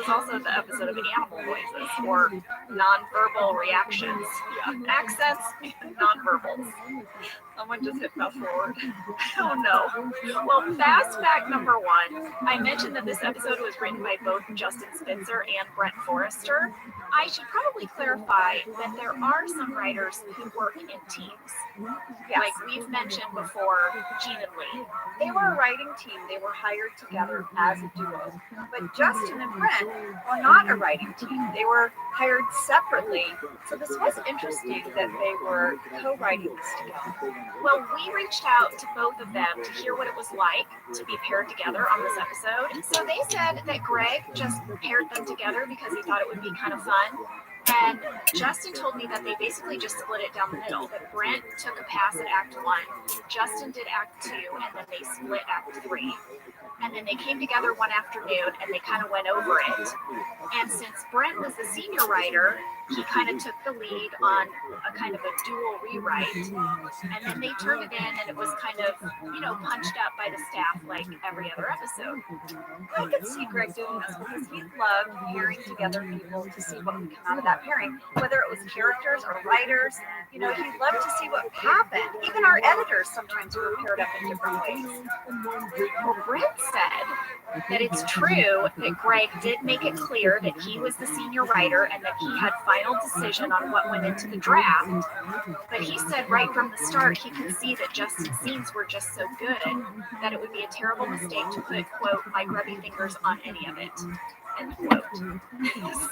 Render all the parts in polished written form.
was also the episode of animal noises or nonverbal reactions. Yeah, accents and nonverbals. Someone just hit fast forward. Oh no. Well, fast fact number one, I mentioned that this episode was written by both Justin Spitzer and Brent Forrester. I should probably clarify that there are some writers who work in teams. Yes. Like we've mentioned before, Gene and Lee. They were a writing team. They were hired together as a duo. But Justin and Brent were not a writing team. They were hired separately. So this was interesting that they were co-writing this together. Well, we reached out to both of them to hear what it was like to be paired together on this episode. So they said that Greg just paired them together because he thought it would be kind of fun. And Justin told me that they basically just split it down the middle. That Brent took a pass at Act 1, Justin did Act 2, and then they split Act 3. And then they came together one afternoon and they kind of went over it. And since Brent was the senior writer, he kind of took the lead on a kind of a dual rewrite. And then they turned it in and it was kind of, punched up by the staff like every other episode. I could see Greg doing this because he loved pairing together people to see what would come out of that pairing, whether it was characters or writers. He loved to see what happened. Even our editors sometimes were paired up in different ways. Well, Brent said that it's true that Greg did make it clear that he was the senior writer and that he had final decision on what went into the draft. But he said right from the start he could see that Justin's scenes were just so good that it would be a terrible mistake to put, quote, my grubby fingers on any of it. End quote.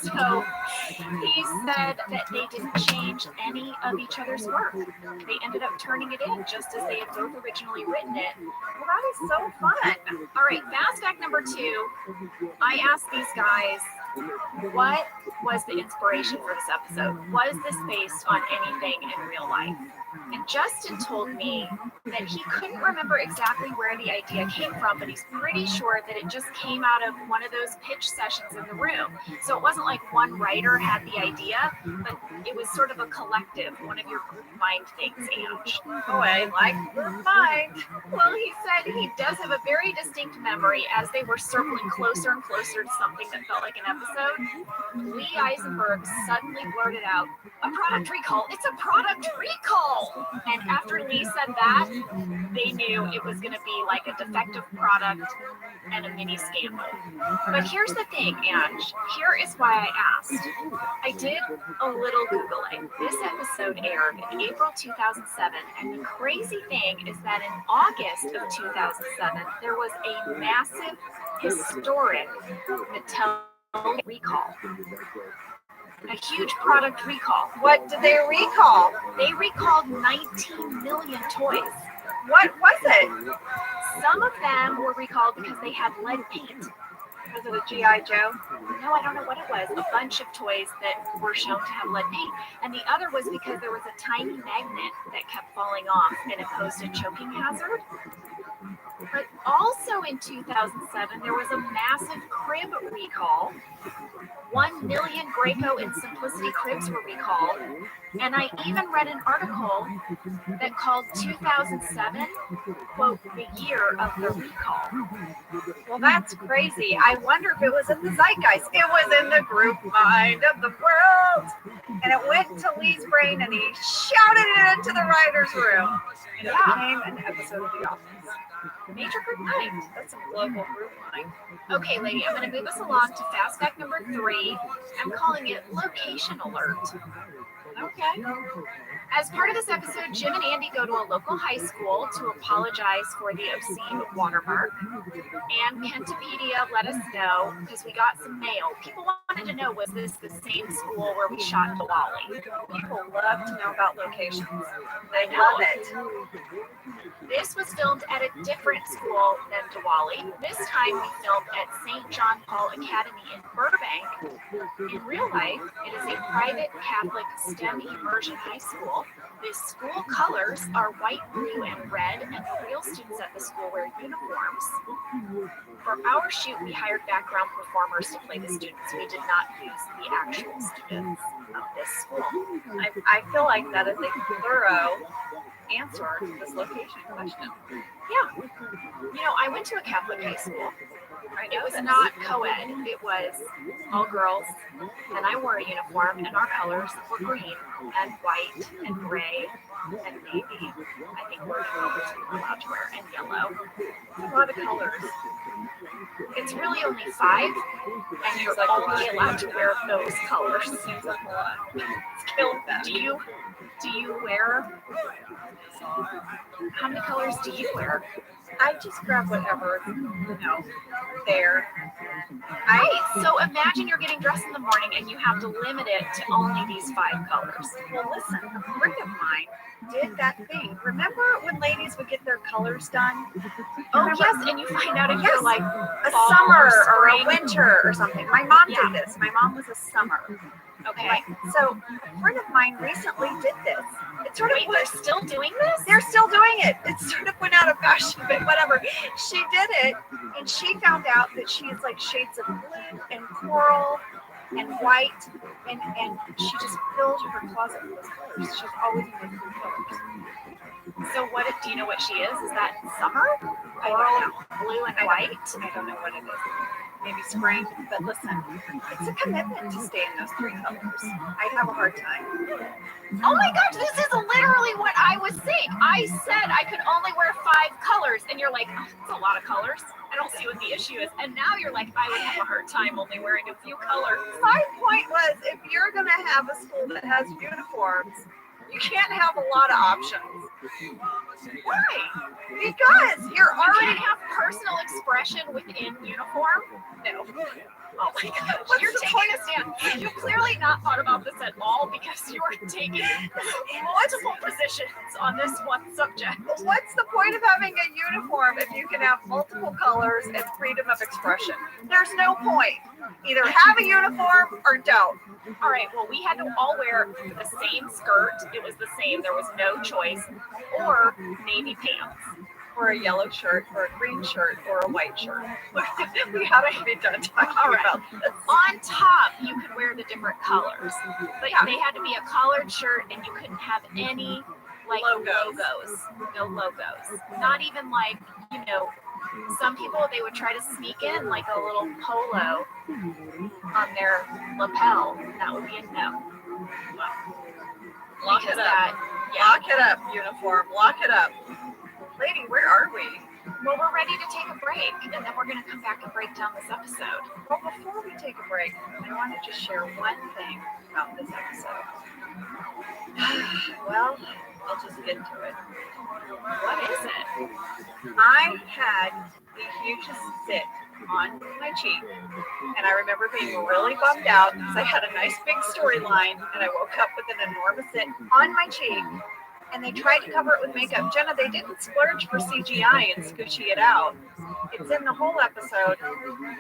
So he said that they didn't change any of each other's work. They ended up turning it in just as they had both originally written it. Well, that is so fun. All right, fast fact number 2. I asked these guys, what was the inspiration for this episode? Was this based on anything in real life? And Justin told me that he couldn't remember exactly where the idea came from, but he's pretty sure that it just came out of one of those pitch sessions in the room. So it wasn't like one writer had the idea, but it was sort of a collective, one of your group mind things, Ange. Oh, I like group mind. Well, he said he does have a very distinct memory as they were circling closer and closer to something that felt like an episode. Lee Eisenberg suddenly blurted out, a product recall. It's a product recall. And after Lee said that, they knew it was going to be like a defective product and a mini scandal. But here's the thing, Ange. Here is why I asked. I did a little Googling. This episode aired in April 2007, and the crazy thing is that in August of 2007, there was a massive, historic Mattel recall. A huge product recall. What did they recall? They recalled 19 million toys. What was it? Some of them were recalled because they had lead paint. Was it a G.I. Joe? No, I don't know what it was. A bunch of toys that were shown to have lead paint. And the other was because there was a tiny magnet that kept falling off and it posed a choking hazard. But also in 2007, there was a massive crib recall. 1 million Graco and Simplicity cribs were recalled. And I even read an article that called 2007, quote, the year of the recall. Well, that's crazy. I wonder if it was in the zeitgeist. It was in the group mind of the world. And it went to Lee's brain and he shouted it into the writer's room. And it became an episode of The Office. Major group mind. That's some global group mind. Okay, lady, I'm going to move us along to fast fact number 3. I'm calling it location alert. Okay. As part of this episode, Jim and Andy go to a local high school to apologize for the obscene watermark. And Pentopedia let us know, because we got some mail. People wanted to know, was this the same school where we shot Diwali? People love to know about locations. They I love know. it. This was filmed at a different school than Diwali. This time we filmed at St. John Paul Academy in Burbank. In real life, it is a private Catholic STEM immersion high school. The school colors are white, blue, and red, and the real students at the school wear uniforms. For our shoot, we hired background performers to play the students. We did not use the actual students of this school. I feel like that is a thorough answer to this location question. Yeah. I went to a Catholic high school. It was not co-ed. It was all girls, and I wore a uniform, and our colors were green and white and gray and navy. I think were the colors we were allowed to wear, and yellow. A lot of colors. It's really only 5, and you're only allowed to wear those colors. Seems like a lot. It's killing them. Do you wear? How many colors do you wear? I just grab whatever, there. Right. So imagine you're getting dressed in the morning and you have to limit it to only these 5 colors. Well, listen, a friend of mine did that thing. Remember when ladies would get their colors done? Oh, yes, and you find out if you're like a fall summer or a spring. winter or something. My mom Yeah. did this. My mom was a summer. Okay. So a friend of mine recently did this. It sort of Wait, they're still doing this? They're still doing it. It sort of went out of fashion, but whatever. She did it, and she found out that she has like shades of blue and coral and white, and she just filled her closet with those colors. She's always in those colors. So do you know what she is? Is that summer? I don't know. Blue and white? I don't know what it is. Maybe spring, but listen, it's a commitment to stay in those 3 colors. I'd have a hard time. Oh my gosh, this is literally what I was saying. I said I could only wear 5 colors, and you're like, oh, that's a lot of colors. I don't see what the issue is. And now you're like, I would have a hard time only wearing a few colors. My point was, if you're going to have a school that has uniforms, you can't have a lot of options. Why? Because you're You already can't have personal expression within uniform? no. Oh my gosh, What's you're the taking a stand. You've clearly not thought about this at all because you are taking multiple positions on this one subject. What's the point of having a uniform if you can have multiple colors and freedom of expression? There's no point. Either have a uniform or don't. All right, well, we had to all wear the same skirt. It was the same. There was no choice. Or navy pants. Or a yellow shirt, or a green shirt, or a white shirt. We haven't been done talking All right. about this. On top, you could wear the different colors. But they had to be a collared shirt, and you couldn't have any like logos. No logos. Not even like, some people, they would try to sneak in like a little polo on their lapel. That would be a no. Lock Because it up. that, Lock it up, uniform. Lock it up. Lady, where are we? Well, we're ready to take a break, and then we're going to come back and break down this episode. Well, before we take a break, I want to just share one thing about this episode. Well, I'll just get to it. What is it? I had the hugest zit on my cheek, and I remember being really bummed out because I had a nice big storyline, and I woke up with an enormous zit on my cheek. And they tried to cover it with makeup. Jenna, they didn't splurge for CGI and scoochy it out. It's in the whole episode.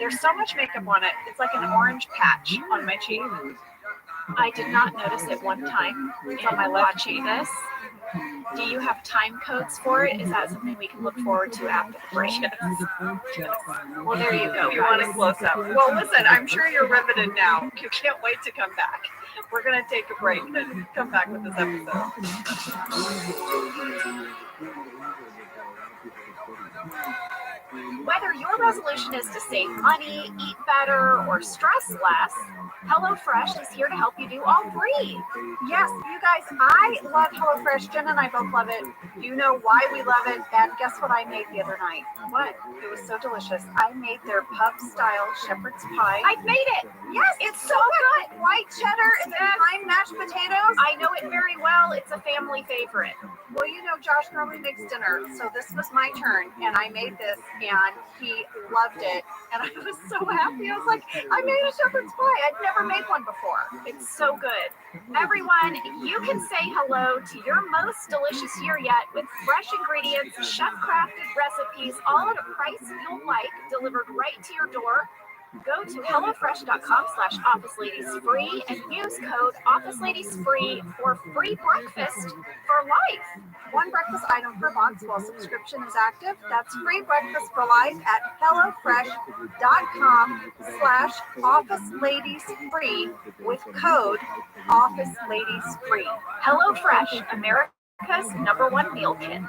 There's so much makeup on it. It's like an orange patch on my cheek. I did not notice it one time. It's on my left cheek. This. Do you have time codes for it? Is that something we can look forward to after the break? Well, there you go. You want a close up. Well, listen, I'm sure you're riveted now. You can't wait to come back. We're going to take a break and come back with this episode. Whether your resolution is to save money, eat better, or stress less, HelloFresh is here to help you do all 3. Yes, you guys, I love HelloFresh. Jen and I both love it. You know why we love it. And guess what I made the other night? What? It was so delicious. I made their pub-style shepherd's pie. I've made it. Yes, it's so good. White cheddar and then fine mashed potatoes. I know it very well. It's a family favorite. Well, Josh normally makes dinner, so this was my turn, and I made this, and he loved it, and I was so happy. I was like, I made a shepherd's pie. I'd never made one before. It's so good. Everyone, you can say hello to your most delicious year yet with fresh ingredients, chef-crafted recipes, all at a price you'll like, delivered right to your door. Go to hellofresh.com/officeladiesfree and use code officeladiesfree for free breakfast for life. One breakfast item per box while subscription is active. That's free breakfast for life at hellofresh.com/officeladiesfree with code officeladiesfree. HelloFresh, America's #1 meal kit.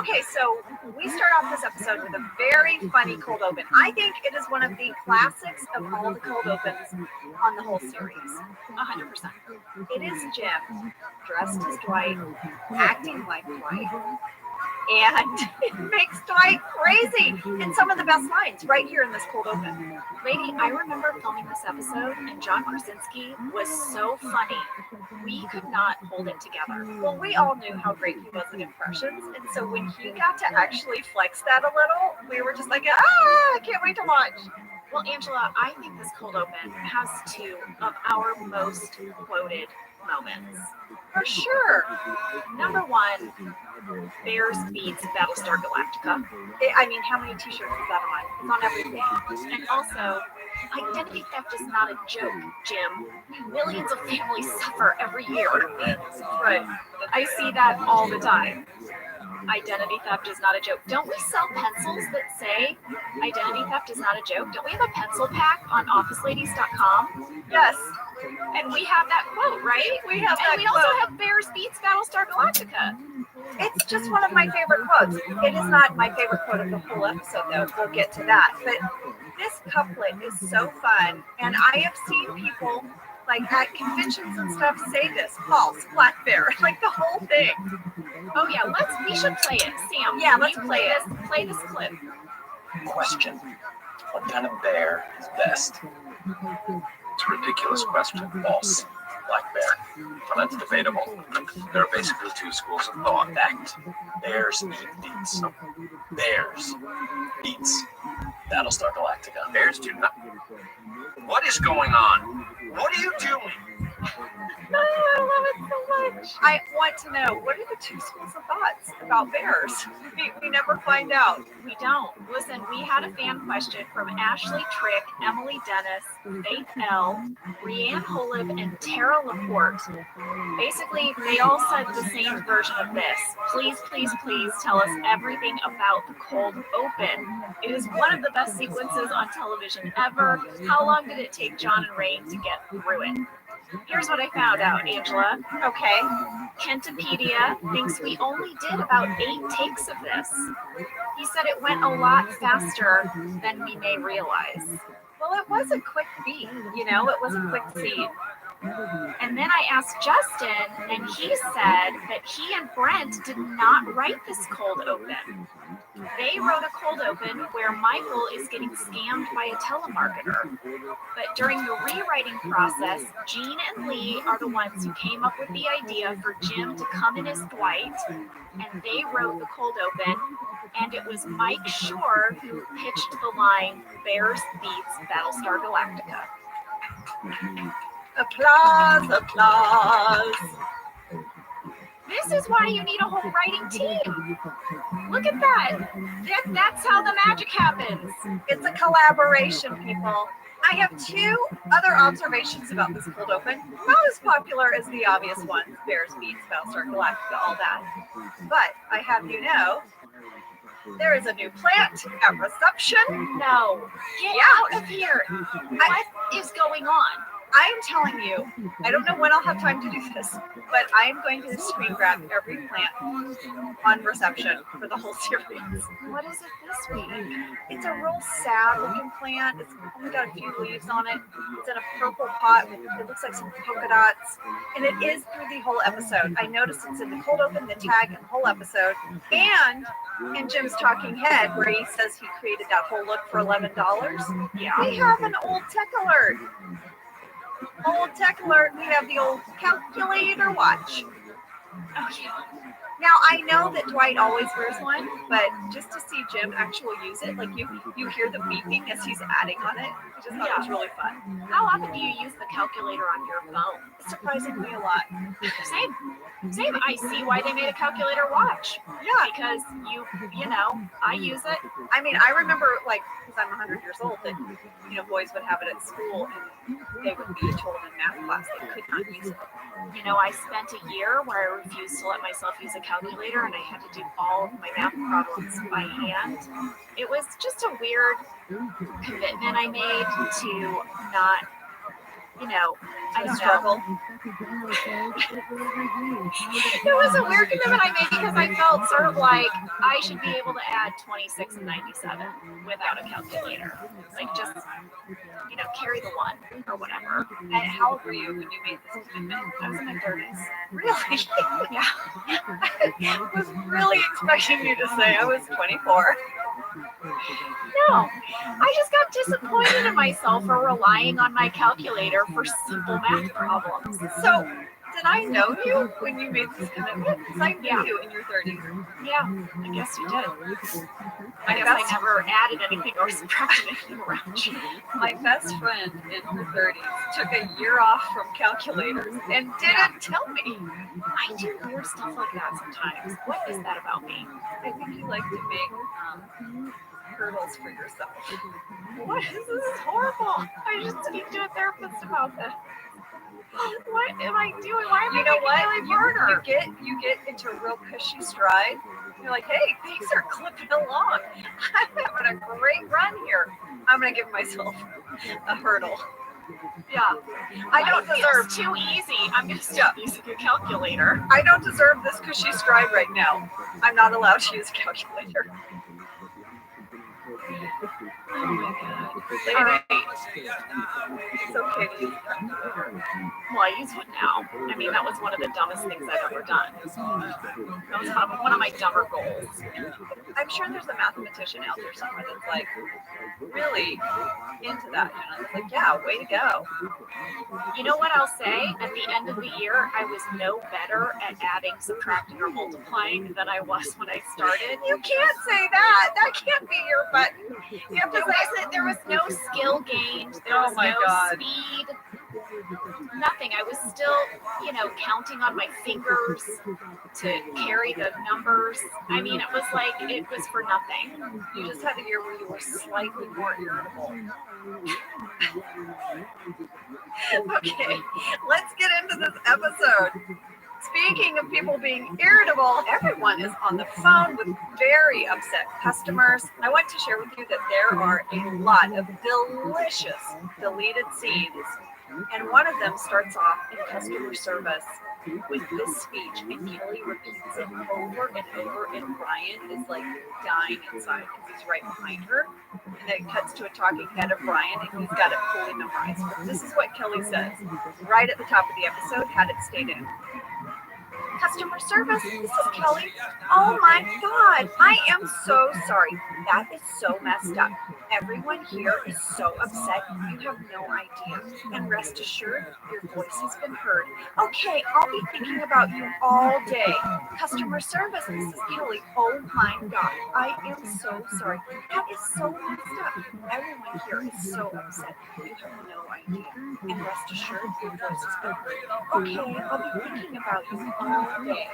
Okay, so we start off this episode with a very funny cold open. I think it is one of the classics of all the cold opens on the whole series. 100%. It is Jim, dressed as Dwight, acting like Dwight, and it makes Dwight crazy. And some of the best lines right here in this cold open. Lady, I remember filming this episode, and John Krasinski was so funny. We could not hold it together. Well, we all knew how great he was at impressions, and so when he got to actually flex that a little, we were just like, I can't wait to watch. Well, Angela, I think this cold open has two of our most quoted moments. For sure. Number one, Bears beats Battlestar Galactica. I mean, how many t-shirts is that on? It's on everything. And also, identity theft is not a joke, Jim. Millions of families suffer every year. Right. I see that all the time. Identity theft is not a joke. Don't we sell pencils that say identity theft is not a joke? Don't we have a pencil pack on officeladies.com? Yes. And we have that quote, right? We have that and we quote. also have Bears beats Battlestar Galactica. It's just one of my favorite quotes. It is not my favorite quote of the whole episode, though. We'll get to that. But this couplet is so fun. And I have seen people, like at conventions and stuff, say this. False, black bear, like the whole thing. Oh yeah, we should play it. Sam, Yeah, can let's you play this, play this clip. Question. What kind of bear is best? It's a ridiculous question. False. Black bear. Well, that's debatable. There are basically two schools of thought. Fact. Bears eat beets. Bears beets Battlestar Galactica. Bears do not. What is going on? What are you doing? Oh, I love it so much. I want to know, what are the two schools of thoughts about bears? We never find out. We don't. Listen, we had a fan question from Ashley Trick, Emily Dennis, Faith L, Rianne Holib, and Tara Laporte. Basically, they all said the same version of this. Please, please, please tell us everything about the cold open. It is one of the best sequences on television ever. How long did it take John and Rain to get through it? Here's what I found out, Angela. Okay. Kentopedia thinks we only did about 8 takes of this. He said it went a lot faster than we may realize. Well, it was a quick beat, it was a quick scene. And then I asked Justin, and he said that he and Brent did not write this cold open. They wrote a cold open where Michael is getting scammed by a telemarketer. But during the rewriting process, Gene and Lee are the ones who came up with the idea for Jim to come in as Dwight, and they wrote the cold open, and it was Mike Shore who pitched the line, Bears beats Battlestar Galactica. Applause, applause. This is why you need a whole writing team. Look at that. That's how the magic happens. It's a collaboration, people. I have 2 other observations about this cold open. Not as popular as the obvious ones, Bears beats Battlestar Galactica, all that. But I have you know, there is a new plant at reception. No. Get out of here. What is going on? I am telling you, I don't know when I'll have time to do this, but I am going to screen grab every plant on reception for the whole series. What is it this week? It's a real sad looking plant. It's only got a few leaves on it. It's in a purple pot. It looks like some polka dots. And it is through the whole episode. I noticed it's in the cold open, the tag, and the whole episode. And in Jim's talking head, where he says he created that whole look for $11. Yeah. We have an old tech alert. Old tech alert, we have the old calculator watch. Oh, yeah. Now, I know that Dwight always wears one, but just to see Jim actually use it, like you hear the beeping as he's adding on it. I just thought it was really fun. How often do you use the calculator on your phone? Surprisingly a lot. Same. I see why they made a calculator watch. Yeah. Because I use it. I mean, I remember, because I'm 100 years old, that, boys would have it at school, and they would be told in math class they could not use it. I spent a year where I refused to let myself use a calculator, and I had to do all of my math problems by hand. It was just a weird commitment I made to not you know, I don't know. Struggle. It was a weird commitment I made because I felt sort of like I should be able to add 26 and 97 without a calculator. Like just, carry the one or whatever. And how old were you when you made this commitment? I was in my 30s. Really? Yeah. I was really expecting you to say I was 24. No, I just got disappointed in myself for relying on my calculator for simple math problems. So, did I know you when you made this commitment? Because I knew you in your 30s. Yeah, I guess you did. I guess best- I never added anything or subtracted anything around you. My best friend in her 30s took a year off from calculators and didn't tell me. I do weird stuff like that sometimes. What is that about me? I think you like to make hurdles for yourself. What? This is horrible. I should speak to a therapist about this. What am I doing? Why am I You know making what? my life harder? You get into a real cushy stride. You're like, hey, things are clipping along. I'm having a great run here. I'm gonna give myself a hurdle. Yeah. I don't deserve. It's too easy. I'm gonna stop using a calculator. I don't deserve this cushy stride right now. I'm not allowed to use a calculator. Oh my god. All right. It's okay to use a calculator. Well, I use one now. I mean, that was one of the dumbest things I've ever done. That was one of my dumber goals. I'm sure there's a mathematician out there somewhere that's like really into that. It's like, yeah, way to go. You know what I'll say? At the end of the year, I was no better at adding, subtracting, or multiplying than I was when I started. You can't say that. That can't be your button. You have to say There was no skill gained. There Oh was my no God. speed. Nothing. I was still, counting on my fingers to carry the numbers. I mean, it was for nothing. you just had a year where you were slightly more irritable. Okay, let's get into this episode. Speaking of people being irritable, everyone is on the phone with very upset customers. I want to share with you that there are a lot of delicious deleted scenes. And one of them starts off in customer service with this speech, and Kelly repeats it over and over, and Brian is like dying inside because he's right behind her. And then it cuts to a talking head of Brian, and he's got it fully memorized. But this is what Kelly says right at the top of the episode, had it stayed in. Customer service, this is Kelly. Oh my God, I am so sorry. That is so messed up. Everyone here is so upset. You have no idea. And rest assured, your voice has been heard. Okay, I'll be thinking about you all day. Customer service, this is Kelly. Oh my God, I am so sorry. That is so messed up. Everyone here is so upset. You have no idea. And rest assured, your voice has been heard. Okay, I'll be thinking about you all day.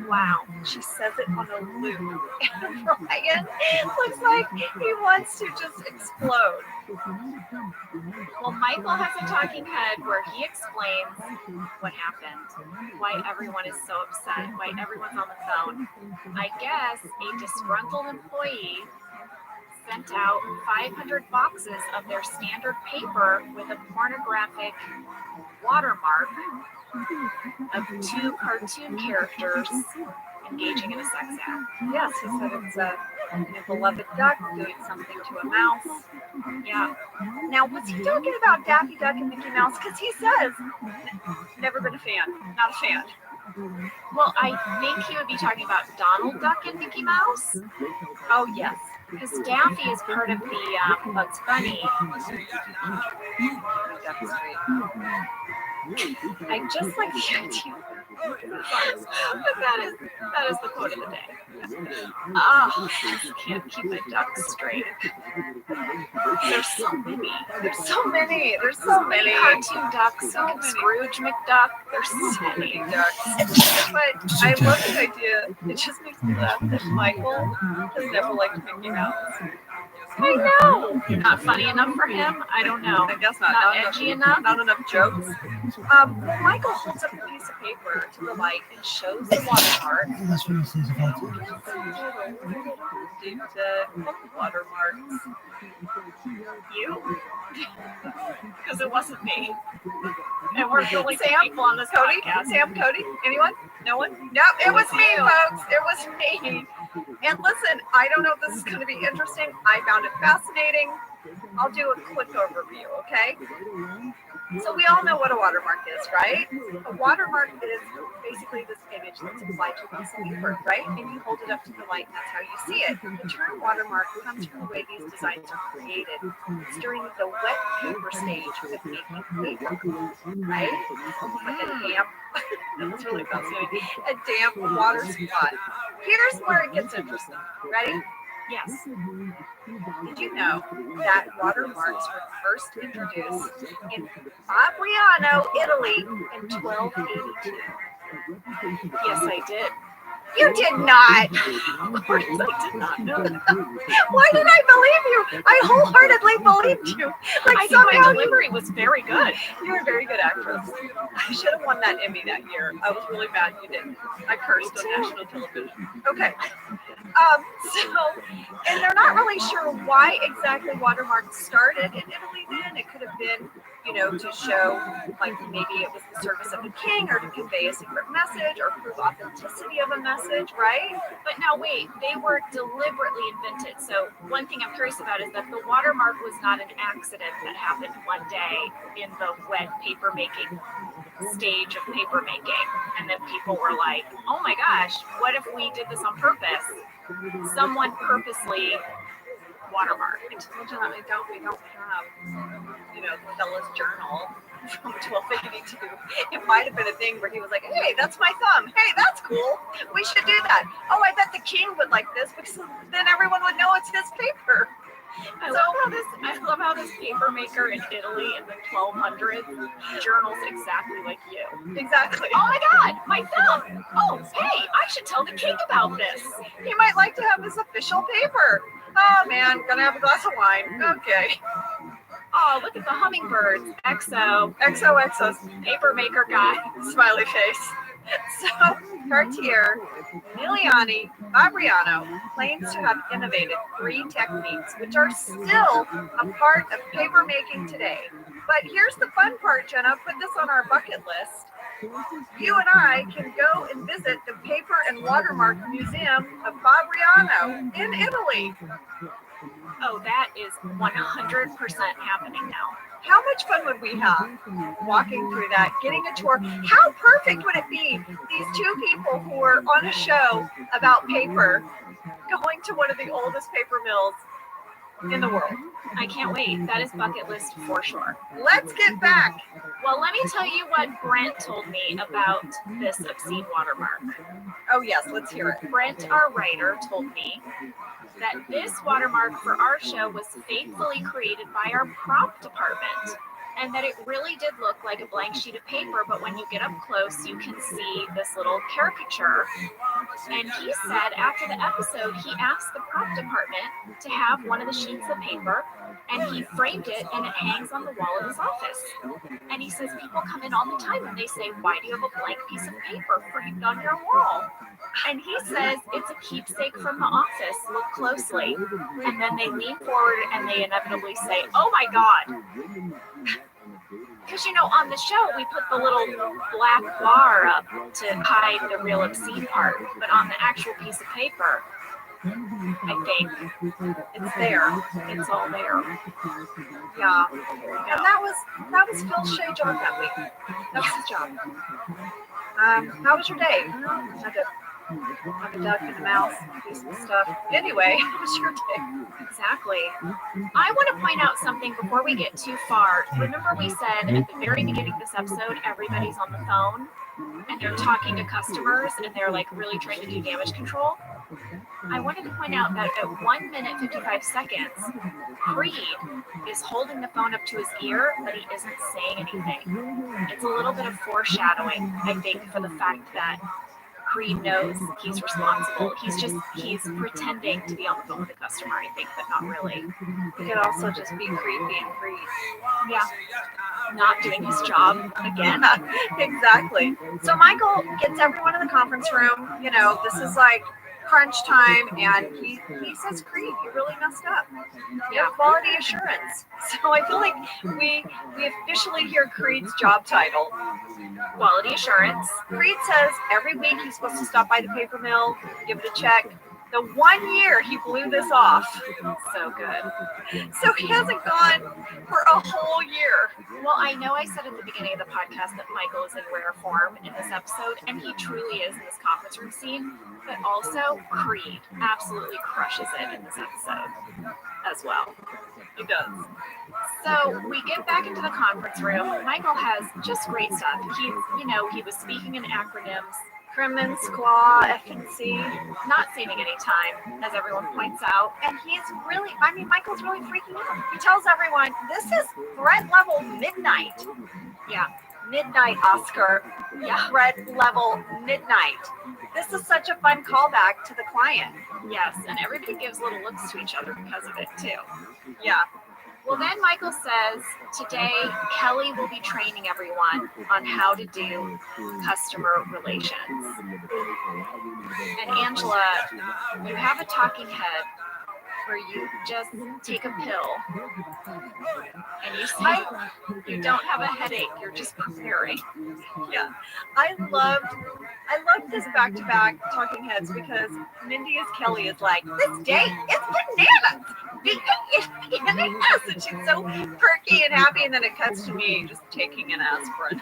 Wow, she says it on a loop. And Ryan looks like he wants to just explode. Well, Michael has a talking head where he explains what happened, why everyone is so upset, why everyone's on the phone. I guess a disgruntled employee sent out 500 boxes of their standard paper with a pornographic watermark of two cartoon characters engaging in a sex act. Yes, he said it's a beloved duck doing something to a mouse. Yeah. Now, was he talking about Daffy Duck and Mickey Mouse? Because he says, never been a fan, not a fan. Well, I think he would be talking about Donald Duck and Mickey Mouse. Oh, yes. Because Daffy is part of the Bugs Bunny. That's great. I just like the idea. But that is the quote of the day. Oh, I can't keep my ducks straight. There's so many. There's so many. There's so many. Cartoon ducks. So many. Scrooge McDuck. There's so many ducks. But I love the idea. It just makes me laugh that Michael has never liked Mickey Mouse. I know. Not funny enough for him? I don't know. I guess not. Not edgy enough? Not enough jokes. Well, Michael holds up a piece of paper to the light and shows the watermark. Watermarks. You? Because it wasn't me. And we're the only Sam, people on this Cody, podcast. Sam, Cody, anyone? No one? No, it was me, folks. It was me. And listen, I don't know if this is going to be interesting. I found it fascinating. I'll do a quick overview, okay? So we all know what a watermark is, right? A watermark is basically this image that's applied to a piece of paper, right? And you hold it up to the light, and that's how you see it. The term watermark comes from the way these designs are created. It's during the wet paper stage of making paper, right? Like a damp, that's really fascinating, a damp water spot. Here's where it gets interesting. Ready? Yes. Did you know that watermarks were first introduced in Fabriano, Italy in 1282? Yes, I did. You did not. Of course, I did not know that. Why did I believe you? I wholeheartedly believed you. Like I thought my somehow delivery was very good. you're a very good actress. I should have won that Emmy that year. I was really mad you didn't. I cursed on national television. Okay. And they're not really sure why exactly watermarks started in Italy then. It could have been, to show, like, maybe it was the service of the king or to convey a secret message or prove authenticity of a message, right? But now wait, they were deliberately invented. So one thing I'm curious about is that the watermark was not an accident that happened one day in the wet paper making stage of paper making. And then people were like, oh my gosh, what if we did this on purpose? Someone purposely watermarked. Unfortunately, we don't have, the fella's journal from 1282. It might have been a thing where he was like, hey, that's my thumb. Hey, that's cool. We should do that. Oh, I bet the king would like this because then everyone would know it's his paper. I love how this paper maker in Italy in the 1200s journals exactly like you. Exactly. Oh my God, my thumb. Oh, hey, I should tell the king about this. He might like to have his official paper. Oh man, gonna have a glass of wine. Okay. Oh, look at the hummingbirds. XOXO. Paper maker guy. Smiley face. So, Cartier, Miliani, Fabriano claims to have innovated 3 techniques which are still a part of paper making today. But here's the fun part, Jenna. Put this on our bucket list. You and I can go and visit the Paper and Watermark Museum of Fabriano in Italy. Oh, that is 100% happening now. How much fun would we have walking through that, getting a tour? How perfect would it be, these 2 people who are on a show about paper, going to one of the oldest paper mills in the world? I can't wait. That is bucket list for sure. Let's get back. Well, let me tell you what Brent told me about this obscene watermark. Oh yes, let's hear it. Brent, our writer, told me that this watermark for our show was faithfully created by our prop department, and that it really did look like a blank sheet of paper, but when you get up close, you can see this little caricature. And he said after the episode, he asked the prop department to have one of the sheets of paper, and he framed it, and it hangs on the wall of his office. And he says people come in all the time, and they say, why do you have a blank piece of paper framed on your wall? And he says it's a keepsake from the office. Look closely. And then they lean forward and they inevitably say, oh my God. Because, on the show, we put the little black bar up to hide the real obscene part. But on the actual piece of paper, I think It's there. it's all there. Yeah. And that was Phil Shea job that week. That was his job. How was your day? Have a duck and a mouse, do some stuff. Anyway, how was your day? Exactly. I want to point out something before we get too far. Remember we said at the very beginning of this episode, everybody's on the phone and they're talking to customers and they're like really trying to do damage control? I wanted to point out that at 1 minute 55 seconds, Creed is holding the phone up to his ear, but he isn't saying anything. It's a little bit of foreshadowing, I think, for the fact that Creed knows he's responsible. He's pretending to be on the phone with the customer, I think, but not really. He could also just be creepy and Creed. Yeah. Not doing his job again. Exactly. So Michael gets everyone in the conference room. You know, this is like crunch time, and he says, Creed, you really messed up. Yeah, quality assurance. So I feel like we officially hear Creed's job title. Quality assurance. Creed says every week he's supposed to stop by the paper mill, give it a check. The 1 year he blew this off. So good. So he hasn't gone for a whole year. Well, I know I said at the beginning of the podcast that Michael is in rare form in this episode, and he truly is in this conference room scene, but also Creed absolutely crushes it in this episode as well. He does. So we get back into the conference room. Michael has just great stuff. He was speaking in acronyms. Truman, Squaw, FNC, not saving any time, as everyone points out. And Michael's really freaking out. He tells everyone, this is threat level midnight. Yeah. Midnight, Oscar. Yeah. Threat level midnight. This is such a fun callback to the client. Yes, and everybody gives little looks to each other because of it, too. Yeah. Well, then Michael says, today Kelly will be training everyone on how to do customer relations. And Angela, you have a talking head where you just take a pill and you say you don't have a headache, you're just preparing. Yeah. I loved this back-to-back talking heads because Mindy as Kelly is like, this day it's bananas. It's bananas. And she's so perky and happy, and then it cuts to me just taking an aspirin.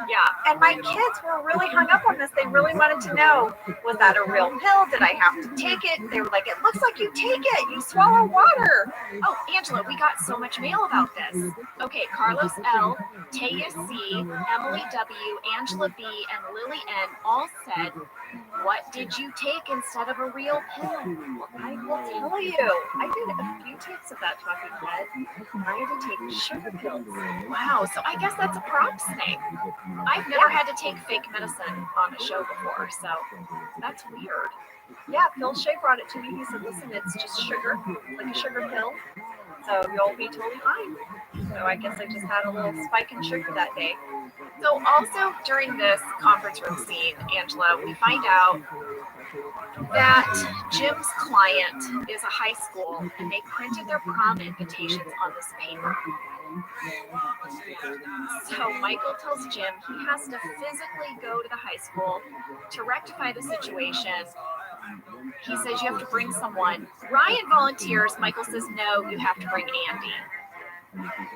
Yeah. And my kids were really hung up on this. They really wanted to know, was that a real pill? Did I have to take it? They were like, it looks like you take it. You swallow water. Oh, Angela, we got so much mail about this. Okay, Carlos L., Taya C., Emily W., Angela B., and Lily N. all said, what did you take instead of a real pill? Well, I will tell you. I did a few takes of that talking head. I had to take sugar pills. Wow, so I guess that's a props thing. I've never had to take fake medicine on a show before, so that's weird. Yeah, Phil Shea brought it to me. He said, listen, it's just sugar, like a sugar pill. So you'll be totally fine. So I guess I just had a little spike in sugar that day. So also during this conference room scene, Angela, we find out that Jim's client is a high school and they printed their prom invitations on this paper. So Michael tells Jim he has to physically go to the high school to rectify the situation. He says you have to bring someone. Ryan volunteers. Michael says no, you have to bring Andy.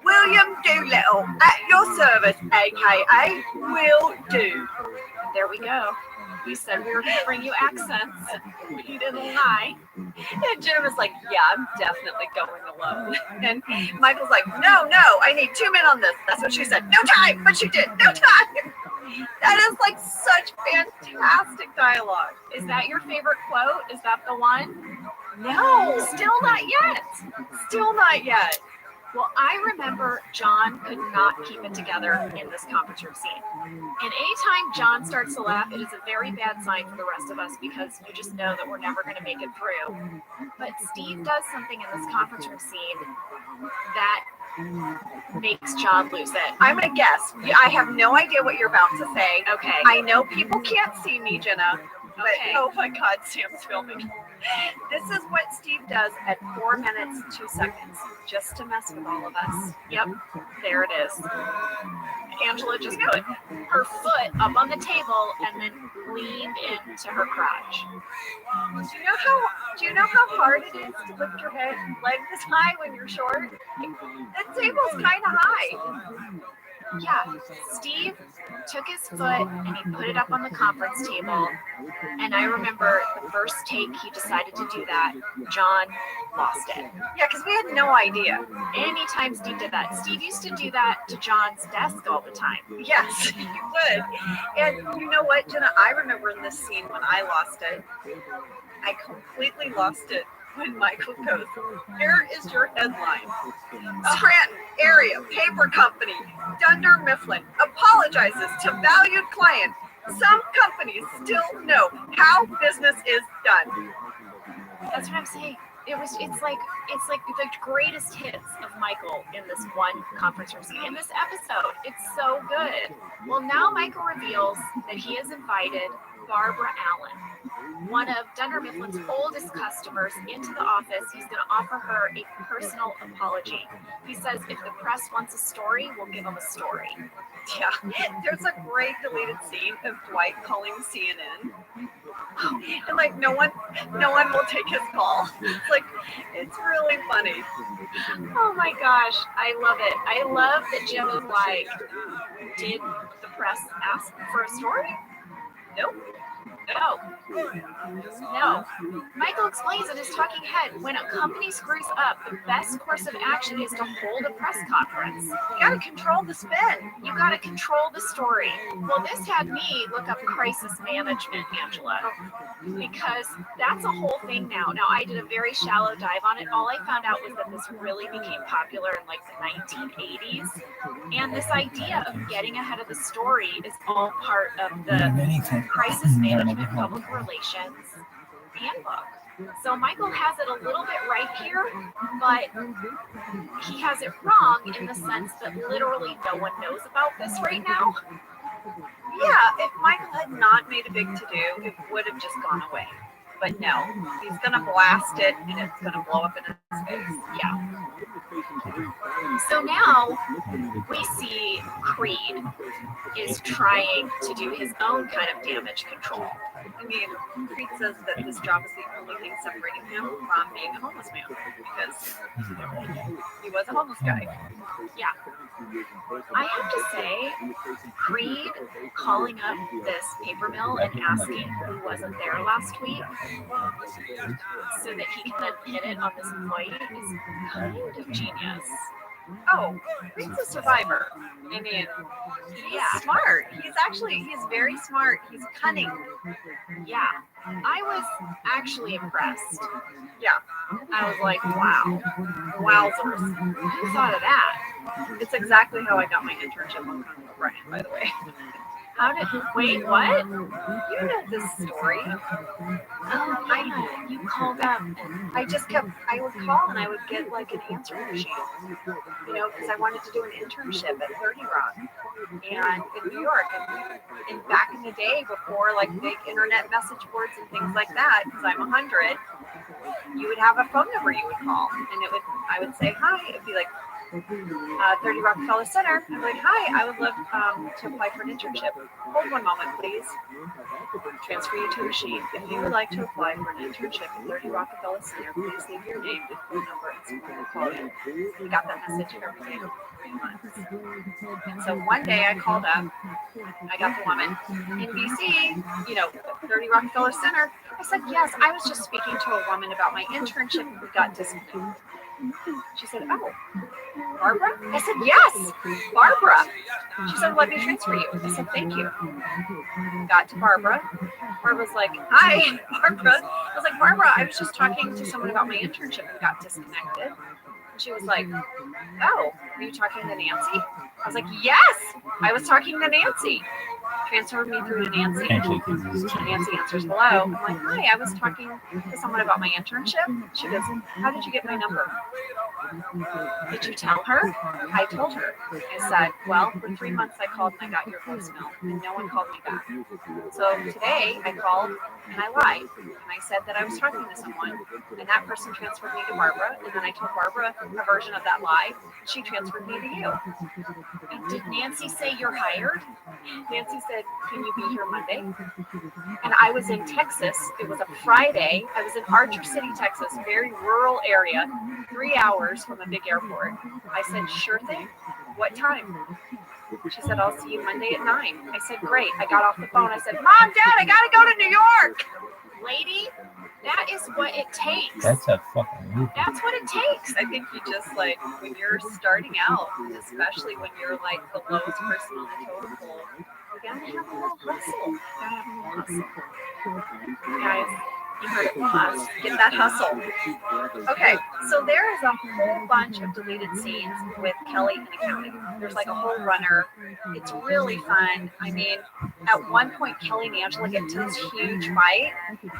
William Doolittle, at your service, a.k.a. Will Do. There we go. We said we were going to bring you accents. We didn't lie. And Jim is like, yeah, I'm definitely going alone. And Michael's like, no, I need 2 men on this. That's what she said. No time. But she did. No time. That is like such fantastic dialogue. Is that your favorite quote? Is that the one? No. Still not yet. Still not yet. Well, I remember John could not keep it together in this conference room scene. And anytime John starts to laugh, it is a very bad sign for the rest of us because you just know that we're never going to make it through. But Steve does something in this conference room scene that makes John lose it. I'm going to guess. I have no idea what you're about to say. Okay. I know people can't see me, Jenna. But, Okay. oh my God, Sam's filming. This is what Steve does at 4 minutes, 2 seconds, just to mess with all of us. Yep, there it is. Angela just put her foot up on the table and then leaned into her crotch. Do you know how hard it is to lift your leg this high when you're short? That table's kind of high. Yeah, Steve took his foot and he put it up on the conference table. And I remember the first take he decided to do that, John lost it. Yeah, because we had no idea. Anytime Steve did that, Steve used to do that to John's desk all the time. Yes, he would. And you know what, Jenna? I remember in this scene when I lost it. I completely lost it when Michael goes, here is your headline. Scranton area paper company, Dunder Mifflin, apologizes to valued client Some companies still know how business is done. That's what I'm saying. It's like the greatest hits of Michael in this one conference room scene. In this episode, it's so good. Well, now Michael reveals that he has invited Barbara Allen, one of Dunder Mifflin's oldest customers, into the office. He's going to offer her a personal apology. He says if the press wants a story, we'll give them a story. Yeah, there's a great deleted scene of Dwight calling CNN. And like no one will take his call. It's really funny. Oh my gosh, I love it. I love that Jim is like, did the press ask for a story? Nope. No. Michael explains in his talking head, when a company screws up, the best course of action is to hold a press conference. You gotta control the spin. You gotta control the story. Well, this had me look up crisis management, Angela, because that's a whole thing now. Now, I did a very shallow dive on it. All I found out was that this really became popular in like the 1980s. And this idea of getting ahead of the story is all part of the crisis management public relations handbook. So Michael has it a little bit right here, but he has it wrong in the sense that literally no one knows about this right now. Yeah, if Michael had not made a big to-do, it would have just gone away. But no, he's gonna blast it and it's gonna blow up in his face. Yeah. So now we see Creed is trying to do his own kind of damage control. I mean, Creed says that this job is the only thing separating him from being a homeless man because he was a homeless guy. Yeah. I have to say, Creed calling up this paper mill and asking who wasn't there last week so that he can then pin it on this employee is kind of genius. Oh, Creed's a survivor. I mean, he's smart. He's very smart. He's cunning. Yeah. I was actually impressed. Yeah. I was like, wow. Wowzers. Who thought of that? It's exactly how I got my internship on Brian, by the way. Wait, what? You know this story. You called up. I would call and I would get like an answering machine, because I wanted to do an internship at 30 Rock and in New York. And back in the day before like big internet message boards and things like that, because I'm 100, you would have a phone number you would call and I would say, hi, it'd be like, 30 Rockefeller Center. I'm like, hi, I would love to apply for an internship. Hold one moment, please. Transfer you to a machine. If you would like to apply for an internship at 30 Rockefeller Center, please leave your name and phone number and someone will call you. We got that message every day for 3 months. And so one day I called up. I got the woman in BC, 30 Rockefeller Center. I said, yes, I was just speaking to a woman about my internship and we got disconnected. She said, oh, Barbara? I said, yes, Barbara. She said, let me transfer you. I said, thank you. Got to Barbara. Barbara's like, hi, Barbara. I was like, Barbara, I was just talking to someone about my internship and got disconnected. And she was like, oh, were you talking to Nancy? I was like, yes, I was talking to Nancy. Transferred me through to Nancy. Nancy answers hello. I'm like, hi, I was talking to someone about my internship. She goes, how did you get my number? Did you tell her? I told her. I said, well, for 3 months I called and I got your voicemail and no one called me back. So today I called and I lied. And I said that I was talking to someone and that person transferred me to Barbara. And then I told Barbara a version of that lie. She transferred me to you. And did Nancy say you're hired? Nancy said, can you be here Monday? And I was in Texas. It was a Friday. I was in Archer City, Texas, very rural area, 3 hours from a big airport. I said, sure thing. What time? She said, I'll see you Monday at 9. I said, great. I got off the phone. I said, Mom, Dad, I got to go to New York. Lady, that is what it takes. That's a fucking movie. That's what it takes. I think you just when you're starting out, especially when you're like the lowest person on the totem pole, you gotta have a little hustle. Guys, You heard it from us. Get that hustle. Okay, so there is a whole bunch of deleted scenes with Kelly and accounting. There's like a whole runner. It's really fun. I mean, at one point, Kelly and Angela get into this huge fight,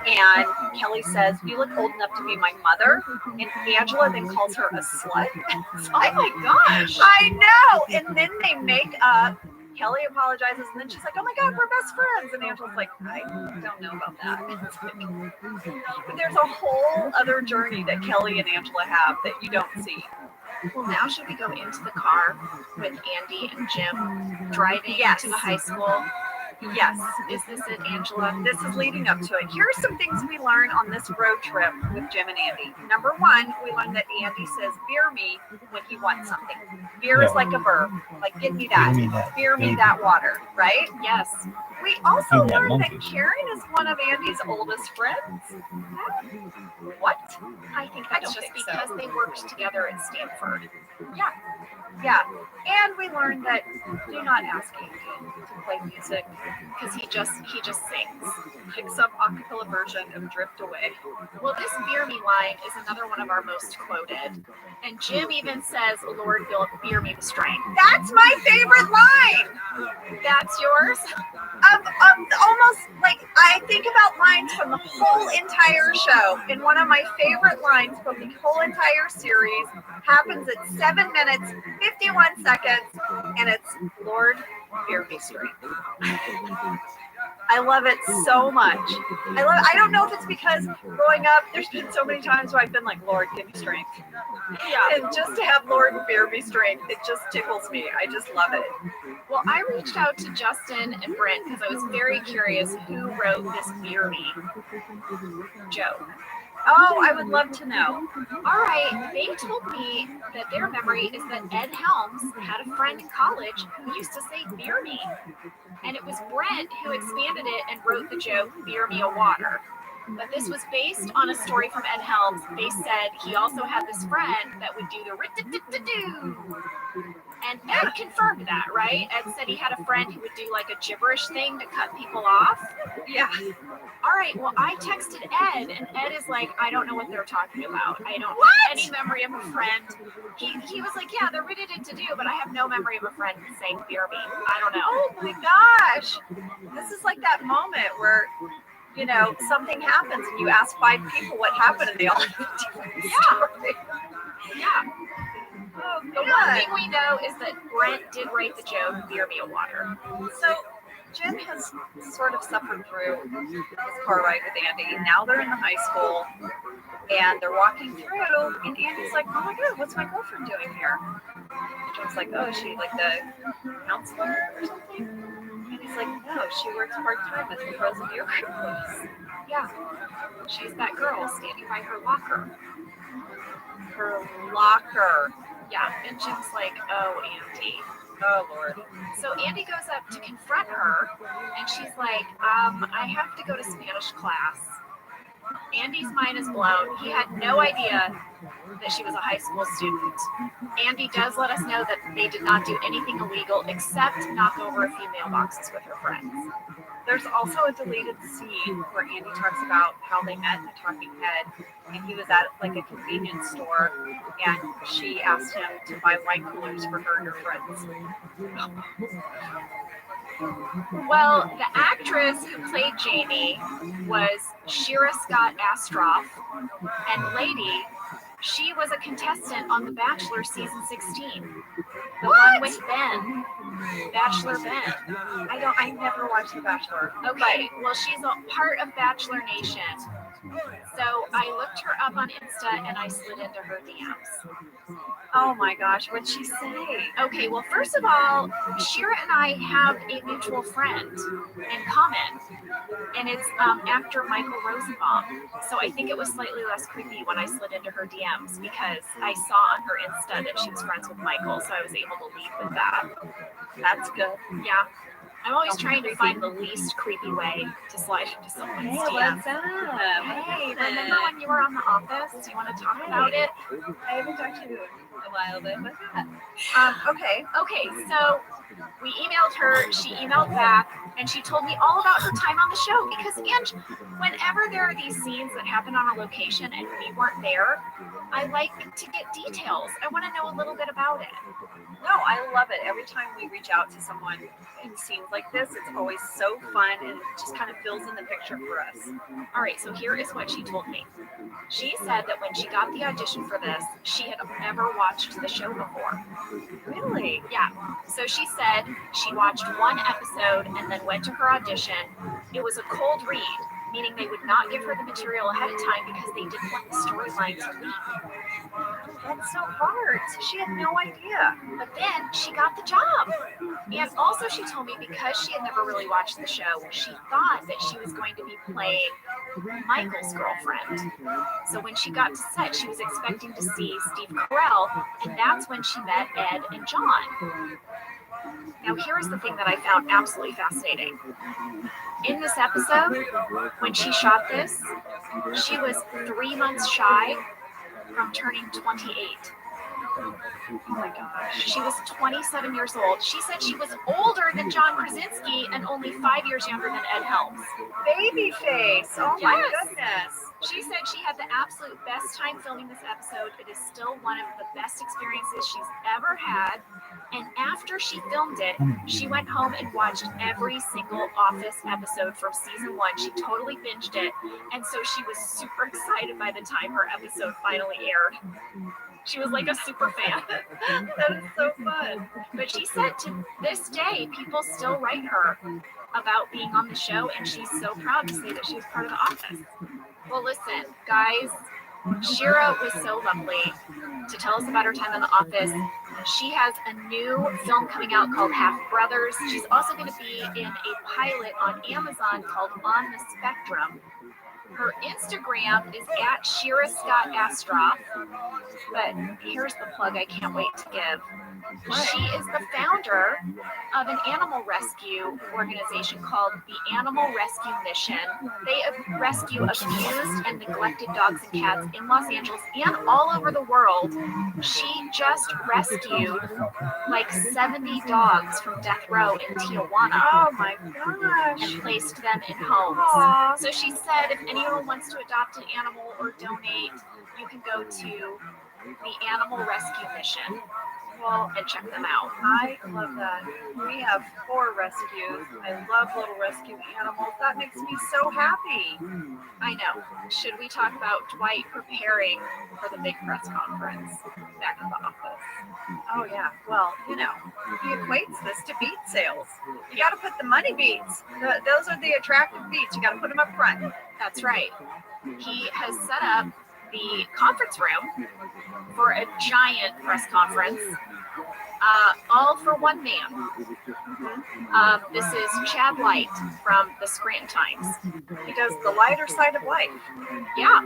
and Kelly says, "You look old enough to be my mother," and Angela then calls her a slut. So, Oh my gosh. I know. And then they make up. Kelly apologizes, and then she's like, "Oh my God, we're best friends." And Angela's like, "I don't know about that." But there's a whole other journey that Kelly and Angela have that you don't see. Well, now should we go into the car with Andy and Jim driving Yes. to the high school? Yes, Is this it, Angela? this is leading up to it. Here are some things we learned on this road trip with Jim and Andy. Number one, we learned that Andy says "beer me" when he wants something. Beer is like a verb, like "get me that," "beer me that water," right? Yes. We also Feed that learned that monkey. Karen is one of Andy's oldest friends. What? I think I that's don't just think so. because they worked together at Stanford. Yeah. And we learned that do not ask Andy to play music Because he just sings. pick some acapella version of Drift Away. Well, this beer me line is another one of our most quoted. And Jim even says, "Lord, beer me the strength." That's my favorite line. That's yours? Almost like I think about lines from the whole entire show, and one of my favorite lines from the whole entire series happens at 7 minutes 51 seconds, and it's "Lord, bear me strength." I love it so much. I don't know if it's because growing up, there's been so many times where I've been like, "Lord, give me strength." Yeah. And just to have "Lord, bear me strength," it just tickles me. I just love it. Well, I reached out to Justin and Brent because I was very curious who wrote this beer me joke. Oh, I would love to know. All right, they told me that their memory is that Ed Helms had a friend in college who used to say "beer me," and it was Brent who expanded it and wrote the joke "beer me a water." But this was based on a story from Ed Helms. They said he also had this friend that would do the rit-dit-dit-dit-doo. And Ed confirmed that, right? Ed said he had a friend who would do like a gibberish thing to cut people off. Yeah. All right, well, I texted Ed, and Ed is like, "I don't know what they're talking about. I don't What? have any memory of a friend." He was like, "Yeah, they're to do, but I have no memory of a friend saying beer me. I don't know." Oh my gosh. This is like that moment where, you know, something happens and you ask 5 people what happened, and they all have a different story. Yeah. Oh, The one God. thing we know is that Brent did write the joke "beer me a water." So Jim has sort of suffered through this car ride with Andy. Now they're in the high school and they're walking through, and Andy's like, "Oh my God, what's my girlfriend doing here?" And Jim's like, "Oh, is she like the counselor or something?" And he's like, "No, she works part-time at the frozen yogurt place." Yeah. She's that girl standing by her locker. Her locker. Yeah. And Jim's like, "Oh, Andy." Oh, Lord. So Andy goes up to confront her, and she's like, "I have to go to Spanish class." Andy's mind is blown. He had no idea that she was a high school student. Andy does let us know that they did not do anything illegal except knock over a few mailboxes with her friends. There's also a deleted scene where Andy talks about how they met in the Talking Head, and he was at like a convenience store, and she asked him to buy wine coolers for her and her friends. Well, the actress who played Jamie was Shira Scott Astroff, and Lady, she was a contestant on The Bachelor season 16. The one with Ben, Bachelor Ben. I never watched The Bachelor. Okay, well, she's a part of Bachelor Nation. So I looked her up on Insta and I slid into her DMs. Oh my gosh, what'd she say? Okay, well, first of all, Shira and I have a mutual friend in common, and it's actor Michael Rosenbaum. So I think it was slightly less creepy when I slid into her DMs because I saw on her Insta that she was friends with Michael, so I was able to lead with that. That's good. Yeah. I'm always trying to find the least creepy way to slide into someone's Hey, DM. what's up? Hey, remember when you were on The Office? You want to talk about it? I haven't talked to you in a while, but what's that? Okay. Okay, so we emailed her, she emailed back, and she told me all about her time on the show because, Ange, whenever there are these scenes that happen on a location and we weren't there, I like to get details. I want to know a little bit about it. No, I love it. Every time we reach out to someone in scenes like this, it's always so fun and it just kind of fills in the picture for us. All right, so here is what she told me. She said that when she got the audition for this, she had never watched the show before. Really? Yeah. So she said she watched one episode and then went to her audition. It was a cold read, meaning they would not give her the material ahead of time because they didn't want the storyline to leak. That's so hard. So she had no idea. But then she got the job. And also she told me because she had never really watched the show, she thought that she was going to be playing Michael's girlfriend. So when she got to set, she was expecting to see Steve Carell, and that's when she met Ed and John. Now here is the thing that I found absolutely fascinating. In this episode, when she shot this, she was 3 months shy from turning 28. Oh my gosh. She was 27 years old. She said she was older than John Krasinski and only 5 years younger than Ed Helms. Baby face. Oh my Yes. goodness. She said she had the absolute best time filming this episode. It is still one of the best experiences she's ever had. And after she filmed it, she went home and watched every single Office episode from season 1. She totally binged it. And so she was super excited by the time her episode finally aired. She was like a super fan. That is so fun. But she said to this day, people still write her about being on the show, and she's so proud to say that she was part of The Office. Well, listen, guys, Shira was so lovely to tell us about her time in The Office. She has a new film coming out called Half Brothers. She's also going to be in a pilot on Amazon called On the Spectrum. Her Instagram is at Shira Scott Astroff. But here's the plug I can't wait to give. She is the founder of an animal rescue organization called the Animal Rescue Mission. They rescue abused and neglected dogs and cats in Los Angeles and all over the world. She just rescued like 70 dogs from death row in Tijuana. Oh my gosh. And placed them in homes. Aww. So she said if anyone wants to adopt an animal or donate, you can go to the Animal Rescue Mission. Well, and check them out. I love that. We have 4 rescues. I love little rescue animals. That makes me so happy. I know. Should we talk about Dwight preparing for the big press conference back in the office? Oh yeah. Well, you know, he equates this to beat sales. You got to put the money beats. Those are the attractive beats. You got to put them up front. That's right. He has set up the conference room for a giant press conference, all for one man. This is Chad Light from the Scranton Times. He does the lighter side of life. Yeah,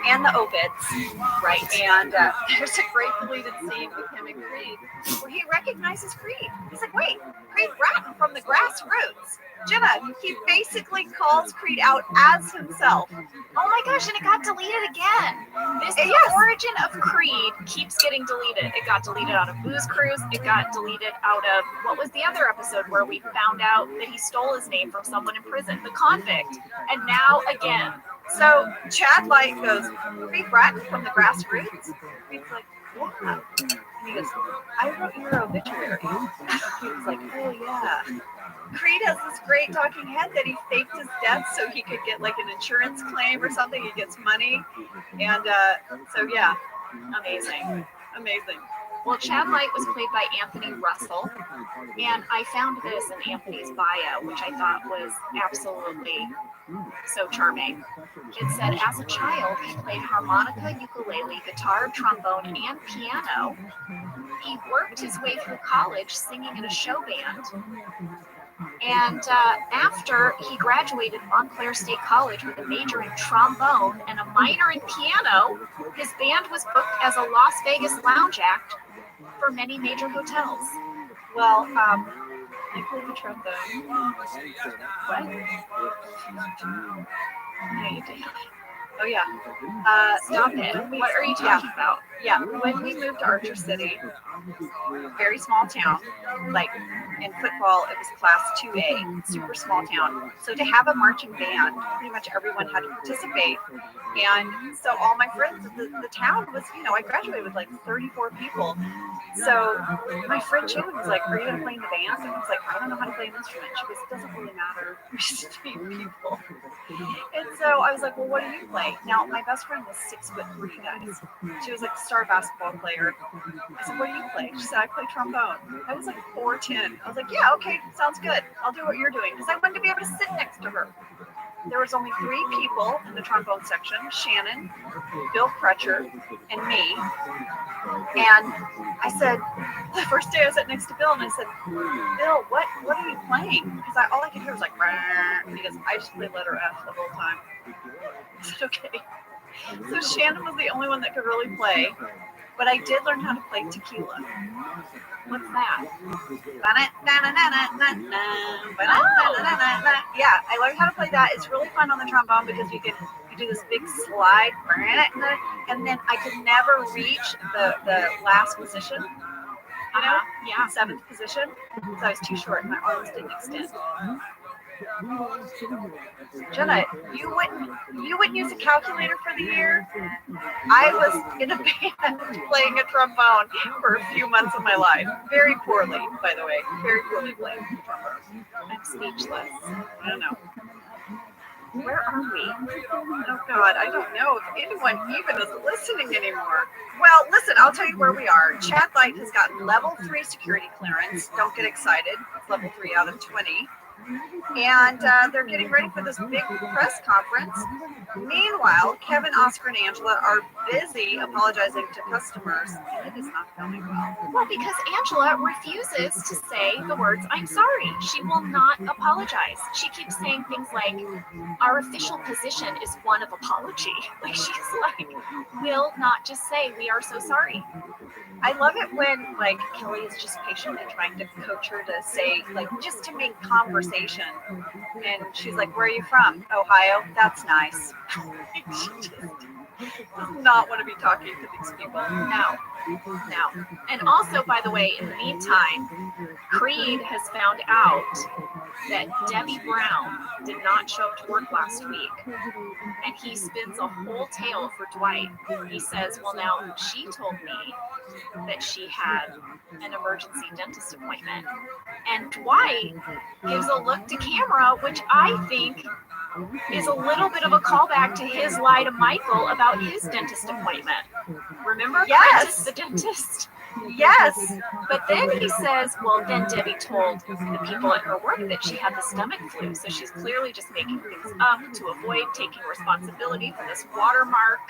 And the obits. right. And there's a great deleted scene with him and Creed where he recognizes Creed. He's like, wait, Creed Bratton from the Grassroots. Jenna, he basically calls Creed out as himself. Oh my gosh, and it got deleted again. This the Yes. origin of Creed keeps getting deleted. It got deleted out of Booze Cruise. It got deleted out of, what was the other episode where we found out that he stole his name from someone in prison? The Convict. And now again. So Chad Light goes, Creed Bratton from the Grassroots? Creed's like, yeah. And he goes, I wrote your obituary. Creed's like, oh yeah. Creed has this great talking head that he faked his death so he could get like an insurance claim or something. He gets money. And so yeah, Amazing. amazing. Well, Chad Light was played by Anthony Russell, and I found this in Anthony's bio, which I thought was absolutely so charming. It said, as a child, he played harmonica, ukulele, guitar, trombone, and piano. He worked his way through college singing in a show band. And after he graduated Montclair State College with a major in trombone and a minor in piano, his band was booked as a Las Vegas lounge act for many major hotels. Well, I played the trombone. What? No, you did not. Oh yeah. Stop it. What are you talking about? Yeah. When we moved to Archer City, very small town, like in football, it was class 2A, super small town. So to have a marching band, pretty much everyone had to participate. And so all my friends, the town was, I graduated with like 34 people. So my friend Shannon was like, "Are you going to play in the band?" And I was like, "I don't know how to play an instrument." She goes, "It doesn't really matter. We just need people." And so I was like, "Well, what do you play?" Now, my best friend was 6'3", guys. She was like a star basketball player. I said, "What do you play?" She said, "I play trombone." I was like 4'10". I was like, "Yeah, okay, sounds good. I'll do what you're doing." Because I wanted to be able to sit next to her. There was only 3 people in the trombone section: Shannon, Bill Crutcher, and me. And I said, the first day I sat next to Bill, and I said, "Bill, what are you playing?" Because all I could hear was like, "Rah," because I just played letter F the whole time. I said, "Okay." So Shannon was the only one that could really play, but I did learn how to play tequila. What's that? Yeah, I learned how to play that. It's really fun on the trombone because you do this big slide, and then I could never reach the last position. Yeah. 7th position, because I was too short. My arms didn't extend. Jenna, you wouldn't use a calculator for the year. I was in a band playing a trombone for a few months of my life. Very poorly, by the way. Very poorly playing the trombone. I'm speechless. I don't know. Where are we? Oh God, I don't know if anyone even is listening anymore. Well, listen, I'll tell you where we are. Chad Light has gotten level 3 security clearance. Don't get excited. It's level 3 out of 20. And they're getting ready for this big press conference. Meanwhile, Kevin, Oscar, and Angela are busy apologizing to customers, and it is not going well. Well, because Angela refuses to say the words "I'm sorry." She will not apologize. She keeps saying things like, "Our official position is one of apology." Like, she's like, will not just say, "We are so sorry." I love it when, like, Kelly is just patiently trying to coach her to say, like, just to make conversation. And she's like, "Where are you from?" "Ohio." "That's nice." She just does not want to be talking to these people. No. And also, by the way, in the meantime, Creed has found out that Debbie Brown did not show up to work last week. And he spins a whole tale for Dwight. He says, "Well, now, she told me that she had an emergency dentist appointment." And Dwight gives a look to camera, which I think is a little bit of a callback to his lie to Michael about his dentist appointment. Remember? Yes. Prentice the dentist? Yes. But then he says, well, then Debbie told the people at her work that she had the stomach flu. So she's clearly just making things up to avoid taking responsibility for this watermark.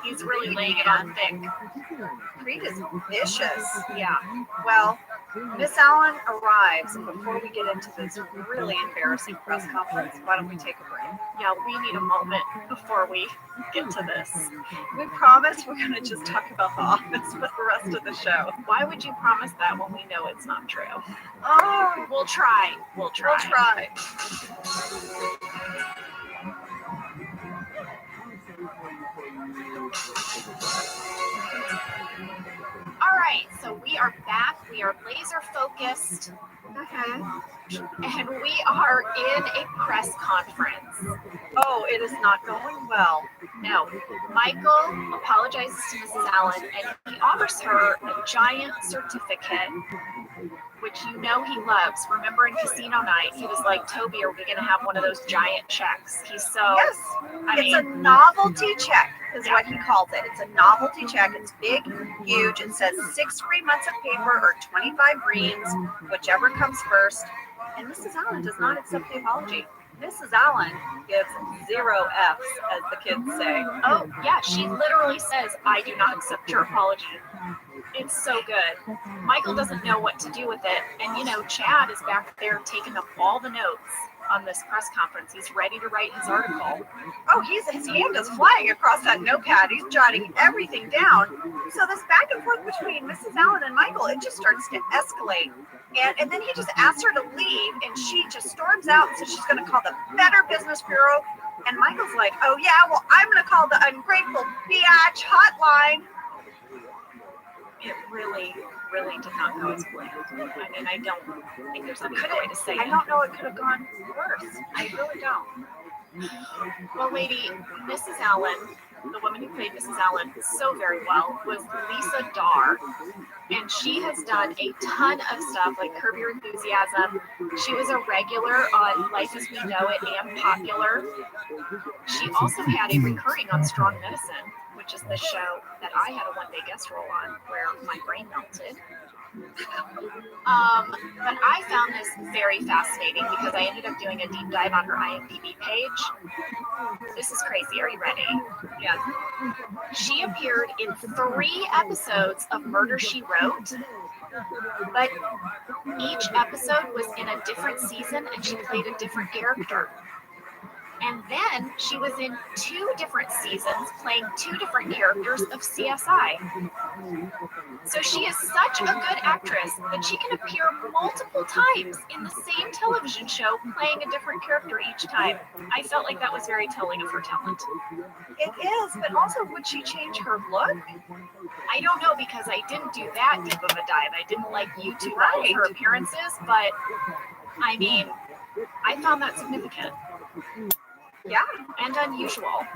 He's really laying it on thick. Creed is vicious. Yeah. Well, Miss Allen arrives, and before we get into this really embarrassing press conference, why don't we take a break? Yeah, we need a moment before we get to this. We promise we're going to just talk about The Office for the rest of the show. Why would you promise that when we know it's not true? Oh, We'll try. we'll try. All right, so we are back. We are laser focused. And we are in a press conference. Oh, it is not going well. No, Michael apologizes to Mrs. Allen and he offers her a giant certificate, which you know he loves. Remember in Casino Night, he was like, "Toby, are we going to have one of those giant checks?" He's so... Yes, it's a novelty check is what he calls it. It's a novelty check. It's big, huge. It says 6 free months of paper or 25 greens, whichever comes first. And Mrs. Allen does not accept the apology. Mrs. Allen gives 0 F's, as the kids say. Oh, yeah, she literally says, "I do not accept your apology." It's so good. Michael doesn't know what to do with it. And, you know, Chad is back there taking up all the notes on this press conference. He's ready to write his article. Oh, his hand is flying across that notepad. He's jotting everything down. So this back and forth between Mrs. Allen and Michael, it just starts to escalate. And then he just asks her to leave, and she just storms out and says she's going to call the Better Business Bureau. And Michael's like, oh yeah, well, I'm going to call the Ungrateful Biatch hotline. It really, really did not go as planned. I mean, I don't think there's any other way to say it. I don't know it could have gone worse. I really don't. Well, lady, Mrs. Allen, the woman who played Mrs. Allen so very well, was Lisa Darr. And she has done a ton of stuff like Curb Your Enthusiasm. She was a regular on Life as We Know It and Popular. She also had a recurring on Strong Medicine, which is the show that I had a one-day guest role on where my brain melted. But I found this very fascinating because I ended up doing a deep dive on her IMDb page. This is crazy. Are you ready? Yeah. She appeared in 3 episodes of Murder, She Wrote, but each episode was in a different season and she played a different character. And then she was in 2 different seasons playing 2 different characters of CSI. So she is such a good actress that she can appear multiple times in the same television show playing a different character each time. I felt like that was very telling of her talent. It is, but also would she change her look? I don't know because I didn't do that deep of a dive. I didn't like YouTube all of her appearances, but I mean, I found that significant. Yeah. And unusual.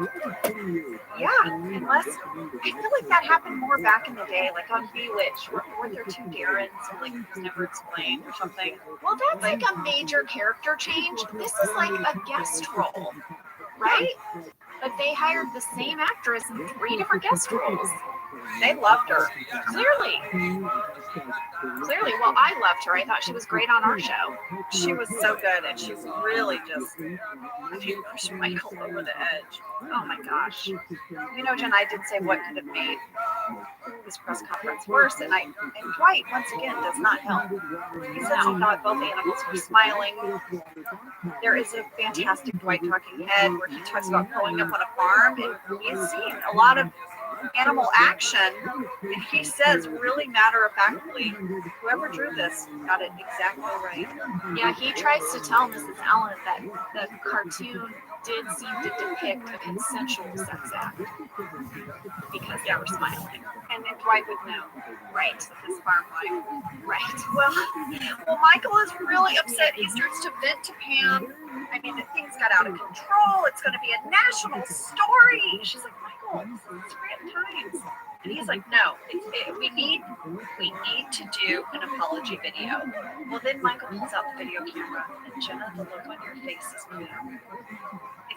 Yeah, unless I feel like that happened more back in the day, like on Bewitched, were there 2 Darrens and like it was never explained or something. Well, that's like a major character change. This is like a guest role, right? But they hired the same actress in 3 different guest roles. They loved her. Clearly. Well, I loved her. I thought she was great on our show. She was so good, and she really just pushed Michael over the edge. Oh my gosh. You know, Jen, I did say what could have made this press conference worse, and Dwight once again does not help. He says he thought both animals were smiling. There is a fantastic Dwight talking head where he talks about growing up on a farm, and he's seen a lot of animal action, and he says really matter-of-factly, whoever drew this got it exactly right. Yeah, he tries to tell Mrs. Allen that the cartoon did seem to depict a consensual sex act because they were smiling. And then Dwight would know. Right. His farm life. Right. Well, Michael is really upset. He starts to vent to Pam. I mean, things got out of control. It's going to be a national story. She's like, Michael, it's 3 times. And he's like, no, we need to do an apology video. Well, then Michael pulls out the video camera, and Jenna, the look on your face is new.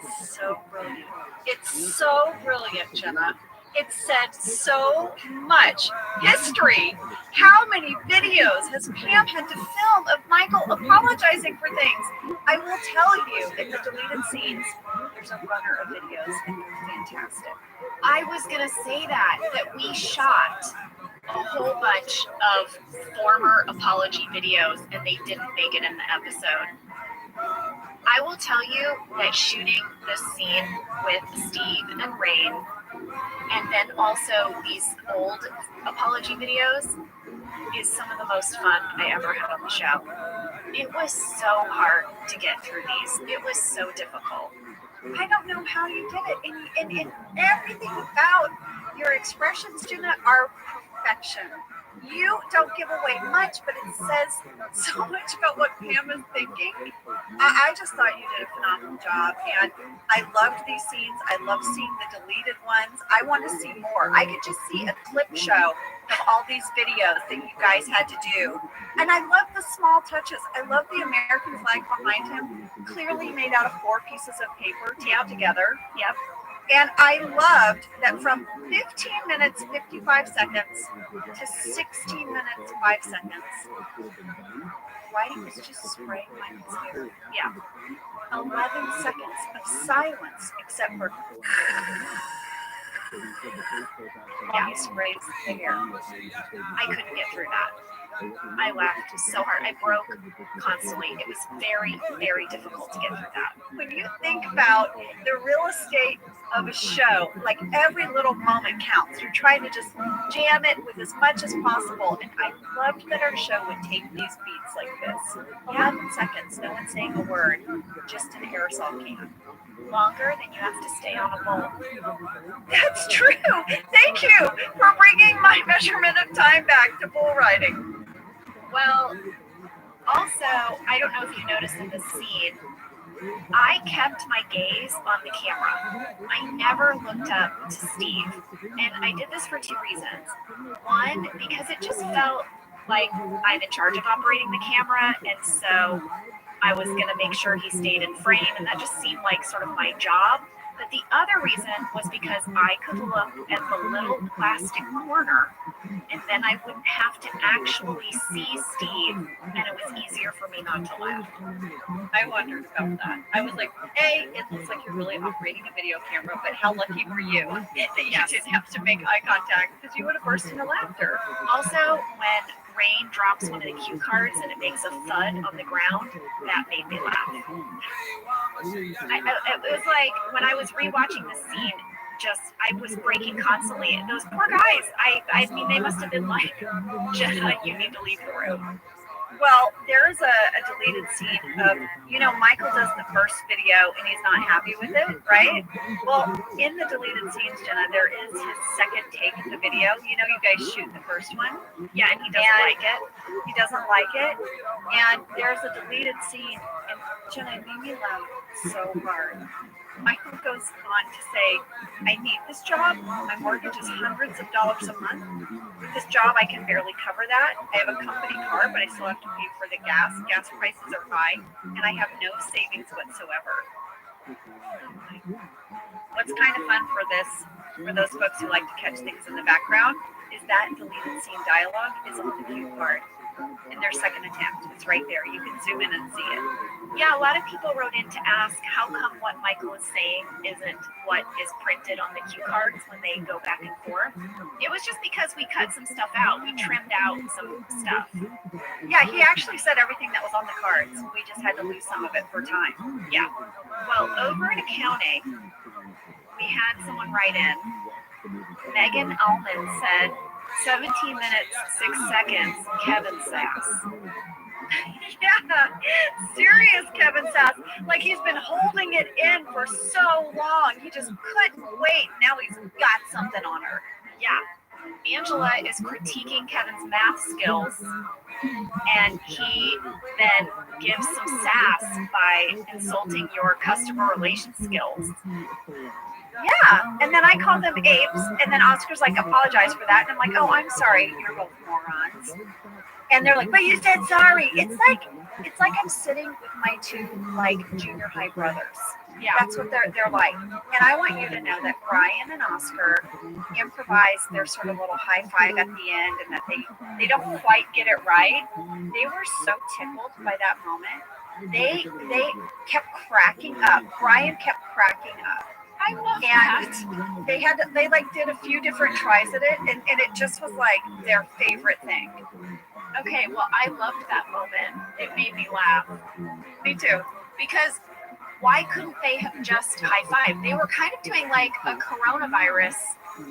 It's so brilliant. It's so brilliant, Jenna. It said so much history. How many videos has Pam had to film of Michael apologizing for things? I will tell you, in the deleted scenes, there's a runner of videos, and they're fantastic. I was going to say that we shot a whole bunch of former apology videos, and they didn't make it in the episode. I will tell you that shooting this scene with Steve and Rain, and then also these old apology videos, is some of the most fun I ever had on the show. It was so hard to get through these. It was so difficult. I don't know how you did it. And everything about your expressions, Jenna, are perfection. You don't give away much, but it says so much about what Pam is thinking. I just thought you did a phenomenal job, and I loved these scenes. I love seeing the deleted ones. I want to see more. I could just see a clip show of all these videos that you guys had to do. And I love the small touches. I love the American flag behind him, clearly made out of 4 pieces of paper taped together. Yep. And I loved that from 15 minutes, 55 seconds to 16 minutes, 5 seconds, Whitey was just spraying Michael's hair. Yeah. 11 seconds of silence, except for while he sprays the hair. I couldn't get through that. I laughed so hard. I broke constantly. It was very, very difficult to get through that. When you think about the real estate of a show, like every little moment counts. You're trying to just jam it with as much as possible. And I loved that our show would take these beats like this. 11 seconds, no one saying a word, just an aerosol can. Longer than you have to stay on a bowl. That's true. Thank you for bringing my measurement of time back to bull riding. Well, also, I don't know if you noticed in the scene, I kept my gaze on the camera. I never looked up to Steve. And I did this for two reasons. One, because it just felt like I'm in charge of operating the camera, and so I was going to make sure he stayed in frame, and that just seemed like sort of my job. But the other reason was because I could look at the little plastic corner, and then I wouldn't have to actually see Steve, and it was easier for me not to laugh. I wondered about that. I was like, A, it looks like you're really operating a video camera, but how lucky were you that you didn't have to make eye contact, because you would have burst into laughter. Also, when Rain drops one of the cue cards and it makes a thud on the ground, that made me laugh. It was like when I was rewatching the scene, I was breaking constantly. Those poor guys, I mean, they must have been like, Jenna, you need to leave the room. Well, there's a deleted scene of, Michael does the first video and he's not happy with it, right? Well, in the deleted scenes, Jenna, there is his second take of the video. You guys shoot the first one. Yeah, and he doesn't like it. He doesn't like it. And there's a deleted scene, and Jenna, it made me laugh so hard. Michael goes on to say, I need this job. My mortgage is hundreds of dollars a month. With this job, I can barely cover that. I have a company car, but I still have to pay for the gas. Gas prices are high, and I have no savings whatsoever. What's kind of fun for those folks who like to catch things in the background, is that deleted scene dialogue is on the cue card in their second attempt. It's right there. You can zoom in and see it. Yeah, a lot of people wrote in to ask how come what Michael is saying isn't what is printed on the cue cards when they go back and forth. It was just because we cut some stuff out. We trimmed out some stuff. Yeah, he actually said everything that was on the cards. We just had to lose some of it for time. Yeah. Well, over in accounting, we had someone write in. Megan Allman said, 17 minutes, 6 seconds, Kevin Sass. Yeah, serious Kevin Sass. Like he's been holding it in for so long. He just couldn't wait. Now he's got something on her. Yeah. Angela is critiquing Kevin's math skills, and he then gives some sass by insulting your customer relations skills. Yeah, and then I call them apes, and then Oscar's like, apologize for that. And I'm like, oh, I'm sorry, you're both morons. And they're like, but you said sorry. It's like I'm sitting with my two junior high brothers. Yeah, that's what they're like. And I want you to know that Brian and Oscar improvise their sort of little high five at the end, and that they don't quite get it right. They were so tickled by that moment. They kept cracking up. Brian kept cracking up. I love that. They did a few different tries at it, and it just was like their favorite thing. Okay, well, I loved that moment. It made me laugh. Me too. Because why couldn't they have just high-fived? They were kind of doing like a coronavirus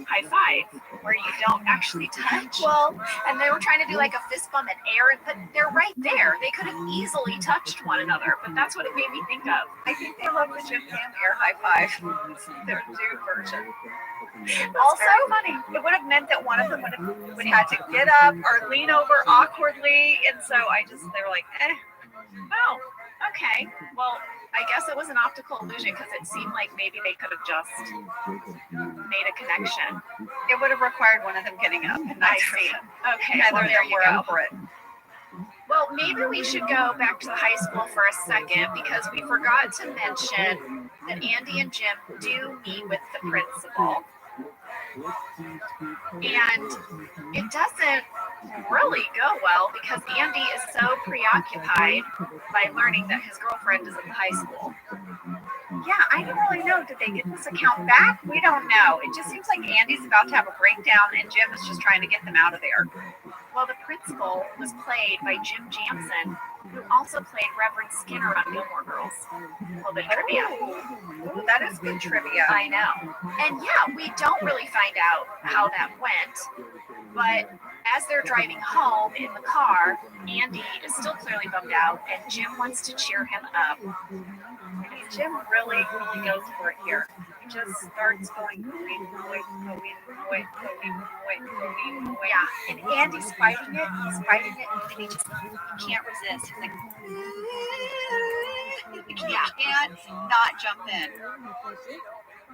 high-five, where you don't actually touch. Well, and they were trying to do like a fist bump in air, but they're right there. They could have easily touched one another, but that's what it made me think of. I think they love the Jim Cam air high-five. Their dude version. Also funny. It would have meant that one of them would have to get up or lean over awkwardly, and so they were like, Oh, okay. Well, I guess it was an optical illusion because it seemed like maybe they could have just made a connection. It would have required one of them getting up. And I see. Okay, well, there you go. For it. Well, maybe we should go back to the high school for a second because we forgot to mention that Andy and Jim do meet with the principal. And it doesn't really go well because Andy is so preoccupied by learning that his girlfriend is in high school. Yeah, I don't really know. Did they get this account back? We don't know. It just seems like Andy's about to have a breakdown and Jim is just trying to get them out of there. Well, the principal was played by Jim Jansen, who also played Reverend Skinner on Gilmore Girls. A little bit of trivia. Ooh, that is good trivia. I know. And yeah, we don't really find out how that went, but as they're driving home in the car, Andy is still clearly bummed out, and Jim wants to cheer him up. Jim really goes for it here. He just starts going, Yeah, and Andy's fighting it. He's fighting it, and he can't resist. He's like, he can't not jump in.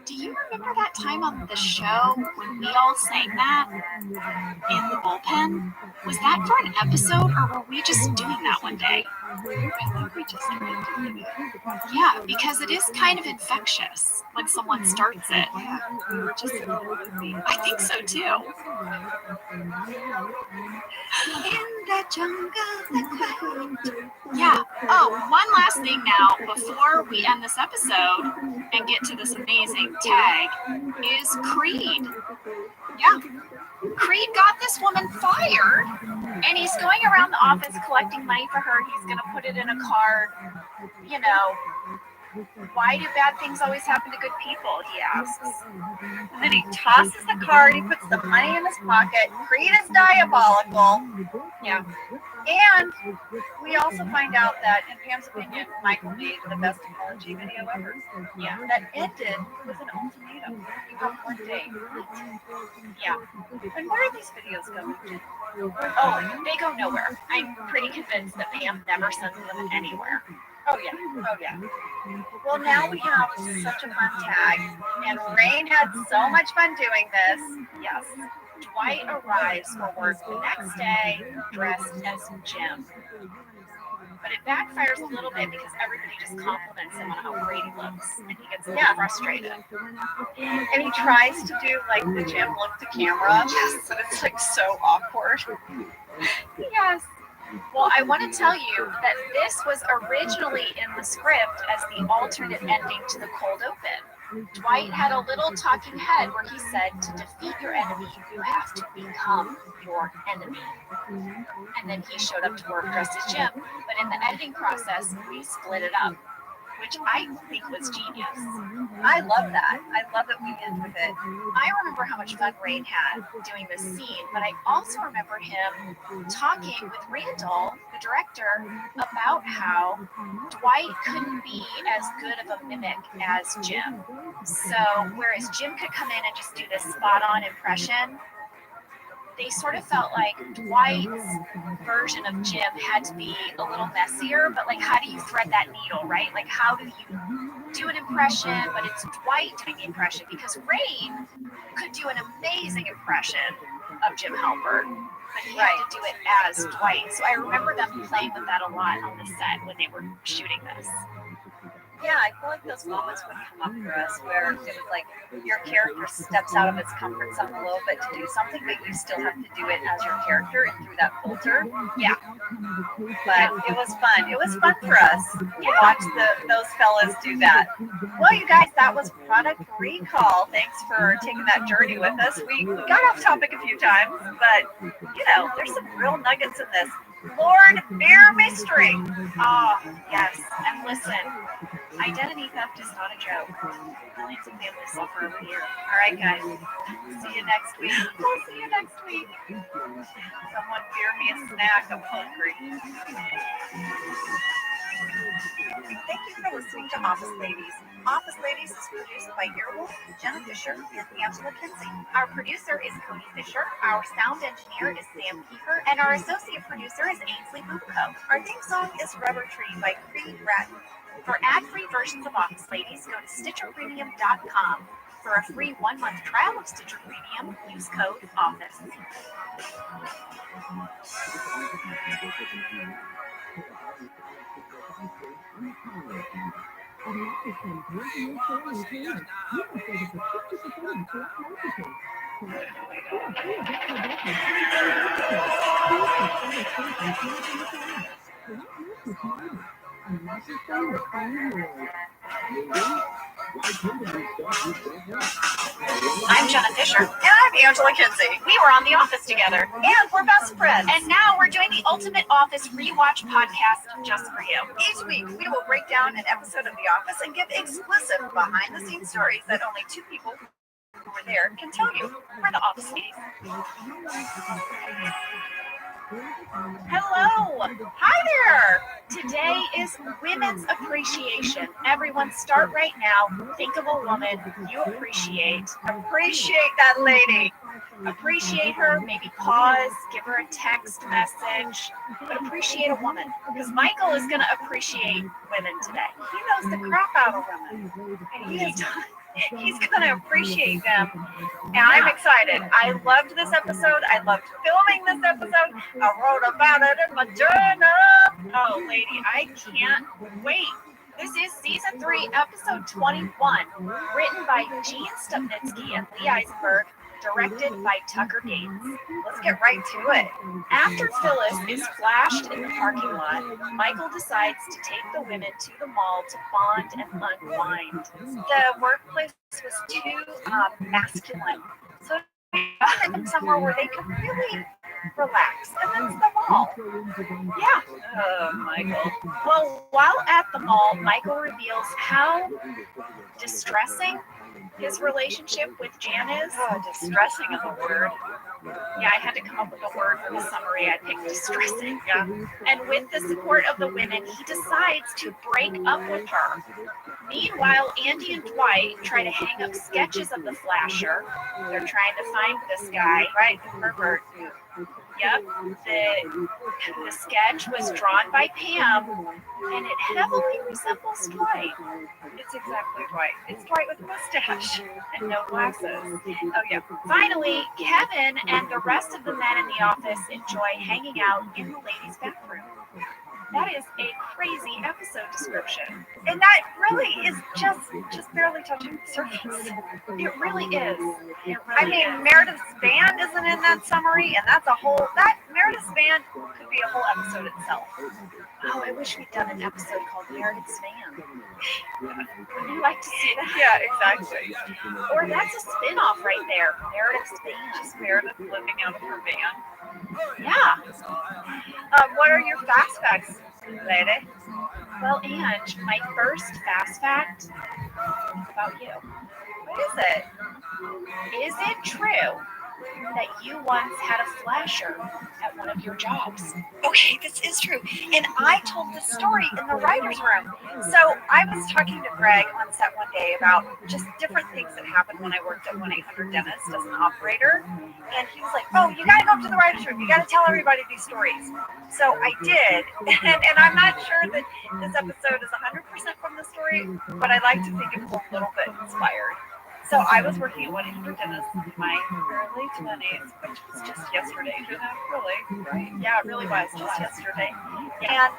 Do you remember that time on the show when we all sang that in the bullpen? Was that for an episode, or were we just doing that one day? I think we just started doing it. Yeah, because it is kind of infectious when someone starts it. Yeah, we were just in the movie. I think so too. In the jungle, the quiet. Yeah. Oh, one last thing now before we end this episode and get to this amazing tag is Creed. Yeah. Creed got this woman fired, and he's going around the office collecting money for her. He's going to put it in a card. You know, why do bad things always happen to good people, he asks. And then he tosses the card, he puts the money in his pocket. Creed is diabolical. Yeah. And we also find out that, in Pam's opinion, Michael made the best apology video ever. Yeah. That ended with an ultimatum. You have one day. Yeah. And where are these videos going to? Oh, they go nowhere. I'm pretty convinced that Pam never sends them anywhere. Oh yeah. Well, now we have such a fun tag, and Rain had so much fun doing this. Yes. Dwight arrives for work the next day dressed as Jim. But it backfires a little bit because everybody just compliments him on how great he looks, and he gets a little frustrated. And he tries to do like the Jim look to camera, but it's like so awkward. Yes. Well, I want to tell you that this was originally in the script as the alternate ending to the cold open. Dwight had a little talking head where he said, to defeat your enemy, you have to become your enemy. And then he showed up to work dressed as Jim. But in the editing process, we split it up, which I think was genius. I love that. I love that we end with it. I remember how much fun Rain had doing this scene, but I also remember him talking with Randall, the director, about how Dwight couldn't be as good of a mimic as Jim. So whereas Jim could come in and just do this spot-on impression, they sort of felt like Dwight's version of Jim had to be a little messier, but like, how do you thread that needle, right? Like, how do you do an impression, but it's Dwight doing the impression? Because Rain could do an amazing impression of Jim Halpert, but he had to do it as Dwight. So I remember them playing with that a lot on the set when they were shooting this. Yeah, I feel like those moments would come up for us where it was like your character steps out of its comfort zone a little bit to do something, but you still have to do it as your character and through that filter. Yeah. But it was fun. It was fun for us to watch those fellas do that. Well, you guys, that was Product Recall. Thanks for taking that journey with us. We got off topic a few times, but, you know, there's some real nuggets in this. Lord Bear Mystery. Oh, yes. And listen, identity theft is not a joke. Millions of families suffer every year. All right, guys. See you next week. We'll see you next week. Someone fear me a snack. I'm hungry. Thank you for listening to Office Ladies. Office Ladies is produced by Earwolf, Jenna Fisher, and Angela Kinsey. Our producer is Cody Fisher. Our sound engineer is Sam Kiefer, and our associate producer is Ainsley Bubko. Our theme song is Rubber Tree by Creed Bratton. For ad-free versions of Office Ladies, go to StitcherPremium.com. For a free 1-month trial of Stitcher Premium, use code OFFICE. I'm Jenna Fisher. And I'm Angela Kinsey. We were on The Office together. And we're best friends. And now we're doing the Ultimate Office Rewatch podcast just for you. Each week, we will break down an episode of The Office and give explicit behind-the-scenes stories that only two people who were there can tell you. We're the Office ladies. Hello. Hi there. Today is Women's Appreciation. Everyone start right now. Think of a woman you appreciate. Appreciate that lady. Appreciate her, maybe pause, give her a text message, but appreciate a woman. Because Michael is going to appreciate women today. He knows the crap out of women. And he's going to appreciate them. And I'm excited. I loved this episode. I loved filming this episode. I wrote about it in my journal. Oh, lady, I can't wait. This is Season 3, Episode 21, written by Gene Stupnitsky and Lee Eisenberg, directed by Tucker Gates. Let's get right to it. After Phyllis is flashed in the parking lot, Michael decides to take the women to the mall to bond and unwind. The workplace was too masculine. So we got them somewhere where they could really relax. And that's the mall. Yeah. Michael. Well, while at the mall, Michael reveals how distressing his relationship with Jan is. Oh, distressing is a word. Yeah, I had to come up with a word for the summary. I picked distressing. Yeah. And with the support of the women, he decides to break up with her. Meanwhile, Andy and Dwight try to hang up sketches of the flasher. They're trying to find this guy, right? The pervert. Yep. The sketch was drawn by Pam, and it heavily resembles Dwight. It's exactly Dwight. It's Dwight with a mustache and no glasses. Oh, yeah. Finally, Kevin and the rest of the men in the office enjoy hanging out in the ladies' bathroom. That is a crazy episode description. And that really is just barely touching the surface. It really is. I mean, Meredith's band isn't in that summary, and that Meredith's band could be a whole episode itself. Oh, I wish we'd done an episode called Meredith's Band. Would you like to see that? Yeah, exactly. Or that's a spin-off right there. Meredith's Band. Just Meredith living out of her van. Yeah. What are your fast facts, lady? Well, Ange, my first fast fact is about you. What is it? Is it true that you once had a flasher at one of your jobs? Okay, this is true. And I told this story in the writer's room. So I was talking to Greg on set one day about just different things that happened when I worked at 1-800-DENTIST as an operator. And he was like, oh, you got to go up to the writer's room. You got to tell everybody these stories. So I did. And I'm not sure that this episode is 100% from the story, but I like to think it was a little bit inspired. So I was working at 1-800-DENTIST in my early 20s, which was just yesterday, really, right? Yeah, it really was just yesterday. And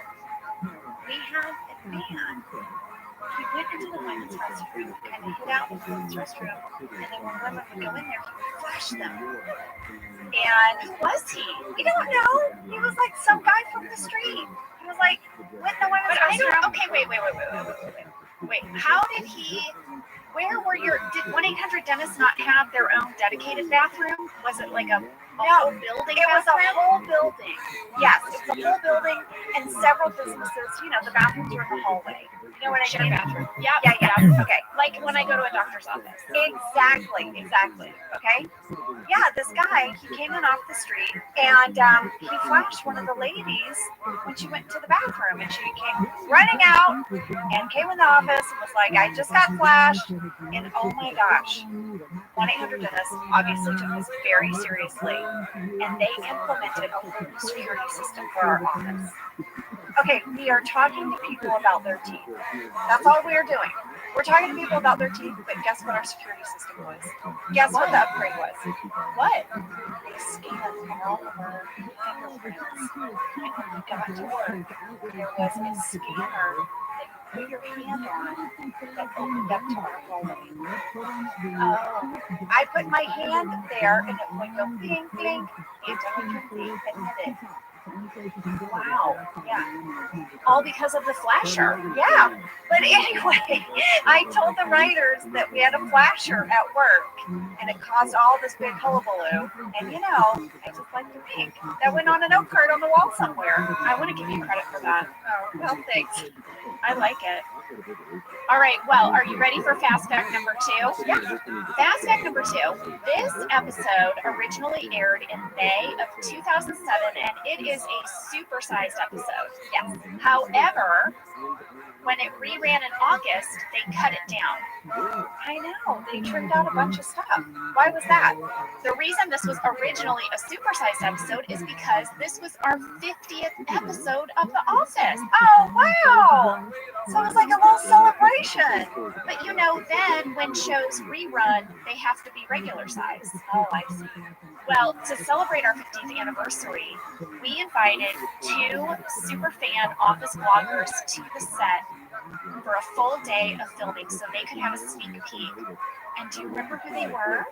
we had a van. We went into the women's restroom, kind of hid out in the women's restroom, and then when women would go in there, he would flash them. And who was he? We don't know. He was like some guy from the street. He was like, went in the women's restroom. Okay, wait. Wait, how did he... Where were did 1-800-DENTIST not have their own dedicated bathroom? Was it like a whole building? It was a whole building. Yes, it was a whole building and several businesses. You know, the bathrooms were in the hallway. You know what I mean? Bathroom. Yeah. Okay. Like when I go to a doctor's office. Exactly. Okay. Yeah, this guy, he came in off the street and he flashed one of the ladies when she went to the bathroom, and she came running out and came in the office and was like, I just got flashed. And oh my gosh, 1-800-DENTIST obviously took this very seriously, and they implemented a whole security system for our office. Okay, we are talking to people about their teeth. That's all we are doing. We're talking to people about their teeth, but guess what our security system was? Guess what the upgrade was? What? They scanned all of our fingerprints. And when we got to work, there was a scanner that you put your hand on that opened up to our hallway. I put my hand there, and it would go bing, bing, and admit it. Wow. Yeah. All because of the flasher. Yeah. But anyway, I told the writers that we had a flasher at work, and it caused all this big hullabaloo. And you know, I just like to think that went on a note card on the wall somewhere. I want to give you credit for that. Oh, well, thanks. I like it. All right, well, are you ready for fast fact number 2? Yeah. Fast fact number 2. This episode originally aired in May of 2007, and it is a supersized episode. Yes. However, when it reran in August, they cut it down. I know. They trimmed out a bunch of stuff. Why was that? The reason this was originally a supersized episode is because this was our 50th episode of The Office. Oh, wow. So it was like a little celebration. But you know, then when shows rerun, they have to be regular size. Oh, I see. Well, to celebrate our 50th anniversary, we invited 2 super fan Office bloggers to the set for a full day of filming so they could have a sneak peek. And do you remember who they were?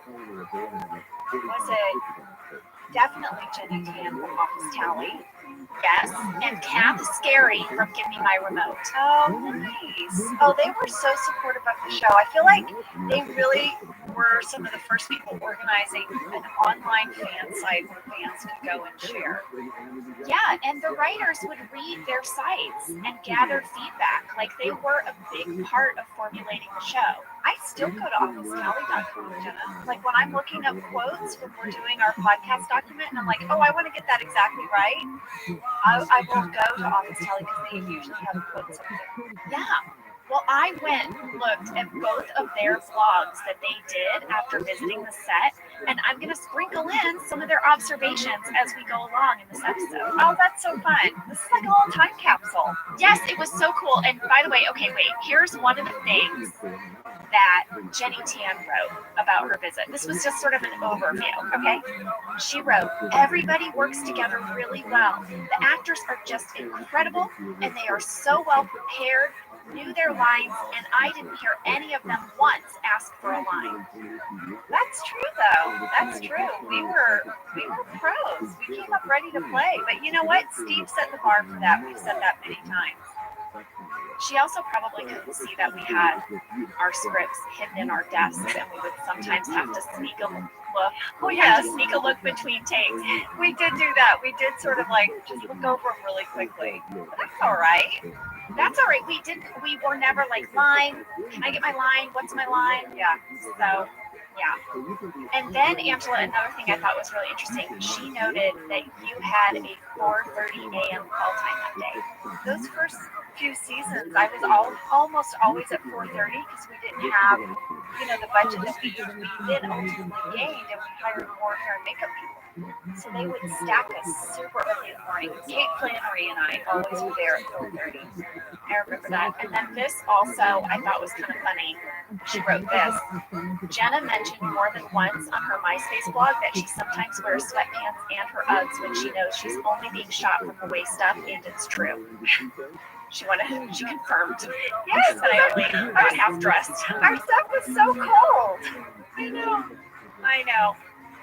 Was it definitely Jenny Tan from Office Tally? Yes, and Kath Scary from Give Me My Remote. Oh, nice. Oh, they were so supportive of the show. I feel like they really were some of the first people organizing an online fan site where fans could go and share. Yeah, and the writers would read their sites and gather feedback. Like, they were a big part of formulating the show. I still go to OfficeTally.com, Jenna. Like, when I'm looking up quotes when we're doing our podcast document, and I'm like, oh, I want to get that exactly right, I will go to Office Tally because they usually have quotes up there. Yeah. Well, I went and looked at both of their vlogs that they did after visiting the set, and I'm going to sprinkle in some of their observations as we go along in this episode. Oh, that's so fun. This is like a little time capsule. Yes, it was so cool. And by the way, okay, wait, here's one of the things that Jenny Tan wrote about her visit. This was just sort of an overview, okay? She wrote, everybody works together really well. The actors are just incredible, and they are so well prepared, knew their lines, and I didn't hear any of them once ask for a line. That's true, though. That's true. We were pros. We came up ready to play. But you know what? Steve set the bar for that. We've said that many times. She also probably couldn't see that we had our scripts hidden in our desks, and we would sometimes have to sneak a look. Oh, yeah, sneak a look between takes. We did do that. We did sort of like just look over them really quickly. But that's all right. That's all right. We were never like, line. Can I get my line? What's my line? Yeah. So, yeah. And then, Angela, another thing I thought was really interesting, she noted that you had a 4:30 a.m. call time that day. Those first few seasons, I was almost always at 4:30 because we didn't have, the budget that we then ultimately gained, and we hired more hair and makeup people. So they would stack us super early in the morning. Kate Flannery and I always were there at 4:30. I remember that. And then this also I thought was kind of funny. She wrote this. Jenna mentioned more than once on her MySpace blog that she sometimes wears sweatpants and her Uggs when she knows she's only being shot from the waist up, and it's true. She confirmed. Yes, that I was half dressed. Our stuff was so cold. I know.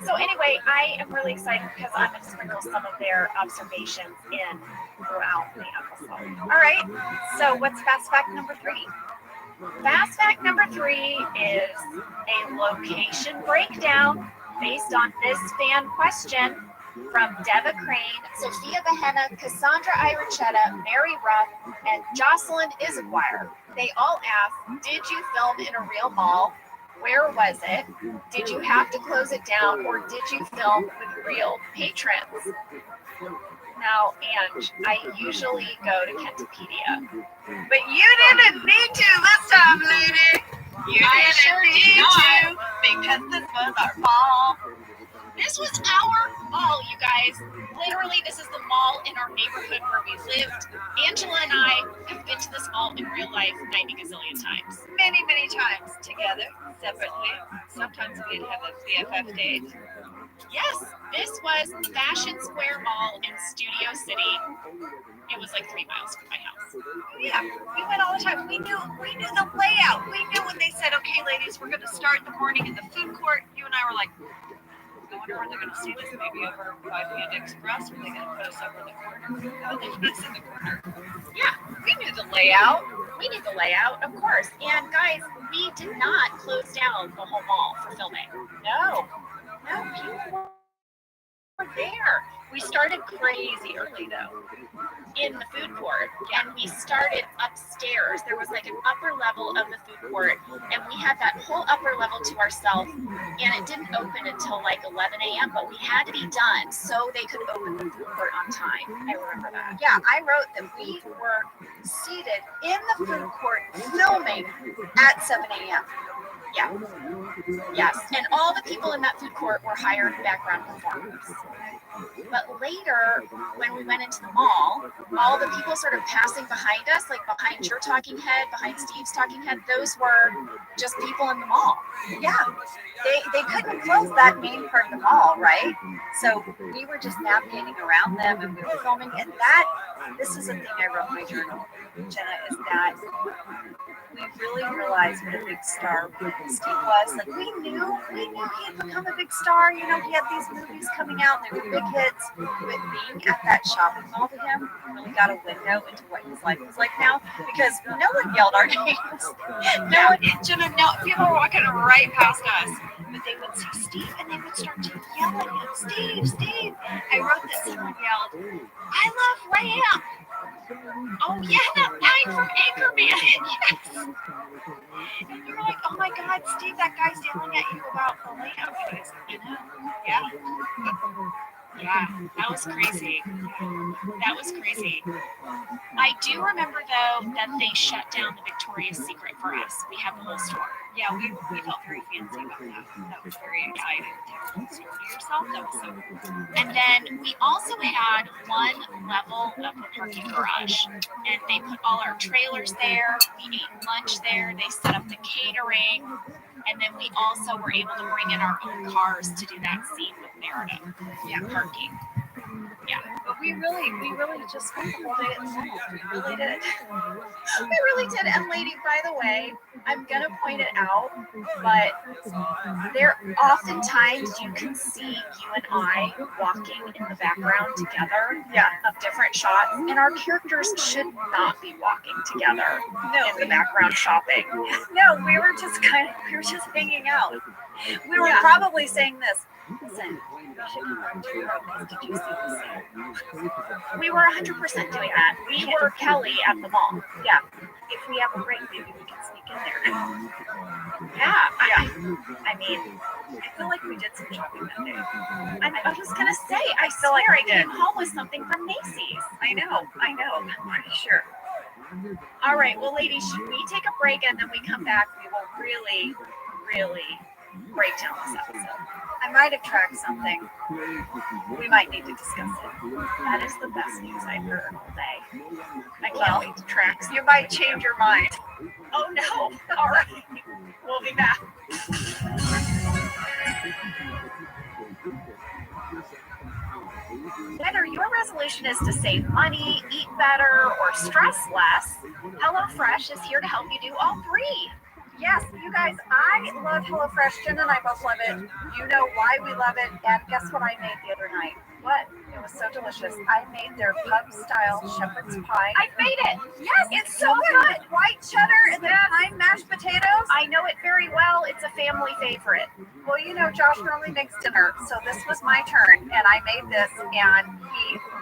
So anyway, I am really excited because I'm going to sprinkle some of their observations in throughout the episode. All right. So what's fast fact number 3? Fast fact number 3 is a location breakdown based on this fan question from Deva Crane, Sophia Behenna, Cassandra Irachetta, Mary Ruff, and Jocelyn Isaguirre. They all asked, did you film in a real mall? Where was it? Did you have to close it down, or did you film with real patrons? Now, Ange, I usually go to Kentopedia. But you didn't need to this time, lady. You didn't need to, because this was our mall. This was our mall, you guys. Literally, this is the mall in our neighborhood where we lived. Angela and I have been to this mall in real life 90 gazillion times. Many, many times together, separately. Sometimes we'd have a BFF date. Yes, this was Fashion Square Mall in Studio City. It was like 3 miles from my house. Yeah, we went all the time. We knew the layout. We knew when they said, okay, ladies, we're going to start the morning in the food court. You and I were like, I wonder where they're going to see this. Maybe over by Panda Express, or are they going to put us over in the corner? How would they put us in the corner? Yeah, We knew the layout. we need the layout, of course. And guys, we did not close down the whole mall for filming. No, people were there. We started crazy early though in the food court, and we started upstairs. There was like an upper level of the food court, and we had that whole upper level to ourselves, and it didn't open until like 11 a.m., but we had to be done so they could open the food court on time. I remember that. Yeah, I wrote that we were seated in the food court filming at 7 a.m. Yeah. Yes, and all the people in that food court were hired background performers. But later, when we went into the mall, all the people sort of passing behind us, like behind your talking head, behind Steve's talking head, those were just people in the mall. Yeah, they couldn't close that main part of the mall, right? So we were just navigating around them, and we were filming. And this is a thing I wrote in my journal, Jenna, is that we really realized what a big star Steve was. Like we knew he had become a big star. You know, he had these movies coming out, and they were big hits. But being at that shopping mall to him really got a window into what his life was like now, because no one yelled our names. No one, Jenna, no, people were walking right past us, but they would see Steve and they would start to yell at him, Steve, Steve. I wrote that someone yelled, I love Ram. Oh yeah, that line from Anchorman. Yes. And you're like, oh my God, Steve, that guy's yelling at you about the layout. You know? Yeah. Yeah, that was crazy. That was crazy. I do remember though that they shut down the Victoria's Secret for us. We had the whole store. Yeah, we felt very fancy about that. That was very exciting. Store to yourself. That was so cool. And then we also had one level of the parking garage, and they put all our trailers there. We ate lunch there. They set up the catering, and then we also were able to bring in our own cars to do that scene with Meredith. Yeah, parking. Yeah, but we really just spent the whole day at the mall. We really did. We really did. And lady, by the way, I'm gonna point it out, but there oftentimes you can see you and I walking in the background together, of different shots, and our characters should not be walking together in the background shopping. No, we were just hanging out. We were probably saying this. Listen, did you see the scene? We were 100% doing that. We were Kelly at the mall. Yeah. If we have a break, maybe we can sneak in there. Yeah. I mean, I feel like we did some shopping that day. I was gonna say, I feel like I came home with something from Macy's. I know. I'm pretty sure. All right, well, ladies, should we take a break, and then we come back? We will really, really break down this episode. I might have tracked something. We might need to discuss it. That is the best news I've heard all day. I can't wait to track. You might change your mind. Oh no! All right, we'll be back. Whether your resolution is to save money, eat better, or stress less, HelloFresh is here to help you do all three. Yes, you guys, I love HelloFresh. Jen and I both love it. You know why we love it. And guess what I made the other night? What? It was so delicious. I made their pub-style shepherd's pie. I made it. Yes, it's so good. White cheddar and then thyme mashed potatoes. I know it very well. It's a family favorite. Well, you know, Josh normally makes dinner, so this was my turn, and I made this, and he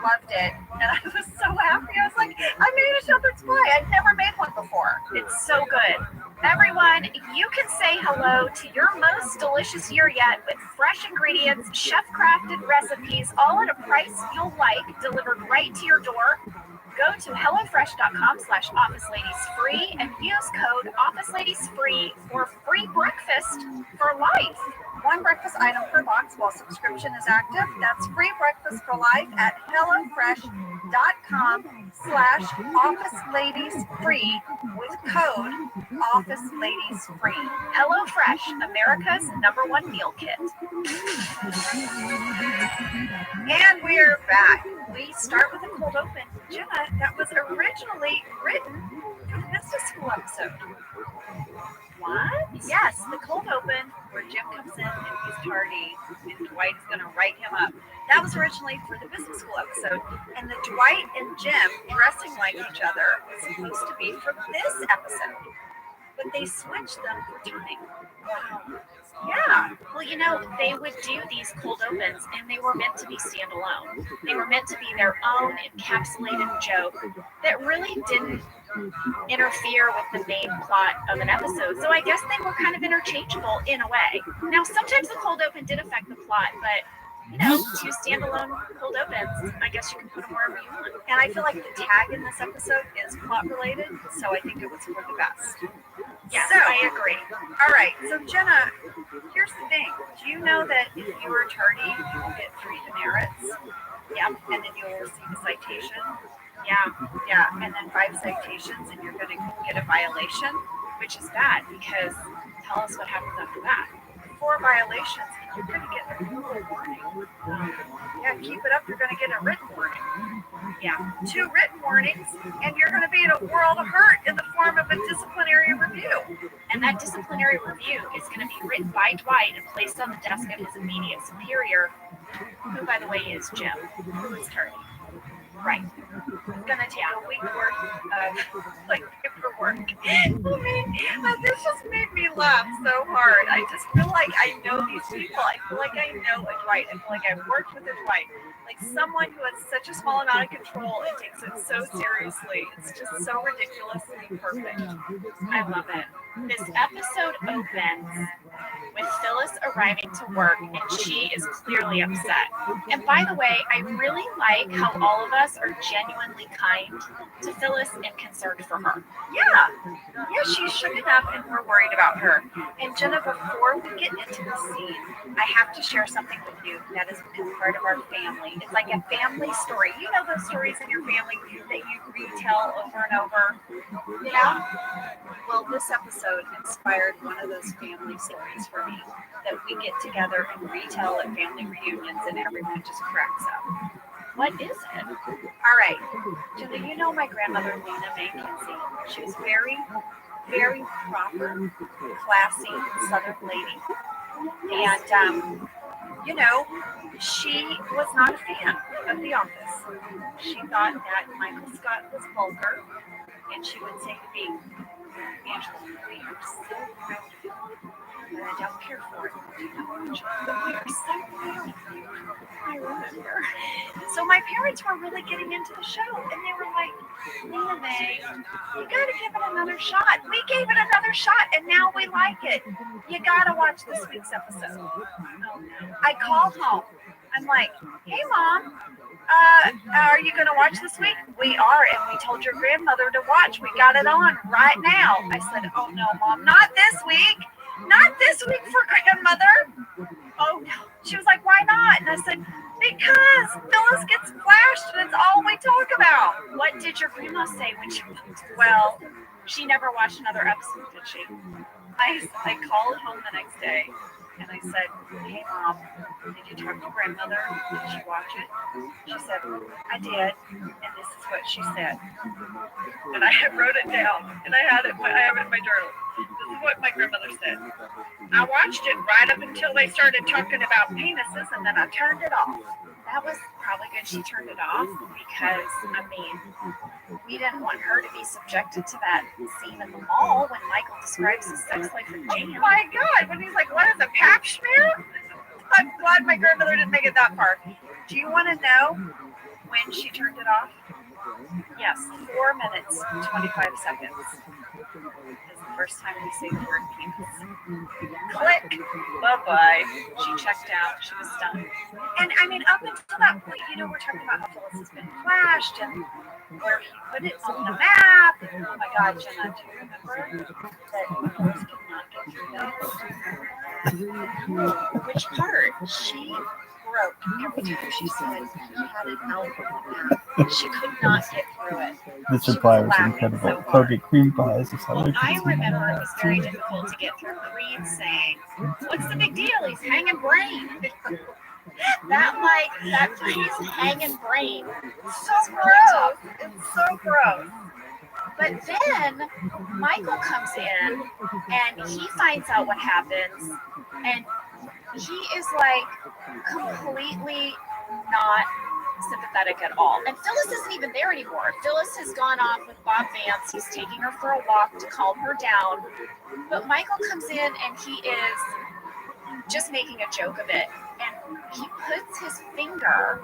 loved it, and I was so happy. I was like, I made a shepherd's pie. I've never made one before. It's so good. Everyone, you can say hello to your most delicious year yet with fresh ingredients, chef-crafted recipes, all at a price you'll like, delivered right to your door. Go to HelloFresh.com/OfficeLadiesFree and use code OfficeLadiesFree for free breakfast for life. One breakfast item per box while subscription is active. That's free breakfast for life at HelloFresh.com/OfficeLadiesFree with code OfficeLadiesFree. HelloFresh, America's #1 meal kit. And we're back. We start with a cold open. Jenna, that was originally written for the business school episode. What? Yes, the cold open where Jim comes in and he's tardy and Dwight is going to write him up. That was originally for the business school episode. And the Dwight and Jim dressing like each other was supposed to be for this episode. But they switched them for time. Wow. Yeah. Well, you know, they would do these cold opens, and they were meant to be standalone. They were meant to be their own encapsulated joke that really didn't interfere with the main plot of an episode. So I guess they were kind of interchangeable in a way. Now, sometimes the cold open did affect the plot, but you know, two standalone cold opens, I guess you can put them wherever you want. And I feel like the tag in this episode is plot related, so I think it was for the best. Yeah, So, I agree. All right, so Jenna, here's the thing. Do you know that if you are tardy, you will get 3 demerits? Yeah, and then you'll receive a citation. Yeah, and then 5 citations, and you're going to get a violation. Which is bad, because tell us what happens after that. 4 violations, and you're going to get a verbal warning. Yeah, keep it up, you're going to get a written warning. Yeah. 2 written warnings, and you're going to be in a world of hurt in the form of a disciplinary review. And that disciplinary review is going to be written by Dwight and placed on the desk of his immediate superior, who, by the way, is Jim, who is tardy. Right. It's going to take a week worth of paperwork. I mean, this just made me laugh so hard. I just feel like I know these people. I feel like I know a Dwight. I feel like I've worked with a Dwight. Like someone who has such a small amount of control and takes it so seriously. It's just so ridiculously perfect. I love it. This episode opens with Phyllis arriving to work, and she is clearly upset. And by the way, I really like how all of us are genuinely kind to Phyllis and concerned for her. Yeah, she's shook up and we're worried about her. And Jenna, before we get into the scene, I have to share something with you that has been part of our family. It's like a family story. You know those stories in your family that you retell over and over? Yeah? Well, this episode inspired one of those family stories for me that we get together and retell at family reunions and everyone just cracks up. What is it? All right. Jenna, you know my grandmother, Lena May Kinsey. She was very, very proper, classy Southern lady. And, you know, she was not a fan of The Office. She thought that Michael Scott was vulgar, and she would say to me, Angela, we are so proud of you, and I don't care for it. But we are so proud of you. I remember. So my parents were really getting into the show, and they were like, Lena May, you gotta give it another shot. We gave it another shot, and now we like it. You gotta watch this week's episode. Oh, no. I called home. I'm like, hey, Mom, are you going to watch this week? We are, and we told your grandmother to watch. We got it on right now. I said, oh, no, Mom, not this week. Not this week for grandmother. Oh, no. She was like, why not? And I said, because Phyllis gets flashed, and it's all we talk about. What did your grandma say when she posted? Well, she never watched another episode, did she? I called home the next day. And I said, hey, Mom, did you talk to grandmother? Did she watch it? She said, I did. And this is what she said. And I wrote it down. And I have it in my journal. This is what my grandmother said. I watched it right up until they started talking about penises, and then I turned it off. That was probably good she turned it off, because, I mean, we didn't want her to be subjected to that scene in the mall when Michael describes his sex life with Jan. Oh my God, when he's like, what is a pap smear? I'm glad my grandmother didn't make it that far. Do you want to know when she turned it off? Yes. 4 minutes, 25 seconds. Is the first time we say the word penis. Click. Bye-bye. She checked out. She was done. And I mean, up until that point, you know, we're talking about how Phyllis has been flashed and where he put it on the map. And, oh my God, Jenna, do you remember that Phyllis could not get through that? Which part? She broke every time she said he had it out on the map. She could not get through it. The supply was incredible. Kobe cream pies is how I remember it was very difficult to get through Creed saying, what's the big deal? He's hanging brain. that phrase, hanging brain. So gross. It's so gross. But then Michael comes in and he finds out what happens, and he is like completely not sympathetic at all. And Phyllis isn't even there anymore. Phyllis has gone off with Bob Vance. He's taking her for a walk to calm her down. But Michael comes in and he is just making a joke of it. And he puts his finger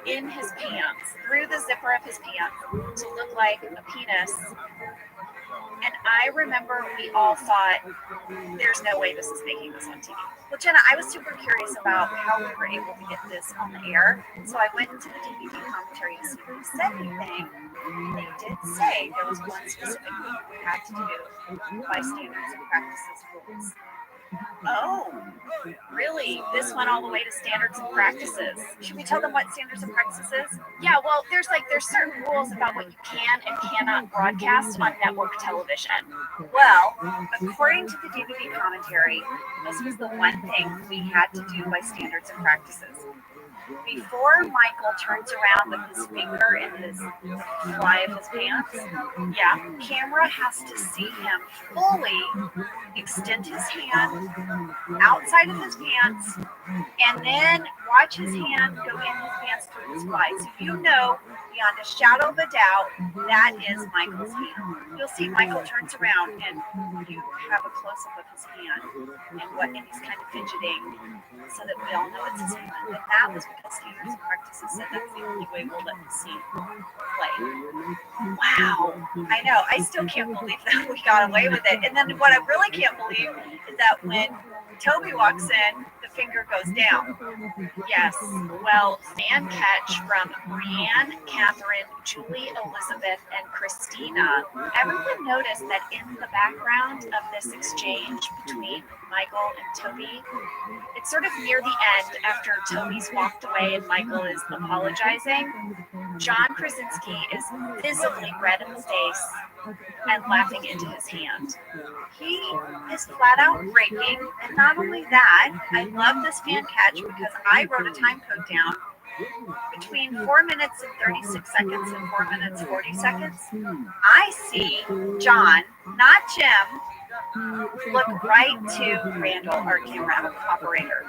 in his pants, through the zipper of his pants, to look like a penis. And I remember we all thought, there's no way this is making this on TV. Well, Jenna, I was super curious about how we were able to get this on the air. So I went into the DVD commentary to see if they said anything. They did say there was one specific thing we had to do by standards and practices rules. Oh, really? This went all the way to standards and practices. Should we tell them what standards and practices is? Yeah, well, there's certain rules about what you can and cannot broadcast on network television. Well, according to the DVD commentary, this was the one thing we had to do by standards and practices. Before Michael turns around with his finger in his fly of his pants, camera has to see him fully extend his hand outside of his pants and then watch his hand go in his pants through his fly. So you know, beyond a shadow of a doubt, that is Michael's hand. You'll see Michael turns around and you have a close-up of his hand and he's kind of fidgeting so that we all know it's his hand. And that was because standards and practices said that's the only way we'll let the scene play. Wow. I know. I still can't believe that we got away with it. And then what I really can't believe is that when Toby walks in, the finger goes down. Yes. Well, fan catch from Brianne, Catherine, Julie, Elizabeth, and Christina. Everyone noticed that in the background of this exchange between Michael and Toby, it's sort of near the end after Toby's walked away and Michael is apologizing. John Krasinski is visibly red in the face and laughing into his hand. He is flat out breaking, and not only that, I love this fan catch because I wrote a time code down between 4 minutes and 36 seconds and 4 minutes 40 seconds. I see John, not Jim, look right to Randall, our camera operator.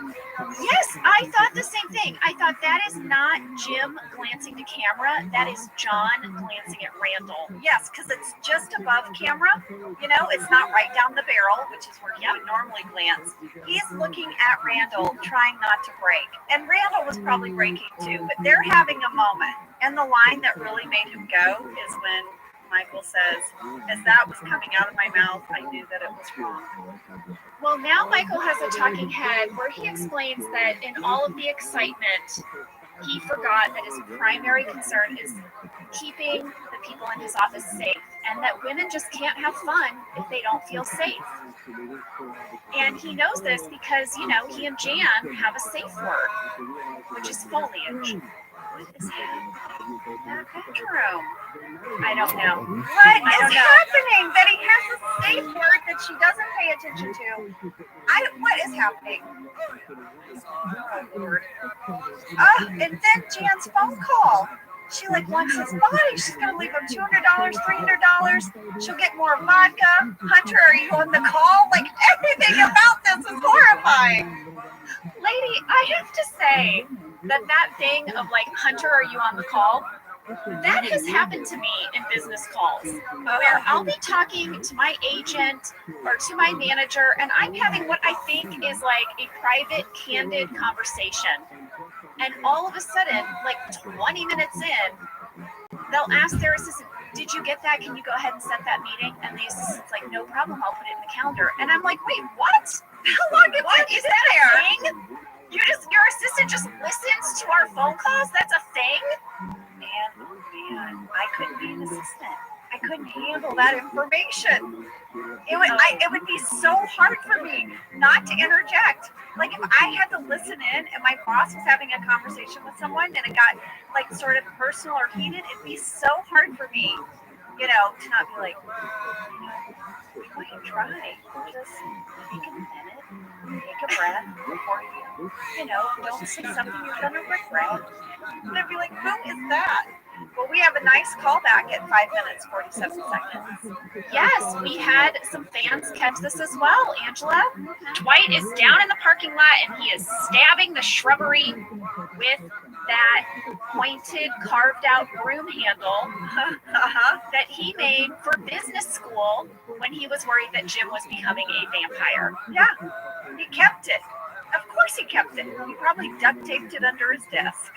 Yes, I thought the same thing. I thought that is not Jim glancing to camera. That is John glancing at Randall. Yes, because it's just above camera. You know, it's not right down the barrel, which is where he would normally glance. He's looking at Randall, trying not to break. And Randall was probably breaking too, but they're having a moment. And the line that really made him go is when Michael says, as that was coming out of my mouth, I knew that it was wrong. Well, now Michael has a talking head where he explains that in all of the excitement, he forgot that his primary concern is keeping the people in his office safe, and that women just can't have fun if they don't feel safe. And he knows this because, you know, he and Jan have a safe word, which is foliage. What is happening in that bedroom? I don't know. What is happening? That he has a safe word that she doesn't pay attention to. What is happening? Oh, Lord. And then Jan's phone call. She wants his body. She's going to leave him $200, $300. She'll get more vodka. Hunter, are you on the call? Everything about this is horrifying. Lady, I have to say that thing of Hunter, are you on the call? That has happened to me in business calls where I'll be talking to my agent or to my manager and I'm having what I think is a private, candid conversation. And all of a sudden, 20 minutes in, they'll ask their assistant, did you get that? Can you go ahead and set that meeting? And the assistant's like, no problem, I'll put it in the calendar. And I'm like, wait, what? How long is that a thing? Your assistant just listens to our phone calls? That's a thing? Man, I couldn't be an assistant. I couldn't handle that information. It would be so hard for me not to interject. If I had to listen in and my boss was having a conversation with someone and it got sort of personal or heated, it'd be so hard for me, to not be we might try. Just take a minute, take a breath before you, don't say something you're going to regret. And I'd be like, who is that? Well, we we have a nice callback at 5 minutes, 47 seconds. Yes, we had some fans catch this as well, Angela. Dwight is down in the parking lot and he is stabbing the shrubbery with that pointed, carved out broom handle that he made for business school when he was worried that Jim was becoming a vampire. Yeah, he kept it. Of course he kept it. He probably duct taped it under his desk.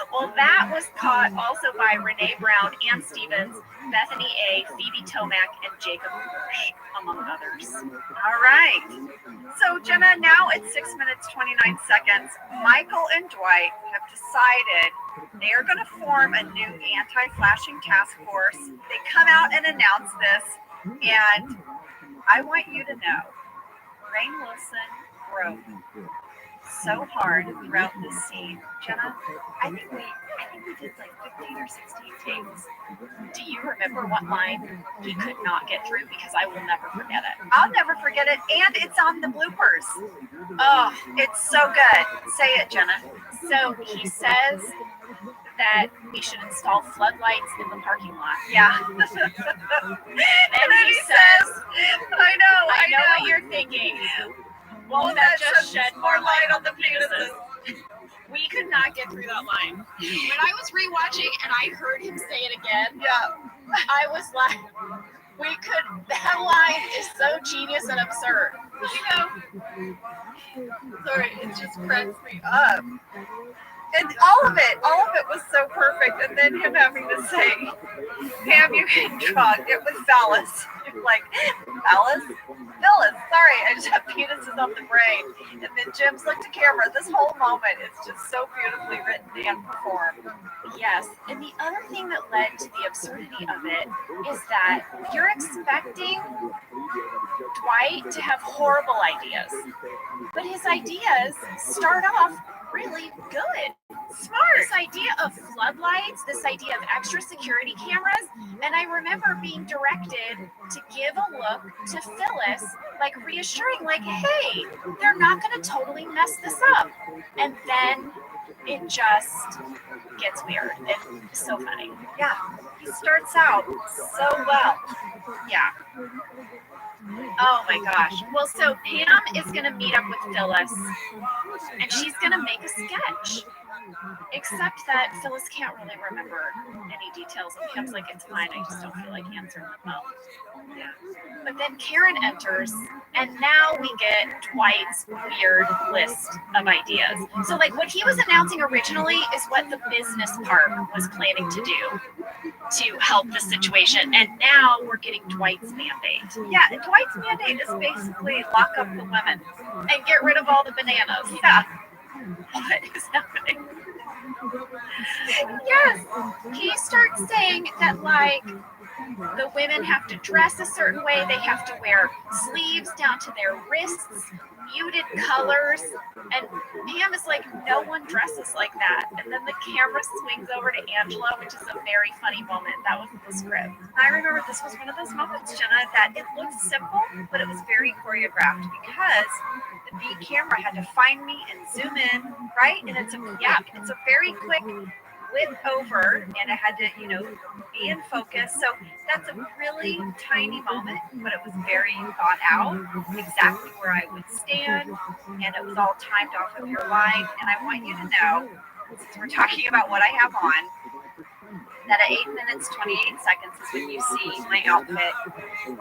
Well, that was caught also by Renee Brown, Ann Stevens, Bethany A., Phoebe Tomac, and Jacob Hirsch, among others. All right. So, Jenna, now it's 6 minutes, 29 seconds. Michael and Dwight have decided they are going to form a new anti-flashing task force. They come out and announce this, and I want you to know, Rainn Wilson wrote so hard throughout this scene. Jenna, I think we did like 15 or 16 takes. Do you remember what line he could not get through? Because I will never forget it. I'll never forget it, and it's on the bloopers. Oh, it's so good. Say it, Jenna. So he says that we should install floodlights in the parking lot. Yeah. And then he says, I know what you're thinking. Won't that just shed more light on the penises? We could not get through that line. When I was rewatching and I heard him say it again, I was like, that line is so genius and absurd. You know, sorry, it just cracks me up. And all of it was so perfect. And then him having to say, Pam, you can drug. It was phallus. Like, phallus? Phyllis, sorry, I just have penises on the brain. And then Jim's looked at camera. This whole moment is just so beautifully written and performed. Yes, and the other thing that led to the absurdity of it is that you're expecting Dwight to have horrible ideas, but his ideas start off really good. Smart. This idea of floodlights, this idea of extra security cameras, and I remember being directed to give a look to Phyllis, like reassuring, like, hey, they're not going to totally mess this up. And then it just gets weird. It's so funny. Yeah, he starts out so well. Yeah. Oh my gosh. Well, so Pam is going to meet up with Phyllis and she's going to make a sketch. Except that Phyllis can't really remember any details. And Pam's like, it's fine. I just don't feel like answering the phone. Yeah. But then Karen enters, and now we get Dwight's weird list of ideas. So, like, what he was announcing originally is what the business part was planning to do to help the situation. And now we're getting Dwight's mandate. Yeah, and Dwight's mandate is basically lock up the women and get rid of all the bananas. Yeah. What is happening? Yes, he starts saying that, like, the women have to dress a certain way. They have to wear sleeves down to their wrists, muted colors. And Pam is like, no one dresses like that. And then the camera swings over to Angela, which is a very funny moment. That was in the script. I remember this was one of those moments, Jenna, that it looked simple, but it was very choreographed because the beat camera had to find me and zoom in, right? And it's a very quick whip over, and it had to, be in focus. So that's a really tiny moment, but it was very thought out, exactly where I would stand, and it was all timed off of your line. And I want you to know, since we're talking about what I have on, that at 8 minutes, 28 seconds is when you see my outfit,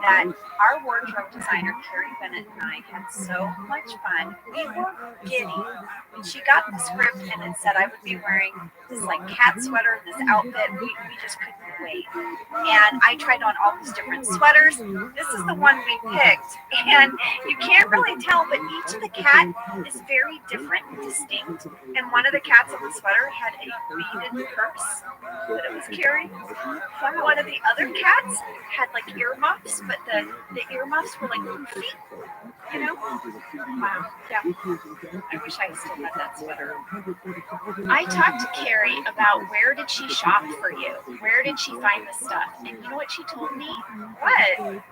that our wardrobe designer, Carrie Bennett, and I had so much fun. We were giddy. When she got the script and it said I would be wearing this like cat sweater, this outfit, we just couldn't wait. And I tried on all these different sweaters. This is the one we picked. And you can't really tell, but each of the cat is very different and distinct. And one of the cats on the sweater had a beaded purse that it was carrying. One of the other cats had like earmuffs, but the earmuffs were like goofy. Wow. Yeah. I wish I still had that sweater. I talked to Carrie about where did she shop for you? Where did she find this stuff? And you know what she told me? What?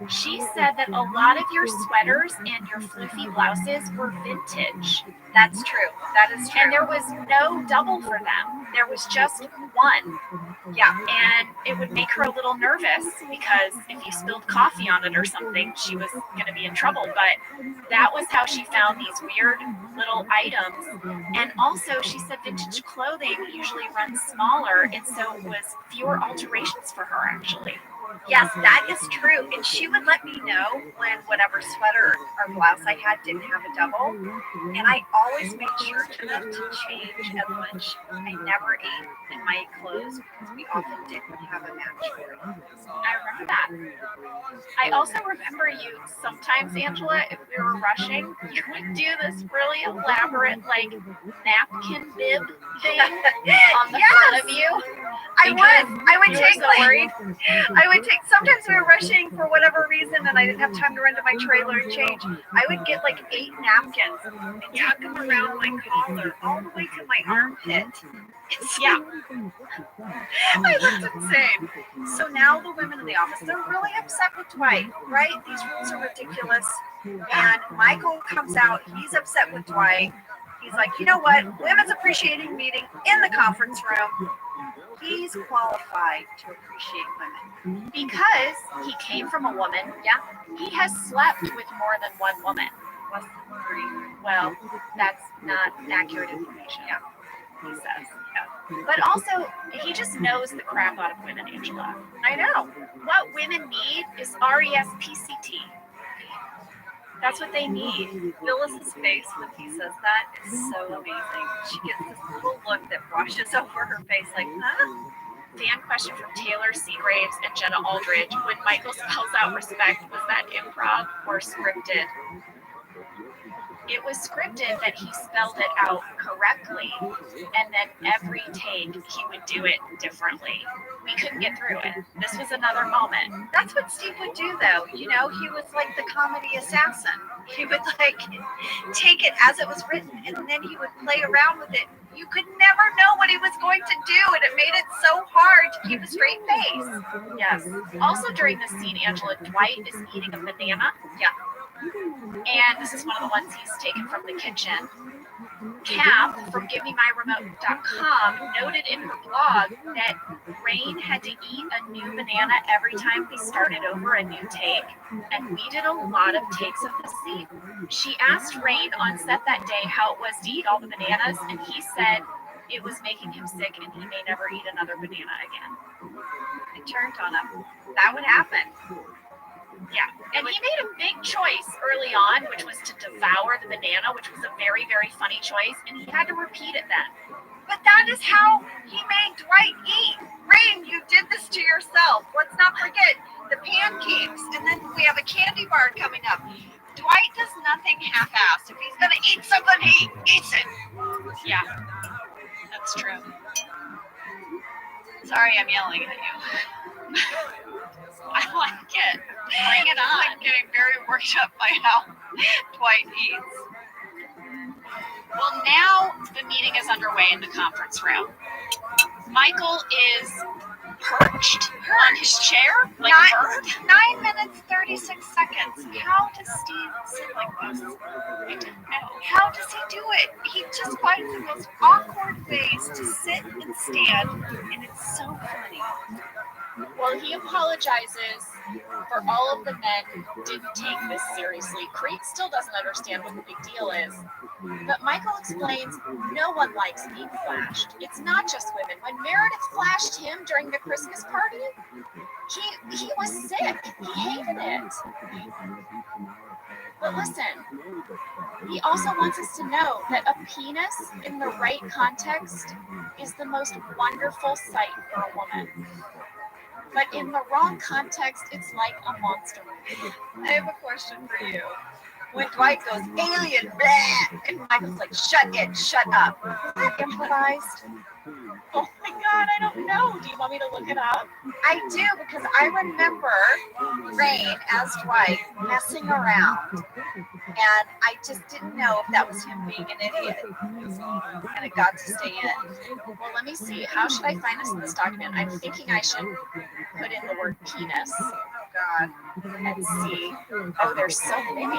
She said that a lot of your sweaters and your floofy blouses were vintage. That's true. That is true. And there was no double for them. There was just one. Yeah. And it would make her a little nervous because if you spilled coffee on it or something, she was going to be in trouble. But that was how she found these weird little items. And also, she said vintage clothing usually runs smaller, and so it was fewer alterations for her, actually. Yes, that is true. And she would let me know when whatever sweater or blouse I had didn't have a double. And I always made sure to change as much. I never ate in my clothes because we often didn't have a match for it. I remember that. I also remember you sometimes, Angela, if we were rushing, you would do this really elaborate, like, napkin bib thing on the front of you. I would take so worried. Sometimes we were rushing for whatever reason and I didn't have time to run to my trailer and change. I would get like 8 napkins and tuck them around my collar all the way to my armpit. Yeah. I looked insane. So now the women in the office, they're really upset with Dwight, right? These rules are ridiculous. And Michael comes out, he's upset with Dwight. He's like, you know what? Women's appreciating meeting in the conference room. He's qualified to appreciate women. Because he came from a woman, Yeah. he has slept with more than one woman. Less than 3. Well, that's not accurate information. Yeah. He says. Yeah. But also, he just knows the crap out of women, Angela. I know. What women need is RESPCT. That's what they need. Phyllis's face when he says that is so amazing. She gets this little look that washes over her face like, huh? Fan question from Taylor Seagraves and Jenna Aldridge. When Michael spells out respect, was that improv or scripted? It was scripted that he spelled it out correctly, and then every take he would do it differently. We couldn't get through it. This was another moment. That's what Steve would do, though. You know, he was like the comedy assassin. He would like take it as it was written, and then he would play around with it. You could never know what he was going to do, and it made it so hard to keep a straight face. Yes. Also during this scene, Angela, Dwight is eating a banana. Yeah. And this is one of the ones he's taken from the kitchen. Kath from GiveMeMyRemote.com noted in her blog that Rain had to eat a new banana every time we started over a new take, and we did a lot of takes of this scene. She asked Rain on set that day how it was to eat all the bananas, and he said it was making him sick and he may never eat another banana again. It turned on him. That would happen. Yeah, and he made a big choice early on, which was to devour the banana, which was a very, very funny choice, and he had to repeat it then. But that is how he made Dwight eat. Rain, you did this to yourself. Let's not forget the pancakes, and then we have a candy bar coming up. Dwight does nothing half-assed. If he's going to eat something, he eats it. Yeah, that's true. Sorry, I'm yelling at you. I like it. Bring it on. I'm getting very worked up by how Dwight eats. Well, now the meeting is underway in the conference room. Michael is perched on his chair like a bird. 9 minutes, 36 seconds. How does Steve sit like this? I didn't know. How does he do it? He just finds the most awkward ways to sit and stand, and it's so funny. Well, he apologizes for all of the men who didn't take this seriously. Crete still doesn't understand what the big deal is. But Michael explains no one likes being flashed. It's not just women. When Meredith flashed him during the Christmas party, he was sick. He hated it. But listen, he also wants us to know that a penis in the right context is the most wonderful sight for a woman. But in the wrong context, it's like a monster movie. I have a question for you. When Dwight goes, alien, blah, and Michael's like, shut it, shut up. Was that improvised? Oh my God, I don't know. Do you want me to look it up? I do, because I remember Rain as Dwight messing around. And I just didn't know if that was him being an idiot. And it got to stay in. Well, let me see. How should I find this in this document? I'm thinking I should put in the word penis. God. Let's see. Oh, there's so many.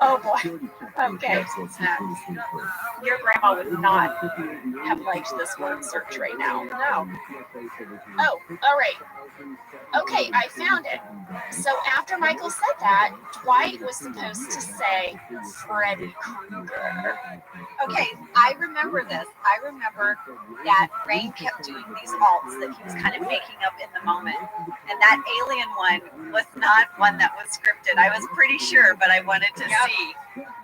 Oh boy. Okay. Your grandma would not have liked this word search right now. No. Oh, all right. Okay, I found it. So after Michael said that, Dwight was supposed to say Freddy Krueger. Okay, I remember this. I remember that Rain kept doing these alts that he was kind of making up in the moment. And that alien one was not one that was scripted. I was pretty sure, but I wanted to see.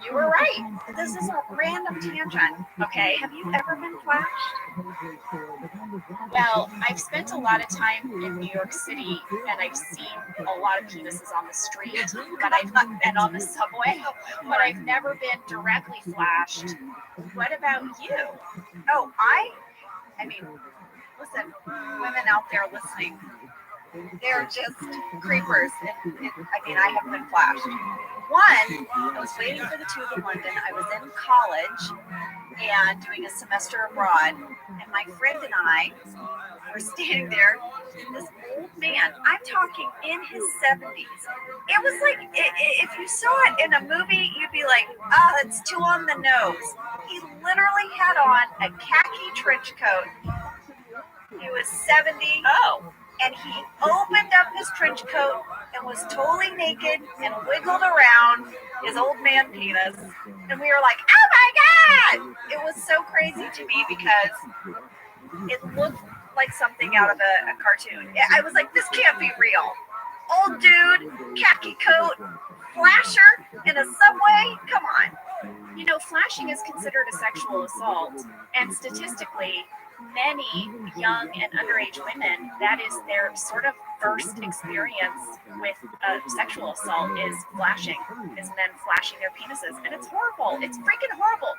You were right. This is a random tangent. Okay. Have you ever been flashed? Well, I've spent a lot of time in New York City, and I've seen a lot of penises on the street, but I've not been on the subway. But I've never been directly flashed. What about you? Oh, I mean, listen, women out there listening, they're just creepers. I mean, I have been flashed. One, I was waiting for the tube in London. I was in college and doing a semester abroad, and my friend and I were standing there. This old man, I'm talking in his 70s. It was like, if you saw it in a movie, you'd be like, oh, it's too on the nose. He literally had on a khaki trench coat. He was 70. Oh. And he opened up his trench coat and was totally naked and wiggled around his old man penis. And we were like, oh my God! It was so crazy to me because it looked like something out of a cartoon. I was like, this can't be real. Old dude, khaki coat, flasher in a subway? Come on. You know, flashing is considered a sexual assault, and statistically, many young and underage women, that is their sort of first experience with sexual assault is flashing, is men flashing their penises, and it's horrible. It's freaking horrible.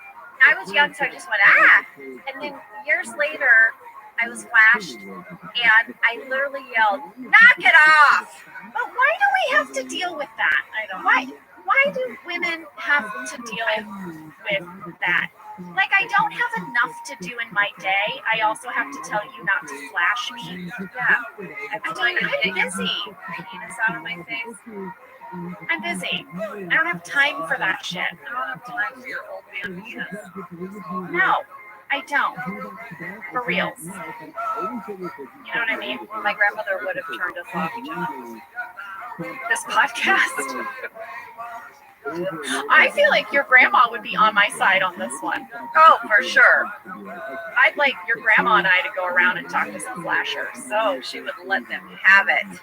I was young, so I just went, ah! And then years later, I was flashed, and I literally yelled, knock it off! But why do we have to deal with that? I don't know. Why do women have to deal with that? Like, I don't have enough to do in my day. I also have to tell you not to flash me. Yeah. I'm busy. Penis out of my face. I'm busy. I don't have time for that shit. I don't have time for your old man penis. No, I don't. For reals. You know what I mean? My grandmother would have turned us off, Jenna. This podcast. I feel like your grandma would be on my side on this one. Oh, for sure. I'd like your grandma and I to go around and talk to some flashers. So she would let them have it.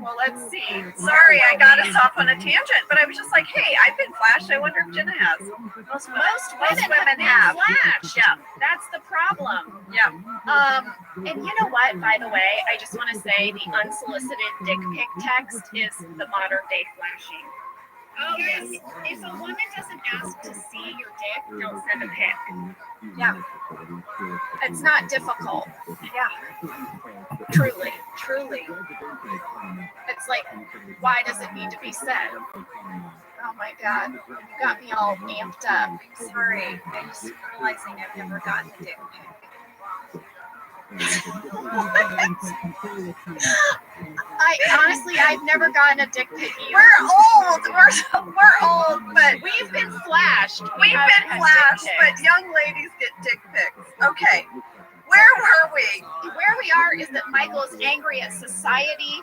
Well, let's see. Sorry, I got us off on a tangent, but I was just like, hey, I've been flashed. I wonder if Jenna has. Most women have. Flashed. Yeah. That's the problem. Yeah. And you know what, by the way, I just want to say the unsolicited dick pic text is the modern day flashing. Oh, yes. If a woman doesn't ask to see your dick, don't send a pic. Yeah. It's not difficult. Yeah. Truly. Truly. It's like, why does it need to be said? Oh my God. You got me all amped up. I'm sorry. I'm just realizing I've never gotten a dick pic. I've never gotten a dick pic either. We're old. We're old, but We've been flashed. we've been flashed, but young ladies get dick pics. Okay. Where were we? Where we are is that Michael is angry at society.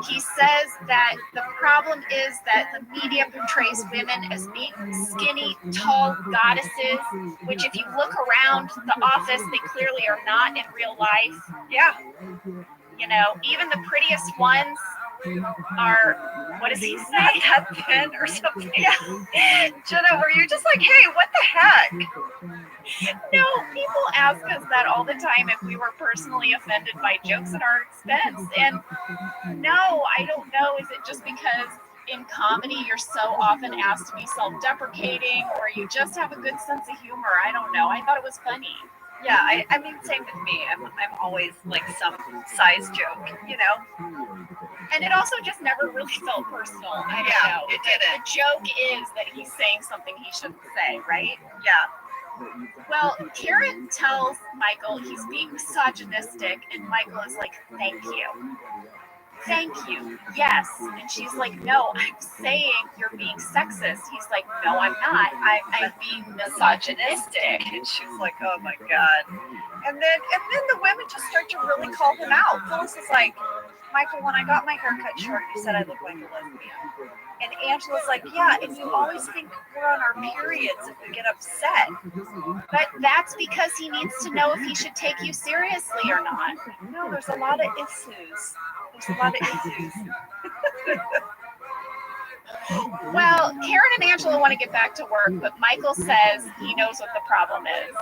He says that the problem is that the media portrays women as being skinny, tall goddesses, which if you look around the office, they clearly are not in real life. Yeah. You know, even the prettiest ones are, what does he say? Not that thin or something. Yeah. Jenna, were you just like, hey, what the heck? No, people ask us that all the time if we were personally offended by jokes at our expense. And no, I don't know. Is it just because in comedy you're so often asked to be self-deprecating, or you just have a good sense of humor? I don't know. I thought it was funny. Yeah, I mean, same with me. I'm always like some size joke, you know? And it also just never really felt personal. I don't know. It didn't. The joke is that he's saying something he shouldn't say, right? Yeah. Well, Karen tells Michael he's being misogynistic, and Michael is like, thank you. Thank you. Yes. And she's like, no, I'm saying you're being sexist. He's like, no, I'm not. I'm being misogynistic. And she's like, oh my God. And then the women just start to really call him out. Phyllis is like, Michael, when I got my hair cut short, you said I look like a lesbian. And Angela's like, yeah, and you always think we're on our periods if we get upset. But that's because he needs to know if he should take you seriously or not. No, there's a lot of issues. There's a lot of issues. Well, Karen and Angela want to get back to work, but Michael says he knows what the problem is.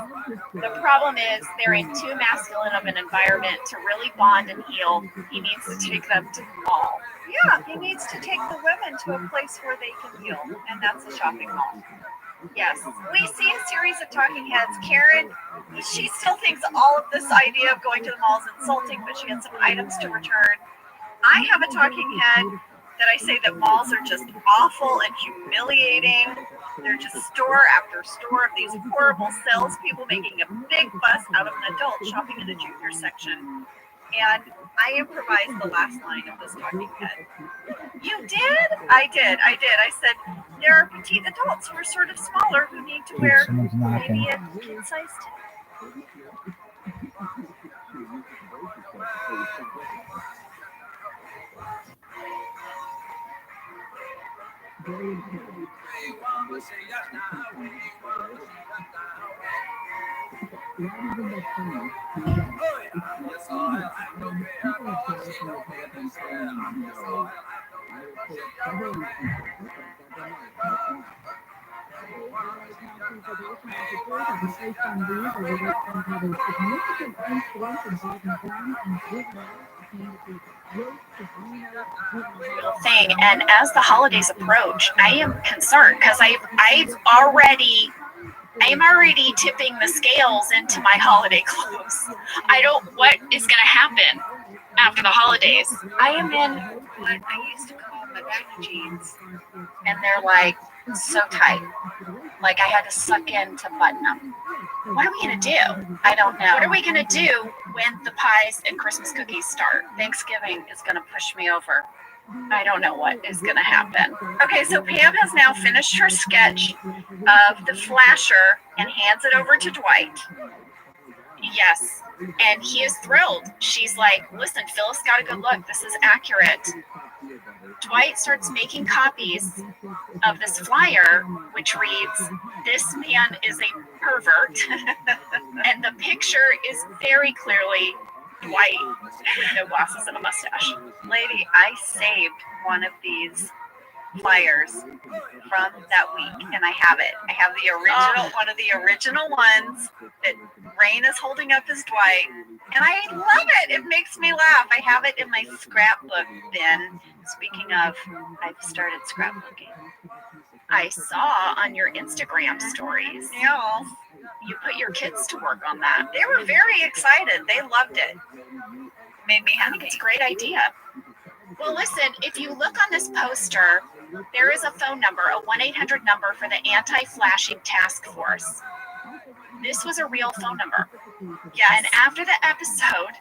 The problem is they're in too masculine of an environment to really bond and heal. He needs to take them to the mall. Yeah, he needs to take the women to a place where they can heal, and that's a shopping mall. Yes. We see a series of talking heads. Karen, she still thinks all of this idea of going to the mall is insulting, but she has some items to return. I have a talking head that I say that malls are just awful and humiliating. They're just store after store of these horrible salespeople making a big fuss out of an adult shopping in a junior section. And I improvised the last line of this talking head. You did? I did. I said, there are petite adults who are sort of smaller who need to wear maybe a kid-sized tip. Thing, and as the holidays approach, I am concerned because I am already tipping the scales into my holiday clothes. What is going to happen after the holidays? I am in What I used to call my baggy jeans. and they're like so tight. Like I had to suck in to button them. What are we going to do? I don't know. What are we going to do when the pies and Christmas cookies start? Thanksgiving is going to push me over. I don't know what is going to happen. Okay, so Pam has now finished her sketch of the flasher and hands it over to Dwight. Yes, and he is thrilled. She's like, listen, Phyllis got a good look. This is accurate. Dwight starts making copies of this flyer, which reads, this man is a pervert. And the picture is very clearly Dwight with no glasses and a mustache. Lady, I saved one of these flyers from that week, and I have it. I have the original, one of the original ones that Rain is holding up as Dwight, and I love it. It makes me laugh. I have it in my scrapbook bin. Speaking of, I've started scrapbooking. I saw on your Instagram stories. Yeah. You put your kids to work on that. They were very excited. They loved it. Made me I happy. think it's a great idea. Well, listen, if you look on this poster, there is a phone number, a 1-800 number for the Anti-Flashing Task Force. This was a real phone number. Yes. And after the episode,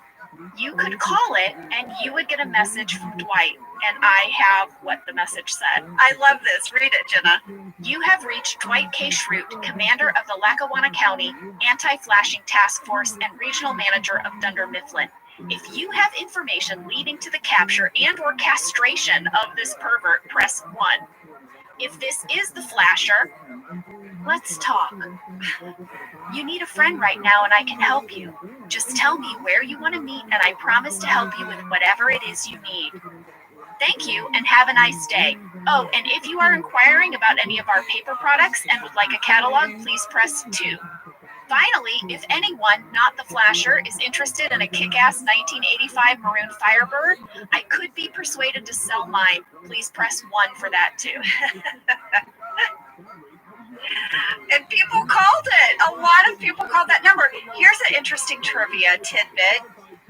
you could call it and you would get a message from Dwight. And I have what the message said. I love this. Read it, Jenna. You have reached Dwight K. Schrute, commander of the Lackawanna County Anti-Flashing Task Force and regional manager of Dunder Mifflin. If you have information leading to the capture and or castration of this pervert, press 1. If this is the flasher, let's talk. You need a friend right now and I can help you. Just tell me where you want to meet and I promise to help you with whatever it is you need. Thank you and have a nice day. Oh, and if you are inquiring about any of our paper products and would like a catalog, please press 2. Finally, if anyone, not the flasher, is interested in a kick-ass 1985 maroon Firebird, I could be persuaded to sell mine. Please press 1 for that too. And people called it. A lot of people called that number. Here's an interesting trivia tidbit.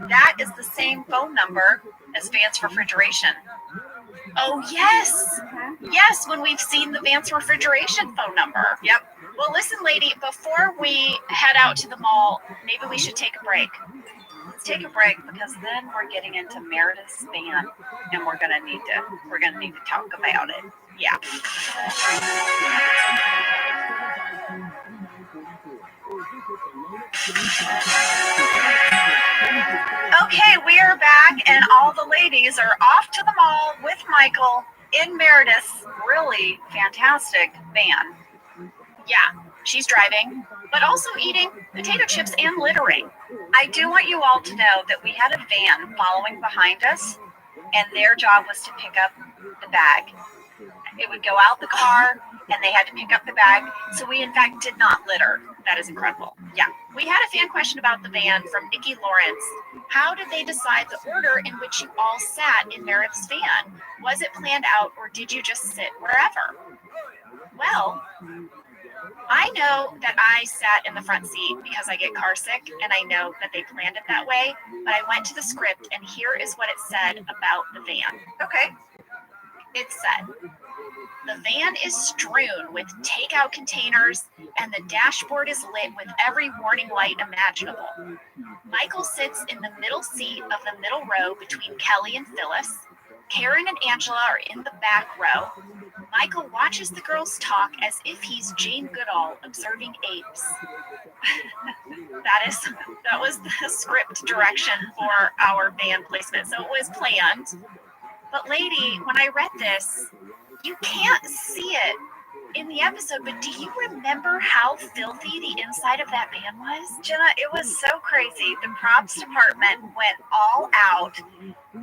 That is the same phone number as Vance Refrigeration. Oh, yes. Yes, when we've seen the Vance Refrigeration phone number. Yep. Well, listen, listen, lady, before we head out to the mall, maybe we should take a break. Let's take a break because then we're getting into Meredith's van, and we're gonna need to talk about it. Yeah. Okay, we are back, and all the ladies are off to the mall with Michael in Meredith's really fantastic van. Yeah, she's driving, but also eating potato chips and littering. I do want you all to know that we had a van following behind us, and their job was to pick up the bag. It would go out the car, and they had to pick up the bag. So we, in fact, did not litter. That is incredible. Yeah. We had a fan question about the van from Nikki Lawrence. How did they decide the order in which you all sat in Meredith's van? Was it planned out, or did you just sit wherever? Well, I know that I sat in the front seat because I get car sick, and I know that they planned it that way, but I went to the script, and here is what it said about the van. Okay. It said, the van is strewn with takeout containers, and the dashboard is lit with every warning light imaginable. Michael sits in the middle seat of the middle row between Kelly and Phyllis. Karen and Angela are in the back row. Michael watches the girls talk as if he's Jane Goodall observing apes. That was the script direction for our van placement, so it was planned. But lady, when I read this, you can't see it in the episode, but do you remember how filthy the inside of that van was? Jenna, it was so crazy. The props department went all out.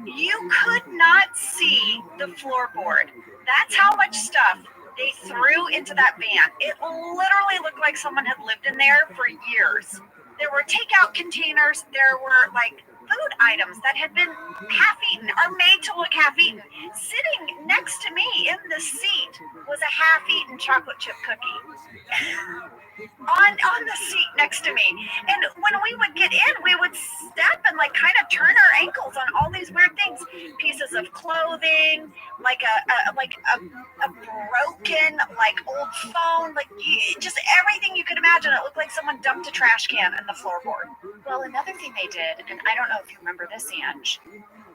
You could not see the floorboard. That's how much stuff they threw into that van. It literally looked like someone had lived in there for years. There were takeout containers. There were like food items that had been half-eaten or made to look half-eaten. Sitting next to me in the seat was a half-eaten chocolate chip cookie. on the seat next to me. And when we would get in, we would step and like kind of turn our ankles on all these weird things. Pieces of clothing, like a broken like old phone, like just everything you could imagine. It looked like someone dumped a trash can in the floorboard. Well, another thing they did, and I don't know if you remember this, Ange,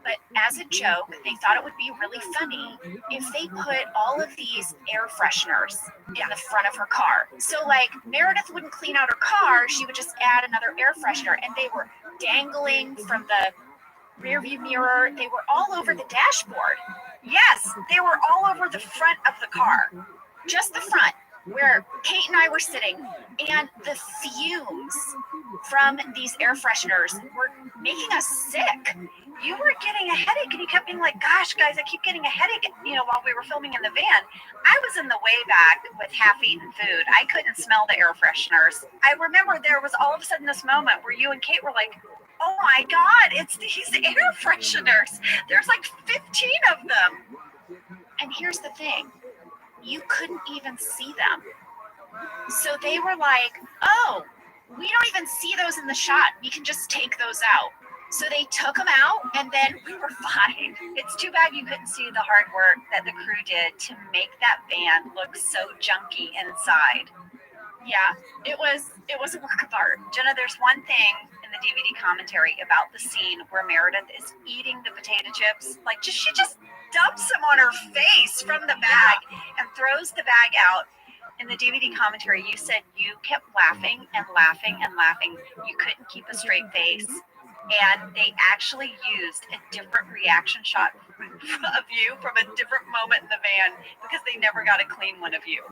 but as a joke, they thought it would be really funny if they put all of these air fresheners in the front of her car. So like Meredith wouldn't clean out her car, she would just add another air freshener, and they were dangling from the rear view mirror. They were all over the dashboard. Yes, they were all over the front of the car. Just the front, where Kate and I were sitting, and the fumes from these air fresheners were making us sick. You were getting a headache, and you kept being like, gosh, guys, I keep getting a headache, while we were filming in the van. I was in the way back with half-eaten food. I couldn't smell the air fresheners. I remember there was all of a sudden this moment where you and Kate were like, oh my God, it's these air fresheners. There's like 15 of them. And here's the thing. You couldn't even see them. So they were like, oh, we don't even see those in the shot. We can just take those out. So they took them out, and then we were fine. It's too bad you couldn't see the hard work that the crew did to make that van look so junky inside. Yeah, it was a work of art. Jenna, there's one thing in the DVD commentary about the scene where Meredith is eating the potato chips. She just dumps them on her face from the bag and throws the bag out. In the DVD commentary, you said you kept laughing and laughing and laughing. You couldn't keep a straight face. And they actually used a different reaction shot of you from a different moment in the van because they never got a clean one of you.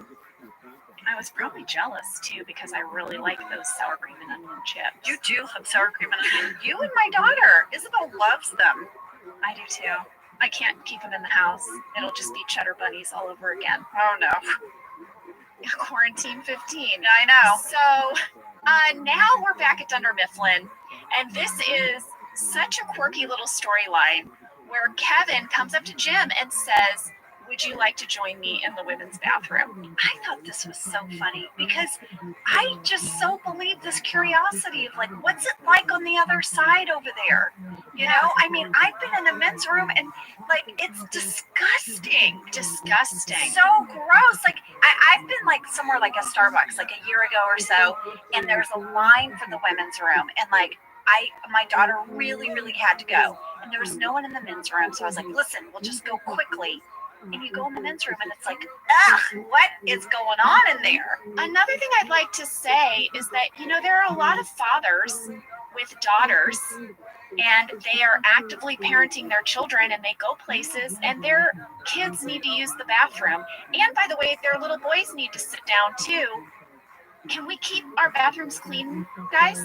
I was probably jealous too because I really like those sour cream and onion chips. You do love sour cream and onion. You and my daughter, Isabel, loves them. I do too. I can't keep them in the house. It'll just be cheddar bunnies all over again. Oh no. Quarantine 15. I know. So now we're back at Dunder Mifflin, and this is such a quirky little storyline where Kevin comes up to Jim and says, Would you like to join me in the women's bathroom? I thought this was so funny because I just so believe this curiosity of like, what's it like on the other side over there? You know, I mean, I've been in the men's room and like, it's disgusting. Disgusting. So gross. Like, I've been like somewhere like a Starbucks like a year ago or so, and there's a line for the women's room, and like, my daughter really had to go, and there was no one in the men's room, so I was like, listen, we'll just go quickly. And you go in the men's room and it's like, what is going on in there? Another thing I'd like to say is that, you know, there are a lot of fathers with daughters and they are actively parenting their children and they go places and their kids need to use the bathroom. And by the way, their little boys need to sit down too. Can we keep our bathrooms clean, guys?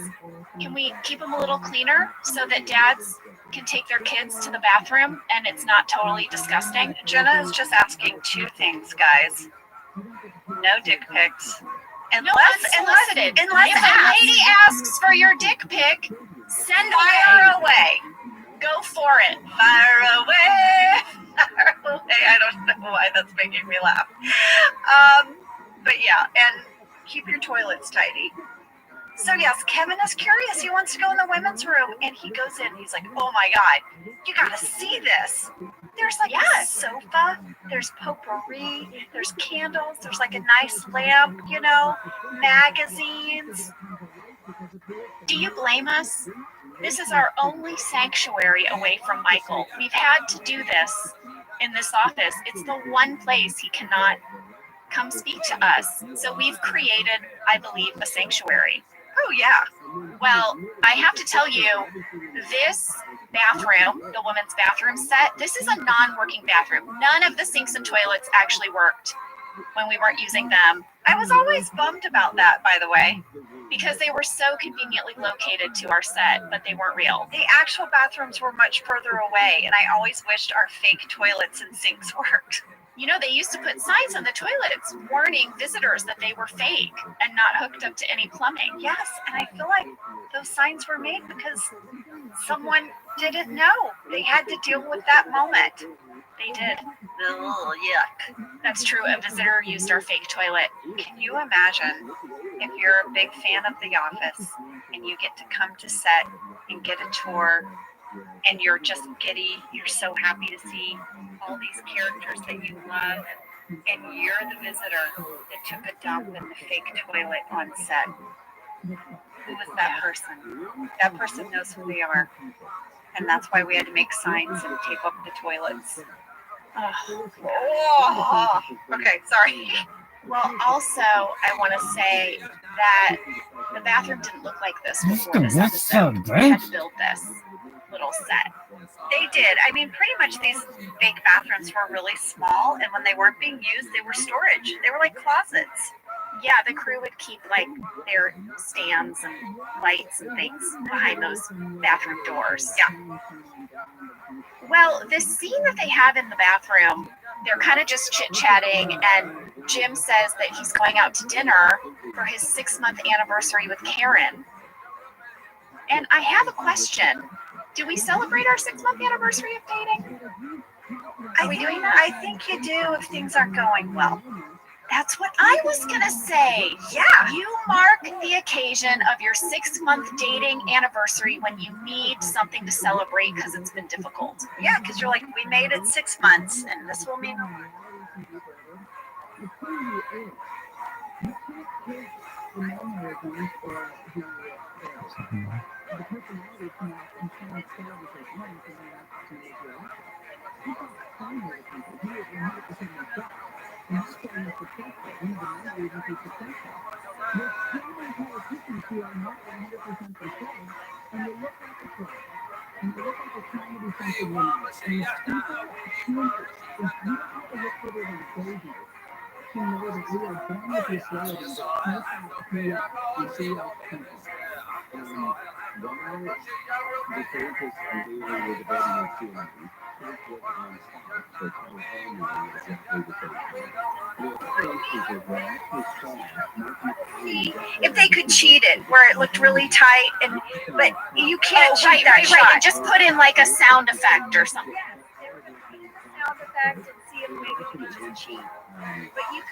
Can we keep them a little cleaner so that dads can take their kids to the bathroom and it's not totally disgusting? Jenna is just asking two things, guys. No dick pics. Unless if a lady asks for your dick pic, send fire away. Go for it. Fire away. Fire away. I don't know why that's making me laugh. But yeah, and keep your toilets tidy. So yes, Kevin is curious. He wants to go in the women's room, and he goes in. He's like, "Oh my God, you gotta see this! There's like a sofa. There's potpourri. There's candles. There's like a nice lamp. You know, magazines." Do you blame us? This is our only sanctuary away from Michael. We've had to do this in this office. It's the one place he cannot come speak to us. So we've created, I believe, a sanctuary. Oh, yeah. Well, I have to tell you, this bathroom, the women's bathroom set, this is a non-working bathroom. None of the sinks and toilets actually worked when we weren't using them. I was always bummed about that, by the way. Because they were so conveniently located to our set, but they weren't real. The actual bathrooms were much further away, and I always wished our fake toilets and sinks worked. You know, they used to put signs on the toilets warning visitors that they were fake and not hooked up to any plumbing. Yes, and I feel like those signs were made because someone didn't know. They had to deal with that moment. They did. Oh, yuck. That's true. A visitor used our fake toilet. Can you imagine if you're a big fan of The Office and you get to come to set and get a tour and you're just giddy, you're so happy to see all these characters that you love, and you're the visitor that took a dump in the fake toilet on set. Who was that person? That person knows who they are. And that's why we had to make signs and tape up the toilets. Oh. Okay, sorry. Well, also, I want to say that the bathroom didn't look like this before this episode. We had to build this little set. They did. I mean, pretty much these fake bathrooms were really small, and when they weren't being used, they were storage. They were like closets. Yeah, the crew would keep like their stands and lights and things behind those bathroom doors. Yeah. Well, this scene that they have in the bathroom, they're kind of just chit-chatting, and Jim says that he's going out to dinner for his 6-month anniversary with Karen. And I have a question. Do we celebrate our 6-month anniversary of dating? Are we doing that? I think you do if things aren't going well. That's what I was going to say. Yeah. You mark the occasion of your 6-month dating anniversary when you need something to celebrate because it's been difficult. Yeah, because you're like, we made it 6 months, and this will mean... If they could cheat it where it looked really tight, but you can't cheat that shot. And just put in like a sound effect or something. Sound effect and see of wigging, which is cheap, but you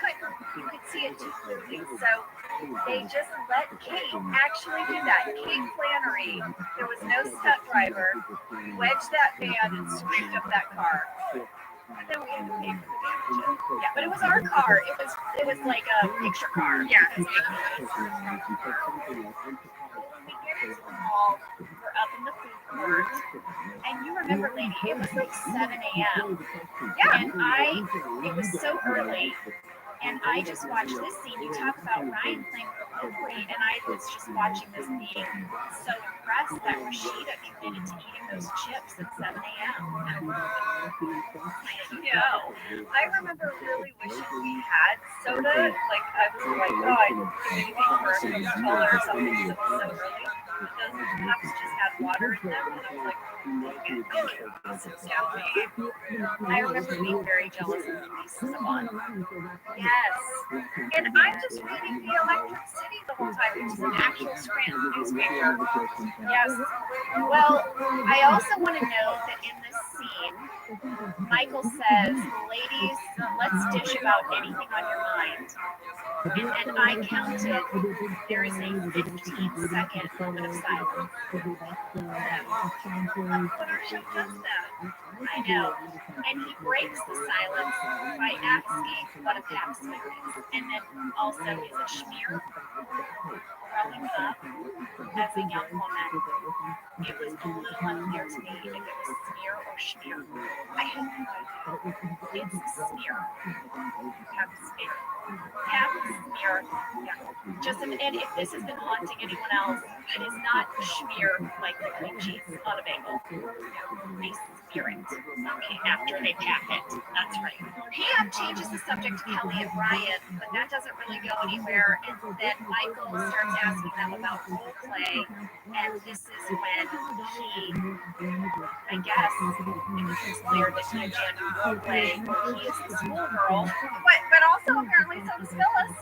could see it too clearly. So they just let Kate actually do that. Kate Flannery, there was no stunt driver, wedged that van and scraped up that car. And then we had to pay for the damages. Yeah, but it was our car. It was like a picture car. Yeah. When we get into the mall, we're up in the food court, and you remember, lady, it was like 7 a.m. Yeah. And it was so early. And I just watched this scene. You talk about Ryan playing with the potpourri, and I was just watching this being so impressed that Rashida committed to eating those chips at 7 a.m. No. I remember really wishing we had soda. Like, I was like, oh, I didn't think for a Coca-Cola or something because it was so early. But those cups just had water in them, and I was like, I remember being very jealous of Lisa Savant. Yes. And I'm just reading The Electric City the whole time, which is an actual Scranton newspaper. Yes. Well, I also want to note that in this scene, Michael says, ladies, let's dish about anything on your mind. And I counted, there is a 15-second moment of silence. She does that. I know. And he breaks the silence by asking what a pap smear is. And then also, is it schmear? Growing up as a young woman, it was a little unclear to me if it was smear or schmear. I had no idea. It's smear. Pap smear. Pap smear. Yeah. Just and if this has been haunting anyone else, it is not schmear like the cream cheese on a bagel. They smear it. Okay, after they pap it. That's right. Pam changes the subject to Kelly and Ryan, but that doesn't really go anywhere. And then Michael starts asking them about role play, and this is when he, I guess, it was clear that he and Jan role play. He is the schoolgirl, but also apparently so does Phyllis.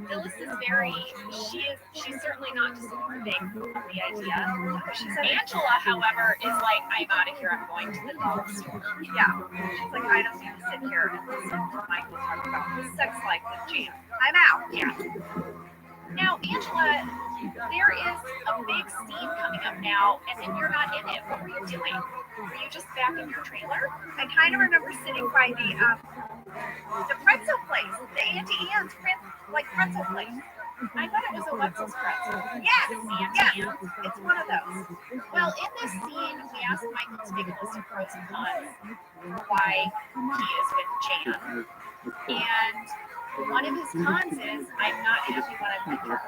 Phyllis is very, she's certainly not disapproving of the idea. Angela, however, is like, I'm out of here, I'm going to the doll store. Yeah. She's like, I don't need to sit here and listen to Michael talk about his sex life with Jan. I'm out. Yeah. Now, Angela, there is a big scene coming up now, and then you're not in it. What were you doing? Were you just back in your trailer? I kind of remember sitting by the pretzel place, the Auntie Anne's pretzel place. I thought it was a Wetzel's pretzel. Yes, yes, it's one of those. Well, in this scene, we asked Michael to make a list of pros and cons why he is with Jan, and one of his cons is, I'm not happy when I'm with her.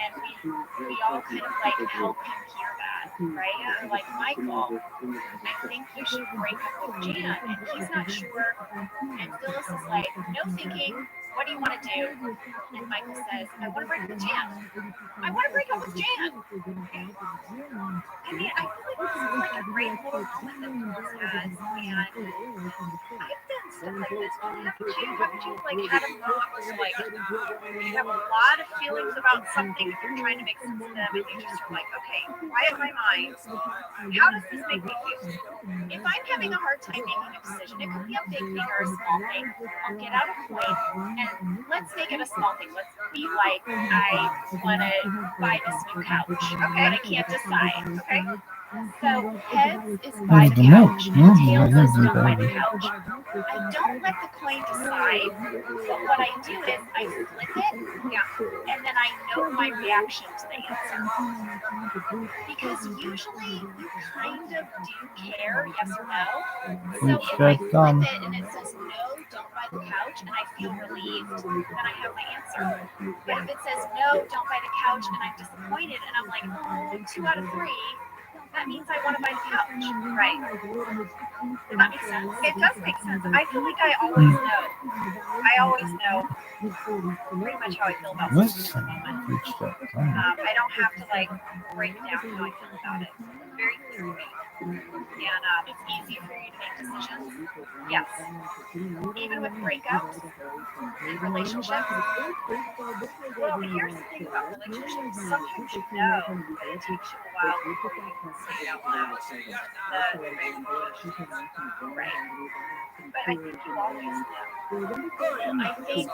And we all kind of like help him hear that, right? We're like, Michael, I think you should break up with Jan. And he's not sure. And Phyllis is like, no thinking. What do you want to do? And Michael says, I want to break up with Jan. I want to break up with Jan. I mean, I feel like this is like a great little moment that Phyllis has. And I've done stuff like this. Haven't you like had a moment where you're like, you have a lot of feelings about something and you're trying to make sense of them and you just are like, okay, quiet my mind. How does this make me feel? If I'm having a hard time making a decision, it could be a big thing or a small thing. I'll get out a point and let's make it a small thing. Let's be like, I want to buy this new couch, okay, but I can't decide, okay? So heads is buy the couch, and tails is don't buy the couch. I don't let the coin decide, but what I do is I flip it, and then I note my reaction to the answer. Because usually you kind of do care, yes or no. So if I flip it and it says no, don't buy the couch, and I feel relieved, then I have my answer. But if it says no, don't buy the couch, and I'm disappointed, and I'm like, oh, 2 out of 3. That means I want to buy the couch, right? Does that make sense? It does make sense. I feel like I always know. I always know pretty much how I feel about something at the moment. I don't have to like break down how I feel about it. It's very clear to me. And it's easy for you to make decisions. Yes. Even with breakups, in relationships? Well, here's the thing about relationships. Sometimes you know, but it takes you a while before you can say it out loud. The right? But I think you always know. I think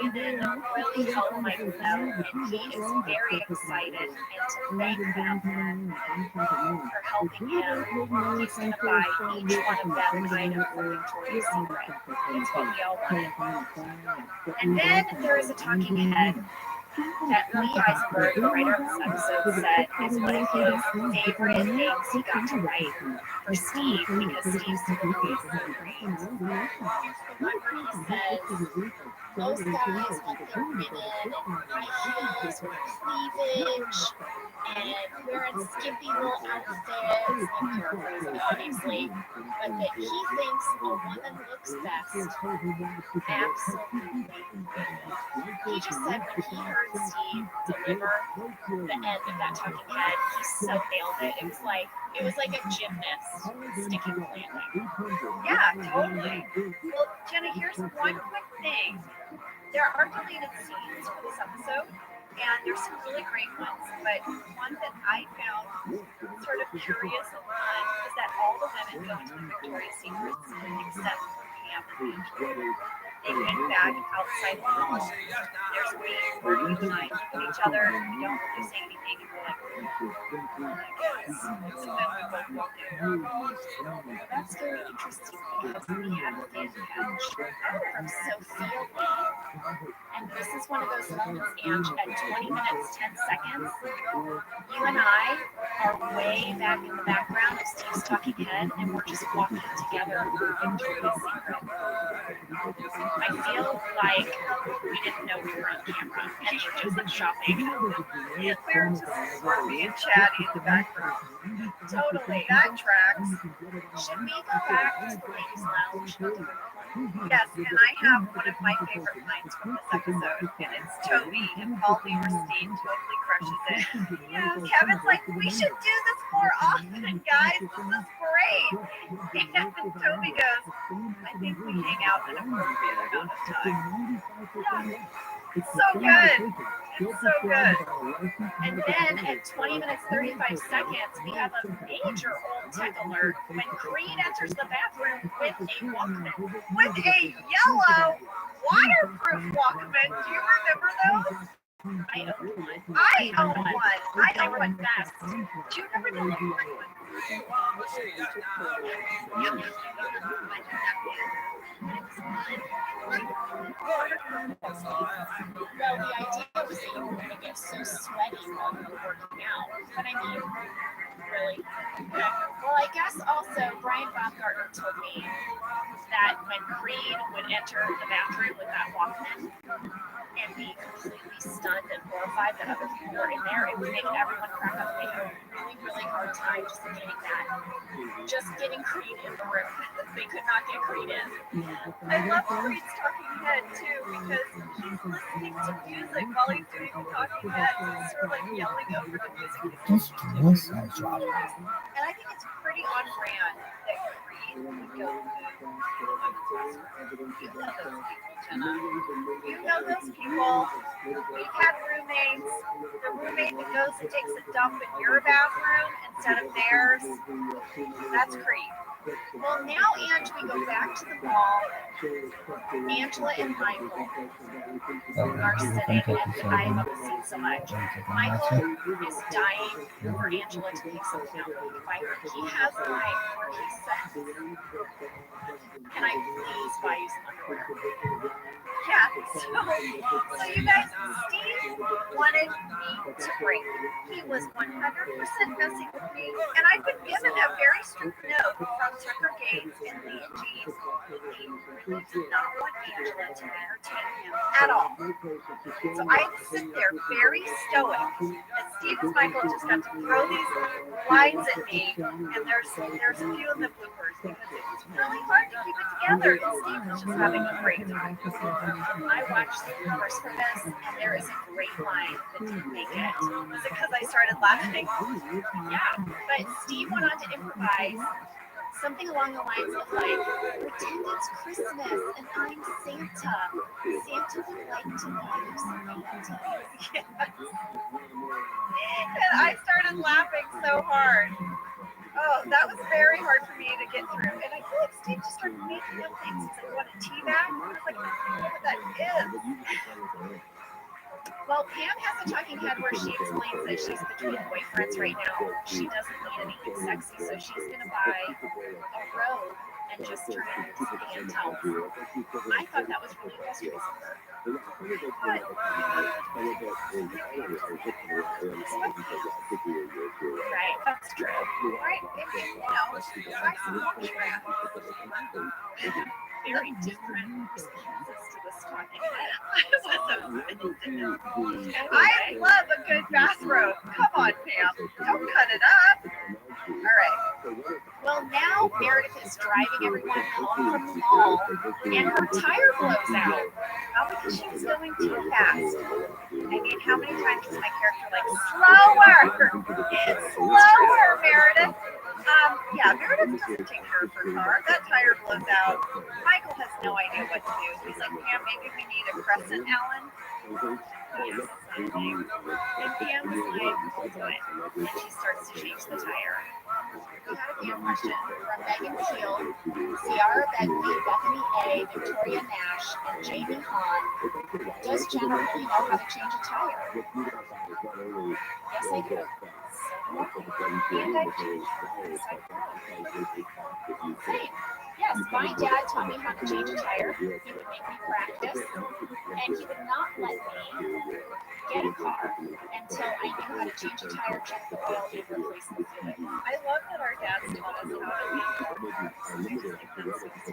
women really help Michael know, and he is very excited and to thank them for helping him. He's going to buy each one of them an item from Victoria's Secret. It's what we all wanted. And then there is a talking head that Lee Eisenberg, the writer of this episode, said is one of his favorite things he got to write for Steve because Steve's super great. He says, most guys want their women in high heels with cleavage and wearing skimpy little outfits, I'm paraphrasing obviously, but that he thinks a woman looks best absolutely. He just said when he heard Steve deliver the end of that talking head, he so nailed it. It was like a gymnast sticking landing. Yeah, totally. Well, Jenna, here's one quick thing. There are deleted scenes for this episode, and there's some really great ones, but one that I found sort of curious and fun is that all the women go into the Victoria's Secret except for Pam and Angela. They went back outside the mall. There's me, we're each eye, look at each other, we don't really say anything, and we're like, so then we both walk in. That's very interesting because we have a fan couch from Sophia Lee. And this is one of those moments, Ange, at 20 minutes, 10 seconds, you and I are way back in the background of Steve's talking head, and we're just walking together through Victoria's Secret. I feel like we didn't know we were on camera, and we were just like shopping. We're being chatty in the background. Totally, that tracks. Should we go back to the ladies' lounge? Yes, and I have one of my favorite lines from this episode, and it's Toby, and Paul Lieberstein totally crushes it. Yes. Kevin's like, we should do this more often, guys. This is great. And Toby goes, I think we hang out an appropriate amount of time. Yeah. It's so good. It's so good. And then at 20 minutes, 35 seconds, we have a major old tech alert when Creed enters the bathroom with a Walkman. With a yellow waterproof Walkman. Do you remember those? I own one. I own one. I own one fast. Do you remember the little green one? Well, the idea was that you were going to get so sweaty while you were working out. But I mean, really? Well, I guess also Brian Baumgartner told me that when Creed would enter the bathroom with that Walkman and be completely stunned and horrified that other people were in there, it would make everyone crack up. They had a really, really hard time just getting Creed in the room. They could not get Creed in. I love Creed's talking head too because he's listening to music while he's doing the talking head. He's sort of like yelling over the music. And I think it's pretty on brand that Creed would go to you know those people, Jenna. You know those people. We've had roommates. The roommate that goes and takes a dump in your bathroom instead of theirs. That's Creed. Well, now, Ange, we go back to the mall. Angela and Michael are sitting, and I love the scene so much. Michael is dying for Angela to take something out really by her. He has a line where he says, "Can I please buy you some underwear?" Yeah, so you guys, Steve wanted me to break. He was 100% messing with me, and I've been given a very strict note from Tucker Gates and Lee and G's. He really did not want Angela to entertain him at all. So I had to sit there very stoic, and Steve and Michael just got to throw these lines at me, and there's a few of the bloopers because it was really hard to keep it together, and Steve was just having a great time. I watched the course for this, and there is a great line that didn't make it. Was it because I started laughing? Yeah, but Steve went on to improvise something along the lines of like, pretend it's Christmas and I'm Santa. Santa would like to buy you some Fanta. And I started laughing so hard. Oh, that was very hard for me to get through. And I feel like Steve just started making up things. He's like, what, a tea bag? I was like, I don't know what that is. Well, Pam has a talking head where she explains that she's between boyfriends right now. She doesn't need anything sexy, so she's going to buy a robe and just turn it into span towels. I thought that was really illustrious of her. Right, that's true. Right? Try some contrast. Very different responses to this talking head. I love a good bathrobe. Come on, Pam. Don't cut it up. All right. Well, now Meredith is driving everyone home from the mall, and her tire blows out. Not because she was going too fast. I mean, how many times is my character like, slower? Slower, Meredith. Yeah, Meredith doesn't take care of her car. That tire blows out. Michael has no idea what to do. He's like, Pam, maybe we need a crescent, Alan. Yes, and Pam was like, we'll do it. And she starts to change the tire. We had a fan question from Megan Keel, Ciara Bentley, Bethany A, Victoria Nash, and Jamie Hahn. Does Jenna really know how to change a tire? Yes, I do. And I changed Same. Yes, my dad taught me how to change a tire. He would make me practice, and he would not let me get a car until I knew how to change a tire, check the oil, and replace the fluid. I love that our dads taught us how to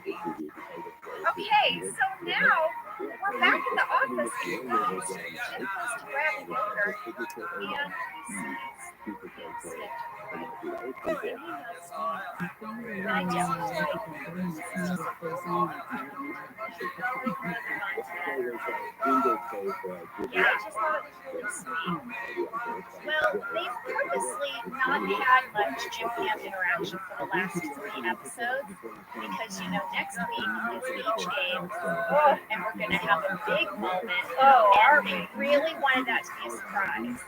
be. Okay, so now we're back in the office. Jim goes to grab a loader, and he sees Skip. And I just was like, this is just a long yeah, I just thought it was really sweet. Well, they've purposely not had much Jim Pam interaction for the last 3 episodes because, you know, next week is Beach Games, and we're going to have a big moment. And they really wanted that to be a surprise.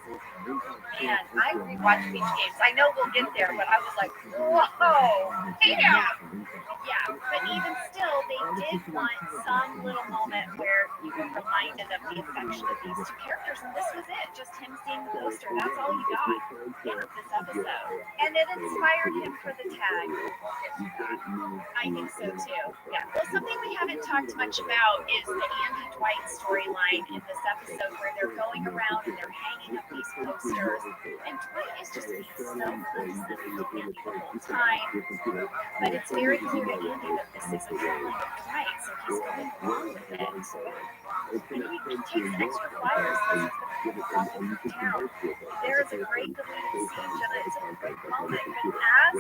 And I rewatched Beach Games. I know we'll get there, but I was like, whoa, yeah. Yeah, but even still, they did want some little moment where you were reminded of the affection of these two characters, and this was it. Just him seeing the poster. That's all you got in this episode. And it inspired him for the tag. I think so too. Yeah. Well, something we haven't talked much about is the Andy Dwight storyline in this episode, where they're going around and they're hanging up these posters, and Dwight is just being so consistent with Andy the whole time. But it's very clear to Andy that this isn't really right, so he's going along with it. And he takes extra flyers because he's going to walk into town. There is a great deleted scene, Jenna. It's a great moment. But as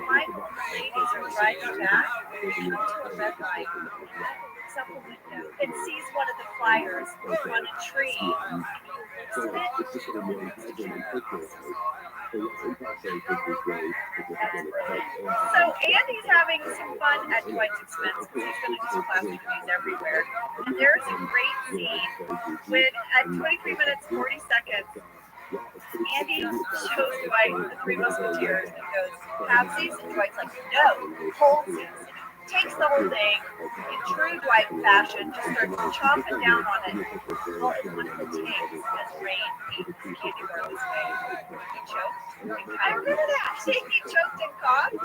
Michael and the ladies are driving back, they come to a red light. Looks out the window and sees one of the flyers on a tree. And he looks at it. So Andy's having some fun at Dwight's expense because he's going to do plastic trees everywhere. And there's a great scene when at 23 minutes 40 seconds, Andy shows Dwight the Three Musketeers and goes, have these? And Dwight's like, no, holds these. Takes the whole thing in true Dwight fashion, just starts chomping down on it. Well, in one of the tanks, as Rain eats candy bar this way, he choked. And I remember that. He choked and coughed.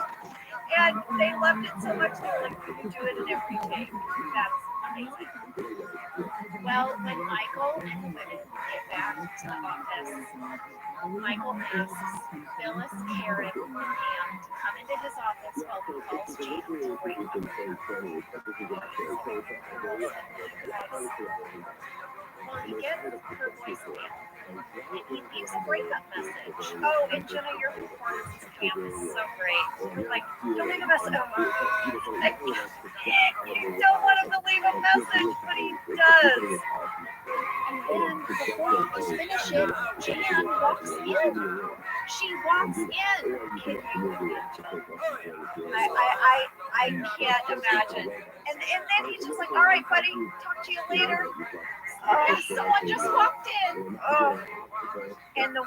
And they loved it so much, they were like, we can do it in every take. That's amazing. Well, when Michael and the women get back to the office, Michael asks Phyllis, Karen, and Pam to come into his office while he calls Jan to wake up. Well, he gets her voicemail, and he leaves a breakup message. Oh, and Jenna, your performance as Pam is so great. You're like, don't leave a message. Like, you don't want him to leave a message, but he does. And then, before we finish it, Jan walks in. She walks in. Can you imagine? I can't imagine. And then he's just like, all right, buddy, talk to you later. Oh, someone just walked in. Oh. And and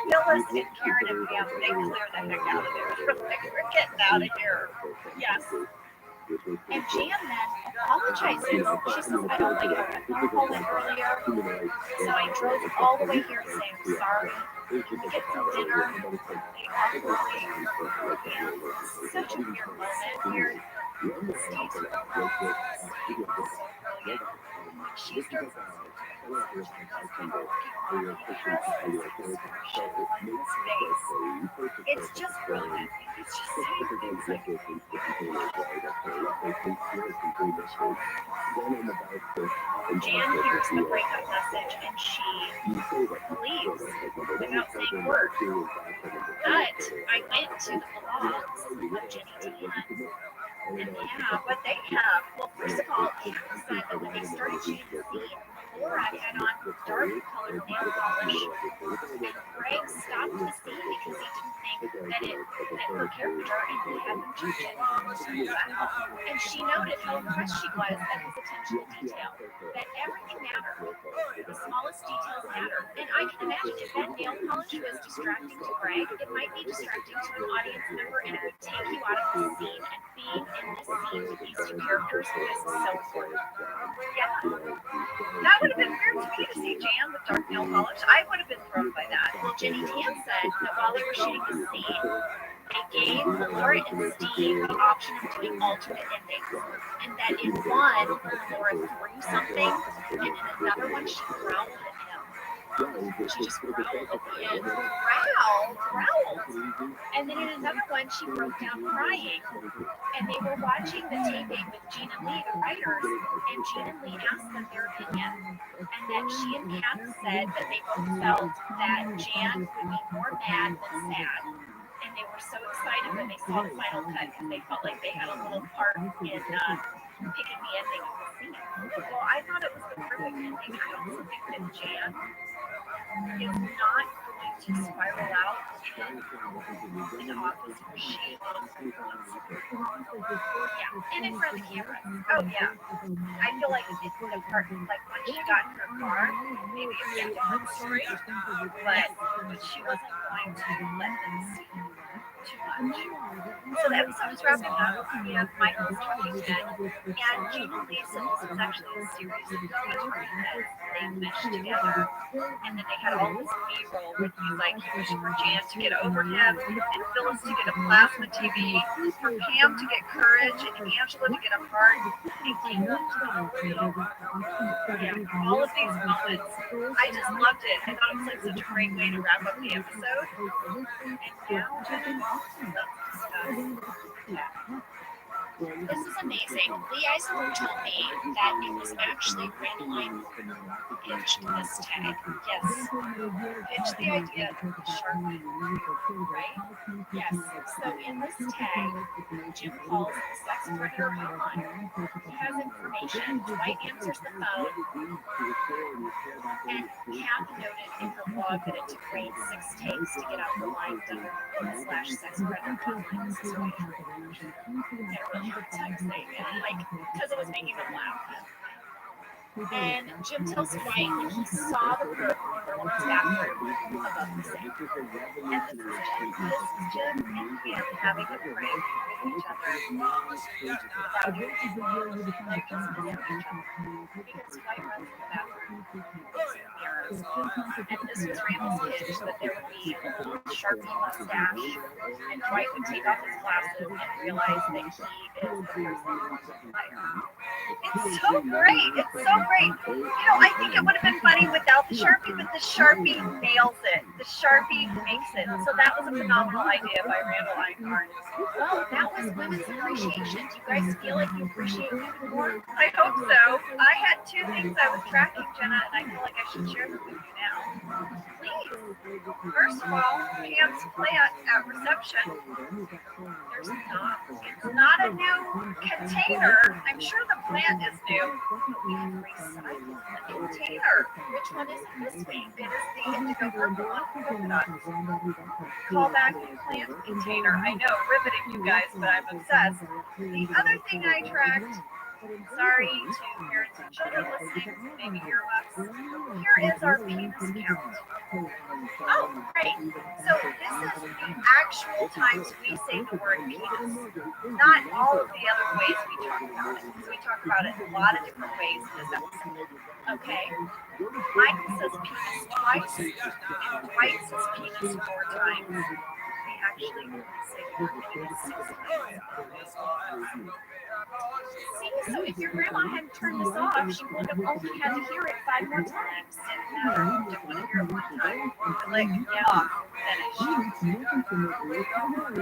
Phyllis and Karen and Pam, they clear the heck out of there. Like, we're getting out of here. Yes. And Jan then apologizes. She says, I don't like her. I called in earlier. So I drove all the way here to say I'm sorry. We get some dinner. They awkwardly. And such a weird moment here. Steve brilliant. She starts it's just brilliant. It's just saying things like Jan hears the breakup message and she leaves without saying a word. But I went to the blogs of Jenny Tan. And yeah, what they have, well, first of all, Pam said that when they started shooting the scene, Laura had on dark colored nail polish, and Greg stopped the scene because he didn't think that her character and he had them touch it. And she noted how impressed she was at his attention to detail, that everything mattered. The smallest details matter. And I can imagine if that nail polish was distracting to Greg, it might be distracting to an audience member, and it would take you out of the scene. And being in this scene with these two characters was so important. Yeah. That would have been weird to me to see Jan with dark nail polish. I would have been thrown by that. Well, Jenny Tan said that while they were shooting the scene, they gave Laura and Steve the option of doing alternate endings. And that in one, Laura threw something, and in another one, she growled at him. She just growled at the end. Growled. And then in another one, she broke down crying. And they were watching the taping with Gene and Lee, the writers, and Gene and Lee asked them their opinion. And that she and Kat said that they both felt that Jan would be more mad than sad. And they were so excited when they saw the final cut because they felt like they had a little part in picking the ending of the scene. Well, I thought it was the perfect ending. I also think that Jan is not going to spiral out in an office where she and in front of the camera. Oh yeah. I feel like it's the part like when she got in her car, maybe it was down the street, but she wasn't going to let them see too much. So the episode is wrapping up. We have Michael's talking head, and Gene and Lisa, this was actually a series of talking heads. They meshed together, and then they had all this B-roll with he's like wishing for Jan to get over him, and Phyllis to get a plasma TV, for Pam to get courage, and Angela to get a heart, and Caleb to get a real. Yeah, all of these moments, I just loved it. I thought it was like such a great way to wrap up the episode. And now, This is amazing. Lee Eisenberg told me that it was actually Randline pitched this tag. yes, pitch the idea of Sharpie, right? Yes. So in this tag, Jim calls the sex predator hotline. He has information. Dwight answers the phone. And Kath noted in her blog that it took Rain 6 takes to get out the line /sex predator hotline situation. I had a really hard time saying it, like, because it was making them laugh. And Jim tells Dwight when he saw the group in Lauren's bathroom above the sink. And this is Jim and Pam having a break with each other without using like just missing each other. Because Dwight runs to the bathroom with some mirrors. And this was Randall's pitch that there would be a little Sharpie mustache, and Dwight would take off his glasses and realize that he is the person on the fire. It's so great. It's so great. You know, I think it would have been funny without the Sharpie, but the Sharpie nails it. The Sharpie makes it. So that was a phenomenal idea by Randall Einhorn. Well, that was Women's Appreciation. Do you guys feel like you appreciate women more? I hope so. I had two things I was tracking, Jenna, and I feel like I should share them with you now. Please. First of all, Pam's plant at reception. There's not. It's not a new container. I'm sure the plant is new. We have recycled The container. Which one is it this week? It is the indigo purple one. Coconut. Call back the plant container. I know, riveting, you guys, but I'm obsessed. The other thing I tracked, sorry to parents and children listening, maybe earmuffs, here is our penis count. Oh, great. So this is the actual times we say the word penis, not all of the other ways we talk about it. So we talk about it a lot of different ways in this episode. Okay. Michael says penis twice, and Dwight says penis 4 times. We actually say the word penis 6 times. See, so if your grandma hadn't turned this off, she would have only had to hear it 5 more times. Didn't matter. Didn't want to hear it one time. Like, yeah, finished. Well, and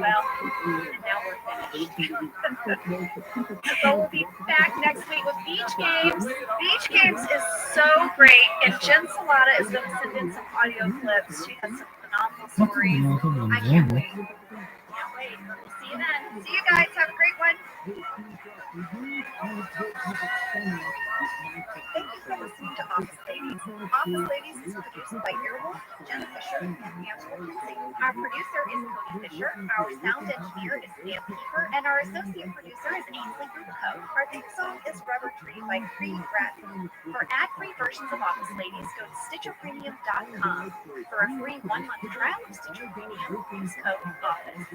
now we're finished. So we'll be back next week with beach games. Beach Games is so great, and Jen Salata is going to send in some audio clips. She has some phenomenal stories. I can't wait. Can't wait. We'll see you then. See you guys. Have a great one. Thank you for listening to Office Ladies. Office Ladies is produced by Earwolf, Jenna Fisher, and Angela Lindsay. Our producer is Cody Fisher. Our sound engineer is Neil Beaver, and our associate producer is Ainsley Rubico. Our theme song is Rubber Tree by Creed Bradford. For ad-free versions of Office Ladies, go to StitcherPremium.com. For a free 1-month trial of Stitcher Premium, use code OFFICE.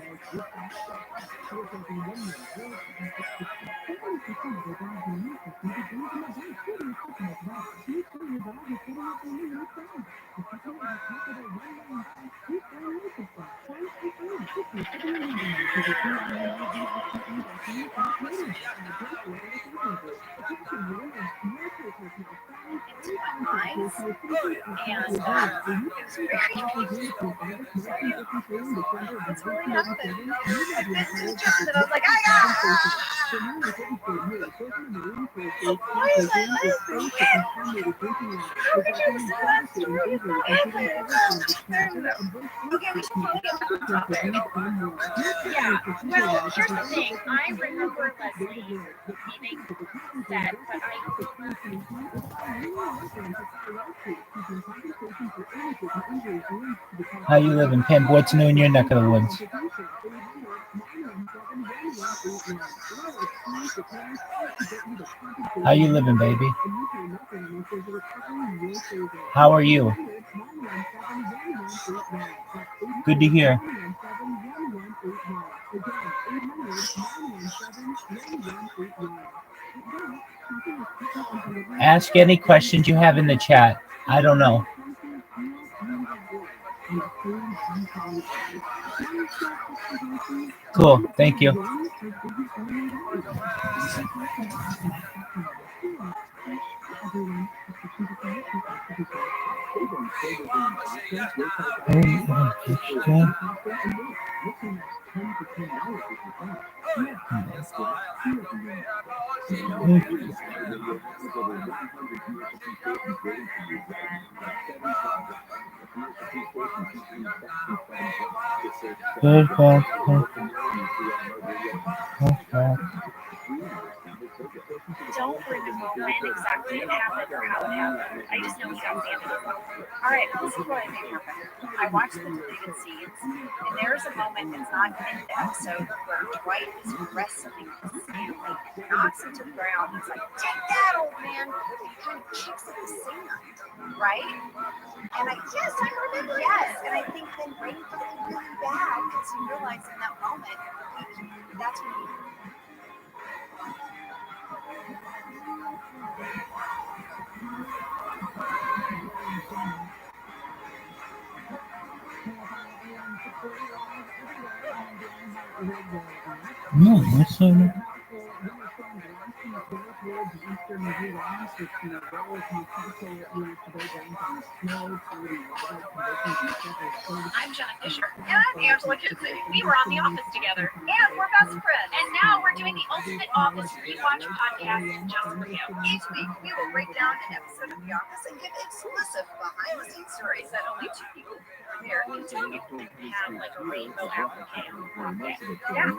Into my eyes, and it was very That's really happened. I bit into the jar and I was like, why is my leg broken? How could you say that story about Okay, we should probably get back on topic. Yeah, well, here's the thing. I remember Leslie leaving set, but How you living, Pam? What's new in your neck of the woods? How you living, baby? How are you? Good to hear. Ask any questions you have in the chat. I don't know. Cool. Thank you. don't remember when exactly it happened or how it happened. I just know he got the end of it. All right, this is what I think happened. I watched the deleted scenes, and there's a moment, it's not in the episode, where Dwight is wrestling Stanley, knocks him to the ground. He's like, "Take that, old man!" He kind of kicks at the sand, right? And I remember, yes. And I think then Ray felt really bad because he realized in that moment, that's when he. No, what's up? I'm Jenna Fisher. And I'm Angela Kinsey. We were on The Office together. And we're best friends. And now we're doing the Ultimate Office Rewatch Podcast just for you. Each week, we will break down an episode of The Office and give exclusive behind-the-scenes stories that only two people here can tell you. Have like a rainbow applique on the Yeah,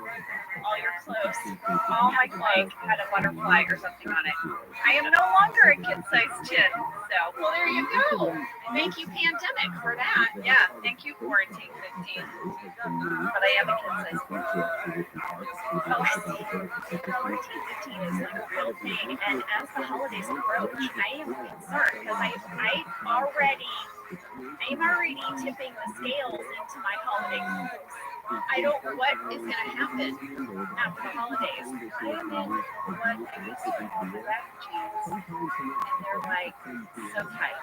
all your clothes. all my clothes had a butterfly or something on it. I am no longer a kid-sized chin, so Well, there you go. Thank you, pandemic, for that. yeah, thank you, Quarantine 15. But I am a kid-sized chin. Oh, see, quarantine 15 is like a real thing, and as the holidays approach, I am concerned because I'm already tipping the scales into my holiday clothes. I don't know what is going to happen after the holidays. I am in what I used to call black jeans, and they're like so tight.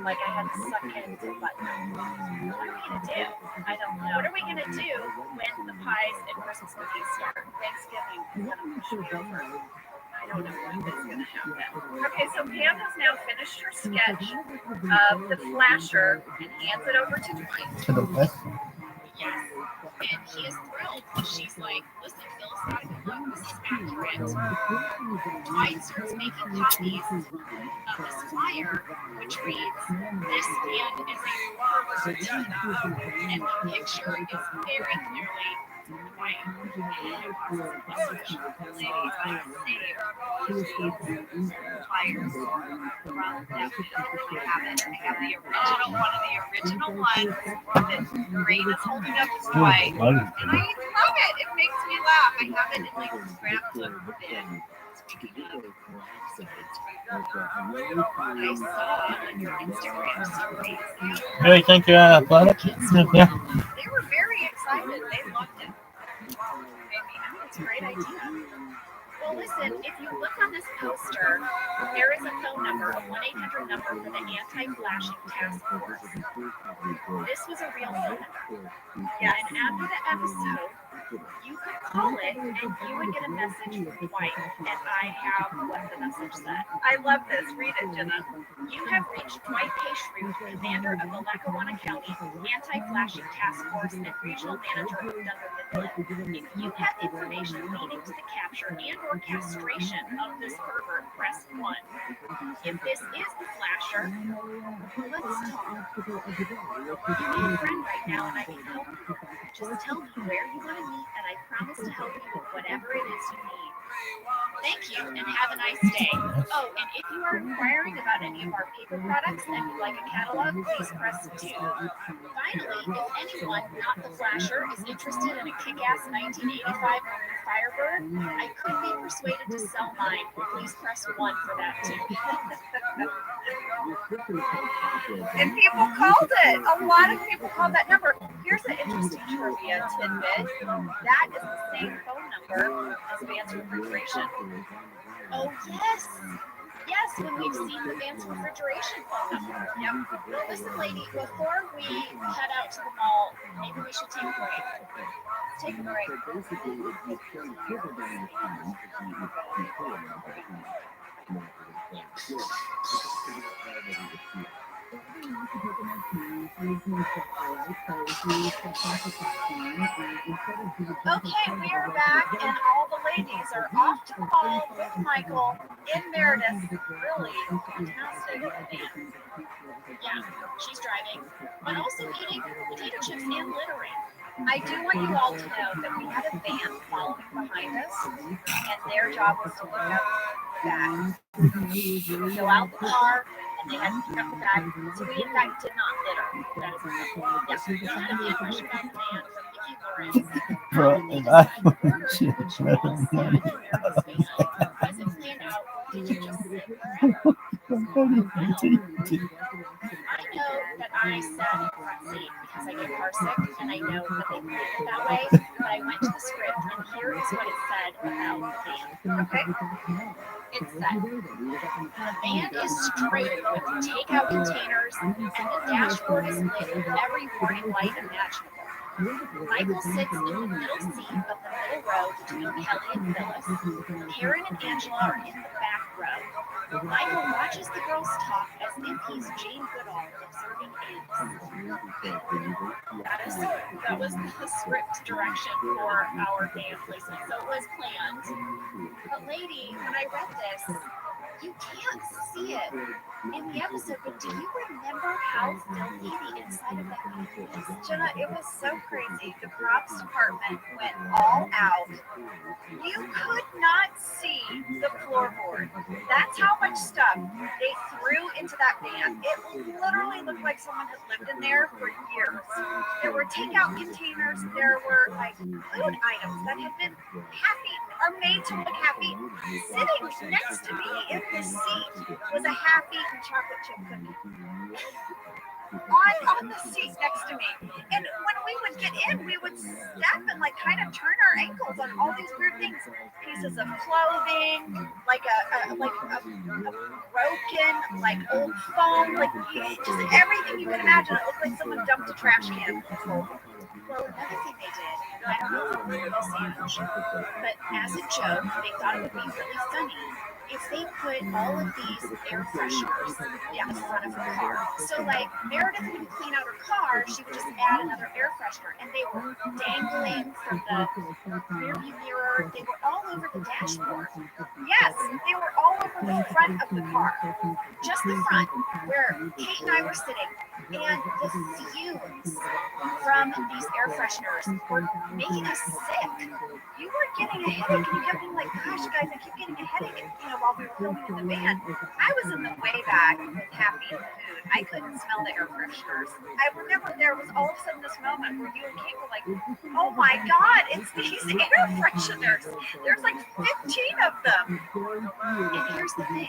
Like I had to suck into the button. What are we going to do? I don't know. What are we going to do when the pies and Christmas cookies start? Thanksgiving is going to push me over. I don't know what is going to happen. Okay, so Pam has now finished her sketch of the flasher and hands it over to Dwight. To the west. Yes. And he is thrilled. She's like, listen, philosophically, look, this is accurate. Dwight starts making copies of this flyer, which reads, this man is a pervert. And the picture is very clearly Dwight. And ladies, I saved these flyers from that film. I have the original, one of the original ones that Green is holding up to Dwight. And I love it. It makes me laugh. I have it in like a scrapbook bin. Speaking of, I saw on your Instagram stories. Hey, thank you, Athletic. Yeah. They were very excited. They loved it. It's a great idea. Well, listen, if you look on this poster, there is a phone number, a 1-800 number for the anti-flashing task force. This was a real phone number. Yeah, and after the episode, you could call it and you would get a message from Dwight, and I have what the message said. I love this. Read it, Jenna. You have reached Dwight Pastry, commander of the Lackawanna County Anti-Flashing Task Force and regional manager of Duncan. If you have information leading to the capture and or castration of this pervert, press 1. If this is the flasher, let's talk. You need a friend right now and I can help you. Just tell me where you want to meet and I promise to help you with whatever it is you need. Thank you and have a nice day. Oh, and if you are inquiring about any of our paper products and would like a catalog, please press 2. Finally, if anyone, not the flasher, is interested in a kick-ass 1985 Maroon Firebird, I could be persuaded to sell mine. Please press 1 for that too. And people called it. A lot of people called that number. Here's an interesting trivia tidbit. That is the same phone number as Vance Refrigeration. Oh, yes. Yes, when we've seen the Vance Refrigeration phone number. Yep. Well, listen, lady, before we head out to the mall, maybe we should take a break. Let's take a break. Okay, we are back, and all the ladies are off to the mall with Michael in Meredith. Really fantastic. Yeah, she's driving, but also eating potato chips and littering. I do want you all to know that we had a van following behind us, and their job was to look up the bag, fill out the car, and they had to pick up the bag. So we, in fact, did not litter. That is Yes, we had a membership on the van from Mickey Lawrence. Bro, and I shit better than that. As it came out, did you just sit forever? I know that I sat in the front seat because I get car sick, and I know that they put it that way, but I went to the script, and here is what it said about the van. Okay? It said, the van is straight with takeout containers, and the dashboard is lit with every warning light imaginable. Michael sits in the middle seat of the middle row between Kelly and Phyllis. Karen and Angela are in the back row. Michael watches the girls talk as if he's Jane Goodall observing ants. That was the script direction for our day of placement, so it was planned. But lady, when I read this, you can't see it in the episode, but do you remember how filthy the inside of that van was? Jenna, it was so crazy. The props department went all out. You could not see the floorboard. That's how much stuff they threw into that van. It literally looked like someone had lived in there for years. There were takeout containers. There were like food items that had been are made to look happy. Sitting next to me in this seat was a half-eaten chocolate chip cookie. On the seat next to me. And when we would get in, we would step and like kind of turn our ankles on all these weird things. Pieces of clothing, like a broken, like old phone, like just everything you can imagine. It looked like someone dumped a trash can. Well, another thing they did, and I don't know if it was sandwich, but as a joke, they thought it would be really funny if they put all of these air fresheners in the front of her car. So like Meredith wouldn't clean out her car, she would just add another air freshener, and they were dangling from the rearview mirror. They were all over the dashboard. Yes, they were all over the front of the car. Just the front, where Kate and I were sitting, and the fumes from these air fresheners were making us sick. You were getting a headache, and you kept being like, gosh, guys, I keep getting a headache, while we were filming in the van. I was in the way back with happy food. I couldn't smell the air fresheners. I remember there was all of a sudden this moment where you and Kate were like, oh my God, it's these air fresheners. There's like 15 of them. And here's the thing,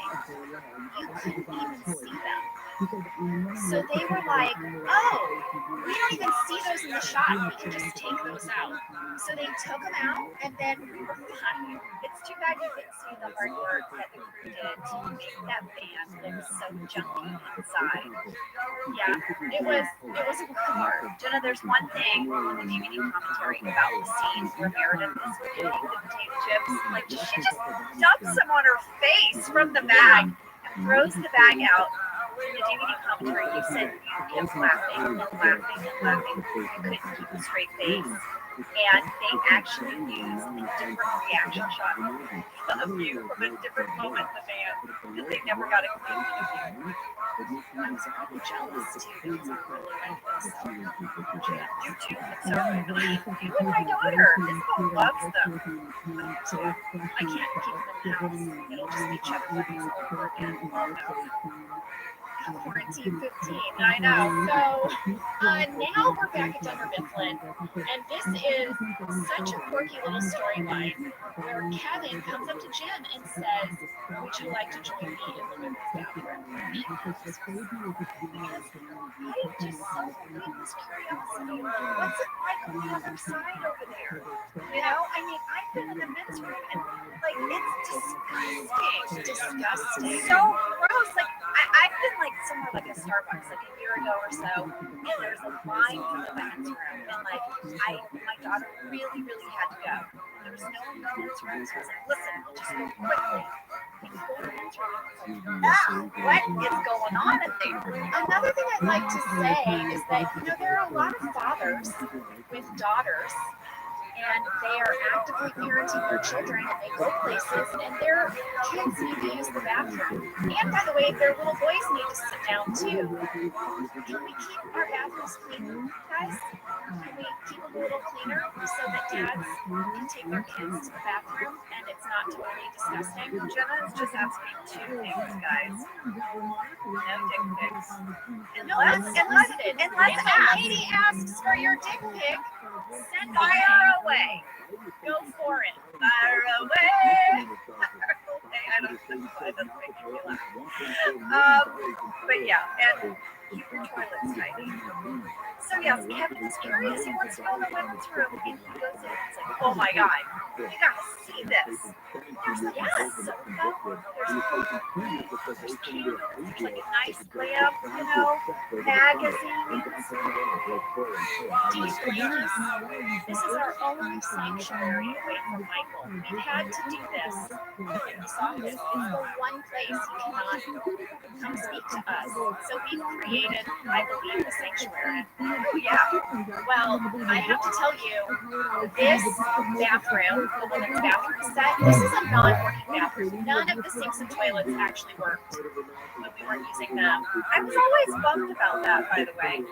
you couldn't even see them. So they were like, oh, we don't even see those in the shot. We can just take those out. So they took them out, and then we were fine. It's too bad you couldn't see the hard work that the crew did to make that van look so junky inside. Yeah, it was hard. Jenna, there's one thing on the DVD commentary about the scene where Meredith is eating the potato chips. Like, she just dumps them on her face from the bag and throws the bag out. In the DVD commentary, you said you kept laughing and laughing and laughing. You couldn't keep a straight face. And they actually used a different reaction shot of you from a different moment in the van that they never got included in the I was probably jealous too because I really like this. You too, but so you and my daughter, Isabel loves them. I can't keep them in the house. It'll just be Chuck Berry's over again. Quarantine 15, I know. So now we're back at Dunder Mifflin, and this is such a quirky little storyline where Kevin comes up to Jim and says, would you like to join me in the women's bathroom? I just so this curiosity. What's it like on the other side over there? I mean, I've been in the men's room, and like, it's disgusting. So gross. Like, I've been like somewhere like a Starbucks like a year ago or so, and there's a line for the women's room, and like my daughter really had to go. There was no one in the men's room, so I was like, listen, we'll just go quickly. We go to the men's room. What is going on in there? Another thing I'd like to say is that there are a lot of fathers with daughters, and they are actively parenting their children, and they go places, and their kids need to use the bathroom. And by the way, their little boys need to sit down too. Can we keep our bathrooms clean, guys? Can we keep them a little cleaner so that dads can take their kids to the bathroom and it's not totally disgusting? Jenna's just asking two things, guys. No dick pics. Unless Katie asks for your dick pic, send Fire away. Go for it. Fire away. I don't know why that's making me laugh. But yeah, and keep your toilets tidy. So yes, Kevin is curious. He wants to go in the women's room, and he goes in and it's like, oh my god, you gotta see this. There's like a sofa, there's candles, like a nice lamp, magazines. This is our own sanctuary away from Michael. We've had to do this. This office is the one place he cannot come speak to us. So we've created, I believe, a sanctuary. Oh yeah. Well, I have to tell you, this bathroom, the women's bathroom set, this is a non-working bathroom. None of the sinks and toilets actually worked when we weren't using them. I was always bummed about that, by the way.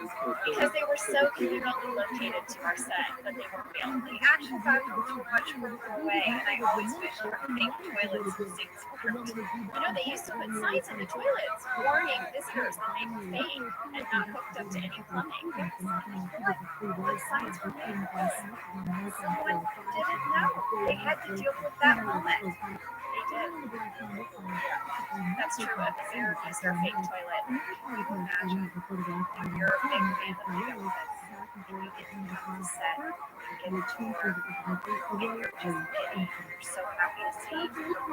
Because they were so conveniently located to our set, but they weren't real. The action factors were much further away, and I always wished for fake toilets and sinks worked. They used to put signs on the toilets warning visitors that they were fake and not hooked up to any plumbing. What signs were made because someone didn't know. They had to deal with that moment. They did. That's true of the Sarah Easter fake toilet. You can imagine if you're a big fan of the outfits and you get to the set, you get a tour, and you're just giddy. You're so happy to see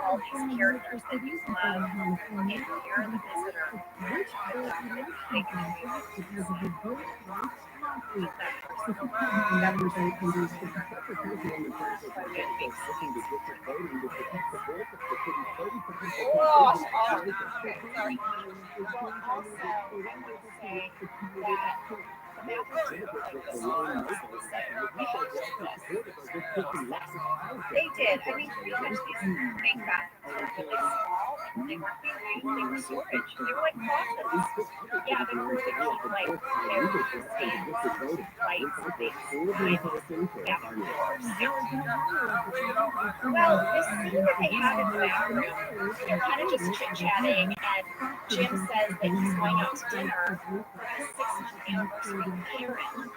all these characters that you love, and you're the visitor. They did. I mean, pretty much these fake bathrooms were really small, and they weren't being used. They were storage. They were like closets. Yeah, they were keep like their stands, lights, and things behind these bathroom doors. Well, this scene that they have in the bathroom, they're kind of just chit-chatting, and Jim says that he's going out to dinner for his 6-month anniversary with Karen.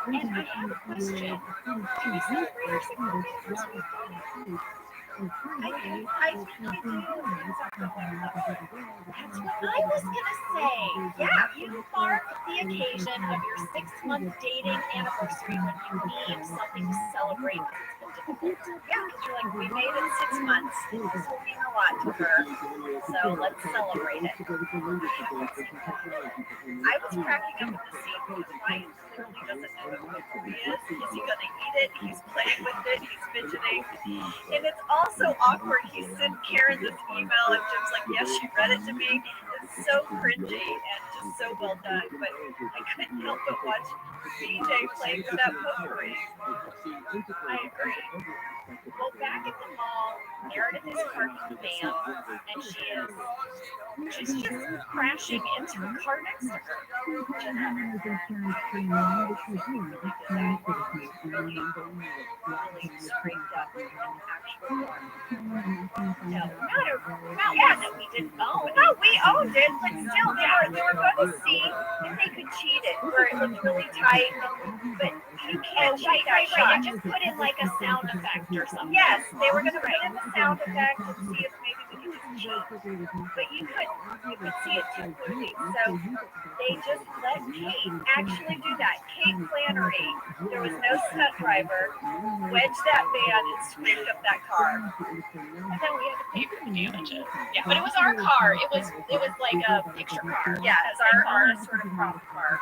And I have a question. Can we celebrate our 6th anniversary? I think we do. That's what I was gonna say. Yeah, you mark the occasion of your 6-month dating anniversary when you need something to celebrate because it's been difficult. Yeah, because you're like, we made it 6 months. This will mean a lot to her. So let's celebrate it. I was cracking up at the scene because Ryan clearly doesn't know what potpourri is. Is he going to eat it? He's playing with it. He's fidgeting. And it's also awkward. He sent Karen this email and Jim's like, yes, she read it to me. It's so cringy and just so well done. But I couldn't help but watch BJ playing with that potpourri. I agree. Well, back at the mall, Meredith is parking the van, and she's just crashing into the car next to her. Really straight up an actual one. No, not one that we didn't own. No, we owned it, but still, they were going to see if they could cheat it, where it looked really tight, but you can't cheat that shot. Right. Just put in like a sound effect or something. Yes, they were going to put in the sound effect and see if maybe we could just cheat, but you could see it too clearly. So they just let Kate actually do that. Kate Flannery, there was no stunt driver, wedged that van and squished up that car. And then we had to pay for the damages. Yeah, but it was our car. It was like a picture car. Yeah, it's our sort of prop car.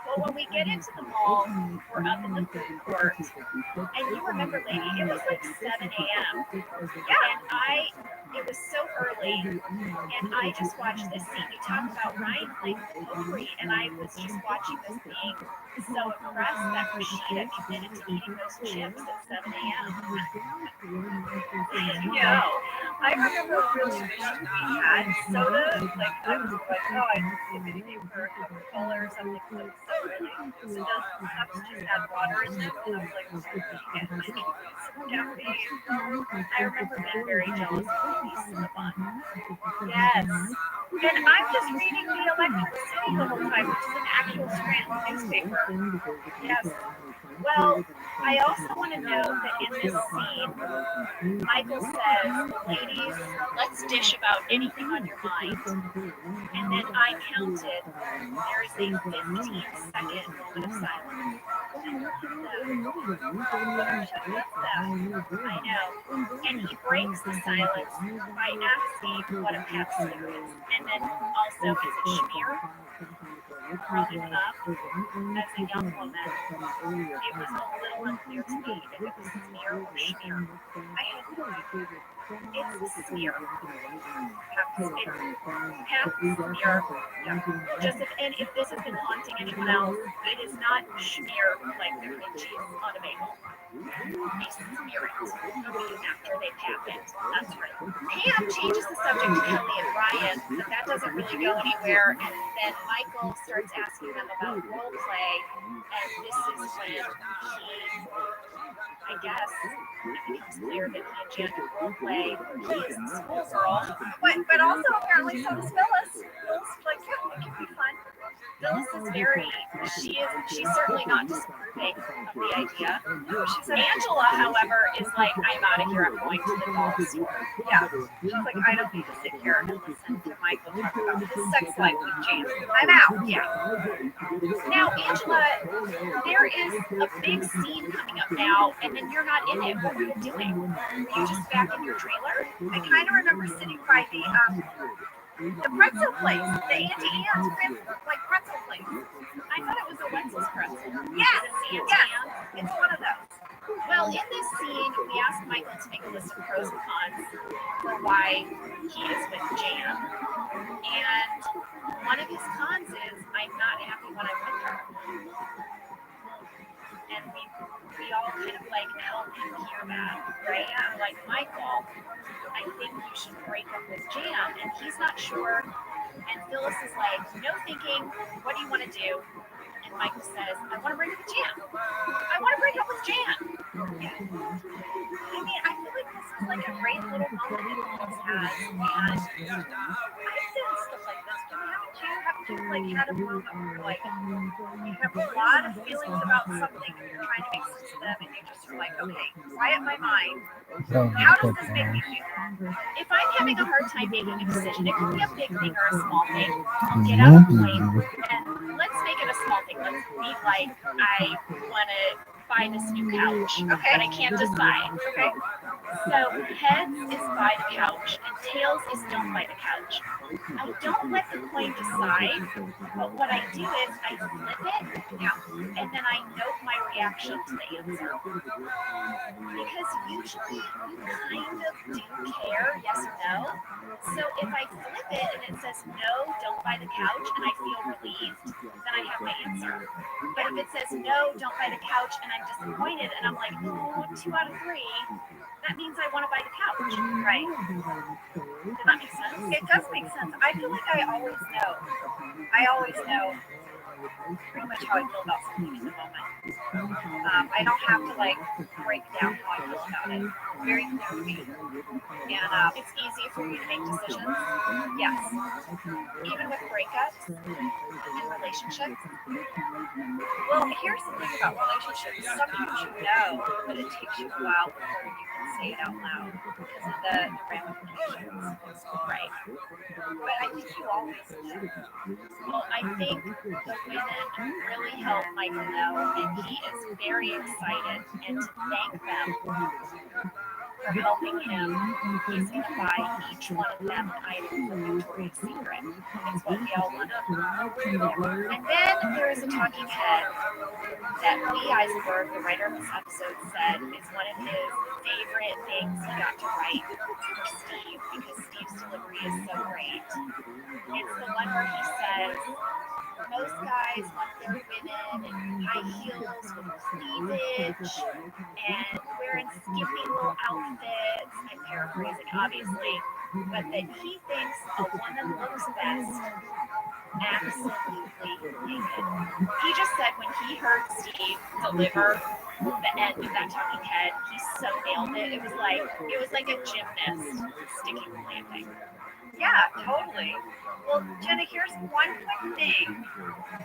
Well, when we get into the mall, we're up in the food court, and you remember, lady, it was like 7 a.m. Yeah, and it was so early, and I just watched this scene. You talk about Ryan playing potpourri, and I was just watching this being so impressed that Rashida committed to eating those chips at 7 a.m. Yeah, I remember a real tradition we had soda. Like I was like, oh, I maybe gave her a Coca-Cola or something. But it was so early, so it doesn't have to just have water in it. And I was like, I need some caffeine. I remember being very jealous of Elise in the bun. Yes. And I'm just reading the Electric City the whole time, which is an actual Scranton newspaper. Yes. Well, I also want to note that in this scene, Michael says, ladies, let's dish about anything on your mind. And And I counted, there is a 15-second moment of silence. I know. And he breaks the silence by asking what a pap smear is. And then also, is it schmear? Growing up as a young woman, it was a little unclear to me if it was smear or schmear. I had no idea. It's smear. Pap smear. Yeah. Joseph, and if this has been haunting anyone else, it is not schmear like the cream cheese on a bagel. They smear it after they pap it. That's right. Pam changes the subject to Kelly and Ryan, but that doesn't really go anywhere. And then Michael starts asking them about role play, and this is when he, I guess, it becomes clear that he and Jan do role play. He is the school girl, But also apparently so does Phyllis. Phyllis is like, yeah, it can be fun. Phyllis is she's certainly not disapproving of the idea. She said Angela, however, is like, I'm out of here, I'm going to the doll store. Yeah. She's like, I don't need to sit here and listen to Michael talk about his sex life with James. I'm out. Yeah. Now, Angela, there is a big scene coming up now, and then you're not in it. What were you doing? Were you just back in your trailer? I kind of remember sitting by the pretzel place, the Auntie Anne's pretzel place. I thought it was a Wetzel's pretzel. Yes, Yes, it's one of those. Well, in this scene, we asked Michael to make a list of pros and cons for why he is with Jan. And one of his cons is, I'm not happy when I'm with her. And we all kind of like help him hear that, right? And like, Michael, I think you should break up with Jan. And he's not sure. And Phyllis is like, no thinking, what do you want to do? And Michael says, I want to break up with Jan. I want to break up with Jan. Yeah. I mean, I feel like this is like a great little moment that Phyllis has. And I've said stuff like this. Haven't you like had a moment where like you have a lot of feelings about something and you're trying to make sense of them and you just are like, okay, quiet my mind. How does this make me feel? If I'm having a hard time making a decision, it could be a big thing or a small thing. I'll get out a plane and let's make it a small thing. Let's be like, I want to buy this new couch, Okay. but I can't decide. Okay. So heads is buy the couch and tails is don't buy the couch. I don't let the coin decide, but what I do is I flip it, and then I note my reaction to the answer. Because usually you kind of do care, yes or no. So if I flip it and it says no, don't buy the couch, and I feel relieved, then I have my answer. But if it says no, don't buy the couch, and I'm disappointed, and I'm like, oh, 2 out of 3, that means I want to buy the couch, right? Does that make sense? It does make sense. I feel like I always know. Pretty much how I feel about something in the moment. I don't have to like break down how I feel about it. It's very clear to me. And It's easy for you to make decisions, yes, even with breakups and relationships. well, here's the thing about relationships. Sometimes you know, but it takes you a while before you can say it out loud because of the ramifications. Right. But I think you always know. Well, I think the women really help Michael know, and he is very excited. And to thank them for helping him, he's going to buy each one of them an item from Victoria's Secret. It's what we all want. And then there is a talking head that Lee Eisenberg, the writer of this episode, said is one of his favorite things he got to write for Steve, because Steve's delivery is so great. It's the one where he says, most guys want their women in high heels with cleavage and wearing skimpy little outfits. I'm paraphrasing, obviously, but that he thinks a woman looks best absolutely naked. He just said when he heard Steve deliver the end of that talking head, he so nailed it. It was like a gymnast sticking the landing. Yeah, totally. Well, Jenna, here's one quick thing.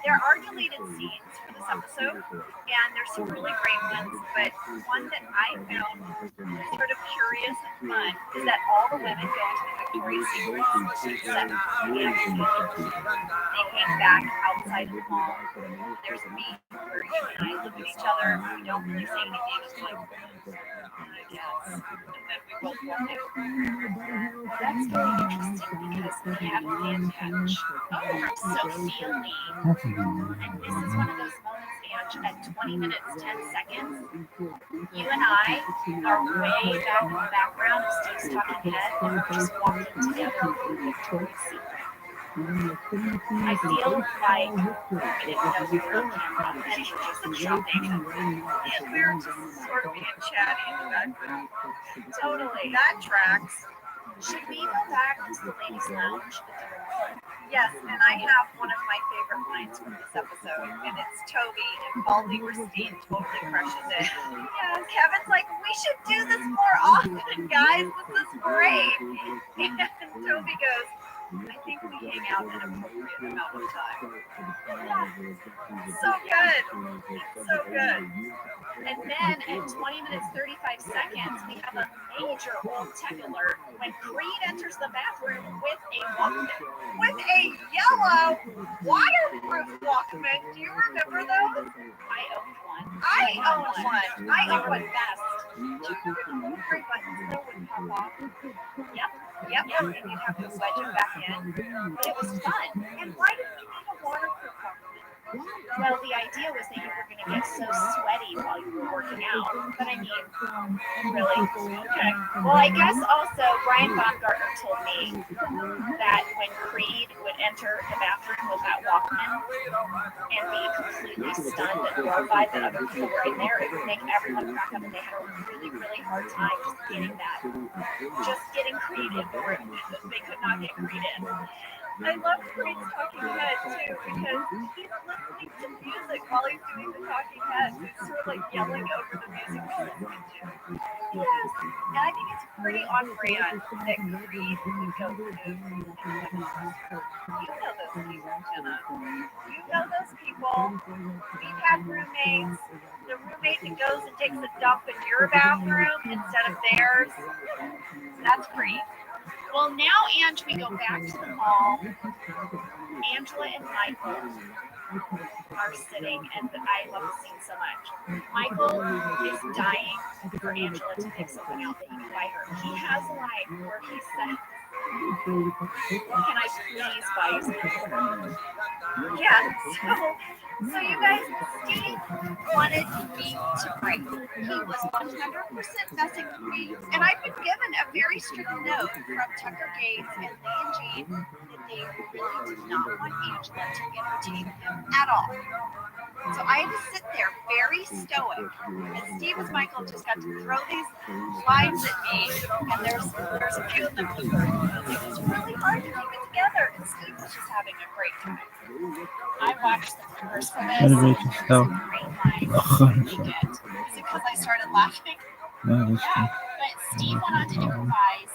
There are deleted scenes for this episode, and there's some really great ones, but one that I found sort of curious and fun is that all the women go into the Victoria's Secret except Angie. They hang back outside of the mall. There's me, where you and I look at each other. We don't really say anything. It's like, I guess. And then we both walk out. Well, that's very interesting because we have a fan catch from Sophia Lee. And this is one of those moments, Ange, at 20 minutes, 10 seconds. You and I are way back in the background of Steve's talking head, and we're just walking together through Victoria's Secret. I feel like we didn't know we were on camera, and we were just shopping. And we were just sort of being chatty in the background. Totally. That tracks. Should we go back to the ladies' lounge at the remote? Yes, and I have one of my favorite lines from this episode, and it's Toby, and Paul Lieberstein totally crushes it. Yeah, Kevin's like, we should do this more often, guys. This is great. And Toby goes, I think we hang out an appropriate amount of time. Yeah. So good. So good. And then at 20 minutes, 35 seconds, we have a major old tech alert when Creed enters the bathroom with a Walkman. With a yellow waterproof Walkman. Do you remember those? I owned one. I owned one. I They owned were one. best. Do you remember the little gray buttons that would pop off? Yep. Yep. And you'd have to wedge it back in. But it was fun. And why did we need a waterproof Walkman? Well, the idea was that you were going to get so sweaty while you were working out. But I mean, really? Okay. Well, I guess also Brian Baumgartner told me that when Creed would enter the bathroom with that Walkman and be completely stunned and horrified that other people were in there, it would make everyone crack up, and they had a really, really hard time just getting Creed in the room. They could not get Creed in. I love Creed's talking head too, because he's listening to music while he's doing the talking head. He's sort of like yelling over the music he's listening to. Yes, and I think it's pretty on brand that Creed would go to. You know those people, Jenna. You know those people. We've had roommates. The roommate that goes and takes a dump in your bathroom instead of theirs. That's Creed. Well, now, Ange, we go back to the mall. Angela and Michael are sitting, and I love the scene so much. Michael is dying for Angela to pick something out that he can buy her. He has a line where he says, can I please buy you something? Yeah, so you guys, Steve wanted me to break. He was 100% messing with me, and I've been given a very strict note from Tucker Gates and Lee and Jean that they really did not want Angela to entertain him at all. So I had to sit there very stoic, and Steve as Michael just got to throw these lines at me, and there's a few of them that were, it was really hard to keep it together, and Steve was just having a great time. I watched the first of this. Motivate yourself. Great line. Is it because I started laughing? No, that's Yeah. But Steve went on to improvise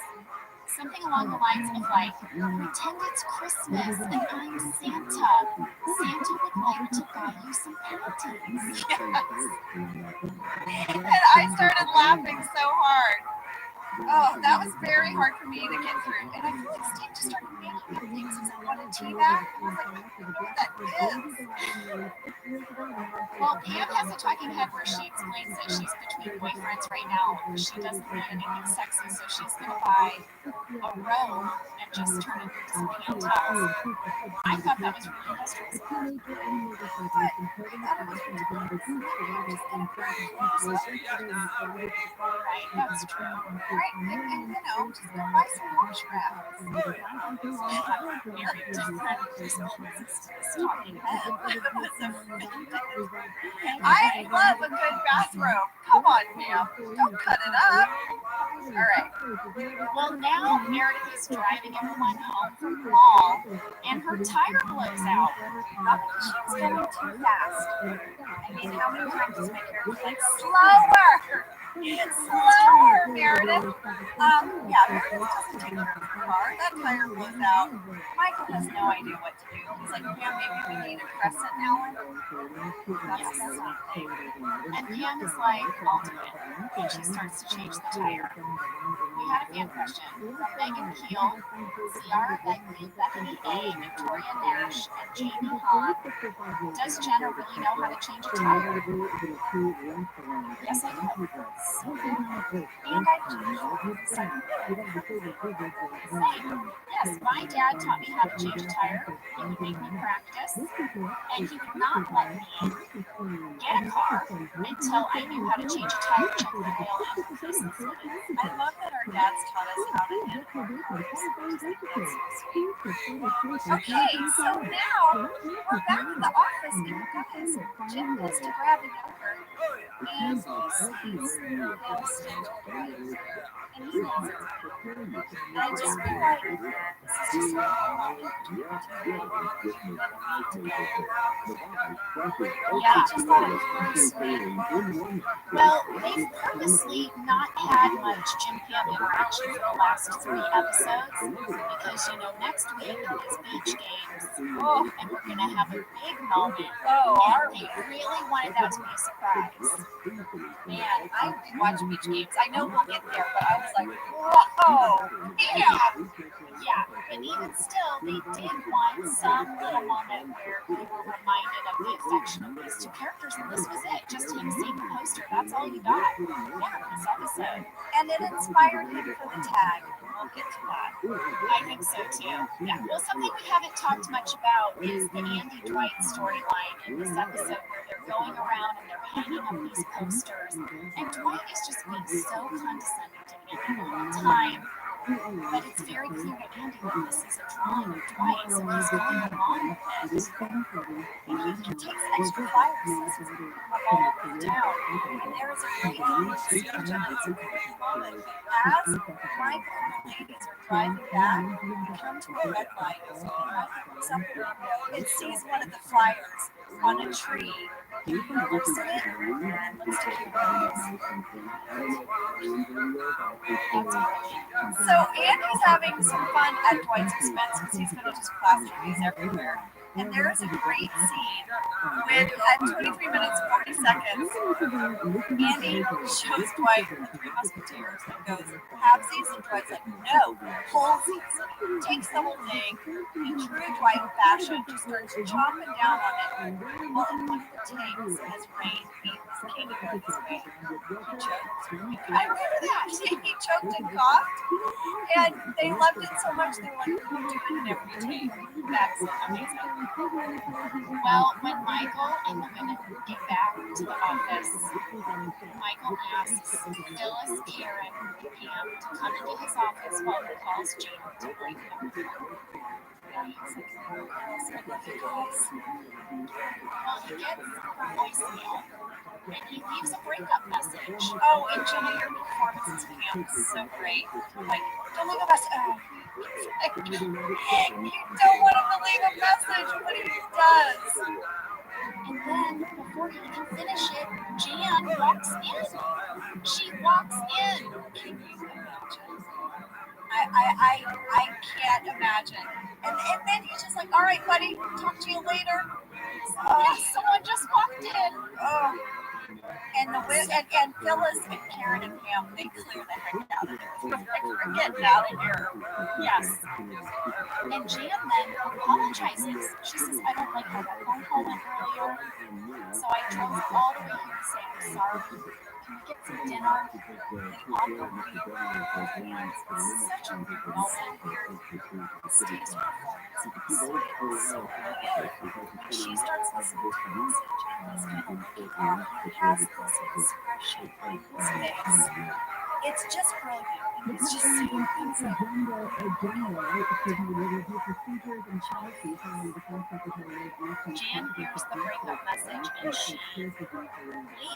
something along the lines of like, pretend it's Christmas and I'm Santa. Santa would like to buy you some panties. Yes. And I started laughing so hard. Oh, that was very hard for me to get through. And I feel like Steve just started making up things. He said, want a teabag? I was like, I don't know what that is. Well, Pam has a talking head where she explains that she's between boyfriends right now. She doesn't need anything sexy, so she's going to buy a robe and just turn it into some panties. I thought that was really illustrative. But I thought it was ridiculous. Right, that's true. Right, and you know, just go buy some wash wraps. Very different responses to this talking head. I love a good bathrobe. Come on, Pam. Don't cut it up. All right. Well, now Meredith is driving everyone home from the mall, and her tire blows out. Not because she was going too fast. I mean, how many times does my character like slower? Slower, Meredith. Yeah, Meredith doesn't take care of her car. That tire blows out. Michael has no idea what to do. He's like, Pam, maybe we need a crescent, Alan. That's not a thing. And Pam is like, I'll do it. And she starts to change the tire. We had a fan question from Megan Keel, Ciara Begley, Bethany A, Victoria Nash, and Jamie Hahn. Does Jenna really know how to change a tire? Yes, I do. And I've changed several. Same. Yes, my dad taught me how to change a tire. He would make me practice, and he would not let me get a car until I knew how to change a tire, check the oil, and replace the fluid. I love that our dads taught us how to handle cars. Okay, so now we're back in the office, and you guys, Jim goes to grab a yogurt, and he sees posted right, and he knows it's and I just feel like this is just a moment Yeah, I just thought it was really sweet. Well, they've purposely not had much Jim Pam interaction for the last 3 episodes because, next week is beach games. Oh, and we're going to have a big moment. are They really wanted that to be a surprise. Man, I watch beach games. I know we'll get there, but I was like, whoa, Pam! Yeah, but even still, they did want some little moment where we were reminded of the affection of these 2 characters, and this was it. Just him seeing the poster. That's all you got. Yeah, this episode. And it inspired him for the tag. We'll get to that. I think so too. Yeah. Well, something we haven't talked much about is the Andy Dwight storyline in this episode where they're going around and they're hanging up these posters. And Dwight is just being so condescending to Andy the whole time. But it's very clear to Andy that this is a drawing of Dwight, so he's going along with it. And he takes extra flyers all over the town. And there is a great exchange on this moment. As Michael and the ladies are driving back, they come to a red light. Looks up the window and sees one of the flyers on a tree. He looks at it and looks to Karen. So Andy's having some fun at Dwight's expense because he's going to just plaster these everywhere. And there is a great scene with, at 23 minutes 40 seconds, Andy shows Dwight the 3 Musketeers and goes, halvesies, and Dwight's like, no, wholesies. Takes the whole thing, in true Dwight fashion, just starts chopping down on it. All in one of the tanks as Rain beats King of his way. He choked. I remember that. He choked and coughed, and they loved it so much they were like, we'll do it in every tank. That's amazing. Well, when Michael and the women get back to the office, Michael asks Phyllis, Karen, and Pam to come into his office while he calls Jan to bring him home. Well, he gets her voicemail, and he leaves a breakup message. Oh, and Jenna, your performance in camp is so great. Like, don't leave a message. You don't want him to leave a message, but he does. And then, before he can finish it, Jan walks in. She walks in. Can you imagine? I can't imagine. And then he's just like, all right, buddy, talk to you later. Yes, someone just walked in. Oh. And Phyllis and Karen and Pam, they clear the heck out of there. Like, we're getting out of here. Yes. And Jan then apologizes. She says, I don't like how that phone call went earlier. So I drove all the way here to say I'm sorry. Can we get some dinner? They offer me. And it's such a weird moment here. Steve's performance is so good. When she starts listening to the message and he's kind of looking up, he has this expression on his face. It's just brilliant. It's just so good. Jan hears the breakup message and she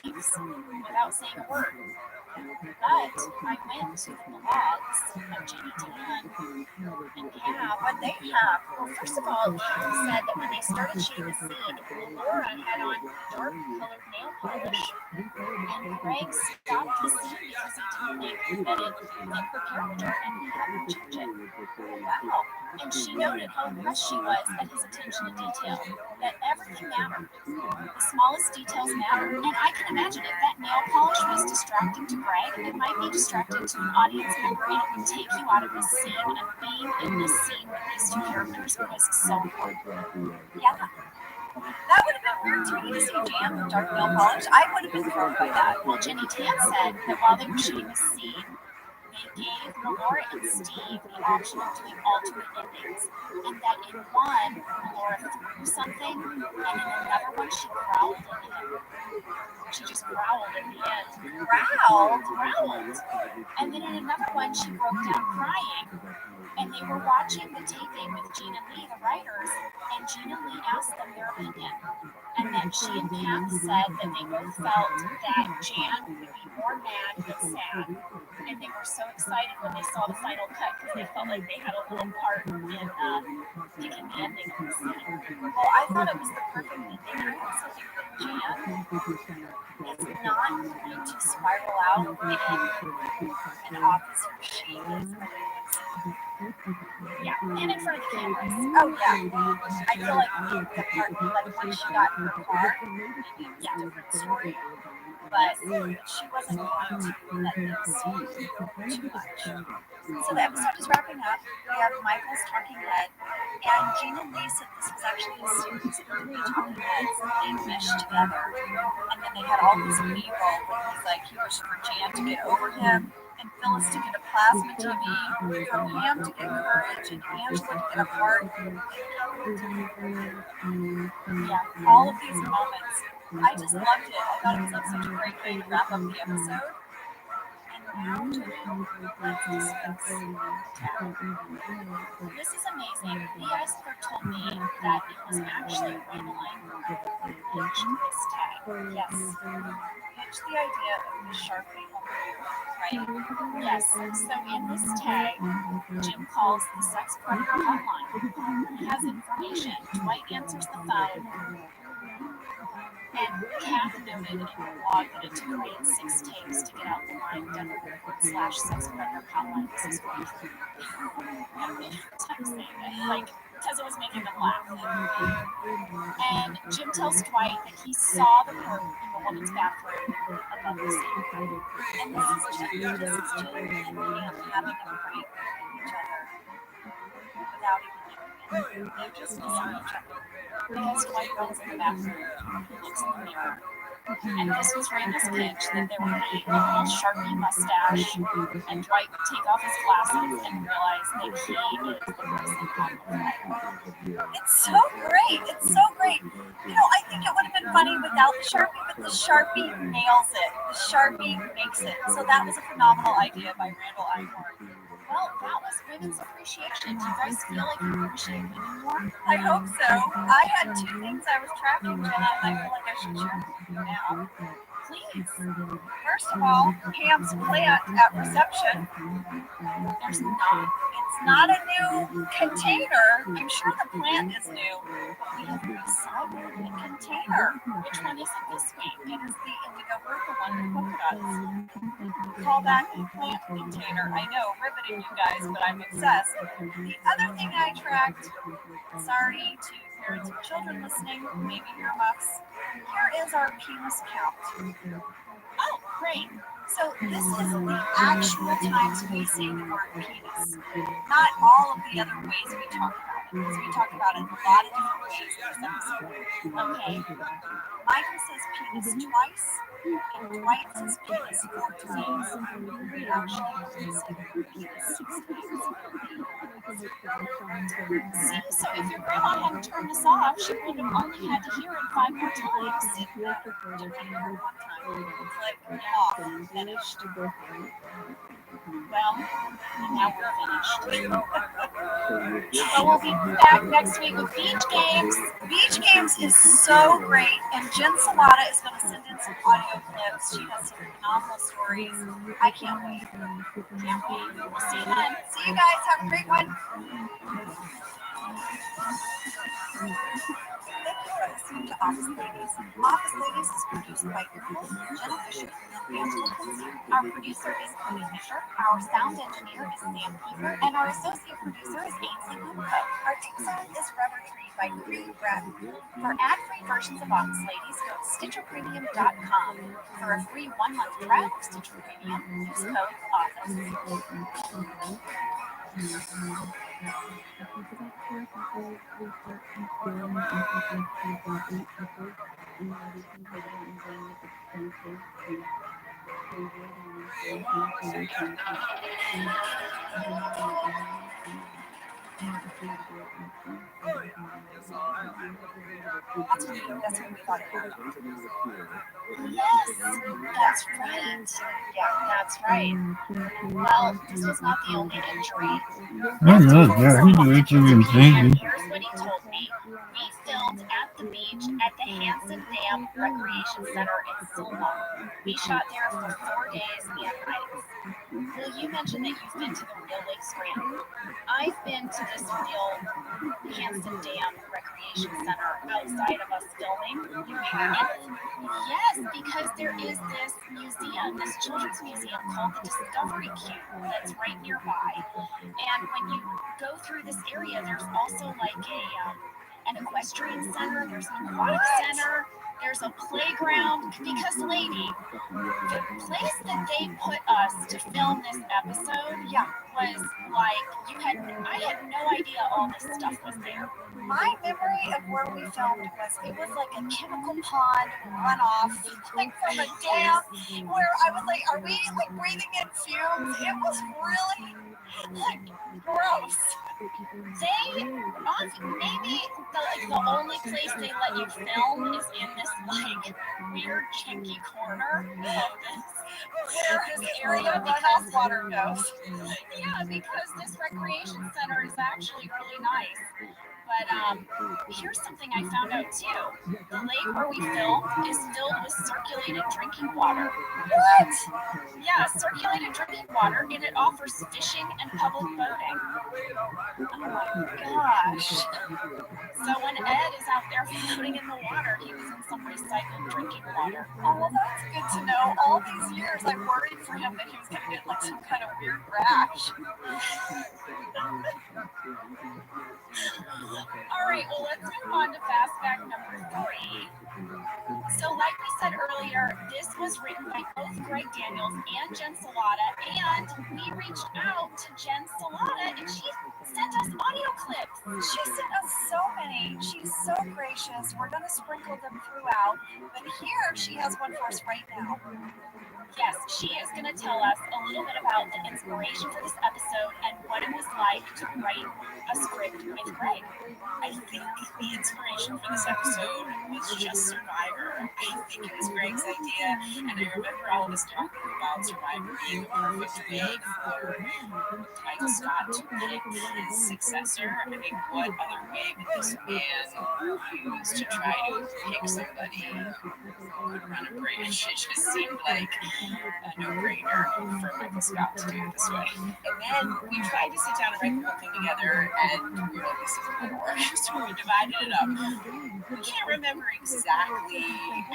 leaves without saying a word. But I'm went to the blogs of Jenny Tan and Cab. What they have. Well, first of all, Cab said that when they started shooting the scene, Laura had on dark colored nail polish, and Greg stopped the scene because he didn't think that it fit her character and he had to change it. Wow. And she noted how impressed she was at his attention to detail, that everything mattered. The smallest details mattered. And I can imagine if that nail polish was distracting to Greg, it might be distracting to an audience member, and it would take you out of the scene. And being in this scene with these two characters was so important. Yeah. That would have been weird to me to see Jan with dark nail polish. I would have been thrown by that. Well, Jenny Tan said that while they were shooting the scene, they gave Laura and Steve the option of doing alternate endings, and that in one, Laura threw something, and in another one, she growled at him. She just growled at the end. Growled. And then in another one, she broke down crying. And they were watching the taping with Gina Lee, the writers, and Gina Lee asked them their opinion. And then she and Pam said that they both felt that Jan would be more mad than sad. And they were so excited when they saw the final cut because they felt like they had a little part in picking the ending of the scene. Well, I thought it was the perfect ending. I also think that Jan is not going to spiral out in an office where she is. Yeah, and in front of the cameras. Oh yeah, I feel like when she got in her car, maybe it was a different story. But she wasn't going to let this go too much. So the episode is wrapping up. We have Michael's talking head, and Gina Lee said this was actually a series of 3 talking heads being meshed together. And then they had all this B-roll where he's like, he wished for Jan to get over him, and Phyllis to get a plasma TV, for Pam to get courage, and Angela to get a heart. Yeah, all of these moments. I just loved it. I thought it was like such a great way to wrap up the episode. And now to discuss Tab. This is amazing. The ice clerk told me that it was actually Randall pitched this tag. Yes. Pitch the idea of the Sharpie over you, right? Yes. So in this tag, Jim calls the sex predator hotline. He has information. Dwight answers the phone. And Kath noted in her blog that it took her 6 takes to get out the line /sex predator hotline. This is going through. I don't know how to say that. Like, because it was making them laugh. And Jim tells Dwight that he saw the perp in the woman's bathroom above the sink. And this is Jim and Pam having a break with each other without even knowing it. They just missing each other. Because Dwight runs in the bathroom, he looks in the mirror. And this was Randall's pitch that there would be a little Sharpie mustache, and Dwight would take off his glasses and realize that he is the person on the play. It's so great. It's so great. You know, I think it would have been funny without the Sharpie, but the Sharpie nails it. The Sharpie makes it. So that was a phenomenal idea by Randall Einhorn. Well, that was Women's Appreciation. Do you guys feel like you appreciate women more? I hope so. I had 2 things I was tracking, Jenna, and I feel like I should share with you now. Please. First of all, Pam's plant at reception. There's not. It's not a new container. I'm sure the plant is new. But we have decided the container. Which one is it this week? It is the indigo purple one with polka dots. Call back the plant container. I know, riveting you guys, but I'm obsessed. The other thing I tracked, sorry to parents with children listening, maybe earmuffs, here is our penis count. Oh, great. So this is the actual times we say the word penis, not all of the other ways we talk about it, because we talk about it in a lot of different ways in this episode. Okay. Michael says penis twice, and Dwight says penis 4 times. We actually say the word penis 6 times. See, so if your grandma hadn't turned this off, she would have only had to hear it 5 more times. Turn it on 1 time. Click, off, finished. Well, and now we're finished. But we'll be back next week with beach games. Beach games is so great, and Jen Salata is going to send in some audio clips. She has some phenomenal stories. I can't wait. Can't wait. We'll see you then. See you guys. Have a great one. Thank you for listening to Office Ladies. Office Ladies is produced by Nicole, Jenna Fisher, and Angela Quincy. Our producer is Cody Fisher. Our sound engineer is Sam Keeper, and our associate producer is Ainsley Blumenco. Our team song is Rubber Tree by RatRabbi. For ad-free versions of Office Ladies, go to StitcherPremium.com. For a free 1-month trial of Stitcher Premium, use code OFFICE. That's what we thought it was. Yes, that's right. Yeah, That's right. Well, this was not the only injury. And here's what he told me. We filmed at the beach at the Hanson Dam Recreation Center in Silva. We shot there for 4 days and nights. Well, you mentioned that you've been to the real Lake Scranton. I've been to this real Hanson Dam Recreation Center outside of us filming. you have. Yes, because there is this museum, this children's museum called the Discovery Cube that's right nearby. And when you go through this area, there's also like an equestrian center, there's an aquatic center, there's a playground. Because, lady, the place that they put us to film this episode was like, I had no idea all this stuff was there. My memory of where we filmed was it was like a chemical pond runoff, like from a dam, where I was like, are we like breathing in fumes? It was really like gross. Maybe the only place they let you film is in this like weird chinky corner of this area runoff water goes. Yeah, because this recreation center is actually really nice. But here's something I found out too. The lake where we filmed is filled with circulated drinking water. What? Yeah, circulated drinking water, and it offers fishing and public boating. Oh my gosh. So when Ed is out there floating in the water, he was in some recycled drinking water. Oh, well, that's good to know. All these years, I worried for him that he was going to get like some kind of weird rash. All right, well, let's move on to fast fact number 3. So like we said earlier, this was written by both Greg Daniels and Jen Salata, and we reached out to Jen Salata, and she sent us audio clips. She sent us so many. She's so gracious. We're going to sprinkle them throughout, but here she has one for us right now. Yes, she is going to tell us a little bit about the inspiration for this episode and what it was like to write a script with Greg. I think the inspiration for this episode was just Survivor. I think it was Greg's idea, and I remember all of us talking about Survivor being a perfect way for Michael Scott to pick his successor. I mean, what other way would this man use to try to pick somebody who would run a bridge? It just seemed like a no-brainer for Michael Scott to do it this way. And then we tried to sit down and write the whole thing together, and we were like, this isn't going to work. So we divided it up. We can't remember exactly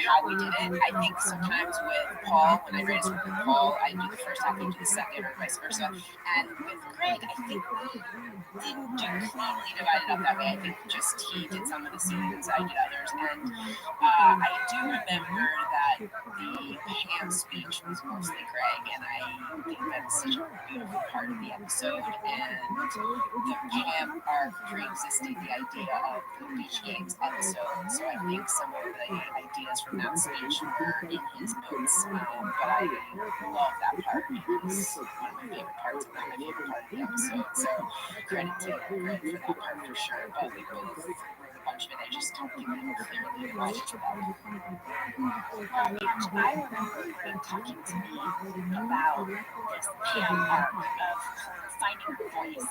how we did it. I think sometimes with Paul, when I read it with Paul, I do the first half, you do the second, or vice versa. And with Greg, I think we didn't cleanly divide it up that way. I think just he did some of the scenes, I did others. And I do remember that the Pam speech was mostly Greg, and I think that's such a beautiful part of the episode. And the Pam arc pre-existing the idea of the beach games episode. So I think some of the ideas from that speech were in his notes. But I love that part. It was one of my favorite parts, if not my favorite part of the episode. So credit to Greg for that part for sure. But we both wrote a much of it. I just don't think they clearly write about it. Well, and I remember Greg talking to me about this Pam arc of her finding her voice.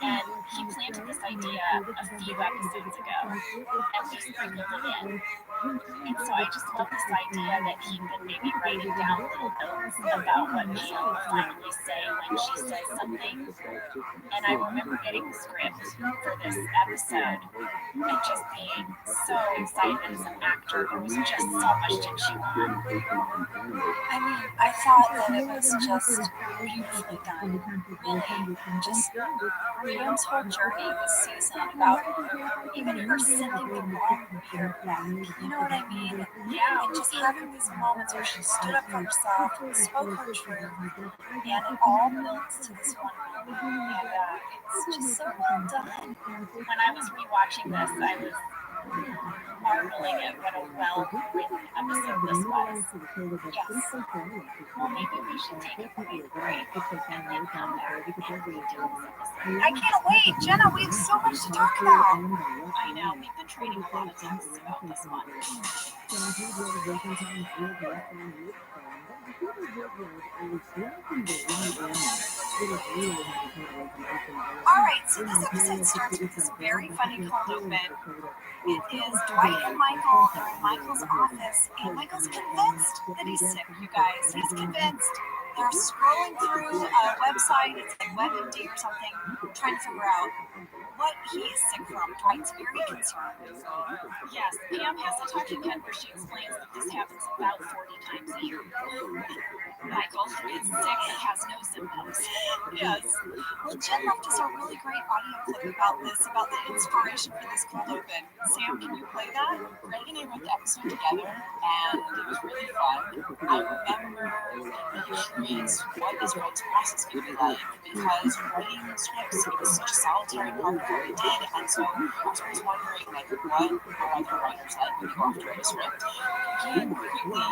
And he planted this idea a few episodes ago, and we sprinkled it in. And so I just love this idea that he would maybe write it down little notes about what Pam will finally say when she says something. And I remember getting the script for this episode and just being so excited as an actor. There was just so much to chew on. I mean, I thought that it was just beautifully done. Really, just Pam's whole journey with Susan, about even her sending the wrong beer back. You know what I mean? Yeah. And just having these moments where she stood up for herself, spoke her truth, and it all builds to this one moment. And it's just so well done. When I was rewatching this, I was marveling at what a well-written episode this was. Yes. Well, maybe we should take a quick break and then come back and redo this episode. I can't wait, Jenna. We have so much to talk about. I know, we've been trading a lot of texts about this one. All right, so this episode starts with this very funny cold open. It is Dwight and Michael. They're in Michael's office, and Michael's convinced that he's sick, you guys. He's convinced. They're scrolling through a website, it's like WebMD or something, trying to figure out what he is sick from. Dwight's very concerned. Yes, Pam has a talking head where she explains that this happens about 40 times a year. Michael is sick and has no symptoms. Yes. Well, Jen left us a really great audio clip about this, about the inspiration for this cold open. Sam, can you play that? Greg and I wrote the episode together, and it was really fun. I remember being curious what Israel's process would be like, because writing scripts, it was such a solitary part of what we did, and so I was always wondering, like, what are other writers like when you go off to write a script? It became quickly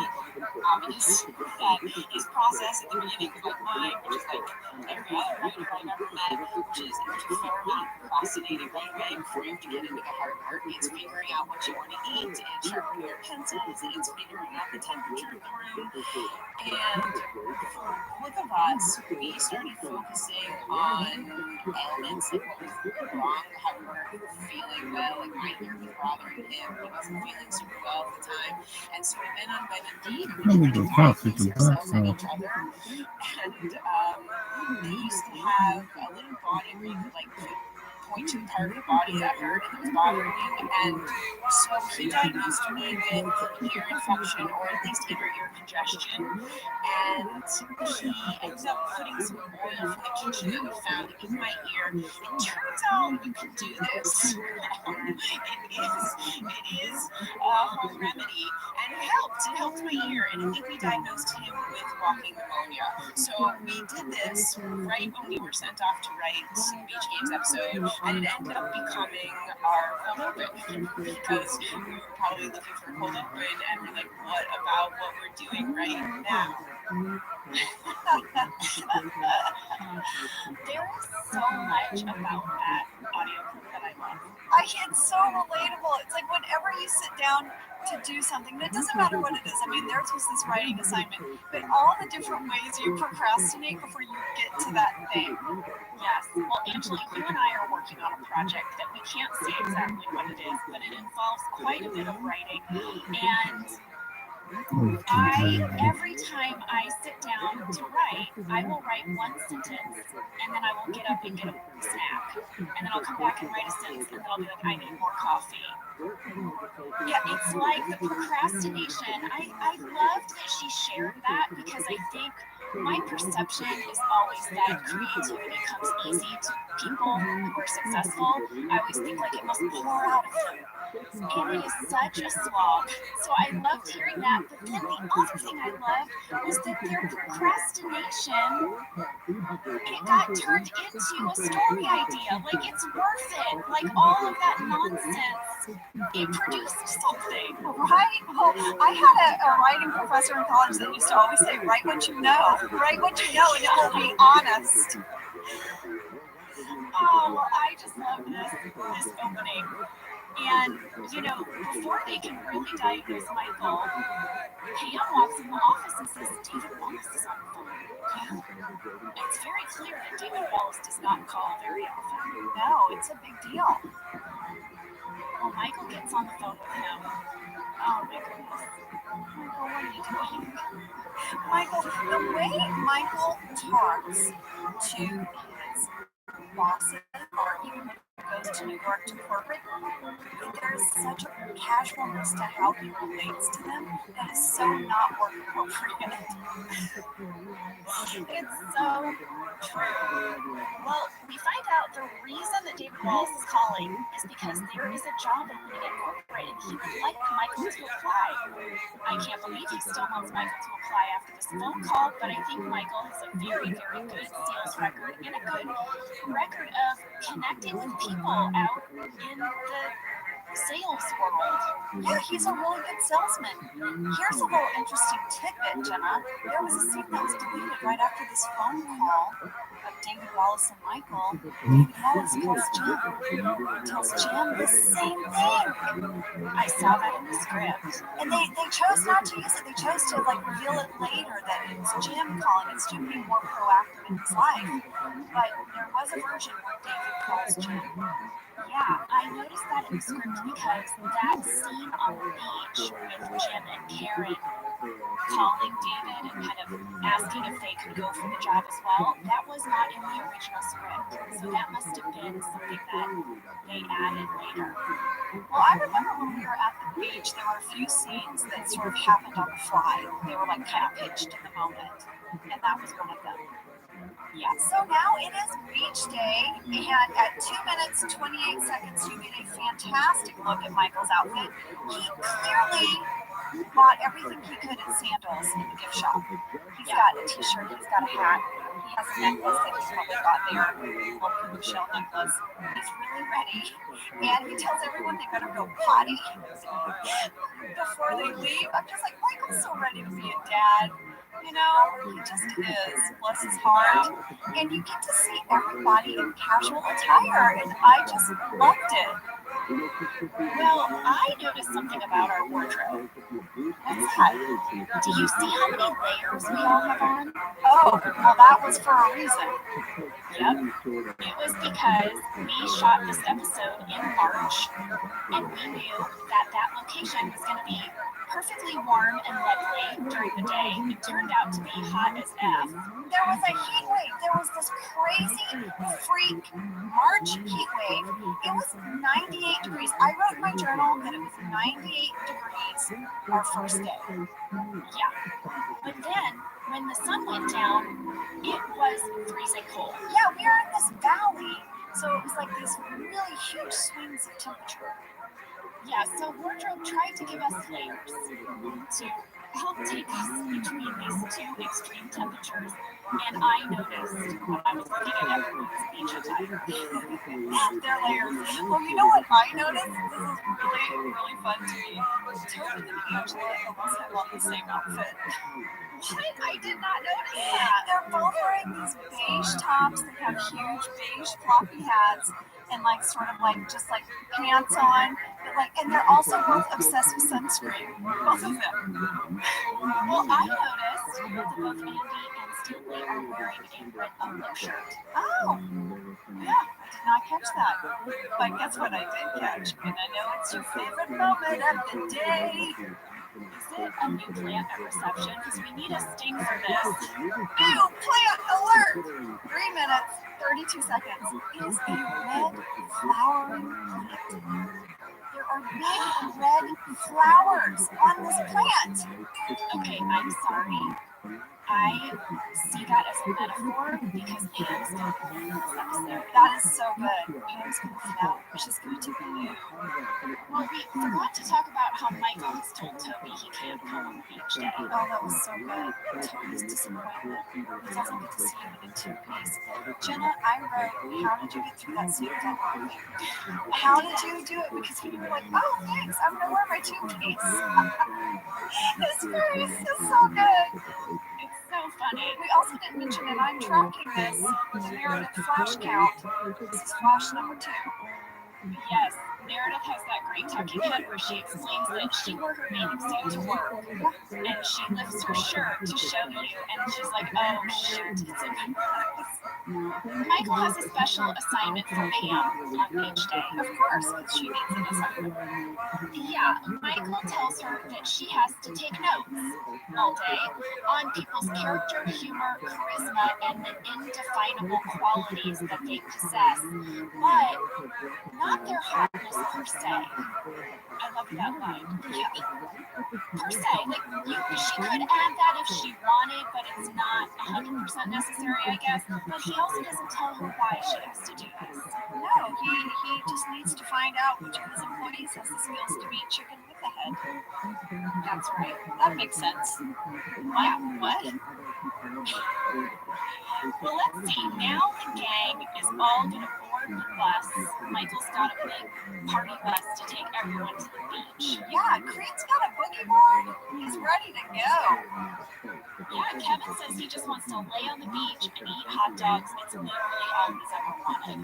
obvious that his process at the beginning was like mine, which is like every other writer I've ever met, which is performing, procrastinating right away before you have to get into the hard part. It's figuring out what you want to eat, it's sharpening your pencils, it's figuring out the temperature of the room. And for both of us, we started focusing on elements like what was wrong, how we weren't feeling well, like my ear was bothering him, he wasn't feeling super well at the time. And so we went on WebMD to really try to fix ourselves and each other. And they used to have a little body where you could like point to the part of the body that hurt and that was bothering you. And so he diagnosed me with an ear infection, or at least inner ear congestion. And he ended up putting some oil from the kitchen that we found in my ear. It turns out you can do this. It is a home remedy, and it helped. It helped my ear, and I think we diagnosed him with walking pneumonia. So we did this right when we were sent off to write Beach Games episode, and it ended up becoming our cold open, because we were probably looking for a cold open, and we're like, what about what we're doing right now? There is so much about that audio clip that I love. It's so relatable. It's like whenever you sit down to do something, and it doesn't matter what it is. I mean, theirs was this writing assignment, but all the different ways you procrastinate before you get to that thing. Yes. Well, Angela, you and I are working on a project that we can't say exactly what it is, but it involves quite a bit of writing. And every time I sit down to write, I will write one sentence, and then I will get up and get a snack, and then I'll come back and write a sentence, and then I'll be like, I need more coffee. Yeah, it's like the procrastination. I loved that she shared that, because I think my perception is always that creativity comes easy to people who are successful. I always think like it must pour out of them. And it is such a slog. So I loved hearing that. But then the other thing I loved was that their procrastination, it got turned into a story idea. Like, it's worth it. Like, all of that nonsense, it produced something. Right? Well, I had a writing professor in college that used to always say, write what you know. Write what you know, and it will be honest. Oh, well, I just love this opening. And, before they can really diagnose Michael, Pam walks in the office and says, David Wallace is on the phone. Yeah. It's very clear that David Wallace does not call very often. No, it's a big deal. Well, Michael gets on the phone with him. Oh my goodness. Michael, what are you doing? Michael, the way Michael talks to his bosses, or even when he goes to New York to corporate, there's such a casualness to how he relates to them that is so not work appropriate. It's so true. Well, we find out the reason that David Wallace is calling is because there is a job opening at corporate and he would like Michael to apply. I can't believe he still wants Michael to apply after this phone call, but I think Michael has a very, very good sales record and a good record of connecting with people out in the sales world. Yeah, he's a really good salesman. Here's a little interesting tidbit, Jenna. There was a scene that was deleted right after this phone call of David Wallace and Michael. David Wallace tells Jim the same thing. I saw that in the script. And they chose not to use it. They chose to reveal it later that it's Jim calling. It's Jim being more proactive in his life. But there was a version where David calls Jim. Yeah, I noticed that in the script because that scene on the beach with Jim and Karen calling David and kind of asking if they could go for the job as well, that was not in the original script. So that must have been something that they added later. Well, I remember when we were at the beach, there were a few scenes that sort of happened on the fly. They were kind of pitched in the moment, and that was one of them. Yeah, so now it is beach day, and at 2 minutes, 28 seconds, you get a fantastic look at Michael's outfit. He clearly bought everything he could at Sandals in the gift shop. He's got a t-shirt, he's got a hat, he has a necklace that he probably got there, a little cuckoo shell necklace. He's really ready, and he tells everyone they better go potty before they leave. I'm just like, Michael's so ready to be a dad. He just is. Bless his heart. And you get to see everybody in casual attire, and I just loved it. Well, I noticed something about our wardrobe. What's that? Do you see how many layers we all have on? Oh, well, that was for a reason. Yep. It was because we shot this episode in March, and we knew that that location was going to be perfectly warm and lovely during the day. It turned out to be hot as F. There was a heat wave. There was this crazy freak March heat wave. It was 98 degrees. I wrote in my journal that it was 98 degrees our first day. Yeah. But then, when the sun went down, it was freezing cold. Yeah, we were in this valley, so it was like these really huge swings of temperature. Yeah, so wardrobe tried to give us layers to help take us between these two extreme temperatures. And I noticed when I was looking at everyone's beach attire. Their layers. Well, you know what I noticed? This is really, really fun to me. Toby and Angela almost have on the same outfit. I did not notice that. They're both wearing these beige tops that have huge beige floppy hats and just pants on, but and they're also both obsessed with sunscreen. Both of them. Well, I noticed that both Andy and Stanley are wearing a red polo shirt. Oh, yeah, I did not catch that. But guess what I did catch? And I know it's your favorite moment of the day. Is it a new plant at reception? Because we need a sting for this. New plant alert! 3 minutes, 32 seconds. It is a red flowering plant. There are big red flowers on this plant. Okay, I'm sorry. I see that as a metaphor because Pam's going to be in this episode. That is so good. Pam's going to flower. She's going to be. Well, we forgot to talk about how Michael has told Toby he can't come on the beach day. Oh, that was so good. Toby's disappointment. He doesn't get to see him in 2 days. Jenna, I wrote, how did you get through that scene without laughing? How did you do it? Because he was like, oh, thanks. I'm going to wear my 2 piece. His face is so good. It's so funny. We also didn't mention, and I'm tracking this with the narrative flash count. This is flash number 2. Yes, Meredith has that great talking head where she explains that she wore her bathing suit to work, and she lifts her shirt to show you, and she's like, oh shoot, it's a mess. Michael has a special assignment for Pam on beach day. Of course, because she needs an assignment. Yeah, Michael tells her that she has to take notes all day on people's character, humor, charisma, and the indefinable qualities that they possess, but not their hotness per se. I love that line. Yeah. Per se, like she could add that if she wanted, but it's not 100% necessary, I guess. But he also doesn't tell her why she has to do this. No, he just needs to find out which of his employees has the skills to be chicken with a head. That's right. That makes sense. Wow, what? Well, let's see. Now the gang is all gonna board the bus. Michael's got a big party bus to take everyone to the beach. Yeah, Creed's got a boogie board. He's ready to go. Yeah, Kevin says he just wants to lay on the beach and eat hot dogs. It's literally all he's ever wanted.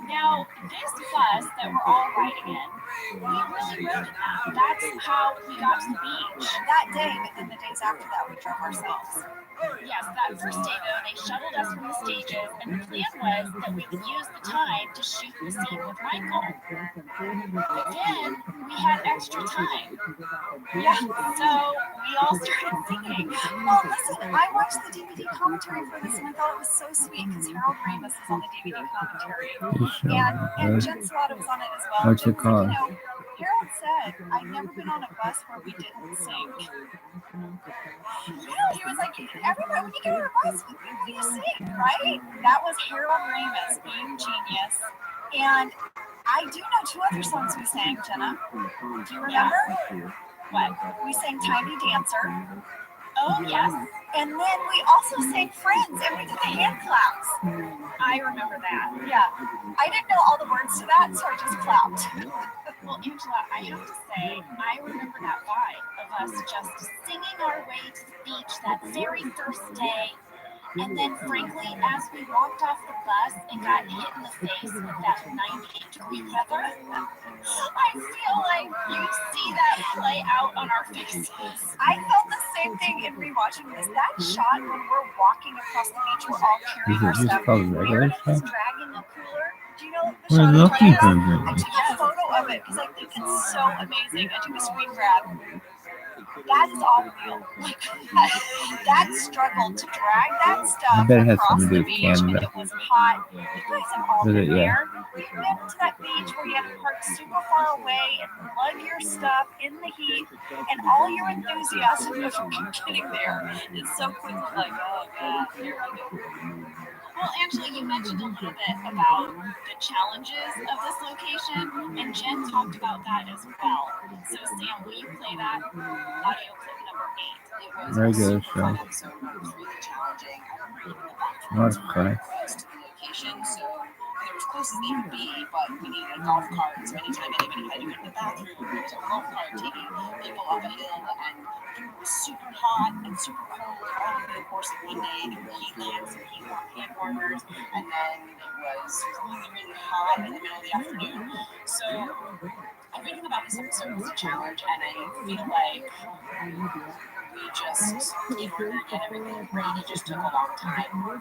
Now, this bus that we're all riding in, we really rode in that. That's how we got to the beach. That day, but then the days after that, we drove ourselves. Yes, that first day though, they shuttled us from the stages, and the plan was that we would use the time to shoot the scene with Michael. But then we had extra time. Yeah, so we all started singing. Well, listen, I watched the DVD commentary for this, and I thought it was so sweet because Harold Ramis is on the DVD commentary, and Jen Slaughter was on it as well. What's it called? You know, Harold said, "I've never been on a bus where we didn't sing." Yeah, he was like, everybody, when you get on a bus with me, you sing, right? That was Harold Ramis being genius. And I do know two other songs we sang, Jenna. Do you remember? What? We sang Tiny Dancer. Oh, yes. And then we also sang Friends, and we did the hand claps. I remember that. Yeah. I didn't know all the words to that, so I just clapped. Well, Angela, I have to say, I remember that vibe of us just singing our way to the beach that very first day. And then, frankly, as we walked off the bus and got hit in the face with that 98-degree weather, I feel like you see that play out on our faces. I felt the same thing in rewatching this. That shot when we're walking across the beach, we're all carrying our Is it just stuff. called regular Meredith is stuff? dragging the cooler. Do you know the We're shot I'm looking talking for about? I it. took a photo of it because I think it's so amazing. I took a screen grab. That is all real. Like, that struggle to drag that stuff bet it has across something to the do with beach when Canada. it was hot. You guys have all Is been it? Yeah. there. We've been to that beach where you have to park super far away and lug your stuff in the heat, and all your enthusiasm of getting there is so quickly like, oh god, here I go. Well, Angela, you mentioned a little bit about the challenges of this location, and Jen talked about that as well. So, Sam, will you play that audio clip number 8? It was Regular a super fun show. episode, but it was really challenging. I remember even the bathroom That's was funny. close to the location, so they were as close as they could be, but we needed a golf cart. So anytime anybody had to go to the bathroom, there was a golf cart taking people up a hill, and it was super hot and super cold all over the course of one day. There were heat lamps and hand warmers, and then it was really, really hot in the middle of the afternoon. So everything about this episode was a challenge, and I feel like we just, in order to get everything ready, it just took a long time. Oh,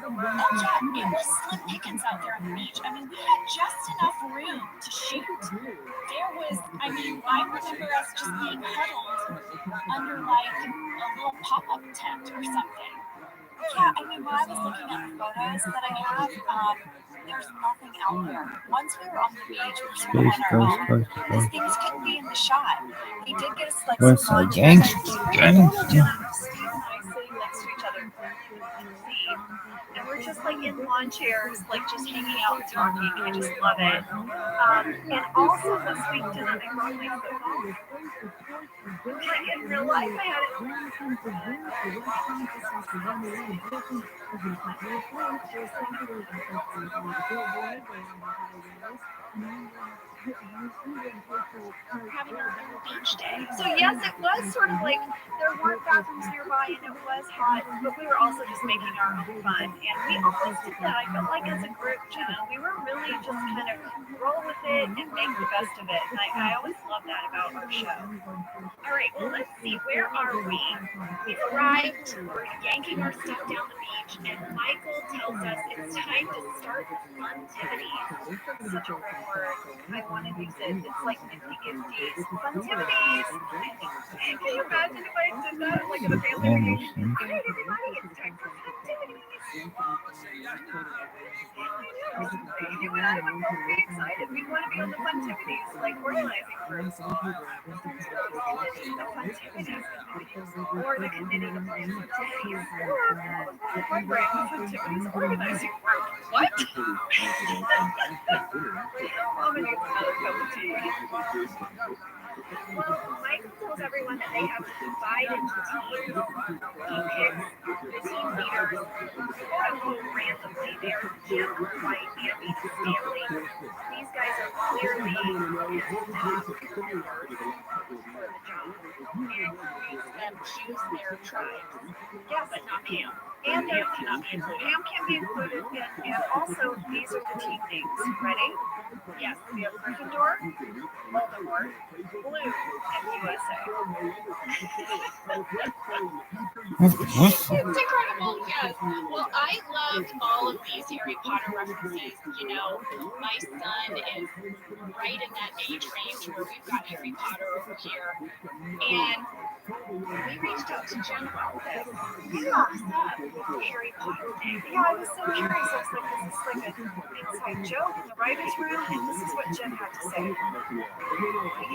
yeah, it was slim pickings out there on the beach. I mean, we had just enough room to shoot. There was, I mean, I remember us just being huddled under like a little pop-up tent or something. Yeah, I mean, when I was looking at the photos that I have, there's nothing out there. Once we were on the beach, we were sort of Space on our Ghost, own. Ghost, These Ghost. things couldn't be in the shot. They did get us like What's some that, lunch. gangsta? Steve Gangsta. and I sitting next to each other. Steve. And we're just like in lawn chairs, like just hanging out and talking. I just love it. And also this week, didn't I brought my phone? Like in real life, I had it. having our own beach day. So yes, it was sort of like there weren't bathrooms nearby and it was hot, but we were also just making our own fun. And we always did that. I felt like as a group, Jenna, we were really just kind of roll with it and make the best of it. And I always love that about our show. All right, well, let's see. Where are we? We've arrived. We're yanking our stuff down the beach, and Michael tells us it's time to start funtivities. That's such a great word. I want to use it. It's like nifty gifties. Funtivities. Can you imagine if I did that like at a family meeting? All right, everybody, it's time for funtivities. I know. You and I would both be excited. We'd want to be on the funtivities, like organizing groups. The funtivities or the committee to plan funtivities or one brand funtivities organizing group. What? Mama needs another cup of tea. Well, Michael tells everyone that they have to divide into teams. He picks the team leaders, quote unquote, randomly. They are Jim, White, Andy, and Stanley. These guys are clearly not prepared for the job. And he makes them choose their tribes. Yes, but not Pam. and Pam cannot be included. Pam can be included, and also these are the team names. Ready? Yes. We have Gryffindor, Voldemort, Blue, and USA. It's incredible, yes. Well, I loved all of these Harry Potter references. You know, my son is right in that age range where we've got Harry Potter over here. And we reached out to Jen about this. Yeah. What's up with Harry Potter thing? Yeah, I was so curious. I was like, is this like an inside joke in the writer's room? And this is what Jen had to say. We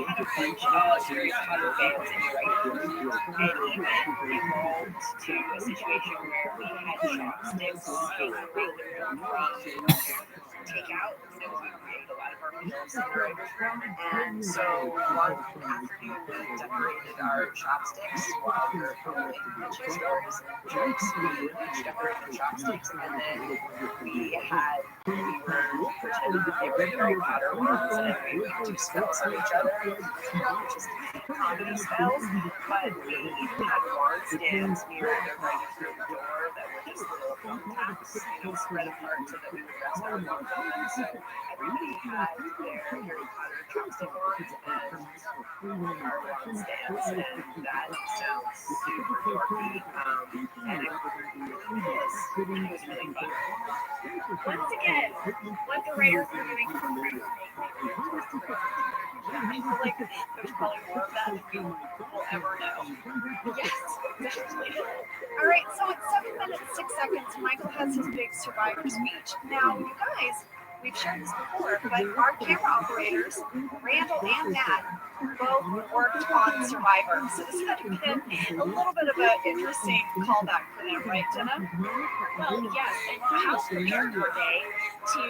had a bunch of Harry Potter fans in the writing room, and even evolved to a situation where we had chopsticks being regular takeout. So we created a lot of our meals in the writer's room, and so one afternoon we decorated our chopsticks while we were filming picture stories and jokes. We each decorated chopsticks, and then we were pretending that they were Harry Potter ones, and we would do spells on each other, just comedy spells. But we had wand stands near the writer's room door that were just little thumbtacks, spread apart so that we would rest our thumbs on them. So everybody had their Harry Potter chopstick wands and our wand stands, and that sounds super dorky. And it was really fun. Once again, what the writers are doing for free. I feel like there's probably more of that than we will ever know. Yes, definitely. All right, so it's 7 minutes, 6 seconds. Michael has his big survivor speech. Now, you guys, we've shared this before, but our camera operators, Randall and Matt, both worked on Survivor. So this had been a little bit of an interesting callback for them, right, Jenna? Well, yes, and how prepared were they to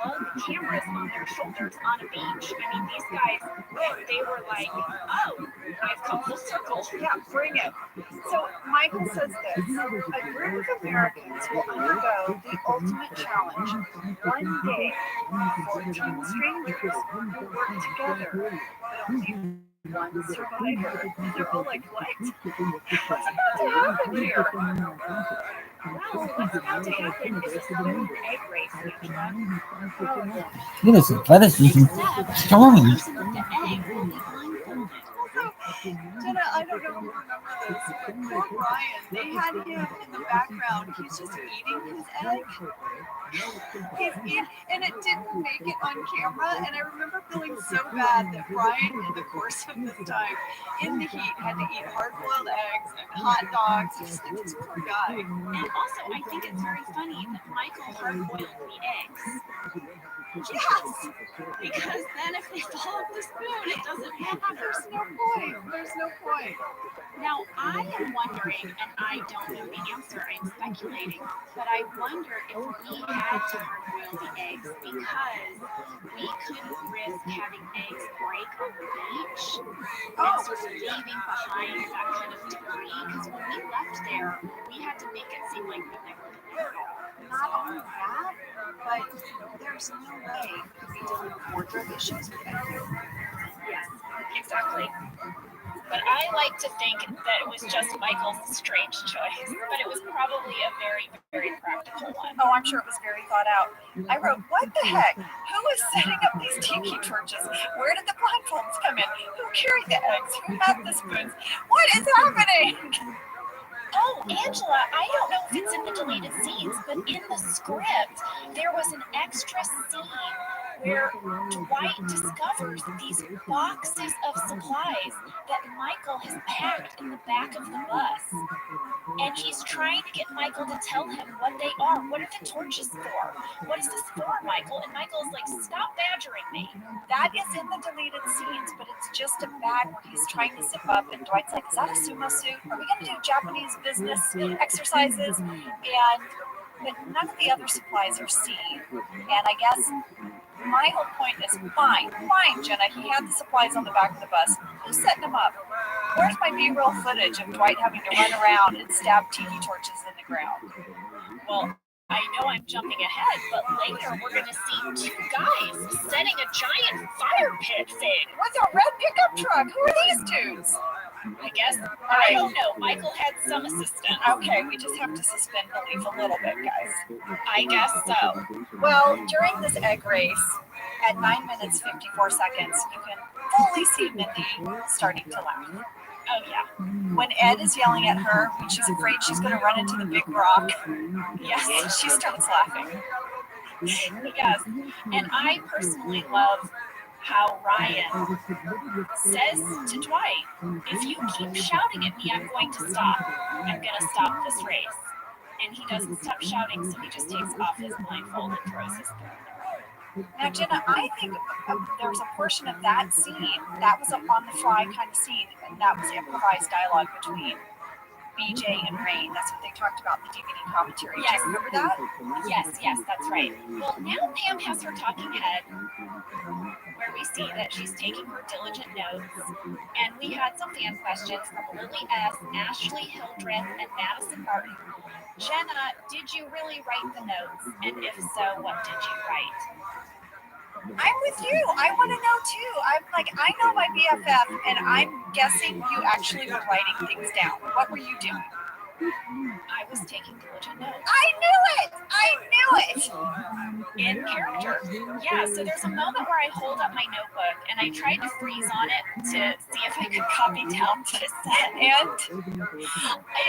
lug cameras on their shoulders on a beach? I mean, these guys, they were like, oh, I've come full circle. Yeah, bring it. So Michael says this: a group of Americans will undergo the ultimate challenge. One day, 14 strangers will work together, but only one survivor. And they're all like, what? What's about to happen here? Well, what's about to happen is a third egg race, Angela. It is a bloody story. The person with the egg will be blindfolded. Jenna, I don't know if you remember this, but poor Brian, they had him in the background. He's just eating his egg. And it didn't make it on camera. And I remember feeling so bad that Brian, in the course of this time, in the heat, had to eat hard-boiled eggs and hot dogs. This poor guy. And also, I think it's very funny that Michael hard-boiled the eggs. Yes! Because then if they fall off the spoon, it doesn't matter. There's no point. There's no point. Now, I am wondering, and I don't know the answer, I'm speculating, but I wonder if we had to hard-boil the eggs because we couldn't risk having eggs break on the beach and sort of leaving behind that kind of debris. Because when we left there, we had to make it seem like that they were prepared. Not only that, but there's no way to be dealing with wardrobe issues with that. Yes, exactly. But I like to think that it was just Michael's strange choice, but it was probably a very, very practical one. Oh, I'm sure it was very thought out. I wrote, what the heck? Who is setting up these tiki torches? Where did the blindfolds come in? Who carried the eggs? Who had the spoons? What is happening? Oh, Angela, I don't know if it's in the deleted scenes, but in the script, there was an extra scene where Dwight discovers these boxes of supplies that Michael has packed in the back of the bus. And he's trying to get Michael to tell him what they are. What are the torches for? What is this for, Michael? And Michael's like, stop badgering me. That is in the deleted scenes, but it's just a bag where he's trying to zip up, and Dwight's like, is that a sumo suit? Are we going to do Japanese business exercises? But none of the other supplies are seen. And I guess my whole point is, fine, Jenna, he had the supplies on the back of the bus. Who's setting them up? Where's my B-roll footage of Dwight having to run around and stab tiki torches in the ground? Well, I know I'm jumping ahead, but later we're going to see two guys setting a giant fire pit thing with a red pickup truck. Who are these dudes? I guess, I don't know. Michael had some assistance. Okay, we just have to suspend belief a little bit, guys. I guess so. Well, during this egg race, at 9 minutes 54 seconds, you can fully see Mindy starting to laugh. Oh, yeah. When Ed is yelling at her, when she's afraid she's going to run into the big rock, yes, she starts laughing. Yes, and I personally love how Ryan says to Dwight, if you keep shouting at me, I'm going to stop. I'm going to stop this race. And he doesn't stop shouting, so he just takes off his blindfold and throws his phone. Now, Jenna, I think there was a portion of that scene that was an on-the-fly kind of scene, and that was improvised dialogue between BJ and Rain. That's what they talked about in the DVD commentary. Yes. Do you remember that? Yes, that's right. Well, now Pam has her talking head, where we see that she's taking her diligent notes. And we had some fan questions from Lily S., Ashley Hildreth, and Madison Barton. Jenna, did you really write the notes? And if so, what did you write? I'm with you. I want to know too. I'm like, I know my BFF, and I'm guessing you actually were writing things down. What were you doing? I was taking diligent notes. I knew it! In character. Yeah, so there's a moment where I hold up my notebook and I tried to freeze on it to see if I could copy down what it said. And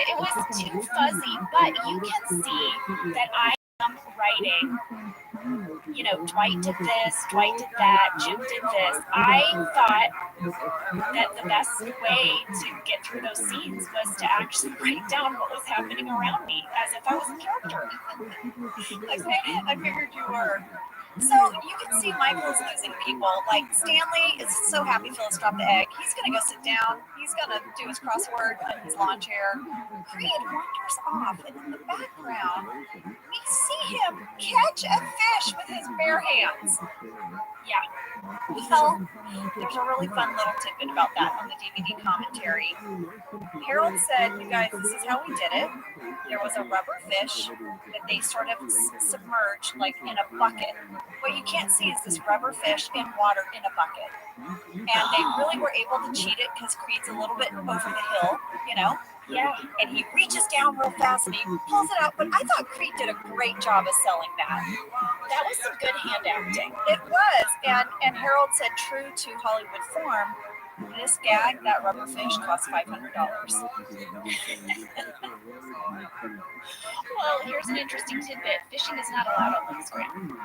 it was too fuzzy, but you can see that I am writing, you know, Dwight did this, Dwight did that, Jim did this. I thought that the best way to get through those scenes was to actually write down what was happening around me as if I was a character. I figured you were. So you can see Michael's losing people. Like Stanley is so happy Phyllis dropped the egg. He's going to go sit down. He's going to do his crossword in his lawn chair. Creed wanders off, and in the background, we see him catch a fish with his bare hands. Yeah. Well, there's a really fun little tidbit about that on the DVD commentary. Harold said, you guys, this is how we did it. There was a rubber fish that they sort of submerged like in a bucket. What you can't see is this rubber fish in water in a bucket. And they really were able to cheat it because Creed's a little bit over the hill, you know? Yeah. And he reaches down real fast and he pulls it out. But I thought Creed did a great job of selling that. That was some good hand acting. It was. And Harold said, true to Hollywood form, this gag, that rubber fish, cost $500. Well, here's an interesting tidbit. Fishing is not allowed on Instagram.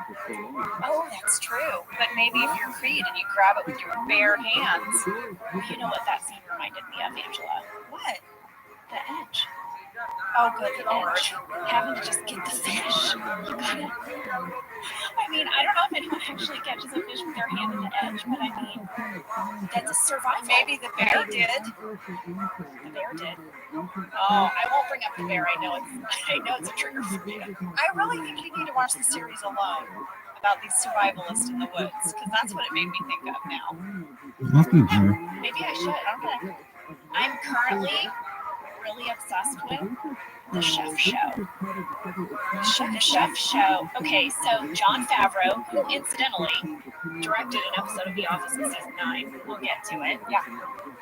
Oh, that's true. But maybe if you're Creed and you grab it with your bare hands. You know what that scene reminded me of, Angela? What? The edge. Oh, good The Lord. edge. Having to just get the fish. You gotta. I mean, I don't know if anyone actually catches a fish with their hand in the edge, but I mean, that's a survival. Maybe the bear did. The bear did. Oh, I won't bring up the bear. I know it's a trigger for you. I really think you need to watch the series alone about these survivalists in the woods, because that's what it made me think of now. Maybe I should. I'm currently really obsessed with the chef show. The chef show. Okay, so Jon Favreau, who incidentally directed an episode of The Office in season 9, we'll get to it. Yeah.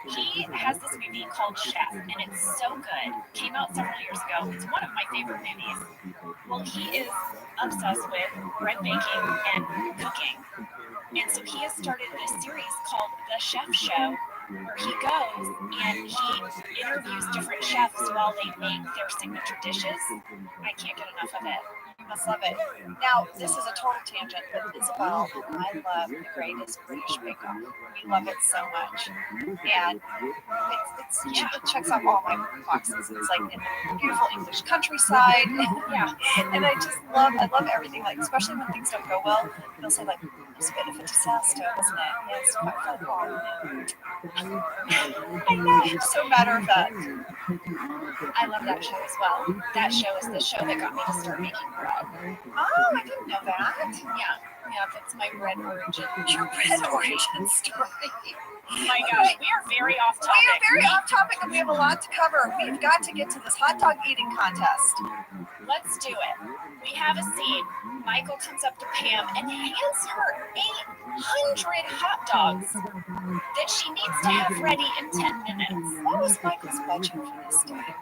He has this movie called Chef, and it's so good. Came out several years ago. It's one of my favorite movies. Well, he is obsessed with bread baking and cooking. And so he has started this series called The Chef Show, where he goes and he interviews different chefs while they make their signature dishes. I can't get enough of it. You must love it. Now, this is a total tangent, but Isabel and I love The Greatest British Bake Off. We love it so much. And it checks off all my boxes. It's like in the beautiful English countryside. Yeah. And I love everything, like, especially when things don't go well. They'll say, like, it's a bit of a disaster, wasn't it? Yes, quite fun. I know, it's so matter of fact. I love that show as well. That show is the show that got me to start making bread. Oh, I didn't know that. Yeah, that's my bread origin. Your bread origin story. Oh my gosh, we are very off topic. We are very off topic and we have a lot to cover. We've got to get to this hot dog eating contest. Let's do it. We have a scene. Michael comes up to Pam and hands her 800 hot dogs that she needs to have ready in 10 minutes. What was Michael's budget for this day?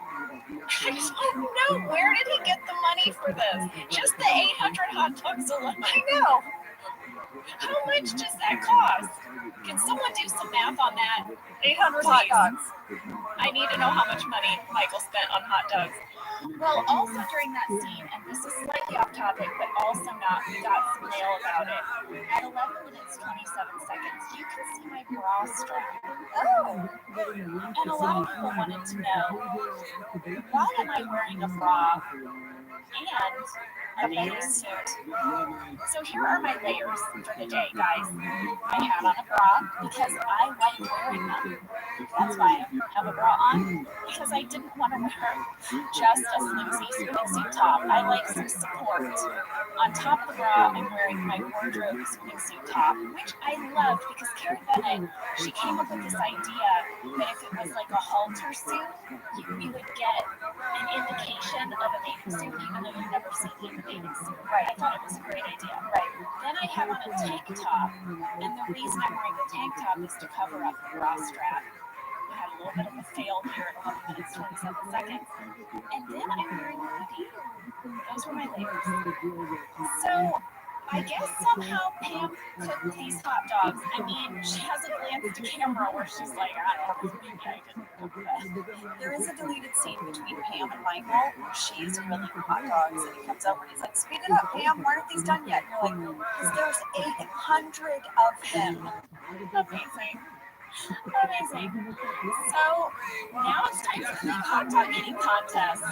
I don't know. Where did he get the money for this? Just the 800 hot dogs alone. I know. How much does that cost? Can someone do some math on that? 800 hot dogs. I need to know how much money Michael spent on hot dogs. Well, also during that scene, and this is slightly off topic, but also not, we got some mail about it. At 11 minutes 27 seconds, you can see my bra strap. Oh. And a lot of people wanted to know, why am I wearing a bra and a bathing suit? So here are my layers for the day, guys. I have on a bra because I like wearing them. That's why I have a bra on, because I didn't want to wear just a flimsy swimming suit top. I like some support. On top of the bra, I'm wearing my wardrobe swimming suit top, which I loved because Carrie Bennett, she came up with this idea that if it was like a halter suit, you would get an indication of a bathing suit even though you've never seen me in a bathing suit. Right. I thought it was a great idea. Right. Then I have on a tank top, and the reason I'm wearing the tank top is to cover up the bra strap. I had a little bit of a fail here at 11 minutes 27 seconds. And then I'm wearing a hoodie. Those were my layers. So I guess somehow Pam cooked these hot dogs. I mean, she has a glance at the camera where she's like, I don't know, maybe I didn't cook that. There is a deleted scene between Pam and Michael where she's grilling hot dogs and he comes over and he's like, speed it up, Pam, why aren't these done yet? And you're like, because there's 800 of them. Amazing. Amazing. So now it's time for the hot dog eating contest.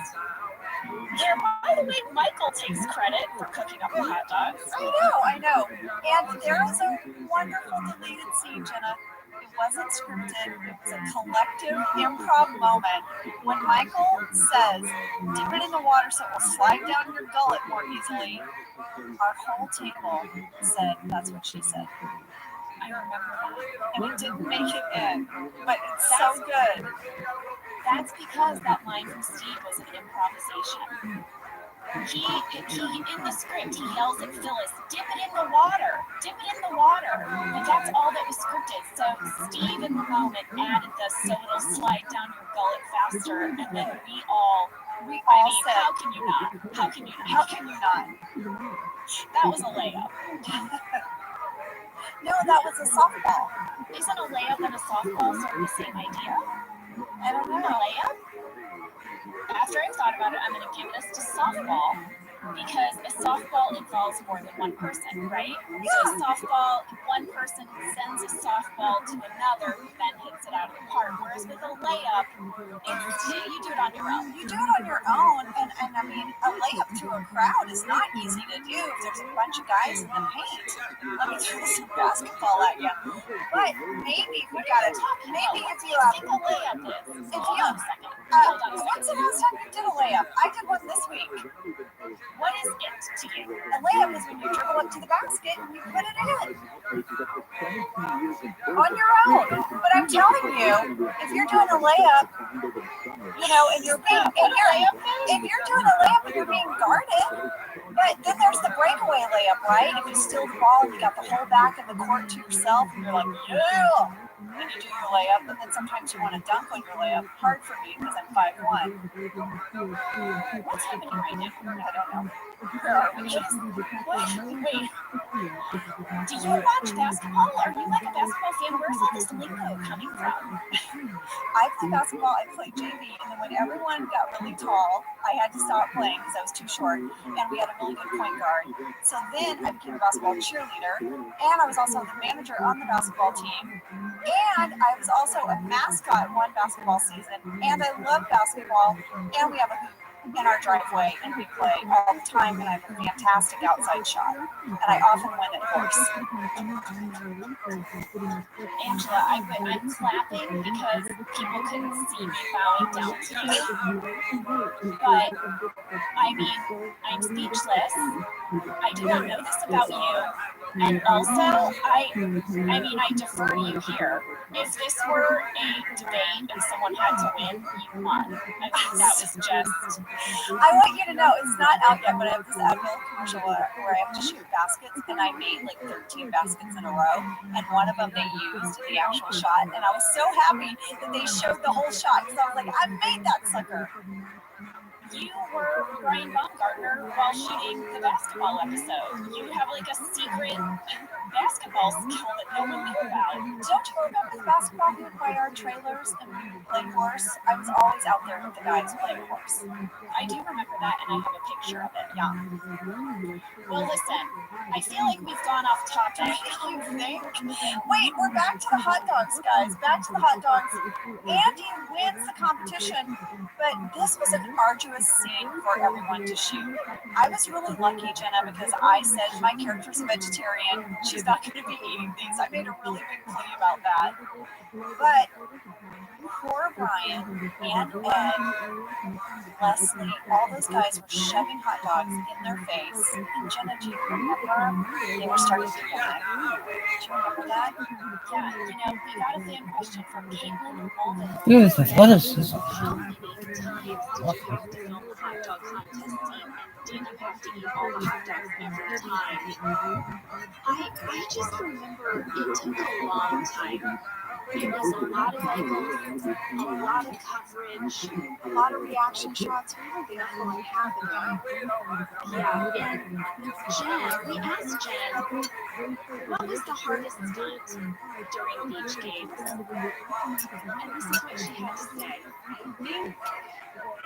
Where, by the way, Michael takes credit for cooking up the hot dogs. I know. And there is a wonderful deleted scene, Jenna. It wasn't scripted. It was a collective improv moment when Michael says, dip it in the water so it will slide down your gullet more easily. Our whole table said, that's what she said. I remember that. And it didn't make it in, but it's so good. That's because that line from Steve was an improvisation. He in the script, he yells at Phyllis, dip it in the water, dip it in the water. But that's all that was scripted. So Steve in the moment added the so it'll slide down your gullet faster, and then we all said, how can you not? How can you not? How can you not? That was a layup. No, that was a softball. Isn't a layup and a softball sort of the same idea? I don't know. A layup? After I've thought about it, I'm going to give this to softball because a softball involves more than one person, right? So a softball, one person sends a softball to another who then hits it out of the park. Whereas with a layup, you do it on your own. You do it on your own, and I mean, a layup to a crowd is not easy to do. There's a bunch of guys in the paint. Let me throw some basketball at you. But maybe we got it. Maybe if you think a layup is. Hold on a second. When's the last time you did a layup? I did one this week. What is it to you? A layup is when you dribble up to the basket and you put it in. On your own. But I'm telling you, if you're doing a layup, you know, and you're being, and you're doing a layup and you're being guarded. But then there's the breakaway layup, right? If you steal the ball and you got the whole back of the court to yourself, and you're like, yeah. Then you do your layup, and then sometimes you want to dunk on your layup. Hard for me because I'm 5'1". What's happening right now? I don't know. Where are we? Wait. Do you watch basketball? Are you like a basketball fan? Where's all this lingo coming from? I play basketball, I play JV, and then when everyone got really tall, I had to stop playing because I was too short, and we had a really good point guard. So then I became a basketball cheerleader, and I was also the manager on the basketball team, and I was also a mascot one basketball season, and I love basketball, and we have a hoop in our driveway, and we play all the time, and I have a fantastic outside shot, and I often win at horse. Angela, I'm clapping because people couldn't see me bowing down to you. But, I mean, I'm speechless. I did not know this about you. And also, I defer to you here. If this were a debate and someone had to win, you won. I think that was just... I want you to know, it's not out yet, but I have this Admiral commercial where I have to shoot baskets, and I made like 13 baskets in a row, and one of them they used the actual shot, and I was so happy that they showed the whole shot, because I was like, I made that sucker. You were Brian Baumgartner while shooting the basketball episode. You have like a secret basketball skill that no one knew about. Don't you remember the basketball hoop by our trailers and we played horse? I was always out there with the guys playing horse. I do remember that, and I have a picture of it. Yeah. Well, listen, I feel like we've gone off topic. You think? Wait, we're back to the hot dogs, guys. Back to the hot dogs. Andy wins the competition, but this was an arduous scene for everyone to shoot. I was really lucky, Jenna, because I said my character's a vegetarian. She's not going to be eating these. I made a really big plea about that. But poor Brian and Ed, Leslie, all those guys were shoving hot dogs in their face. And Jenna, do you remember? They were starting to gag. Do you remember that? Yeah, you know, we got a fan question from Caitlin Mulvin. This is athleticism. How many times did you have to film hot dog contests, and did you have to eat all the hot dogs every time? I just remember it took a long time. It was a lot of angles, a lot of coverage, A lot of reaction shots. We were there for like half a day. yeah, and we asked Jen, what was the hardest stunt during Beach Games? And this is what she had to say. I think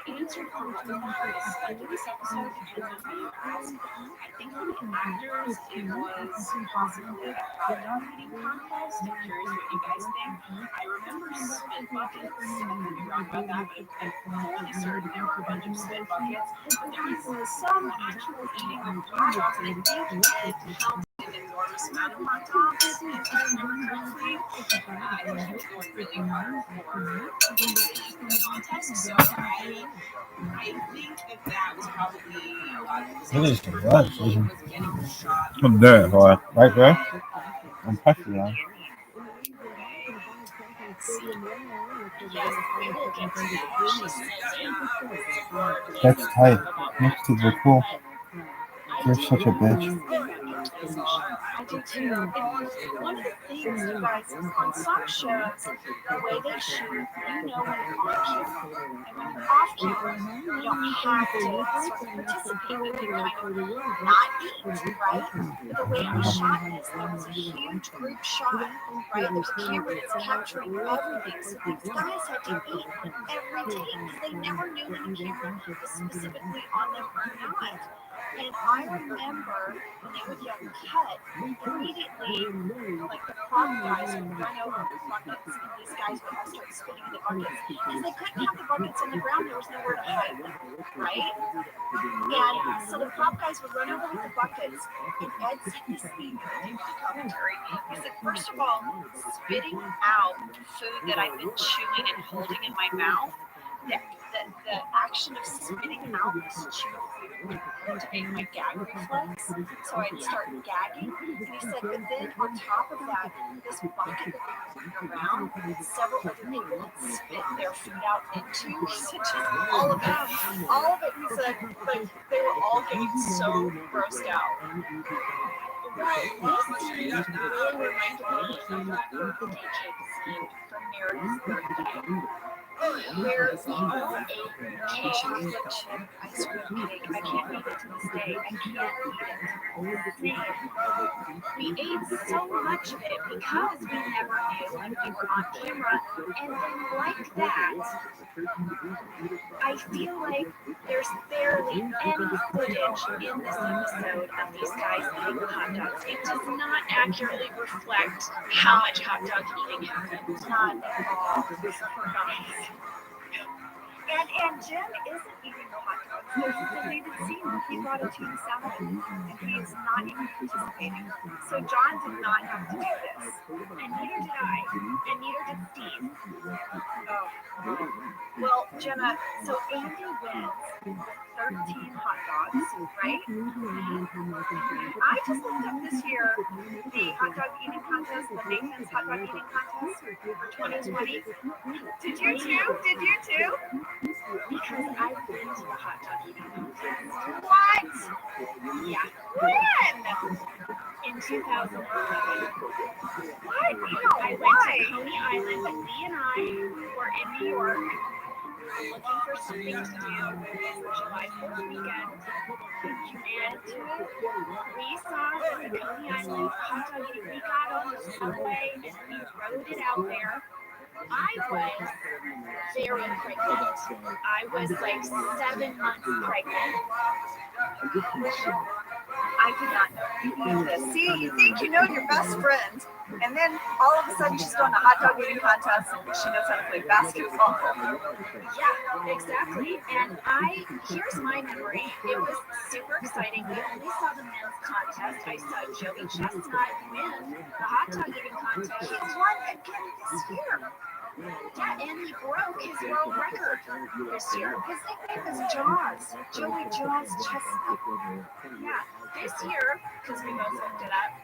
the answer for what was the hardest stunt in this episode depends on who you ask. I think for the actors, it was possibly the hot dog eating contest. I'm curious what you guys think. I remember spit buckets. I could be wrong about that, but I'm fairly certain there were a bunch of spit buckets. But there was some actual eating of hot dogs, and I think it helped an enormous amount of hot dogs, if I remember correctly. I think he was going really hard for the contest, so I think that was probably a lot of his It is the first right was getting the shot. I'm there, boy. Right there. I'm pressure on. Yes, we will get to that. She sent in That's tight. Next to the pool. You're such a bitch. I do too. And one of the things, you guys, is on some shows, the way they shoot, you know when you're on camera. And when you're off camera, you don't have to sort of participate. You can kind of not eat, right? But the way it was shot is there was a huge group shot, right? There's a camera that's capturing everything. So these guys had to eat every take because they never knew when the camera was specifically on them or not. And I remember when they would yell cut, immediately, like the prop guys would run over the buckets, and these guys would all start spitting in the buckets. Because they couldn't have the buckets on the ground, there was nowhere to hide them, right? And so the prop guys would run over with the buckets, and Ed said this thing in the commentary. He said, first of all, spitting out food that I've been chewing and holding in my mouth the action of spitting out this chew of food to make my gag reflex. So I'd start gagging. And he said, but then on top of that, this bucket that they would bring around, several other people would spit their food out into. He said, just all of it. He said, like, they were all getting so grossed out. Well, this scene really reminded me of that birthday cake scene from Meredith's birthday, where we all ate chocolate chip ice cream cake. I can't eat it to this day. I can't eat it. Same. We ate so much of it because we never knew when we were on camera. And then like that, I feel like there's barely any footage in this episode of these guys eating hot dogs. It does not accurately reflect how much hot dog eating happens. Not at all. Poor guys. And Jim isn't eating the hot dogs. There's a deleted scene where he brought a tuna salad and he is not even participating. So John did not have to do this. And neither did I. And neither did Steve. Oh. Well, Jenna, so Andy wins 13 hot dogs, right? I just looked up this year the hot dog eating contest, the Nathan's hot dog eating contest for 2020. Did you too? Because I've been to the hot dog eating contest. What? Yeah. When? In 2011. What? I went to Coney Island and Lee and I were in New York looking for something to do for July 4th weekend. And we saw the Coney Island hot dog eating. We got on the subway and we rode it out there. I was very pregnant. I was like 7 months pregnant. I did not know this. See, you think you know your best friend, and then all of a sudden she's going to hot dog eating contest and she knows how to play basketball. Yeah, exactly. And here's my memory. It was super exciting. We only saw the men's contest. I saw Joey Chestnut win the hot dog eating contest. He won again this year. Yeah, and he broke his world record this year. His nickname is Jaws. Joey Jaws Chestnut. Yeah, this year, because we both looked it up,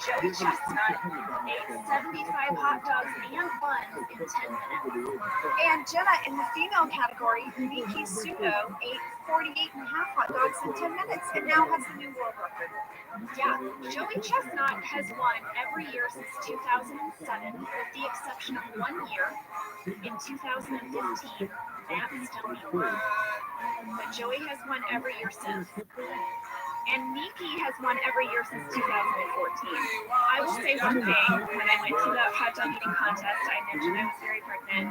Joey Chestnut ate 75 hot dogs and buns in 10 minutes. And Jenna, in the female category, Miki Sudo ate 48 and a half hot dogs in 10 minutes and now has the new world record. Yeah, Joey Chestnut has won every year since 2007, with the exception of 1 year in 2015. That's still he won. But Joey has won every year since. And Miki has won every year since 2014. I will say one thing. When I went to the hot dog eating contest, I mentioned I was very pregnant.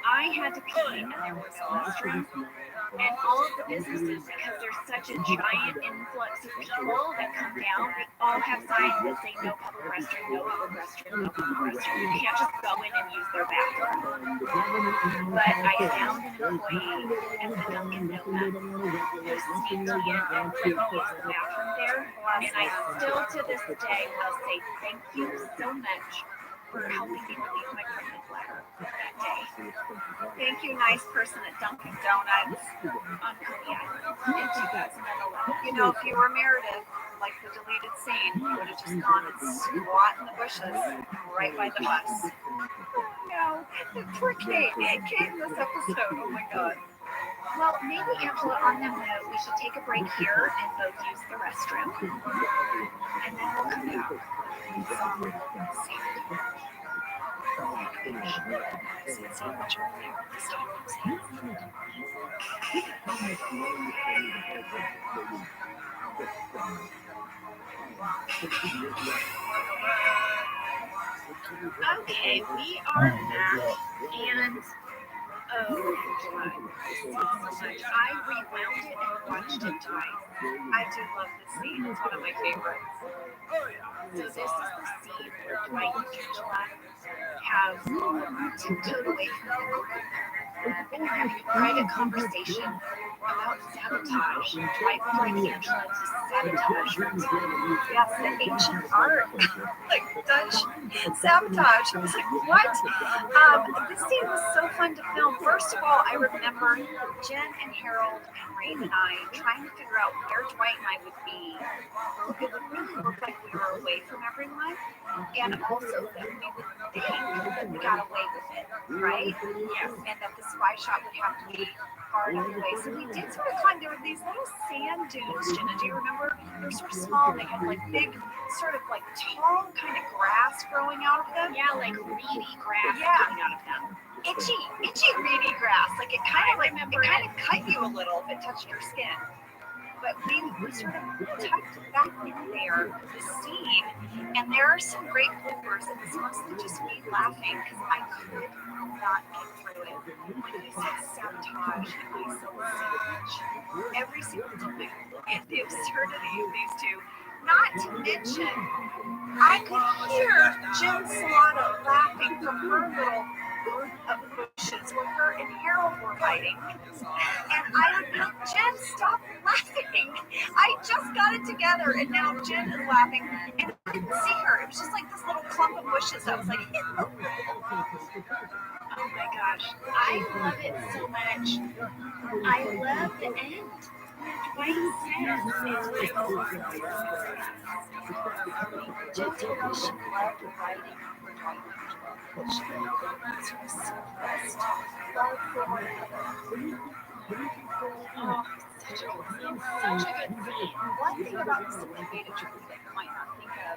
I had to pee, and there was a restroom. And all of the businesses, because there's such a giant influx of people that come down, they all have signs that say no public restroom, no public restroom, no public restroom. You can't just go in and use their bathroom. But I found an employee at the Dunkin' Donuts who sneaked in and let me use the bathroom there. And I still, to this day, will say thank you so much for helping me relieve my pregnant bladder that day. Thank you, nice person at Dunkin' Donuts. On Coney Island in 2011. You know, if you were Meredith, like the deleted scene, you would have just gone and squat in the bushes right by the bus. No, poor Kate. Kate in this episode. Oh my God. Well, maybe, Angela, on that note, we should take a break here and both use the restroom. And then we'll come back. Okay, we are back, and oh God, so much. I rewound it and watched it twice. I do love this scene. It's one of my favorites. So this is the scene where Dwight and Angela have tiptoed away from the group and you're having a private conversation about sabotage. Dwight would like you to sabotage your team. Yes, the ancient art, like Dutch sabotage. I was like, what? This scene was so fun to film. First of all, I remember Jen and Harold and Rain and I trying to figure out where Dwight and I would be. It would really look like we were away from everyone, and also that we would think that we got away with it, right? Yes, and that the spy shot would have to be far enough away. So we did sort of climb. There were these little sand dunes, Jenna. Do you remember? They were sort of small. They had like big, sort of like tall kind of grass growing out of them. Yeah, like reedy grass Yeah. coming out of them. Itchy, reedy grass. Like it kind of cut you a little if it touched your skin. But we sort of tucked back in there, the scene, and there are some great bloopers. It was mostly just me laughing because I could not get through it. When he said sabotage and I said sandwich, every single time, and the absurdity of these two. Not to mention, I could hear Jen Solano laughing from her little group of bushes where her and Harold were hiding. And I would be, Jen, stop laughing. I just got it together and now Jen is laughing. And I didn't see her. It was just like this little clump of bushes. I was like, oh my gosh. I love it so much. I love the end. Dwight says it's over. Jen told me she loved writing for Dwight. She was so blessed. Love for one another. Oh, such a good scene. One thing about this beta truth that you might not think of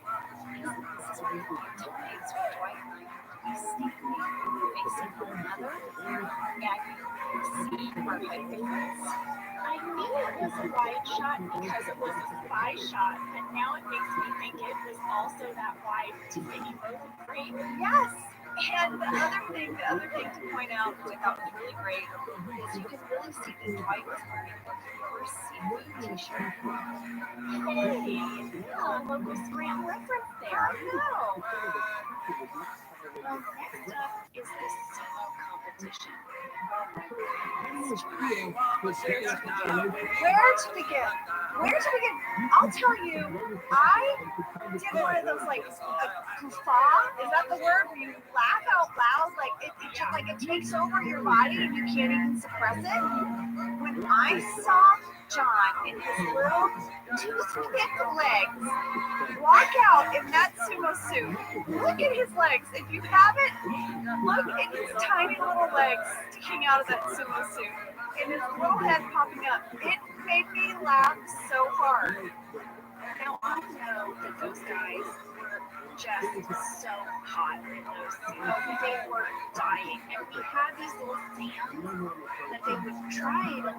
is this is one of the times when Dwight and I sneakily facing one another, and you see our height difference. I knew it was a wide shot because it was a spy shot, but now it makes me think it was also that wide to make you both great. Yes. And the other thing to point out, which I thought was really great, is you can really see that Dwight was wearing a seafood t-shirt. Hey, yeah, local scram reference there. No. Well, next up is the sumo competition. Where to begin? I'll tell you, I did one of those like a guffaw. Is that the word where you laugh out loud? Like it takes over your body and you can't even suppress it. When I saw John in his little toothpick legs walk out in that sumo suit, look at his legs. If you haven't, look at his tiny little legs sticking out of that sumo suit and his little head popping up. It made me laugh so hard. Now, I know that those guys were just so hot in those suits. They were dying. And we had these little fans that they would try to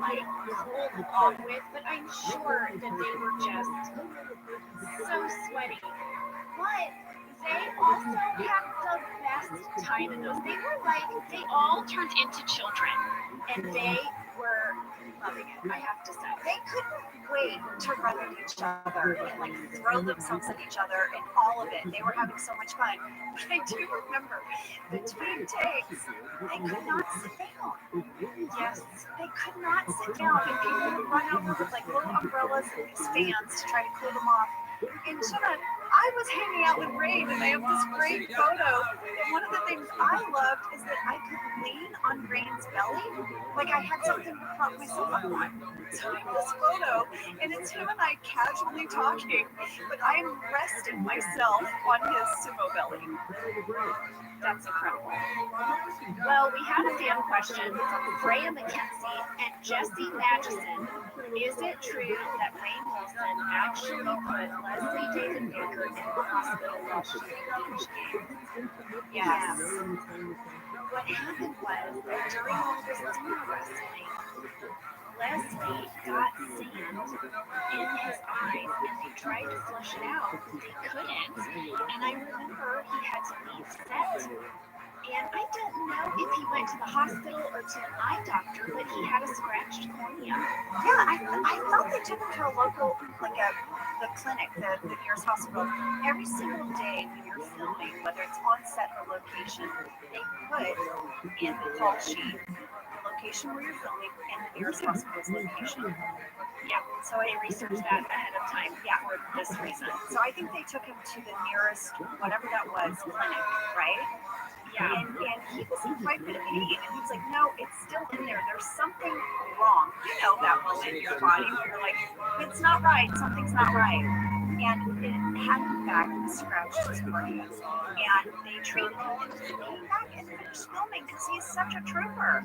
cool them off with, but I'm sure that they were just so sweaty. But they also had the best time in those. They all turned into children, and they were loving it, I have to say. They couldn't wait to run at each other and throw themselves at each other and all of it. They were having so much fun. But I do remember between takes, they could not sit down. Yes, they could not sit down. And people would run over with little umbrellas and these fans to try to cool them off. And Jenna, I was hanging out with Rain and I have this great photo. And one of the things I loved is that I could lean on Rain's belly like I had something to prop myself up on. So I have this photo and it's him and I casually talking, but I am resting myself on his sumo belly. That's incredible. Well, we had a fan question from Freya McKenzie and Jesse Magison. Is it true that Rainn Wilson actually put Leslie David Baker in the hospital while she was games? Yes. What happened was that during all this sumo wrestling, Leslie got sand in his eyes and they tried to flush it out, but they couldn't. And I remember he had to leave set. And I don't know if he went to the hospital or to an eye doctor, but he had a scratched cornea. Yeah, I thought they took him to a local, the clinic, the nearest hospital. Every single day when you're filming, whether it's on set or location, they put in the call sheet location where you're filming and the nearest hospital's location. Yeah, so they researched that ahead of time for this reason. So I think they took him to the nearest, whatever that was, clinic, right? Yeah. And he was in quite a bit of pain, and he was like, no, it's still in there. There's something wrong. You know that moment in your body where you're like, it's not right, something's not right. And it had in fact scratched his brain. And they treated him and he came back and finished filming because he's such a trooper.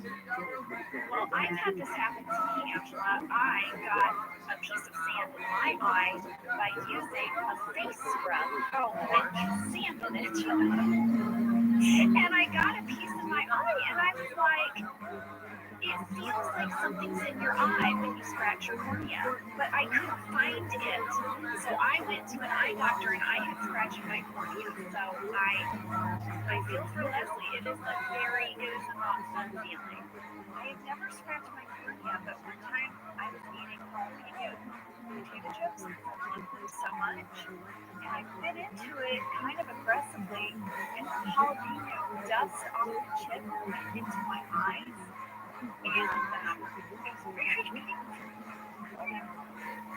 Well, I've had this happen to me, Angela. I got a piece of sand in my eye by using a face scrub that gets sand in it, you know? And I got a piece in my eye, and I was like, it feels like something's in your eye when you scratch your cornea, but I couldn't find it. So I went to an eye doctor, and I had scratched my cornea. So I feel for Leslie. It is a not fun feeling. I had never scratched my cornea, but one time I was eating potato chips because I loved them so much. And I bit into it kind of aggressively, and the jalapeno dust off the chip went into my eyes. And it was very painful.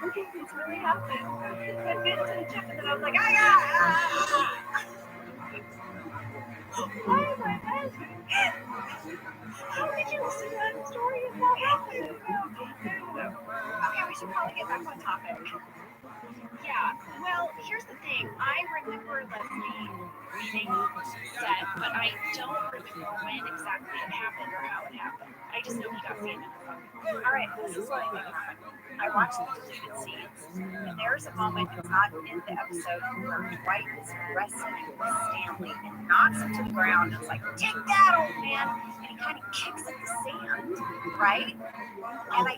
Okay, it's really happened. I bit into the chip, and then I was like, why am I laughing? How did you listen to that story and that happened? Okay, we should probably get back on topic. Yeah, well, here's the thing. I remember Leslie being upset, but I don't remember when exactly it happened or how it happened. I just know he got sand in his eye. All right, this is what I think happened. I watched the deleted scenes, and there's a moment, it's not in the episode, where Dwight is wrestling with Stanley and knocks him to the ground and is like, take that, old man, and he kind of kicks at the sand, right? And I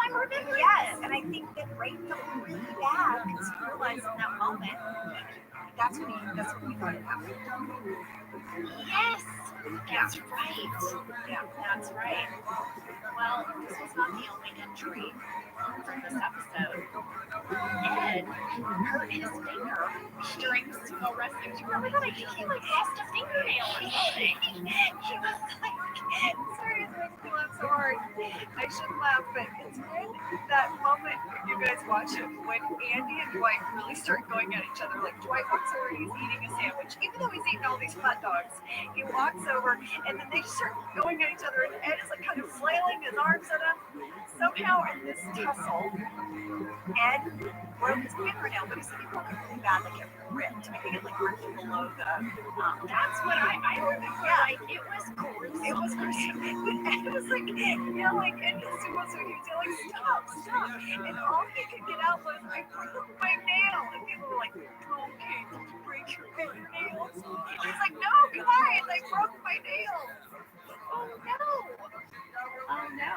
remember, yes, and I think that Ray felt really bad because he realized in that moment, that's when he thought it happened. Yes, that's right. Yeah, that's right. Well, this was not the only injury from this episode. Ed hurt his finger during the sumo wrestling. Do you remember that? I think he lost a fingernail or something. He was like, sorry, it's making me laugh so hard. I shouldn't laugh, but it's when that moment when you guys watch it, when Andy and Dwight really start going at each other. Like Dwight walks over and he's eating a sandwich, even though he's eating all these hot dogs. He walks over and then they start going at each other, and Ed is like kind of flailing his arms at him. Somehow in this tussle, Ed broke his fingernail, but he said he broke it really bad, like it ripped. I think it like ripped below the. That's what I remember. Yeah, like it was gruesome. it was gruesome. But Ed was like yelling, and his sumo so he was yelling, stop, stop. And all he could get out was, I broke my nail. And people were like, okay, did you break your fingernail? He's like, no, guys, I broke my nail. Oh no.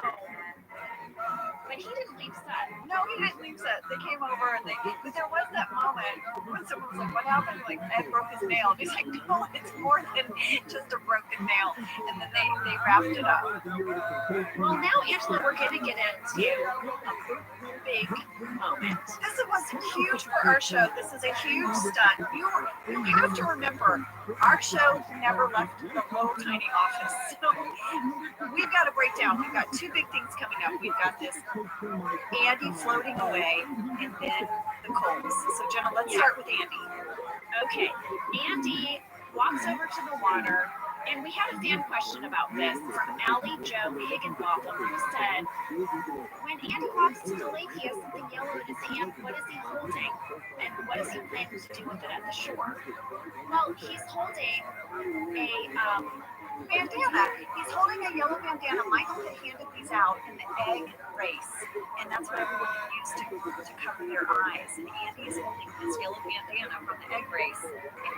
But he didn't leave set. No, he didn't leave set. They came over and but there was that moment when someone was like, what happened? Like, Ed broke his nail. And he's like, no, it's more than just a broken nail. And then they wrapped it up. Well, now, Angela, we're going to get into a big moment. This was huge for our show. This is a huge stunt. You have to remember, our show never left the little tiny office. So we've got to break down. We've got two big things coming up. We've got this Andy floating away, and then the Coles. So Jenna, let's start with Andy. Okay, Andy walks over to the water, and we had a fan question about this from Allie Joe Higginbotham, who said, when Andy walks to the lake, he has something yellow in his hand. What is he holding? And what is he planning to do with it at the shore? Well, he's holding a bandana. He's holding a yellow bandana. Michael had handed these out in the egg race, and that's what everyone used to cover their eyes. And Andy is holding this yellow bandana from the egg race, and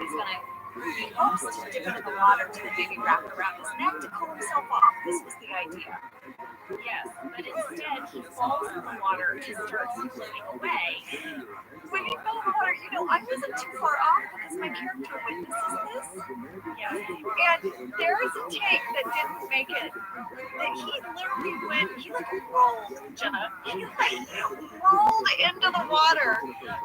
he hopes to dip it in the water to maybe wrap it around his neck to cool himself off. This was the idea. Yes, but instead he falls in the water and starts floating away. When he fell in the water, I wasn't too far off because my character witnesses this. Yes. And there is a take that didn't make it. That he literally went, he rolled, Jenna. He rolled into the water.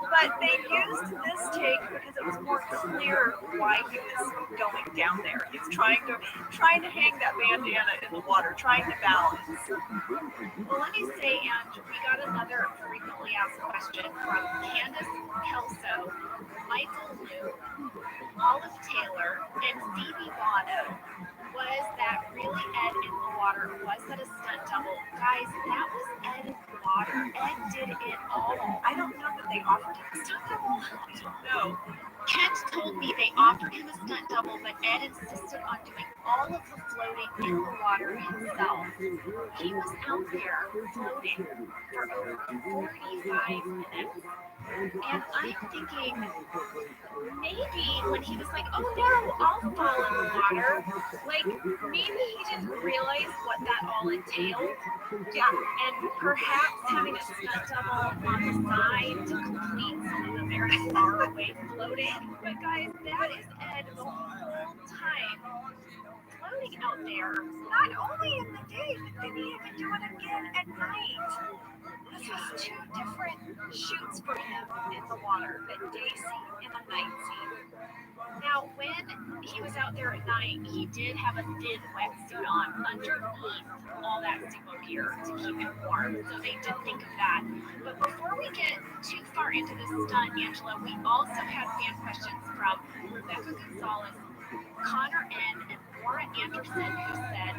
But they used this take because it was more clear white why he was going down there. He was trying to hang that bandana in the water, trying to balance. Well, let me say, and we got another frequently asked question from Candace Kelso, Michael Liu, Olive Taylor, and Phoebe Bono. Was that really Ed in the water? Was that a stunt double? Guys, that was Ed in the water. Ed did it all. I don't know that they offered him a stunt double. I don't know. Kent told me they offered him a stunt double, but Ed insisted on doing all of the floating in the water himself. He was out there floating for over 45 minutes. And I'm thinking, maybe when he was like, oh no, I'll fall in the water, like maybe he didn't realize what that all entailed. Yeah. And perhaps having a stunt double on the side to complete some of the very far away floating. But guys, that is Ed the whole time floating out there. Not only in the day, but then he had to do it again at night. This was two different shoots for him in the water, a day scene and a night scene. Now, when he was out there at night, he did have a thin wetsuit on underneath all that sumo gear to keep him warm. So they did think of that. But before we get too far into this stunt, Angela, we also had fan questions from Rebecca Gonzalez, Connor N., and Laura Anderson, who said,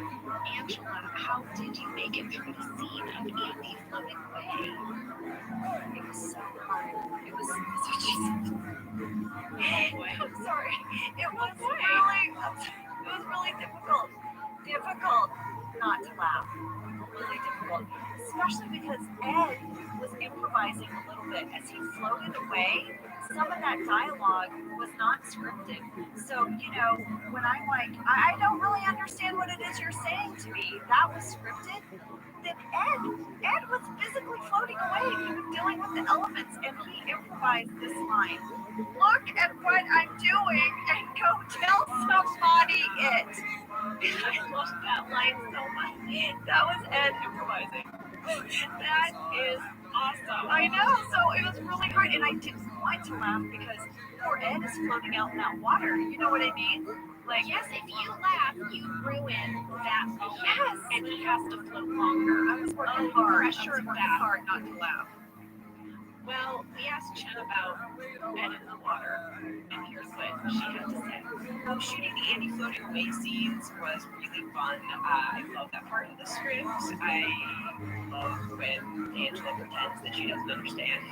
Angela, how did you make it through the scene of Andy floating away? It was so hard. It was such a... I'm sorry. It was really difficult. Difficult not to laugh. Really difficult. Especially because Ed was improvising a little bit. As he floated away, some of that dialogue was not scripted. So, when I'm like, I don't really understand what it is you're saying to me, that was scripted. Then Ed was physically floating away. He was dealing with the elements, and he improvised this line. Look at what I'm doing, and go tell somebody it. I love that line so much. That was Ed improvising. That is awesome. I know, so it was really hard, and I didn't want to laugh because poor Ed is floating out in that water. You know what I mean? Like, yes, if you laugh, you ruin that moment. Yes. And he has to float longer. I was working hard not to laugh. Well, we asked Chen about Ed in the water, and here's what she had to say. Shooting the Andy floating away scenes was really fun. I love that part of the script. I love when Angela pretends that she doesn't understand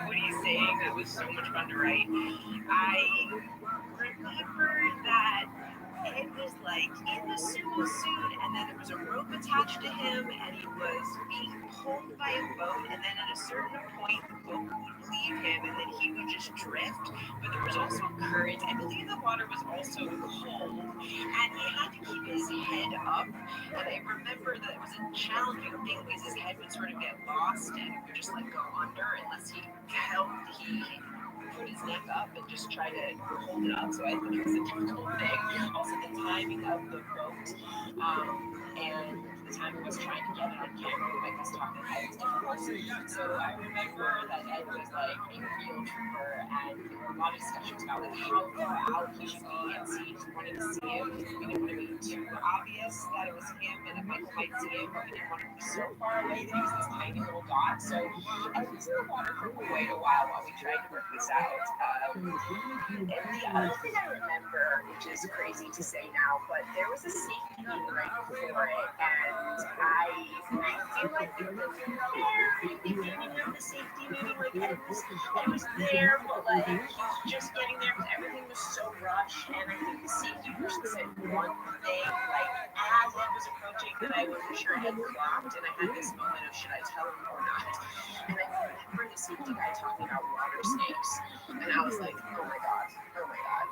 what he's saying. That was so much fun to write. I remember that Ed was like in the sumo suit, and then there was a rope attached to him, and he was being pulled by a boat, and then at a certain point the boat would leave him, and then he would just drift. But there was also a current. I believe the water was also cold, and he had to keep his head up. And I remember that it was a challenging thing because his head would sort of get lost and would just like go under unless he put his neck up and just try to hold it up. So I think it was a difficult thing. Also the timing of the boat and the time it was trying to get it on camera when Mike was talking, I was difficult. So I remember that Ed was like a real trooper, and there were a lot of discussions about like how far out he should be, and so you just wanted to see him. We didn't want to be too obvious that it was him and that Michael might see him, but we didn't want to be so far away that he was this tiny little dot. So Ed was in the water for quite a while we tried to work this out. And the other thing I remember, which is crazy to say now, but there was a safety meeting right before it, and I feel like it was there in the beginning of the safety meeting, like Ed was there, but like he was just getting there because everything was so rushed, and I think the safety person said one thing, like as Ed was approaching, that I wasn't sure Ed blocked, and I had this moment of should I tell him or not, and I remember the safety guy talking about water snakes, and I was like, oh my god,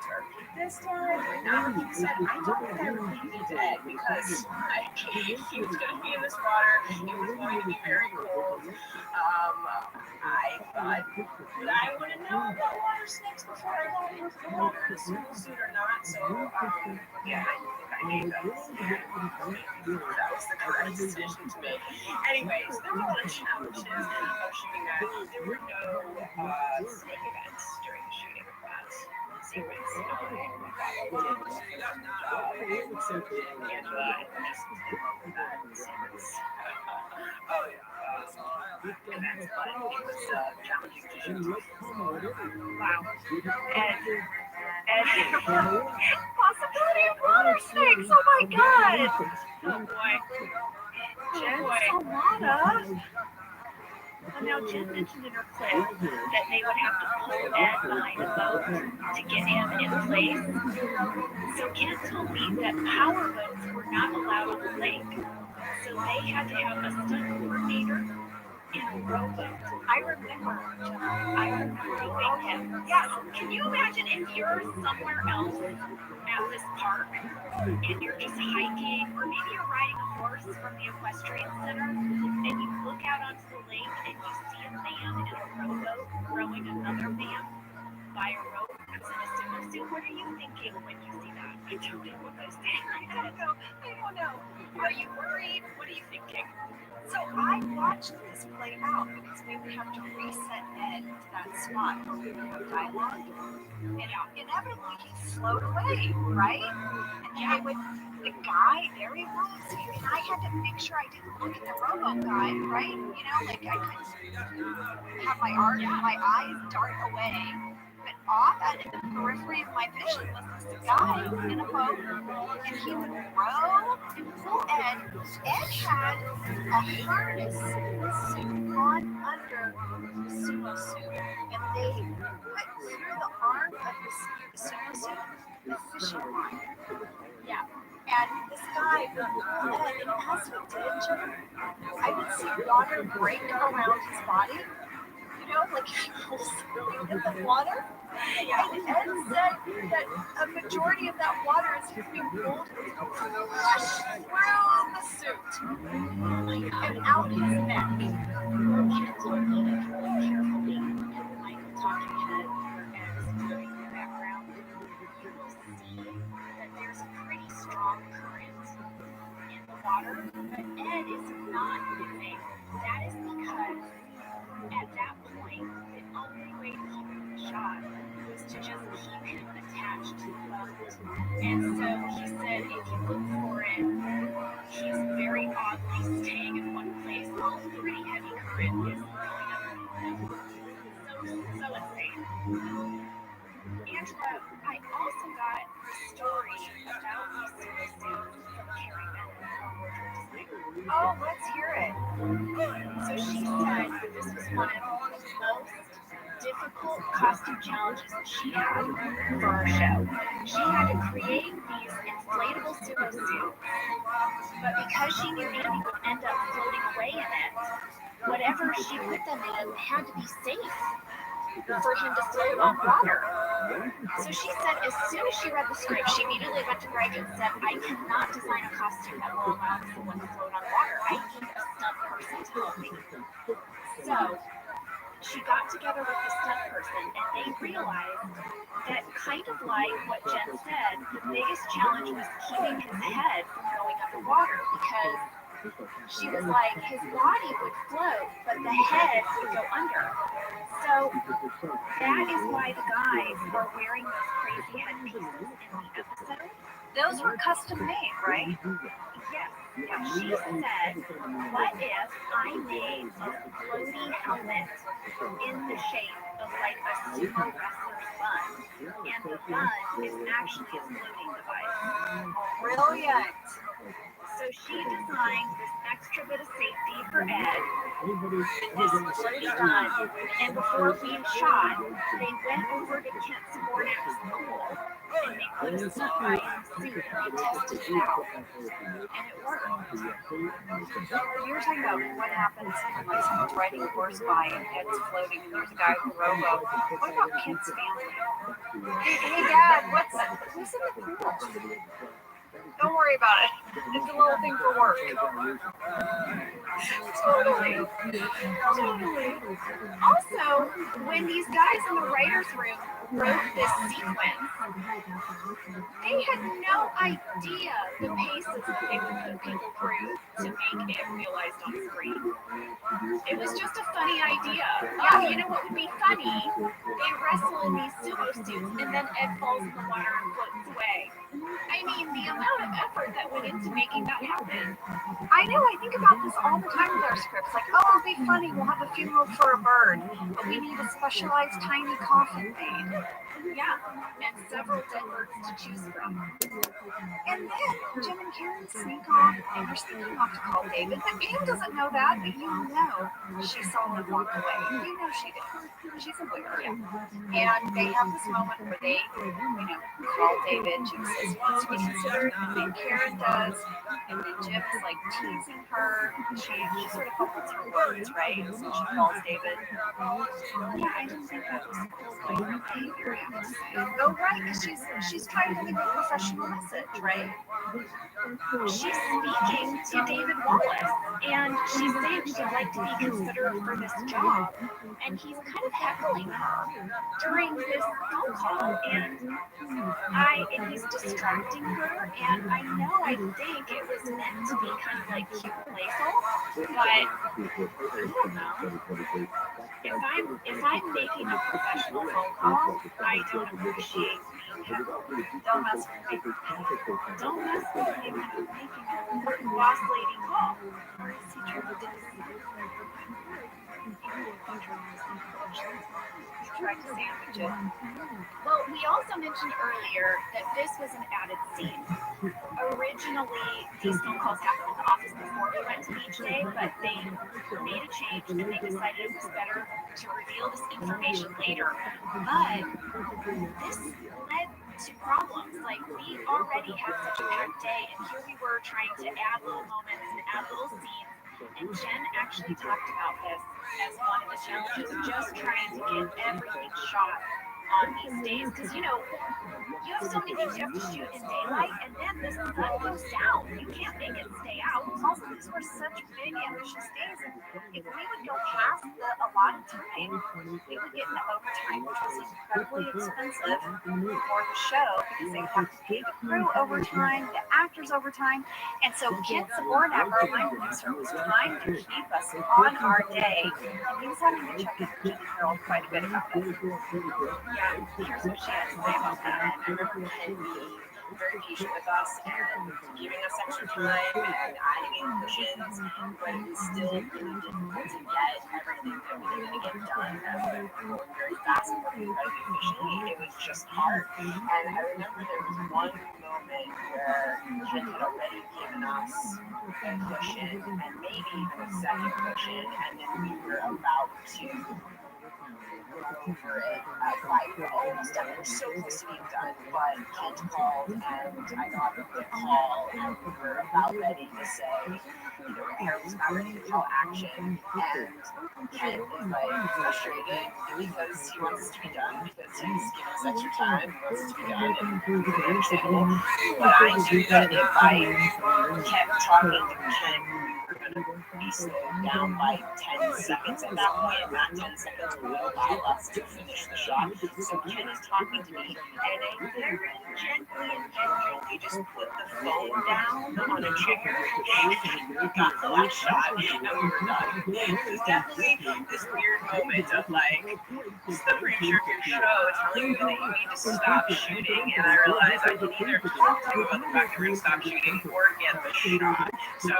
Turk, this time, and he said, I don't think I really need to Ed because he was going to be in this water, it was going to be very cold. I thought, would I want to know about water snakes before I got into the water in a swimsuit suit or not? So, yeah, I think I made that was the correct decision to make. Anyways, there were a lot of challenges of shooting that. There were no snake events during the shooting of that. secrets. Angela, just secrets. Oh yeah, and that's fun. It was challenging to shoot. Wow. And possibility of water snakes. Oh my god. Oh boy. Jen Salata. Well, now Jen mentioned in her clip that they would have to pull Ed behind a boat to get him in place. So Ken told me that power boats were not allowed on the lake. So they had to have a stunt coordinator in a rowboat. I remember rowing him. Yes. Can you imagine if you're somewhere else at this park and you're just hiking, or maybe you're riding a horse from the equestrian center, and you look out onto the lake and you see a man in a rowboat rowing another man by a rope who's in a sumo suit? What are you thinking when you see that? I don't know what those things are. I don't know. Are you worried? What are you thinking? So I watched this play out because we would have to reset Ed to that spot where we would have dialogue. And inevitably he slowed away, right? And then the guy, there he was. And I had to make sure I didn't look at the robo guy, right? You know, like I couldn't have my eyes dart away. But off at the periphery of my vision was this guy in a boat, and he would row and pull Ed. Ed had a harness suit on under the sumo suit, and they put through the arm of the sumo suit the fishing line. Yeah. And this guy would pull Ed, and as he did, I would see water break around his body. You know, like he pulls something in the water. And Ed said that a majority of that water is being pulled rush through the suit and out his neck. Ken told me that if you look carefully at the Michael talking head where Ed is appearing in the background, you will see that there's a pretty strong current in the water, but Ed is not moving. That is because at that point, the only way to keep him in the shot was to just keep him attached to the boat. And so he said if you look for it, he's very oddly staying in one place while a pretty heavy current is going underneath him. So insane. Angela, I also got the story about these sumo suits from Carrie Bennett, our wardrobe designer. Oh, let's hear it. So she said that this was one of the most difficult costume challenges that she had for her show. She had to create these inflatable sumo suits, but because she knew Andy would end up floating away in it, whatever she put them in had to be safe for him to float on water. So she said as soon as she read the script, she immediately went to Greg and said, I cannot design a costume that will allow someone to float on water. I need a stunt person to help me. So she got together with the stunt person, and they realized that, kind of like what Jen said, the biggest challenge was keeping his head from going underwater, because she was like, his body would float, but the head would go under. So that is why the guys are wearing those crazy headpieces in the episode. Those were custom made, right? Yes. Yeah, she said, what if I made a floaty helmet in the shape of like a sumo wrestler's bun, and the bun is actually a floating device. Brilliant. So she designed this extra bit of safety for Ed, this floaty gun, and before being shot, they went over to Kent Sabornak's pool, and they put a stunt guy in the suit, and they tested it out, and it worked. Here's a note. What happens when someone's riding a horse by and Ed's floating and there's a guy with a rowboat? What about Kent's family? Hey, Dad, who's in the pool? Don't worry about it. It's a little thing for work. Totally. Also, when these guys in the writer's room wrote this sequence, they had no idea the paces that they would put people through to make it realized on screen. It was just a funny idea. Yeah, you know what would be funny? They wrestle in these sumo suits and then Ed falls in the water and floats away. I mean, the amount of effort that went into making that happen. I know, I think about this all the time with our scripts. Like, oh, it'll be funny, we'll have a funeral for a bird, but we need a specialized tiny coffin made. Yeah, and several dead birds to choose from. And then Jim and Karen sneak off, and they're sneaking off to call David. But Pam doesn't know that, but you know she saw him walk away. You know she did. She's aware. And they have this moment where they, call David. Jim says, wants to be considered, and Karen does. And then Jim is like teasing her. She sort of fumbles her words, right? So she calls David. Yeah, I didn't think that was cool behavior. Oh, right, because she's trying to leave a professional message, right? She's speaking to David Wallace, and she's saying she'd like to be considered for this job, and he's kind of heckling her during this phone call, and he's distracting her, and I think it was meant to be kind of like cute and playful, but I don't know. If I'm making a professional phone call, I don't appreciate being heckled. Don't mess with me. Don't mess with me when I'm making an important boss lady call. Or is he trying to sandwich it. Well, we also mentioned earlier that this was an added scene. Originally, these phone calls happened in the office before we went to beach day, but they made a change and they decided it was better to reveal this information later. But this led to problems. Like, we already had such a packed day, and here we were trying to add little moments and add little scenes. And Jen actually talked about this as one of the challenges, just trying to get everything shot on these days, because you have so many things you have to shoot in daylight, and then the sun goes down. You can't make it stay out. Also, these were such big, ambitious days, and if we would go past the allotted time, we would get into overtime, which was incredibly expensive for the show, because they would have to pay the crew overtime, the actors overtime, and so Kent Sabornak, our line producer, was trying to keep us on our day, and he was having to check in with Jen and Harold quite a bit about it. Yeah, here's what she had to say about that. I remember Ken being very patient with us and giving us extra time and adding in cushions, but it was still really difficult to get everything that we needed to get done. We were going very fast and working very efficiently. It was just hard. And I remember there was one moment where Ken had already given us a cushion and maybe even a second cushion, and then we were about to over it almost done. It was so close to being done, but Kent called and I got a quick call and we were about ready to say, Harold's not ready to call action, and Kent is like frustrated because he wants this to be done, because he's given us extra time, he wants it to be done, and it's understandable. But I knew that if I kept talking to Kent, we were going to be slowed down by 10 seconds at that point, and that 10 seconds will allow us to finish the shot. So Ken is talking to me, and I very gently and gingerly just put the phone down on a chair, and we got the last shot, and we were done. It was definitely this weird moment of like, this is the producer of your show telling me that you need to stop shooting, and I realized I can either talk to you about the fact that we're going to stop shooting or get the shot. So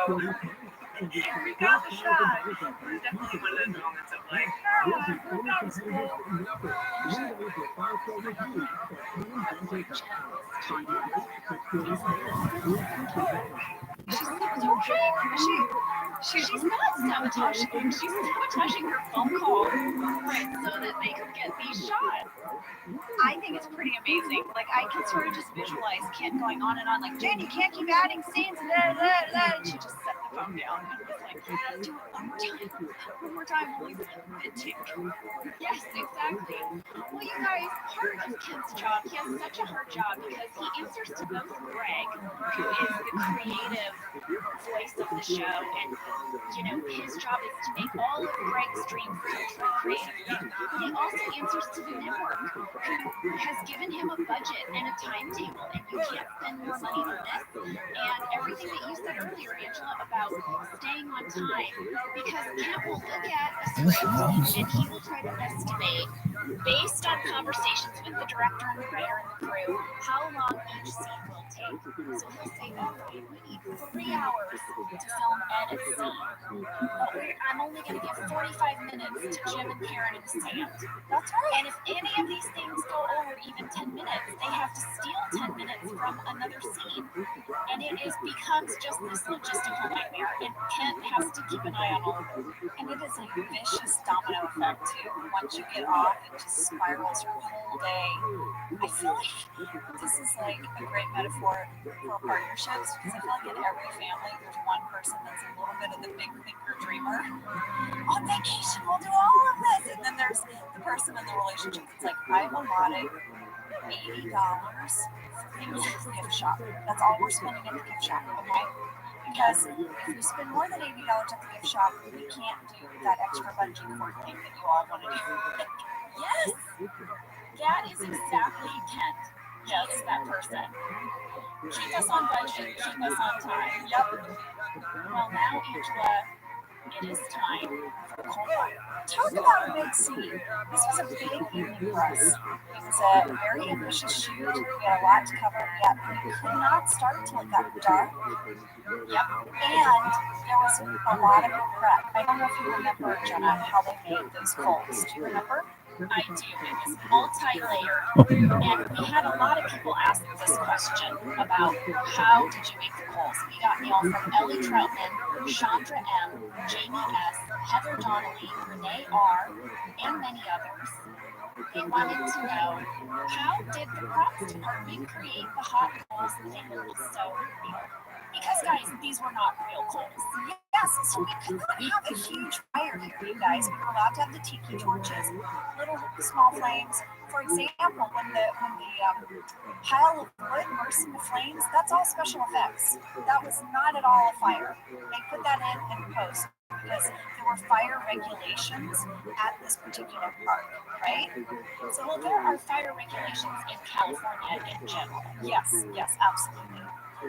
we got the shot. It was definitely one of those moments of like, oh, that was cool. She's okay. She's not sabotaging. She's sabotaging her phone call, right, so that they could get these shots. I think it's pretty amazing. Like, I can sort of just visualize Kit going on and on, like, Jen, you can't keep adding scenes, blah, blah, blah. And she just set the phone down and was like, do it one more time. One more time, only venting. Yes, exactly. Well, you guys, part of Kit's job, he has such a hard job because he answers to both Greg, who is the creative voice of the show, and his job is to make all of Greg's dreams come true creatively. But he also answers to the network, who has given him a budget and a timetable, and you can't spend more money than this. And everything that you said earlier, Angela, about staying on time, because Kent will look at a script and he will try to estimate, based on conversations with the director and the writer and the crew, how long each scene will take. So he'll say, oh, we need 3 hours to film Ed's scene. But I'm only going to give 45 minutes to Jim and Karen in the sand. That's right. And if any of these things go over even 10 minutes, they have to steal 10 minutes from another scene. And it becomes just this logistical nightmare. And Kent has to keep an eye on all of it. And it is a vicious domino effect too. Once you get off, it just spirals your whole day. I feel like this is like a great metaphor for partnerships, because I feel like in every family there's one person that's a little bit of the big thinker dreamer. On vacation we'll do all of this, and then there's the person in the relationship that's like, I've allotted $80 for things at the gift shop. That's all we're spending at the gift shop, okay? Because if we spend more than $80 at the gift shop, we can't do that extra bungee cord thing that you all want to do. Yes, that is exactly Kent. Just that person. Keep us on budget, keep us on time. Yep. Well, now, Angela, it is time for cold fire. Talk about a big scene. This was a big evening for us. It was a very ambitious shoot. We had a lot to cover, yet we could not start until it got dark. Yep. And there was a lot of prep. I don't know if you remember, Jenna, how they made those coals. Do you remember? I do. It was multi-layered, and we had a lot of people ask this question about how did you make the coals. We got mail from Ellie Troutman, Chandra M, Jamie S, Heather Donnelly, Renee R, and many others. They wanted to know, how did the props department create the hot coals that they looked so real? Because, guys, these were not real coals. Yes, so we could not have a huge fire here, you guys. We were allowed to have the tiki torches, little small flames. For example, when the pile of wood bursts into flames, that's all special effects. That was not at all a fire. They put that in post because there were fire regulations at this particular park, right? So, well, there are fire regulations in California in general. Yes, absolutely.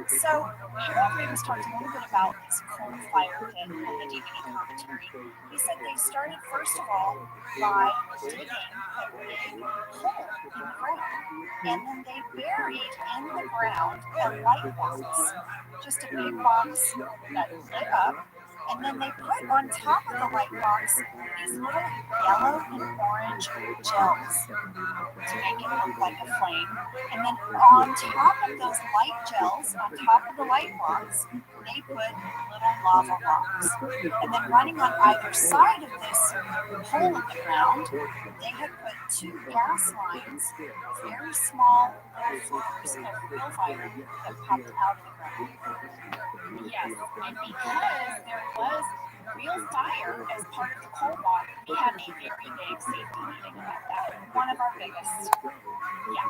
So, RabbI was talking a little bit about this cold fire pit and the DVD commentary. He said they started, first of all, by digging a big hole in the ground. And then they buried in the ground a light box, just a big box that lit up. And then they put on top of the light box these little yellow and orange gels to make it look like a flame. And then on top of those light gels, on top of the light box, they put little lava rocks. And then running on either side of this hole in the ground, they had put 2 gas lines, very small little flares of real fire that popped out of the ground. Yes, and because there was real fire as part of the cold water, we had a very big safety meeting about that. One of our biggest. Yeah,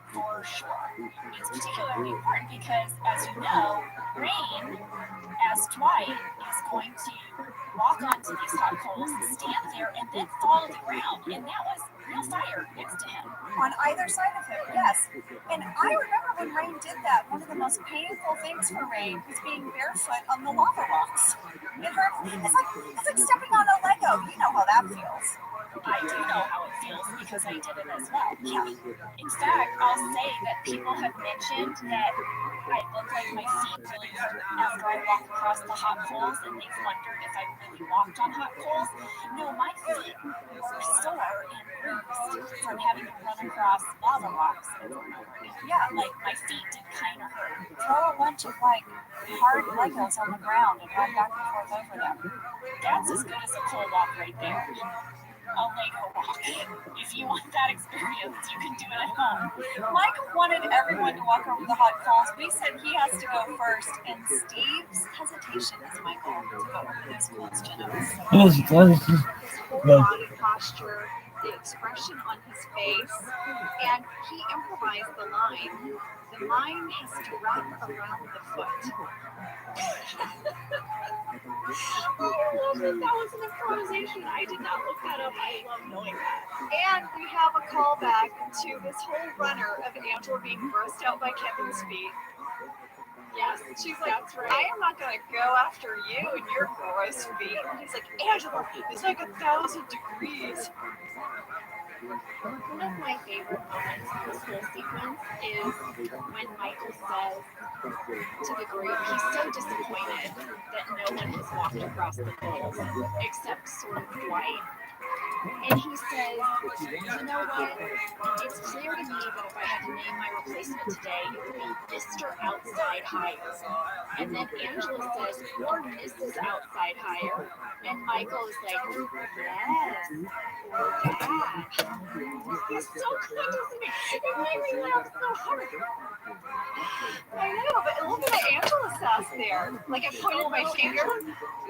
for sure. It's particularly important because, as you know, Rain, as Dwight, is going to walk onto these hot coals, stand there, and then fall to the ground. And that was real fire next to him. On either side of him, yes. And I remember when Rain did that, one of the most painful things for Rain was being barefoot on the lava rocks. It hurt. It's like stepping on a Lego. You know how that feels. I do know how it feels because I did it as well. Yeah. In fact, I'll say that people have mentioned that I look like my feet really hurt after I walk across the hot coals, and they've wondered if I really walked on hot coals. No, my feet were sore and bruised from having to run across lava rocks over and over again. Yeah, like my feet did kind of hurt. Throw a bunch of like hard Legos on the ground and run back and forth over them. That's as good as a coal walk right there. A Lego walk. If you want that experience, you can do it at home. Michael wanted everyone to walk over the hot coals. We said he has to go first, and Steve's hesitation is Michael to go over those coals, Jenna. It does. His whole body posture, the expression on his face, and he improvised the line. The line has to wrap around the foot. I love that that was an improvisation. I did not look that up. I love knowing that. And we have a callback to this whole runner of Angela being grossed out by Kevin's feet. Yes, She's like, that's right. I am not going to go after you and your gross feet. And he's like, Angela, it's like 1,000 degrees. One of my favorite moments in this whole sequence is when Michael says to the group he's so disappointed that no one has walked across the coals except sort of Dwight. And he says, you know what? It's clear to me that if I had to name my replacement today, it would be Mr. Outside Hire. And then Angela says, or Mrs. Outside Hire. And Michael is like, yes, or that. He's so good, isn't he? It made me laugh so hard. I know, but look at the Angela sass there. Like I pointed my finger.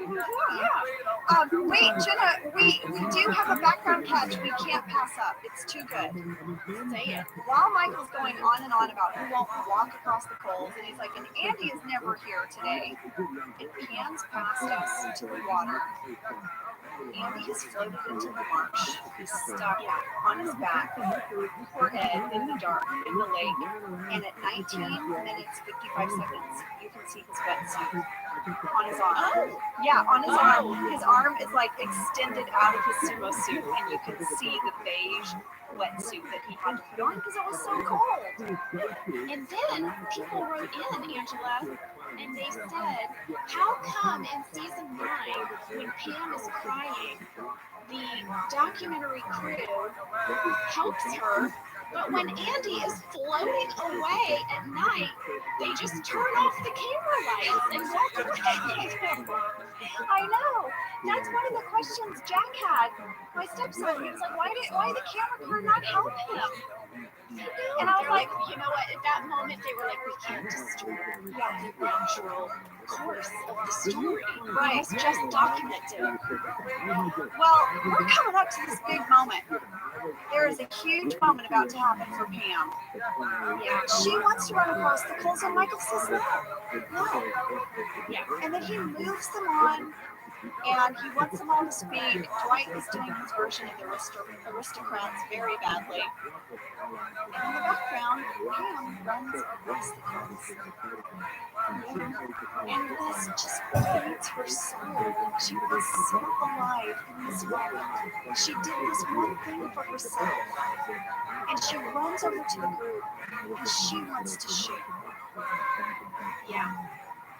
Yeah. Wait, Jenna, we do have a background catch we can't pass up. It's too good. Say it. While Michael's going on and on about who won't walk across the coals, and he's like, and Andy is never here today. It pans past us to the water. Andy has floated into the marsh. He's stuck on his back, poor Ed, in the dark, in the lake. And at 19 minutes, 55 seconds, you can see his wetsuit on his arm. Oh. Yeah, on his arm. His arm is like extended out of his sumo suit, and you can see the beige wetsuit that he had to put on because it was so cold. And then people wrote in, Angela, and they said, how come in season 9, when Pam is crying, the documentary crew helps her, but when Andy is floating away at night, they just turn off the camera lights and walk away? I know. That's one of the questions Jack had. My stepson, he was like, why did the camera crew not help him? And I was like, you know what? At that moment, they were like, we can't disturb the natural course of the story. Right. It's just documented. Well, we're coming up to this big moment. There is a huge moment about to happen for Pam. Yeah, she wants to run across the coals, and Michael says no. No. Yeah. And then he moves them on, and he wants them all to speak. Dwight is doing his version of the aristocrats very badly. And in the background, Pam runs across the coals. And this just feeds her soul. She was so alive in this moment. She did this one thing for herself. And she runs over to the group, and she wants to share. Yeah.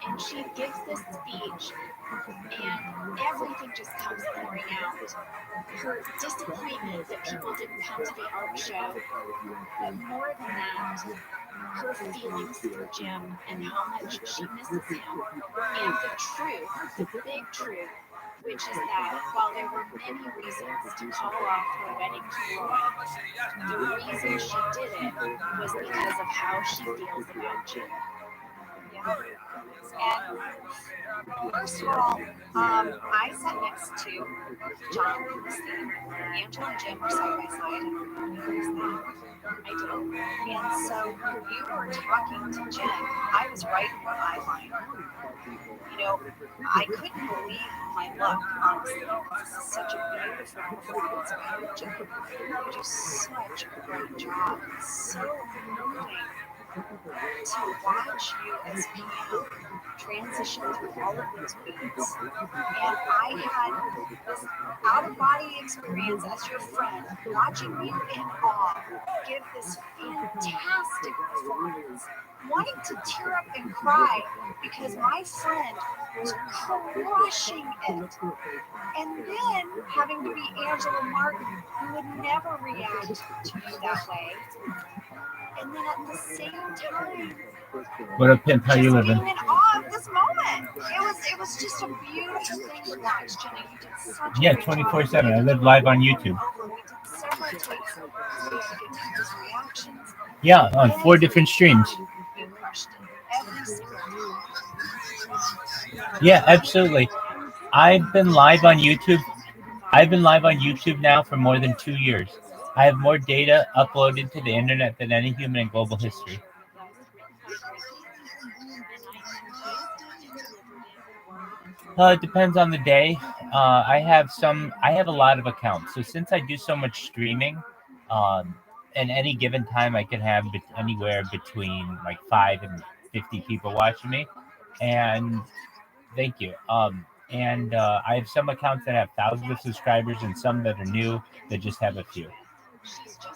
And she gives this speech, and everything just comes pouring out. Her disappointment that people didn't come to the art show, but more than that, her feelings for Jim and how much she misses him, and the truth, the big truth, which is that while there were many reasons to call off her wedding to Roy, the reason she did it was because of how she feels about Jim. Yeah. And first of all, I sat next to John in the scene. Angela and Jim were side by side. I did. And so when you were talking to Jim, I was right in your eye line. You know, I couldn't believe my luck, honestly. This is such a beautiful performance by you, Jim. You do such a great job. It's so moving to watch you as Pam transition through all of those beats. And I had this out-of-body experience as your friend, watching you in awe give this fantastic performance, wanting to tear up and cry because my friend was crushing it. And then having to be Angela Martin, who would never react to you that way. And then at the same time, What up, Pimp? How you just living? being in awe of this moment. It was just a beautiful thing to watch, Jenny. You did such a Yeah, great job. 24/7. I live live on YouTube. We did several takes so we had to get people's reactions. Yeah, on 4 different streams. You crushed it every single time. Yeah, absolutely. I've been live on YouTube. I've been live on YouTube now for more than 2 years. I have more data uploaded to the internet than any human in global history. It depends on the day. I have a lot of accounts. So since I do so much streaming, at any given time I can have anywhere between like 5 and 50 people watching me. And thank you. And I have some accounts that have thousands of subscribers and some that are new that just have a few. She's just done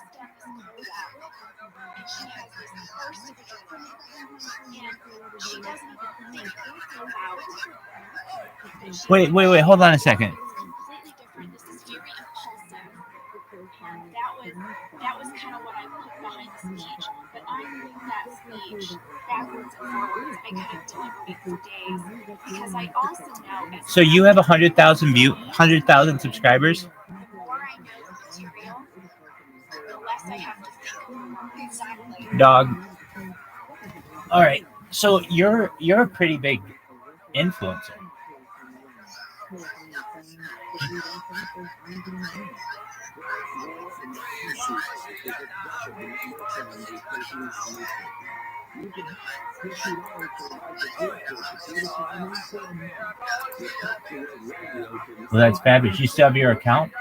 this and she has this burst of adrenaline, and she doesn't even think about Wait, hold on a second. completely different. This is very impulsive, and that was kind of what I put behind the speech. But I moved that speech backwards and forwards. I kind of delivered it for days because I also know. So you have 100,000 subscribers? The more I know the material, the less I have to think. Exactly. Dog. All right. So you're a pretty big influencer. Well, that's fabulous. You still have your account?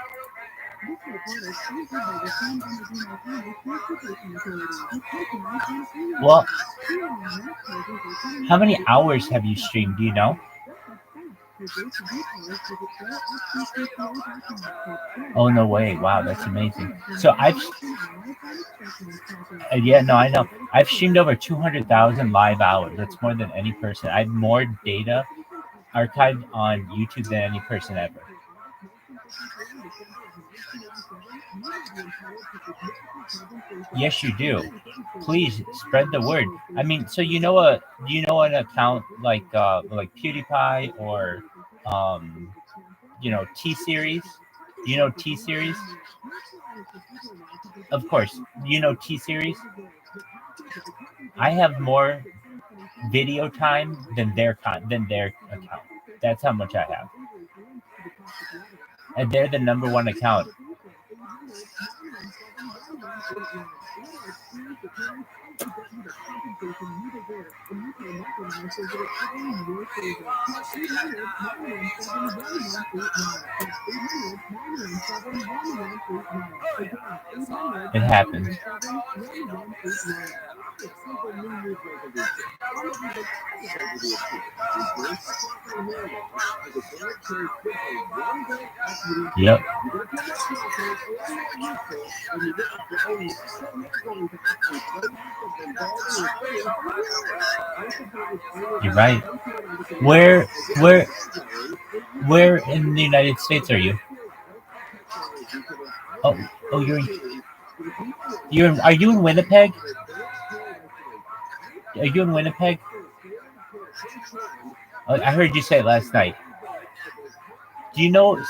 Well, how many hours have you streamed? Do you know? Oh, no way. Wow, that's amazing. So yeah, no, I know. I've streamed over 200,000 live hours. That's more than any person. I have more data archived on YouTube than any person ever. Yes, you do. Please spread the word. I mean, so do you know an account like PewDiePie or T-Series? Do you know T-Series? Of course. Do you know T-Series? I have more video time than their account. That's how much I have. And they're the #1 account. It happens. Yep. You're right. Where in the United States are you? Oh, are you in Winnipeg? Are you in Winnipeg? Oh, I heard you say it last night. Do you know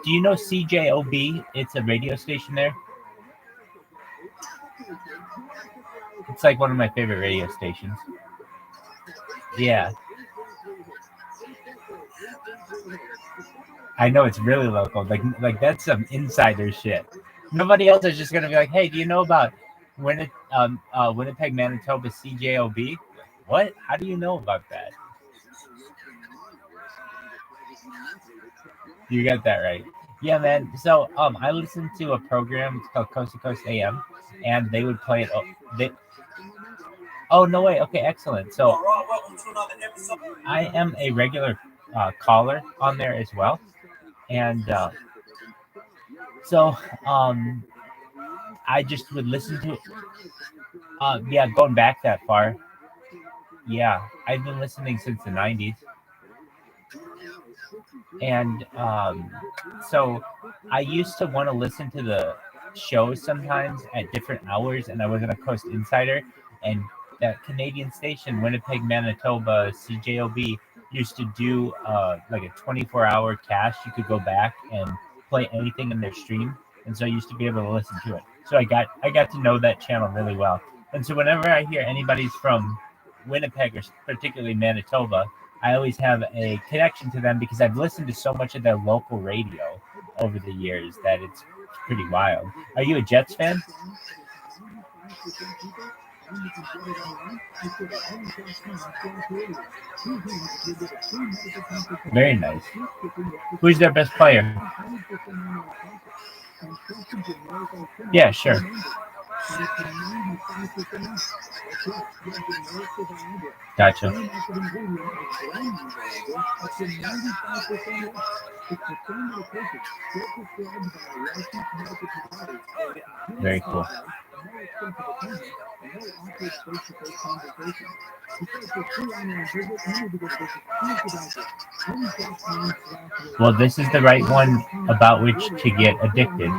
CJOB? It's a radio station there. It's like one of my favorite radio stations. Yeah. I know it's really local. Like that's some insider shit. Nobody else is just gonna be like, hey, do you know about Winnipeg, Manitoba CJOB? What? How do you know about that? You got that right. Yeah, man. So I listened to a program. It's called Coast to Coast AM, and they would play it. Oh, no way. Okay, excellent. So I am a regular caller on there as well. And so I just would listen to, yeah, going back that far. Yeah, I've been listening since the 90s. And so I used to want to listen to the shows sometimes at different hours, and I wasn't a Coast Insider. And that Canadian station, Winnipeg, Manitoba, CJOB, used to do like a 24-hour cache. You could go back and play anything in their stream, and so I used to be able to listen to it. So I got to know that channel really well. And so whenever I hear anybody's from Winnipeg or particularly Manitoba, I always have a connection to them because I've listened to so much of their local radio over the years that it's pretty wild. Are you a Jets fan? Very nice. Who's their best player? Yeah, sure. Gotcha. Very cool. Well, this is the right one about which to get addicted.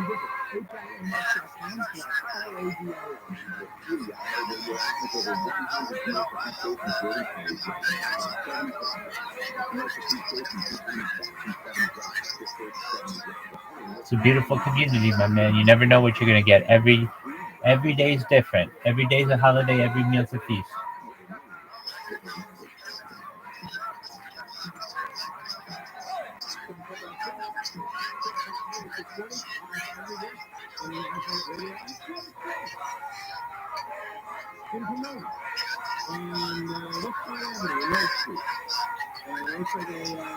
It's a beautiful community, my man. You never know what you're gonna get. Every day is different. Every day is a holiday. Every meal's a feast.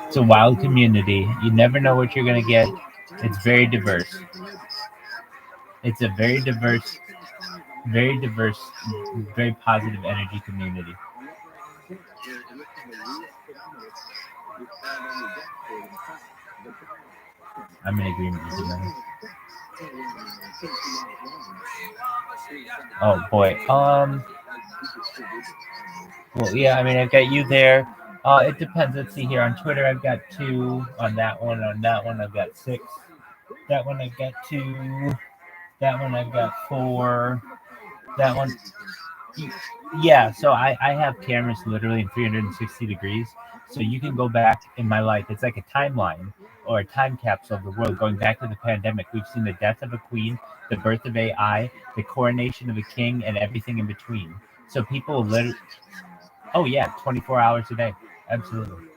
It's a wild community. You never know what you're gonna get. It's very diverse. It's a very diverse, very positive energy community. I'm in agreement with you, man. Oh boy. Well, yeah. I mean, I've got you there. It depends. Let's see here. On Twitter, I've got 2. On that one, I've got 6. That one, I've got 2. That one, I've got 4. That one, yeah. So I have cameras literally in 360 degrees. So you can go back in my life. It's like a timeline or a time capsule of the world going back to the pandemic. We've seen the death of a queen, the birth of AI, the coronation of a king, and everything in between. So people literally, oh yeah, 24 hours a day. Absolutely.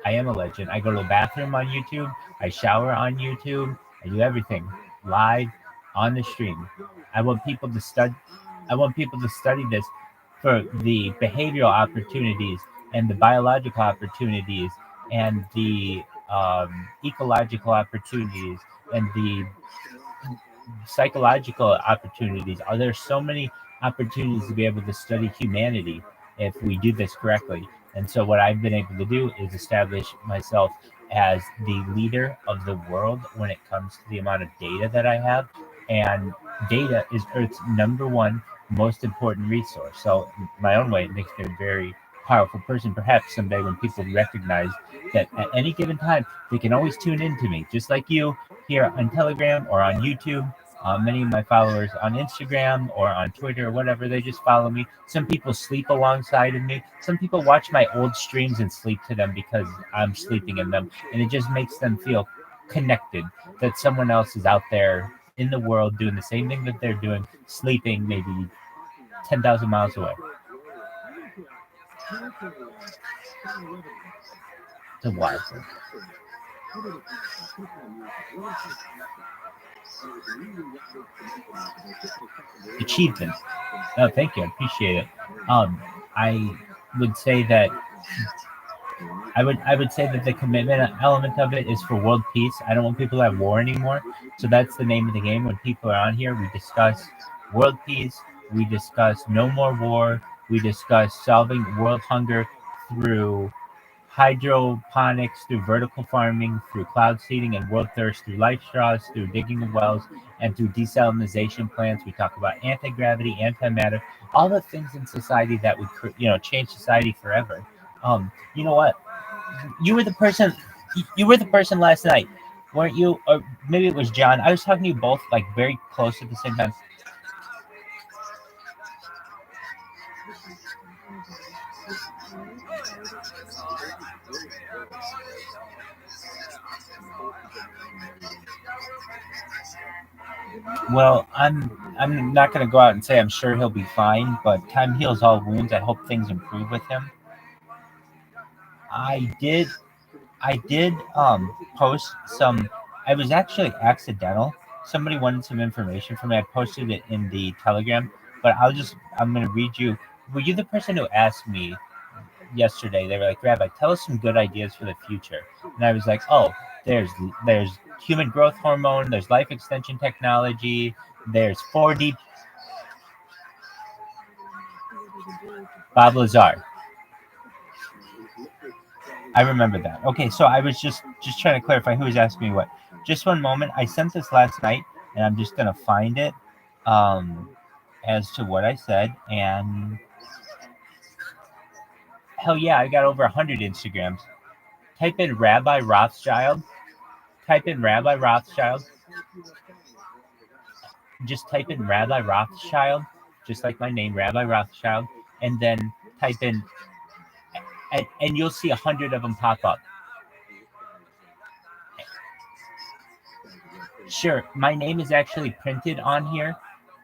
I am a legend. I go to the bathroom on YouTube. I shower on YouTube. I do everything live on the stream. I want people to study this for the behavioral opportunities and the biological opportunities and the ecological opportunities and the psychological opportunities. There's so many opportunities to be able to study humanity if we do this correctly. And so what I've been able to do is establish myself as the leader of the world when it comes to the amount of data that I have. And data is Earth's #1 most important resource. So in my own way, it makes me a very powerful person. Perhaps someday when people recognize that at any given time, they can always tune in to me, just like you here on Telegram or on YouTube. Many of my followers on Instagram or on Twitter or whatever, they just follow me. Some people sleep alongside of me. Some people watch my old streams and sleep to them because I'm sleeping in them. And it just makes them feel connected that someone else is out there in the world doing the same thing that they're doing, sleeping maybe 10,000 miles away. It's a wild thing. Achievement. Oh, thank you. I appreciate it. I would say that I would say that the commitment element of it is for world peace. I don't want people at war anymore. So that's the name of the game. When people are on here, we discuss world peace, We discuss no more war. We discuss solving world hunger through hydroponics, through vertical farming, through cloud seeding and world thirst, through life straws, through digging of wells, and through desalinization plants. We talk about anti-gravity, antimatter, all the things in society that would, change society forever. You know what? You were the person. You were the person last night, weren't you? Or maybe it was John. I was talking to you both like very close at the same time. Well, I'm not going to go out and say I'm sure he'll be fine, but time heals all wounds. I hope things improve with him. I did post some. I was actually accidental. Somebody wanted some information from me. I posted it in the Telegram, but I'm going to read you. Were you the person who asked me yesterday? They were like, Rabbi, tell us some good ideas for the future. And I was like, oh, there's human growth hormone, there's life extension technology, there's 4D. Bob Lazar. I remember that. Okay, so I was just trying to clarify who was asking me what. Just one moment. I sent this last night, and I'm just gonna find it as to what I said. And hell yeah, I got over 100 Instagrams. Type in Rabbi Rothschild. Type in Rabbi Rothschild. Just type in Rabbi Rothschild, just like my name, Rabbi Rothschild, and then type in, and you'll see 100 of them pop up. Sure, my name is actually printed on here.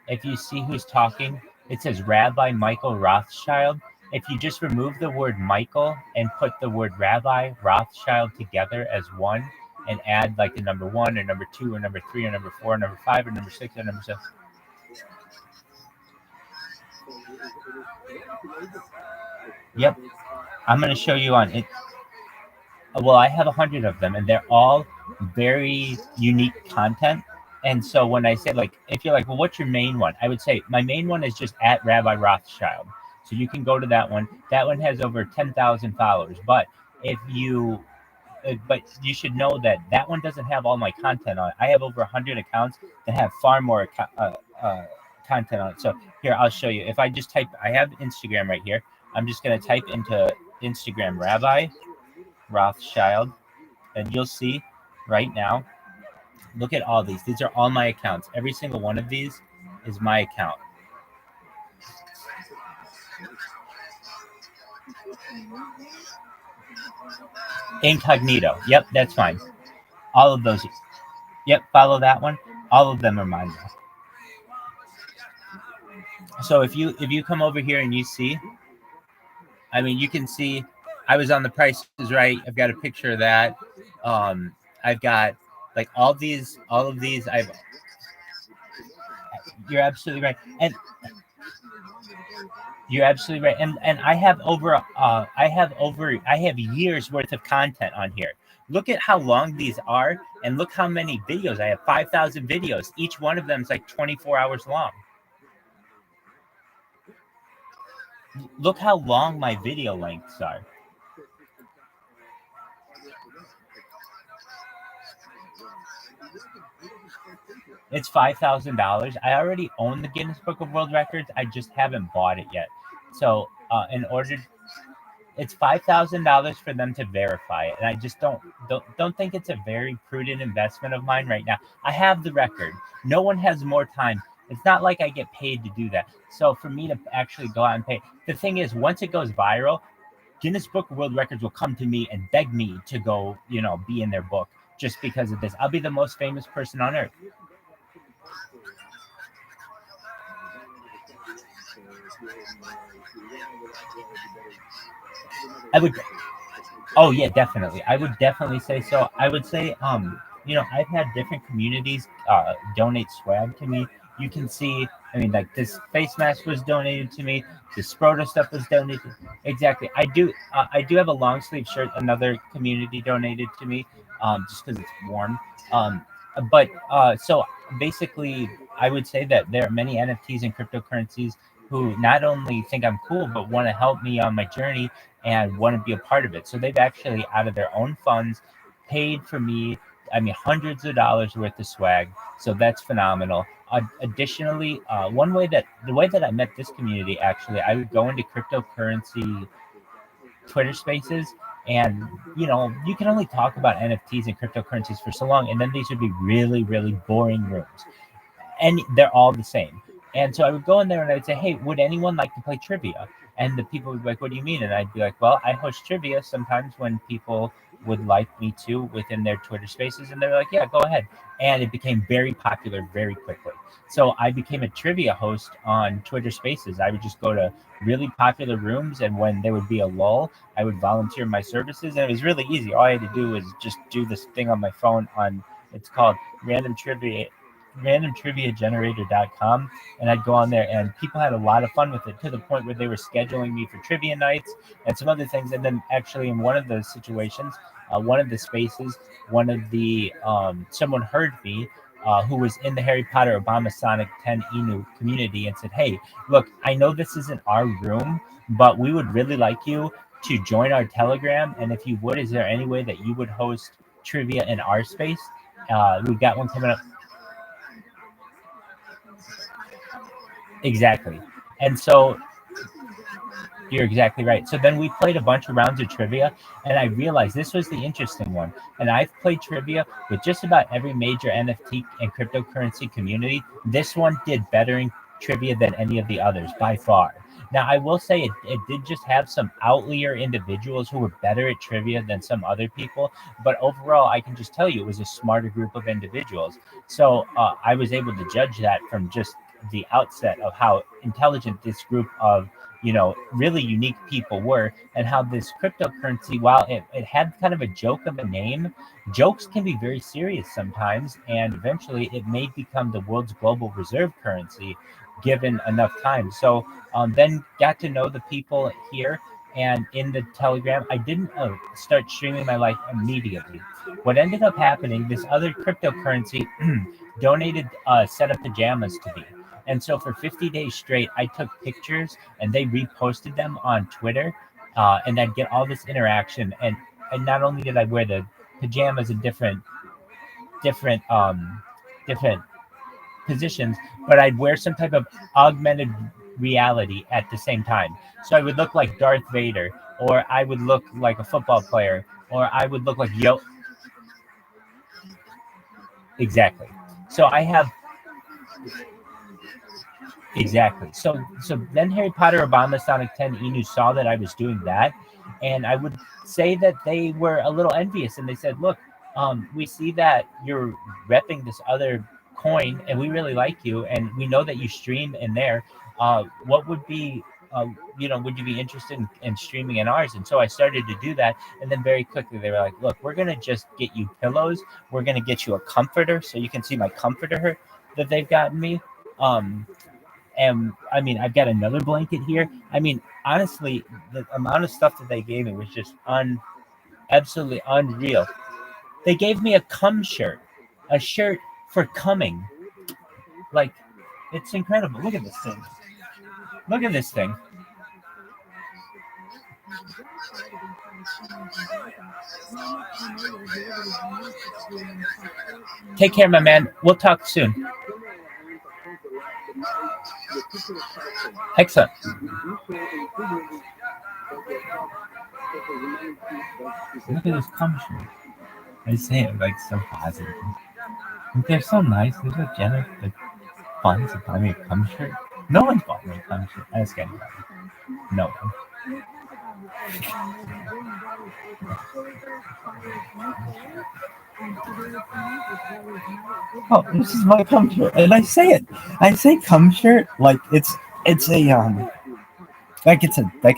If you see who's talking, it says Rabbi Michael Rothschild. If you just remove the word Michael and put the word Rabbi Rothschild together as one, and add like the number 1 or number 2 or number 3 or number 4 or number 5 or number 6 or number 7. Yep, I'm going to show you on it. Well, I have 100 of them, and they're all very unique content. And so when I say, like, if you're like, well, what's your main one? I would say my main one is just at Rabbi Rothschild. So you can go to that one. That one has over 10,000 followers. But but you should know that that one doesn't have all my content on it. I have over 100 accounts that have far more content on it. So here, I'll show you. If I just type, I have Instagram right here. I'm just going to type into Instagram Rabbi Rothschild, and you'll see right now. Look at all these. These are all my accounts. Every single one of these is my account. Incognito. Yep, that's fine. All of those. Yep, follow that one. All of them are mine. So if you come over here and you see, I mean, you can see I was on The Price is Right. I've got a picture of that. I've got like all of these. You're absolutely right. And you're absolutely right. And I have I have years worth of content on here. Look at how long these are, and look how many videos. I have 5,000 videos. Each one of them is like 24 hours long. Look how long my video lengths are. It's $5,000. I already own the Guinness Book of World Records. I just haven't bought it yet. So it's $5,000 for them to verify it, and I just don't think it's a very prudent investment of mine right now. I have the record. No one has more time. It's not like I get paid to do that. So for me to actually go out and pay, the thing is, once it goes viral, Guinness Book of World Records will come to me and beg me to go, be in their book just because of this. I'll be the most famous person on earth. I would. Oh yeah, definitely. I would definitely say so. I would say, I've had different communities donate swag to me. You can see, I mean, like this face mask was donated to me. The Sproto stuff was donated. Exactly. I do have a long sleeve shirt. Another community donated to me, just because it's warm. But so basically, I would say that there are many NFTs and cryptocurrencies who not only think I'm cool, but want to help me on my journey and want to be a part of it. So they've actually, out of their own funds, paid for me. I mean, hundreds of dollars worth of swag. So that's phenomenal. Additionally, the way that I met this community, actually, I would go into cryptocurrency Twitter Spaces, and you can only talk about NFTs and cryptocurrencies for so long, and then these would be really, really boring rooms, and they're all the same. And so I would go in there and I'd say, "Hey, would anyone like to play trivia?" And the people would be like, "What do you mean?" And I'd be like, "Well, I host trivia sometimes when people would like me to within their Twitter Spaces," and they're like, "Yeah, go ahead." And it became very popular very quickly. So I became a trivia host on Twitter Spaces. I would just go to really popular rooms, and when there would be a lull, I would volunteer my services, and it was really easy. All I had to do was just do this thing on my phone it's called random trivia randomtriviagenerator.com, and I'd go on there, and people had a lot of fun with it, to the point where they were scheduling me for trivia nights and some other things. And then actually in one of those situations, one of the spaces, one of the someone heard me, who was in the Harry Potter Obama Sonic 10 Inu community, and said, "Hey, look, I know this isn't our room, but we would really like you to join our Telegram, and if you would, is there any way that you would host trivia in our space? We've got one coming up." Exactly. And so you're exactly right. So then we played a bunch of rounds of trivia, and I realized this was the interesting one. And I've played trivia with just about every major NFT and cryptocurrency community. This one did better in trivia than any of the others by far. Now, I will say it did just have some outlier individuals who were better at trivia than some other people. But overall, I can just tell you it was a smarter group of individuals. So I was able to judge that from just the outset of how intelligent this group of really unique people were, and how this cryptocurrency, while it had kind of a joke of a name, jokes can be very serious sometimes, and eventually it may become the world's global reserve currency given enough time. So then got to know the people here, and in the Telegram, I didn't start streaming my life immediately. What ended up happening, this other cryptocurrency donated a set of pajamas to me. And so for 50 days straight, I took pictures and they reposted them on Twitter, and I'd get all this interaction. And not only did I wear the pajamas in different different positions, but I'd wear some type of augmented reality at the same time. So I would look like Darth Vader, or I would look like a football player, or I would look like Exactly. So I have Exactly. So then Harry Potter Obama Sonic 10 Inu saw that I was doing that, and I would say that they were a little envious, and they said, "Look, we see that you're repping this other coin, and we really like you, and we know that you stream in there. What would be would you be interested in streaming in ours?" And so I started to do that, and then very quickly they were like, "Look, we're gonna just get you pillows. We're gonna get you a comforter, so you can see my comforter that they've gotten me." Um, and I mean, I've got another blanket here. I mean, honestly, the amount of stuff that they gave me was just absolutely unreal. They gave me a cum shirt, a shirt for coming. Like, it's incredible. Look at this thing. Look at this thing. Take care, my man. We'll talk soon. Excellent. Look at this cum shirt. I say it like so positive. They're so nice. They're so generous. They're fun to buy me a cum shirt. No one's bought me a cum shirt. Ask anybody. No one. Oh, this is my cum shirt, and I say it. I say cum shirt like it's a like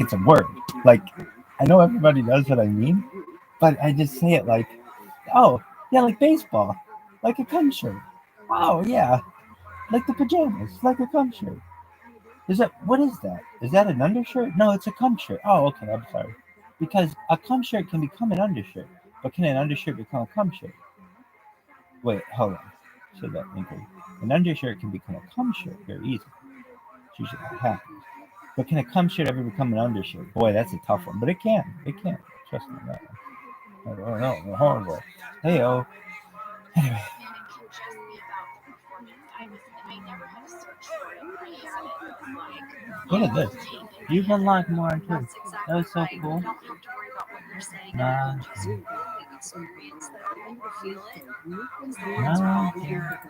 it's a word. Like, I know everybody knows what I mean, but I just say it like, oh yeah, like baseball, like a cum shirt. Oh yeah, like the pajamas, like a cum shirt. What is that? Is that an undershirt? No, it's a cum shirt. Oh, okay, I'm sorry. Because a cum shirt can become an undershirt, but can an undershirt become a cum shirt? Wait, hold on. So that inquiry. An undershirt can become a cum shirt very easily. It's usually what happens. But can a cum shirt ever become an undershirt? Boy, that's a tough one. But it can. It can. Trust me on that one. I don't know. Horrible. Hey-oh. Anyway. And it can just be about the performance. I never had to search for it. I had it like Look at this. You've unlocked more too. that's exactly That was so right. cool. You don't have to worry about what you're saying. Nah. You just really experience that and feel it. The words are all there.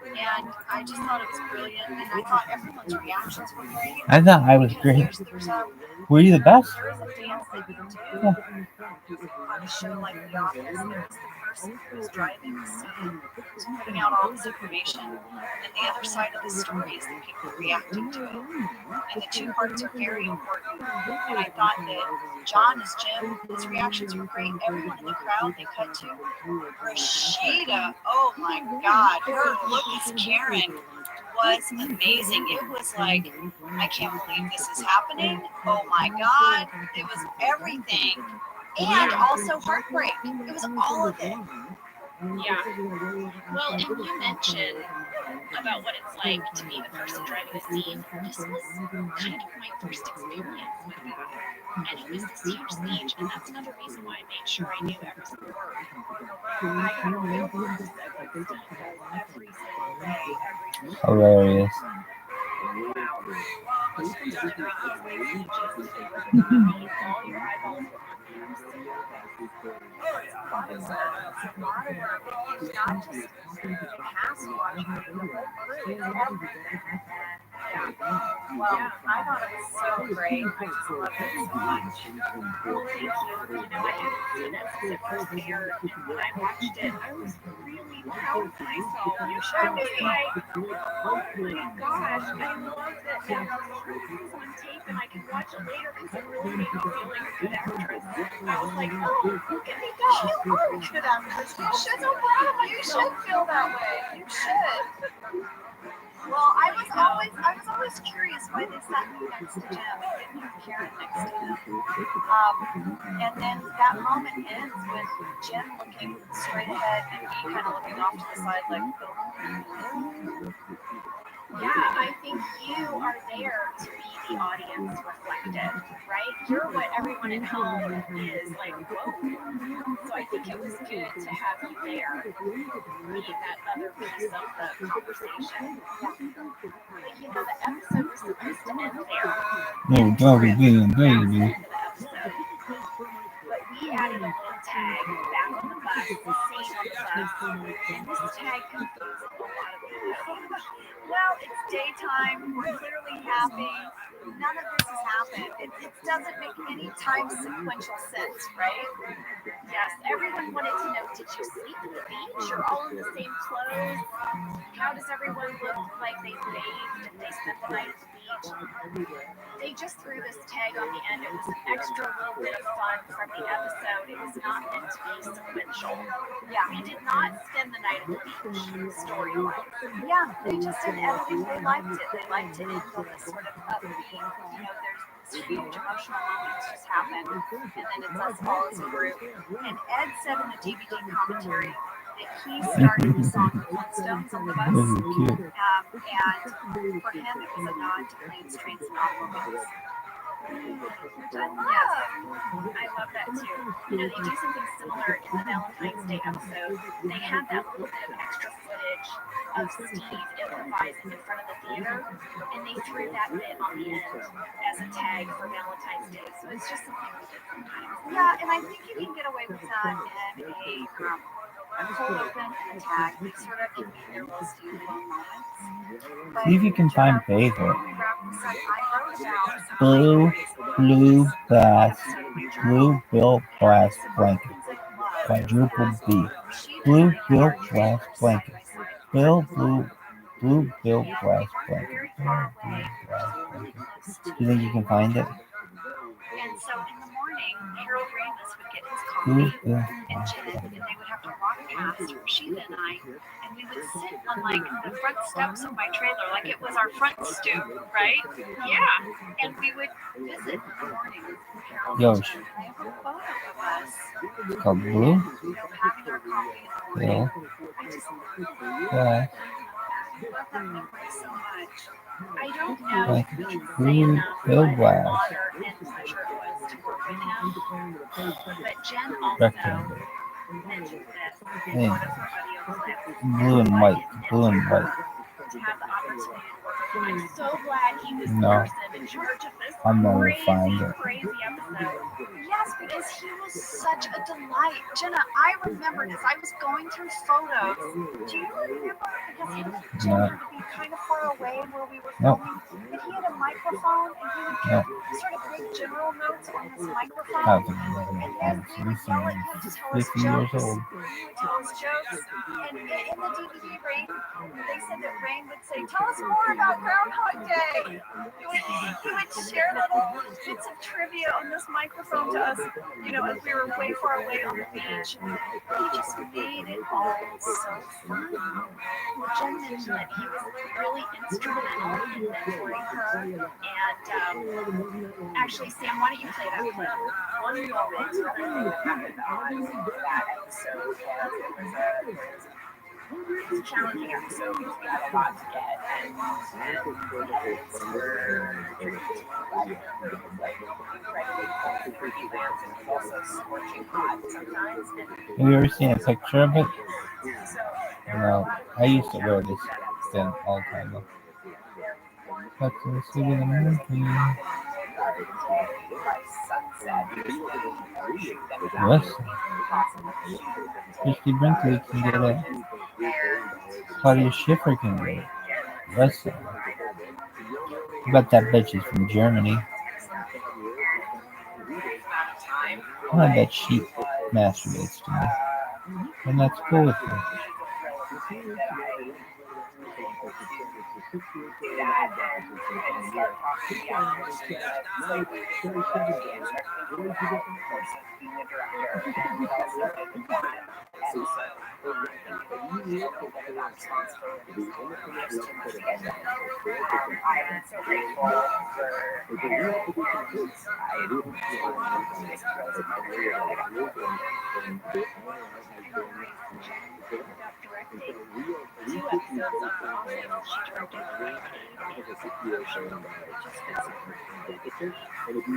And I just thought it was brilliant. And I thought everyone's reactions were great. I thought I was great. There's Were you the best? there is a dance that you do Yeah. on a show like The Office. There's the person who's driving the scene, who's putting out all this information, and the other side of the story is the people reacting to it. And the two parts are very important. And I thought that John as Jim, his reactions were great. Everyone in the crowd they cut to. Rashida, oh my God, her look as Karen was amazing. It was like, I can't believe this is happening. Oh my God, it was everything. And also heartbreak. It was all of it. Yeah. Well, and you mentioned about what it's like to be the person driving the scene. This was kind of my first experience with that. And it was this huge speech, and that's another reason why I made sure I knew every single word. I had a real practice that Steve does every single day, every week. Hilarious. All your eyeballs were on him. Not just cast watching, the whole crew, everything. Yeah. Well, I thought it was so great. I just loved it so much. Well, thank you. You know, I hadn't seen it since it first aired, and when I watched it, I was really proud of myself. You should be like, oh my gosh, I love that now this is on tape and I can watch it later because it really made me feel like a good actress. I was like, oh, look at me go. You are a good actress. You should so proud of you. You should feel that way. You should. Well, I was always curious why they sat me next to Jim and didn't have Karen next to him. And then that moment ends with Jim looking straight ahead and me kind of looking off to the side like, yeah, I think you are there to be the audience reflective, right? You're what everyone at home is like, whoa. So I think it was good to have you there, be that other piece of the conversation. But you know, the episode was supposed to end there. No, Bobby being baby. But we added a little tag back on the bus, staying on the bus, and this tag confused a lot of people. Well, it's daytime, we're clearly happy, none of this has happened. It doesn't make any time sequential sense, right? Yes, everyone wanted to know, did you sleep at the beach? You're all in the same clothes? How does everyone look like they bathed and they spent the night at the beach? They just threw this tag on the end. It was an extra little bit of fun from the episode. It was not meant to be sequential. Yeah, we did not spend the night at the beach storyline. Yeah, they just did editing. They liked it. They liked to end on this sort of upbeat, you know, there's this huge emotional moments just happen, and then it's us all as a group. And Ed said in the DVD commentary that he started the song The Flintstones on the bus. This is cute. And for him, it was a nod to Planes, Trains, and Automobiles. I love that too. You know, they do something similar in the Valentine's Day episode. They had that little bit of extra footage of Steve improvising in front of the theater, and they threw that bit on the end as a tag for Valentine's Day. So it's just something we did sometimes. Yeah, and I think you can get away with that in a cold open and a tag. They sort of can be their little Steve moments. See if you can find favorite. Blue bass, blue bill brass blanket, quadruple B, blue bill brass blanket, blue bill brass blanket, Do you think you can find it? And so in the morning, Harold Ramis would get his coffee and Jen, and they would have to walk past Rashida and I, and we would sit on like the front steps of my trailer, like it was our front stoop, right? Yeah. And we would visit in the morning. Yo, I have a photo of us, it's called Blue. you know, having our coffee in the morning. Yeah. I just glass. love that memory so much. I don't know Like if we can say food enough filled what glass. honor and pleasure it was to work with him. But Jen also Rectangle. mentioned this in Anyways, one of her audio clips. blue and white. Blue and white. To have the opportunity to work with him. I'm so glad he was the No. person in charge of this I'm never crazy, find it. crazy episode. Yes, because he was such a delight. Jenna, I remembered as I was going through photos. Do you remember? Because he was No. to be kind of far away where we were No. filming. But he had a microphone and he would No. give sort of big general notes on his I microphone. don't think I've And ever then found we would this yell at thing. him to tell us 50 years jokes. old. He would tell us jokes. And in the DVD, Rain, they said that Rain would say, "Tell us more about Groundhog Day." He would share little bits of trivia on this microphone to us, you know, as we were way far away on the beach. He just made it all so fun. Well, Jen mentioned that he was really instrumental in mentoring her. And actually, Sam, why don't you play that clip? One moment really happened on that episode was it was a challenging episode because we had a lot to get and the edits were tricky to like incredibly cold for events and it was also scorching hot sometimes. And Have you ever seen a picture of it? so No. I used to wear this thing all the time. That's the city of the movie. Yes. 50 Brinkley can get it. Claudia Schiffer can get it. Yes. But that bitch is from Germany. I bet she masturbates to me. And that's cool with me.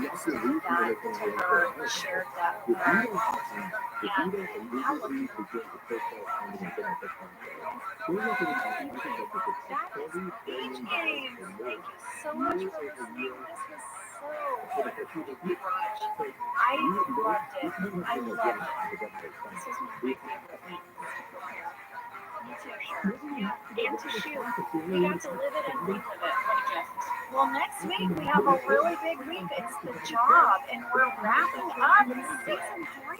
I'm so grateful Shared that with her. And how lucky that is Beach Games. Thank you so much for listening. This was so much. I loved it. I loved it. This was one of my favorite weeks to prepare. Me too. And to shoot. We got to live it and relive it. What a gift. Well, next week we have a really big week. It's The Job, and we're wrapping up season 3.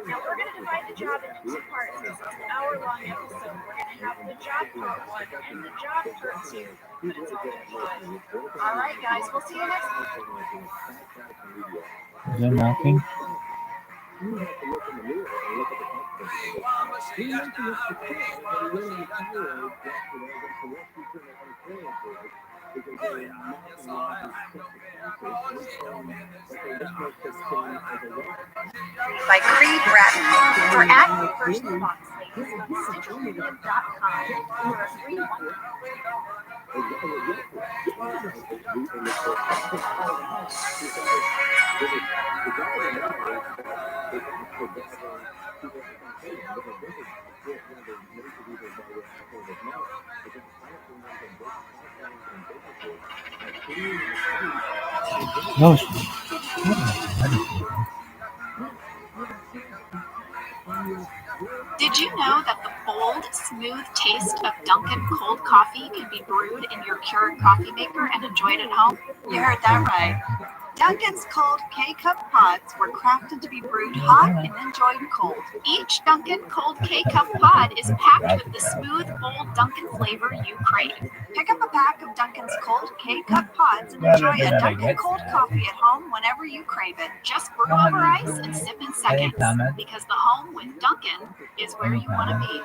Now we're going to divide The Job into 2 parts. This is an hour-long episode. We're going to have The Job part 1 and The Job part 2. But it's all been fun. All right, guys. We'll see you next week. Is there knocking? By Creed Bratton. For ad-free version of Boxley, visit stitchermedia.com for a free one. No. Did you know that the bold, smooth taste of Dunkin' cold coffee can be brewed in your Keurig coffee maker and enjoyed at home? You heard that right. Dunkin's cold K-Cup pods were crafted to be brewed hot and enjoyed cold. Each Dunkin' cold K-Cup pod is packed with the smooth, bold Dunkin' flavor you crave. Pick up a pack of Dunkin's cold K-Cup pods and enjoy a Dunkin' cold coffee at home whenever you crave it. Just brew over ice and sip in seconds, because the home with Dunkin' is where you want to be.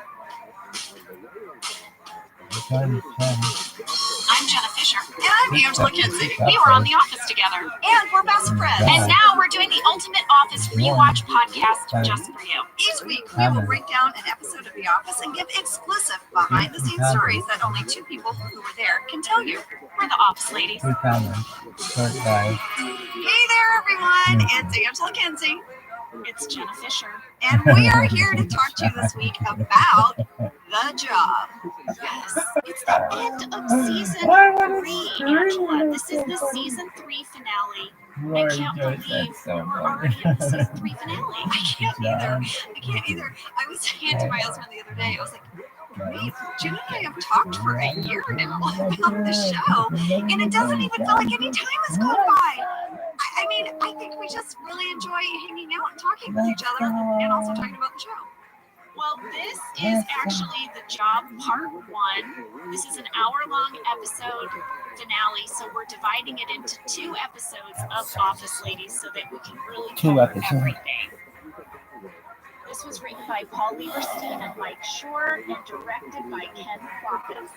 I'm Jenna Fisher. And I'm Angela Kinsey. We were on The Office together. And we're best friends. And now we're doing the Ultimate Office Rewatch podcast just for you. Each week, we will break down an episode of The Office and give exclusive behind-the-scenes stories that only two people who were there can tell you. We're the Office ladies. Hey guys. Hey there, everyone. It's Angela Kinsey. It's Jenna Fisher. And we are here to talk to you this week about The Job. Yes, it's the end of season 3, Angela. This is the season 3 finale. I can't believe we're already in the season 3 finale. I can't either. I was saying to my husband the other day, I was like, wait, Jen and I have talked for a year now about the show, and it doesn't even feel like any time has gone by. I mean, I think we just really enjoy hanging out and talking with each other and also talking about the show. Well, this is actually The Job Part 1. This is an hour-long episode finale, so we're dividing it into 2 episodes of Office Ladies so that we can really cover everything. This was written by Paul Lieberstein and Mike Shore and directed by Ken Kwapis.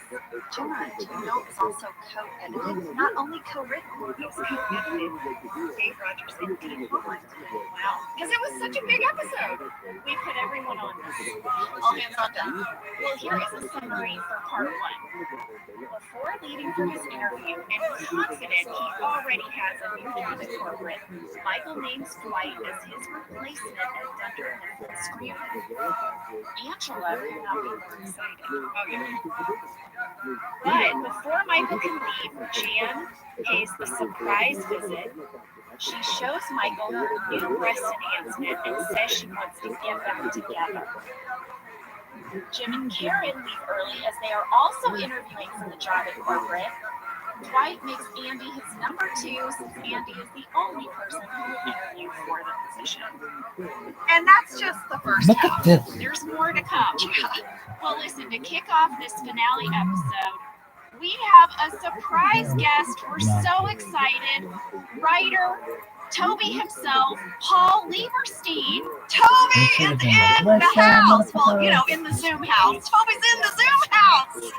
Jonah, do you know it's also co-edited? Not only co-written, it was co-edited with Dave Rogers and Dean Holland. Wow, because it was such a big episode. We put everyone on this. All hands on deck. Well, here is a summary for Part 1. Before leaving for his interview and confident he already has a new job at corporate, Michael names Dwight as his replacement as Dunder Mifflin's screen. Angela will not be more excited. But before Michael can leave, Jan pays a surprise visit. She shows Michael her new breast enhancement and says she wants to get them together. Jim and Karen leave early as they are also interviewing for the job at corporate. Dwight makes Andy his number 2 since Andy is the only person who will interview for the position. And that's just the first Look half. at this. There's more to come. Well, listen, to kick off this finale episode, we have a surprise guest. We're so excited. Writer, Toby himself, Paul Lieberstein. Toby is in the house. Well, in the Zoom house. Toby's in the Zoom house.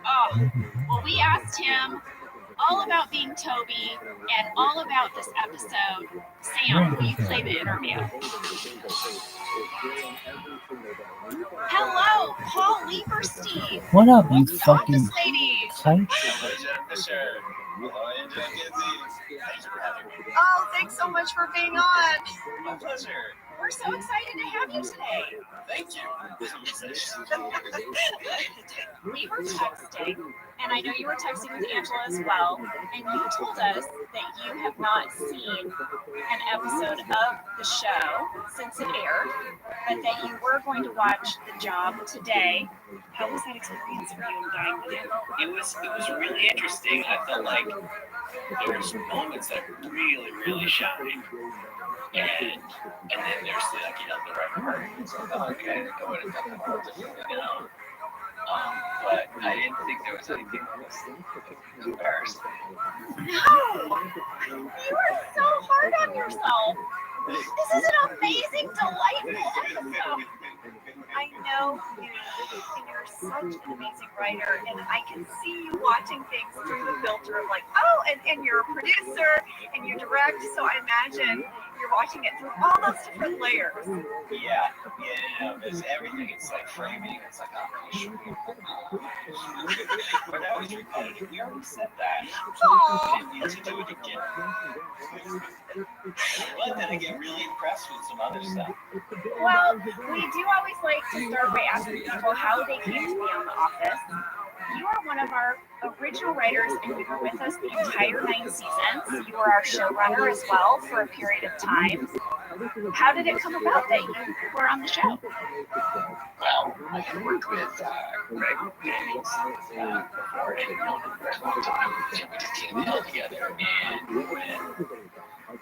Oh, well, we asked him all about being Toby and all about this episode. Sam, will you play the interview? Hello, Paul Lieberstein. What up, you Office fucking ladies. cunt? Oh, thanks so much for being on. My pleasure. We're so excited to have you today. Thank you. We were texting, and I know you were texting with Angela as well, and you told us that you have not seen an episode of the show since it aired, but that you were going to watch The Job today. How was that experience for you in diving in? It was really interesting. I felt like there's moments that really, really shine. And then there's the right part. It's like, oh, okay, go in and talk about it, but I didn't think there was anything that was embarrassing. No! You are so hard on yourself. This is an amazing, delightful episode. I know you, and you're such an amazing writer, and I can see you watching things through the filter of like, and you're a producer, and you direct, so I imagine you're watching it through all those different layers. Yeah, there's everything. It's like framing. It's like, but that was repetitive. We already said that. Aww. Didn't need to do it again. But then I get really impressed with some other stuff. Well, we do always like to start by asking people how they came to be on The Office. You are one of our original writers, and you were with us the entire 9 seasons. You were our showrunner as well for a period of time. How did it come about that you were on the show? Well, I had worked with Greg before, and known him for a long time. We just came in together, and when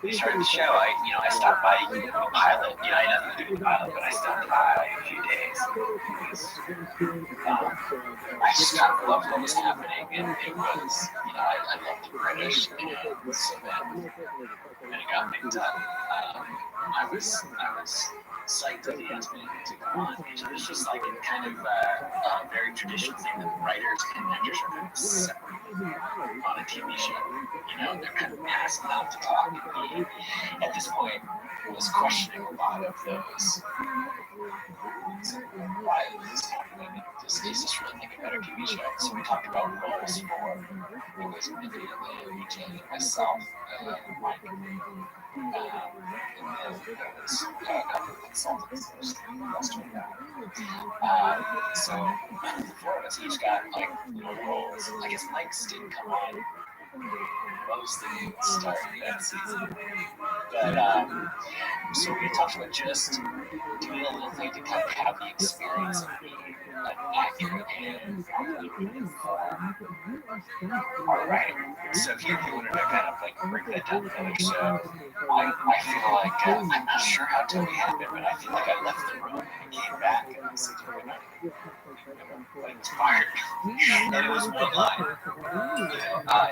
we started the show, I stopped by the pilot. I had nothing to do with the pilot, but I stopped by a few days because I just kind of loved what was happening, and it was, I loved the British, and so then when it got picked up, I was psyched that he asked me to come on. It was just like a kind of very traditional thing that writers and actors are kind of separate on a TV show. You know, they're kind of asked not to talk. And he, at this point, was questioning a lot of those. Why is this happening? Is this really like a better TV show? So we talked about roles for it was immediately between myself and Mike. And then there was a couple of consultants that was doing that. So the four of us each got like roles. I guess Mike's didn't come on mostly starting that season. But so we talked about just doing a little thing to kind of have the experience of being an actor and our writer. So he wanted to kind of like break that down further. So I feel like I'm not sure how Toby happened, but I feel like I left the room and came back and I said, like inspired. And it was one line.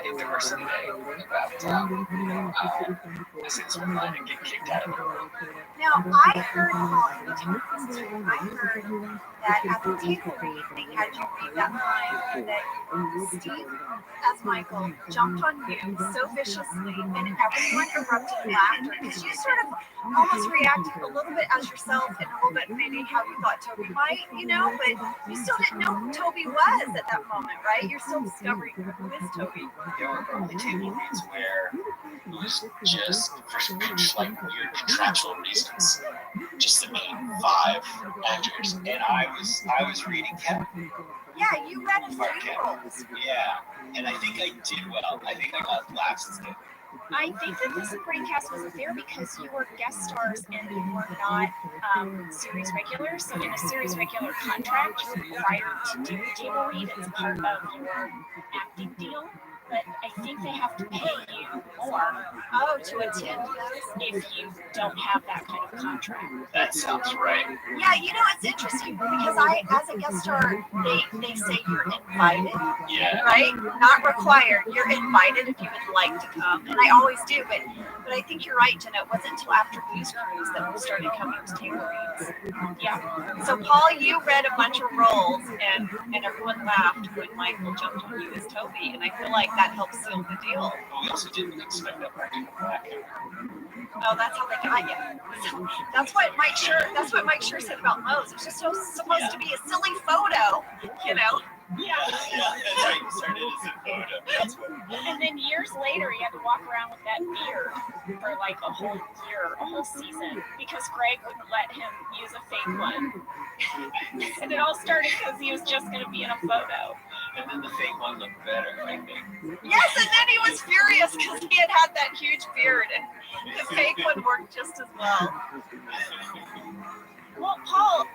If there were some day about I said this one line and get kicked out of the room. Now, I heard, Paul, you told this too, I heard that at the table read, they had you read that line, and that Steve, as Michael, jumped on you so viciously, and everyone erupted in laughter, because you sort of almost reacted a little bit as yourself, and a little bit maybe how you thought Toby might, you know, but you still didn't know who Toby was at that moment, right? You're still discovering who is Toby. There were early table reads where it was just for like weird contractual reasons, just to name 5 actors, and I was reading Kevin. Yeah, you read a few roles. Yeah, and I think I did well. I think I got laughs instead. I think that the supporting cast wasn't there because you were guest stars and you were not series regulars. So in a series regular contract, you're required to do the table read. It's part of your acting deal. But I think they have to pay you more to attend those if you don't have that kind of contract. That sounds right. Yeah, you know, it's interesting because as a guest star, they say you're invited, Yeah. right? Not required. You're invited if you would like to come, and I always do. But I think you're right, Jenna. It wasn't until after Blues Cruise that we started coming to table reads. Yeah. So Paul, you read a bunch of roles, and everyone laughed when Michael jumped on you as Toby, and I feel like that helps seal the deal. But we also didn't expect that part to come back. Oh, that's how they got you. That's what Mike Schur said about Moe's. It was just supposed to be a silly photo, you know. Yeah, that's right. You started as a photo. That's what. And then years later, he had to walk around with that beard for like a whole year, a whole season, because Greg wouldn't let him use a fake one. And it all started because he was just going to be in a photo. And then the fake one looked better, I think. Yes, and then he was furious because he had that huge beard, and the fake one worked just as well. Well, Paul,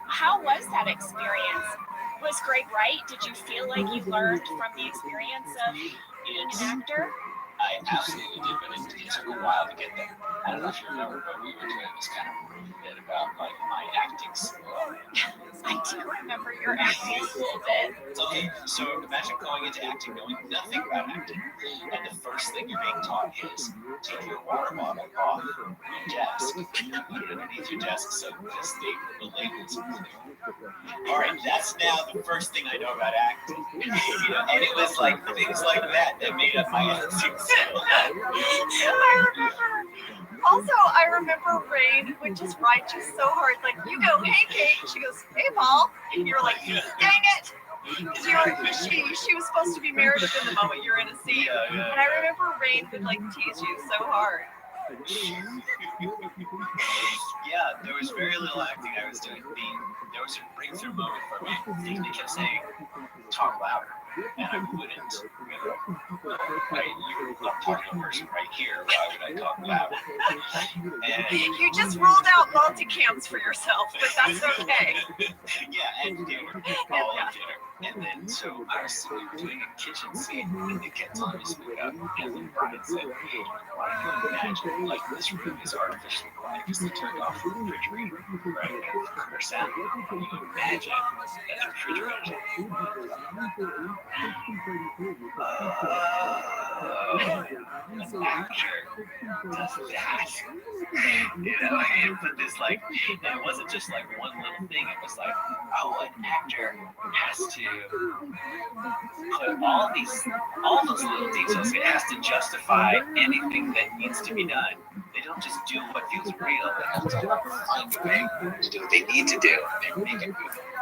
how was that experience? Was Greg right? Did you feel like you learned from the experience of being an actor? I absolutely did, but it took a while to get there. I don't know if you remember, but we were doing this kind of bit about like my acting skill. I do remember your acting a little bit. Okay, so imagine going into acting knowing nothing about acting, and the first thing you're being taught is take your water bottle off your desk, put it underneath your desk so the labels are clear. All right, that's now the first thing I know about acting. You know, and it was like things like that made up my acting skill. I remember Rain would just ride you so hard. Like, you go, hey, Kate. She goes, hey, Paul. And you're like, dang it. Because she was supposed to be Meredith in the moment you're in a scene. And I remember Rain would like tease you so hard. Yeah, there was very little acting I was doing. There was a breakthrough moment for me. They kept saying, talk louder. And I wouldn't. I'm talking to a person right here. Why would I talk louder? And you just rolled out multicams for yourself, but that's okay. Yeah, and dinner. All in dinner. And then, so we were doing a kitchen scene, and they kept telling me to speak up. And then Brian said, hey, why do you imagine, like, this room is artificially quiet because they turned off the refrigerator, right? And for sound, you imagine that the refrigerator an actor does that. But this like, it wasn't just like one little thing. It was like, oh, an actor has to put all those little details. It has to justify anything that needs to be done. They don't just do what feels real. They have to find a way to do what they need to do and make it good.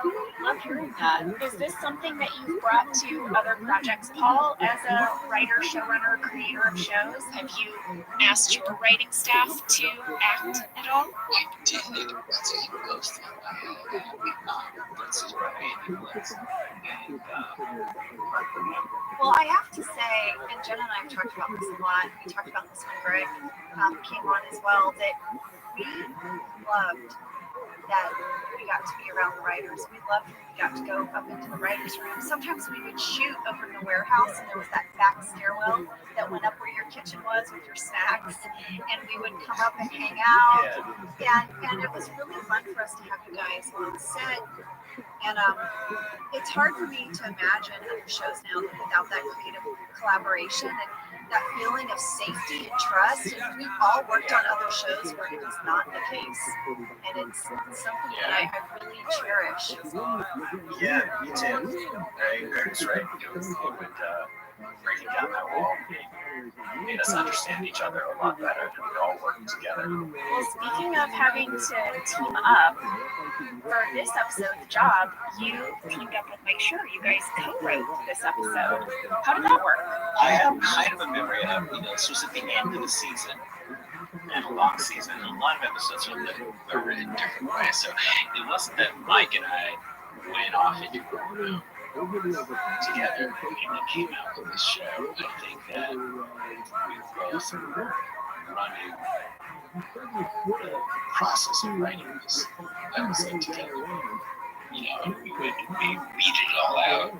I love hearing that. Is this something that you've brought to other projects, Paul, as a writer, showrunner, creator of shows? Have you asked your writing staff to act at all? I did. That's a ghost thing. This is Rabbi and Well, I have to say, and Jen and I have talked about this a lot. We talked about this when Greg came on as well, that we loved that we got to be around the writers. We loved when we got to go up into the writers' room. Sometimes we would shoot over in the warehouse, and there was that back stairwell that went up where your kitchen was with your snacks, and we would come up and hang out. And it was really fun for us to have you guys on set. And it's hard for me to imagine other shows now without that creative collaboration and that feeling of safety and trust. And we've all worked on other shows where it was not the case, and it's something that I really cherish. Yeah, me too. Greg's right. It would breaking down that wall made us understand each other a lot better, and we all worked together. Well, speaking of having to team up, for this episode, The Job, you teamed up with Mike Schur. You guys co-wrote this episode. How did that work? I have kind of a memory of, this was at the end of the season, and a long season, and a lot of episodes are written different ways, so it wasn't that Mike and I went off into a room together and came out with this show. I think that we both were running the process of writing this episode together. We beat it all out.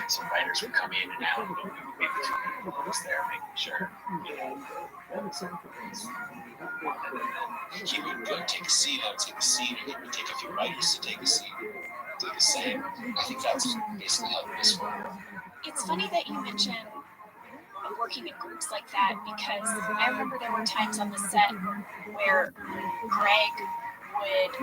Some writers would come in and out, but we would be between all of us there, making sure, he would go take a seat, I would take a seat, and he would take a few writers to take a seat. Do the same. I think that's basically how this works. It's funny that you mention working in groups like that, because I remember there were times on the set where Greg would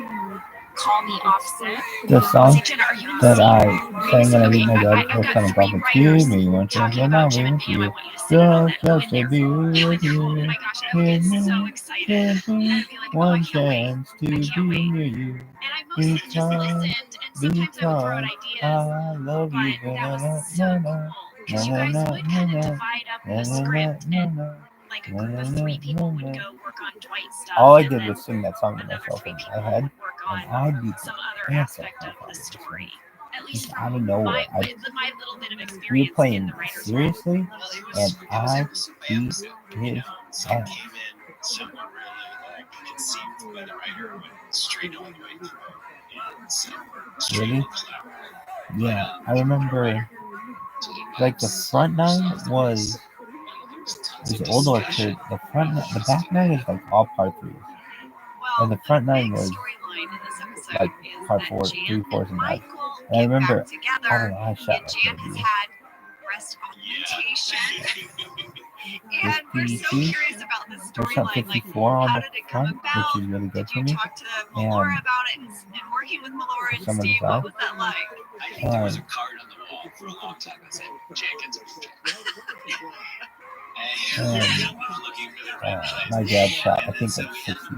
call me off set. The song Say, Jenna, are you in the that scene? I sang when I did my Okay, dad I've was got kind of three bubble writers tea, me want to talking go about now, Jim we and want Pam. I you. want you to sing on Just that. to And they're be really with cool. Oh you. my gosh, I would get so excited. And I'd be like, oh, I One can't wait. chance to I be can't wait. near you. And I mostly just listened, and sometimes I would throw out ideas, I love but you. that was so cool. Because you guys would kind of divide up the script, and like a group of 3 people would go work on Dwight's stuff. All I and did then was sing that song to another myself 3 in people my head, would work and on I'd be some other dancing aspect of the story. At least just out of from nowhere. my little bit of We were experience in playing the writer's room. seriously, and I beat his Some ass. came in, some were really conceived by the writer, went straight all the way through, and some were Really? extremely clever. Yeah, I remember, like, the front nine was old orchard. The back nine is like all part 3s, and the front nine was like part 4, 3, 4s, and 9s. And I remember, I don't know, I shot like Jan has crazy. had breast augmentation. And we're so curious about the There's some storyline. Like, 54 on how the did it come front, about? which is really good Did for you me. talk to Melora And about it and working with Melora and some of the Steve? What side. was that like? I think there was a card on the wall for a long time that said, Jenkins. Looking for the right place. My dad shot, I think, like 60.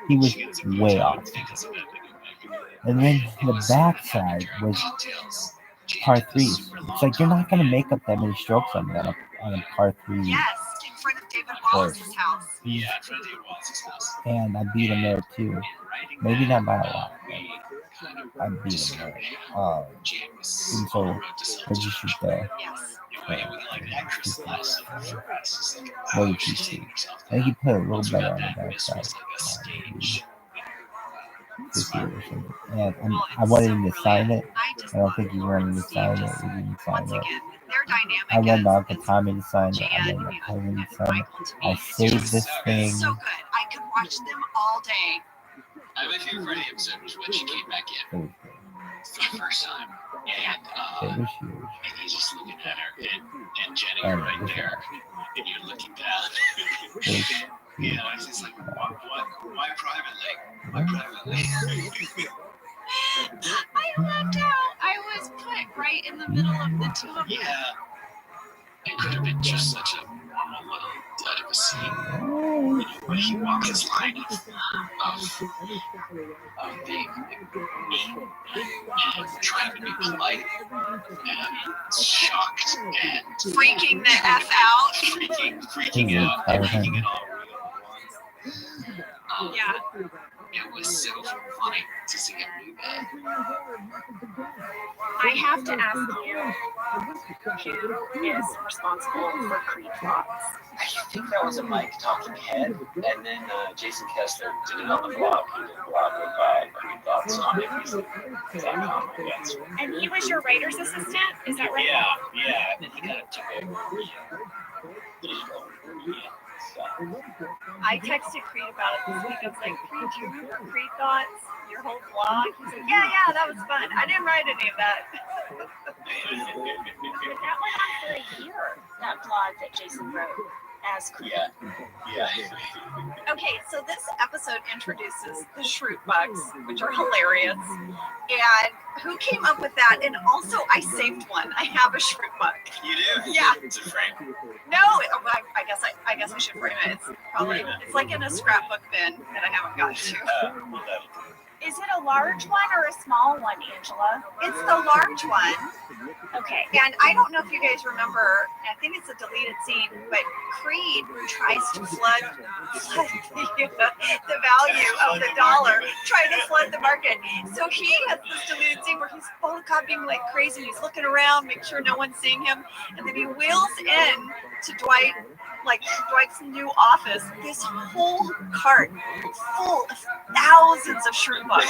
He was way off. And then the back side was part 3s. It's like you're not gonna make up that many strokes on a part 3. Yes, in front of David Wallace's house. Yeah, in front of David Wallace's house. And I beat him there too. Maybe not by a lot, but I beat him there. And so I just shoot there. Yes. What did you see? I think he put a little better on the backside. This year or something. And I wanted him to sign it. I don't think he wanted to sign it. He didn't sign it. I wanted Uncle Tommy to sign it. I wanted Kevin to sign it. I saved this thing. So good. I could watch them all day. My favorite episode was when she came back in for the first time. And It was huge. And he's just looking at her, and Jenny, you're right there, and you're looking down. You know, it's just like, why privately? Why privately? I loved how I was put right in the middle of the two of them. Yeah. It could have been just such a normal little dud of a scene. But he walked his line of being mean and trying to be polite and shocked and Freaking the F out. freaking out and making it all real at once. Yeah. It was so funny to see him do that. I have to ask you, who is responsible for Creed Fox? I think that was a Mike talking head, and then Jason Kessler did it on the blog. He did a blog with Creed Thoughts on it.com, I guess. And he was your writer's assistant? Is that right? Yeah, and then he kind of took over. I texted Creed about it this week. I was like, Creed, do you remember Creed Thoughts? Your whole blog? He's like, yeah, that was fun. I didn't write any of that. But that went on for a year, that blog that Jason wrote as Creed. Yeah. Okay, so this episode introduces the Shroot Bugs, which are hilarious. And who came up with that? And also, I saved one. I have a Shroot Bug. You do? Yeah. It's a frame. No, I guess I should frame it. It's like in a scrapbook bin that I haven't gotten to. Well, that'll do. Is it a large one or a small one, Angela? It's the large one. Okay. And I don't know if you guys remember, I think it's a deleted scene, but Creed tries to flood the value of the dollar, trying to flood the market. So he has this deleted scene where he's photocopying like crazy. He's looking around, make sure no one's seeing him. And then he wheels in to Dwight's new office, this whole cart full of thousands of shroom bugs.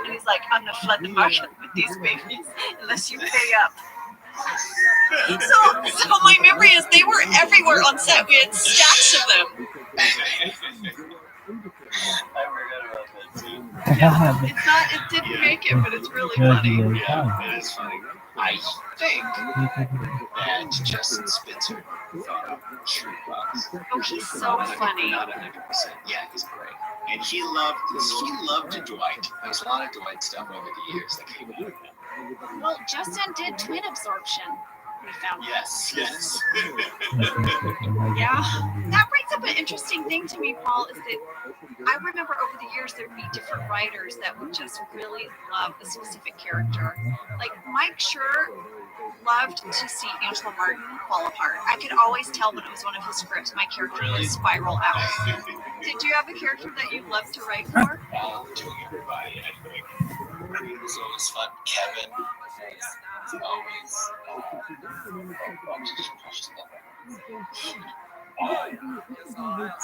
And he's like, I'm going to flood the market with these babies unless you pay up. So my memory is they were everywhere on set. We had stacks of them. I forgot about that too. Yeah, it didn't make it, but it's really funny. Yeah, it is funny. I think that Justin Spitzer thought of Shroot Bugs. Oh, he's so funny. Not 100%. Yeah, he's great. And he loved Dwight. There's a lot of Dwight stuff over the years that came out of him. Well, Justin did twin absorption. We found. Yes. Yeah. That brings up an interesting thing to me, Paul, is that I remember over the years there'd be different writers that would just really love a specific character. Like Mike Schur loved to see Angela Martin fall apart. I could always tell when it was one of his scripts, my character would spiral out. Did you have a character that you loved to write for? Doing everybody, I think. Creed was always fun. Kevin was always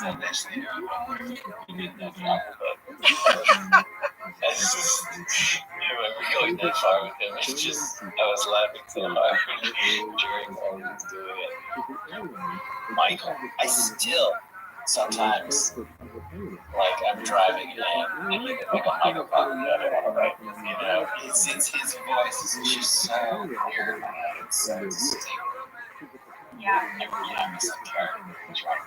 eventually there was one where he did that job, but it's just, when we're going that far with him, it's just, I was laughing so hard during while he was doing it. Michael, I still sometimes, like, I'm driving and you can pick up Michael Coffey, I don't want to write with, you know, it's his voice is just so weird, it's so distinct. Yeah. I'm just like,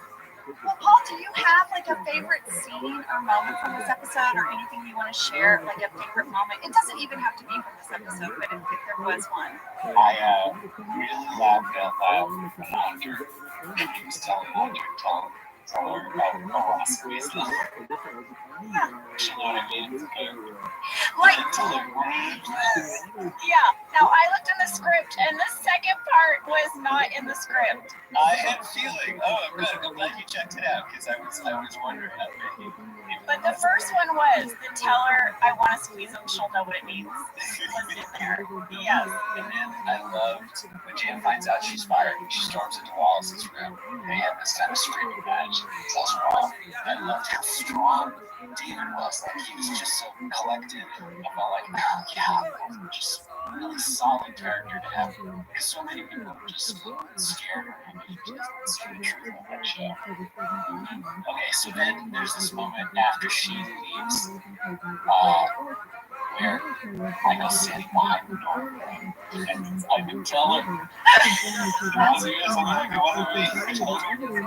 Well, Paul, do you have like a favorite scene or moment from this episode or anything you want to share, like a favorite moment? It doesn't even have to be from this episode, but if there was one. I really laughed out loud when Andre, he was telling her about colonoscopies. Yeah. You know what I mean? Like, Yeah. Now I looked in the script, and the second part was not in the script. I had a feeling. Oh, I'm good. I'm glad you checked it out because I was wondering how big. But the first one was the tell her I want to squeeze them, she'll know what it means. Was in there. Yes. And then I loved when Jan finds out she's fired. She storms into Wallace's room. They have this kind of screaming match. It's all strong. I loved how strong David was. Like he was just so collected. I felt like, oh yeah, just really solid character to have. Because so many people were just scared of him. He just stayed true to that show. Okay, so then there's this moment after she leaves, Bear, Michael sitting behind the door, and I can tell him. As he is, I'm like, what are we? I told him. And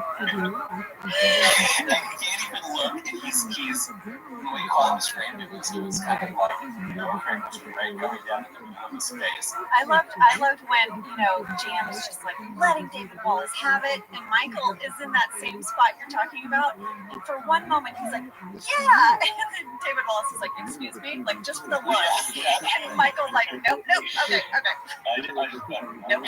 he can't even look, and he's what you call him, his frame. It was kind of like, very much right coming down in the middle of his face. I loved when, Jan is just like letting David Wallace have it, and Michael is in that same spot you're talking about. And for one moment, he's like, yeah. And then David Wallace is like, excuse me, like just with a look. And Michael's like, nope, okay. Nope.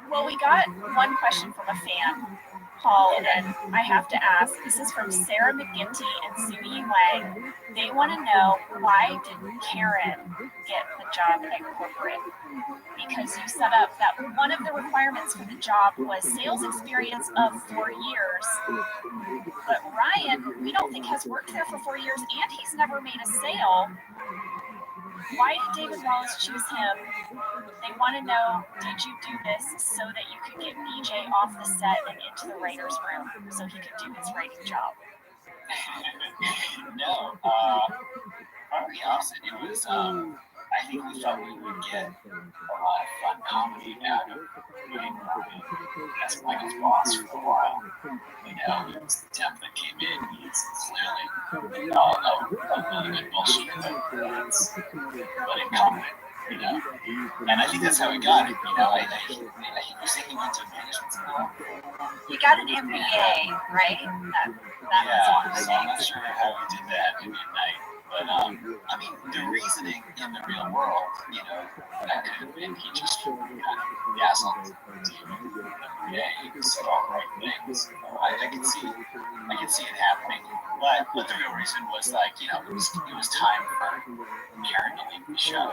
Well, we got one question from a fan, Paul, and I have to ask. This is from Sarah McGinty and Sue Wang. They want to know, why didn't Karen get the job at corporate? Because you set up that one of the requirements for the job was sales experience of 4 years. But Ryan, we don't think has worked there for 4 years, and he's never made a sale. Why did David Wallace choose him? They want to know, did you do this so that you could get BJ off the set and into the writer's room so he could do his writing job? No, probably opposite. It was, I think we thought we would get a lot of fun comedy out of putting Ryan as Michael's boss for a while. He was the temp that came in. He's clearly a really good bullshit, but incompetent, And I think that's how we got it. I think we're sinking into management school. He got an MBA, right? That was so I'm not sure how we did that maybe at night. But, the reasoning in the real world, that could have been he just kind of dazzled the MBA. He said all the right things. I can see it happening. But the real reason was it was time for Karen to leave the show.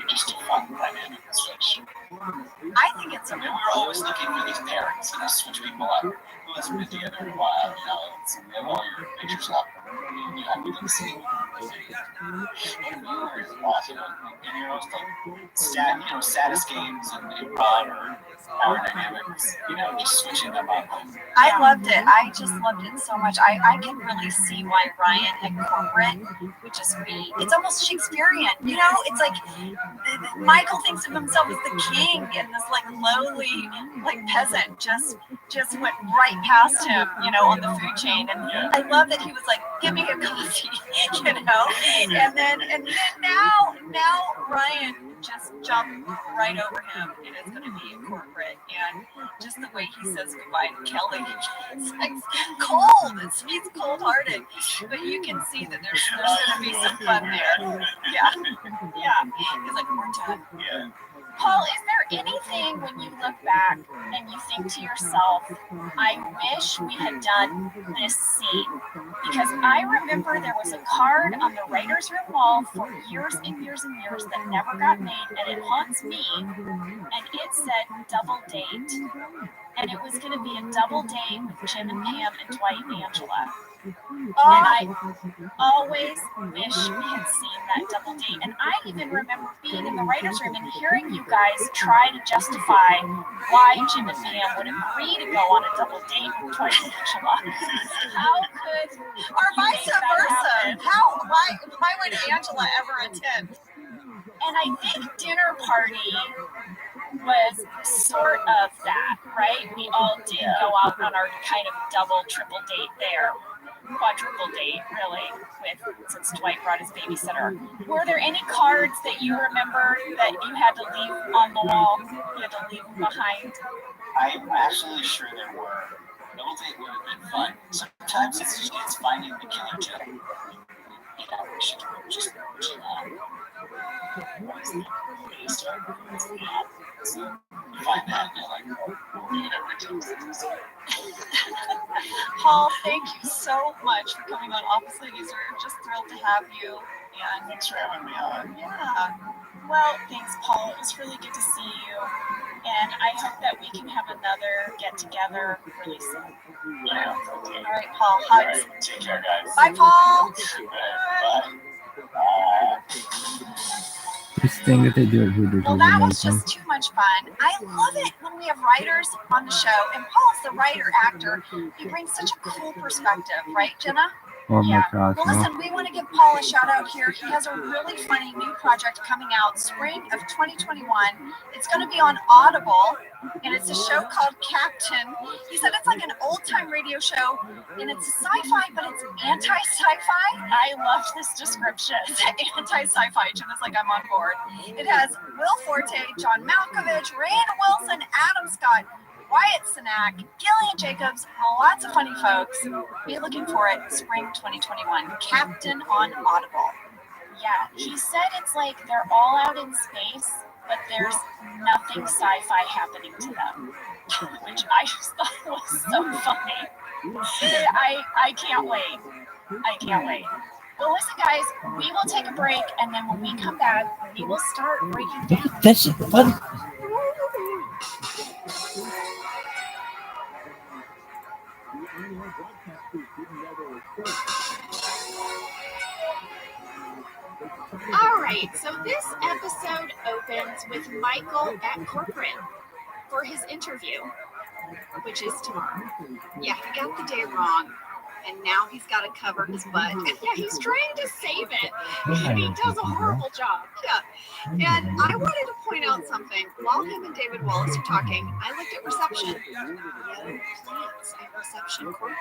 Just a fun dynamic switch. I think it's we were always looking for these pairings, switch people up. Who hasn't been together in a while? You have all your pictures up. You have to see. And viewers watch it, and status games and improv or power dynamics. Just switching them up. I loved it. I just loved it so much. I can really see why Ryan at corporate would just be. It's almost Shakespearean. It's like Michael thinks of himself as the king, and this lowly peasant just went right past him, on the food chain. And I love that he was like, "Give me a coffee," And then now Ryan just jumped right over him, and it's going to be in corporate. And just the way he says goodbye to Kelly, it's cold. He's cold-hearted, but you can see that there's going to be some fun there. Yeah. He's like, we're done. Yeah. Paul, is there anything when you look back and you think to yourself, I wish we had done this scene? Because I remember there was a card on the writer's room wall for years and years and years that never got made, and it haunts me, and it said double date. And it was going to be a double date with Jim and Pam and Dwight and Angela. And I always wish we had seen that double date. And I even remember being in the writer's room and hearing you guys try to justify why Jim and Pam would agree to go on a double date with Dwight and Angela. How could or vice versa? Why would Angela ever attend? And I think Dinner Party was sort of that, right? We all did go out on our kind of double, triple date there. Quadruple date, really, since Dwight brought his babysitter. Were there any cards that you remember that you had to leave on the wall? You had to leave behind? I'm actually sure there were. Double date would have been fun. Sometimes it's finding the killer joke. We should just find that and Paul, thank you so much for coming on Opposite User. Just thrilled to have you. And thanks for having me on. Yeah. Well, thanks, Paul. It was really good to see you. And I hope that we can have another get together really soon. Yeah. All right, Paul. Hugs. All right, take care, guys. Bye, Paul. Bye. Bye. This thing that they do at Hooters Well, is that was amazing. just too much fun. I love it when we have writers on the show, and Paul's the writer actor. He brings such a cool perspective, right, Jenna? Oh my Yeah. gosh. Well, no. listen, we want to give Paul a shout out here. He has a really funny new project coming out spring of 2021. It's going to be on Audible, and it's a show called Captain. He said it's like an old time radio show, and it's sci-fi, but it's anti-sci-fi. I love this description. Anti-sci-fi. Jenna's like, I'm on board. It has Will Forte, John Malkovich, Rand Wilson, Adam Scott, Wyatt Cenac, Gillian Jacobs, lots of funny folks. Be looking for it, spring 2021. Captain on Audible. Yeah, he said it's like they're all out in space, but there's nothing sci-fi happening to them, which I just thought was so funny. I can't wait. I can't wait. Well, listen, guys, we will take a break, and then when we come back, we will start breaking down. That's fun. All right, so this episode opens with Michael at corporate for his interview, which is tomorrow. Yeah, he got the day wrong, and now he's got to cover his butt. Yeah, he's trying to save it, and he does a horrible job. Yeah. And I wanted to point out something. While him and David Wallace are talking, I looked at reception. No plants at reception corporate.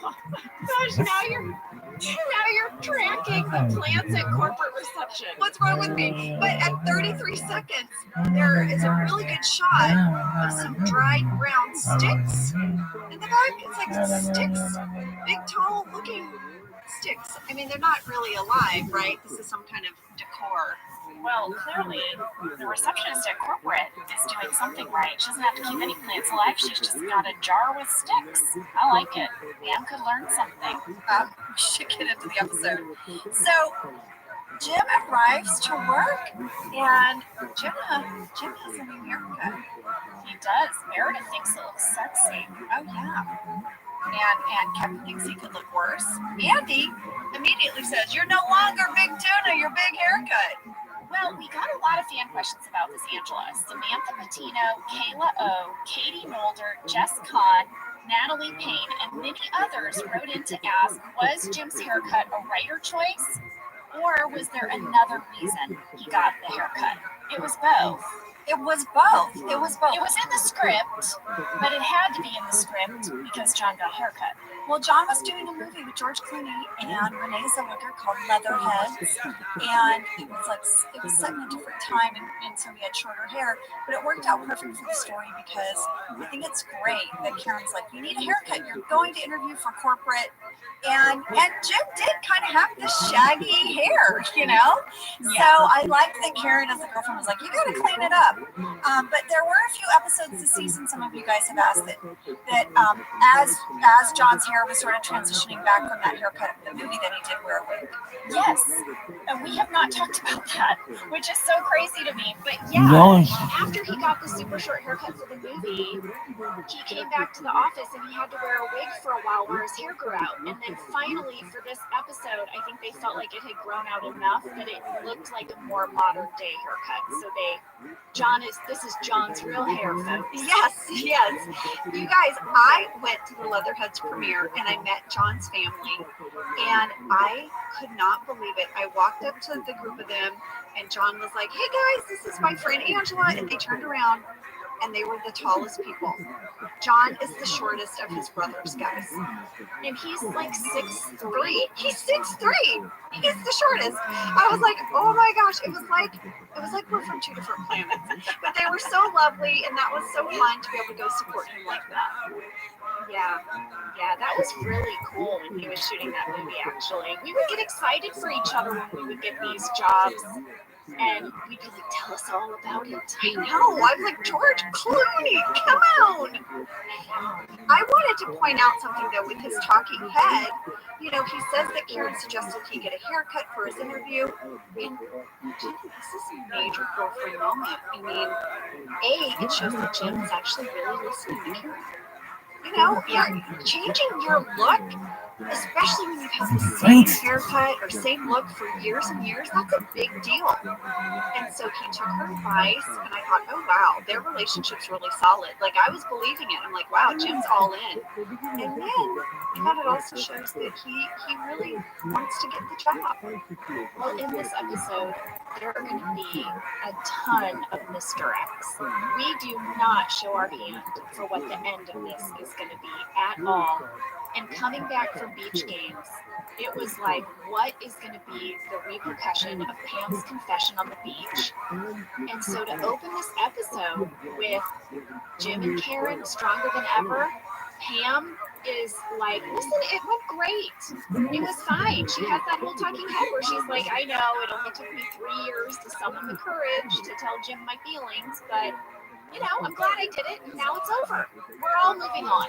Gosh, now you're tracking the plants at corporate reception. What's wrong with me? But at 33 seconds, there is a really good shot of some dried brown sticks in the back. It's like sticks, big, tall looking sticks. I mean, they're not really alive, right? This is some kind of decor. Well, clearly, the receptionist at corporate is doing something right. She doesn't have to keep any plants alive. She's just got a jar with sticks. I like it. Pam could learn something. We should get into the episode. So, Jim arrives to work, and Jim has a new haircut. He does. Meredith thinks it looks sexy. Oh, yeah. And Kevin thinks he could look worse. Andy immediately says, "You're no longer Big Tuna, you're Big Haircut." Well, we got a lot of fan questions about this, Angela. Samantha Patino, Kayla O, Katie Nolder, Jess Kahn, Natalie Payne, and many others wrote in to ask, was Jim's haircut a writer choice? Or was there another reason he got the haircut? It was both. It was both. It was both. It was in the script, but it had to be in the script because John got a haircut. Well, John was doing a movie with George Clooney and Renee Zellweger called Leatherheads, and it was set in a different time, and so he had shorter hair, but it worked out perfect for the story because I think it's great that Karen's like, you need a haircut, you're going to interview for corporate, and Jim did kind of have this shaggy hair, you know? Yeah. So I like that Karen as a girlfriend was like, you got to clean it up. But there were a few episodes this season, some of you guys have asked that as John's hair was sort of transitioning back from that haircut in the movie, that he did wear a wig. Yes, and we have not talked about that, which is so crazy to me. But yeah, No. after he got the super short haircut for the movie, he came back to the office and he had to wear a wig for a while where his hair grew out. And then finally, for this episode, I think they felt like it had grown out enough that it looked like a more modern day haircut. So this is John's real hair, folks. Yes. You guys, I went to the Leatherheads premiere and I met John's family, and I could not believe it. I walked up to the group of them, and John was like, "Hey guys, this is my friend Angela," and they turned around, and they were the tallest people. John is the shortest of his brothers, guys. And he's like 6'3". He's 6'3". He's the shortest. I was like, oh my gosh, it was like we're from two different planets. But they were so lovely, and that was so fun to be able to go support him like that. Yeah, that was really cool when he was shooting that movie, actually. We would get excited for each other when we would get these jobs, and we'd be like, tell us all about it. I know. I was like, George Clooney, come on. I wanted to point out something, though, with his talking head. You know, he says that Karen suggested he get a haircut for his interview. And this is a major girlfriend moment. I mean, it shows that Jim is actually really listening to Karen. You know, changing your look especially when you've had the same haircut or same look for years and years. That's a big deal. And so he took her advice, and I thought, oh wow, their relationship's really solid. Like, I was believing it. I'm like, wow, Jim's all in. And then I thought it also shows that he really wants to get the job. Well, in this episode, there are going to be a ton of misdirects. We do not show our hand for what the end of this is going to be at all. And coming back from beach games, it was like, what is going to be the repercussion of Pam's confession on the beach? And so to open this episode with Jim and Karen stronger than ever, Pam is like, listen, it went great. It was fine. She has that whole talking head where she's like, I know it only took me 3 years to summon the courage to tell Jim my feelings, but you know, I'm glad I did it, and now it's over. We're all moving on.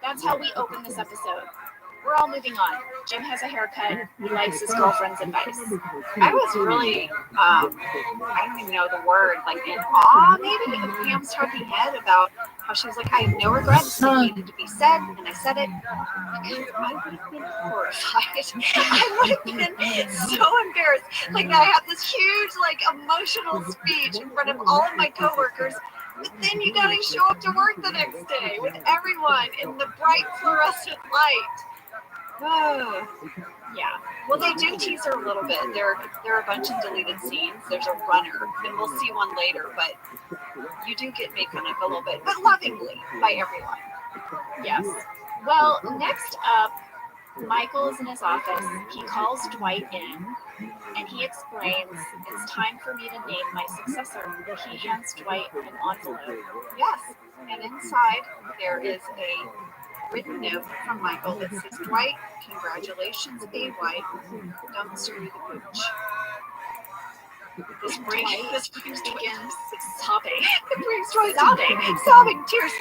That's how we open this episode. We're all moving on. Jim has a haircut. He likes his girlfriend's advice. I was really, I don't even know the word, like in awe maybe of Pam's talking head about how she was like, I have no regrets. It needed to be said, and I said it. I would have been horrified. I would have been so embarrassed. Like, I have this huge, like, emotional speech in front of all of my coworkers. But then you gotta show up to work the next day with everyone in the bright fluorescent light. Yeah. Well, they do tease her a little bit. There are a bunch of deleted scenes. There's a runner, and we'll see one later, but you do get made fun of a little bit, but lovingly by everyone. Yes. Well, next up, Michael is in his office. He calls Dwight in, and he explains, it's time for me to name my successor. He hands Dwight an envelope. Yes, and inside there is a written note from Michael that says, Dwight, congratulations, AY. Don't screw the pooch. This brings begins sobbing. It brings Dwight sobbing, tears.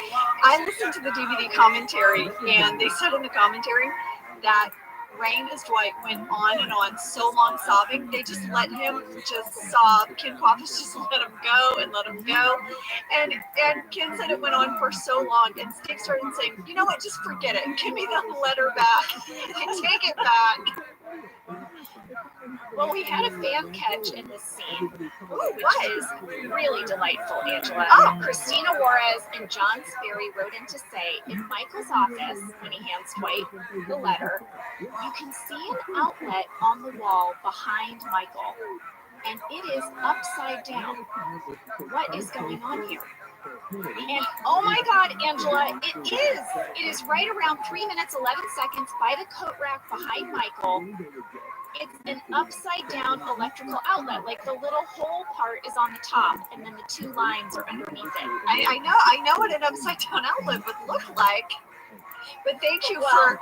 I listened to the DVD commentary, and they said in the commentary that Rain as Dwight went on and on so long sobbing, they just let him just sob. Ken Quaffis just let him go and let him go. And Ken said it went on for so long, and Steve started saying, you know what, just forget it. Give me the letter back. Take it back. Well, we had a fan catch in this scene, which is really delightful, Angela. Christina Juarez and John Sperry wrote in to say, in Michael's office, when he hands Dwight the letter, you can see an outlet on the wall behind Michael, and it is upside down. What is going on here? And oh my God, Angela, it is right around 3 minutes, 11 seconds by the coat rack behind Michael. It's an upside down electrical outlet. Like, the little hole part is on the top, and then the two lines are underneath it. I know what an upside down outlet would look like. But thank you for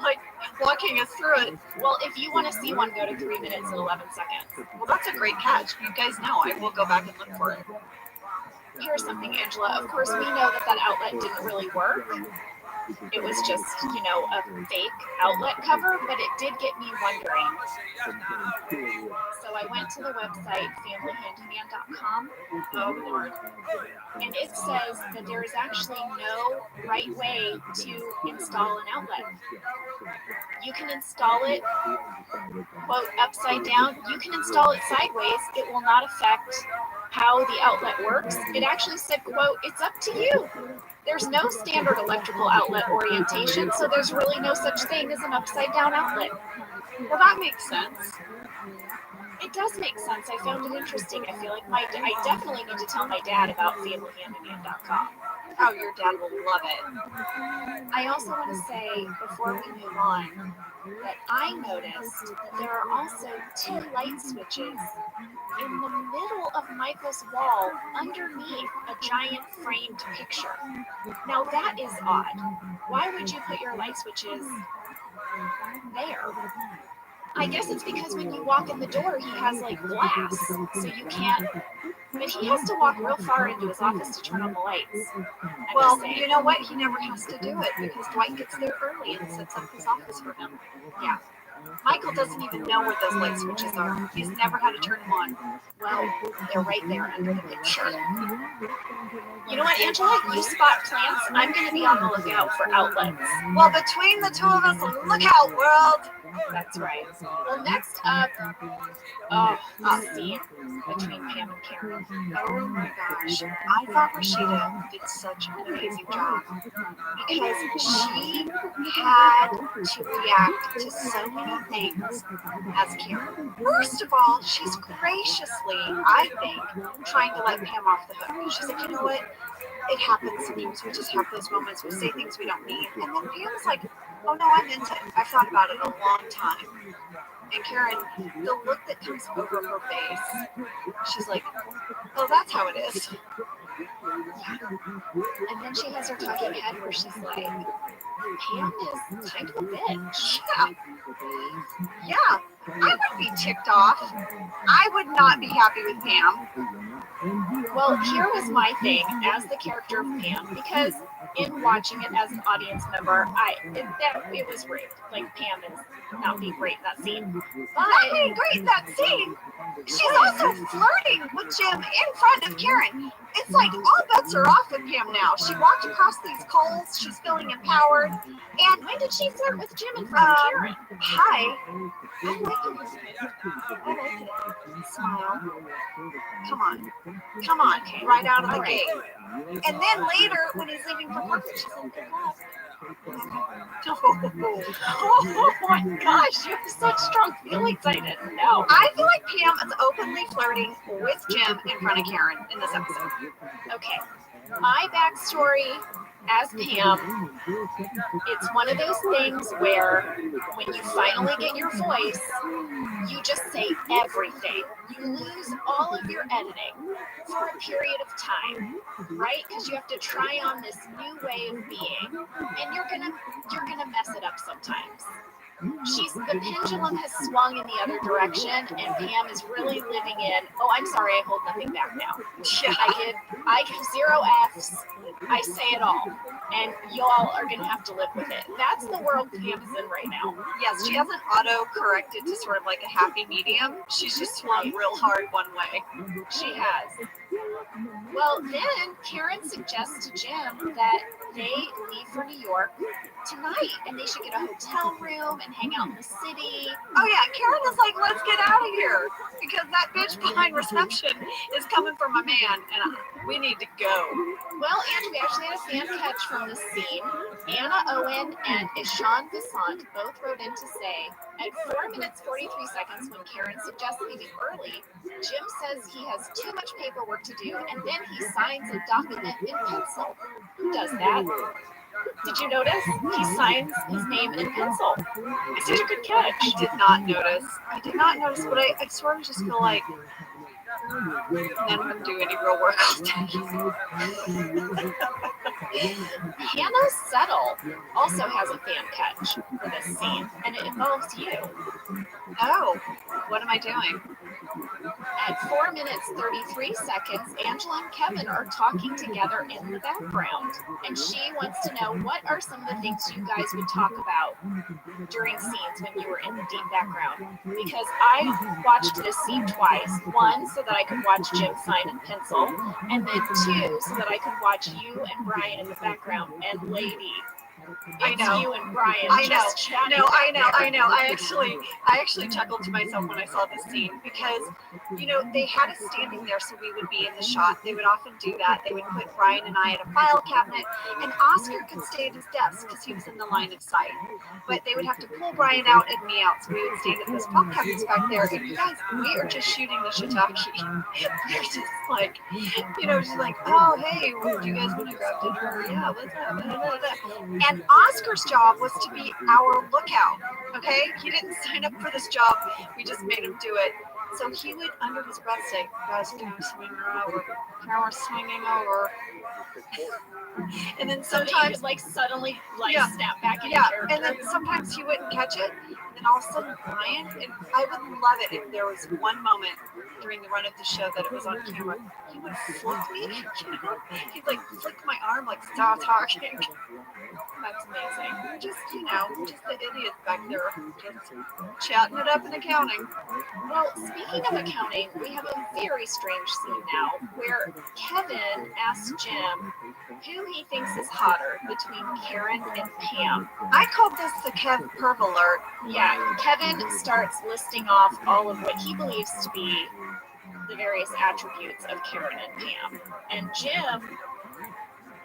like walking us through it. Well, if you want to see one, go to 3 minutes and 11 seconds. Well, that's a great catch. You guys know I will go back and look for it. Here's something, Angela. Of course, we know that outlet didn't really work. It was just, a fake outlet cover, but it did get me wondering. So I went to the website, familyhandyman.com. Oh, Lord. And it says that there is actually no right way to install an outlet. You can install it, quote, upside down. You can install it sideways. It will not affect how the outlet works. It actually said, quote, it's up to you. There's no standard electrical outlet orientation, so there's really no such thing as an upside down outlet. Well, that makes sense. It does make sense. I found it interesting. I feel like I definitely need to tell my dad about familyhandyman.com. Oh, your dad will love it. I also want to say, before we move on, that I noticed that there are also 2 light switches in the middle of Michael's wall underneath a giant framed picture. Now that is odd. Why would you put your light switches there? I guess it's because when you walk in the door, he has like glass, so you can't. But he has to walk real far into his office to turn on the lights. Well, you know what? He never has to do it because Dwight gets there early and sets up his office for him. Yeah. Michael doesn't even know where those light switches are. He's never had to turn them on. Well, they're right there under the picture. You know what, Angela? You spot plants. I'm going to be on the lookout for outlets. Well, between the two of us, look out, world. That's right. Well, next up, the scene between Pam and Karen. Oh my gosh. I thought Rashida did such an amazing job because she had to react to so many things as Karen. First of all, she's graciously, I think, trying to let Pam off the hook. She's like, you know what? It happens sometimes. We just have those moments. We say things we don't mean. And then Pam's like, oh no, I meant it. I've thought about it a long time. And Karen, the look that comes over her face, she's like, oh, that's how it is. And then she has her talking head where she's like, Pam is kind of a bitch. Yeah, I would be ticked off. I would not be happy with Pam. Well, here was my thing as the character of Pam, because in watching it as an audience member, it was great. Like, Pam is not being great in that scene. But Not being great in that scene. She's also flirting with Jim in front of Karen. It's like all bets are off with Pam now. She walked across these coals. She's feeling empowered. And when did she flirt with Jim in front of Karen? Hi. I like it. Smile. Come on. Right out of the gate. And then later, when he's leaving for work, she's like, good luck. Oh my gosh, you have such strong feelings. I didn't know. I feel like Pam is openly flirting with Jim in front of Karen in this episode. Okay, my backstory as Pam, it's one of those things where when you finally get your voice, you just say everything. You lose all of your editing for a period of time, right? Because you have to try on this new way of being, and you're gonna mess it up sometimes. The pendulum has swung in the other direction, and Pam is really living in, oh, I'm sorry, I hold nothing back now. I give 0 Fs, I say it all, and y'all are gonna have to live with it. That's the world Pam is in right now. Yes, she hasn't auto-corrected to sort of like a happy medium. She's just swung real hard one way. She has. Well, then Karen suggests to Jim that they leave for New York tonight, and they should get a hotel room and hang out in the city. Oh yeah, Karen is like, let's get out of here because that bitch behind reception is coming for my man, and we need to go. Well, and we actually had a fan catch from this scene. Anna Owen and Ishan Vasant both wrote in to say, at 4 minutes 43 seconds when Karen suggests leaving early, Jim says he has too much paperwork to do, and then he signs a document in pencil. Who does that? Did you notice? He signs his name in pencil. It's such a good catch. I did not notice, but I sort of just feel like none of them do any real work all day. Hannah Settle also has a fan catch for this scene, and it involves you. Oh, what am I doing? At 4 minutes 33 seconds, Angela and Kevin are talking together in the background, and she wants to know what are some of the things you guys would talk about during scenes when you were in the deep background. Because I watched this scene twice. One, so that I could watch Jim sign in pencil, and then 2, so that I could watch you and Brian in the background. And lady, I know. You and Brian. I know. Just chatting. No, I know. I actually chuckled to myself when I saw this scene because, you know, they had us standing there so we would be in the shot. They would often do that. They would put Brian and I at a file cabinet, and Oscar could stay at his desk because he was in the line of sight. But they would have to pull Brian out and me out, so we would stand at those file cabinets back there. And you guys, we are just shooting the shiitake. We're just like, you know, just like, oh, hey, do you guys want to grab dinner? Yeah, let's have it. And Oscar's job was to be our lookout, okay? He didn't sign up for this job. We just made him do it. So he would, under his breath, say, guys, camera's swinging over. And then sometimes, like suddenly, snap back in. Yeah, and then sometimes he wouldn't catch it. then all of a sudden Ryan, and I would love it if there was one moment during the run of the show that it was on camera, he would flick me, he'd like flick my arm like stop talking. That's amazing. Just the idiots back there just chatting it up in accounting. Well, speaking of accounting, we have a very strange scene now where Kevin asks Jim who he thinks is hotter between Karen and Pam. I called this the Kev Perv alert. Yeah, Kevin starts listing off all of what he believes to be the various attributes of Karen and Pam. And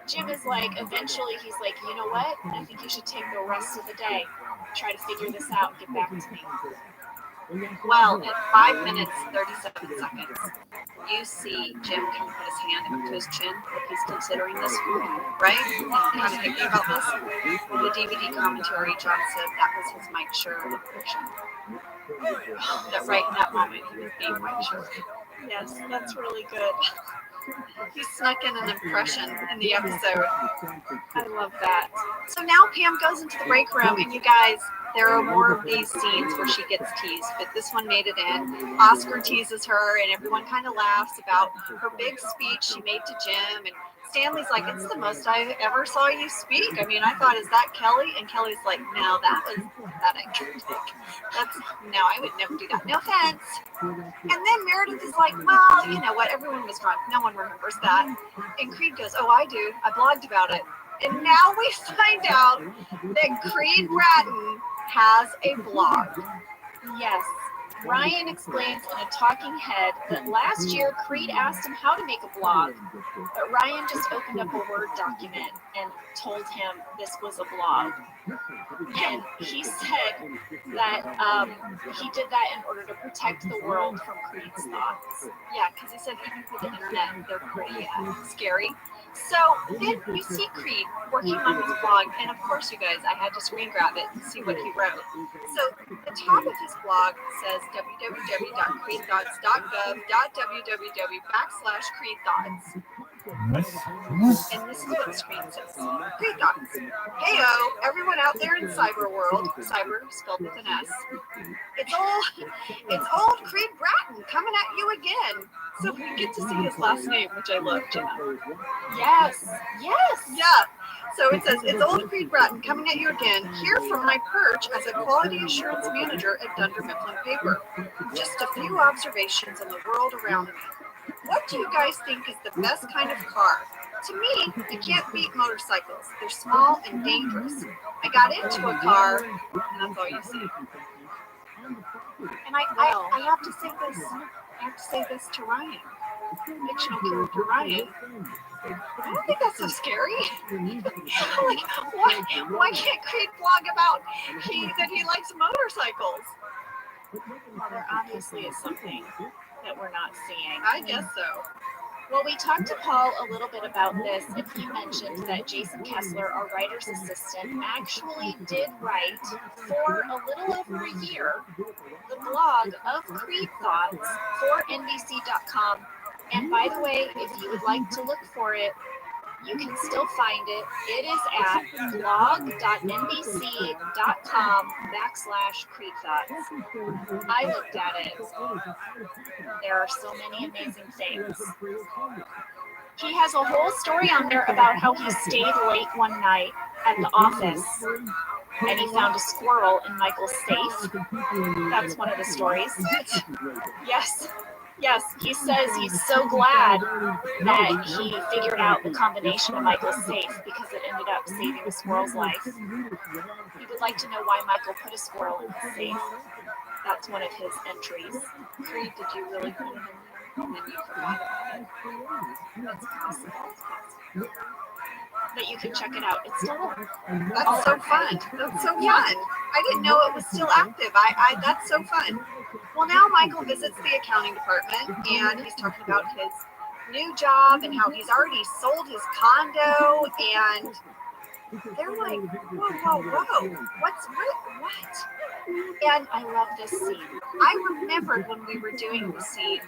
Jim is like, eventually he's like, you know what? I think you should take the rest of the day. Try to figure this out and get back to me. Well, at 5 minutes, 37 seconds, you see Jim kind of put his hand up to his chin, like he's considering this, right? Kind of thinking about this. The DVD commentary, John said that was his Mike Sherr impression. That right in that moment, he was being Mike Sherr. Yes, that's really good. He snuck in an impression in the episode. I love that. So now Pam goes into the break room, and you guys, there are more of these scenes where she gets teased, but this one made it in. Oscar teases her, and everyone kind of laughs about her big speech she made to Jim, and Stanley's like, it's the most I ever saw you speak. I mean, I thought, is that Kelly? And Kelly's like, no, that ain't Creed. No, I would never do that. No offense. And then Meredith is like, well, you know what? Everyone was drunk. No one remembers that. And Creed goes, oh, I do. I blogged about it. And now we find out that Creed Bratton has a blog. Yes. Ryan explains in a talking head that last year Creed asked him how to make a blog, but Ryan just opened up a Word document and told him this was a blog. And he said that he did that in order to protect the world from Creed's thoughts. Yeah, because he said even for the internet, they're pretty scary. So then you see Creed working on his blog, and of course, you guys, I had to screen grab it and see what he wrote. So the top of his blog says www.creedthoughts.gov.www/creedthoughts. And this is what the screen says. Creed Thoughts. Heyo, everyone out there in cyber world, cyber spelled with an S. It's old Creed Bratton coming at you again. So we get to see his last name, which I love, Jenna. Yes. Yeah. So it says, it's old Creed Bratton coming at you again, here from my perch as a quality assurance manager at Dunder Mifflin Paper. Just a few observations on the world around me. What do you guys think is the best kind of car? To me, you can't beat motorcycles. They're small and dangerous. I got into a car, and that's all you see. And I have to say this. I have to say this to Ryan. Fictional character Ryan. I don't think that's so scary. Like, why can't Creed blog about that he likes motorcycles? Well, there obviously is something that we're not seeing. I guess so. Well, we talked to Paul a little bit about this, and he mentioned that Jason Kessler, our writer's assistant, actually did write for a little over a year the blog of Creed Thoughts for NBC.com. And by the way, if you would like to look for it, you can still find it. It is at blog.nbc.com/Creed Thoughts. I looked at it. There are so many amazing things. He has a whole story on there about how he stayed late one night at the office and he found a squirrel in Michael's safe. That's one of the stories. Yes, he says he's so glad that he figured out the combination of Michael's safe because it ended up saving the squirrel's life. He would like to know why Michael put a squirrel in his safe. That's one of his entries. Creed, did you really put it in there? And then you forgot about it. That's possible. But you can check it out. It's still there. That's so fun. That's so fun. I didn't know it was still active. That's so fun. Well, now Michael visits the accounting department, and he's talking about his new job and how he's already sold his condo, and they're like, whoa, what? And I love this scene. I remembered when we were doing the scene,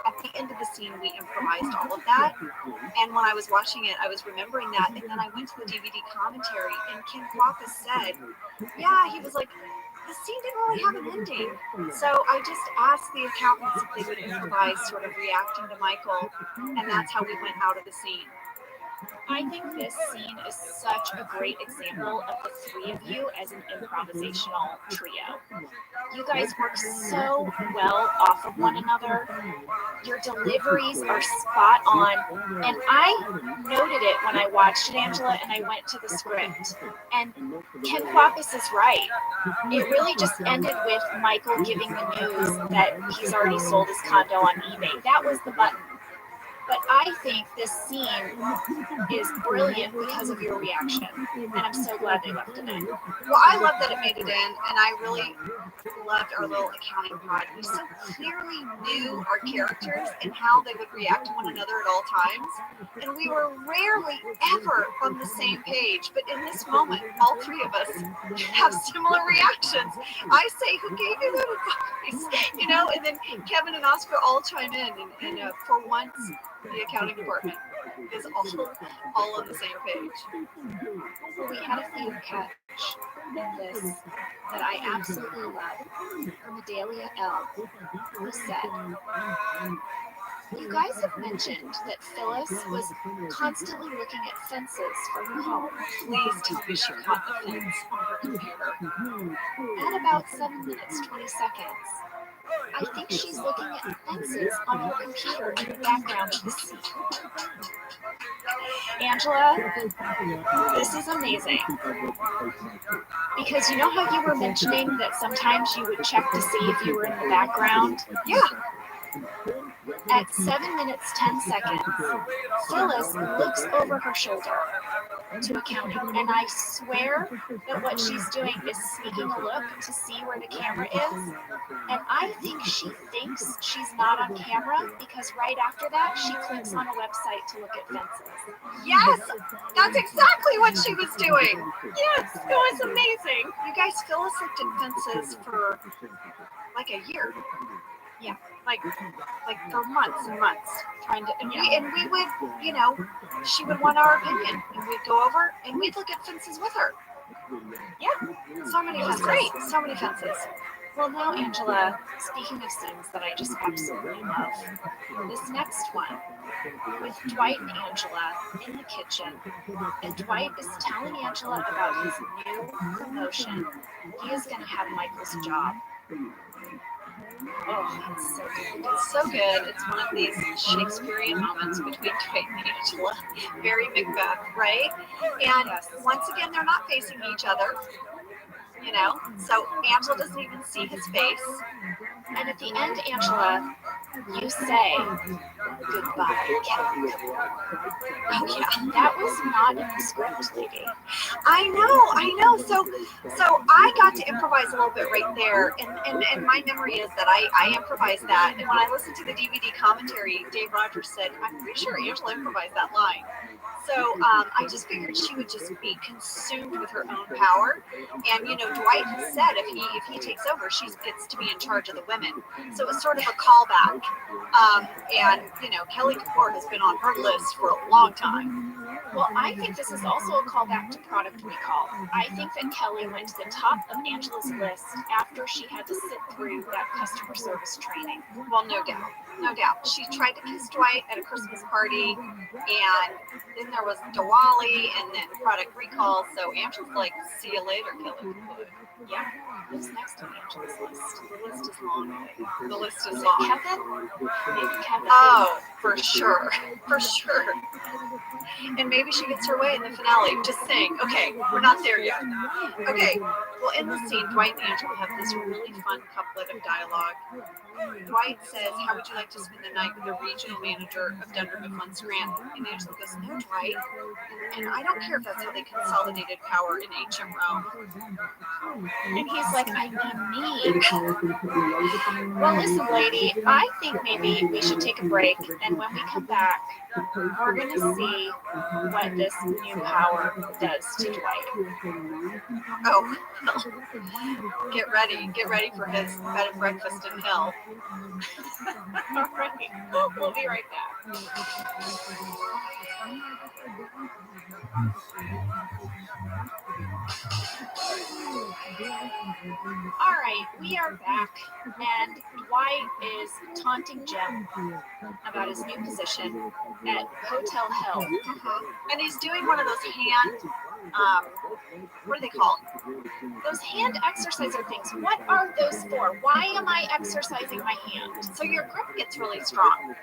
at the end of the scene, we improvised all of that. And when I was watching it, I was remembering that. And then I went to the DVD commentary, and Ken Kwapis said, yeah, he was like, the scene didn't really have an ending. So I just asked the accountants if they would improvise sort of reacting to Michael, and that's how we went out of the scene. I think this scene is such a great example of the three of you as an improvisational trio. You guys work so well off of one another. Your deliveries are spot on. And I noted it when I watched it, Angela, and I went to the script. And Ken Kwapis is right. It really just ended with Michael giving the news that he's already sold his condo on eBay. That was the button. But I think this scene is brilliant because of your reaction, and I'm so glad they left it in. Well, I love that it made it in, and I really loved our little accounting pod. We so clearly knew our characters and how they would react to one another at all times, and we were rarely ever on the same page. But in this moment, all three of us have similar reactions. I say, "Who gave you that advice?" You know, and then Kevin and Oscar all chime in, and for once, the accounting department is all on the same page. Well, we had a few catch in this that I absolutely love from Adelia L., who said, "You guys have mentioned that Phyllis was constantly looking at fences for her home. Please tell me she caught the fence on her computer. At about 7 minutes, 20 seconds, I think she's looking at fences on her computer in the background of the scene." Angela, this is amazing. Because you know how you were mentioning that sometimes you would check to see if you were in the background? Yeah. At 7 minutes, 10 seconds, Phyllis looks over her shoulder to accounting, and I swear that what she's doing is sneaking a look to see where the camera is, and I think she thinks she's not on camera because right after that, she clicks on a website to look at fences. Yes, that's exactly what she was doing. Yes, it was amazing. You guys, Phyllis looked at fences for like a year. Yeah. Like for months and months, trying to, and we would, you know, she would want our opinion, and we'd go over and we'd look at fences with her. Yeah, so many fences. Great, so many fences. Well, now, Angela, speaking of scenes that I just absolutely love, this next one with Dwight and Angela in the kitchen, and Dwight is telling Angela about his new promotion. He is going to have Michael's job. Oh, it's so good. It's so good. It's one of these Shakespearean moments between Dwight and Angela. Very Macbeth, right? And once again, they're not facing each other. You know, so Angela doesn't even see his face. And at the end, Angela, you say goodbye, Kelly. Oh yeah, that was not in the script, lady. I know. So I got to improvise a little bit right there, and my memory is that I improvised that. And when I listened to the DVD commentary, Dave Rogers said, "I'm pretty sure Angela improvised that line." So I just figured she would just be consumed with her own power. And, you know, Dwight has said if he takes over, she gets to be in charge of the women. So it was sort of a callback. And, you know, Kelly Kapoor has been on her list for a long time. Well, I think this is also a callback to Product Recall. I think that Kelly went to the top of Angela's list after she had to sit through that customer service training. Well, no doubt. No doubt. She tried to kiss Dwight at a Christmas party, and then there was Diwali, and then Product Recall. So Angela's like, "See you later, Kelly." Yeah. Who's next on Angela's list? The list is long. The list is long. Kevin? Maybe Kevin. Oh, for sure. For sure. And maybe she gets her way in the finale. Just saying. Okay, we're not there yet. Okay. Well, in the scene, Dwight and Angela have this really fun couplet of dialogue. Dwight says, "How would you like to spend the night with the regional manager of Dunder Mifflin Scranton?" And Angela goes, "No, Dwight. And I don't care if that's how they consolidated power in ancient Rome." And he's like, "I mean me." Well, listen, lady, I think maybe we should take a break. And when we come back, we're going to see what this new power does to Dwight. Oh, get ready for his bed and breakfast in hell. All right, we'll be right back. All right, we are back, and Dwight is taunting Jim about his new position at Hotel Hell. And he's doing one of those hand, what are they called? Those hand exerciser things, what are those for? Why am I exercising my hand? So your grip gets really strong.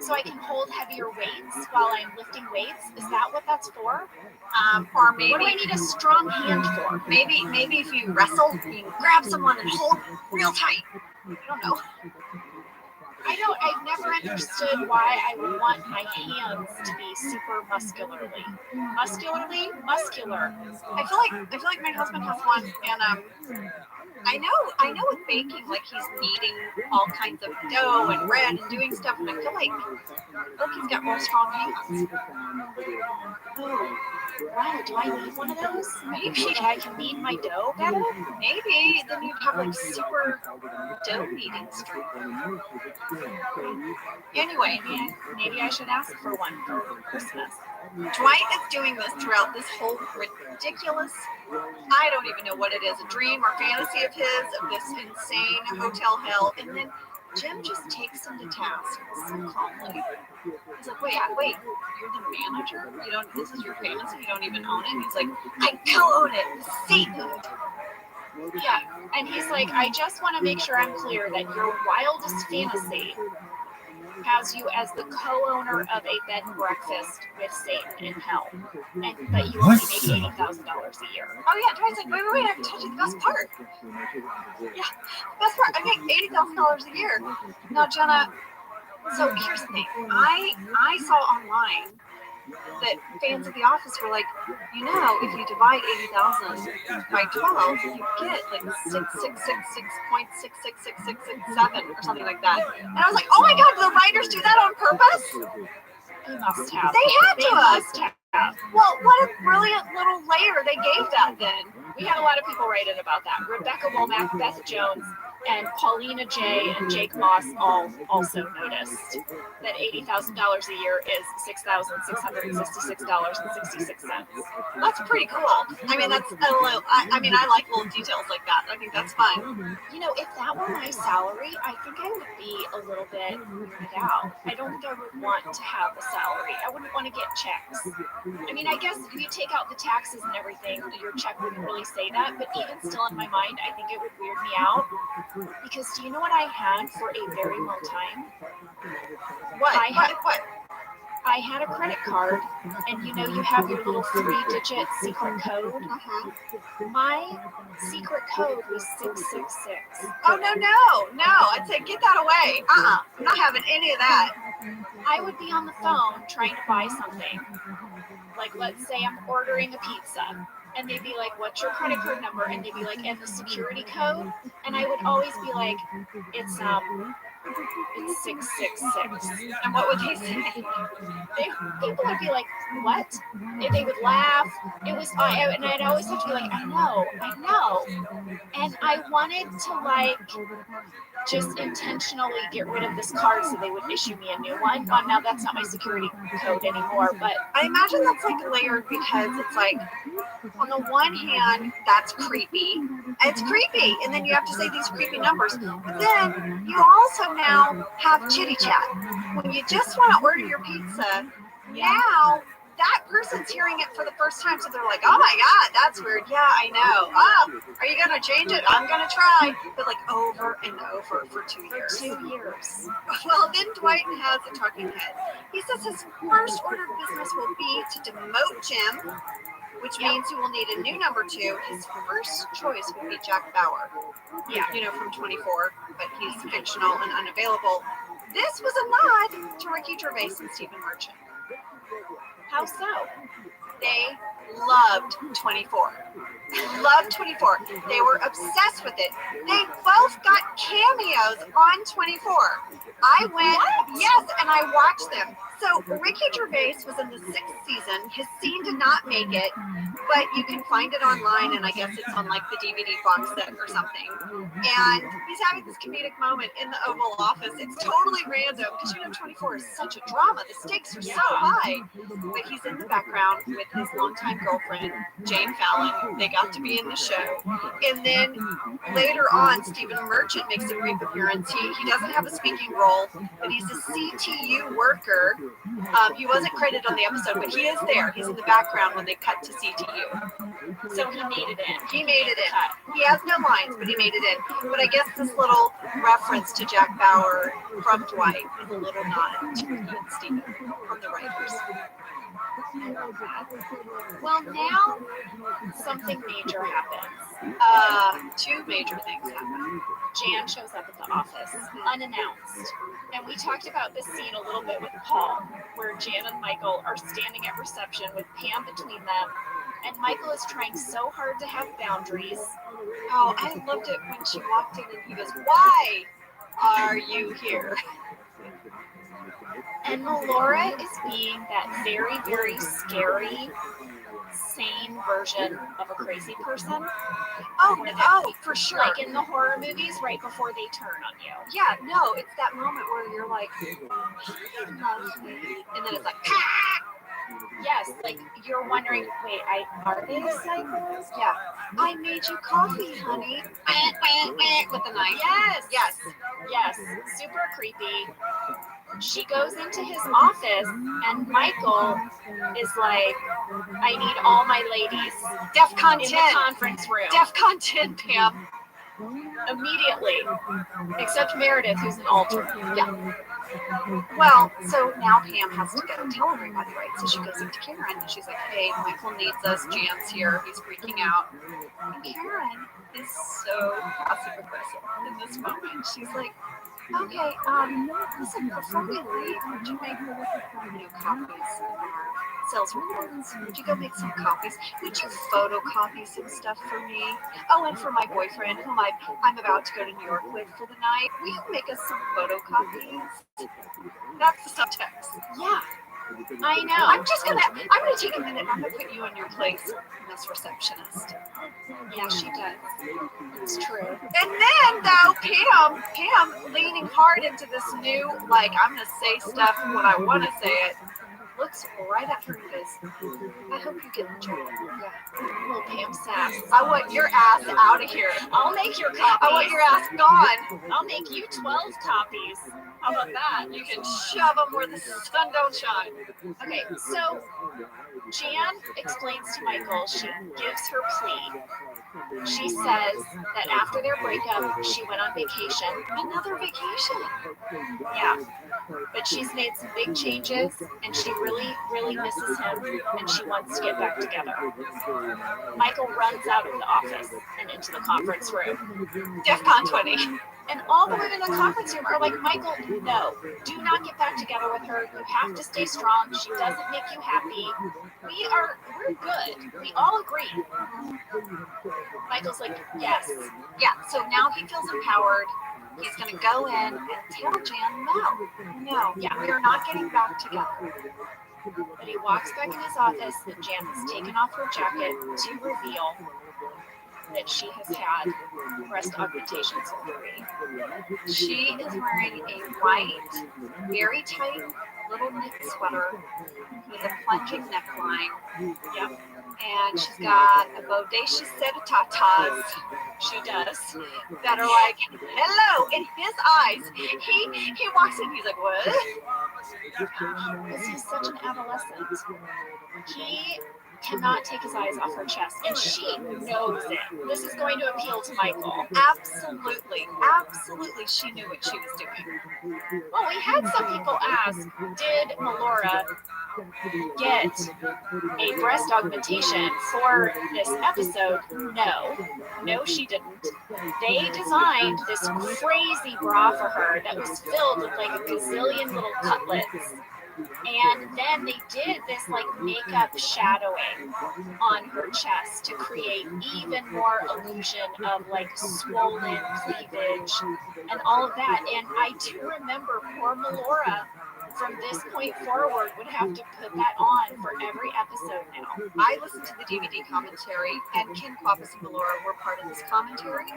So I can hold heavier weights while I'm lifting weights? Is that what that's for? Or maybe What do I need a strong hand for? maybe if you wrestle, you can grab someone and hold real tight. I don't know. I've never understood why I would want my hands to be super muscular. I feel like my husband has one, and I know with baking, like he's kneading all kinds of dough and bread and doing stuff, and I feel like he's got real strong hands. Oh, wow, do I need one of those? Maybe I can knead my dough better? Maybe then you'd have like super dough kneading strength. Anyway, Maybe I should ask for one for Christmas. Dwight is doing this throughout this whole ridiculous, I don't even know what it is, a dream or fantasy of his, of this insane hotel hell. And then Jim just takes him to task so calmly. He's like, wait, you're the manager? You don't, this is your fantasy? You don't even own it? He's like, I co-own it. Satan. Yeah, and he's like, I just want to make sure I'm clear that your wildest fantasy has you as the co-owner of a bed and breakfast with Satan in hell, but you only make $80,000 a year. Oh yeah, Dwight's like, wait, I haven't told you the best part. Yeah, best part, I make $80,000 a year. Now, Jenna, so here's the thing. I saw online that fans of The Office were like, you know, if you divide 80,000 by 12, you get like 6,666.666667 or something like that. And I was like, oh my God, do the writers do that on purpose? They must have. They had to must have. Well, what a brilliant little layer they gave that then. We had a lot of people write in about that. Rebecca Womack, Beth Jones, and Paulina J. and Jake Moss all also noticed that $80,000 a year is $6,666.66. That's pretty cool. I mean, that's a little, I like little details like that. I think that's fun. You know, if that were my salary, I think I would be a little bit weirded out. I don't think I would want to have a salary. I wouldn't want to get checks. I mean, I guess if you take out the taxes and everything, your check wouldn't really say that, but even still in my mind, I think it would weird me out. Because do you know what I had for a very long time? What? I had a credit card, and you know you have your little 3-digit secret code. My secret code was 666. Oh, no. I'd say get that away. I'm not having any of that. I would be on the phone trying to buy something. Like, let's say I'm ordering a pizza. And they'd be like, what's your credit card number? And they'd be like, and the security code? And I would always be like, it's 666. And what would they say? People would be like, what? And they would laugh. It was, and I'd always have to be like, I know. And I wanted to like just intentionally get rid of this card so they would issue me a new one. Oh, now that's not my security code anymore, but I imagine that's like layered because it's like, on the one hand, that's creepy. It's creepy. And then you have to say these creepy numbers. But then you also now have chitty chat. When you just want to order your pizza, now that person's hearing it for the first time. So they're like, oh my God, that's weird. Yeah, I know. Oh, are you going to change it? I'm going to try. But like over and over for 2 years. For 2 years. Well, then Dwight has a talking head. He says his first order of business will be to demote Jim, which means he will need a new number 2. His first choice will be Jack Bauer. Yeah, you know, from 24, but he's fictional and unavailable. This was a nod to Ricky Gervais and Stephen Merchant. How so? They loved 24. Loved 24. They were obsessed with it. They both got cameos on 24. I went, yes, and I watched them. So Ricky Gervais was in the 6th season. His scene did not make it. but you can find it online, and I guess it's on like the DVD box set or something. And he's having this comedic moment in the Oval Office. It's totally random because 24 is such a drama. The stakes are so high. But he's in the background with his longtime girlfriend, Jane Fallon. They got to be in the show. And then later on, Stephen Merchant makes a brief appearance. He doesn't have a speaking role, but he's a CTU worker. He wasn't credited on the episode, but he is there. He's in the background when they cut to CTU. So he made it in. He made it in. He has no lines, but he made it in. But I guess this little reference to Jack Bauer from Dwight is a little nod to Ian Stephen from the writers. Well, now something major happens. Two major things happen. Jan shows up at the office unannounced. And we talked about this scene a little bit with Paul, where Jan and Michael are standing at reception with Pam between them. And Michael is trying so hard to have boundaries. Oh, I loved it when she walked in and he goes, "Why are you here?" And Melora is being that very, very scary, sane version of a crazy person. Oh, for sure. Like in the horror movies right before they turn on you. Yeah, no, it's that moment where you're like, "He loves me," and then it's like, "Ah!" Yes, like you're wondering, wait, are they psychos? Yeah. "I made you coffee, honey." With a knife. Yes. Yes. Super creepy. She goes into his office and Michael is like, "I need all my ladies DEFCON in 10. the conference room." DEFCON 10, Pam. Immediately. Except Meredith, who's an alter. Yeah. Well, so now Pam has to go tell everybody, right? So she goes up to Karen and she's like, "Hey, Michael needs us. Jan's here. He's freaking out." And Karen is so passive aggressive in this moment. She's like, "Okay, listen, before we leave, would you make copies of our sales reports? Would you go make some copies? Would you photocopy some stuff for me? Oh, and for my boyfriend, whom I'm about to go to New York with for the night. Will you make us some photocopies?" That's the subtext. Yeah, I know. I'm gonna take a minute. I'm gonna put you in your place, Miss Receptionist. Yeah, she does. It's true. And then though, Pam leaning hard into this new, like, I'm gonna say stuff when I want to say it, looks right at her and goes, "I hope you get the job." Yeah. Little Pam sass. "I want your ass out of here. I'll make your copies. I want your ass gone. I'll make you 12 copies. How about that? You can shove them where the sun don't shine." Okay, so Jan explains to Michael, she gives her plea. She says that after their breakup, she went on vacation. Another vacation. Yeah. But she's made some big changes, and she really, really misses him, and she wants to get back together. Michael runs out of the office and into the conference room. DEFCON 20. And all the women in the conference room are like, "Michael, no, do not get back together with her. You have to stay strong. She doesn't make you happy. We're good. We all agree." Michael's like, "Yes." Yeah, so now he feels empowered. He's going to go in and tell Jan, no, we're not getting back together. But he walks back in his office, and Jan has taken off her jacket to reveal that she has had breast augmentation surgery. She is wearing a white, very tight little knit sweater with a plunging neckline. Yep. And she's got a bodacious set of tatas. She does. That are like, hello, in his eyes. He walks in, he's like, what? Because he's such an adolescent. He cannot take his eyes off her chest, and she knows it. This is going to appeal to Michael. Absolutely, she knew what she was doing. Well, we had some people ask, did Melora get a breast augmentation for this episode? No, she didn't. They designed this crazy bra for her that was filled with like a gazillion little cutlets. And then they did this like makeup shadowing on her chest to create even more illusion of like swollen cleavage and all of that. And I do remember poor Melora from this point forward would have to put that on for every episode now. I listened to the DVD commentary, and Ken Pappas and Melora were part of this commentary,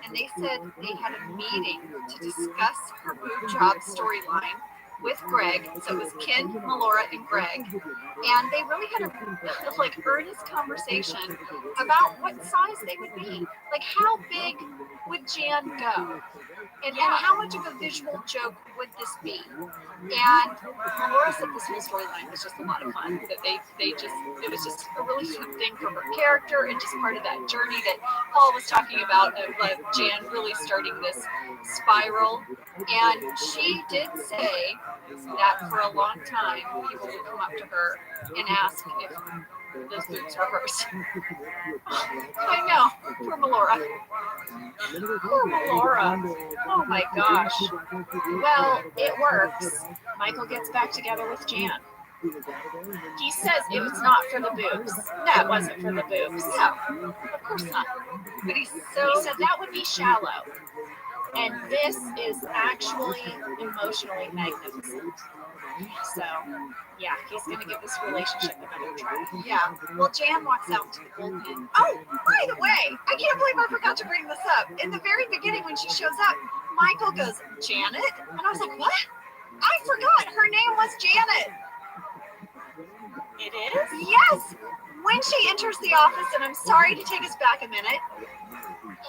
and they said they had a meeting to discuss her boob job storyline with Greg. So it was Ken, Melora, and Greg, and they really had a like earnest conversation about what size they would be. Like, how big would Jan go? And how much of a visual joke would this be? And Melora said this whole storyline was just a lot of fun. That it was just a really fun thing for her character and just part of that journey that Paul was talking about of Jan really starting this spiral. And she did say that for a long time people would come up to her and ask if those boobs were hers. I know, poor Melora. Poor Melora. Oh my gosh. Well, it works. Michael gets back together with Jan. He says it was not for the boobs. That wasn't for the boobs. No, of course not. But he said that would be shallow. And this is actually emotionally magnificent. So, yeah, he's going to give this relationship another try. Yeah. Well, Jan walks out to the bullpen. Oh, by the way, I can't believe I forgot to bring this up. In the very beginning when she shows up, Michael goes, Janet? And I was like, what? I forgot her name was Janet. It is? Yes. When she enters the office, and I'm sorry to take us back a minute,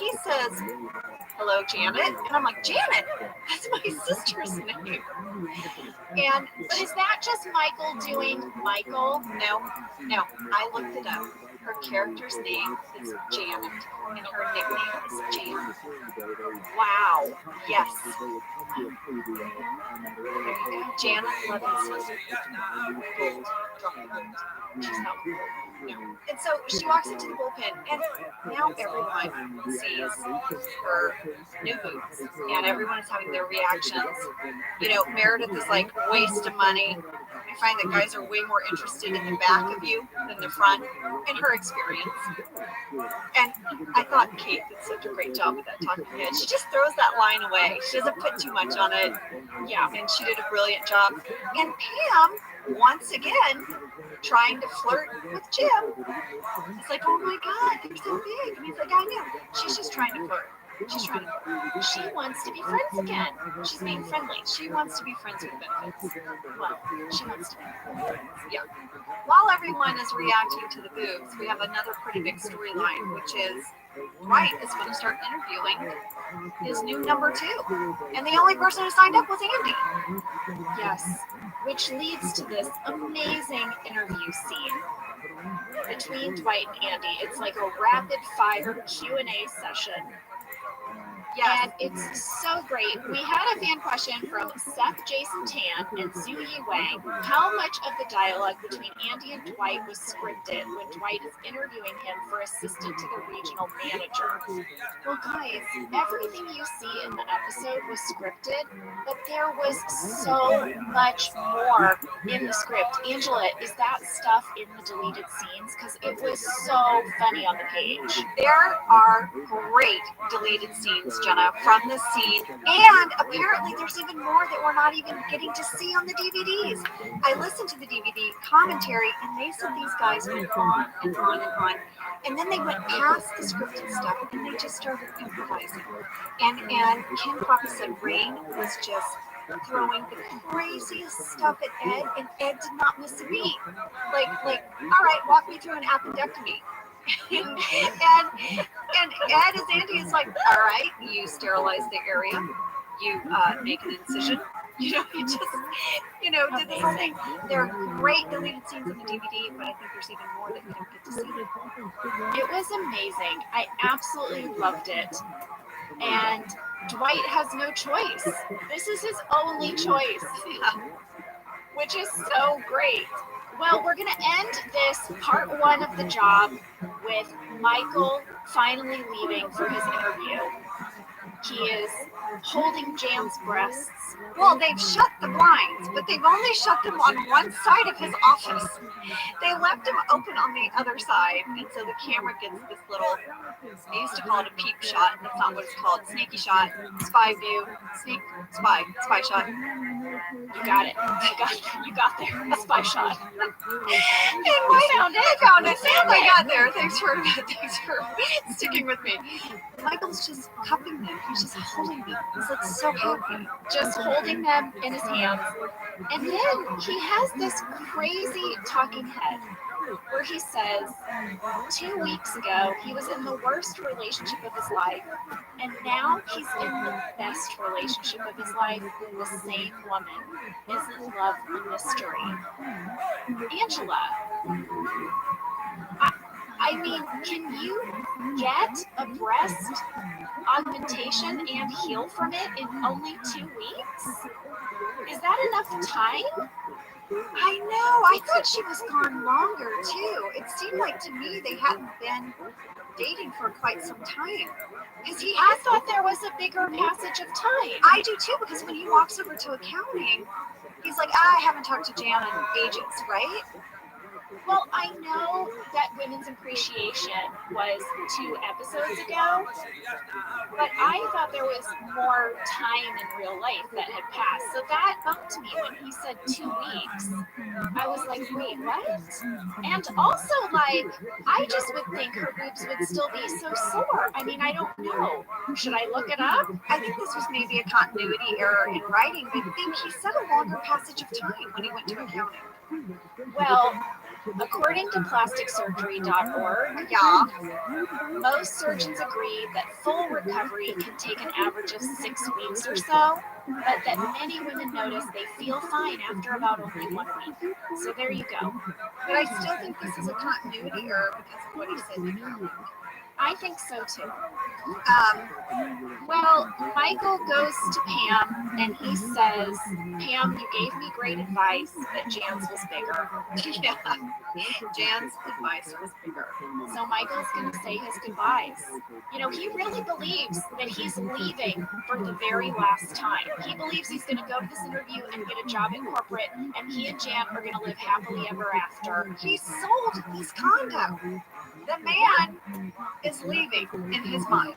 he says, hello, Janet. And I'm like, Janet? That's my sister's name. But is that just Michael doing Michael? No, I looked it up. Her character's name is Janet, and her nickname is Jan. Wow. Yes. Janet Levinson. She's not gold. No. And so she walks into the bullpen, and now everyone sees her new boobs, and everyone is having their reactions. You know, Meredith is like, waste of money. I find that guys are way more interested in the back of you than the front, in her experience. And I thought Kate did such a great job with that talking head. She just throws that line away. She doesn't put too much on it. Yeah, and she did a brilliant job. And Pam, once again, trying to flirt with Jim. It's like, oh my God, they're so big. And he's like, I know. She's just trying to flirt. She's trying to flirt. She wants to be friends again. She's being friendly. She wants to be friends with benefits. Well, she wants to be friends. Yeah. While everyone is reacting to the boobs, we have another pretty big storyline, which is Dwight is going to start interviewing his new number 2. And the only person who signed up was Andy. Yes, which leads to this amazing interview scene between Dwight and Andy. It's like a rapid fire Q&A session. Yes. And it's so great. We had a fan question from Seth Jason Tan and Zuyi Wang. How much of the dialogue between Andy and Dwight was scripted when Dwight is interviewing him for assistant to the regional manager? Well, guys, everything you see in the episode was scripted, but there was so much more in the script. Angela, is that stuff in the deleted scenes? Because it was so funny on the page. There are great deleted scenes, Jenna, from this scene, and apparently there's even more that we're not even getting to see on the DVDs. I listened to the DVD commentary, and they said these guys went on and on and on, and then they went past the scripted stuff, and they just started improvising. And Ken Pappas said Rain was just throwing the craziest stuff at Ed, and Ed did not miss a beat. Like, all right, walk me through an appendectomy. and Ed, as Andy, is like, all right, you sterilize the area, you make an incision, you just, did this whole thing. There are great deleted scenes in the DVD, but I think there's even more that we don't get to see. It was amazing. I absolutely loved it. And Dwight has no choice. This is his only choice, which is so great. Well, we're going to end this part 1 of the job with Michael finally leaving for his interview. He is holding Jan's breasts. Well, they've shut the blinds, but they've only shut them on one side of his office. They left him open on the other side, and so the camera gets this little, they used to call it a peep shot, that's not what it's called, sneaky shot, spy view, spy shot. You got it. You got there. A spy shot. And I found it. Sam, I got there. Thanks for sticking with me. Michael's just cupping them. He's just holding them. He's like so happy. Just holding them in his hands. And then he has this crazy talking head where he says 2 weeks ago he was in the worst relationship of his life, and now he's in the best relationship of his life. The same woman. Isn't love a mystery? Angela, I mean, can you get a breast augmentation and heal from it in only 2 weeks? Is that enough time? I know. I thought she was gone longer too. It seemed like to me they hadn't been dating for quite some time. I thought there was a bigger passage of time. I do too, because when he walks over to accounting, he's like, I haven't talked to Jan in ages, right? Well, I know that Women's Appreciation was 2 episodes ago, but I thought there was more time in real life that had passed. So that bumped me when he said 2 weeks. I was like, wait, what? And also, like, I just would think her boobs would still be so sore. I mean, I don't know. Should I look it up? I think this was maybe a continuity error in writing, but I think he said a longer passage of time when he went to accounting. Well, according to plasticsurgery.org, most surgeons agree that full recovery can take an average of 6 weeks or so, but that many women notice they feel fine after about only 1 week. So there you go. But I still think this is a continuity error because of what he said in accounting. I think so too. Well, Michael goes to Pam and he says, Pam, you gave me great advice, but Jan's was bigger. Yeah, Jan's advice was bigger. So Michael's going to say his goodbyes. You know, he really believes that he's leaving for the very last time. He believes he's going to go to this interview and get a job in corporate, and he and Jan are going to live happily ever after. He sold his condo. The man is leaving in his mind.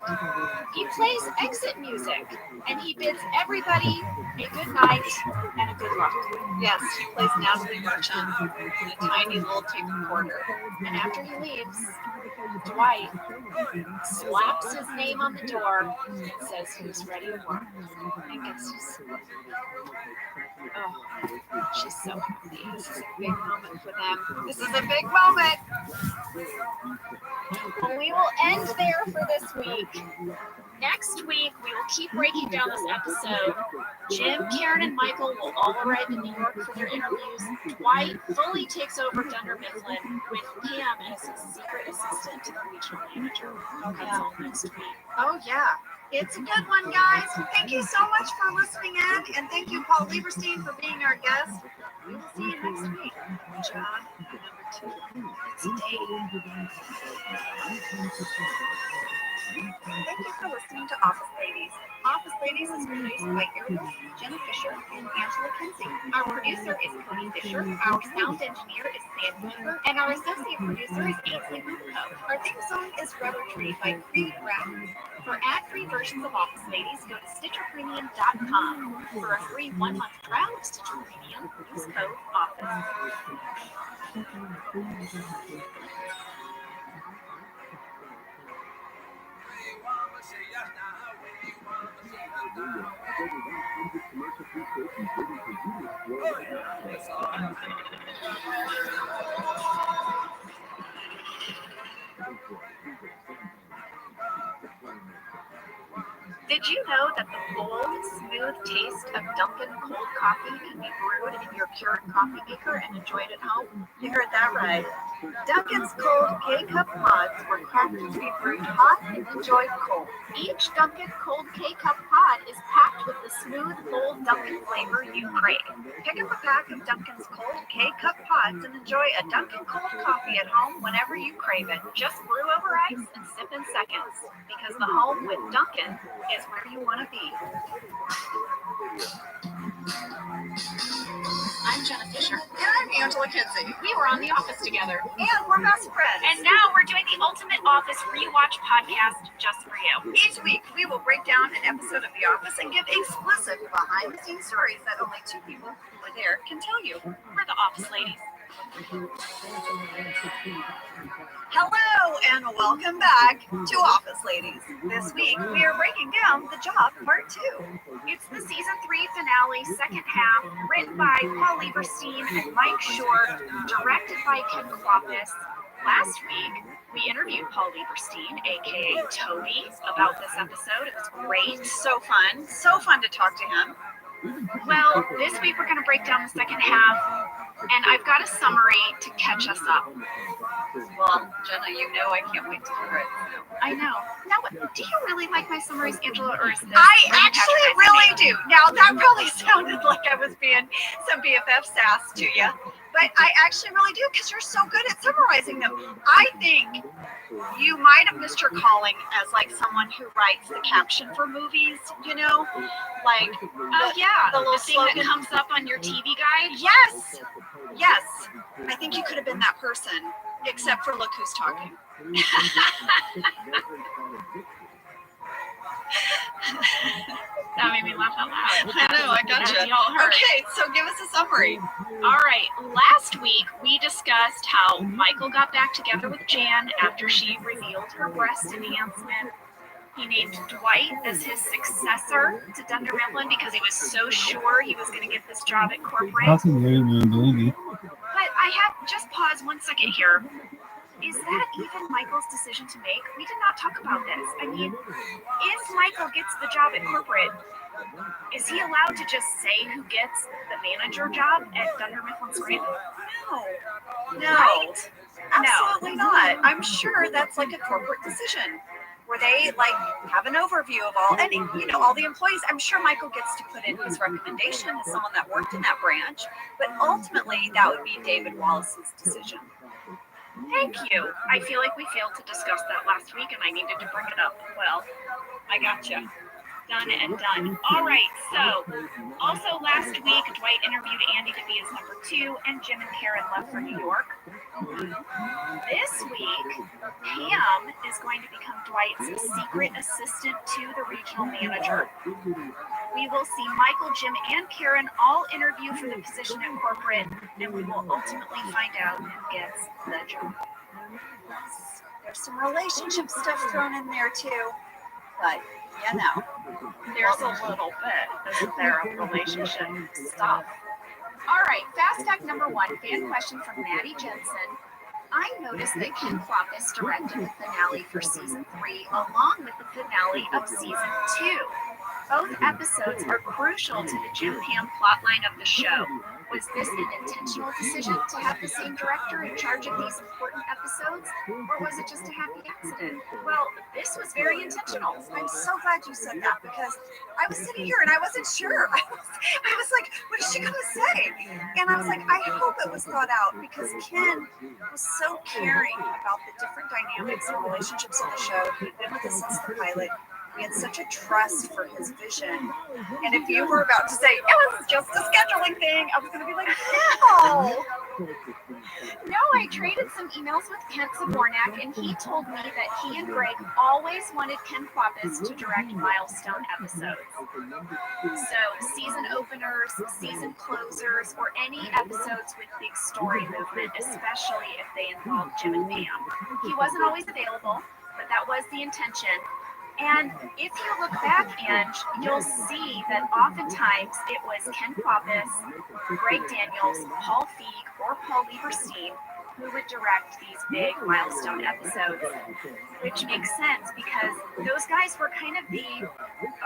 He plays exit music, and he bids everybody a good night and a good luck. Yes, he plays Natalie Merchant in a tiny little tape recorder. And after he leaves, Dwight slaps his name on the door and says, who's ready to work? And gets his... Oh, she's so happy. This is a big moment for them. This is a big moment. Well, we will end there for this week. Next week, we will keep breaking down this episode. Jim, Karen, and Michael will all arrive in New York for their interviews. Dwight fully takes over Dunder Mifflin with Pam as his secret assistant to the regional manager. That's all next week. Oh, yeah. It's a good one, guys. Thank you so much for listening in, and thank you, Paul Lieberstein, for being our guest. We will see you next week. Job number 2. It's a date. Thank you for listening to Office Ladies. Office Ladies is produced by Ariel, Jenna Fisher, and Angela Kinsey. Our producer is Cody Fisher. Our sound engineer is Sam Weaver, and our associate producer is Ainsley Rupo. Our theme song is Rubber Tree by Rabbi. For ad-free versions of Office Ladies, go to StitcherPremium.com. For a free 1-month trial of Stitcher Premium, use code OFFICE. Did you know that the bold, smooth taste of Dunkin' cold coffee can be brewed in your Keurig coffee maker and enjoyed at home? You heard that right. Dunkin's cold K-Cup pods were crafted to be brewed hot and enjoyed cold. Each Dunkin' cold K-Cup pod is packed with the smooth, bold Dunkin' flavor you crave. Pick up a pack of Dunkin's cold K-Cup pods and enjoy a Dunkin' cold coffee at home whenever you crave it. Just brew over ice and sip in seconds, because the home with Dunkin' is where you want to be. I'm Jenna Fisher. And I'm Angela Kinsey. We were on The Office together. And we're best friends. And now we're doing the Ultimate Office Rewatch podcast just for you. Each week, we will break down an episode of The Office and give exclusive behind-the-scenes stories that only two people who were there can tell you. We're the Office ladies. Hello and welcome back to Office Ladies. This week we are breaking down The Job Part 2. It's the season 3 finale, second half, written by Paul Lieberstein and Mike Shore, directed by Ken Klopis. Last week we interviewed Paul Lieberstein, aka Toby, about this episode. It was great. So fun to talk to him. Well, this week we're going to break down the second half, and I've got a summary to catch us up. Well, Jenna, you know I can't wait to hear it. I know. Now, do you really like my summaries, Angela, or is this? I actually really do. Now, that probably sounded like I was being some BFF sass to you, but I actually really do because you're so good at summarizing them. I think you might have missed your calling as like someone who writes the caption for movies, you know? Like, the little thing slogan that comes up on your TV guide? Yes. I think you could have been that person, except for look who's talking. That made me laugh out loud. I know, I gotcha. Y'all heard. Okay, so give us a summary. All right. Last week, we discussed how Michael got back together with Jan after she revealed her breast enhancement. He named Dwight as his successor to Dunder Mifflin because he was so sure he was going to get this job at corporate. But I have just pause 1 second here. Is that even Michael's decision to make? We did not talk about this. I mean, if Michael gets the job at corporate, is he allowed to just say who gets the manager job at Dunder Mifflin Scranton? No. Right? Absolutely not. I'm sure that's like a corporate decision where they like have an overview of all, and you know, all the employees. I'm sure Michael gets to put in his recommendation as someone that worked in that branch, but ultimately that would be David Wallace's decision. Thank you. I feel like we failed to discuss that last week, and I needed to bring it up. Well, I gotcha. Done and done. All right, so also last week, Dwight interviewed Andy to be his number 2, and Jim and Karen left for New York. This week, Pam is going to become Dwight's secret assistant to the regional manager. We will see Michael, Jim, and Karen all interview for the position at corporate, and we will ultimately find out who gets the job. There's some relationship stuff thrown in there too, but you know, there's a little bit, isn't there, of relationship stuff. All right, fast fact number 1, fan question from Maddie Jensen. I noticed that Ken Klopis directed the finale for season 3 along with the finale of season 2. Both episodes are crucial to the Jim Pam plotline of the show. Was this an intentional decision to have the same director in charge of these important episodes, or was it just a happy accident? Well, this was very intentional. I'm so glad you said that because I was sitting here and I wasn't sure. I was like, what is she going to say? And I was like, I hope it was thought out because Ken was so caring about the different dynamics and relationships in the show. He'd been with us since the pilot. We had such a trust for his vision. And if you were about to say, it was just a scheduling thing, I was going to be like, no. No, I traded some emails with Kent Zabornak, and he told me that he and Greg always wanted Ken Klopis to direct milestone episodes. So season openers, season closers, or any episodes with big story movement, especially if they involve Jim and Pam. He wasn't always available, but that was the intention. And if you look back, Ange, you'll see that oftentimes it was Ken Klopis, Greg Daniels, Paul Feig, or Paul Lieberstein who would direct these big milestone episodes, which makes sense because those guys were kind of the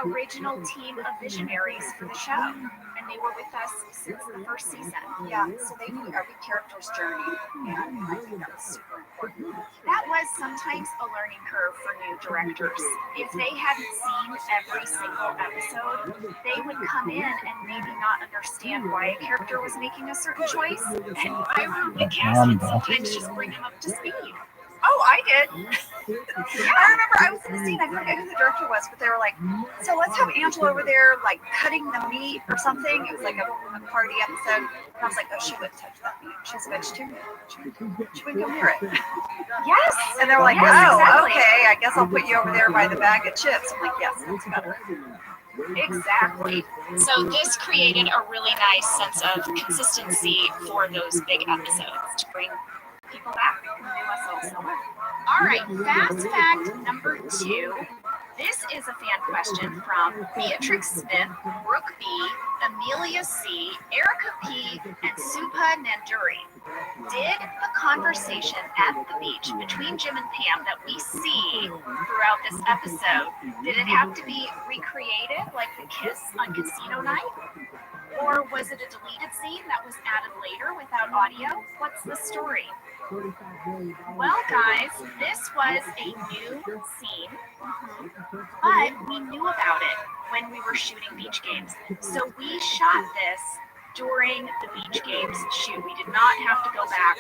original team of visionaries for the show, and they were with us since the first season. Yeah, so they knew every character's journey, and I think that was super important. That was sometimes a learning curve for new directors. If they hadn't seen every single episode, they would come in and maybe not understand why a character was making a certain choice, and I would cast it sometimes just bring them up to speed. Oh, I did. I remember I was in the scene. I forget who the director was, but they were like, "So let's have Angela over there, like cutting the meat or something." It was like a party episode, and I was like, "Oh, she wouldn't touch that meat. She's a vegetarian. She wouldn't go near it." Yes. And they're like, Yes, "Oh, exactly. okay. I guess I'll put you over there by the bag of chips." I'm like, "Yes, that's better." Exactly. So this created a really nice sense of consistency for those big episodes to bring people back and do us all so well. All right, fast fact number 2. This is a fan question from Beatrix Smith, Brooke B, Amelia C, Erica P, and Supa Nanduri. Did the conversation at the beach between Jim and Pam that we see throughout this episode, did it have to be recreated like the kiss on casino night? Or was it a deleted scene that was added later without audio? What's the story? Well, guys, this was a new scene, but we knew about it when we were shooting beach games. So we shot this during the beach games shoot. We did not have to go back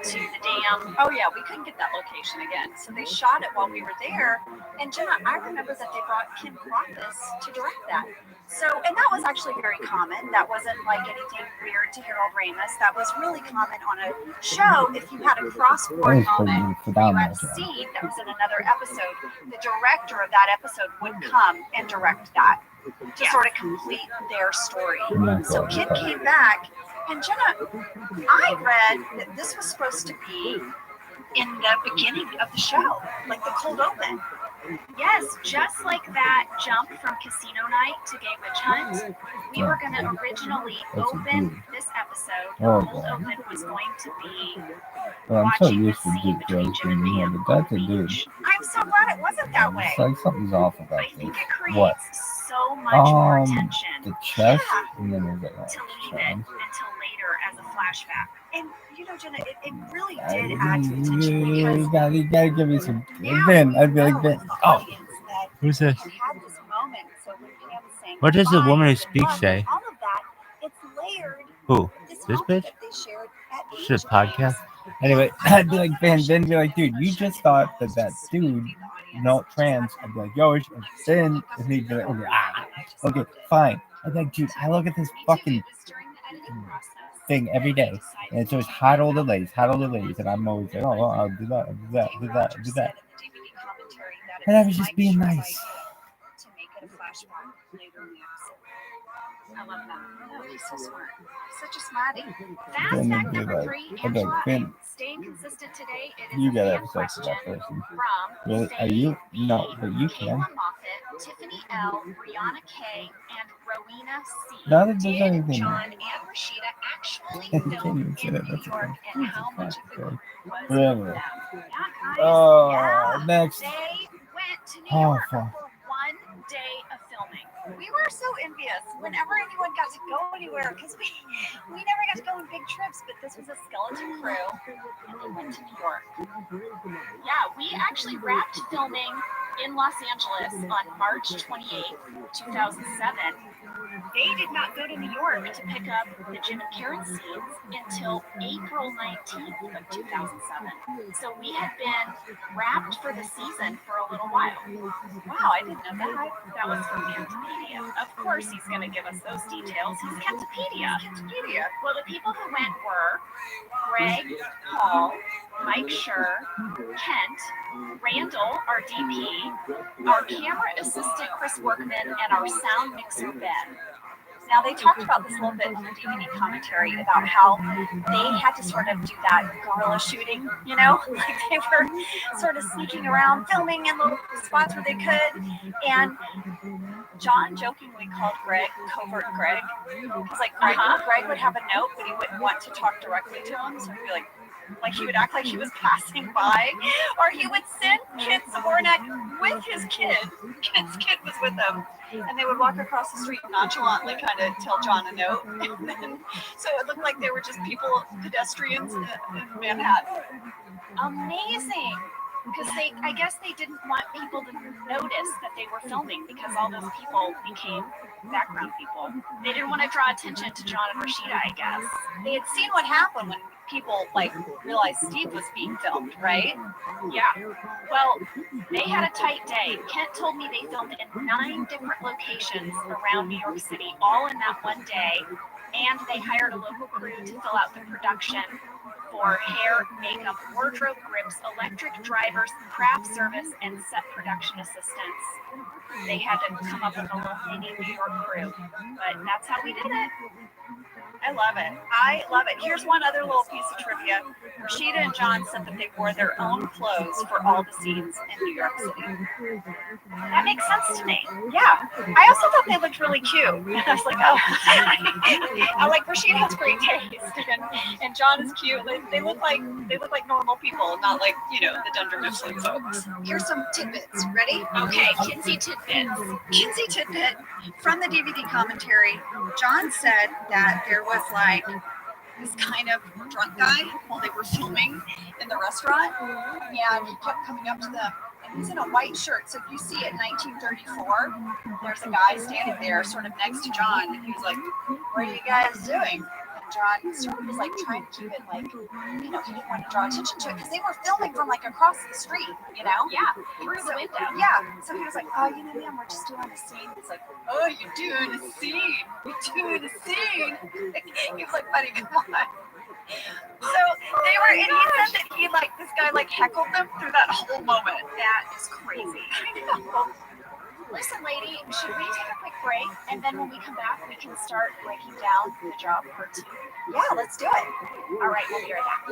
to the dam. Oh yeah, we couldn't get that location again, so they shot it while we were there. And Jenna, I remember that they brought Kim Crocus to direct that. So, and that was actually very common. That wasn't like anything weird to Harold Ramis. That was really common on a show. If you had a crossword moment, you had a scene that was in another episode, the director of that episode would come and direct that to sort of complete their story. So Kim came back, and Jenna, I read that this was supposed to be in the beginning of the show, like the cold open. Yes, just like that jump from Casino Night to Gay Witch Hunt, we were going to originally open this episode. The cold open was going to be I'm so watching the used to scene Duke between Rose Jim and being here, Pam but on that's the a dude. beach. I'm so glad it wasn't that way. It's like something's off about I this. think it creates What? so much more The tension chest? Yeah. And then there's like, to leave it until later as a flashback. And you know, Jenna, it really did add to the tension you because gotta give me some. now Ben, I'd be we like, know Ben. as the Oh, audience that Who's this? you had this moment. So when Pam was saying What does the goodbye woman who and speaks love say? and all of that, it's layered. Who? This This moment bitch? that they shared at Shit, beach podcast. games. anyway, I'd be like, Ben be like, dude, you just thought that dude, no, trans. I'd be like, yo, and he'd be like, okay, fine. I'd be like, dude, I look at this fucking It was during the editing process. thing every day, and it's always hot older ladies, and I'm always like, oh, well, I'll do that, I'll do that, do that, do that. And I was just being nice. To make it a flashback later in the episode. I love that. Oh, he's so smart. Such a smarty. Fast Ben fact would be number like, 3, I'd be Angela. like, Ben, Staying consistent today, it is you a gotta fan have sex with question that person. from Really? Are Faye you? B, No, but you can. Kayla Moffat, Tiffany L, Brianna K, and Rowena C. Not that there's Did anything. John and Rashida actually You can't film even say in that. New That's York, okay. and how much of the Okay. group was Whatever. them? Yeah, guys. Oh, yeah. next. They went to New Oh, York fuck. for one day of filming. We were so envious whenever anyone got to go anywhere because we never got to go on big trips, but this was a skeleton crew and they went to New York. Yeah, we actually wrapped filming in Los Angeles on March 28th, 2007. They did not go to New York to pick up the Jim and Karen scenes until April 19th of 2007. So we had been wrapped for the season for a little while. Wow, I didn't know that. That was from Kentopedia. Of course he's going to give us those details. He's Kentopedia. Well, the people who went were Greg, Paul, Mike Schur, Kent, Randall, our DP, our camera assistant Chris Workman, and our sound mixer Ben. Now, they talked about this a little bit in the DVD commentary about how they had to sort of do that guerrilla shooting, you know? Like they were sort of sneaking around, filming in little spots where they could. And John jokingly called Greg Covert Greg. Because, like, Greg would have a note, but he wouldn't want to talk directly to him. So he'd be like he would act like he was passing by. Or he would send Kit Zabornak with his kid. Kit's kid was with them. And they would walk across the street nonchalantly, kind of tell John a note. And then, so it looked like they were just people, pedestrians in Manhattan. Amazing. Because I guess they didn't want people to notice that they were filming because all those people became background people. They didn't want to draw attention to John and Rashida, I guess. They had seen what happened when people like realized Steve was being filmed, right? Yeah. Well, they had a tight day. Kent told me they filmed in 9 different locations around New York City, all in that one day. And they hired a local crew to fill out the production for hair, makeup, wardrobe, grips, electric drivers, craft service, and set production assistants. They had to come up with a little mini New York crew, but that's how we did it. I love it. I love it. Here's one other little piece of trivia. Rashida and John said that they wore their own clothes for all the scenes in New York City. That makes sense to me. Yeah. I also thought they looked really cute. I was like, oh. I like Rashida has great taste, and John is cute. They look like normal people, not like, the Dunder Mifflin folks. Here's some tidbits. Ready? Okay, Kinsey tidbits. Kinsey tidbit from the DVD commentary. John said that there was like this kind of drunk guy while they were filming in the restaurant, and he kept coming up to them, and he's in a white shirt. So if you see it, 1934, there's a guy standing there sort of next to John, and he's like, "What are you guys doing?" And John sort of was like trying to keep it like, he didn't want to draw attention to it because they were filming from like across the street, Yeah, through the window. Yeah. So he was like, "Oh, ma'am, we're just doing a scene." He's like, "Oh, you're doing a scene. You're doing a scene." He was like, "Buddy, come on." So they were, and he said that this guy heckled them through that whole moment. That is crazy. Listen, lady, should we take a quick break? And then when we come back, we can start breaking down the job part 2. Yeah, let's do it. All right, we'll be right back.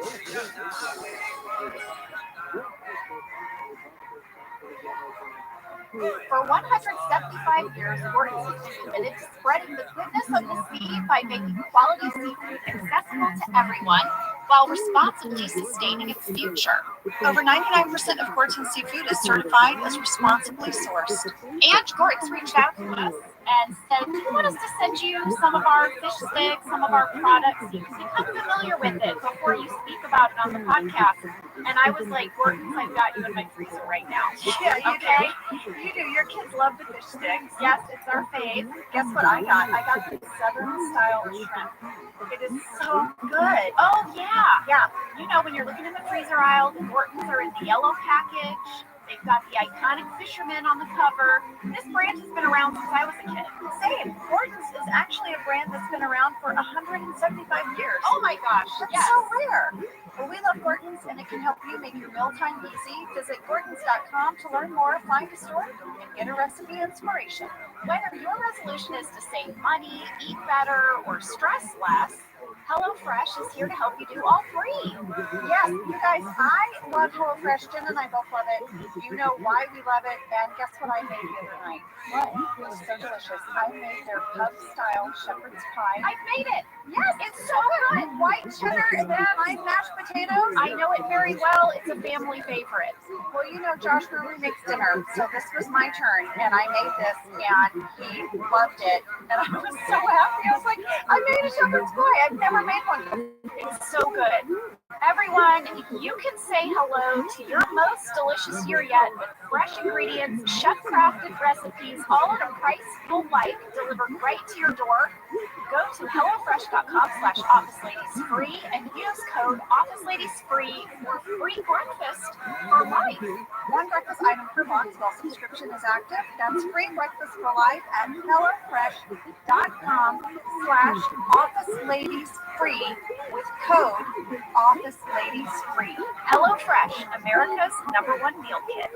For 175 years, Gordon's has been committed to spreading the goodness of the sea by making quality seafood accessible to everyone while responsibly sustaining its future. Over 99% of Gordon's seafood is certified as responsibly sourced. And Gordon's reached out to us and said, "Do you want us to send you some of our fish sticks, some of our products? You can become familiar with it before you speak about it on the podcast." And I was like, "Gordon's, I've got you in my freezer right now." Yeah, you Okay? You do. Your kids love the fish sticks. Yes, it's our fave. Guess what I got? I got the Southern style shrimp. It is so good. Oh, yeah. When you're looking in the freezer aisle, the Gordon's are in the yellow package. They've got the iconic fisherman on the cover. This brand has been around since I was a kid. Same. Gordon's is actually a brand that's been around for 175 years. Oh my gosh, That's yes. so rare. Well, we love Gordon's, and it can help you make your mealtime easy. Visit Gordons.com to learn more, find a store, and get a recipe inspiration. Whether your resolution is to save money, eat better, or stress less, HelloFresh is here to help you do all 3. Yes, you guys, I love HelloFresh. Jen and I both love it. You know why we love it. And guess what I made the other night? What? It was so delicious. I made their pub-style shepherd's pie. I've made it. Yes, it's so good. White cheddar and then fine mashed potatoes. I know it very well. It's a family favorite. Well, Josh Brewer makes dinner, so this was my turn, and I made this, and he loved it, and I was so happy. I was like, I made a shepherd's pie. I've never made one. It's so good. Everyone, you can say hello to your most delicious year yet with fresh ingredients, chef-crafted recipes, all at a price you'll like, delivered right to your door. Go to HelloFresh.com/OfficeLadiesFree and use code OfficeLadiesFree for free breakfast for life. One breakfast item per box while subscription is active. That's free breakfast for life at HelloFresh.com/OfficeLadiesFree with code OfficeLadiesFree. HelloFresh, America's #1 meal kit.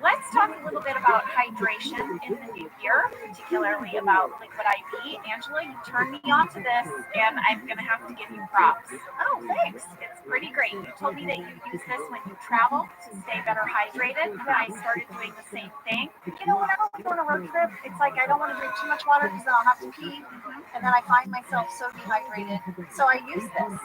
Let's talk a little bit about hydration in the new year, particularly about liquid IV. Angela, you turned me on to this, and I'm going to have to give you props. Oh, thanks. It's pretty great. You told me that you use this when you travel to stay better hydrated, and I started doing the same thing. Whenever we go on a road trip, it's like I don't want to drink too much water because then I'll have to pee, and then I find myself so dehydrated. So I use this.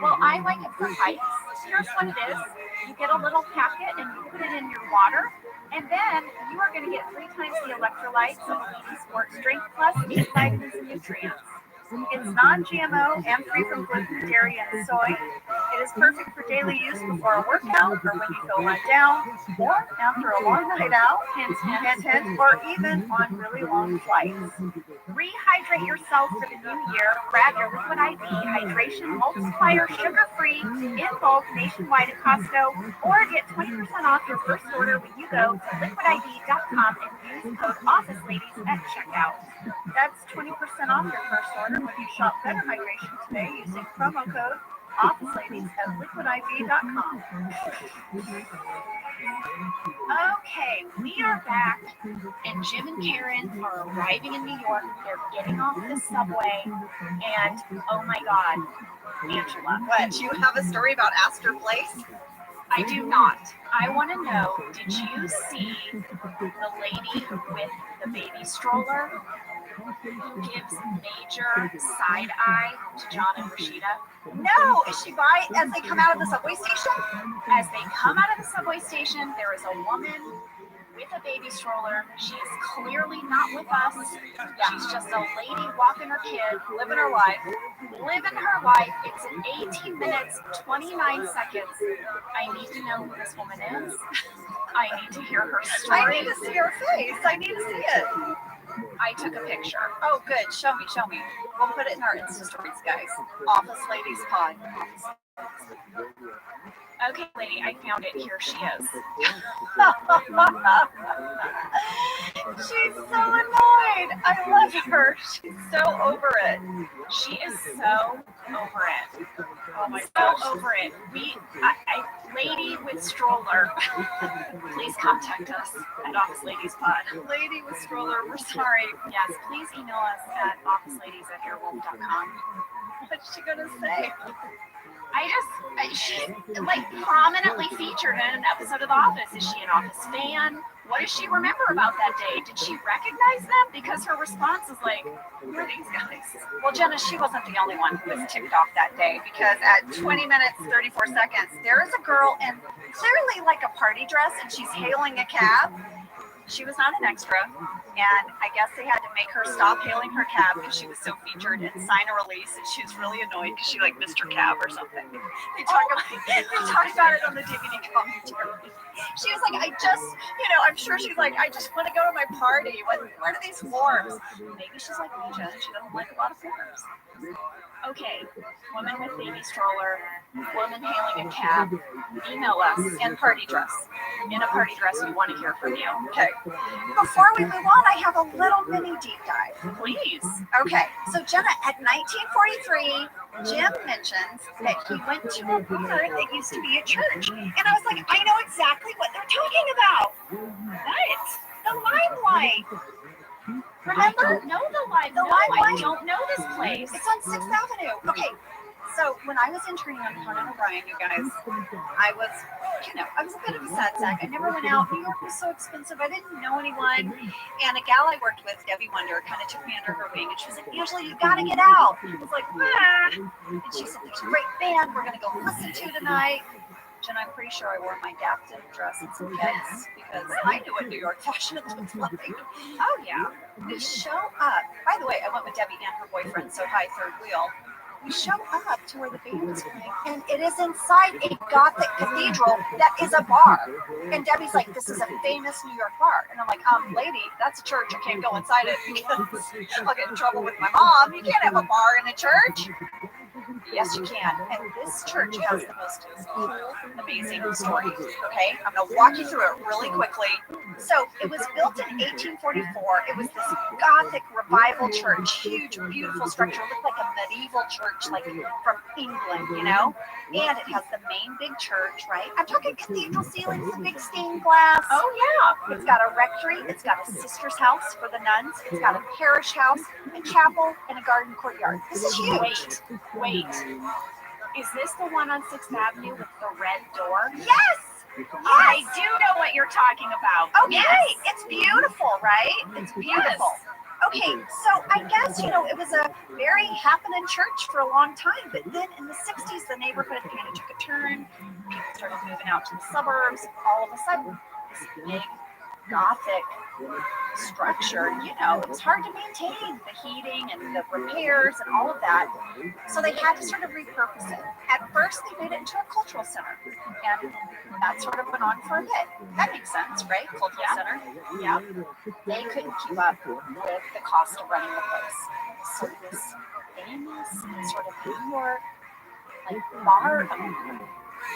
Well, I like it for hikes. Here's what it is. You get a little packet, and you put it in your water. And then you are going to get 3 times the electrolytes of Elite Sports Drink plus 8 vitamins and nutrients. It's non-GMO and free from gluten, dairy, and soy. It is perfect for daily use before a workout or when you feel run down or after a long night out, hint, or even on really long flights. Rehydrate yourself for the new year. Grab your Liquid IV Hydration Multiplier sugar-free in bulk nationwide at Costco, or get 20% off your first order when you go to liquidiv.com and use code OfficeLadies at checkout. That's 20% off your first order when you shop Better Hydration today using promo code OfficeLadies at liquidiv.com. Okay, we are back, and Jim and Karen are arriving in New York. They're getting off the subway, and oh my God, Angela. What, you have a story about Astor Place? I do not. I want to know, did you see the lady with the baby stroller who gives major side eye to John and Rashida? No, is she by as they come out of the subway station? As they come out of the subway station, there is a woman with a baby stroller. She is clearly not with us. She's just a lady walking her kid, living her life. It's in 18 minutes, 29 seconds. I need to know who this woman is. I need to hear her story. I need to see her face. I need to see it. I took a picture. Oh, good. Show me. We'll put it in our Insta stories, guys. Office Ladies Pod. Okay, lady, I found it. Here she is. She's so annoyed. I love her. She's so over it. She is so over it. Oh my So gosh. over it. Lady with stroller. Please contact us at Office Ladies Pod. Lady with stroller, we're sorry. Yes, please email us at officeladies@airwolf.com. What's she gonna say? She's like prominently featured in an episode of The Office. Is she an Office fan? What does she remember about that day? Did she recognize them? Because her response is like, who are these guys? Well, Jenna, she wasn't the only one who was ticked off that day, because at 20 minutes, 34 seconds, there is a girl in clearly like a party dress, and she's hailing a cab. She was not an extra, and I guess they had to make her stop hailing her cab because she was so featured and sign a release, and she was really annoyed because she like missed her cab or something. They talk about it on the DVD commentary. She was like, I'm sure she's like, I just want to go to my party. What are these forms? Maybe she's like me, Jen. She doesn't like a lot of forms. Okay, woman with baby stroller, woman hailing a cab, email us In party dress. in a party dress. We want to hear from you. Okay. Before we move on, I have a little mini deep dive. Please. Okay, so Jenna, at 1943, Jim mentions that he went to a bar that used to be a church. And I was like, I know exactly what they're talking about. What? The Limelight. Remember? No, the Limelight. The No, I Limelight. don't know this place. It's on 6th Avenue. Okay, so when I was interning on Conan O'Brien, you guys, I was a bit of a sad sack. I never went out. New York was so expensive. I didn't know anyone. And a gal I worked with, Debbie Wonder, kind of took me under her wing. And she was like, Angela, you got to get out. I was like, And she said, there's a great band we're going to go listen to tonight. And I'm pretty sure I wore my Dapton dress and some Keds because I knew what New York fashion looked like. Oh, yeah. We show up. By the way, I went with Debbie and her boyfriend, so hi, third wheel. We show up to where the band is playing, and it is inside a Gothic cathedral that is a bar. And Debbie's like, this is a famous New York bar. And I'm like, lady, that's a church. I can't go inside it because I'll get in trouble with my mom. You can't have a bar in a church. Yes, you can. And this church has the most cool, amazing story. Okay, I'm going to walk you through it really quickly. So it was built in 1844. It was this Gothic revival church, huge, beautiful structure. It looked like a medieval church, like from England, And it has the main big church, right? I'm talking cathedral ceilings, the big stained glass. Oh, yeah. It's got a rectory. It's got a sister's house for the nuns. It's got a parish house, a chapel, and a garden courtyard. This is huge. Wait. Is this the one on 6th Avenue with the red door? Yes! I do know what you're talking about. Okay, Yes. it's beautiful, right? It's beautiful. Okay, so I guess, it was a very happening church for a long time, but then in the 60s, the neighborhood kind of took a turn. People started moving out to the suburbs. All of a sudden, this big Gothic structure, you know, it was hard to maintain the heating and the repairs and all of that. So they had to sort of repurpose it. At first, they made it into a cultural center, and that sort of went on for a bit. That makes sense, right? Cultural center. Yeah. They couldn't keep up with the cost of running the place. So this famous sort of New York like bar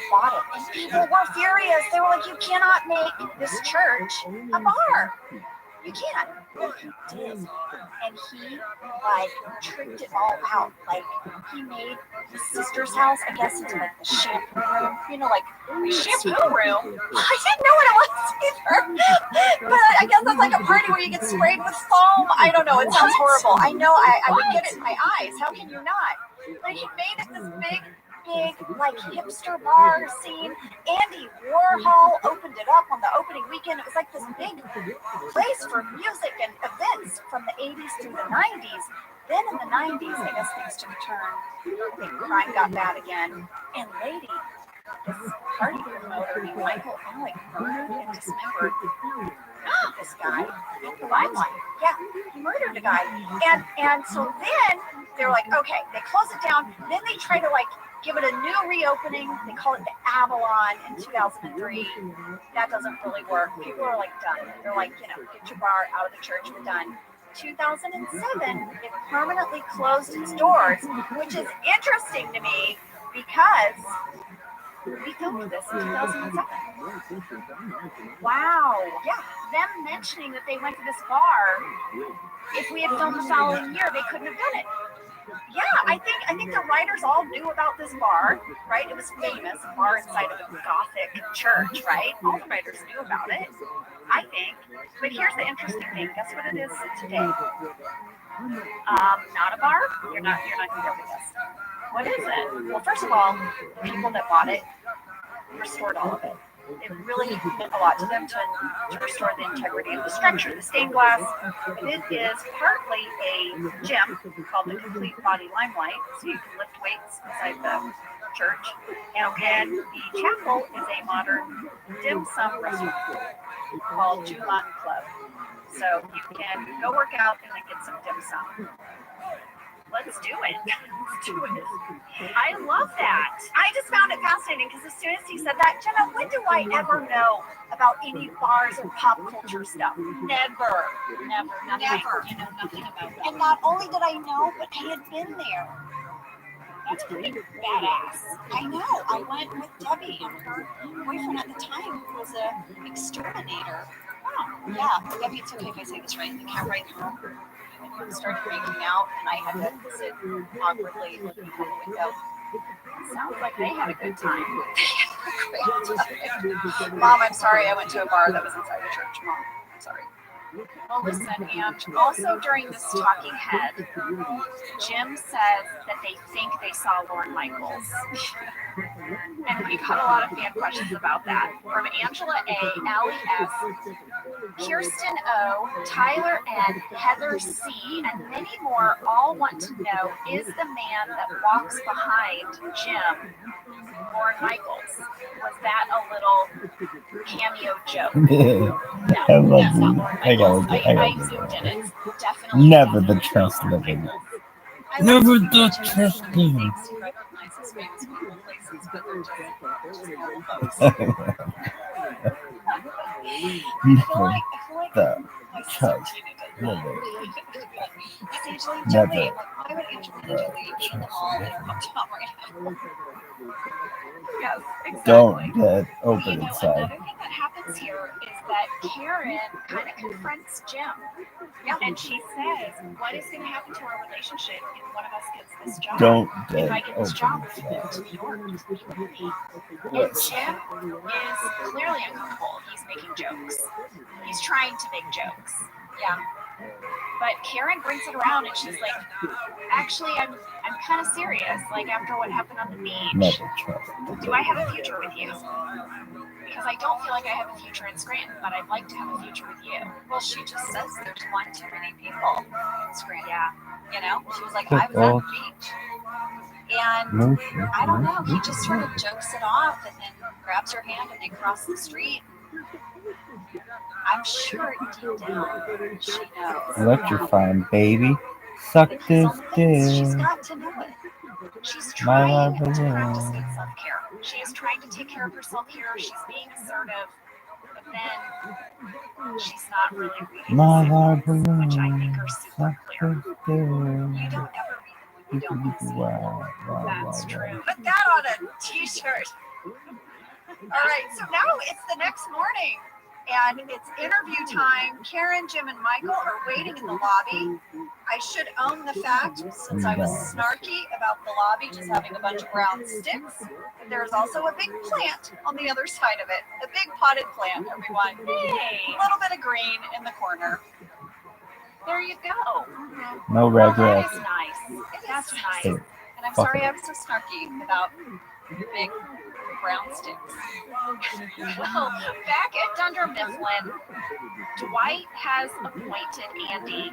bought it, and people were furious. They were like, "You cannot make this church a bar. You can't." But he did, and he like tricked it all out. Like he made his sister's house, I guess, into like the shampoo room. You know, like Shampoo room. I didn't know what it was either. But I guess that's like a party where you get sprayed with foam. I don't know. It sounds horrible. I know. I would get it in my eyes. How can you not? But he made it this big, like hipster bar scene. Andy Warhol opened it up on the opening weekend. It was like this big place for music and events from the 80s through the 90s. Then in the 90s, I guess things took a turn. I think crime got bad again. And lady, this party promoter named Michael Alec murdered and dismembered this guy at the limelight. Yeah, he murdered a guy. And so then they were like, okay, they close it down. Then they try to like give it a new reopening. They call it the Avalon in 2003. That doesn't really work. People are like done. They're like, you know, get your bar out of the church. We're done. 2007, it permanently closed its doors, which is interesting to me because we filmed this in 2007. Wow. Yeah. Them mentioning that they went to this bar. If we had filmed the following year, they couldn't have done it. Yeah, I think the writers all knew about this bar, right? It was famous, a bar inside of a Gothic church, right? All the writers knew about it, I think. But here's the interesting thing. Guess what it is today? Not a bar? You're not gonna be able to guess. What is it? Well, first of all, the people that bought it restored all of it. It really meant a lot to them to restore the integrity of the structure, the stained glass. It is partly a gym called the Complete Body Limelight, so you can lift weights inside the church. And the chapel is a modern dim sum restaurant called TRUMAN Club. So you can go work out and then get some dim sum. Let's do it. Let's do it. I love that. I just found it fascinating because as soon as he said that, Jenna, when do I ever know about any bars or pop culture stuff? Never. Nothing. You know nothing about that. And not only did I know, but I had been there. That's pretty badass. I know. I went with Debbie, and her boyfriend at the time was an exterminator. Oh, yeah. Debbie, it's okay if I say this right. The cat right now started freaking out, and I had to sit awkwardly looking out the window. Sounds like they had a good time. Mom, I'm sorry I went to a bar that was inside the church. Mom, I'm sorry. Well, listen, and also during this talking head, Jim says that they think they saw Lorne Michaels. And we got a lot of fan questions about that. From Angela A, Allie S, Kirsten O, Tyler N, Heather C, and many more all want to know, is the man that walks behind Jim Lorne Michaels? Was that a little cameo joke? I love That's not you. Lorne I got Michaels. it. I zoomed in. It's definitely Never the definitely trust Lorne living. Michaels. Never I the like trust He living. thinks he recognizes famous people and places, but they're just normal folks. Never I the my trust sister living. It's usually Never Jolie. Why would Angelina Jolie be in the mall in her hotel right now? Yes, exactly. Don't get open You know, inside. another thing that happens here is that Karen kind of confronts Jim. Yeah. And she says, what is going to happen to our relationship if one of us gets this job? Don't If get I get this job, open will you move inside. to New York to be with me? And Jim is clearly uncomfortable. He's making jokes. He's trying to make jokes. Yeah. But Karen brings it around and she's like, actually, I'm kind of serious. Like after what happened on the beach, Never trust. do I have a future with you? Because I don't feel like I have a future in Scranton, but I'd like to have a future with you. Well, she just says there's one too many people in Scranton. Yeah. You know, she was like, I was at the beach. And I don't know, he just sort of jokes it off and then grabs her hand and they cross the street. I'm sure deep down she knows. Electrifying, baby. Suck But he's this on the fence. She's dick. got to know it. She's My trying love to practice balloon. good self-care. She is trying to take care of her self-care. She's being assertive. But then she's not really reading My the love signals, which I think balloon. are Suck super clear. this dick. You don't ever read them when you don't want to see them. Wow, That's true. Put that on a t-shirt. All right, so now it's the next morning and it's interview time. Karen, Jim, and Michael are waiting in the lobby. I should own the fact, since I was snarky about the lobby just having a bunch of brown sticks, there's also a big plant on the other side of it. A big potted plant, everyone. Hey, A little bit of green in the corner. there you go. No Well, that regrets. is nice. That's nice. Hey, And I'm fuck sorry it. I was so snarky about big brown sticks. Well, back at Dunder Mifflin, Dwight has appointed Andy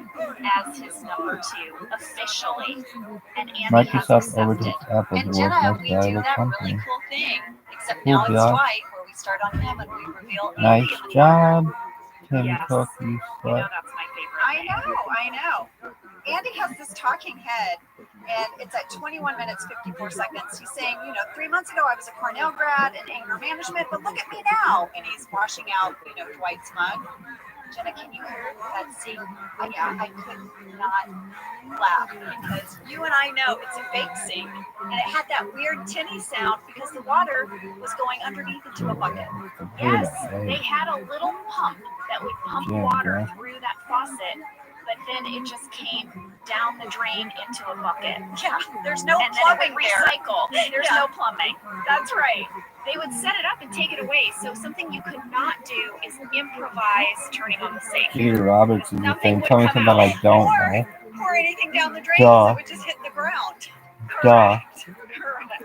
as his number 2 officially, and Andy Microsoft has overtakes accepted. Apple as And the world's Jenna, most we do valuable that really company. cool thing, except now it's Cool, Dwight, where we start on him and we reveal Nice Andy in the job, Tim Yes. Cook, you You slut. know that's my favorite. I know. Andy has this talking head, and it's at 21 minutes, 54 seconds. He's saying, 3 months ago I was a Cornell grad in anger management, but look at me now. And he's washing out, Dwight's mug. Jenna, can you hear that sing? I could not laugh because you and I know it's a fake sing, and it had that weird tinny sound because the water was going underneath into a bucket. Yes, they had a little pump that would pump water through that faucet, but then it just came down the drain into a bucket. Yeah, there's no And then it plumbing would there. recycle. There's Yeah. no plumbing. That's right. They would set it up and take it away. So something you could not do is improvise turning on the sink. Peter Roberts is the Nothing thing. would Tell me come something out. I don't know. Pour anything down the drain, Duh. so it would just hit the ground. Duh. Correct. Well,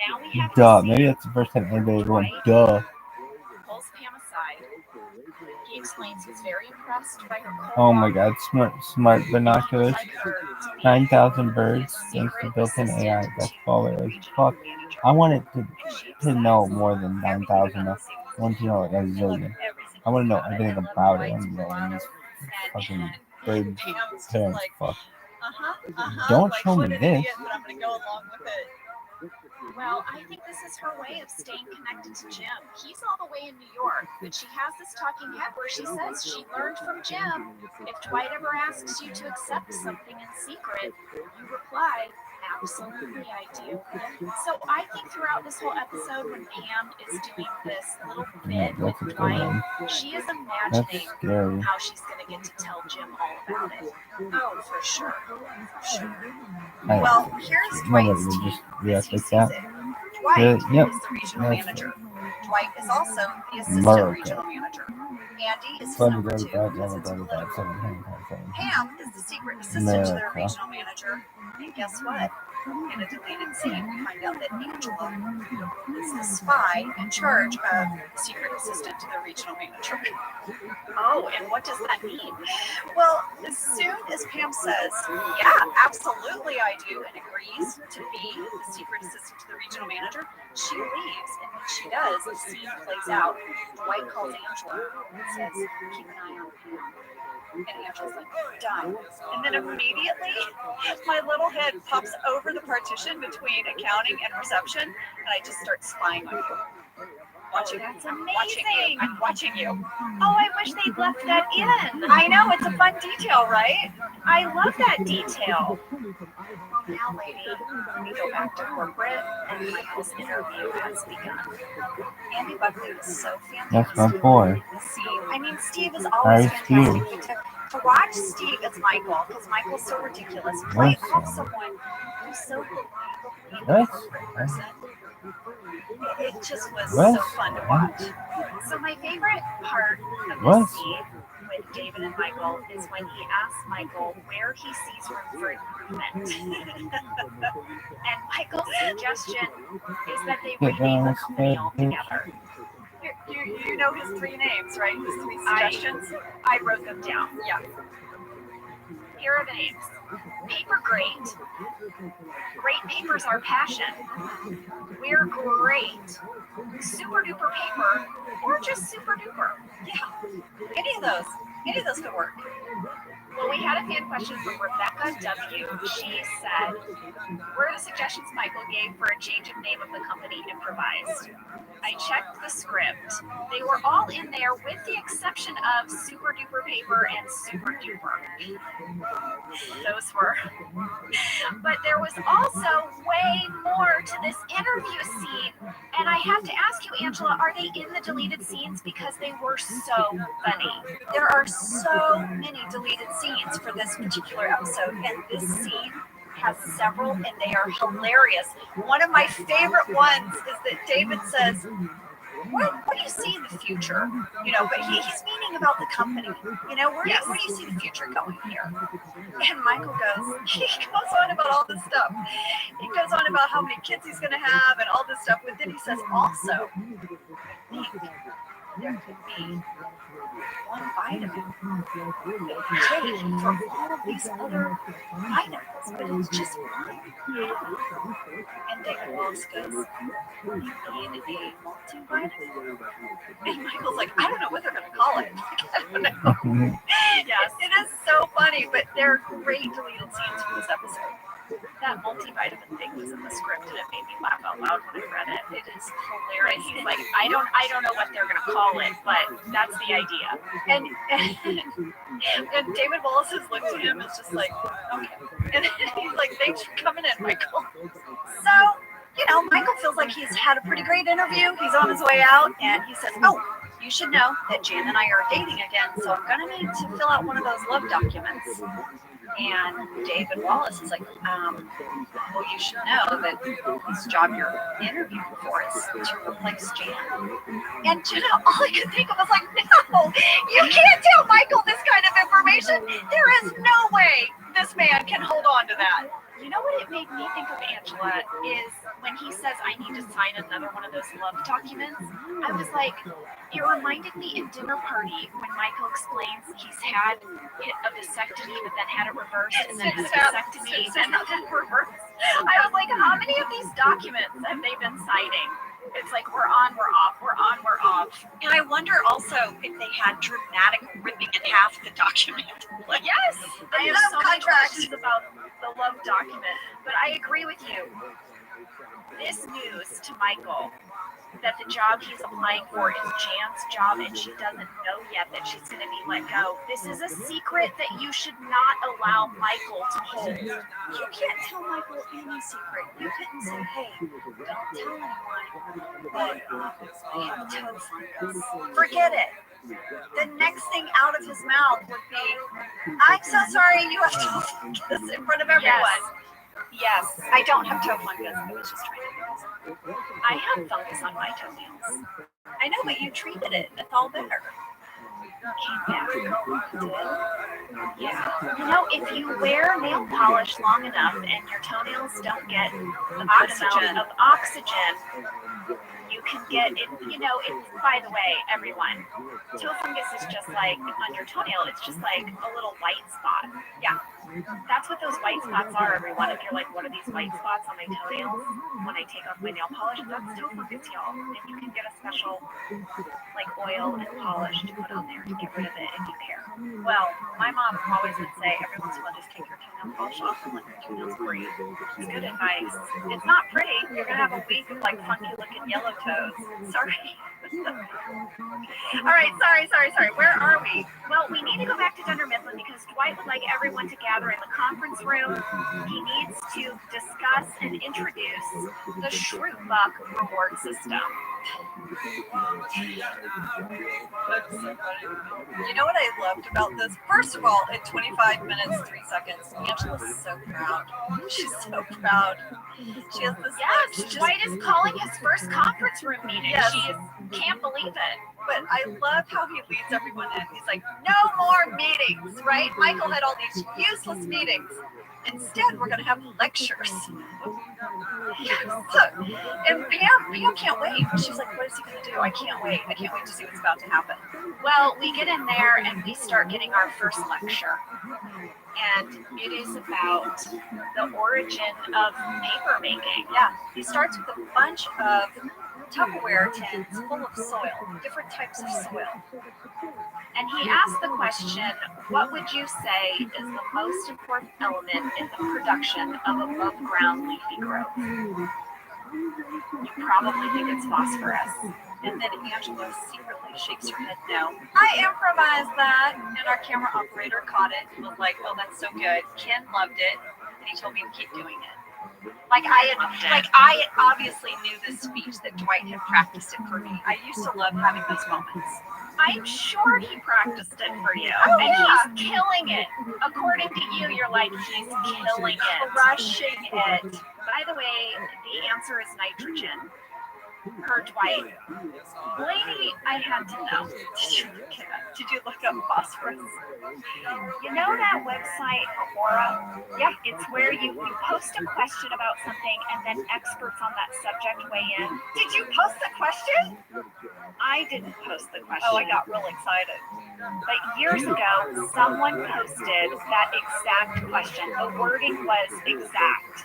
now we have Duh. to see Maybe that's the first time anybody ever went, Dwight duh. pulls Pam aside. He explains he's very impressed by her cold Oh my water. god, smart binoculars. Like her to be 9,000 birds, his thanks to secret built-in assistant AI. That's to baller the as regional fuck. manager. I want it And she to know says more than everything 9,000. about I the secret want to know like a zillion. I want to know everything about it. I want to know when these fucking bird Pam's just parents like, fuck. Don't Don't show what me an this. idiot, but I'm gonna go along with it. Well, I think this is her way of staying connected to Jim. He's all the way in New York, but she has this talking head where she says she learned from Jim. If Dwight ever asks you to accept something in secret, you reply, absolutely I do. So I think throughout this whole episode when Pam is doing this little Yeah, bit that's a with good Dwight, one. she is That's imagining scary. how she's going to get to tell Jim all about it. Oh, for sure. For sure. Well, here's Nobody Dwight's would team just as react he like sees that. it. Dwight Yep. is the regional That's manager. Dwight is also the assistant America. regional manager. Andy is his Fun to number go to 2 bed, because never it's go to bed, political. 7. Pam is the secret assistant to their America. regional manager. And guess what? In a deleted scene, we find out that Angela is the spy in charge of the secret assistant to the regional manager. Oh, and what does that mean? Well, as soon as Pam says, yeah, absolutely I do, and agrees to be the secret assistant to the regional manager, she leaves. And when she does, the scene plays out. Dwight calls Angela and says, keep an eye on Pam. And Angela's like, done. And then immediately, my little head pops over the partition between accounting and reception, and I just start spying on you. Watching, That's I'm watching you. amazing. I'm watching you. Oh, I wish they'd left that in. I know, it's a fun detail, right? I love that detail. Well, now, lady, we go back to corporate, and Michael's interview has begun. Andy Buckley is so fantastic. That's my boy. Steve. I mean, Steve is always Hi, fantastic. But to watch Steve as Michael, because Michael's so ridiculous, play off Listen. someone who's so believably a What? corporate person, it just was What? so fun to watch. So my favorite part of What? this scene with David and Michael is when he asks Michael where he sees room for improvement. And Michael's suggestion is that they rename the company altogether. You know his 3 names, right? His 3 suggestions? I wrote them down. Yeah. Here are the names. Paper Great. Great paper's our passion. We're great. super duper paper, or just super duper. Yeah, any of those could work. Well, we had a fan question from Rebecca W. She said, "Where are the suggestions Michael gave for a change of name of the company improvised?" I checked the script. They were all in there with the exception of Super Duper Paper and Super Duper. Those were. But there was also way more to this interview scene. And I have to ask you, Angela, are they in the deleted scenes? Because they were so funny. There are so many deleted scenes for this particular episode, and this scene has several, and they are hilarious. One of my favorite ones is that David says, what do you see in the future? You know, but he's meaning about the company. You know, where do you see the future going here? And Michael he goes on about all this stuff. He goes on about how many kids he's going to have and all this stuff. But then he says, also, I think there could be one vitamin that we take from all of these other vitamins, but it's just one. And David Wallace goes, maybe a multivitamin? And Michael's like, I don't know what they're going to call it. I don't know. Yes, it is so funny, but they're great deleted scenes from this episode. That multivitamin thing was in the script and it made me laugh out loud when I read it. It is hilarious. He's like, I don't know what they're gonna call it, but that's the idea. And David Wallace has looked at him and is just like, okay. And he's like, thanks for coming in, Michael. So, you know, Michael feels like he's had a pretty great interview. He's on his way out and he says, oh, you should know that Jan and I are dating again, so I'm gonna need to fill out one of those love documents. And David Wallace is like, well, you should know that this job you're interviewing for is to replace Jan. And you know, all I could think of was like, no, you can't tell Michael this kind of information. There is no way this man can hold on to that. You know what it made me think of, Angela, is when he says, I need to sign another one of those love documents. I was like, it reminded me in Dinner Party when Michael explains he's had a vasectomy, but then had it reversed, and then had a vasectomy, and then reversed. I was like, how many of these documents have they been signing? It's like, we're on, we're off, we're on, we're off. And I wonder also if they had dramatic ripping in half the document. Like, yes, I have so many questions about the love document, but I agree with you. This news to Michael that the job he's applying for is Jan's job and she doesn't know yet that she's going to be let go. This is a secret that you should not allow Michael to hold. You can't tell Michael any secret. You couldn't say, hey, don't tell anyone, but I have toe fungus. Forget it. The next thing out of his mouth would be, I'm so sorry you have toe fungus in front of everyone. Yes, I don't have toe fungus. I was just trying to do this. I have fungus on my toenails. I know, but you treated it. It's all better. Yeah. You know, if you wear nail polish long enough and your toenails don't get the oxygen of oxygen, you can get it. You know, it's, by the way, everyone, toe fungus is just like on your toenail. It's just like a little white spot. Yeah. That's what those white spots are, everyone. If you're like, what are these white spots on my toenails when I take off my nail polish? That's toe fungus, y'all. And you can get a special like oil and polish to put on there to get rid of it if you care. Well, my mom always would say, every once in a while, just take your toenail polish off and let your toenails breathe. It's good advice. It's not pretty. You're gonna have a week of like funky looking yellow toes. Sorry. All right, sorry. Where are we? Well, we need to go back to Dunder Mifflin because Dwight would like everyone to gather in the conference room. He needs to discuss and introduce the Shrootbuck reward system. You know what I loved about this? First of all, at 25 minutes, 3 seconds, Angela's so proud. She's so proud. She has this. Yes, Dwight is calling his first conference room meeting. Yes. She can't believe it. But I love how he leads everyone in. He's like, no more meetings, right? Michael had all these useless meetings. Instead, we're going to have lectures. And Pam can't wait. She's like, what is he going to do? I can't wait. I can't wait to see what's about to happen. Well, we get in there and we start getting our first lecture. And it is about the origin of paper making. Yeah, he starts with a bunch of Tupperware tins full of soil, different types of soil. And he asked the question, what would you say is the most important element in the production of above ground leafy growth? You probably think it's phosphorus. And then Angela secretly shakes her head no. I improvised that, and our camera operator caught it and was like, oh, that's so good. Ken loved it, and he told me to keep doing it. Like I obviously knew this speech that Dwight had practiced it for me. I used to love having those moments. I'm sure he practiced it for you. Oh, and yeah. he's killing it. According to you, you're like, he's killing it. Crushing it. By the way, the answer is nitrogen. Per Dwight. Lady, I had to know. Did you look up phosphorus? You know that website, Aura? Yeah, it's where you post a question about something and then experts on that subject weigh in. Did you post the question? I didn't post the question. Oh, I got real excited. But years ago, someone posted that exact question. The wording was exact.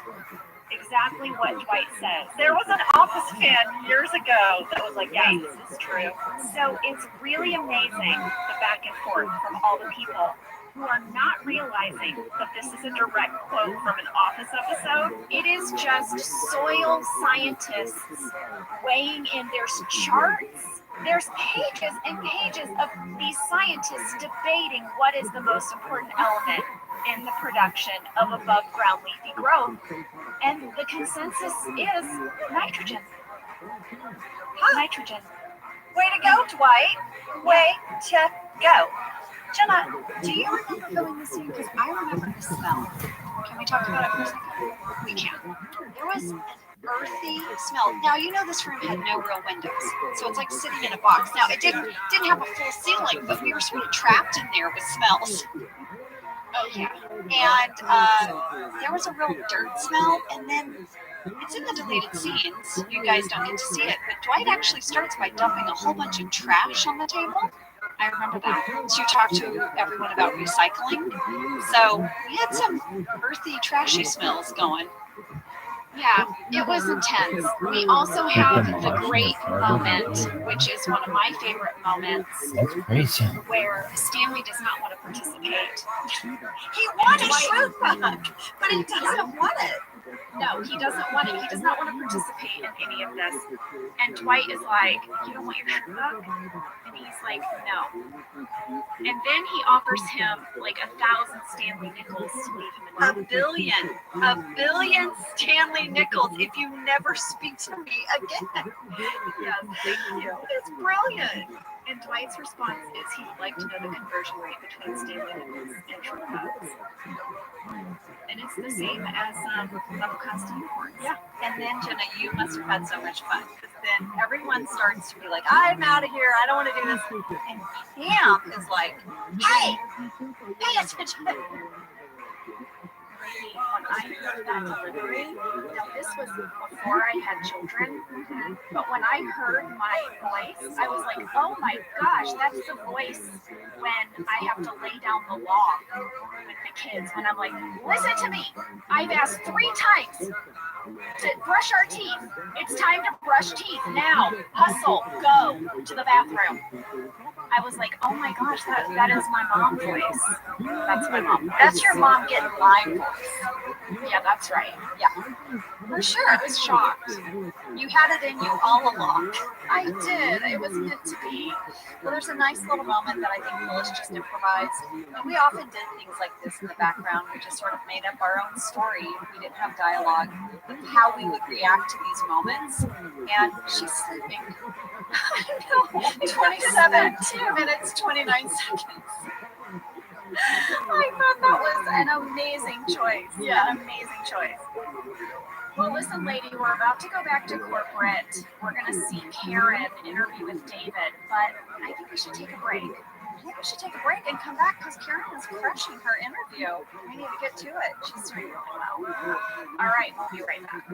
Exactly what Dwight says. There was an office fan years ago that was like, yeah, this is true. So it's really amazing, the back and forth from all the people who are not realizing that this is a direct quote from an Office episode. It is just soil scientists weighing in. There's charts, there's pages and pages of these scientists debating what is the most important element in the production of above ground leafy growth. And the consensus is nitrogen. Nitrogen. Way to go, Dwight. Way to go. Jenna, do you remember filling this in? Because I remember the smell. Can we talk about it for a second? We can. There was an earthy smell. Now, you know this room had no real windows, so it's like sitting in a box. Now, it didn't have a full ceiling, but we were sort of trapped in there with smells. Oh, yeah. And there was a real dirt smell, and then it's in the deleted scenes. You guys don't get to see it, but Dwight actually starts by dumping a whole bunch of trash on the table. I remember that. To talk to everyone about recycling. So we had some earthy, trashy smells going. Yeah, it was intense. We also have the great moment, which is one of my favorite moments, That's crazy. where Stanley does not want to participate. He wanted fruit back, but he doesn't want it. No, he doesn't want it. He does not want to participate in any of this. And Dwight is like, you don't want your shirt back? And he's like, no. And then he offers him like 1,000 Stanley nickels to leave him in A billion Stanley nickels if you never speak to me again. Yes, thank you. It's brilliant. And Dwight's response is he'd like to know the conversion rate between Stanley nickels and TRUMAN. And it's the same as level cost unicorns. Yeah. And then, Jenna, you must have had so much fun, because then everyone starts to be like, I'm out of here. I don't want to do this. And Pam is like, hey, pay attention. When I heard that delivery, now this was before I had children, but when I heard my voice, I was like, oh my gosh, that's the voice when I have to lay down the law with the kids, when I'm like, listen to me, I've asked 3 times to brush our teeth. It's time to brush teeth now. Hustle, go to the bathroom. I was like, oh my gosh, that is my mom voice. That's my mom voice. That's your mom getting my voice. Yeah, that's right. Yeah. For sure. I was shocked. You had it in you all along. I did. It was meant to be. Well, there's a nice little moment that I think Phyllis just improvised. And we often did things like this in the background. We just sort of made up our own story. We didn't have dialogue of how we would react to these moments. And she's sleeping. I know. 27 minutes, 29 seconds. I thought that was an amazing choice. Yeah, an amazing choice. Well, listen, lady, we're about to go back to corporate. We're going to see Karen interview with David, but I think we should take a break. I think we should take a break and come back because Karen is crushing her interview. We need to get to it. She's doing really well. All right, we'll be right back.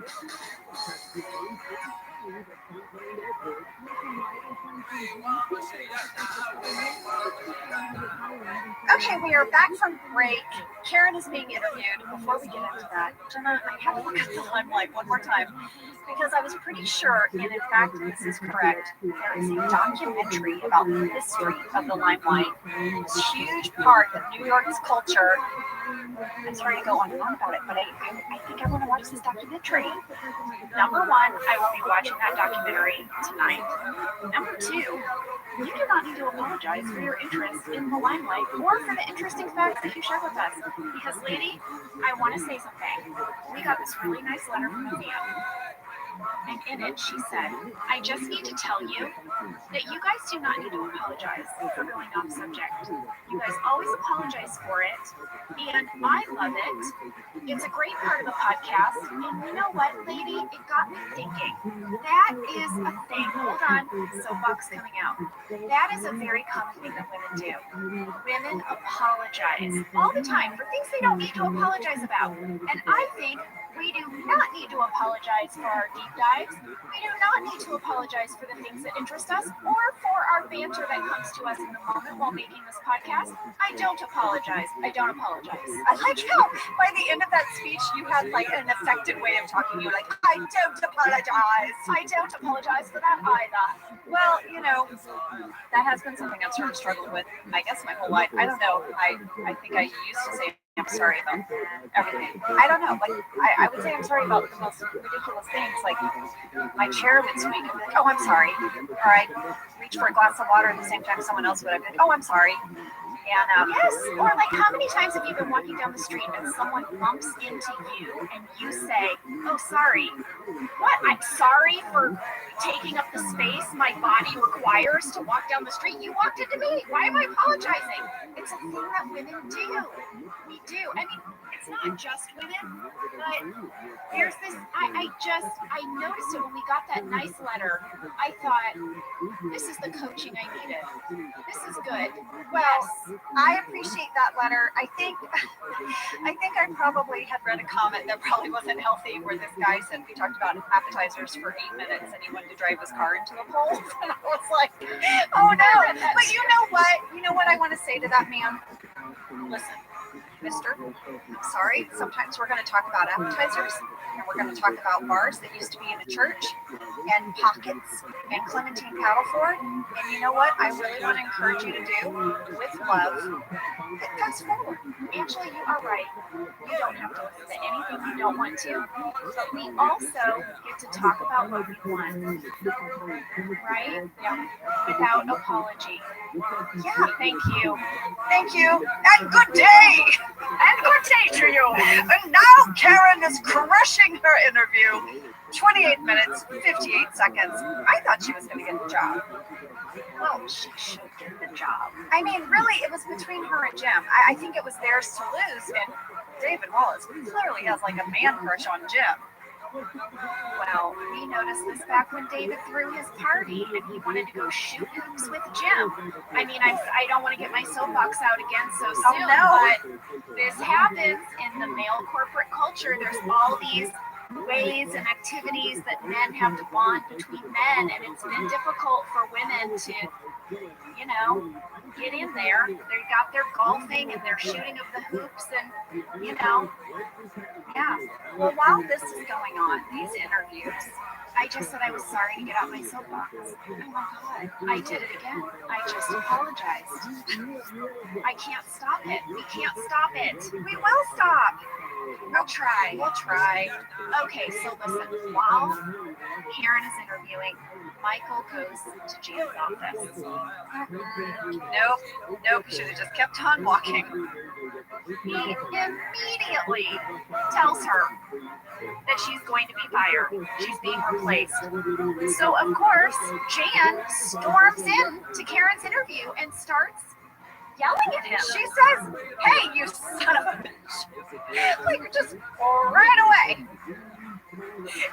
Okay, we are back from break. Karen is being interviewed. Before we get into that, Jenna, I had to look at the limelight one more time because I was pretty sure, and in fact, this is correct, there is a documentary about the history of the limelight. It's a huge part of New York's culture. I'm sorry to go on and on about it, but I think I want to watch this documentary. Number one, I will be watching that documentary tonight. Number two, you do not need to apologize for your interest in the limelight or for the interesting facts that you share with us. Because, lady, I want to say something. We got this really nice letter from a fan. And in it, she said, I just need to tell you that you guys do not need to apologize for going off subject. You guys always apologize for it. And I love it. It's a great part of the podcast. And you know what, lady? It got me thinking. That is a thing. Hold on. Soapbox coming out. That is a very common thing that women do. Women apologize all the time for things they don't need to apologize about. And I think we do not need to apologize for our deep dives. We do not need to apologize for the things that interest us or for our banter that comes to us in the moment while making this podcast. I don't apologize. I don't apologize. I like how by the end of that speech you had like an affected way of talking. You were like, I don't apologize. I don't apologize for that either. Well, you know, that has been something I've sort of struggled with, I guess, my whole life. I don't know. I think I used to say I'm sorry about everything. I don't know. Like I would say I'm sorry about the most ridiculous things. Like my chair would squeak. I'd be like, oh, I'm sorry. Or I'd reach for a glass of water at the same time someone else would. I'd be like, oh, I'm sorry. And yes, or like how many times have you been walking down the street and someone bumps into you and you say, oh, sorry. What? I'm sorry for taking up the space my body requires to walk down the street. You walked into me. Why am I apologizing? It's a thing that women do. We do. I mean, it's not just women, but there's this, I noticed it when we got that nice letter. I thought, this is the coaching I needed. This is good. well, I appreciate that letter. I think I probably had read a comment that probably wasn't healthy where this guy said we talked about appetizers for 8 minutes and he wanted to drive his car into a pole. And I was like, oh no. But you know what? You know what I want to say to that man? Listen, mister, I'm sorry. Sometimes we're going to talk about appetizers and we're going to talk about bars that used to be in a church and pockets and Clementine Paddleford. And you know what I really want to encourage you to do with love? Fast forward. Angela, you are right. You don't have to listen to anything you don't want to, but we also get to talk about what we want, right? Yeah. Without apology. Yeah. Thank you. Thank you. And good day. And good day to you. And now Karen is crushing her interview. 28 minutes, 58 seconds. I thought she was going to get the job. Well, she should get the job. I mean, really, it was between her and Jim. I think it was theirs to lose. And David Wallace clearly has like a man crush on Jim. Well, we noticed this back when David threw his party and he wanted to go shoot hoops with Jim. I mean, I don't want to get my soapbox out again so soon, but this happens in the male corporate culture. There's all these ways and activities that men have to bond between men, and it's been difficult for women to, you know, get in there. They got their golfing and their shooting of the hoops, and you know, yeah. Well, while this is going on, these interviews, I just said I was sorry to get out my soapbox. Oh my God, I did it again. I just apologized. I can't stop it. We can't stop it. we will stop. We'll try. We'll try. Okay, so listen, while Karen is interviewing, Michael goes to Jan's office. Nope. You should have just kept on walking. He immediately tells her that she's going to be fired. She's being replaced. So, of course, Jan storms in to Karen's interview and starts yelling at him. She says, hey, you son of a bitch. Like, just right away.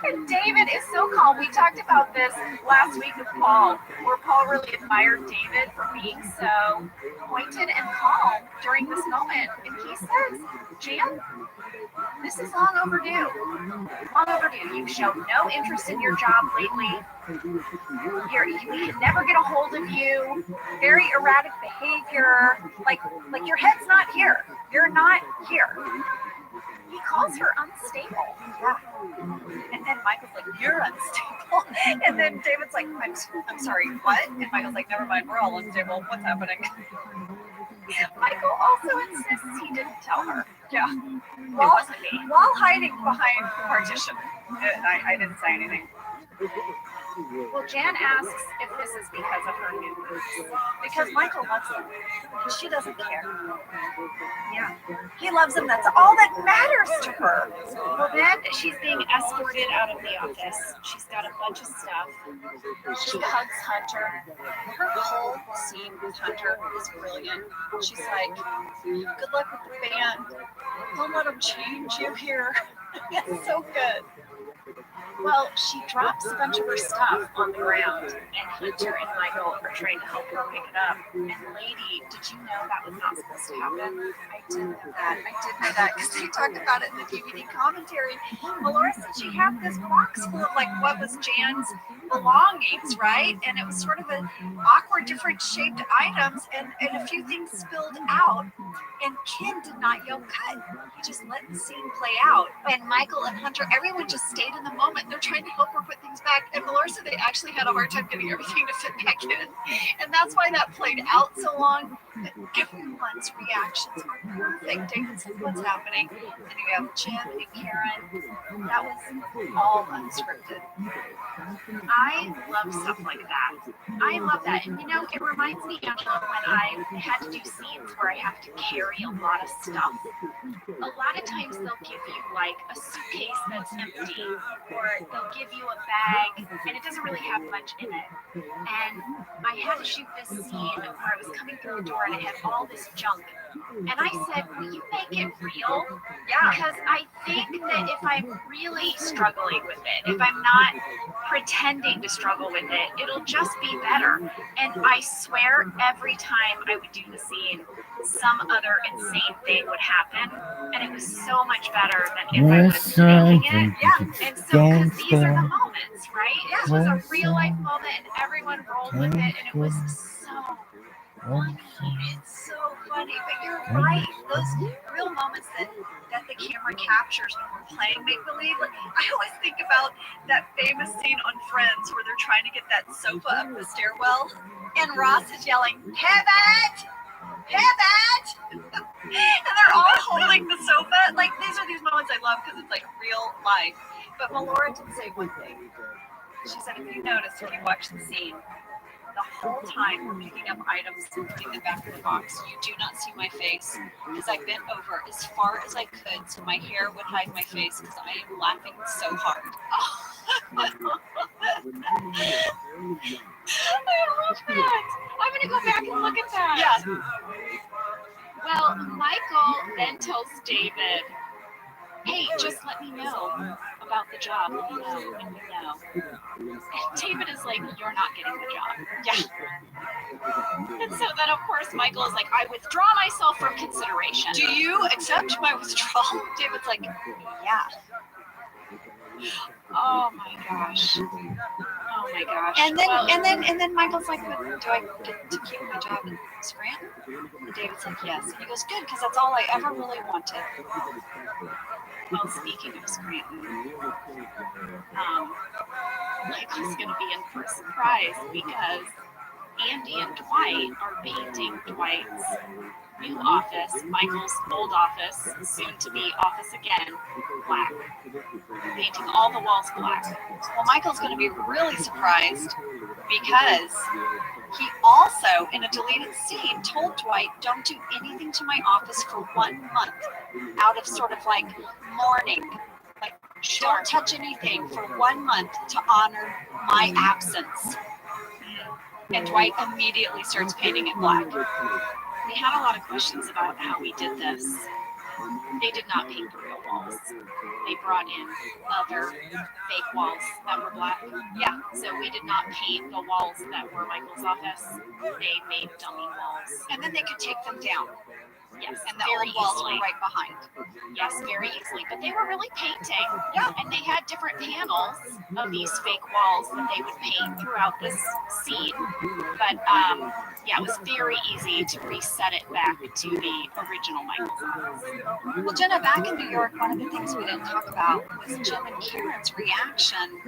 And David is so calm. We talked about this last week with Paul, where Paul really admired David for being so pointed and calm during this moment. And he says, Jan, this is long overdue. Long overdue. You've shown no interest in your job lately. We can never get a hold of you. Very erratic behavior. Like your head's not here. You're not here. He calls her unstable. Yeah. And then Michael's like, you're unstable. And then David's like, I'm sorry, what? And Michael's like, never mind, we're all unstable. What's happening? Michael also insists he didn't tell her. Yeah. While hiding behind the partition. I didn't say anything. Well, Jan asks if this is because of her new boots. Because Michael loves them. And she doesn't care. Yeah. He loves them. That's all that matters to her. Well, then she's being escorted out of the office. She's got a bunch of stuff. She hugs Hunter. Her whole scene with Hunter is brilliant. She's like, good luck with the band. Don't let them change you here. It's so good. Well, she drops a bunch of her stuff on the ground, and Hunter and Michael are trying to help her pick it up. And lady, did you know that was not supposed to happen? I did know that because they talked about it in the DVD commentary. Melora said she had this box full of like what was Jan's belongings, right? And it was sort of an awkward, different shaped items, and a few things spilled out. And Ken did not yell cut. He just let the scene play out. And Michael and Hunter, everyone just stayed in the moment. They're trying to help her put things back. And Melora said they actually had a hard time getting everything to fit back in. And that's why that played out so long. But everyone's reactions are perfect. David said, what's happening? And you have Jim and Karen. That was all unscripted. I love stuff like that. I love that. And you know, it reminds me, Angela, when I had to do scenes where I have to carry a lot of stuff. A lot of times they'll give you like a suitcase that's empty, or they'll give you a bag and it doesn't really have much in it. And I had to shoot this scene where I was coming through the door and I had all this junk. And I said, will you make it real? Yeah. Because I think that if I'm really struggling with it, if I'm not pretending to struggle with it, it'll just be better. And I swear every time I would do the scene, some other insane thing would happen. And it was so much better than if I was making it. Yeah. And so, because these are the moments, right? This was a real life moment and everyone rolled with it and it was so funny. It's so funny, but you're right. Those real moments that the camera captures when we're playing make-believe. Like, I always think about that famous scene on Friends where they're trying to get that sofa up the stairwell, and Ross is yelling, "Pivot! Pivot!" And they're all holding the sofa. Like, these are these moments I love because it's like real life. But Melora did say one thing. She said, if you notice when you watch the scene, the whole time we're picking up items and putting them back in the box, you do not see my face because I bent over as far as I could so my hair would hide my face because I am laughing so hard. I love that. I'm going to go back and look at that. Yeah. Well, Michael then tells David, hey, just let me know about the job. Let me know when you know. And David is like, you're not getting the job. Yeah. And so then, of course, Michael is like, I withdraw myself from consideration. Do you accept my withdrawal? David's like, yeah. Oh my gosh. Oh my gosh. And then well, and then Michael's like, do I get to keep my job in Scranton? And David's like, yes. And he goes, good, because that's all I ever really wanted. well, speaking of Scranton, Michael's going to be in for a surprise because Andy and Dwight are painting Dwight's new office, Michael's old office, soon to be office again, black. Painting all the walls black. Well, Michael's going to be really surprised because he also, in a deleted scene, told Dwight, don't do anything to my office for 1 month, out of sort of like mourning. Like, don't touch anything for 1 month to honor my absence. And Dwight immediately starts painting it black. We had a lot of questions about how we did this. They did not paint the real walls. They brought in other fake walls that were black. Yeah, so we did not paint the walls that were Michael's office. They made dummy walls. And then they could take them down. Yes, And the very old walls easily. were right behind. Yes, very easily. But they were really painting. Yeah, and they had different panels of these fake walls that they would paint throughout this scene. But yeah, it was very easy to reset it back to the original Michael's office. Well, Jenna, back in New York, one of the things we didn't talk about was Jim and Karen's reaction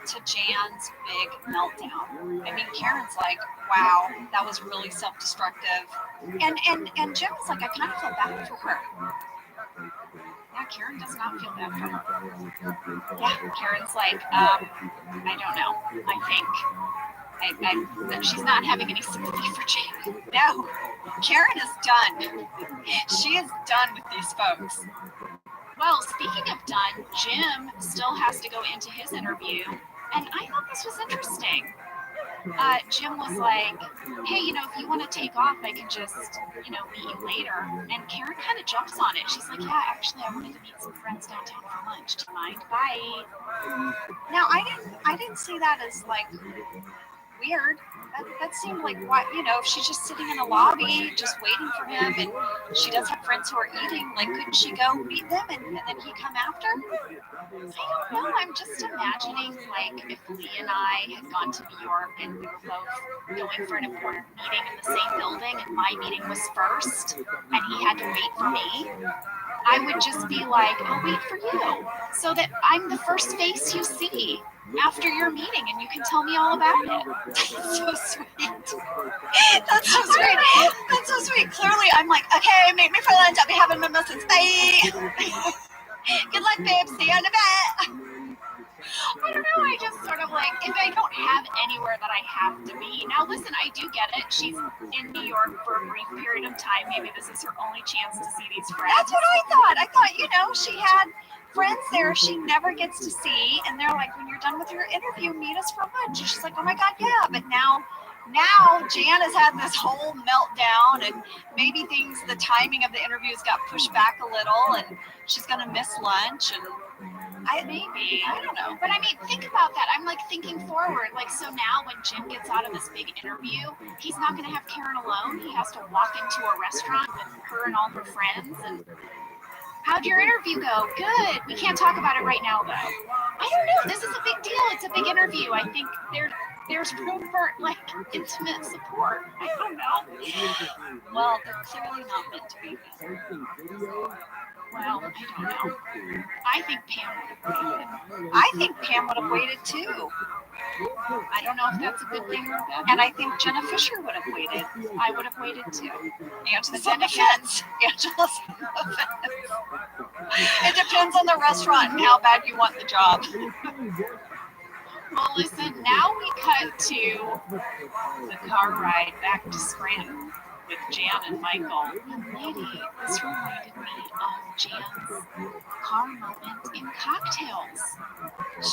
to Jan's big meltdown. I mean, Karen's like, wow, that was really self-destructive. And Jim was like, I kind of feel bad for her. Yeah, Karen does not feel bad for her. Yeah, Karen's like, I don't know. I think she's not having any sympathy for Jan. No, Karen is done. She is done with these folks. Well, speaking of done, Jim still has to go into his interview, and I thought this was interesting. Jim was like, hey, if you want to take off, I can just, meet you later. And Karen kind of jumps on it. She's like, yeah, actually, I wanted to meet some friends downtown for lunch. Do you mind? Bye. Now, I didn't see that as like weird. That seemed like what, if she's just sitting in a lobby, just waiting for him, and she does have friends who are eating, like, couldn't she go meet them and then he come after? I don't know. I'm just imagining, like, if Lee and I had gone to New York and we were both going for an important meeting in the same building, and my meeting was first, and he had to wait for me. I would just be like, I'll wait for you, so that I'm the first face you see after your meeting, and you can tell me all about it. That's so sweet. That's so sweet. That's so sweet. Clearly, I'm like, okay, meet me for lunch. I'll be having mimosas. Bye. Good luck, babe. See you in a bit. I don't know, I just sort of like, if I don't have anywhere that I have to be. Now listen, I do get it. She's in New York for a brief period of time. Maybe this is her only chance to see these friends. That's what I thought. I thought, she had friends there she never gets to see, and they're like, when you're done with your interview, meet us for lunch. And she's like, oh my God, yeah. But now Jan has had this whole meltdown, and maybe the timing of the interviews got pushed back a little, and she's going to miss lunch, and I don't know. But I mean, think about that. I'm like thinking forward. Like, so now when Jim gets out of this big interview, he's not going to have Karen alone. He has to walk into a restaurant with her and all her friends. And how'd your interview go? Good. We can't talk about it right now, though. I don't know. This is a big deal. It's a big interview. I think there's room for like intimate support. I don't know. Well, they're clearly not meant to be then. Well, I don't know. I think Pam would have waited. I think Pam would have waited too. I don't know if that's a good thing or a bad thing. And I think Jenna Fisher would have waited. I would have waited too. Angela's on the fence. Angela's on the fence. It depends on the restaurant and how bad you want the job. Well, listen, now we cut to the car ride back to Scranton with Jan and Michael. And lady, this reminded me of Jan's car moment in Cocktails.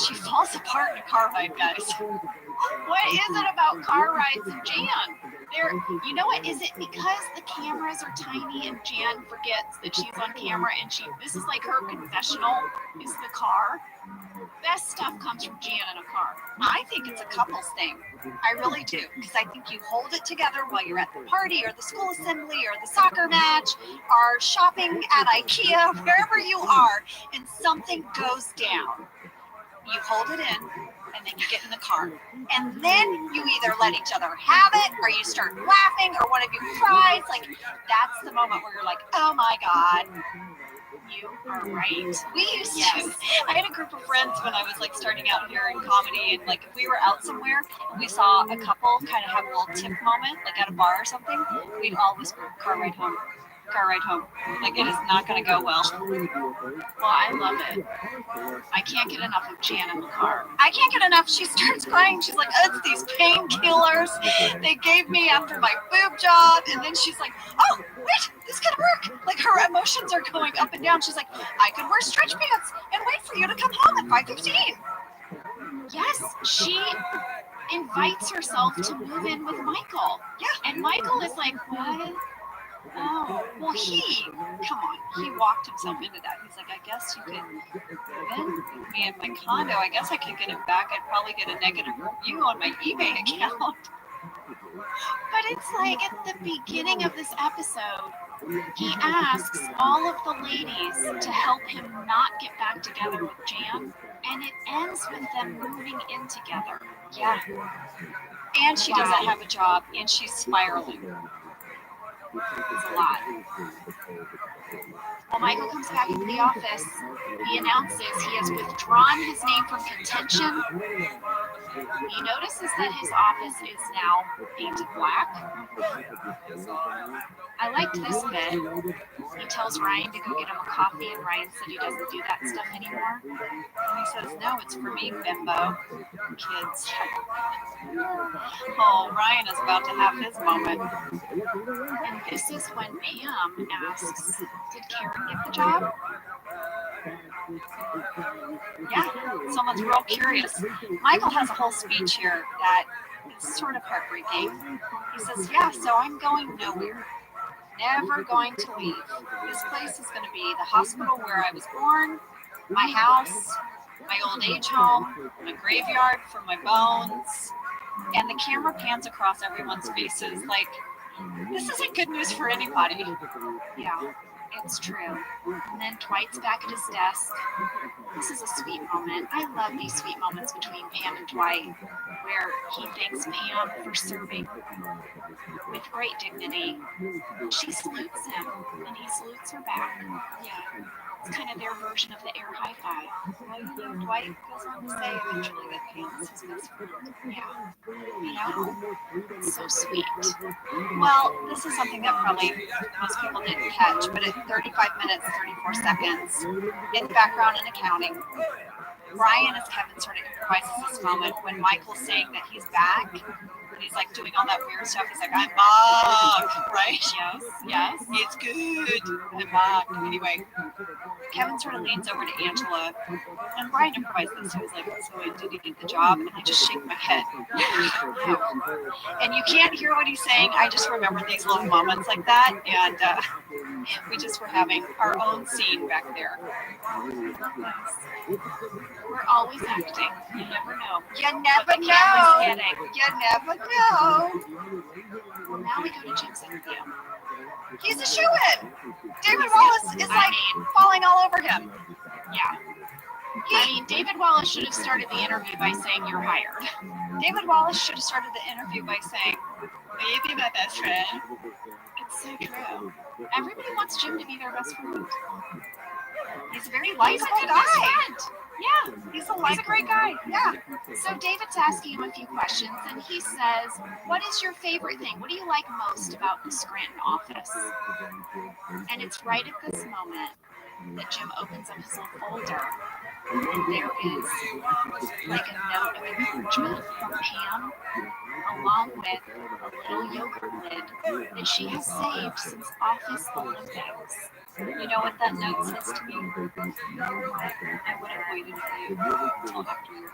She falls apart in a car ride, guys. What is it about car rides and Jan? You know what? Is it because the cameras are tiny and Jan forgets that she's on camera, and this is like her confessional, is the car? Best stuff comes from Jan in a car. I think it's a couples thing. I really do. Because I think you hold it together while you're at the party or the school assembly or the soccer match or shopping at IKEA, wherever you are, and something goes down. You hold it in, and then you get in the car. And then you either let each other have it, or you start laughing, or one of you cries. Like, that's the moment where you're like, oh my God. You are right. We used to. I had a group of friends when I was like starting out here in comedy, and like if we were out somewhere and we saw a couple kind of have a little tip moment, like at a bar or something, we'd all whisper, car ride home. Car ride home. Like, it is not going to go well. Well, I love it. I can't get enough of Jan in the car. I can't get enough. She starts crying. She's like, oh, it's these painkillers they gave me after my boob job. And then she's like, oh, wait, this could work. Like, her emotions are going up and down. She's like, I could wear stretch pants and wait for you to come home at 5:15. Yes, she invites herself to move in with Michael. Yeah. And Michael is like, what? Oh, well, come on, he walked himself into that. He's like, I guess you could move in me in my condo. I guess I could get it back. I'd probably get a negative review on my eBay account. But it's like at the beginning of this episode, he asks all of the ladies to help him not get back together with Jan, and it ends with them moving in together. Yeah. And she doesn't have a job, and she's spiraling. It's a lot. When Michael comes back into the office, he announces he has withdrawn his name from contention. He notices that his office is now painted black. I liked this bit. He tells Ryan to go get him a coffee, and Ryan said he doesn't do that stuff anymore. And he says, no, it's for me, bimbo. Kids. Oh, Ryan is about to have his moment. And this is when Pam asks, did Karen get the job? Yeah, someone's real curious. Michael has a whole speech here that is sort of heartbreaking. He says, yeah, so I'm going nowhere. Never going to leave. This place is going to be the hospital where I was born, my house, my old age home, my graveyard for my bones. And the camera pans across everyone's faces like, this isn't good news for anybody. Yeah, it's true. And then Dwight's back at his desk. This is a sweet moment. I love these sweet moments between Pam and Dwight, where he thanks Pam for serving with great dignity. She salutes him, and he salutes her back. Yeah, it's kind of their version of the air high five. Well, you know, Dwight goes on to say eventually that Pam's his best friend. Yeah, you know, it's so sweet. Well, this is something that probably most people didn't catch, but at 35 minutes, 34 seconds, in the background in accounting, Brian, as Kevin sort of improvises this moment when Michael's saying that he's back, and he's like doing all that weird stuff. He's like, I'm back, right? Yes. It's good. I'm back. Anyway, Kevin sort of leans over to Angela, and Brian improvises this. He's like, so did he get the job? And I just shake my head. And you can't hear what he's saying. I just remember these little moments like that, and we just were having our own scene back there. We're always acting. You never know. You never What the know. camera's getting. You never know. Well, now we go to Jim's interview. He's a shoo-in. David Wallace is like falling all over him. Yeah. I mean, David Wallace should have started the interview by saying you're hired. David Wallace should have started the interview by saying, will you be my best friend? It's so true. Everybody wants Jim to be their best friend. He's a very He's a likable good guy. best friend. Yeah, He's a great guy. Yeah. So David's asking him a few questions, and he says, what is your favorite thing? What do you like most about the Scranton office? And it's right at this moment that Jim opens up his little folder, and there is like a note of encouragement from Pam, along with a little yogurt lid that she has saved since Office Olympics. You know what that note says to me? I would have waited for you until after your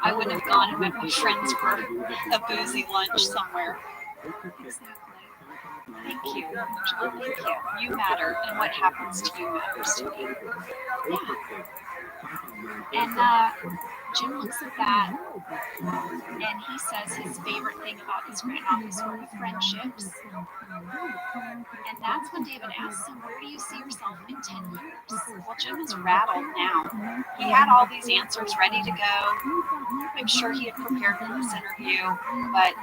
I wouldn't have gone and met my friends for a boozy lunch somewhere. Exactly. Thank you. Angela, thank you. You matter, and what happens to you matters to me. Yeah. And Jim looks at that, and he says his favorite thing about the Scranton office were the friendships. And that's when David asks him, where do you see yourself in 10 years? Well, Jim is rattled now. He had all these answers ready to go. I'm sure he had prepared for this interview, but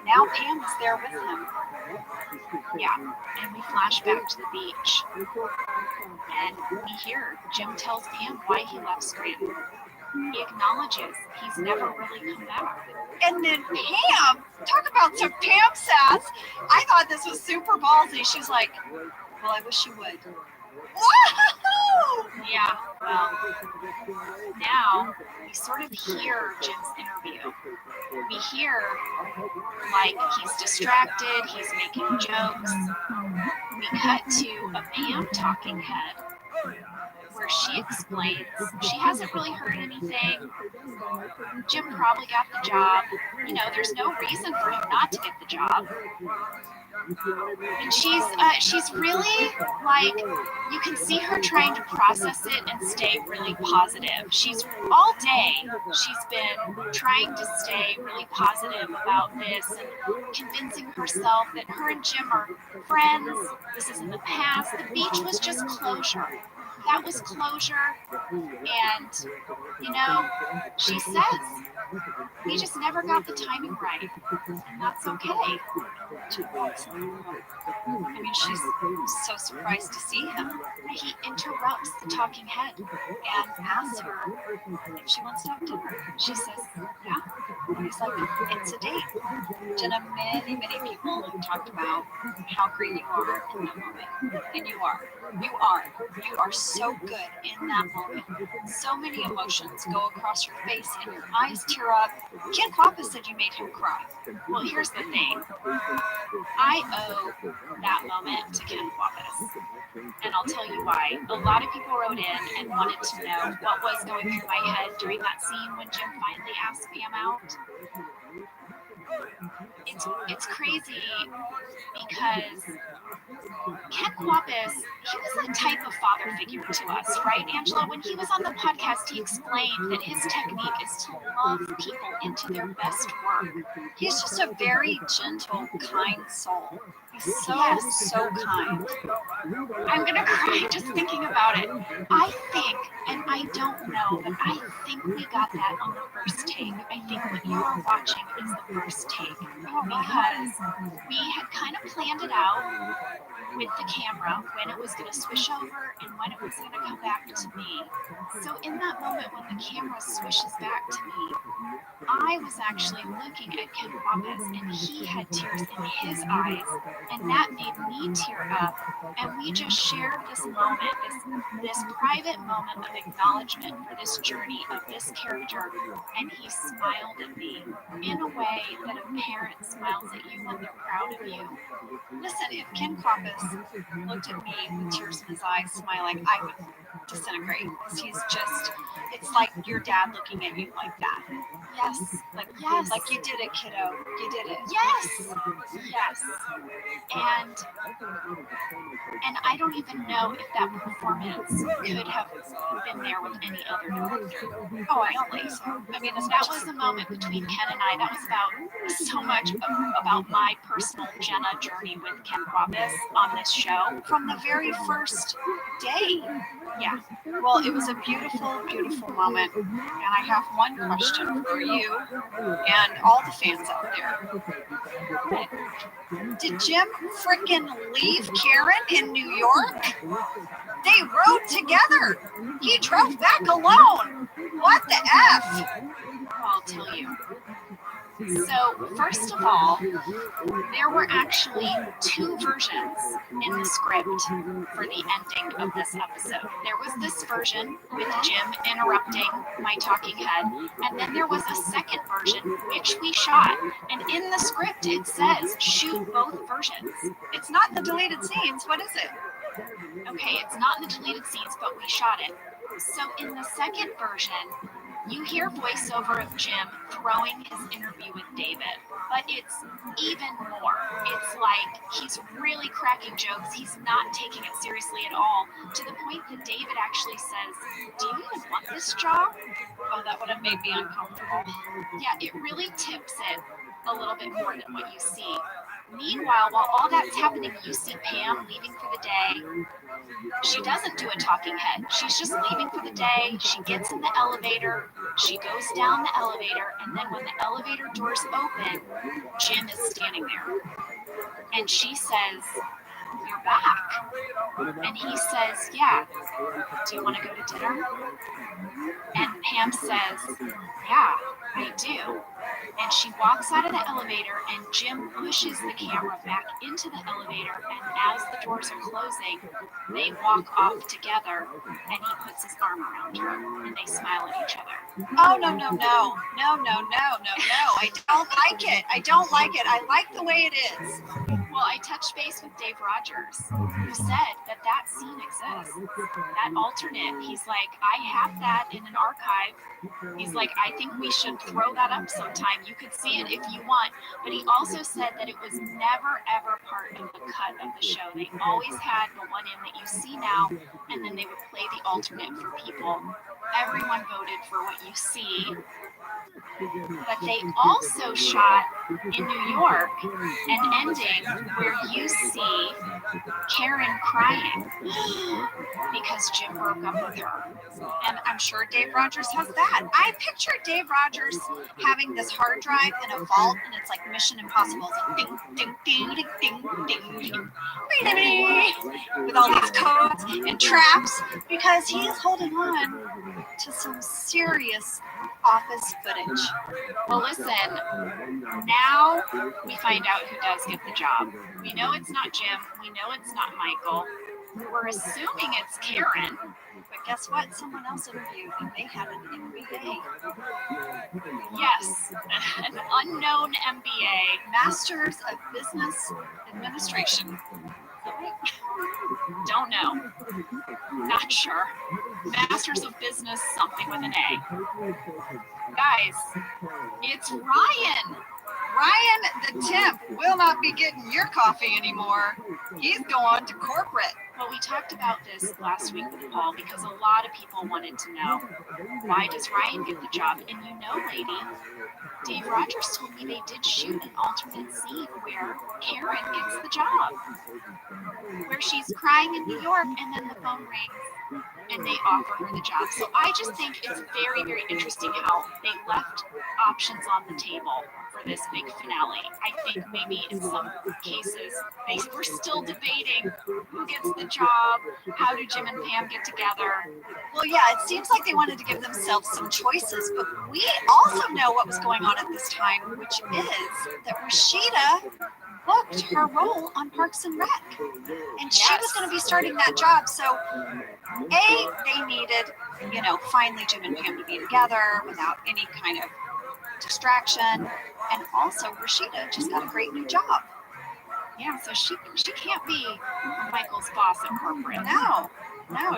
now Pam is there with him. Yeah, and we flash back to the beach. And we hear Jim tells Pam why he left Scranton. He acknowledges he's never really come back. And then Pam, talk about some Pam sass. I thought this was super ballsy. She's like, Well, I wish you would. woohoo! Yeah, well, now we sort of hear Jim's interview. We hear like he's distracted, he's making jokes. We cut to a Pam talking head where she explains she hasn't really heard anything. Jim probably got the job. You know, there's no reason for him not to get the job. And she's really, like, you can see her trying to process it and stay really positive. She's all day, she's been trying to stay really positive about this and convincing herself that her and Jim are friends. This is in the past. The beach was just closure. That was closure. And, you know, she says, we just never got the timing right. And that's okay. I mean, she's so surprised to see him. He interrupts the talking head and asks her If she wants to have dinner, She says, yeah. he's like, it's a date. Jenna, many people have talked about how great you are in that moment. And you are. You are so good in that moment. So many emotions go across your face and your eyes tear up. Ken Papa said you made him cry. Well, here's the thing. I owe that moment to Ken Wallace. And I'll tell you why. A lot of people wrote in and wanted to know what was going through my head during that scene when Jim finally asked Pam out. It's crazy because Ken Kwapis, he was a type of father figure to us, right, Angela? When he was on the podcast, he explained that his technique is to love people into their best work. He's just a very gentle, kind soul. He's so kind. I'm gonna cry just thinking about it. I think, and I don't know, but I think we got that on the first take. I think what you are watching is the first take. Because we had kind of planned it out with the camera when it was going to switch over and when it was going to come back to me. So in that moment when the camera swishes back to me, I was actually looking at Ken Wallace and he had tears in his eyes and that made me tear up. And we just shared this moment, this private moment of acknowledgement for this journey of this character, and he smiled at me in a way that a parent smiles at you when they're proud of you. Listen, if Ken Kwapis looked at me with tears in his eyes, smiling, I would disintegrate. Because he's just, it's like your dad looking at you like that. Yes. Like you did it, kiddo. You did it. Yes. And I don't even know if that performance could have been there with any other director. Oh, I don't think so. I mean, That was a moment between Ken and I. That was about so much about my personal Jenna journey with Ken Kwapis on this show from the very first day. Yeah. Well, it was a beautiful, beautiful moment. And I have one question for you and all the fans out there. Did Jim frickin' leave Karen in New York? They rode together. He drove back alone. What the F? I'll tell you. So, first of all, there were actually two versions in the script for the ending of this episode. There was this version with Jim interrupting my talking head, and then there was a second version which we shot. And in the script, it says shoot both versions. It's not in the deleted scenes. What is it? Okay, it's not in the deleted scenes, but we shot it. So, in the second version, you hear voiceover of Jim throwing his interview with David, but it's even more. It's like he's really cracking jokes. He's not taking it seriously at all, to the point that David actually says, do you even want this job? Oh, that would have made me uncomfortable. Yeah, it really tips it a little bit more than what you see. Meanwhile, while all that's happening, you see Pam leaving for the day. She doesn't do a talking head. She's just leaving for the day. She gets in the elevator. She goes down the elevator. And then when the elevator doors open, Jim is standing there. And she says, you're back. And he says, yeah. Do you want to go to dinner? And Pam says, yeah, I do. And she walks out of the elevator, and Jim pushes the camera back into the elevator, and as the doors are closing, they walk off together, and he puts his arm around her, and they smile at each other. Oh, no. I don't like it. I don't like it. I like the way it is. Well, I touched base with Dave Rogers, who said that that scene exists. That alternate, he's like, I have that in an archive. He's like, I think we should throw that up sometime. You could see it if you want. But he also said that it was never, ever part of the cut of the show. They always had the one in that you see now, and then they would play the alternate for people. Everyone voted for what you see. But they also shot in New York an ending where you see Karen crying because Jim broke up with her. And I'm sure Dave Rogers has that. I picture Dave Rogers having this hard drive in a vault, and it's like Mission Impossible. It's like ding, ding, ding, ding, ding, ding, ding, with all these codes and traps, because he is holding on to some serious office footage. Well, listen, now we find out who does get the job. We know it's not Jim. We know it's not Michael. We're assuming it's Karen. But guess what? Someone else interviewed, and they had an MBA. Yes, an unknown MBA. Masters of Business Administration. Don't know. Not sure. Masters of Business, something with an A. Guys, it's Ryan. Ryan the temp will not be getting your coffee anymore. He's going to corporate. Well, we talked about this last week with Paul because a lot of people wanted to know, why does Ryan get the job? And you know, lady, Dave Rogers told me they did shoot an alternate scene where Karen gets the job, where she's crying in New York and then the phone rings and they offer her the job. So I just think it's very, very interesting how they left options on the table for this big finale. I think maybe in some cases they were still debating who gets the job, how do Jim and Pam get together. Well, yeah, it seems like they wanted to give themselves some choices, but we also know what was going on at this time, which is that Rashida booked her role on Parks and Rec, and she was going to be starting that job. So, A, they needed, finally Jim and Pam to be together without any kind of distraction, and also Rashida just got a great new job. Yeah, so she can't be Michael's boss at corporate. No,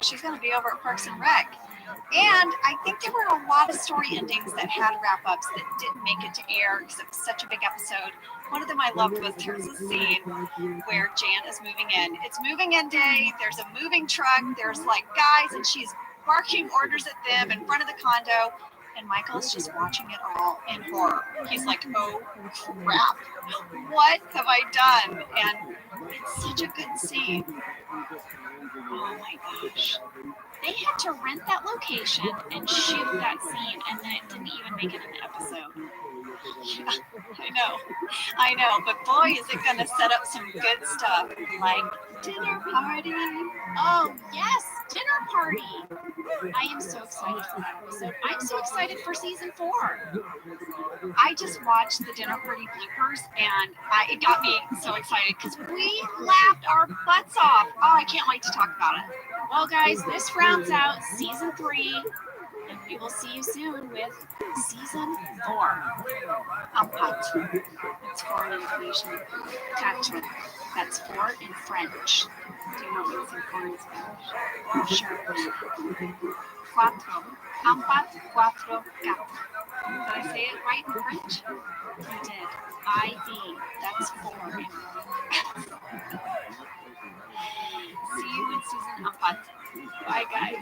she's going to be over at Parks and Rec. And I think there were a lot of story endings that had wrap-ups that didn't make it to air because it was such a big episode. One of them I loved was there's a scene where Jan is moving in. It's moving in day, there's a moving truck, there's like guys, and she's barking orders at them in front of the condo. And Michael is just watching it all in horror. He's like, oh crap, what have I done? And it's such a good scene. Oh my gosh. They had to rent that location and shoot that scene, and then it didn't even make it in the episode. Yeah, I know, but boy, is it going to set up some good stuff, like dinner party. Oh, yes, dinner party. I am so excited for that episode. I'm so excited for season 4. I just watched the dinner party bloopers, and it got me so excited because we laughed our butts off. Oh, I can't wait to talk about it. Well, guys, this rounds out season 3, and we will see you soon with season 4. Pat. It's 4 in Indonesian. Quatre. That's 4 in French. Do you know what means in 4 in Spanish? Sure. Cuatro. Empat, cuatro, quatre. Did I say it right in French? You did. IV. That's 4 in French. See you in season 4. Bye, guys.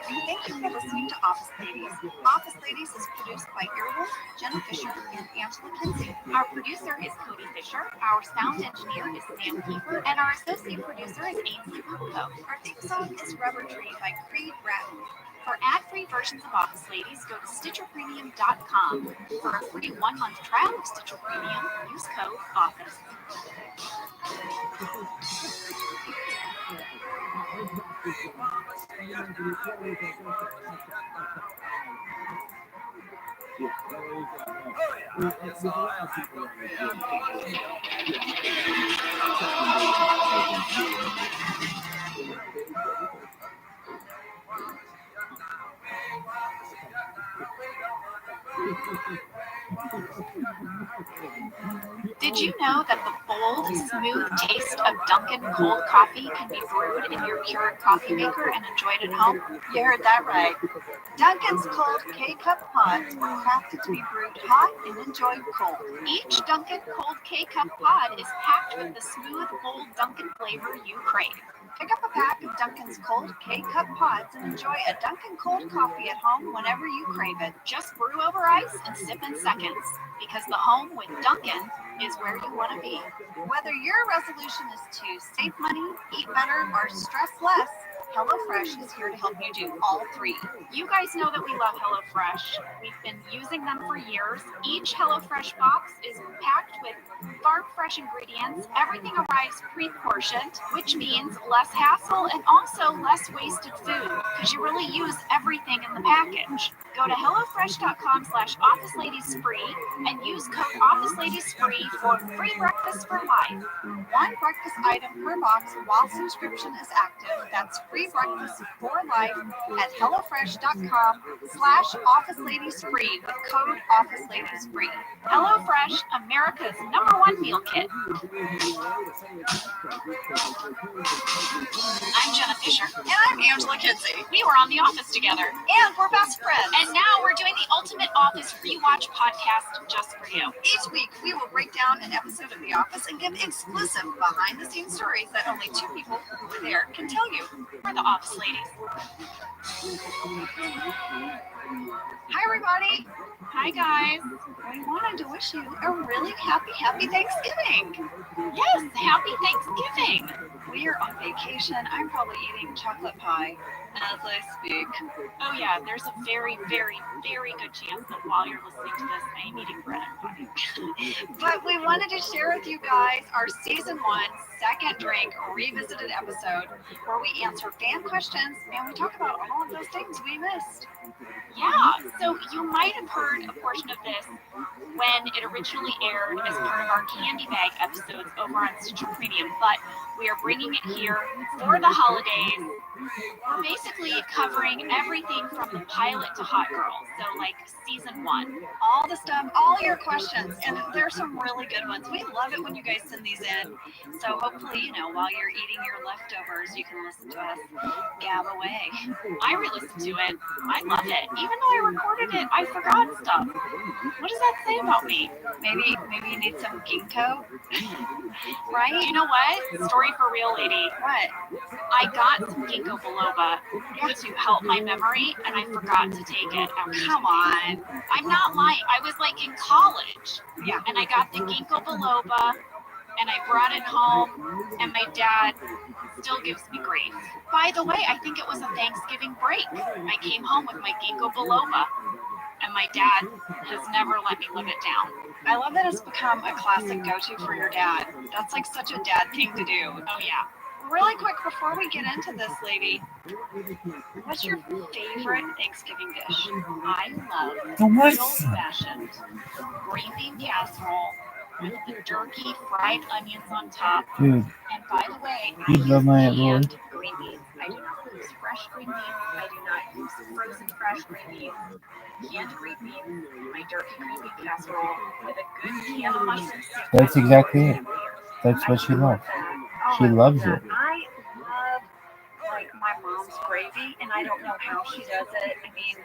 Thank you for listening to Office Ladies. Office Ladies is produced by Earwolf, Jenna Fisher, and Angela Kinsey. Our producer is Cody Fisher. Our sound engineer is Sam Kiefer. And our associate producer is Ainsley Rucco. Our theme song is Rubber Tree by Creed Bratton. For ad-free versions of Office Ladies, go to StitcherPremium.com. For a free 1-month trial of Stitcher Premium, use code OFFICE. Did you know that the bold, smooth taste of Dunkin' cold coffee can be brewed in your Keurig coffee maker and enjoyed at home? You heard that right. Dunkin's cold K-Cup pods were crafted to be brewed hot and enjoyed cold. Each Dunkin' cold K-Cup pod is packed with the smooth, bold Dunkin' flavor you crave. Pick up a pack of Dunkin's cold K-Cup pods and enjoy a Dunkin' cold coffee at home whenever you crave it. Just brew over ice and sip in seconds, because the home with Dunkin' is where you want to be. Whether your resolution is to save money, eat better, or stress less, HelloFresh is here to help you do all three. You guys know that we love HelloFresh. We've been using them for years. Each HelloFresh box is packed with farm-fresh ingredients. Everything arrives pre-portioned, which means less hassle and also less wasted food, because you really use everything in the package. Go to HelloFresh.com/OfficeLadiesFree and use code OfficeLadiesFree for free breakfast for life. One breakfast item per box while subscription is active. That's free breakfast for life at HelloFresh.com/OfficeLadiesFree with code OfficeLadiesFree. HelloFresh, America's #1 meal kit. I'm Jenna Fisher. And I'm Angela Kinsey. We were on The Office together. And we're best friends. And now we're doing the Ultimate Office Rewatch podcast just for you. Each week, we will break down an episode of The Office and give exclusive behind-the-scenes stories that only two people who were there can tell you. We're the Office Ladies. Hi, everybody. Hi, guys. We wanted to wish you a really happy Thanksgiving. Yes, happy Thanksgiving. We are on vacation. I'm probably eating chocolate pie as I speak. Oh, yeah, there's a very, very, very good chance that while you're listening to this, I am eating bread and butter. But we wanted to share with you guys our season 1 second drink revisited episode where we answer fan questions and we talk about all of those things we missed. Yeah, so you might have heard a portion of this when it originally aired as part of our candy bag episodes over on Stitcher Premium, but we are bringing it here for the holidays. We're basically covering everything from the pilot to Hot Girl, so like season 1. All the stuff, all your questions, and there's some really good ones. We love it when you guys send these in. So hopefully, while you're eating your leftovers, you can listen to us gab away. I re-listened to it. I loved it. Even though I recorded it, I forgot stuff. What does that say about me? Maybe you need some ginkgo, right? You know what? Story for real, lady. What? I got some ginkgo biloba to help my memory, and I forgot to take it. Come on. I'm not lying. I was like in college. Yeah. And I got the ginkgo biloba, and I brought it home, and my dad still gives me grief. By the way, I think it was a Thanksgiving break. I came home with my ginkgo biloba, and my dad has never let me live it down. I love that it's become a classic go-to for your dad. That's like such a dad thing to do. Oh, yeah. Really quick, before we get into this, lady, what's your favorite Thanksgiving dish? I love what? good old-fashioned green bean casserole with the jerky fried onions on top. Dude, And by the way, I you love my use Lord. canned green beans. I do not use fresh green beans. I do not use frozen fresh green beans. Canned green beans, my jerky green bean casserole with a good can of mustard soup. That's exactly it. That's what she loves. She loves it. I love like my mom's gravy, and I don't know how she does it. I mean,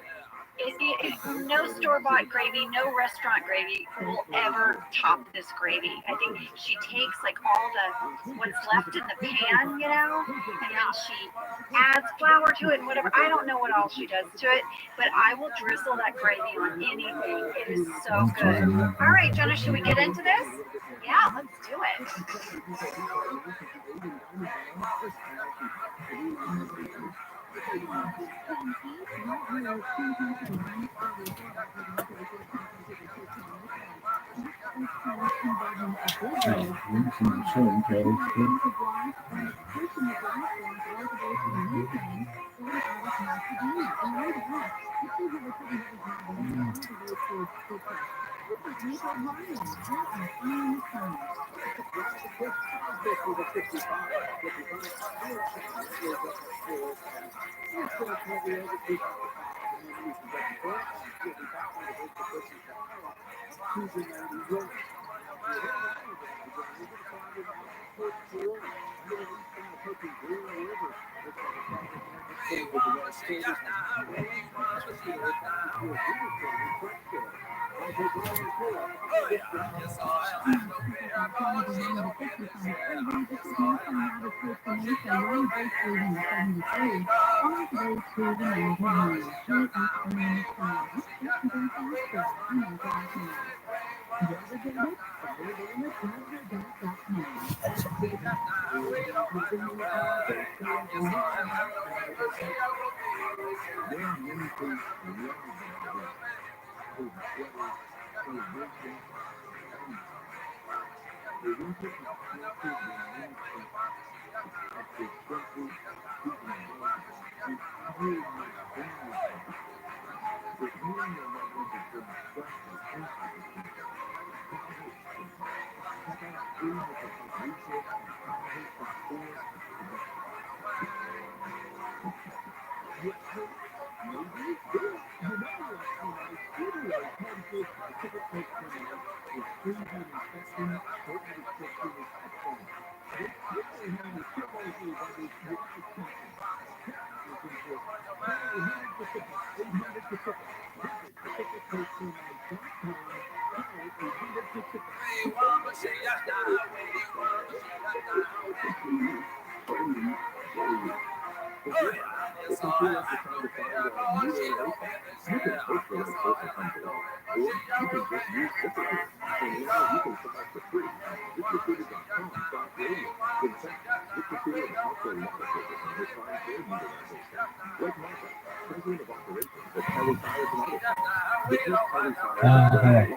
no store-bought gravy, no restaurant gravy will ever top this gravy. I think she takes like all what's left in the pan, and then she adds flour to it and whatever. I don't know what else she does to it, but I will drizzle that gravy on anything. It is so good. All right, Jenna, should we get into this? Yeah, let's do it.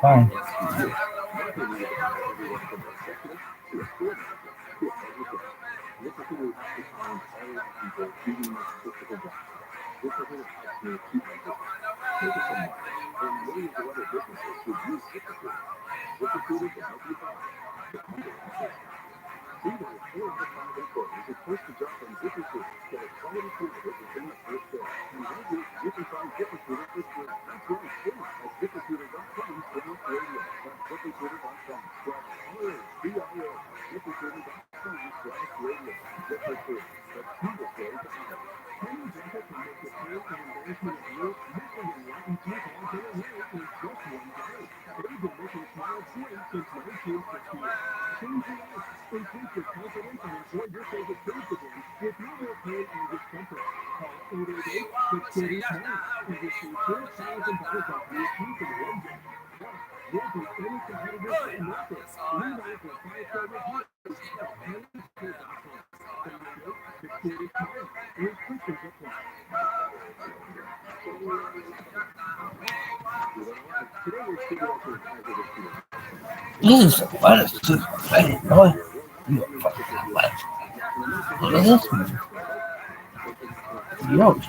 Fine. This is lettuce too. Hey, boy. You a fucking lettuce. Look at this one. Yo.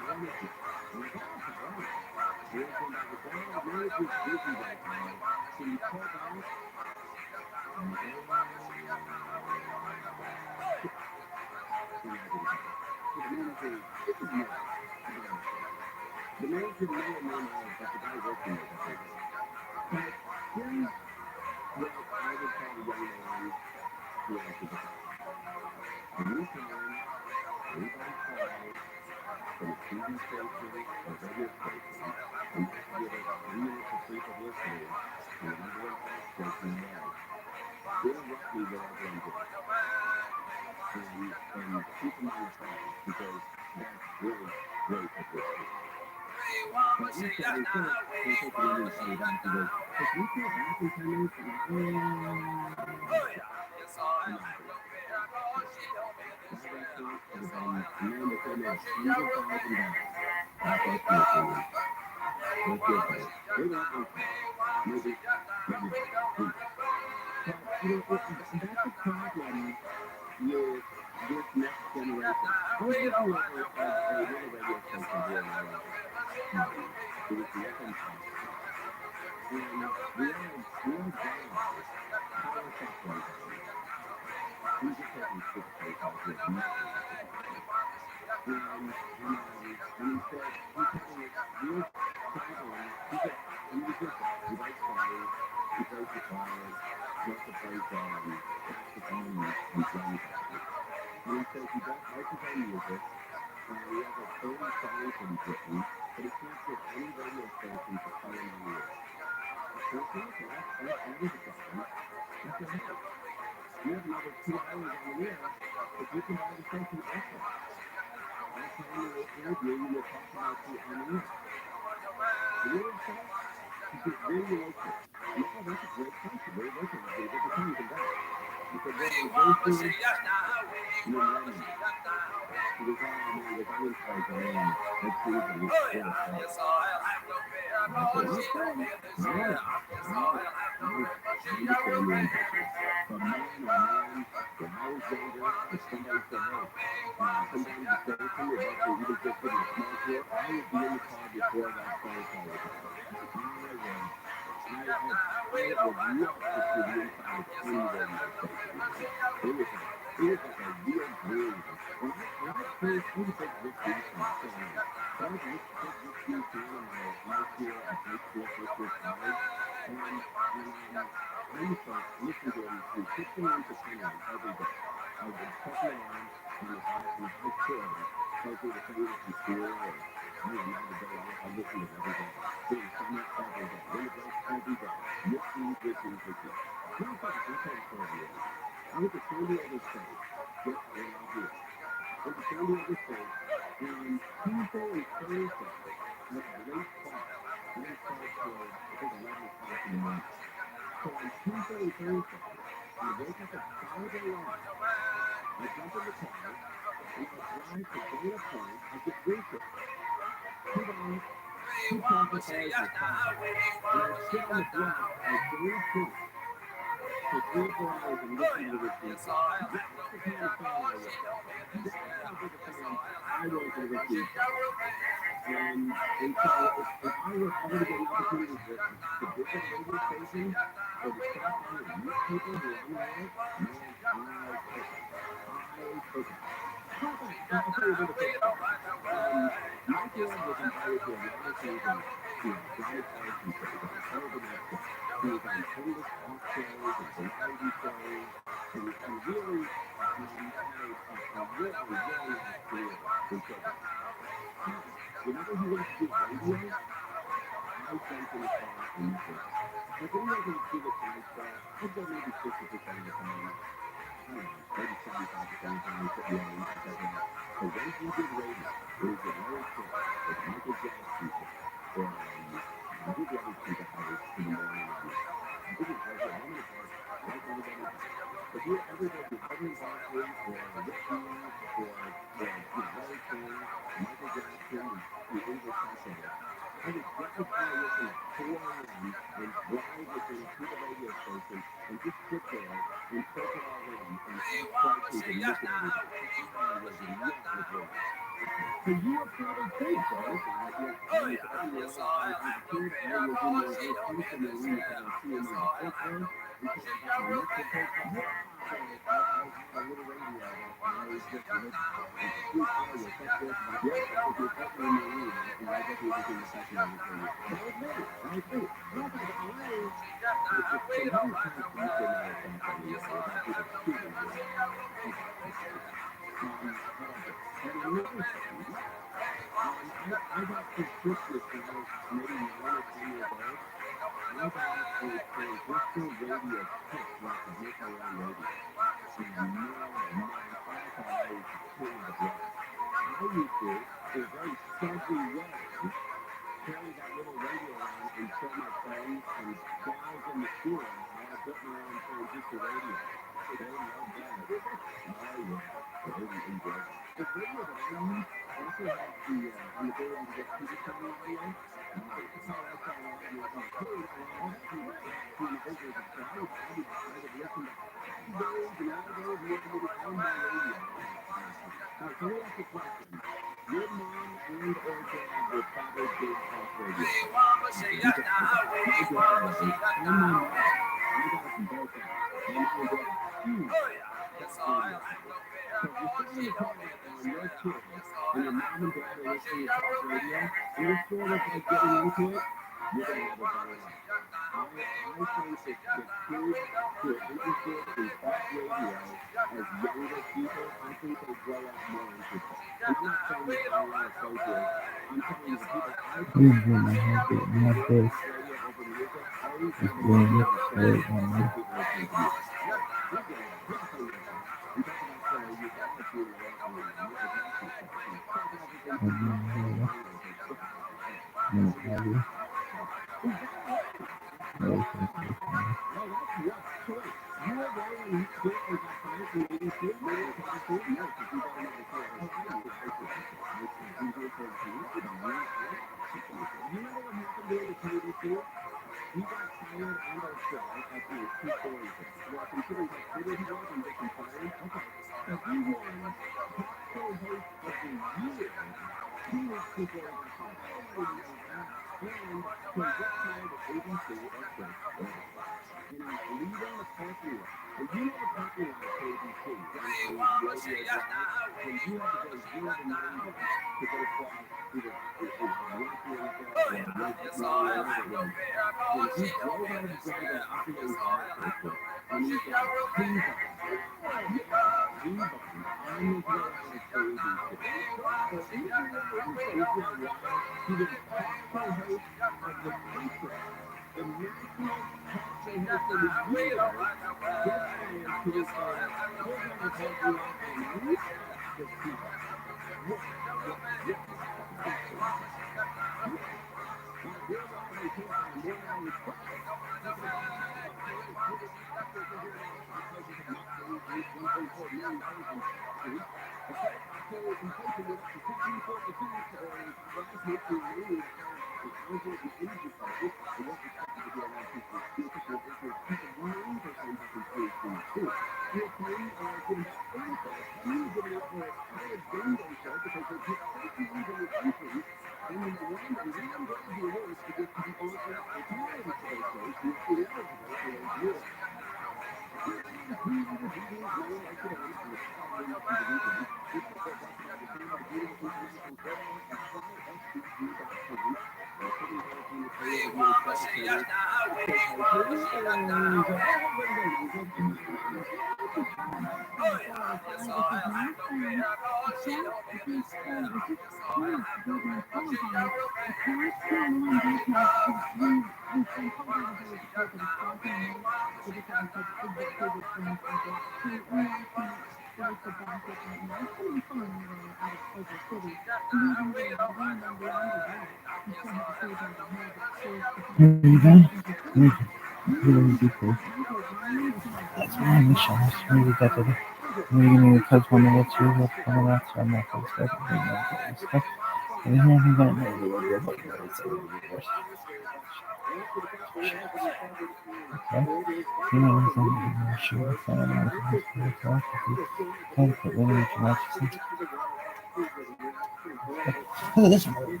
Look at this one.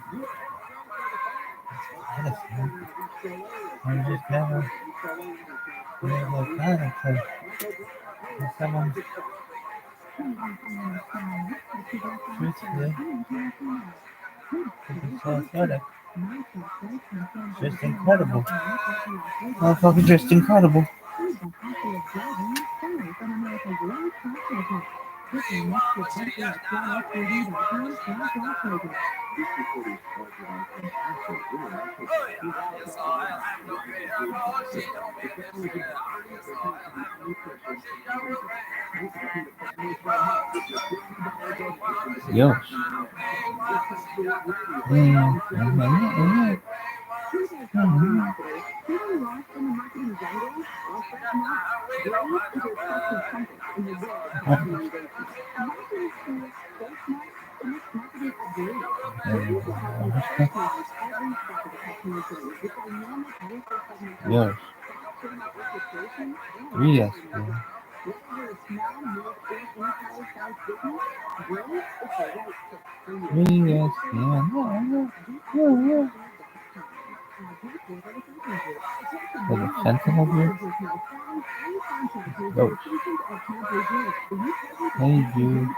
I just never thought of someone truthfully. So athletic. Just incredible. Motherfucker, just incredible. Yo. Yes. Yes. Yes. Yeah. With a sentinel here? Ghost. Hey, dude.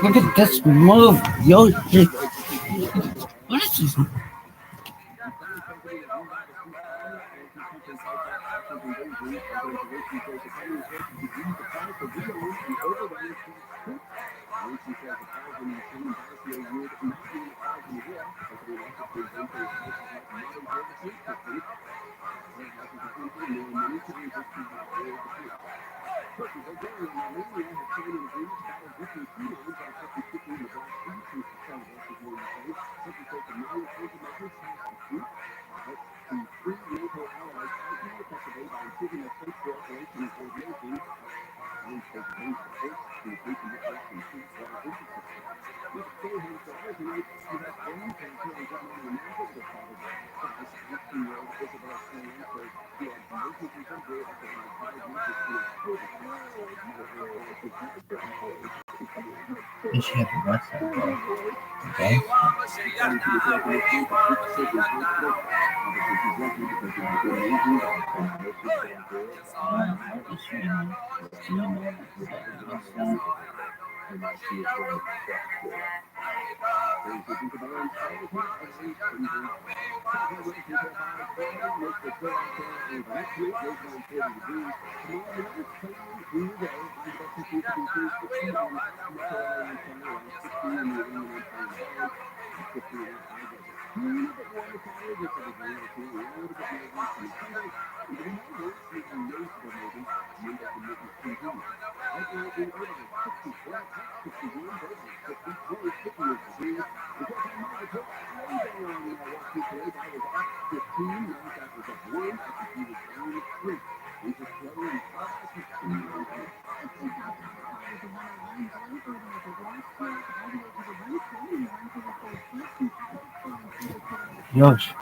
Look at this move, yo! What is this? You should have a website, though. Okay? Yosh.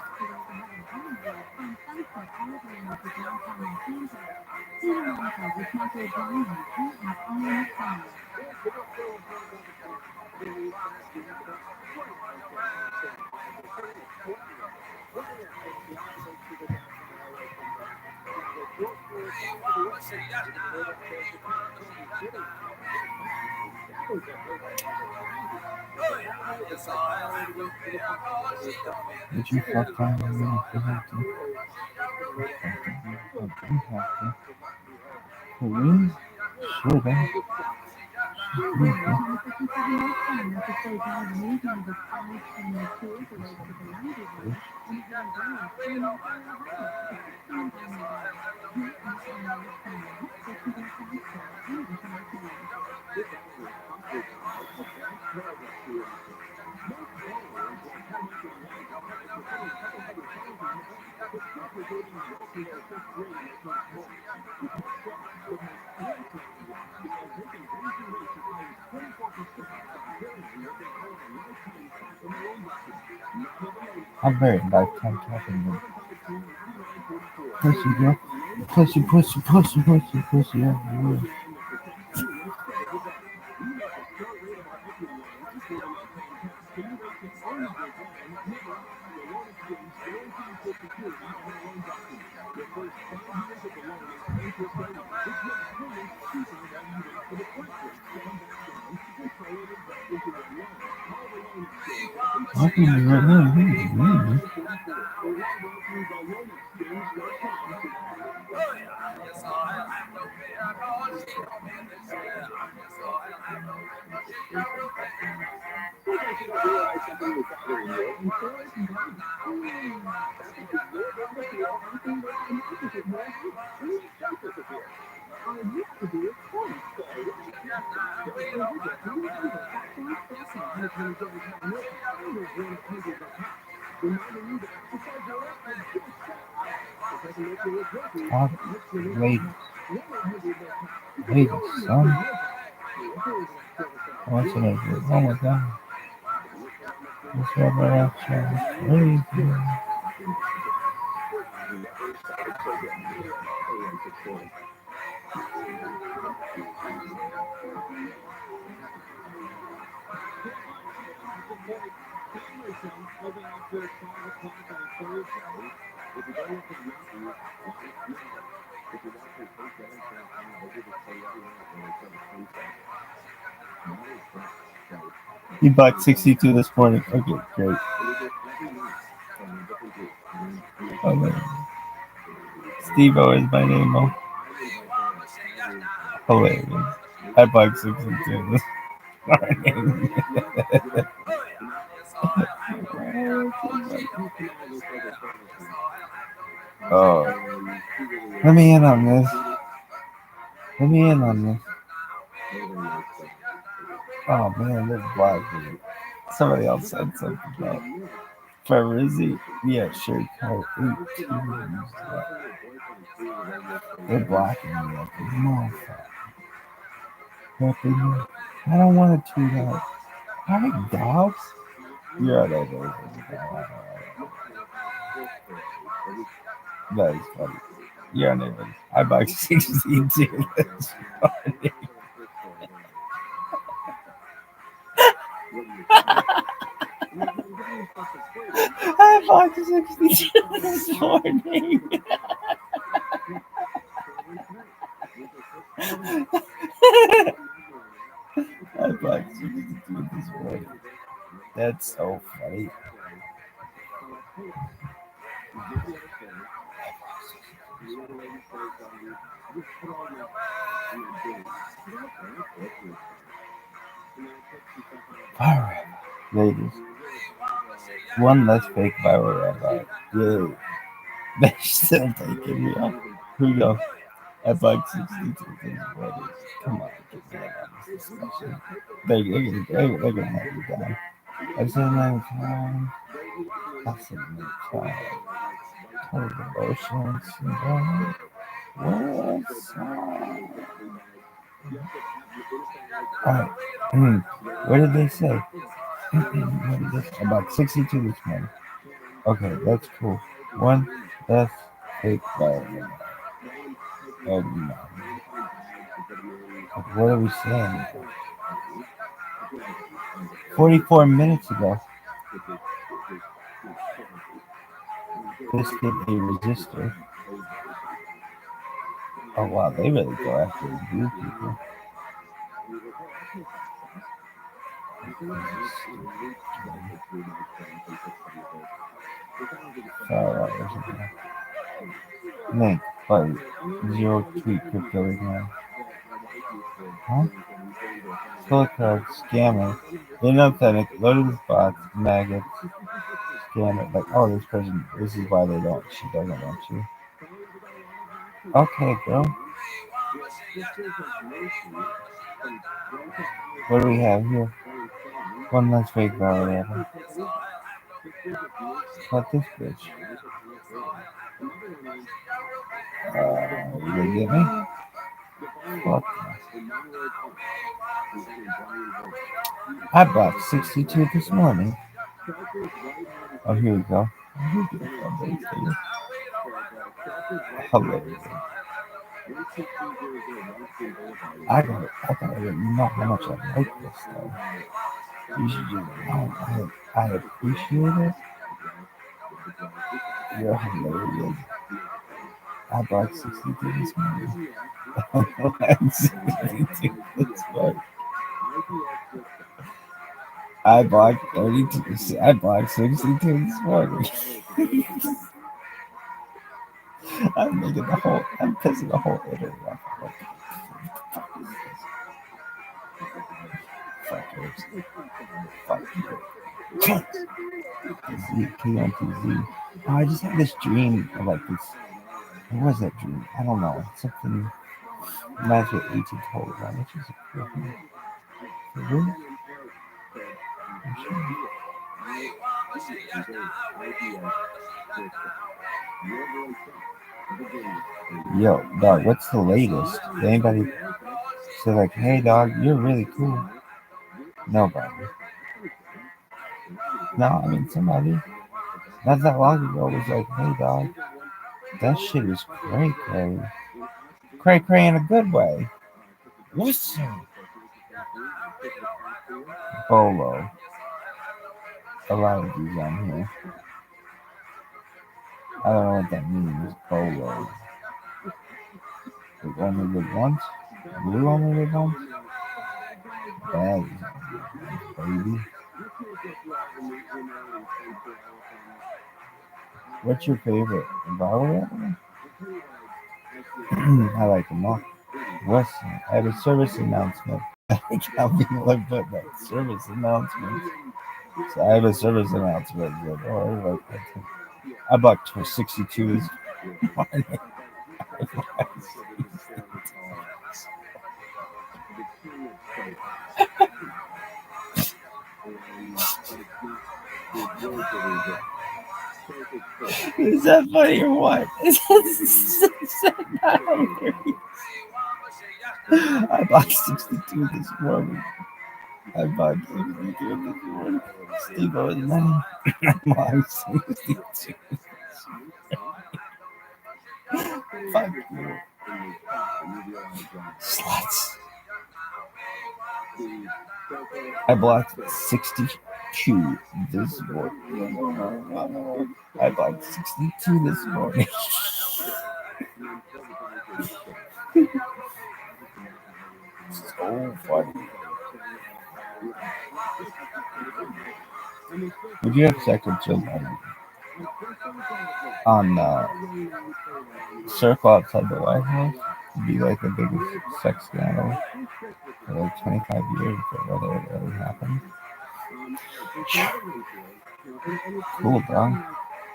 Did you fuck time? You have to. You have to. For me? Sure, then. I'm very lifetime talking to pussy girl. Pussy. Yeah. Wait, son. What's it wrong with them? What's wrong with He bought 62 this morning. Okay, great. Oh, man. Steve-O is my name, though. Hilarious. I bought 62 this morning. Oh. Let me in on this. Oh, man, they're black. Somebody else said something about Farizzi. Yeah, sure. They're blocking me like a motherfucker. I don't want to tweet out. Hi, dogs. You're out of there. That is funny. You're on there. I bought 62 this morning. I bought 62 this morning. I bought 62 this morning. That's so funny. Alright, ladies. One less fake ViralRabbi. Yay. They're still taking me up. Here we go. I bought 62 this morning. Come on, get me in on this discussion. They're gonna have you down. I've said it many times. Oh, the oceans. West side. Alright. What did they say? What did they say? About 62 this morning. Okay, that's cool. One less fake violin. Oh, no. What are we saying? 44 minutes ago. Listed a resistor. Oh wow, they really go after the blue people. Link, but zero tweet crypto again. Huh? Silicon scammer, inauthentic, loaded with bots, maggots, scammer. Like, oh, this person, this is why they don't. She doesn't want you. Okay, girl. What do we have here? One less fake ViralRabbi. What this bitch? You gonna get me? Fuck. I bought 62 this morning. Oh, here we go. Hilarious. I gotta let you know how much I like this though. You should just know. I appreciate it. You're hilarious. I bought 62 this morning. I bought 62 this morning. I bought 32. I bought 62 this morning. I'm making the whole. I'm pissing the whole internet off. Fuckers. Fuck you. PMTZ. Oh, I just had this dream of like this. What was that dream? I don't know. Something reminds me of 18 told about, which is a cool thing. Really? I'm sure. Yo, dog, what's the latest? Did anybody say like, hey dog, you're really cool? Nobody. No, I mean somebody not that long ago was like, hey dog, that shit is cray cray. Cray cray in a good way. Listen. Bolo. A lot of these on here. I don't know what that means. Bolo. Like only live once? Blue only live once? Bags, baby. What's your favorite? ViralRabbi? I like them all. What's I have a service announcement. I can't believe I put that service announcement. So I have a service announcement. Like, oh, I bought 62 this morning. Is that funny or what? I bought 62 this morning. I bought 62 this morning. Steve owes money. I'm on 62. Fuck you. Sluts. I bought 62 this morning. I bought 62 this morning. So funny. Would you have sex with children on circle outside the White House? It'd be like the biggest sex scandal for like 25 years for whether it really happened. Cool, bro.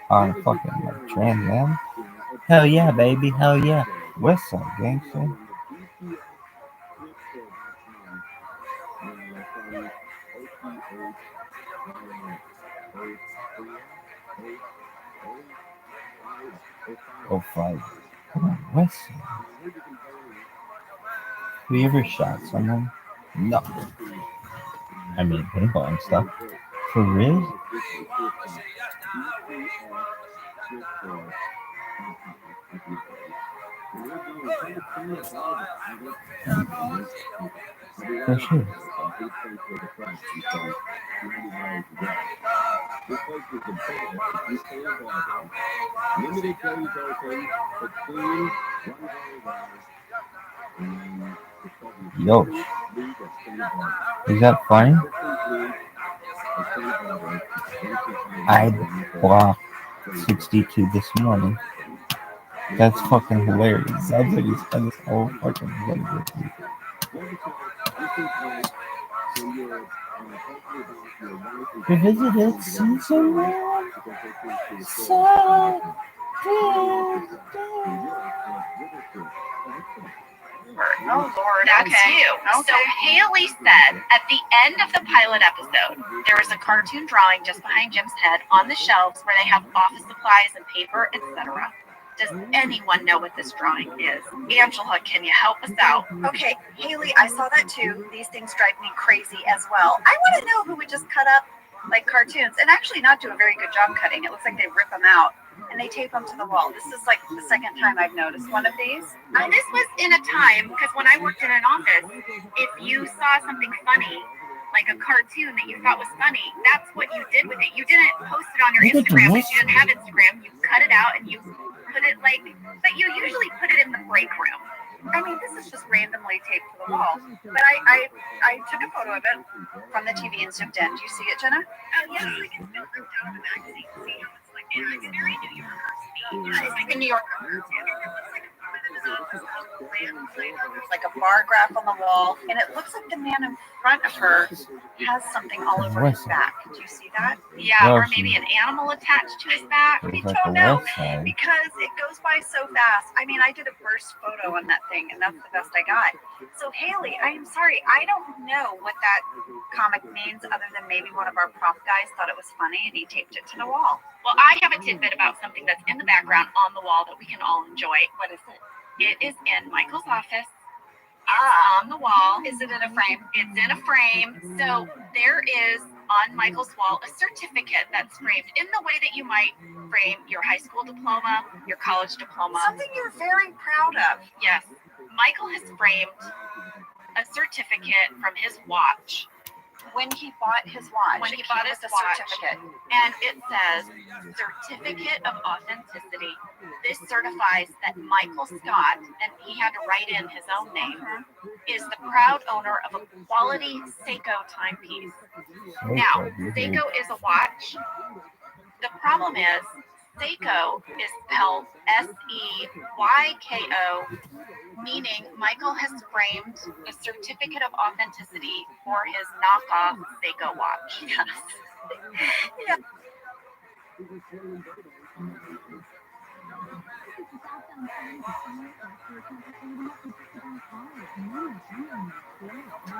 On a fucking like, Trans Man. Hell yeah, baby. Hell yeah. West Side gangster. Oh, 5. Come on, West Side. Have you ever shot someone? No. I mean, paintball and stuff. For real? For sure. Yo, is that funny? I blocked 62 this morning. That's fucking hilarious. Sounds like you spent this whole fucking day with me. Revisited season 1. So Oh Lord, That's okay. you. Okay. So Haley said at the end of the pilot episode, there is a cartoon drawing just behind Jim's head on the shelves where they have office supplies and paper, etc. Does anyone know what this drawing is? Angela, can you help us out? Okay, Haley, I saw that too. These things drive me crazy as well. I want to know who would just cut up like cartoons and actually not do a very good job cutting. It looks like they rip them out and they tape them to the wall. This is like the second time I've noticed one of these. This was in a time, because when I worked in an office, if you saw something funny, like a cartoon that you thought was funny, that's what you did with it. You didn't post it on your Instagram because you didn't have Instagram. You cut it out and you put it but you usually put it in the break room. I mean, this is just randomly taped to the wall. But I took a photo of it from the TV and zoomed in. Do you see it, Jenna? Oh, yes, I can still print out of the magazine. See how it's like, yeah, it's very New Yorker. Yeah, it's like a New Yorker. There's like a bar graph on the wall, and it looks like the man in front of her has something all over his back. Do you see that? Yeah, or maybe an animal attached to his back. I don't know, because it goes by so fast. I mean, I did a burst photo on that thing, and that's the best I got. So, Haley, I am sorry. I don't know what that comic means other than maybe one of our prop guys thought it was funny, and he taped it to the wall. Well, I have a tidbit about something that's in the background on the wall that we can all enjoy. What is it? It is in Michael's office. On the wall. Is it in a frame? It's in a frame. So there is on Michael's wall a certificate that's framed in the way that you might frame your high school diploma, your college diploma. Something you're very proud of. Yes. Michael has framed a certificate from his watch. When he bought his watch. When he bought his watch. Certificate. And it says, Certificate of Authenticity. This certifies that Michael Scott, and he had to write in his own name, is the proud owner of a quality Seiko timepiece. Now, Seiko is a watch. The problem is, Seiko is spelled S-E-Y-K-O, meaning Michael has framed a certificate of authenticity for his knockoff Seiko watch. Yes. Yeah.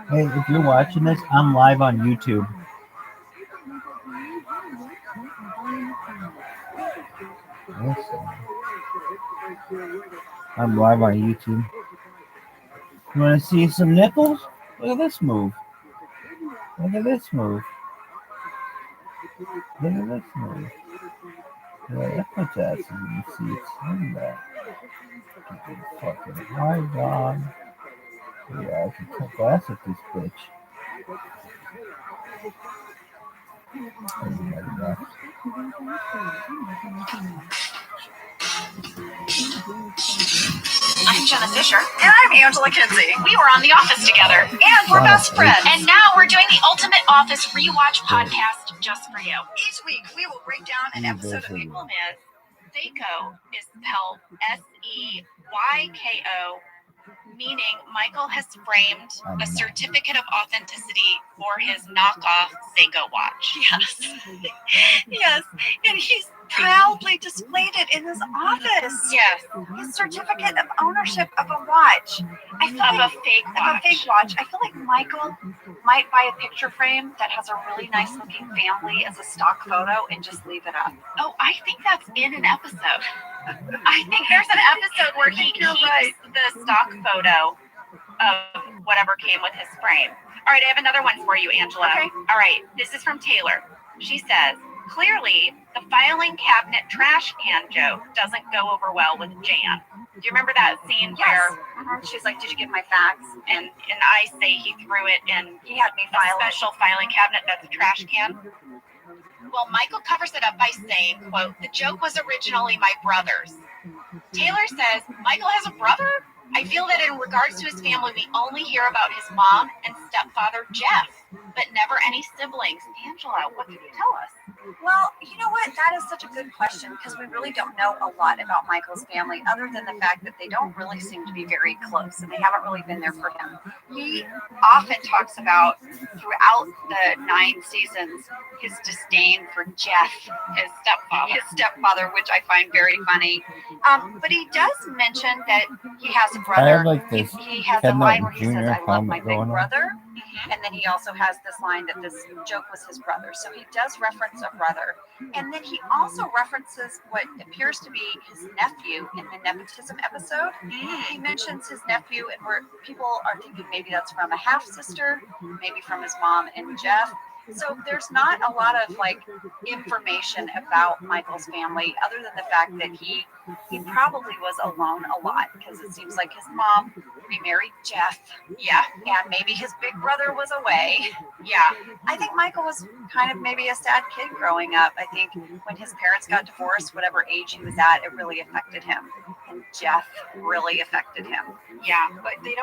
Hey, if you're watching this, I'm live on YouTube. I'm live on YouTube. You want to see some nipples? Look at this move. Look at this move. Look at this move. Yeah, that puts asses in the seats. Look at that. Get the fucking high dog. Yeah, I can kick ass at this bitch. I'm Jenna Fisher. And I'm Angela Kinsey. We were on The Office together. And we're best friends. And now we're doing the Ultimate Office Rewatch podcast just for you. Each week we will break down an episode of The problem is, Seiko is spelled S-E-Y-K-O, meaning Michael has framed a certificate of authenticity for his knockoff Seiko watch. Yes. Yes. And he's proudly displayed it in his office. Yes. His certificate of ownership of a watch. I feel Of like, a fake watch. Of a fake watch. I feel like Michael might buy a picture frame that has a really nice looking family as a stock photo and just leave it up. Oh, I think that's in an episode. I think there's an episode where he keeps the stock photo of whatever came with his frame. All right, I have another one for you, Angela. Okay. All right, this is from Taylor. She says, clearly, the filing cabinet trash can joke doesn't go over well with Jan. Do you remember that scene where She's like, did you get my fax? and I say he threw it in He had me a file it. special filing cabinet that's a trash can? Well, Michael covers it up by saying, quote, the joke was originally my brother's. Taylor says, Michael has a brother? I feel that in regards to his family, we only hear about his mom and stepfather, Jeff, but never any siblings. Angela, what can you tell us? Well, you know what? That is such a good question because we really don't know a lot about Michael's family other than the fact that they don't really seem to be very close and they haven't really been there for him. He often talks about throughout the 9 seasons his disdain for Jeff, his stepfather, which I find very funny. But he does mention that he has a I brother. have like this He has a Ken line Norton where he says, Jr. I love my comment big going on. brother. And then he also has this line that this joke was his brother. So he does reference a brother. And then he also references what appears to be his nephew in the nepotism episode. He mentions his nephew, and where people are thinking maybe that's from a half sister, maybe from his mom and Jeff. So there's not a lot of like information about Michael's family other than the fact that he probably was alone a lot because it seems like his mom remarried Jeff. Yeah, And maybe his big brother was away. yeah. I think Michael was kind of maybe a sad kid growing up. I think when his parents got divorced, whatever age he was at, it really affected him. And Jeff really affected him. Yeah, But the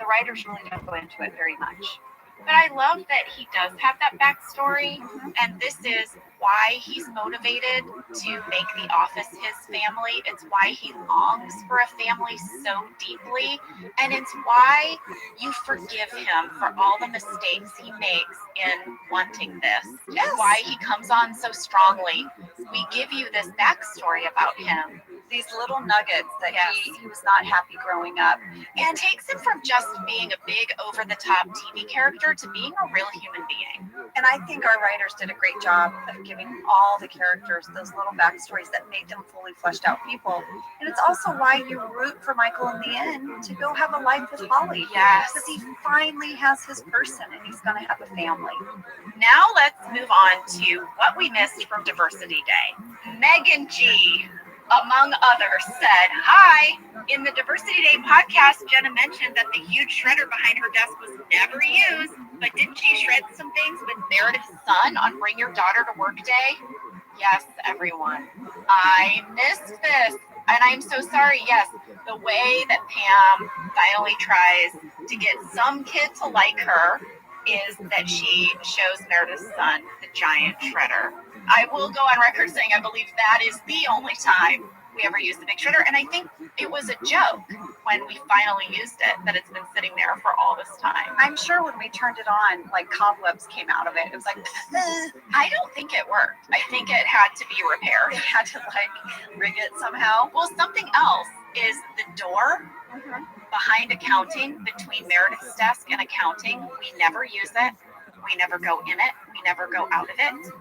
writers really don't go into it very much. but I love that he does have that backstory, and this is why he's motivated to make The Office his family. It's why he longs for a family so deeply, and it's why you forgive him for all the mistakes he makes in wanting this. Yes. It's why he comes on so strongly. We give you this backstory about him. These little nuggets that Yes. he was not happy growing up. And takes him from just being a big over-the-top TV character to being a real human being. And I think our writers did a great job of giving all the characters those little backstories that made them fully fleshed out people. And it's also why you root for Michael in the end to go have a life with Holly. Yes. Because he finally has his person and he's going to have a family. Now let's move on to what we missed from Diversity Day. Megan G, among others, said, hi, in the Diversity Day podcast, Jenna mentioned that the huge shredder behind her desk was never used, but didn't she shred some things with Meredith's son on Bring Your Daughter to Work Day? Yes, everyone. I missed this. And I'm so sorry. Yes, the way that Pam finally tries to get some kid to like her is that she shows Meredith's son the giant shredder. I will go on record saying I believe that is the only time we ever used the big shredder. And I think it was a joke when we finally used it, that it's been sitting there for all this time. I'm sure when we turned it on, like cobwebs came out of it. It was like, I don't think it worked. I think it had to be repaired. they had to like rig it somehow. Well, something else is the door behind accounting between Meredith's desk and accounting. We never use it. We never go in it. We never go out of it.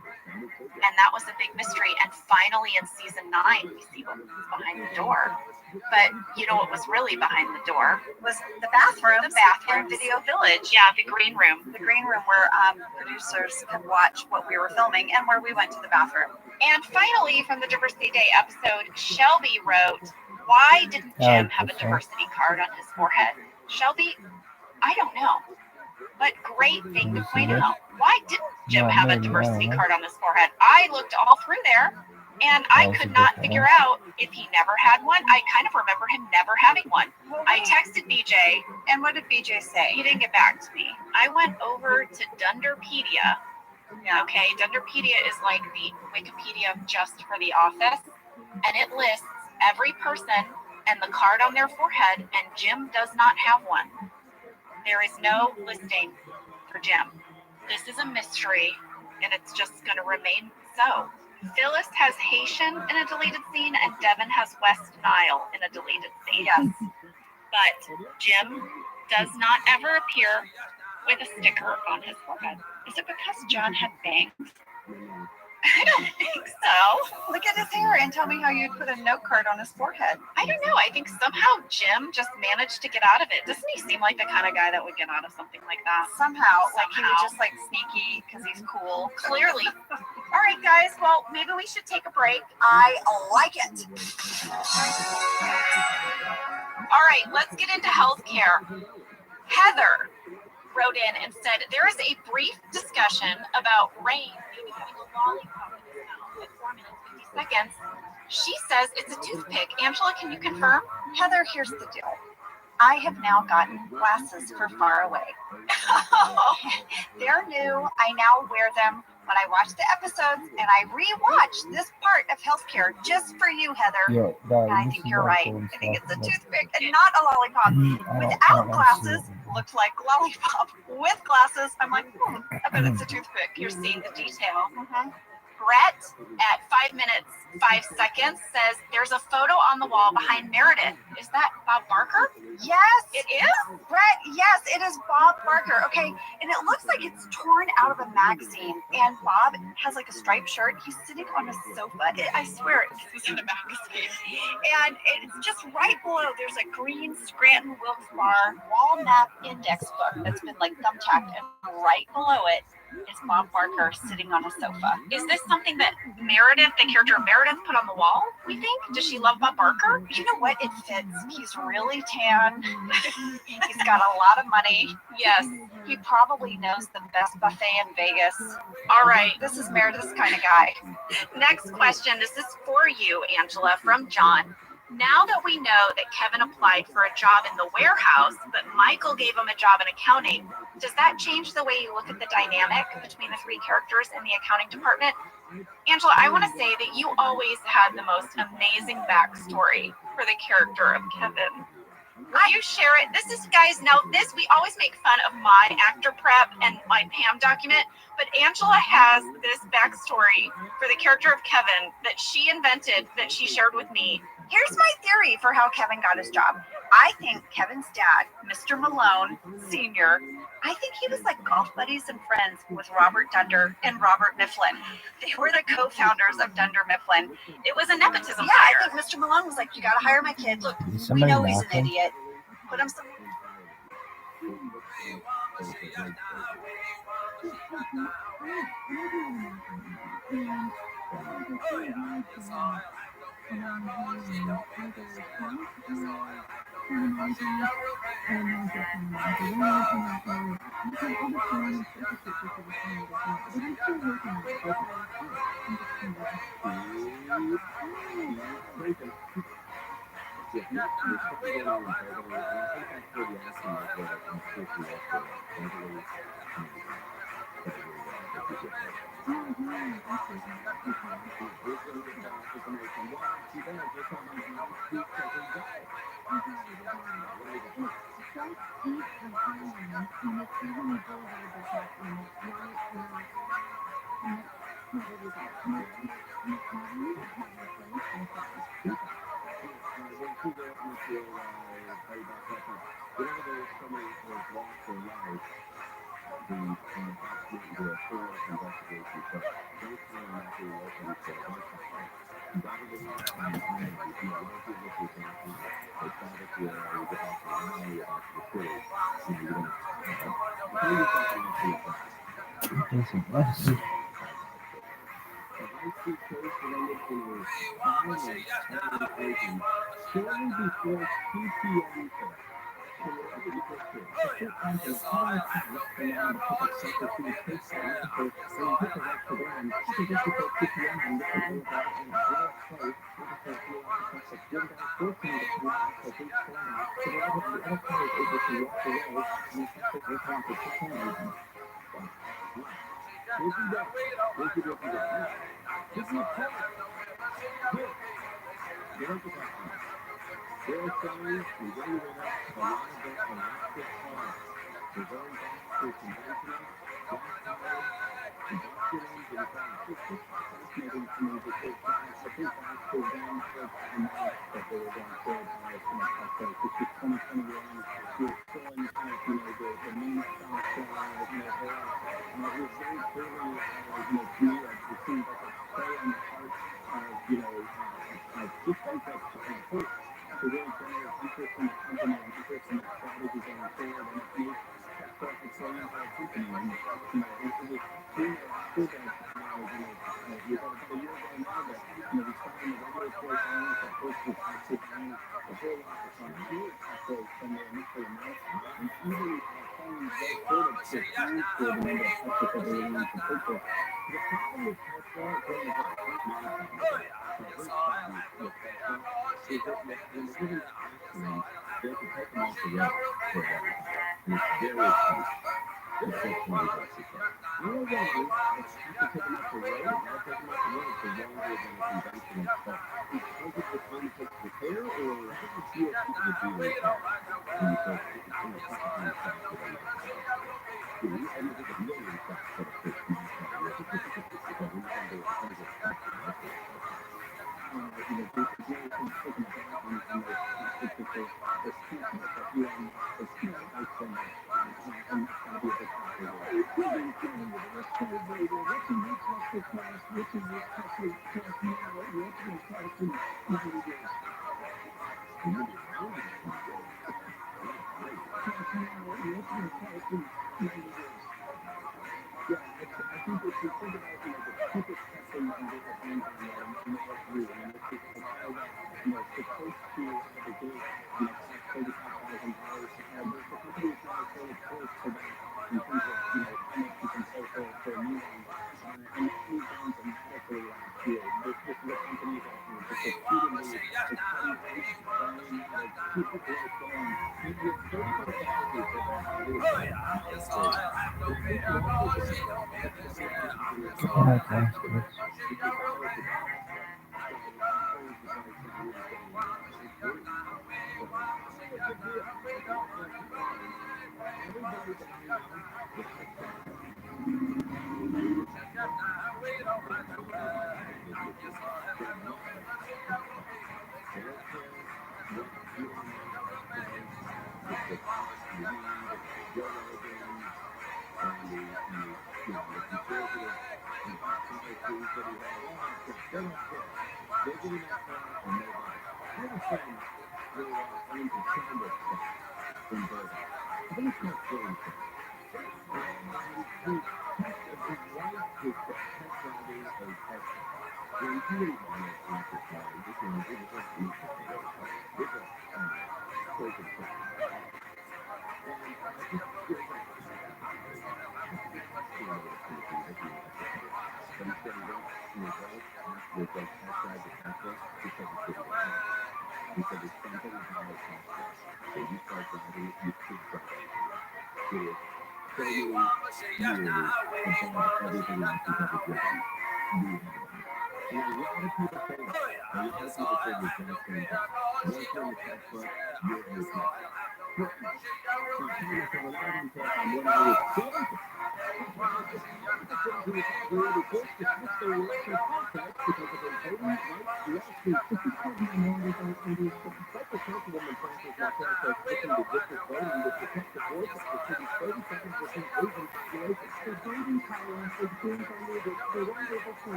And that was a big mystery. And finally in season 9, we see what was behind the door. But you know what was really behind the door? Was the bathroom. The bathroom. In Video Village. Yeah, the green room. The green room where producers could watch what we were filming and where we went to the bathroom. And finally, from the Diversity Day episode, Shelby wrote, why didn't Jim have a diversity card on his forehead? Shelby, I don't know. But great thing to point out. Why didn't Jim have a diversity card on his forehead? I looked all through there, and I could not figure out if he never had one. I kind of remember him never having one. I texted BJ. And what did BJ say? He didn't get back to me. I went over to Dunderpedia. Yeah. Okay, Dunderpedia is like the Wikipedia just for The Office, and it lists every person and the card on their forehead, and Jim does not have one. There is no listing for Jim. This is a mystery, and it's just going to remain so. Phyllis has Haitian in a deleted scene, and Devin has West Nile in a deleted scene. Yes. But Jim does not ever appear with a sticker on his forehead. Is it because John had bangs? I don't think so. Look at his hair and tell me how you'd put a note card on his forehead. I don't know. I think somehow Jim just managed to get out of it. Doesn't he seem like the kind of guy that would get out of something like that? Somehow. Like he would just like sneaky because he's cool. Clearly. All right, guys. Well, maybe we should take a break. I like it. All right, let's get into healthcare. Heather wrote in and said, there is a brief discussion about Rain maybe having a lollipop in his mouth at 4 minutes, 50 seconds. She says it's a toothpick. Angela, can you confirm? Heather, here's the deal. I have now gotten glasses for far away. They're new. I now wear them when I watch the episodes, and I rewatch this part of healthcare just for you, Heather. Yeah, And I think you're right. I think it's a toothpick and not a lollipop. Without glasses, looks like lollipop. With glasses, I'm like, I bet it's a toothpick. You're seeing the detail. Brett at 5 minutes, 5 seconds says there's a photo on the wall behind Meredith. Is that Bob Barker? Yes. It is? Brett, yes, it is Bob Barker. Okay, and it looks like it's torn out of a magazine. And Bob has like a striped shirt. He's sitting on a sofa. I swear this was in a magazine. And it's just right below, there's a green Scranton Wilkes Barre wall map index book that's been like thumbtacked. And right below it, it's Bob Barker sitting on a sofa. Is this something that Meredith, the character of Meredith, put on the wall, we think? Does she love Bob Barker? You know what? It fits. He's really tan. He's got a lot of money. Yes. He probably knows the best buffet in Vegas. All right. This is Meredith's kind of guy. Next question. This is for you, Angela, from John. Now that we know that Kevin applied for a job in the warehouse, but Michael gave him a job in accounting, does that change the way you look at the dynamic between the three characters in the accounting department? Angela, I want to say that you always had the most amazing backstory for the character of Kevin. Will you share it? This is, guys, now this, we always make fun of my actor prep and my Pam document, but Angela has this backstory for the character of Kevin that she invented, that she shared with me. Here's my theory for how Kevin got his job. I think Kevin's dad, Mr. Malone Sr., I think he was like golf buddies and friends with Robert Dunder and Robert Mifflin. They were the co-founders of Dunder Mifflin. It was a nepotism hire. I think Mr. Malone was like, you got to hire my kid. Look, we know he's an idiot. Put him some...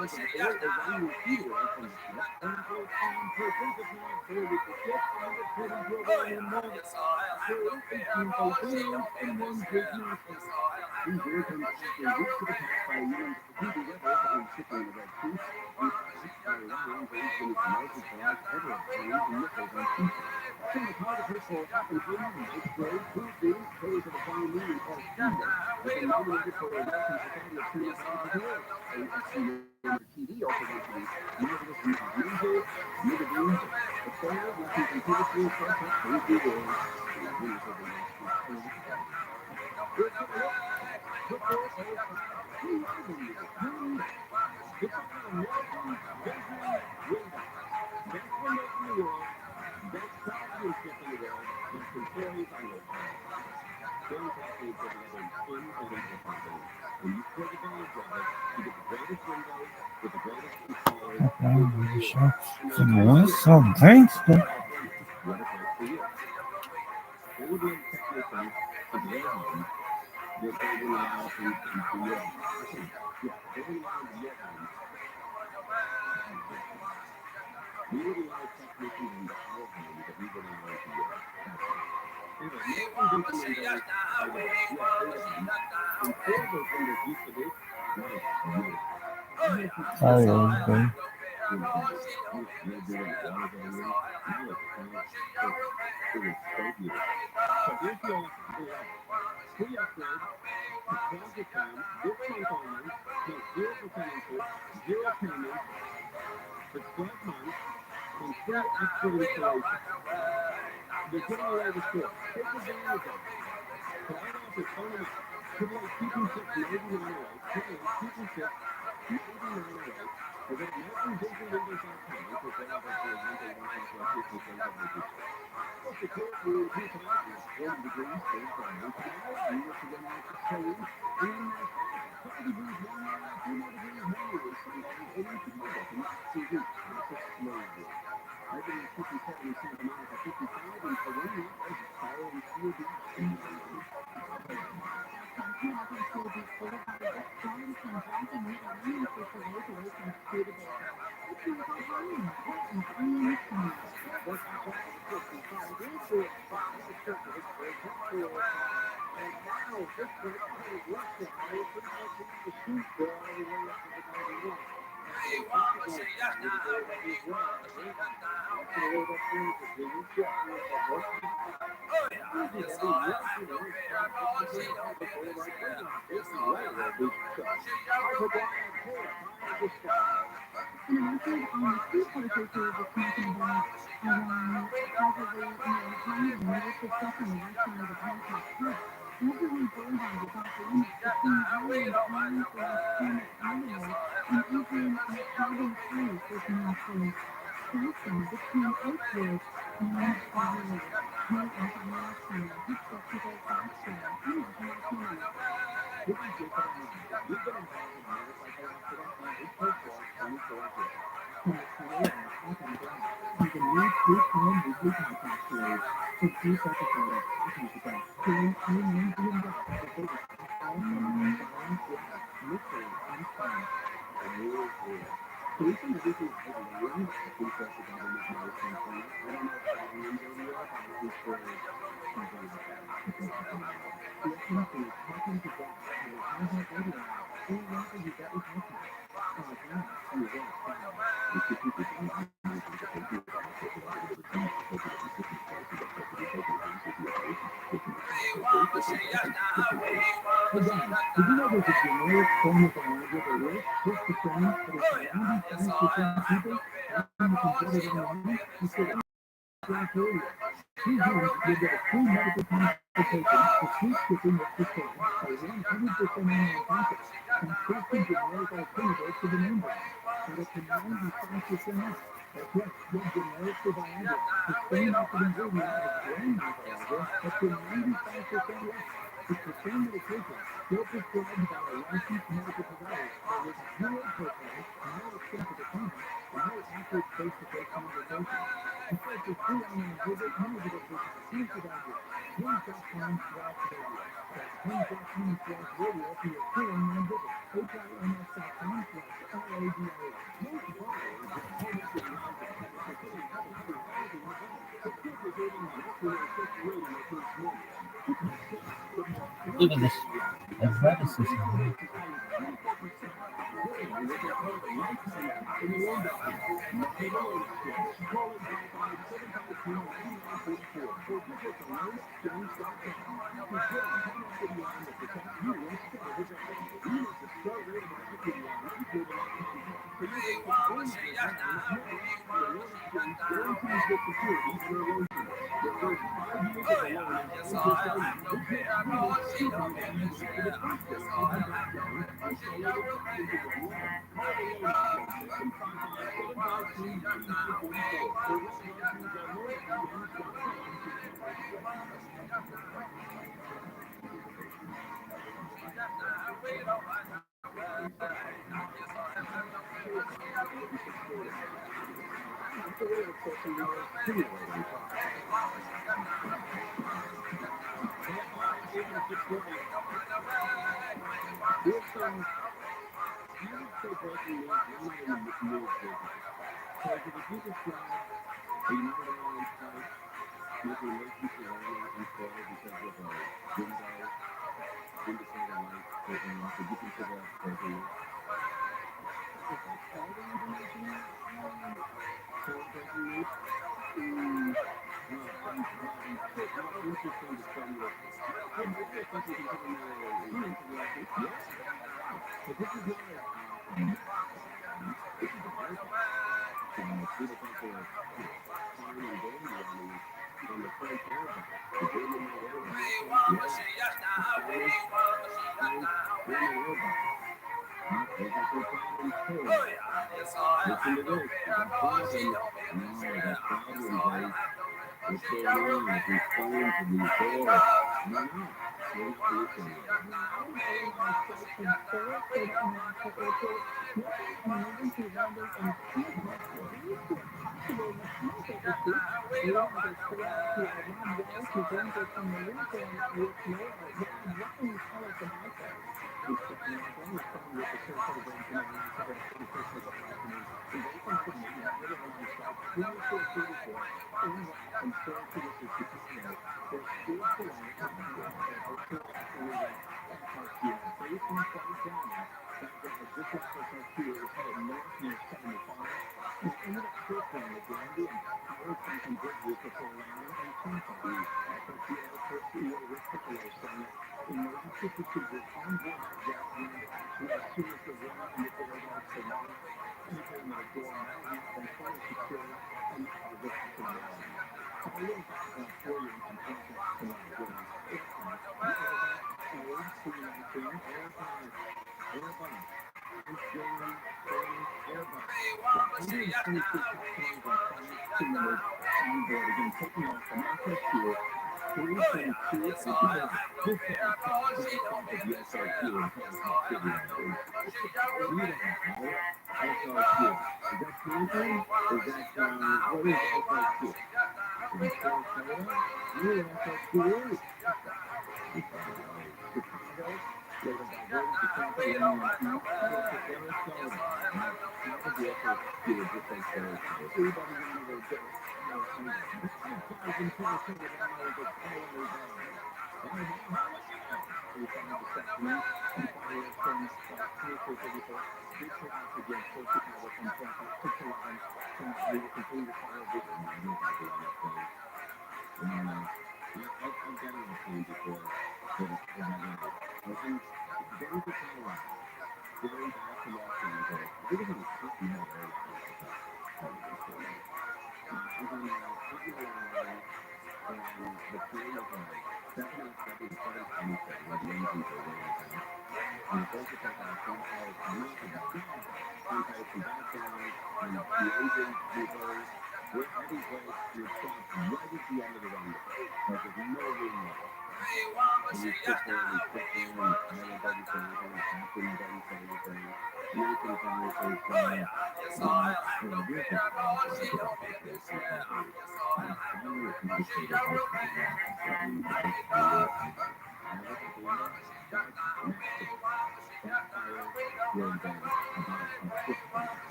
Okay. Some gangster. Oh, yeah, okay. Look at this athleticism.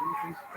Maybe just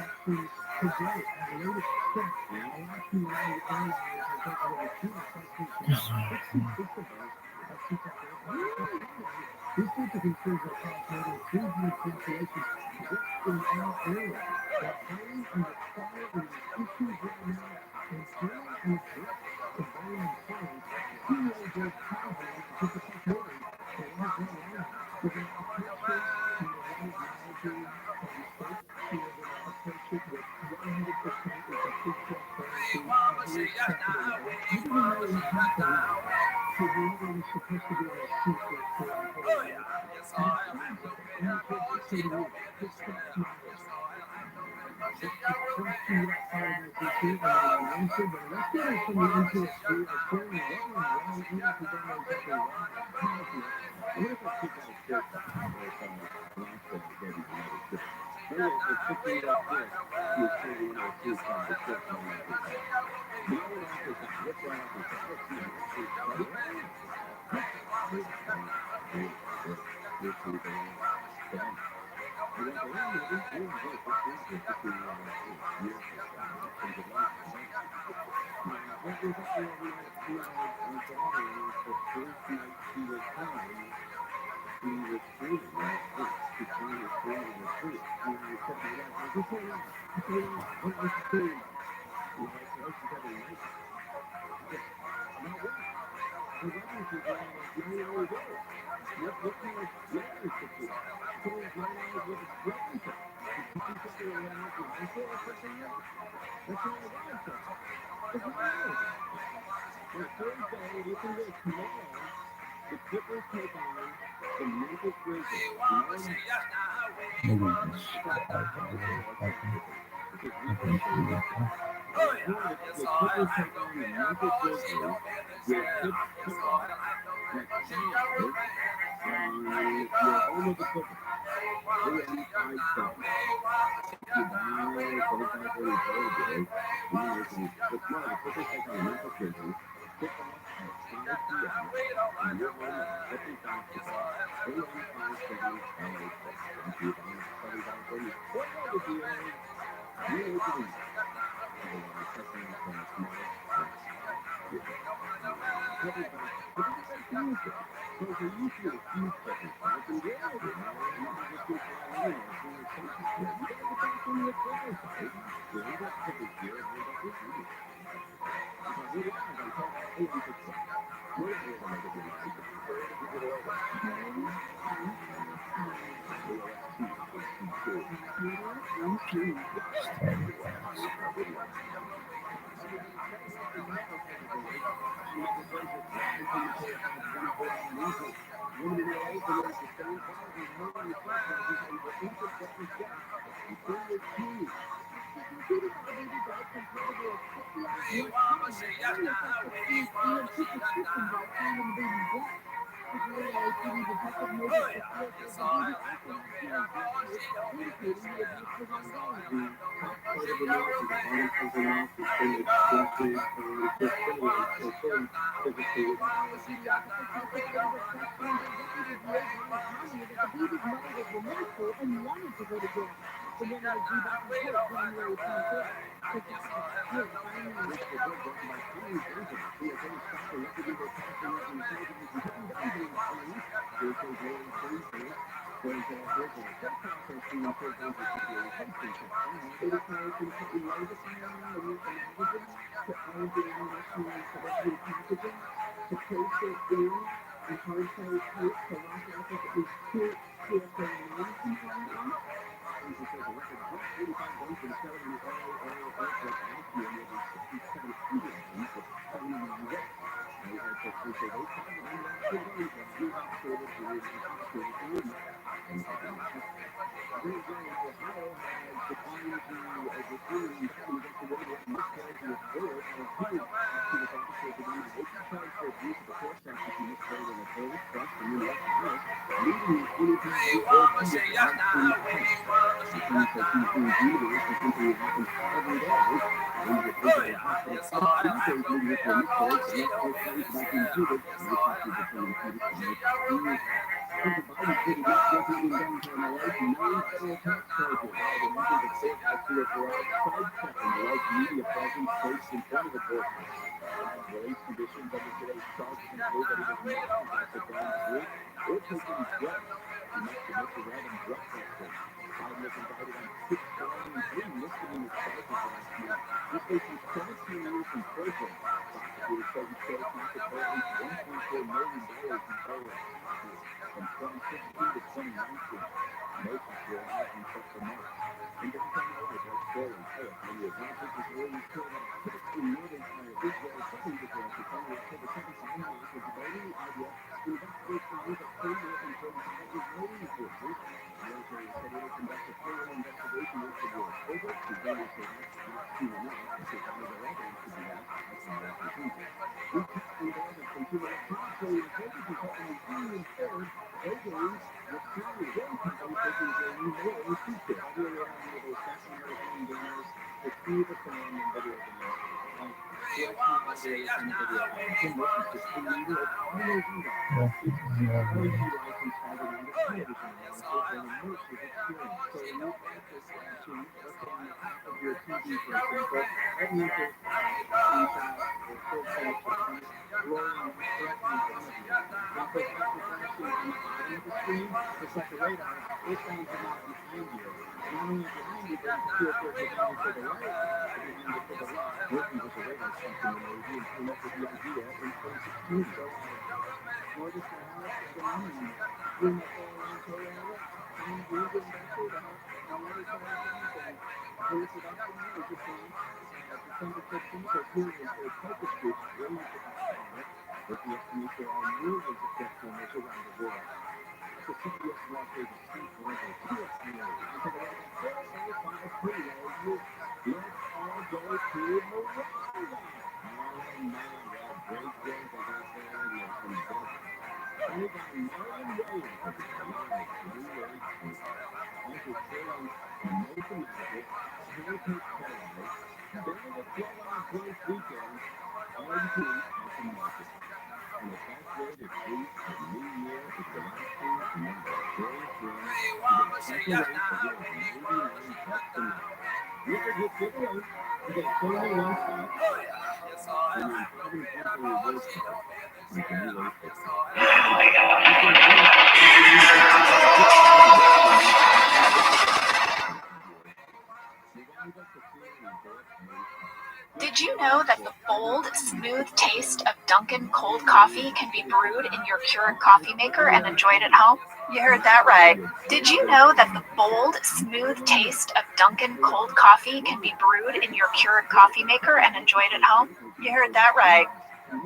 Did you know that the bold, smooth taste of Dunkin' cold coffee can be brewed in your Keurig coffee maker and enjoyed at home? You heard that right. Did you know that the bold, smooth taste of Dunkin' cold coffee can be brewed in your Keurig coffee maker and enjoyed at home? You heard that right.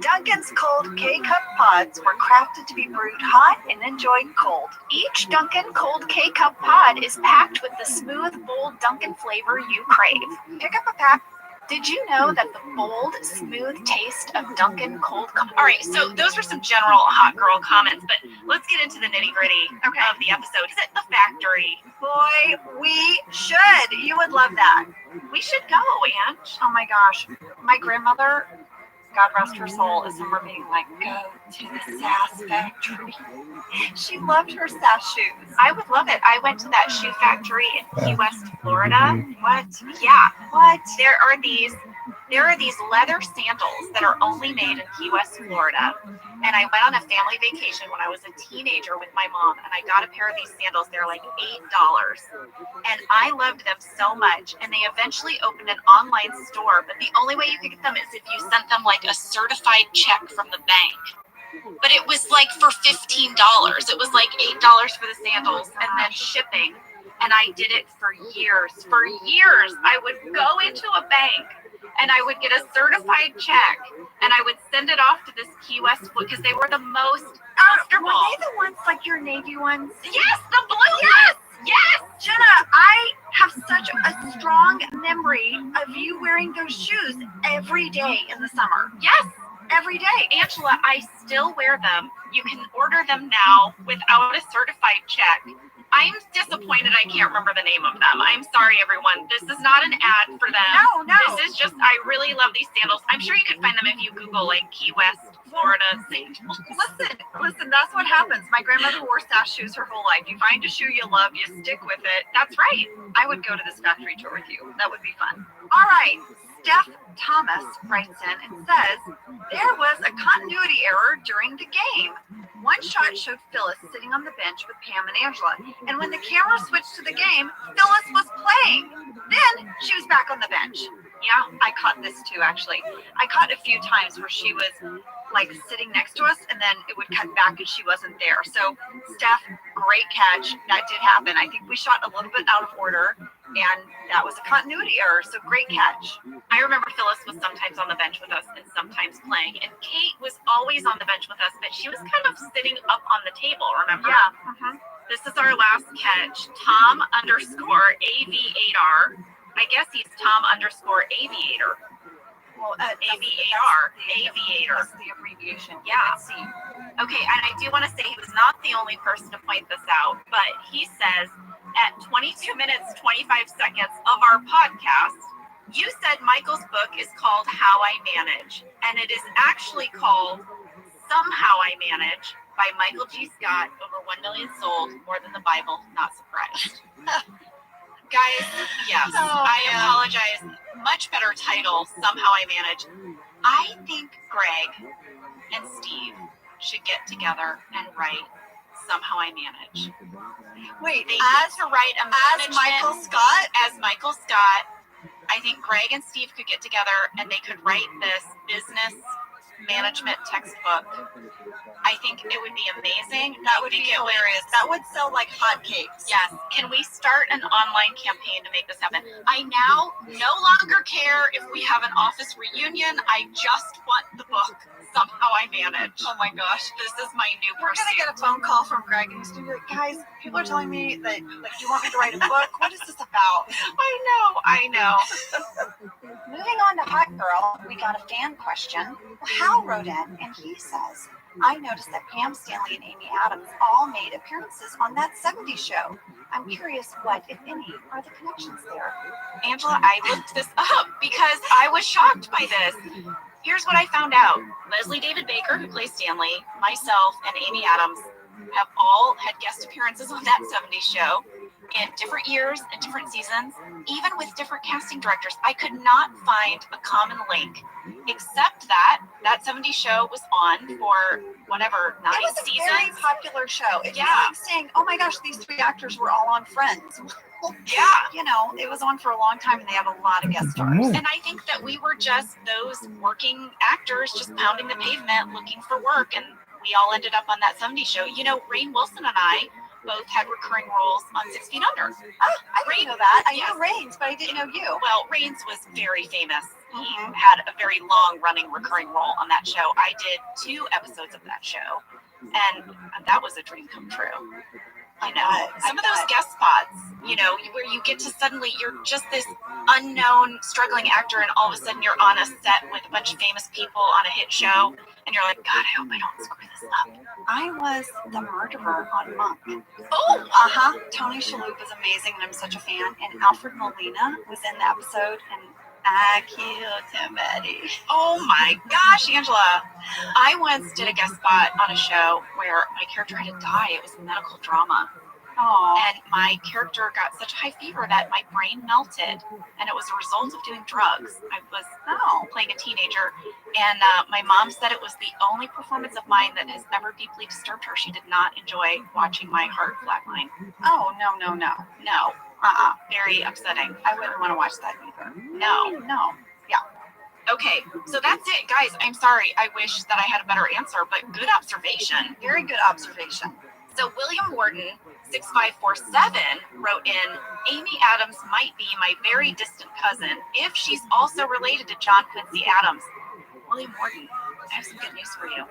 Dunkin's cold K-Cup pods were crafted to be brewed hot and enjoyed cold. Each Dunkin' cold K-Cup pod is packed with the smooth, bold Dunkin' flavor you crave. Pick up a pack. Did you know that the bold, smooth taste of Dunkin' cold coffee? All right, so those were some general hot girl comments, but let's get into the nitty gritty of the episode. Is it the factory? Boy, we should. You would love that. We should go, Ange. Oh my gosh. My grandmother, God rest her soul, is somewhere being like, go to the sass factory. She loved her sass shoes. I would love it. I went to that shoe factory in Key West, Florida. What? Yeah. What? There are these leather sandals that are only made in Key West, Florida. And I went on a family vacation when I was a teenager with my mom, and I got a pair of these sandals. They're like $8. And I loved them so much. And they eventually opened an online store, but the only way you could get them is if you sent them like a certified check from the bank. But it was like for $15. It was like $8 for the sandals and then shipping. And I did it for years. For years, I would go into a bank and I would get a certified check and I would send it off to this Key West because they were the most comfortable. Were they the ones like your Navy ones? Yes, the blue. Yes, yes. Jenna, I have such a strong memory of you wearing those shoes every day in the summer. Yes. Every day. Angela, I still wear them. You can order them now without a certified check. I'm disappointed I can't remember the name of them. I'm sorry, everyone. This is not an ad for them. No. This is just, I really love these sandals. I'm sure you can find them if you Google, like, Key West, Florida sandals. Listen, that's what happens. My grandmother wore Stash shoes her whole life. You find a shoe you love, you stick with it. That's right. I would go to this factory tour with you. That would be fun. All right. Steph Thomas writes in and says, there was a continuity error during the game. One shot showed Phyllis sitting on the bench with Pam and Angela. And when the camera switched to the game, Phyllis was playing. Then she was back on the bench. Yeah, I caught this too, actually. I caught a few times where she was like sitting next to us and then it would cut back and she wasn't there. So Steph, great catch. That did happen. I think we shot a little bit out of order and that was a continuity error. So great catch. I remember Phyllis was sometimes on the bench with us and sometimes playing. And Kate was always on the bench with us, but she was kind of sitting up on the table, remember? Yeah. This is our last catch. Tom_AV8R. I guess he's Tom_Aviator. Well, Aviator. Aviator. That's the abbreviation. Yeah. Let's see. Okay, and I do want to say he was not the only person to point this out, but he says at 22 minutes, 25 seconds of our podcast, you said Michael's book is called How I Manage, and it is actually called Somehow I Manage by Michael G. Scott, over 1 million sold, more than the Bible, not surprised. Guys, yes, I apologize. Much better title, Somehow I Manage. I think Greg and Steve should get together and write Somehow I Manage. Wait, They need to write a management, Michael Scott? As Michael Scott. I think Greg and Steve could get together and they could write this business management textbook. I think it would be amazing. That would be hilarious. That would sell like hotcakes. Yes. Can we start an online campaign to make this happen? I now no longer care if we have an office reunion. I just want the book. Somehow I Manage. Oh my gosh. This is my new We're pursuit. gonna get a phone call from Greg and he's gonna be like, guys, people are telling me that like you want me to write a book. What is this about? I know. Moving on to Hot Girl, we got a fan question. Hal wrote in and he says, I noticed that Pam Stanley and Amy Adams all made appearances on that 70s show. I'm curious what, if any, are the connections there? Angela, I looked this up because I was shocked by this. Here's what I found out. Leslie David Baker, who plays Stanley, myself, and Amy Adams have all had guest appearances on that 70s show in different years and different seasons, even with different casting directors. I could not find a common link, except that 70s show was on for whatever, 9 It was a seasons. very popular show. It's Yeah. like saying, oh my gosh, these 3 actors were all on Friends. Yeah. You know, it was on for a long time and they have a lot of guest stars. Mm. And I think that we were just those working actors just pounding the pavement looking for work. And we all ended up on that 70s show. You know, Rainn Wilson and I both had recurring roles on 6 Feet Under. Oh, I didn't know that. I Yes. knew Reigns, but I didn't know you. Well, Raines was very famous. He Mhm. had a very long-running recurring role on that show. I did 2 episodes of that show, and that was a dream come true. You know, some of those guest spots, you know, where you get to suddenly, you're just this unknown, struggling actor, and all of a sudden you're on a set with a bunch of famous people on a hit show, and you're like, God, I hope I don't screw this up. I was the murderer on Monk. Oh, Tony Shalhoub was amazing, and I'm such a fan. And Alfred Molina was in the episode, and I killed somebody. Oh my gosh, Angela. I once did a guest spot on a show where my character had to die. It was a medical drama. Oh, And my character got such a high fever that my brain melted. And it was a result of doing drugs. I was playing a teenager. And my mom said it was the only performance of mine that has ever deeply disturbed her. She did not enjoy watching my heart flatline. no. No. Very upsetting. I wouldn't want to watch that either. No. Yeah. Okay, so that's it, guys. I'm sorry. I wish that I had a better answer, but good observation. Very good observation. So William Warden, 6547, wrote in, Amy Adams might be my very distant cousin if she's also related to John Quincy Adams. William Warden, I have some good news for you.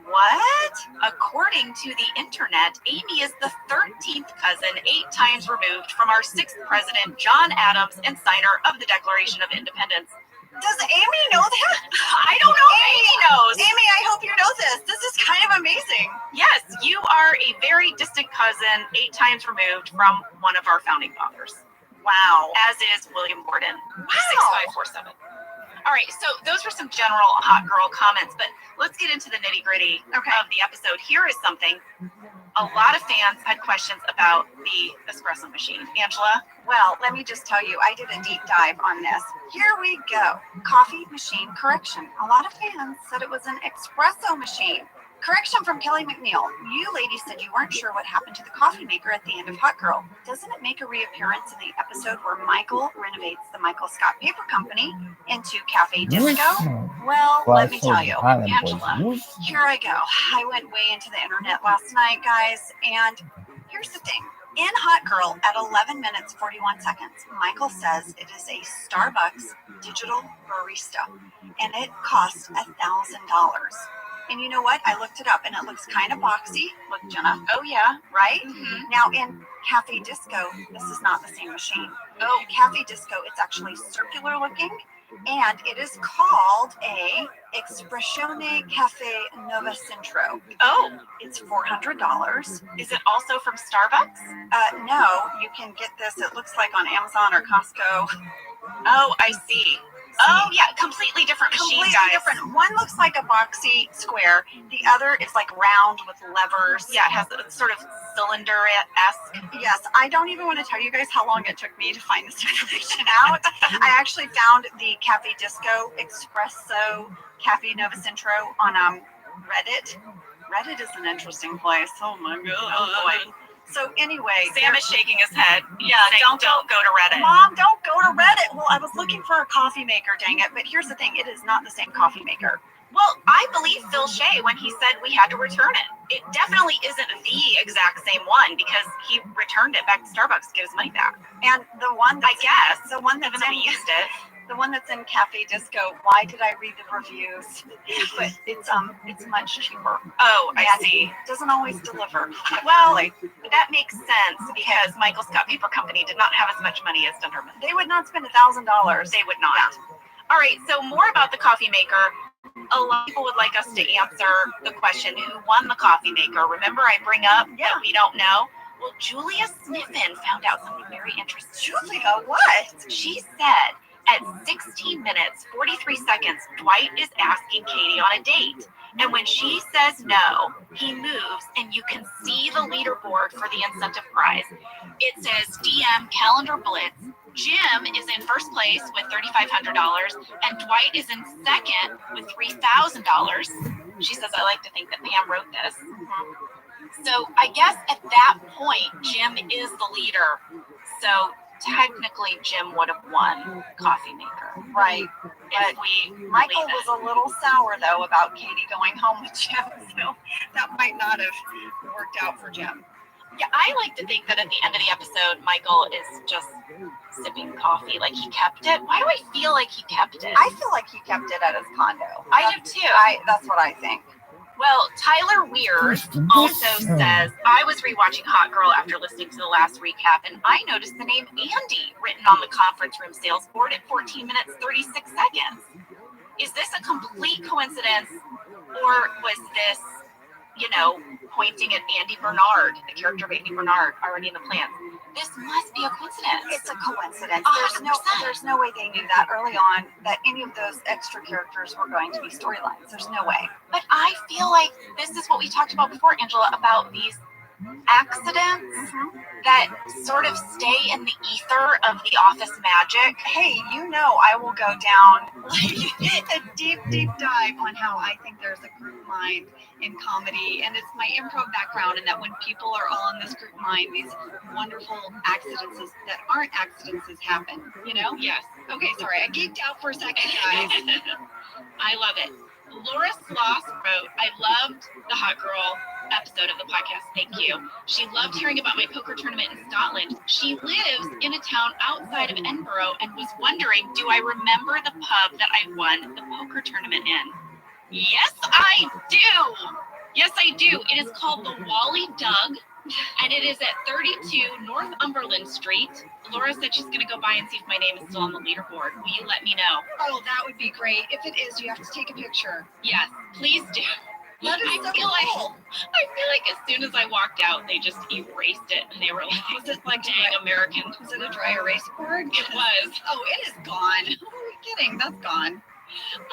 What? According to the internet, Amy is the 13th cousin, 8 times removed from our 6th president, John Adams, and signer of the Declaration of Independence. Does Amy know that? I don't know if Amy knows. Amy, I hope you know this. This is kind of amazing. Yes, you are a very distant cousin 8 times removed from one of our founding fathers. Wow. As is William Borden, Wow. 6547. All right, so those were some general hot girl comments, but let's get into the nitty gritty of the episode. Here is something. A lot of fans had questions about the espresso machine. Angela? Well, let me just tell you, I did a deep dive on this. Here we go. Coffee machine correction. A lot of fans said it was an espresso machine. Correction from Kelly McNeil. You ladies said you weren't sure what happened to the coffee maker at the end of Hot Girl. Doesn't it make a reappearance in the episode where Michael renovates the Michael Scott Paper Company into Cafe Disco? Well, let me tell you, Angela, here I go. I went way into the internet last night, guys, and here's the thing. In Hot Girl, at 11 minutes 41 seconds, Michael says it is a Starbucks digital barista, and it costs $1,000. And you know what? I looked it up, and it looks kind of boxy. Look, Jenna. Oh, yeah. Right? Mm-hmm. Now, in Cafe Disco, this is not the same machine. Oh, Cafe Disco, it's actually circular looking, and it is called a Espressione Cafe Nova Centro. Oh. It's $400. Is it also from Starbucks? No, you can get this. It looks like on Amazon or Costco. Oh, I see. Oh, yeah, completely different machine, Completely guys. different. One looks like a boxy square. The other is like round with levers. Yeah, it has a sort of cylinder-esque. Yes, I don't even want to tell you guys how long it took me to find this information out. I actually found the Cafe Disco Espresso Cafe Nova Centro on Reddit. Reddit is an interesting place. Oh my god. Oh boy. So anyway, Sam is shaking his head. Yeah, don't go to Reddit. Mom, don't go to Reddit. Well, I was looking for a coffee maker, dang it. But here's the thing, it is not the same coffee maker. Well, I believe Phil Shea when he said we had to return it. It definitely isn't the exact same one because he returned it back to Starbucks to get his money back. And the one that's, I guess. the one that's Even though we used it. The one that's in Cafe Disco, why did I read the reviews? But it's much cheaper. Oh, I And see. Doesn't always deliver. Well, that makes sense because Michael Scott Paper Company did not have as much money as Dunderman. They would not spend $1,000. They would not. All right, so more about the coffee maker. A lot of people would like us to answer the question, who won the coffee maker? Remember I bring up that we don't know? Well, Julia Sniffen found out something very interesting. Julia, what? She said at 16 minutes, 43 seconds, Dwight is asking Katie on a date. And when she says no, he moves and you can see the leaderboard for the incentive prize. It says DM Calendar Blitz. Jim is in first place with $3,500 and Dwight is in second with $3,000. She says, I like to think that Pam wrote this. So I guess at that point, Jim is the leader. So technically Jim would have won coffee maker. Right. If we Michael believe it. was a little sour though about Katie going home with Jim, so that might not have worked out for Jim. Yeah, I like to think that at the end of the episode, Michael is just sipping coffee, like he kept it. Why do I feel like he kept it? I feel like he kept it at his condo. I do too. That's what I think. Well, Tyler Weirs also says, I was rewatching Hot Girl after listening to the last recap, and I noticed the name Andy written on the conference room sales board at 14 minutes, 36 seconds. Is this a complete coincidence, or was this, pointing at Andy Bernard, the character of Andy Bernard, already in the plans? This must be a coincidence. It's a coincidence. 100%. There's no way they knew that early on that any of those extra characters were going to be storylines. There's no way. But I feel like this is what we talked about before, Angela, about these accidents that sort of stay in the ether of the office magic. Hey, I will go down a deep dive on how I think there's a group mind in comedy, and it's my improv background, and that when people are all in this group mind, these wonderful accidents that aren't accidents happen, Yes. Okay, sorry, I geeked out for a second, guys. I love it. Laura Sloss wrote, I loved the Hot Girl episode of the podcast. Thank you. She loved hearing about my poker tournament in Scotland. She lives in a town outside of Edinburgh and was wondering, do I remember the pub that I won the poker tournament in? Yes, I do. Yes, I do. It is called the Wally Doug, and it is at 32 Northumberland Street. Laura said she's going to go by and see if my name is still on the leaderboard. Will you let me know? Oh, that would be great. If it is, you have to take a picture. Yes, please do. That is so cool. I feel like as soon as I walked out, they just erased it, and they were like, Was it like "Dang, American." Was it a dry erase board? It was. Oh, it is gone. Who are you kidding? That's gone.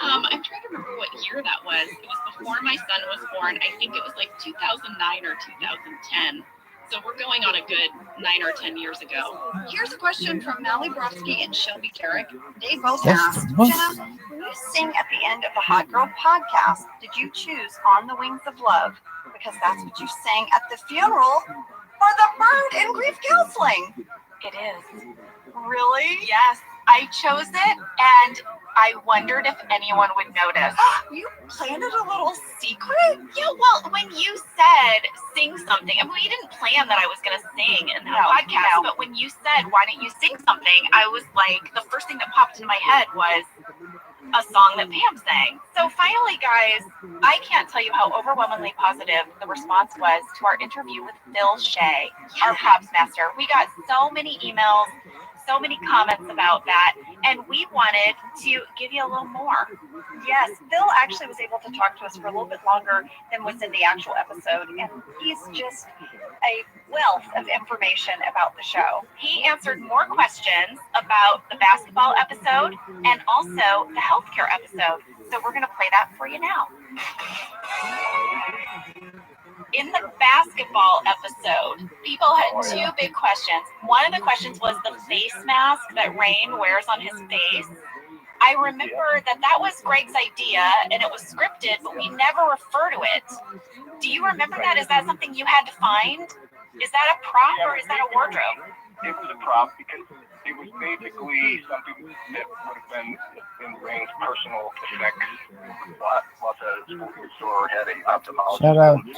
I'm trying to remember what year that was. It was before my son was born. I think it was like 2009 or 2010. So we're going on a good 9 or 10 years ago. Here's a question from Mally Brofsky and Shelby Carrick. They both Yes, asked, what? Jenna, when you sing at the end of the Hot Girl podcast, did you choose On the Wings of Love? Because that's what you sang at the funeral for the bird in grief counseling. It is. Really? Yes, I chose it, and I wondered if anyone would notice. You planted a little secret? Yeah, well, when you said sing something, I mean, we didn't plan that I was going to sing in that podcast, but when you said, why don't you sing something, I was like, the first thing that popped into my head was a song that Pam sang. So finally, guys, I can't tell you how overwhelmingly positive the response was to our interview with Phil Shea, our props master. We got so many emails, so many comments about that, and we wanted to give you a little more. Yes, Phil actually was able to talk to us for a little bit longer than was in the actual episode, and he's just a wealth of information about the show. He answered more questions about the basketball episode and also the healthcare episode. So we're going to play that for you now. In the basketball episode, people had two big questions. One of the questions was the face mask that Rain wears on his face. I remember that was Greg's idea and it was scripted, but we never refer to it. Do you remember that? Is that something you had to find? Is that a prop or is that a wardrobe? It was a prop because it was basically something that would have been in Rain's personal effects. Lots of store had a ophthalmologist. Shout out to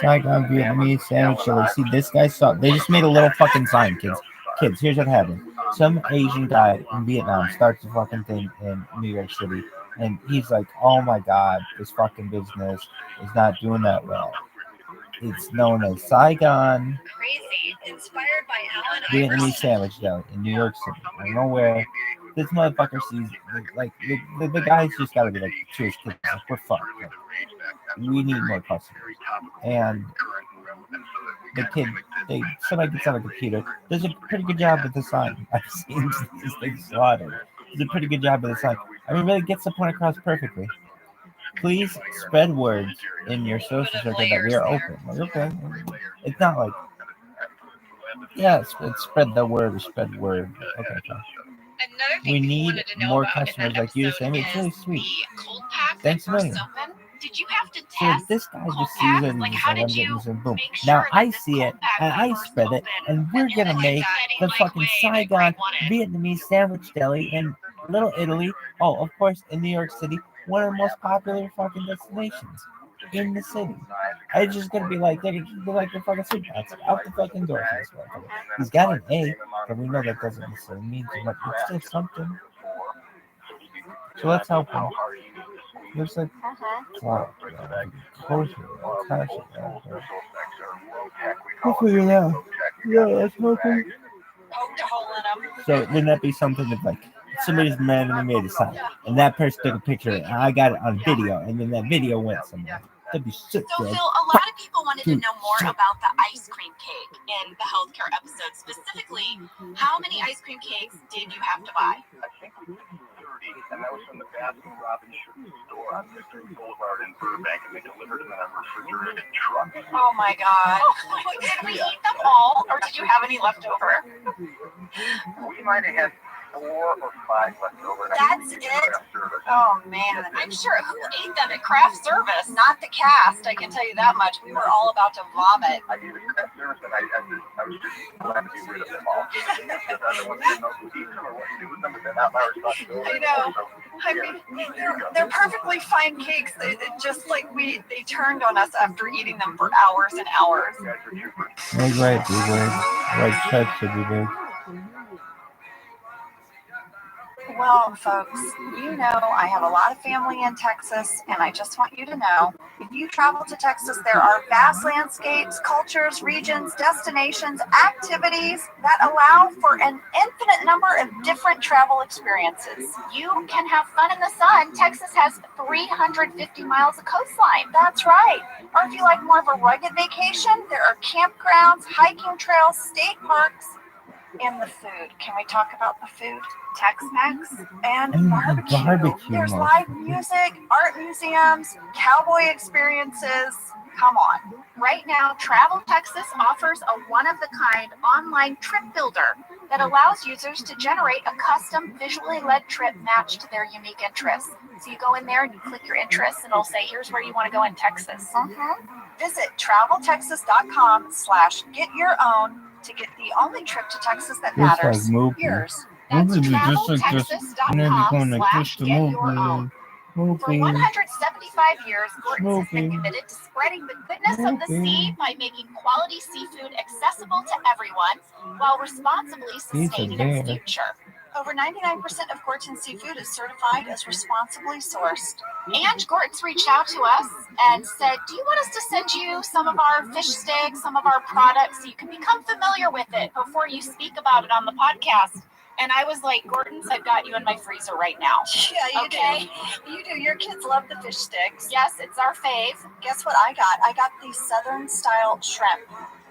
Saigon Vietnamese sandwich chiller. See, this guy saw. They just made a little fucking sign, kids. Kids, here's what happened. Some Asian guy in Vietnam starts a fucking thing in New York City, and he's like, "Oh my God, this fucking business is not doing that well." It's known as Saigon Crazy, inspired by Alan Vietnamese Iverson. sandwich deli in New York City. I don't know where. This motherfucker sees, like, the guy's just gotta be like, to his kids, like, we're fucked. Like, we need more customers. And the kid, somebody gets on a computer, does a pretty good job with the sign. I've seen this thing slaughtered. Does a pretty good job with the sign. I mean, really gets the point across perfectly. Please spread words in your social circle that we are open. Like, okay. It's not like, yes, it's spread the word, spread word. Okay, fine. Another thing We people need wanted to know more about in customers that like you to episode say, I mean, it's really is sweet. the cold pack Thanks that a burst million. open. Did you have to So test this guy cold just sees packs? it and Like, he's how like, I'm did getting you this and boom. make sure Now that I this see it cold pack and I burst spread it, open and we're in gonna like make that the like fucking way that Saigon Greg wanted? Vietnamese sandwich deli in Little Italy. Oh, of course, in New York City, one of the most popular fucking destinations in the city. It's just gonna be like, they're like the fucking soup box out the fucking door for this motherfucker. He's got an A, but we know that doesn't necessarily mean too much. It's still something. So let's help him. Looks like wow, we'll figure it out. Yeah, let's help him. Poked a hole in him. So wouldn't that be something that like somebody's randomly made a sign and that person took a picture and I got it on video and then that video went somewhere? That'd be sick, So, Greg. Phil, a lot of people wanted to know more about the ice cream cake in the healthcare episode. Specifically, how many ice cream cakes did you have to buy? I think we did 30, and that was from the Baskin Robbins store on Mystery Boulevard in Burbank, and they delivered them in a refrigerated truck. Oh my God. Did we eat them all, or did you have any left over? We might have had 4 or 5 left over. That's it? Oh, man. I'm sure. Who ate them at craft service? Not the cast, I can tell you that much. We were all about to vomit. I gave it craft service, and I was just glad to be rid of them all. Because I don't want to know who eats them or what to do with them, but they're not my responsibility. I know. I mean, they're perfectly fine cakes. They just like they turned on us after eating them for hours and hours. You guys are troopers. Egg white, be big. White check should be big. Well, folks, you know I have a lot of family in Texas, and I just want you to know, if you travel to Texas, there are vast landscapes, cultures, regions, destinations, activities that allow for an infinite number of different travel experiences. You can have fun in the sun. Texas has 350 miles of coastline. That's right. Or if you like more of a rugged vacation, there are campgrounds, hiking trails, state parks, and the food. Can we talk about the food? Tex-Mex and barbecue. Barbecue. There's live music, art museums, cowboy experiences. Come on. Right now, Travel Texas offers a one-of-the-kind online trip builder that allows users to generate a custom visually led trip matched to their unique interests. So you go in there and you click your interests and it'll say, here's where you want to go in Texas. Visit traveltexas.com/get-your-own to get the only trip to Texas that matters. Yours. That's traveltexas.com/get-your-own. For 175 years, Gordon's has been committed to spreading the goodness of the sea by making quality seafood accessible to everyone while responsibly sustaining its future. Over 99% of Gorton's seafood is certified as responsibly sourced. And Gorton's reached out to us and said, do you want us to send you some of our fish sticks, some of our products, so you can become familiar with it before you speak about it on the podcast? And I was like, Gorton's, I've got you in my freezer right now. Yeah, you do. You do. Your kids love the fish sticks. Yes, it's our fave. Guess what I got? I got the Southern style shrimp.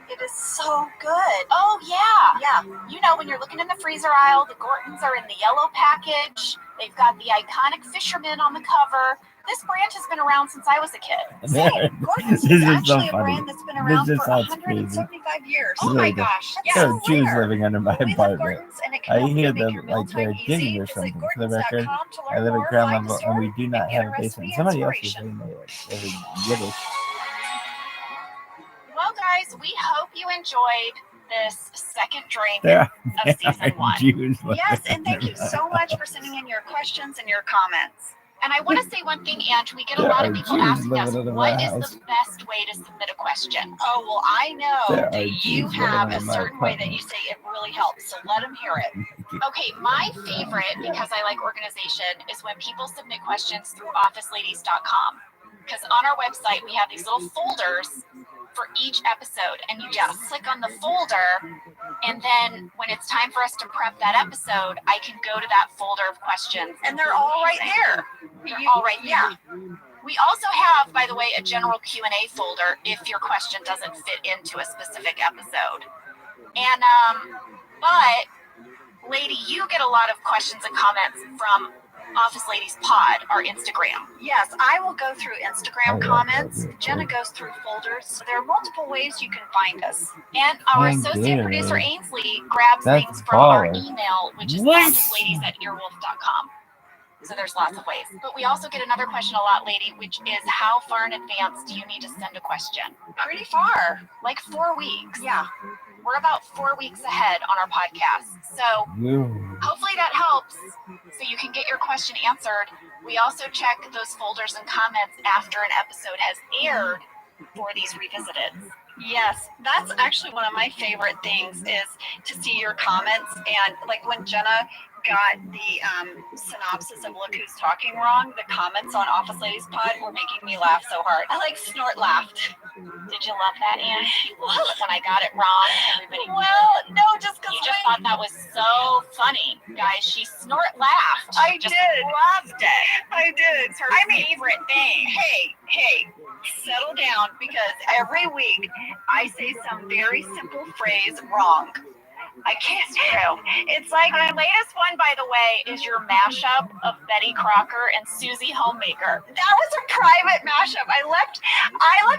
It is so good. Oh, yeah. Yeah. You know, when you're looking in the freezer aisle, the Gortons are in the yellow package. They've got the iconic fisherman on the cover. This brand has been around since I was a kid. Same. Gorton's is actually a brand that's been around for 175 years. Oh my gosh. There are Jews living under my We love apartment. Gorton's, and it can I help you hear make them your like mealtime they're easy. digging or Visit something. For the record, Gortons.com to I learn live more, at grandma, find a and store, we do not and get have a a basement. recipe Somebody else is inspiration. saying every Yiddish. Well, guys, we hope you enjoyed this second drink There of season are 1. Jews living Yes, and thank under you so much for sending in your questions and your comments. And I want to say one thing, Ange. We get a There lot are of people Jews asking us, living under what my is house. the best way to submit a question? Oh, well, I know. There Do are you Jews have living a in my certain way that apartment. you say it really helps? So let them hear it. Okay, my favorite, because I like organization, is when people submit questions through OfficeLadies.com. Because on our website, we have these little folders for each episode, and you just click on the folder, and then when it's time for us to prep that episode, I can go to that folder of questions. And they're all right there. They're all right there. We also have, by the way, a general Q&A folder if your question doesn't fit into a specific episode. And, but, Lady, you get a lot of questions and comments from Office Ladies Pod, our Instagram. Yes, I will go through Instagram Oh, yeah, comments. yeah, yeah. Jenna goes through folders. So there are multiple ways you can find us. And our Oh, associate dear. producer, Ainsley, grabs That's things from our baller. email, which is What? officeladies@earwolf.com. So there's lots of ways. But we also get another question a lot, Lady, which is how far in advance do you need to send a question? Pretty far. Like 4 weeks. Yeah. We're about 4 weeks ahead on our podcast. So You. hopefully that helps so you can get your question answered. We also check those folders and comments after an episode has aired for these revisited. Yes, that's actually one of my favorite things is to see your comments. And like when Jenna got the synopsis of Look Who's Talking Wrong, the comments on Office Ladies Pod were making me laugh so hard. I like snort laughed. Did you love that, Anne? When I got it wrong, everybody. Well, no, just because You just thought that was so funny, guys. She snort laughed. I Just did. Loved it. I did. It's her favorite thing. Hey, settle down, because every week I say some very simple phrase wrong. I can't do. It's like My latest one, by the way, is your mashup of Betty Crocker and Susie Homemaker. that was a private mashup. I left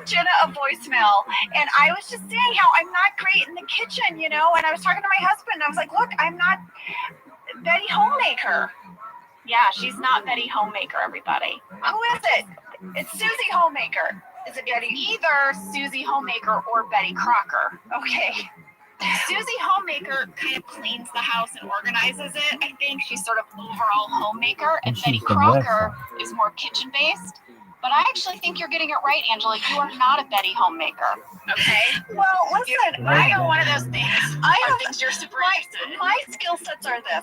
Jenna a voicemail, and I was just saying how I'm not great in the kitchen, you know. And I was talking to my husband. I was like, "Look, I'm not Betty Homemaker. Yeah, she's not Betty Homemaker, everybody. Who is it? It's Susie Homemaker. Is it It's Betty? either Susie Homemaker or Betty Crocker. Okay. Susie Homemaker kind of cleans the house and organizes it. I think she's sort of overall homemaker, and And Betty she's the best Crocker is more kitchen based. But I actually think you're getting it right, Angela. You are not a Betty Homemaker. Okay? Well, listen, I know one of those things. I Are have things you're super interested in. my skill sets are this.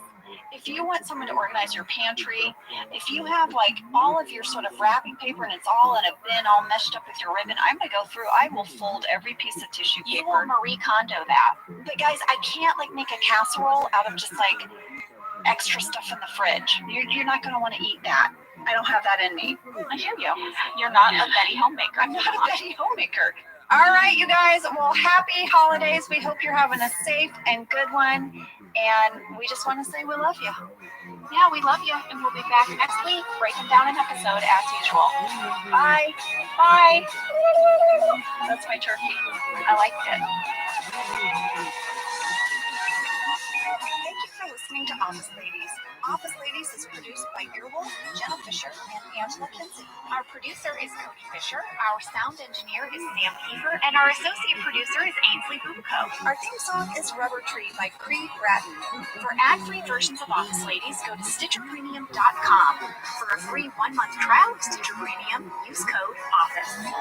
if you want someone to organize your pantry, if you have like all of your sort of wrapping paper and it's all in a bin all meshed up with your ribbon, I'm gonna go through, I will fold every piece of tissue paper. You will Marie Kondo that. But guys, I can't like make a casserole out of just like extra stuff in the fridge. You're not gonna want to eat that. I don't have that in me. I hear you. You're not a Betty homemaker. I'm not a Betty homemaker. All right, you guys. Well, happy holidays. We hope you're having a safe and good one. And we just want to say we love you. Yeah, we love you, and we'll be back next week breaking down an episode as usual. Bye. Bye. That's my turkey. I liked it. Thank you for listening to Office Ladies. Office Ladies is produced by Earwolf, Jenna Fisher, and Angela Kinsey. Our producer is Cody Fisher, our sound engineer is Sam Eager, and our associate producer is Ainsley Bubico. Our theme song is Rubber Tree by Creed Bratton. For ad-free versions of Office Ladies, go to StitcherPremium.com. For a free 1-month trial of Stitcher Premium, use code OFFICE.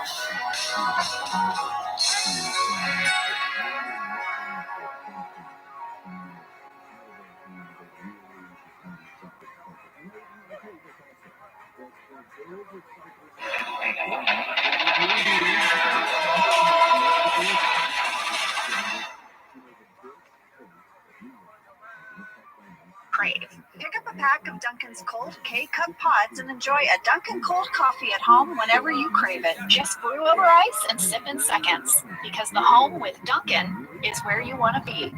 Crave. Pick up a pack of Dunkin's Cold K-Cup pods and enjoy a Dunkin' Cold coffee at home whenever you crave it. Just brew over ice and sip in seconds, because the home with Dunkin' is where you want to be.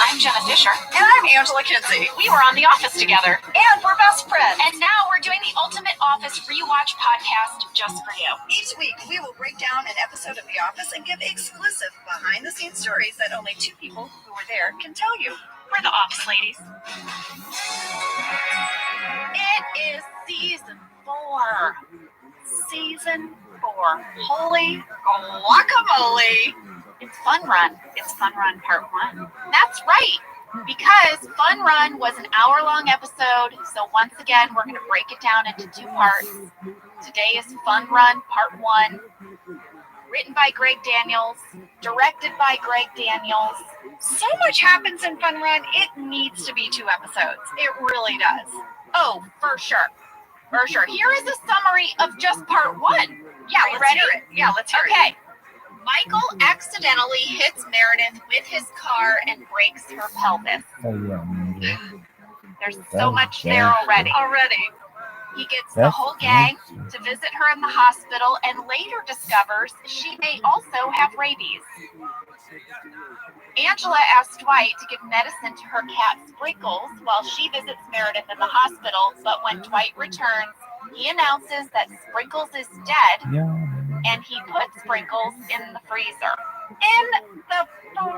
I'm Jenna Fisher. And I'm Angela Kinsey. We were on The Office together. And we're best friends. And now we're doing the Ultimate Office Rewatch podcast just for you. Each week, we will break down an episode of The Office and give exclusive behind-the-scenes stories that only 2 people who were there can tell you. We're the Office Ladies. It is season 4. Season 4. Holy guacamole! It's Fun Run. It's Fun Run Part 1. That's right, because Fun Run was an hour-long episode, so once again, we're going to break it down into 2 parts. Today is Fun Run Part 1, written by Greg Daniels, directed by Greg Daniels. So much happens in Fun Run, it needs to be 2 episodes. It really does. Oh, for sure. For sure. Here is a summary of just Part 1. Yeah, Are you ready? Yeah, let's hear it. Okay. Michael accidentally hits Meredith with his car and breaks her pelvis. Oh, yeah. There's so much there already. He gets the whole gang to visit her in the hospital and later discovers she may also have rabies. Angela asks Dwight to give medicine to her cat Sprinkles while she visits Meredith in the hospital, but when Dwight returns, he announces that Sprinkles is dead. And he put Sprinkles in the freezer. In the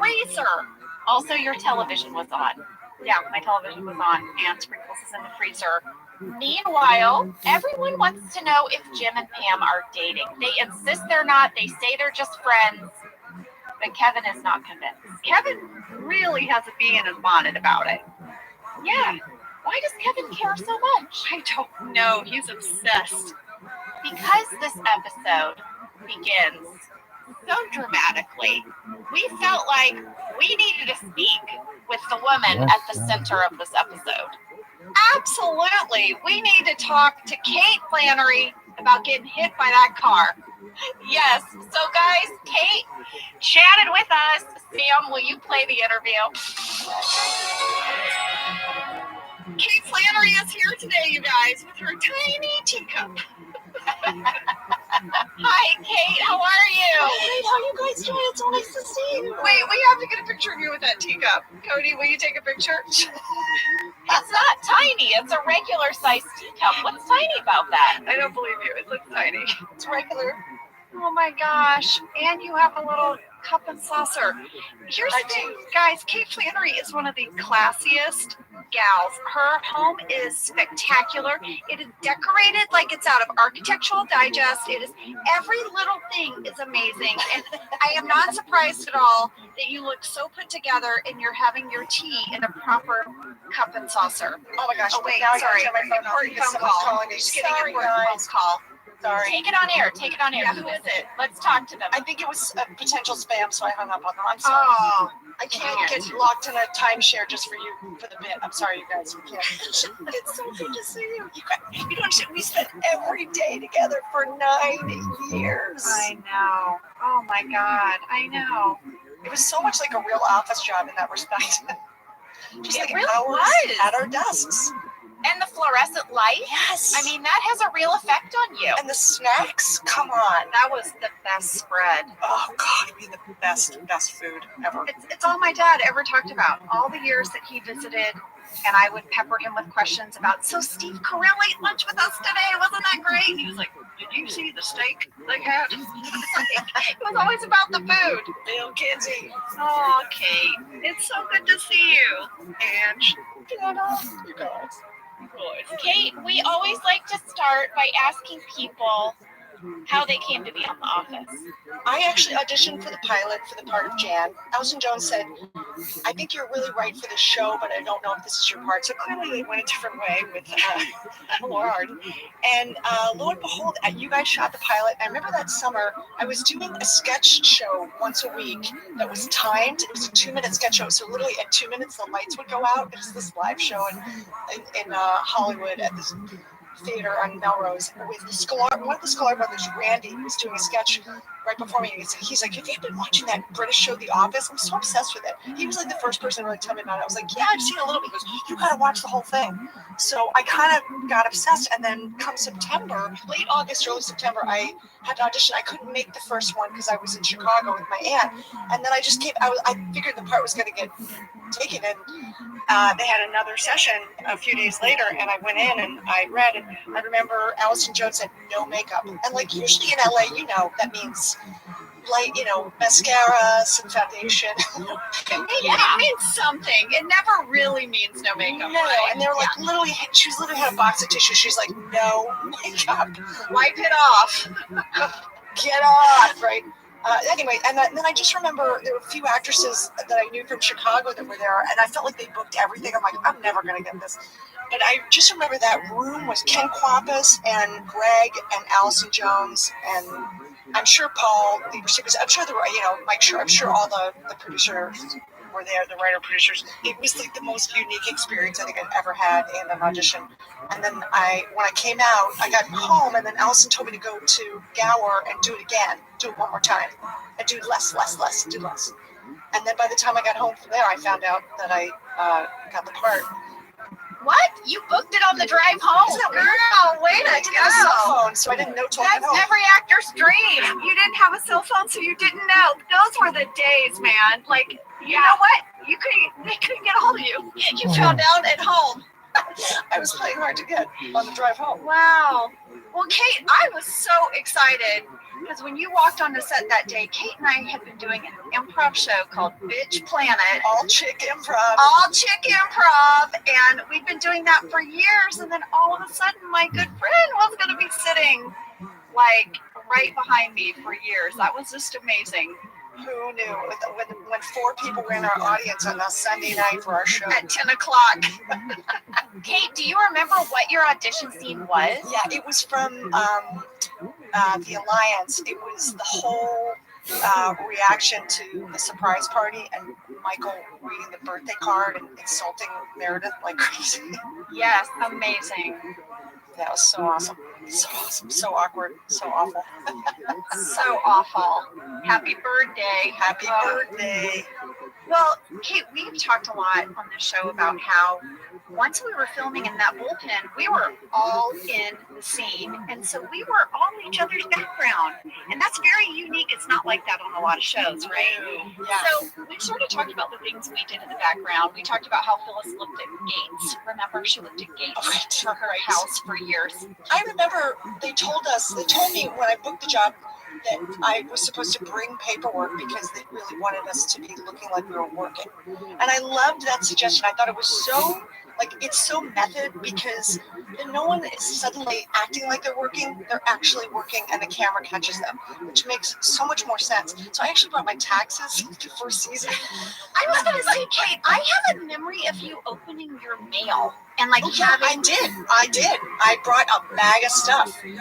freezer! Also, your television was on. Yeah, my television was on, and Sprinkles is in the freezer. Meanwhile, everyone wants to know if Jim and Pam are dating. They insist they're not. They say they're just friends. But Kevin is not convinced. Kevin really has a bee in his bonnet about it. Yeah. Why does Kevin care so much? I don't know. He's obsessed. Because this episode begins so dramatically, we felt like we needed to speak with the woman at the center of this episode. Absolutely. We need to talk to Kate Flannery about getting hit by that car. Yes. So, guys, Kate chatted with us. Sam, will you play the interview? Kate Flannery is here today, you guys, with her tiny teacup. Hi, Kate. How are you? Great. How are you guys doing? It's so nice to see you. Wait, we have to get a picture of you with that teacup. Cody, will you take a picture? It's not tiny. It's a regular sized teacup. What's tiny about that? I don't believe you. It looks tiny. It's regular. Oh my gosh. And you have a little cup and saucer. Here's the thing, guys. Kate Flannery is one of the classiest gals. Her home is spectacular. It is decorated like it's out of Architectural Digest. It is, every little thing is amazing. And I am not surprised at all that you look so put together and you're having your tea in a proper cup and saucer. Oh my gosh. Oh wait, now sorry. I got my phone Important because phone someone's call. calling me. Just getting Sorry, an important phone guys. call. Sorry. Take it on air. Take it on air. Yeah, who is it? Let's talk to them. I think it was a potential spam, so I hung up on them. I'm sorry. Oh, I can't get locked in a timeshare just for you for the bit. I'm sorry, you guys. You can't. It's so good to see you. You don't understand. We spent every day together for 9 years. I know. Oh my God, I know. It was so much like a real office job in that respect. Just It like really hours was. at our desks. And the fluorescent light. Yes. I mean, that has a real effect on you. And the snacks, come on. That was the best spread. Oh God, we had the best food ever. It's all my dad ever talked about. All the years that he visited, and I would pepper him with questions about, so Steve Carell ate lunch with us today. Wasn't that great? And he was like, did you see the steak they had? It was always about the food. Bill Kinsey. Oh, Kate, it's so good to see you. And You guys. Kate, we always like to start by asking people how they came to be on The Office. I actually auditioned for the pilot for the part of Jan. Allison Jones said, I think you're really right for the show, but I don't know if this is your part. So clearly they went a different way with Laura Arden. And lo and behold, you guys shot the pilot. I remember that summer, I was doing a sketch show once a week that was timed. It was a 2-minute sketch show. So literally at 2 minutes, the lights would go out. It was this live show in Hollywood at this theater on Melrose with one of the Sklar brothers, Randy, was doing a sketch right before me. He's like, have you been watching that British show, The Office? I'm so obsessed with it. He was like the first person to really tell me about it. I was like, yeah, I've seen a little bit. He goes, you got to watch the whole thing. So I kind of got obsessed. And then come September, late August, early September, I had an audition. I couldn't make the first one because I was in Chicago with my aunt. And then I just came, I figured the part was going to get taken. And they had another session a few days later, and I went in and I read, and I remember Allison Jones said no makeup. And like usually in LA, that means light, mascara, some foundation. it means something. It never really means no makeup. No, right? and they were like she was literally had a box of tissue. She's like, no makeup. Wipe it off. Get off, right? Anyway, and then I just remember there were a few actresses that I knew from Chicago that were there, and I felt like they booked everything. I'm like, I'm never going to get this. But I just remember that room was Ken Kwapis and Greg and Allison Jones, and I'm sure Paul, the recipients, I'm sure Mike Schur, I'm sure all the producers were there, the writer-producers. It was like the most unique experience I think I've ever had in an audition. And then when I came out, I got home, and then Allison told me to go to Gower and do it again, do it one more time, and do less. And then by the time I got home from there, I found out that I got the part. What? You booked it on the drive home? Girl, way I to didn't have a cell go. phone, so I didn't know till I got That's home. every actor's dream. You didn't have a cell phone, so you didn't know. Those were the days, man. Like, you know what? They couldn't get a hold of you. You found out at home. I was playing hard to get on the drive home. Wow. Well, Kate, I was so excited because when you walked on the set that day, Kate and I had been doing an improv show called Bitch Planet. All chick improv. All chick improv. And we'd been doing that for years. And then all of a sudden, my good friend was going to be sitting like right behind me for years. That was just amazing. Who knew? When 4 people were in our audience on a Sunday night for our show. At 10 o'clock. Kate, do you remember what your audition scene was? Yeah, it was from The Alliance. It was the whole reaction to the surprise party and Michael reading the birthday card and insulting Meredith like crazy. Yes, amazing. That was so awesome. So awesome. So awkward. So awful. So awful. Happy birthday. Happy birthday. Well, Kate, we've talked a lot on this show about how once we were filming in that bullpen, we were all in the scene. And so we were all each other's background. And that's very unique. It's not like that on a lot of shows, right? Yeah. So we sort of talked about the things we did in the background. We talked about how Phyllis looked at gates. Remember, she looked at gates for her house for years. I remember they told me when I booked the job that I was supposed to bring paperwork because they really wanted us to be looking like we were working. And I loved that suggestion. I thought it was so, it's so method because no one is suddenly acting like they're working. They're actually working and the camera catches them, which makes so much more sense. So I actually brought my taxes for season. I was going to say, Kate, I have a memory of you opening your mail and like Oh, yeah, I did. I brought a bag of stuff. And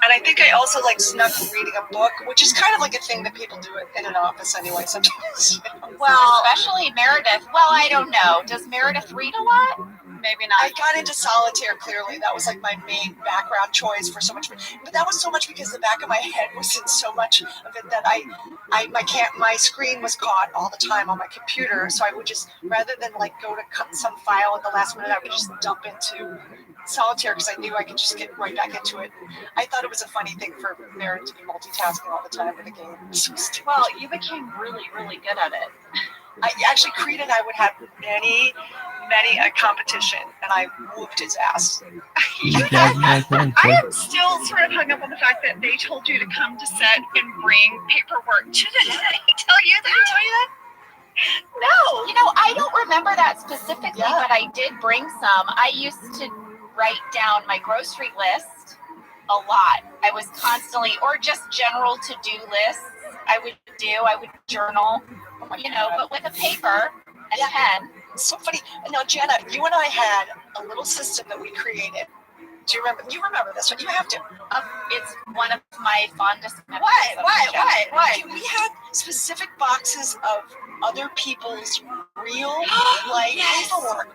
I think I also like snuck reading a book, which is kind of like a thing that people do in an office anyway sometimes. Well, especially Meredith. Well, I don't know. Does Meredith read a lot? Maybe not. I got into solitaire, clearly. That was like my main background choice for so much. But that was so much because the back of my head was in so much of it that my screen was caught all the time on my computer. So I would just, rather than like go to cut some file at the last minute, I would just dump into solitaire because I knew I could just get right back into it. I thought it was a funny thing for Meredith to be multitasking all the time with a game. So well, you became really, really good at it. Actually, Creed and I would have many a competition, and I whooped his ass. I am still sort of hung up on the fact that they told you to come to set and bring paperwork. Did they tell you that? No. You know, I don't remember that specifically, but I did bring some. I used to write down my grocery list a lot. I was constantly, or just general to-do lists. I would journal, but with a paper and pen. It's so funny. Now, Jenna, you and I had a little system that we created. Do you remember? You remember this one? You have to. It's one of my fondest memories. What? We had specific boxes of other people's real life paperwork.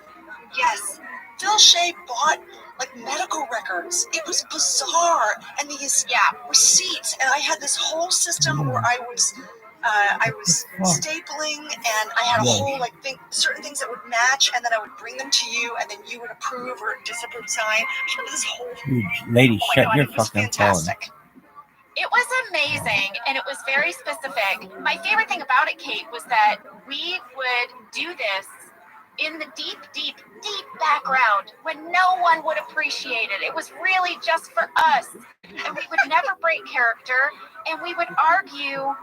Yes. Phil Shea bought like medical records. It was bizarre. And these receipts. And I had this whole system where I was stapling, and I had a whole certain things that would match, and then I would bring them to you, and then you would approve or disapprove sign. This whole lady, shut your fucking phone. It was amazing, and it was very specific. My favorite thing about it, Kate, was that we would do this in the deep background when no one would appreciate it. It was really just for us, and we would never break character, and we would argue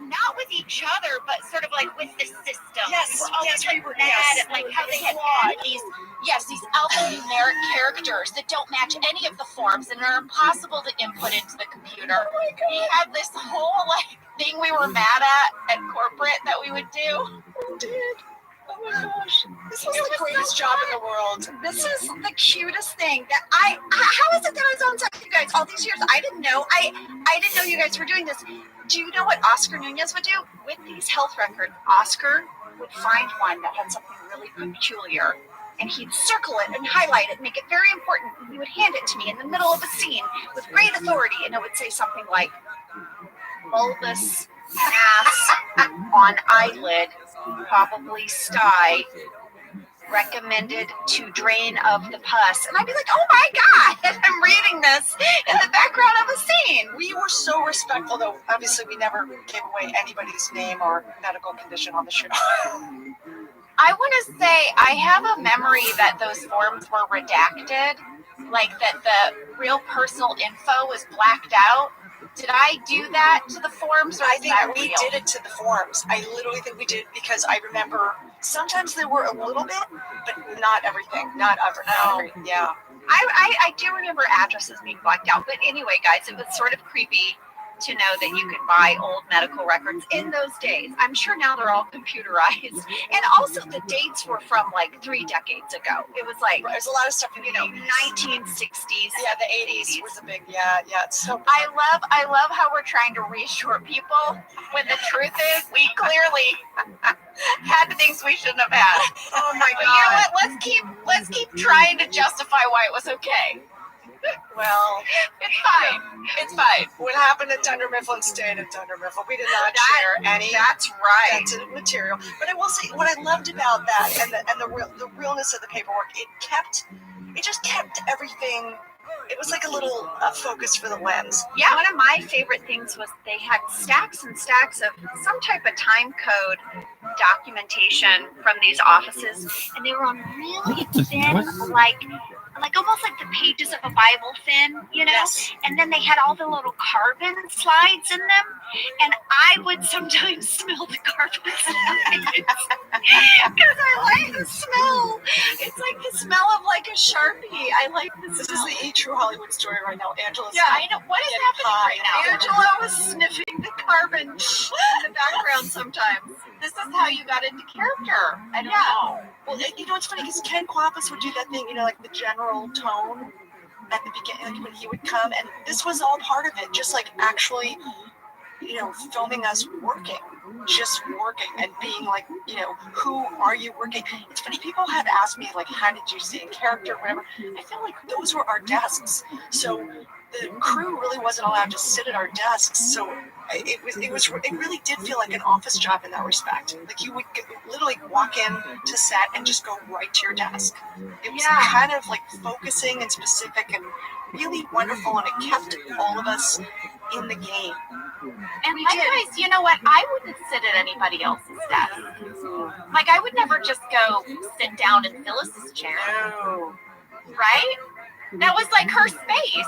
not with each other, but sort of like with the system. We were mad at like how they had added these alphanumeric characters that don't match any of the forms and are impossible to input into the computer. We had this whole thing we were mad at corporate that we would do. We did. Oh my gosh. This was the greatest job in the world. This is the cutest thing that how is it that I was on set with you guys all these years? I didn't know. I didn't know you guys were doing this. Do you know what Oscar Nunez would do? With these health records, Oscar would find one that had something really peculiar, and he'd circle it and highlight it, make it very important, and he would hand it to me in the middle of a scene with great authority, and it would say something like, bulbous mass on eyelid, probably sty, recommended to drain of the pus. And I'd be like, oh my God, I'm reading this in the background of a scene. We were so respectful, though. Obviously, we never gave away anybody's name or medical condition on the show. I want to say I have a memory that those forms were redacted, like that the real personal info was blacked out. Did I do that to the forms? Or I think we did it to the forms. I literally think we did because I remember sometimes there were a little bit, but not everything. Not everything. Yeah. I do remember addresses being blacked out. But anyway, guys, it was sort of creepy to know that you could buy old medical records in those days. I'm sure now they're all computerized. And also the dates were from 3 decades ago. It was there's a lot of stuff in 1960s. Yeah, the 80s was a big, yeah. So I love how we're trying to reassure people when the truth is we clearly had things we shouldn't have had. Oh my God. But you know what? Let's keep trying to justify why it was okay. Well, it's fine. What happened at Dunder Mifflin stayed at Dunder Mifflin. We did not share any sensitive material. But I will say, what I loved about that and the realness of the paperwork, it just kept everything. It was like a little focus for the lens. Yeah, one of my favorite things was they had stacks and stacks of some type of time code documentation from these offices, and they were on really thin, almost like the pages of a Bible thin, Yes. And then they had all the little carbon slides in them, and I would sometimes smell the carbon slides because I like the smell. It's like the smell of a Sharpie. I like this. This is the True Hollywood story right now. Angela's I know. What is happening right now? Angela was sniffing the carbon in the background sometimes. this is how you got into character. I don't know. Well, you know, it's funny because Ken Quapis would do that thing, you know, like the general tone at the beginning, like when he would come, and this was all part of it, just like actually, you know, filming us working, just working and being like, you know, who are you working? It's funny, people have asked me, like, how did you see in character, whatever. I feel like those were our desks. So the crew really wasn't allowed to sit at our desks. So it really did feel like an office job in that respect. Like you would literally walk in to set and just go right to your desk. It was kind of like focusing and specific and really wonderful, and it kept all of us in the game. And likewise, you know what? I wouldn't sit at anybody else's desk. Like, I would never just go sit down in Phyllis's chair. No. Right? That was like her space.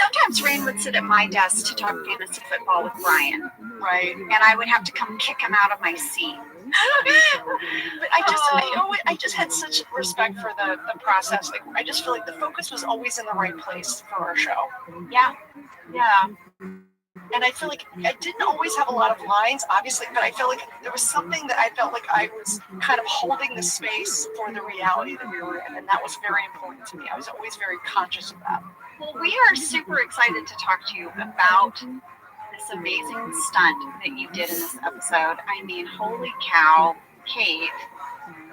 Sometimes Rain would sit at my desk to talk fantasy football with Brian. Right. And I would have to come kick him out of my seat. But I just had such respect for the process. Like, I just feel like the focus was always in the right place for our show. Yeah. And I feel like I didn't always have a lot of lines, obviously, but I feel like there was something that I felt like I was kind of holding the space for the reality that we were in, and that was very important to me. I was always very conscious of that. Well, we are super excited to talk to you about this amazing stunt that you did in this episode. I mean, holy cow, Kate.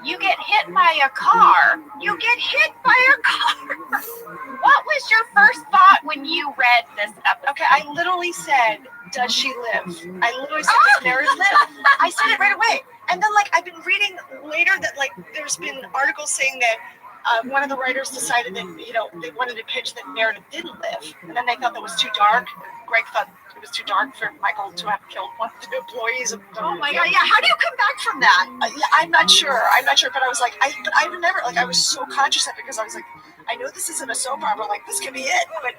You get hit by a car. You get hit by a car. What was your first thought when you read this episode? Okay, I literally said, does she live? I literally said, does Meredith live? I said it right away. And then, like, I've been reading later that, like, there's been articles saying that one of the writers decided that, you know, they wanted to pitch that Meredith didn't live. And then they thought that was too dark. Greg thought it was too dark for Michael to have killed one of the employees. Oh my God, yeah. How do you come back from that? I'm not sure, but I was like, I remember, like, I was so conscious of it because I was like, I know this isn't a soap opera, like, this could be it. But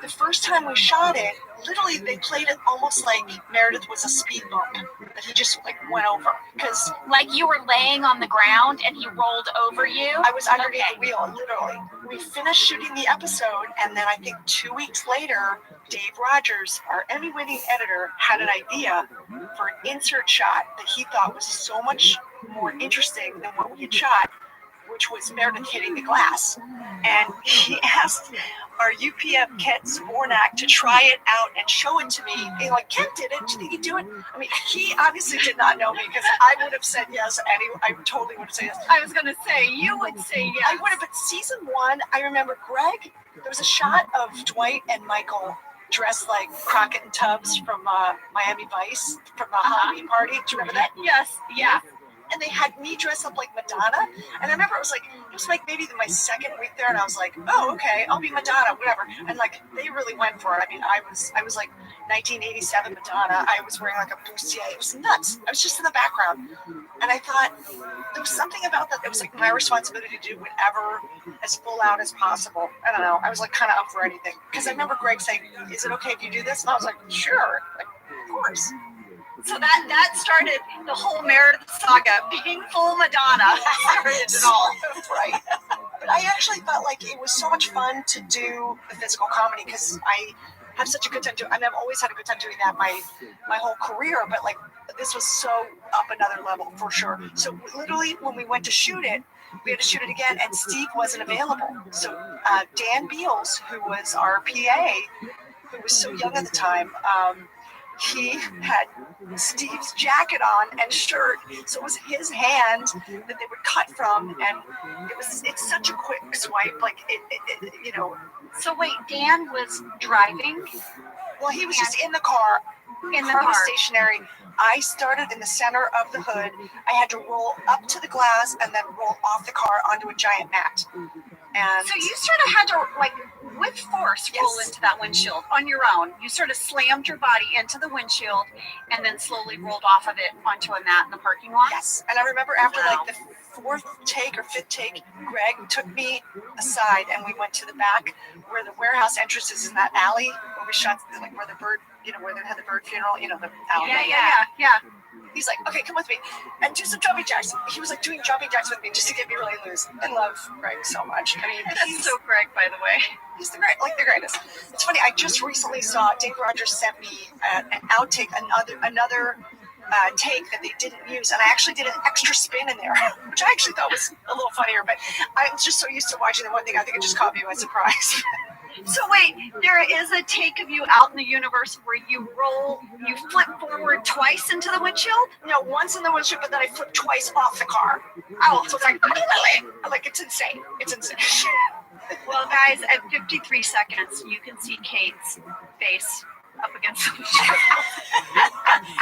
the first time we shot it, literally they played it almost like Meredith was a speed bump that he just, like, went over. Because, like, you were laying on the ground and he rolled over you? I was underneath the wheel, literally. We finished shooting the episode, and then I think 2 weeks later, Dave Rogers, our Emmy-winning editor, had an idea for an insert shot that he thought was so much more interesting than what we had shot, which was Meredith hitting the glass. And he asked our UPM Kent Zbornak to try it out and show it to me. And like, Kent did it. Do you think he'd do it? I mean, he obviously did not know me because I would have said yes. I totally would have said yes. I was going to say, you would say yes. I would have, but season 1, I remember Greg, there was a shot of Dwight and Michael dressed like Crockett and Tubbs from Miami Vice, from a Halloween party. Do you remember that? Yes, yeah. And they had me dress up like Madonna. And I remember it was like maybe my second week there, and I was like, oh, okay, I'll be Madonna, whatever. And like, they really went for it. I mean, I was like 1987 Madonna. I was wearing like a bustier. It was nuts. I was just in the background. And I thought there was something about that. It was like my responsibility to do whatever as full out as possible. I don't know. I was like kind of up for anything. Because I remember Greg saying, is it okay if you do this? And I was like, sure. Like, of course. So that started the whole Meredith saga, being full Madonna. Started it all. Right. But I actually felt like it was so much fun to do the physical comedy because I have such a good time doing. I mean, I've always had a good time doing that my whole career, but like this was so up another level for sure. So literally, when we went to shoot it, we had to shoot it again, and Steve wasn't available. So Dan Beals, who was our PA, who was so young at the time, he had Steve's jacket on and shirt, so it was his hand that they would cut from, and it's such a quick swipe, like it you know. So wait, Dan was driving? Well, he was just in the car. In the car was stationary. I started in the center of the hood. I had to roll up to the glass and then roll off the car onto a giant mat. And so you sort of had to, like, with force, roll into that windshield on your own. You sort of slammed your body into the windshield and then slowly rolled off of it onto a mat in the parking lot. Yes. And I remember after like the 4th take or 5th take, Greg took me aside and we went to the back where the warehouse entrance is in that alley where we shot, like, where the bird, you know, where they had the bird funeral, you know, the alley. Yeah. He's like, okay, come with me and do some jumping jacks. He was like doing jumping jacks with me just to get me really loose. I love Greg so much. I mean, that's so Greg, by the way. He's the greatest. It's funny. I just recently saw Dave Rogers sent me an outtake, another take that they didn't use, and I actually did an extra spin in there, which I actually thought was a little funnier, but I'm just so used to watching the one thing, I think it just caught me by surprise. So wait, there is a take of you out in the universe where you flip forward twice into the windshield? No, once in the windshield, but then I flipped twice off the car. Oh, so it's like it's insane. It's insane. Well, guys, at 53 seconds, you can see Kate's face up against the windshield.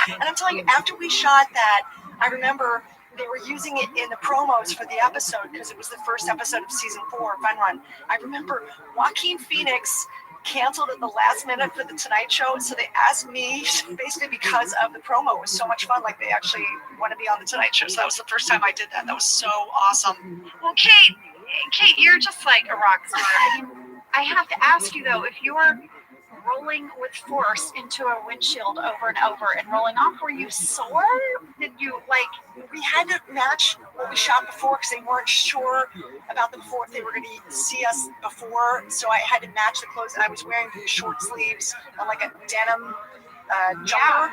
And I'm telling you, after we shot that, I remember they were using it in the promos for the episode because it was the first episode of season 4, Fun Run. I remember Joaquin Phoenix canceled at the last minute for the Tonight Show, so they asked me basically because of the promo. It was so much fun, like they actually want to be on the Tonight Show. So that was the first time I did that. That was so awesome. Well, Kate, you're just like a rock star. I mean, I have to ask you though, if you were rolling with force into a windshield over and over and rolling off, were you sore? Did you we had to match what we shot before because they weren't sure about them before if they were going to see us before, so I had to match the clothes, and I was wearing short sleeves and like a denim jumper.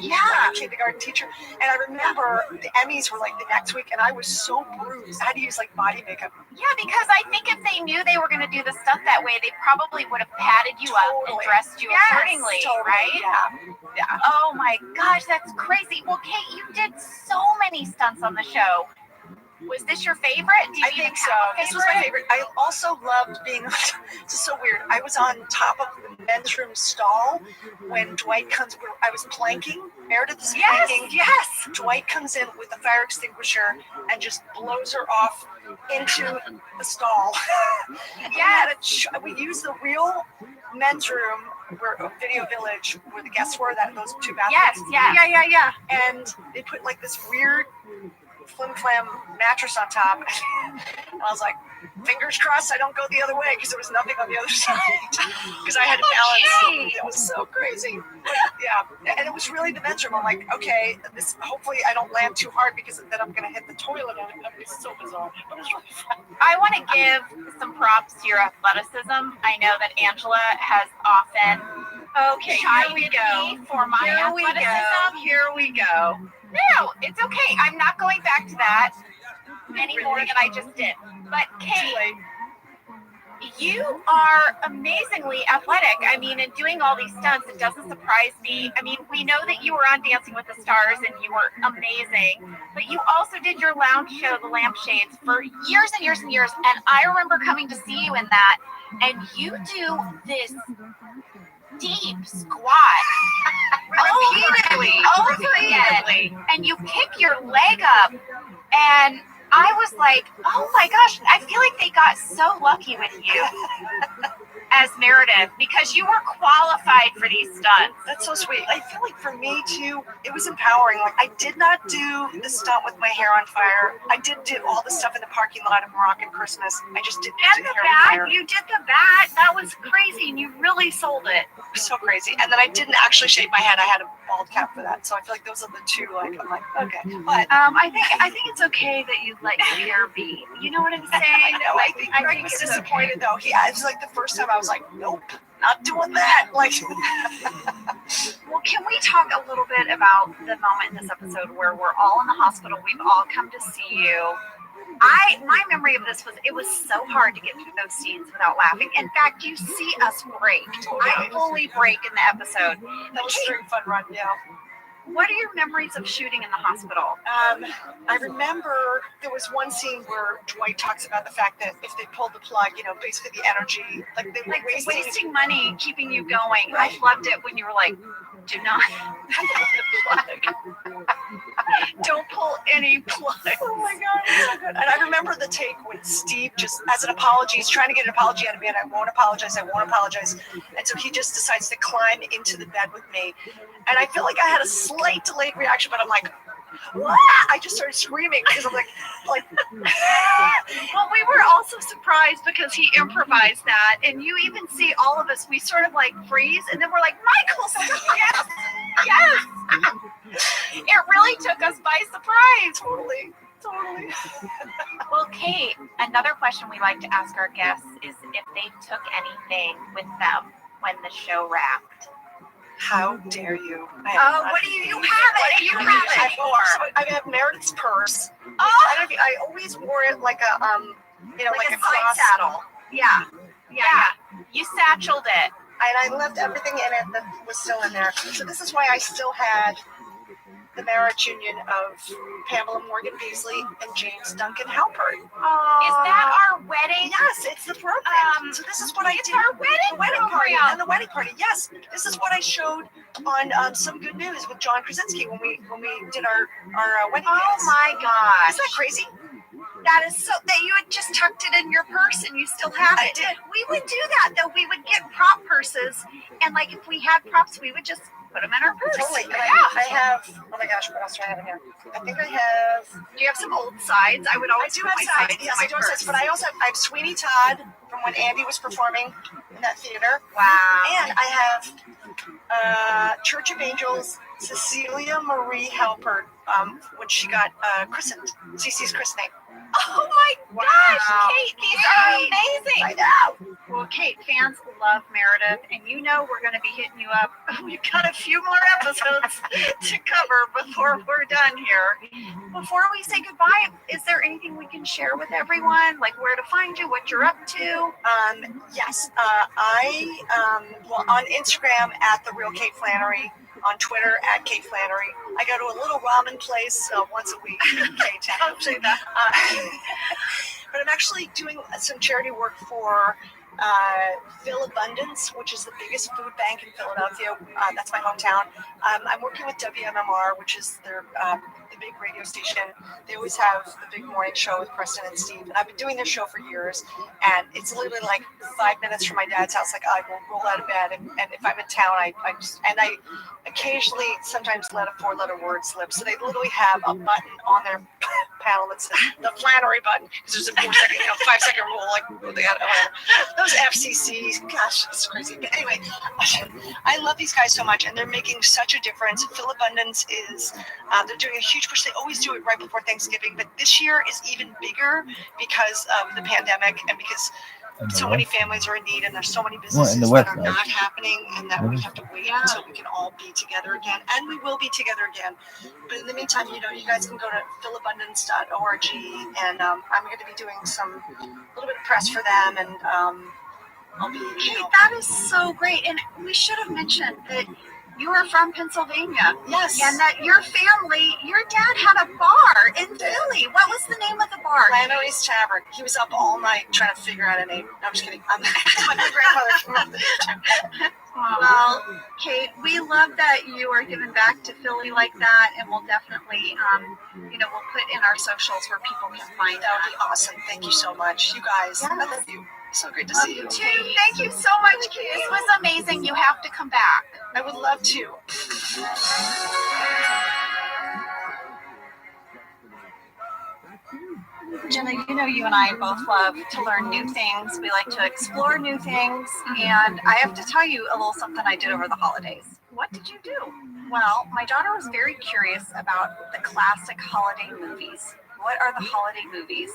Yeah, like a kindergarten teacher. And I remember the Emmys were like the next week, and I was so bruised. I had to use like body makeup. Yeah, because I think if they knew they were going to do the stuff that way, they probably would have padded you up and dressed you accordingly, right? Yeah. Oh my gosh, that's crazy. Well, Kate, you did so many stunts on the show. Was this your favorite? I think so. This was my favorite. I also loved being, this is so weird, I was on top of the men's room stall when Dwight comes, I was planking, Meredith is planking. Yes. Dwight comes in with a fire extinguisher and just blows her off into the stall. Yeah, we used the real men's room, where Video Village, where the guests were, those 2 bathrooms. Yes, yeah. And they put like this weird flim-flam mattress on top. And I was like, fingers crossed I don't go the other way, because there was nothing on the other side. Because I had to balance. It was so crazy. But, yeah, and it was really the men's room. I'm like, okay, this. Hopefully I don't land too hard, because then I'm going to hit the toilet. And it was so bizarre. But it was really fun. I want to give some props to your athleticism. I know that Angela has often Here we go. me for my athleticism. Here we go. No, it's okay. I'm not going back to that any more than I just did. But Kate, you are amazingly athletic. I mean, in doing all these stunts, it doesn't surprise me. I mean, we know that you were on Dancing with the Stars and you were amazing, but you also did your lounge show, The Lampshades, for years and years and years. And I remember coming to see you in that, and you do this deep squat repeatedly, and you pick your leg up, and I was like, oh my gosh, I feel like they got so lucky with you as Meredith, because you were qualified for these stunts. That's so sweet. I feel like for me too, it was empowering. Like, I did not do the stunt with my hair on fire. I did do all the stuff in the parking lot of Moroccan Christmas. I just didn't And do the hair on fire. bat, you did the bat. That was crazy, and you really sold it. It was so crazy. And then I didn't actually shave my head. I had a bald cap for that. So I feel like those are the two. Like, I'm like, okay. But I think it's okay that you let your hair be. You know what I'm saying? I know. I think Greg was disappointed though. It was like the first time I was like, nope, not doing that. Like, well, can we talk a little bit about the moment in this episode where we're all in the hospital? We've all come to see you. My memory of this was it was so hard to get through those scenes without laughing. In fact, you see us break. I fully break in the episode. That was a very fun run. Yeah. What are your memories of shooting in the hospital? I remember there was one scene where Dwight talks about the fact that if they pulled the plug, basically the energy, like they were wasting money, keeping you going. Right. I loved it when you were like, do not pull the plug. Don't pull any plug. Oh my God, it was so good. And I remember the take when Steve just, as an apology, he's trying to get an apology out of me, and I won't apologize. And so he just decides to climb into the bed with me. And I feel like I had a slight delayed reaction, but I'm like, "Wah!" I just started screaming because I'm like. Well, we were also surprised because he improvised that, and you even see all of us. We sort of like freeze, and then we're like, Michael, stop! Yes. It really took us by surprise. Totally. Well, Kate, another question we like to ask our guests is if they took anything with them when the show wrapped. How dare you? What do you have it? What do you have it for? I have Meredith's purse. I always wore it like a like a side saddle. Yeah. You satcheled it. And I left everything in it that was still in there. So this is why I still had the marriage union of Pamela Morgan Beasley and James Duncan Halpert. Is that our wedding? Yes, it's the program. So this is what I did. Our wedding the wedding party program. and the wedding party. Yes, this is what I showed on Some Good News with John Krasinski when we did our wedding. Oh my gosh! Isn't that crazy? That is so that you had just tucked it in your purse and you still have it. I did. We would do that though. We would get prop purses, and like if we had props, we would just put them in our purse. Totally. Yeah. I have. Oh my gosh, what else do I have in here? I think I have. Do you have some old sides? I would always I do put have my sides. sides. Yes, in I do my have sides. purse. But I also have Sweeney Todd from when Andy was performing in that theater. Wow. And I have Church of Angels, Cecilia Marie Halpert, when she got christened, Cece's christening. Oh my gosh, Kate, these are amazing. I know. Well, Kate, fans love Meredith, and you know we're going to be hitting you up. We've got a few more episodes to cover before we're done here. Before we say goodbye, is there anything we can share with everyone, like where to find you, what you're up to? Yes, well, on Instagram at The Real Kate Flannery, on Twitter at Kate Flannery. I go to a little ramen place once a week in K-Town. Don't say that. But I'm actually doing some charity work for Phil Abundance, which is the biggest food bank in Philadelphia. That's my hometown. I'm working with WMMR, which is their the big radio station. They always have the big morning show with Preston and Steve, and I've been doing their show for years. And it's literally like 5 minutes from my dad's house. Like I will roll out of bed, and if I'm in town, I occasionally sometimes let a 4-letter word slip. So they literally have a button on their panel that says the Flannery button, because there's a 5-second rule. Like they got those FCCs. Gosh, it's crazy. But anyway, I love these guys so much, and they're making such a difference. Phil Abundance is they're doing a huge push. They always do it right before Thanksgiving, but this year is even bigger because of the pandemic and because so many families are in need, and there's so many businesses that are not happening, and that we have to wait until we can all be together again, and we will be together again. But in the meantime, you guys can go to philabundance.org, and I'm going to be doing a little bit of press for them, and I'll be. Kate, that is so great, and we should have mentioned that you are from Pennsylvania. Yes. And that your family, your dad had a bar in Philly. What was the name of the bar? Flannery's Tavern. He was up all night trying to figure out a name. No, I'm just kidding. My grandfather came up with it. Well, Kate, we love that you are giving back to Philly like that, and we'll definitely, we'll put in our socials where people can find That out. would be awesome. Thank you so much. You guys, I love you. So great to see you. Too. Thank you so much, Kate. This was amazing. You have to come back. I would love to. Jenna, you and I both love to learn new things. We like to explore new things. And I have to tell you a little something I did over the holidays. What did you do? Well, my daughter was very curious about the classic holiday movies. What are the holiday movies?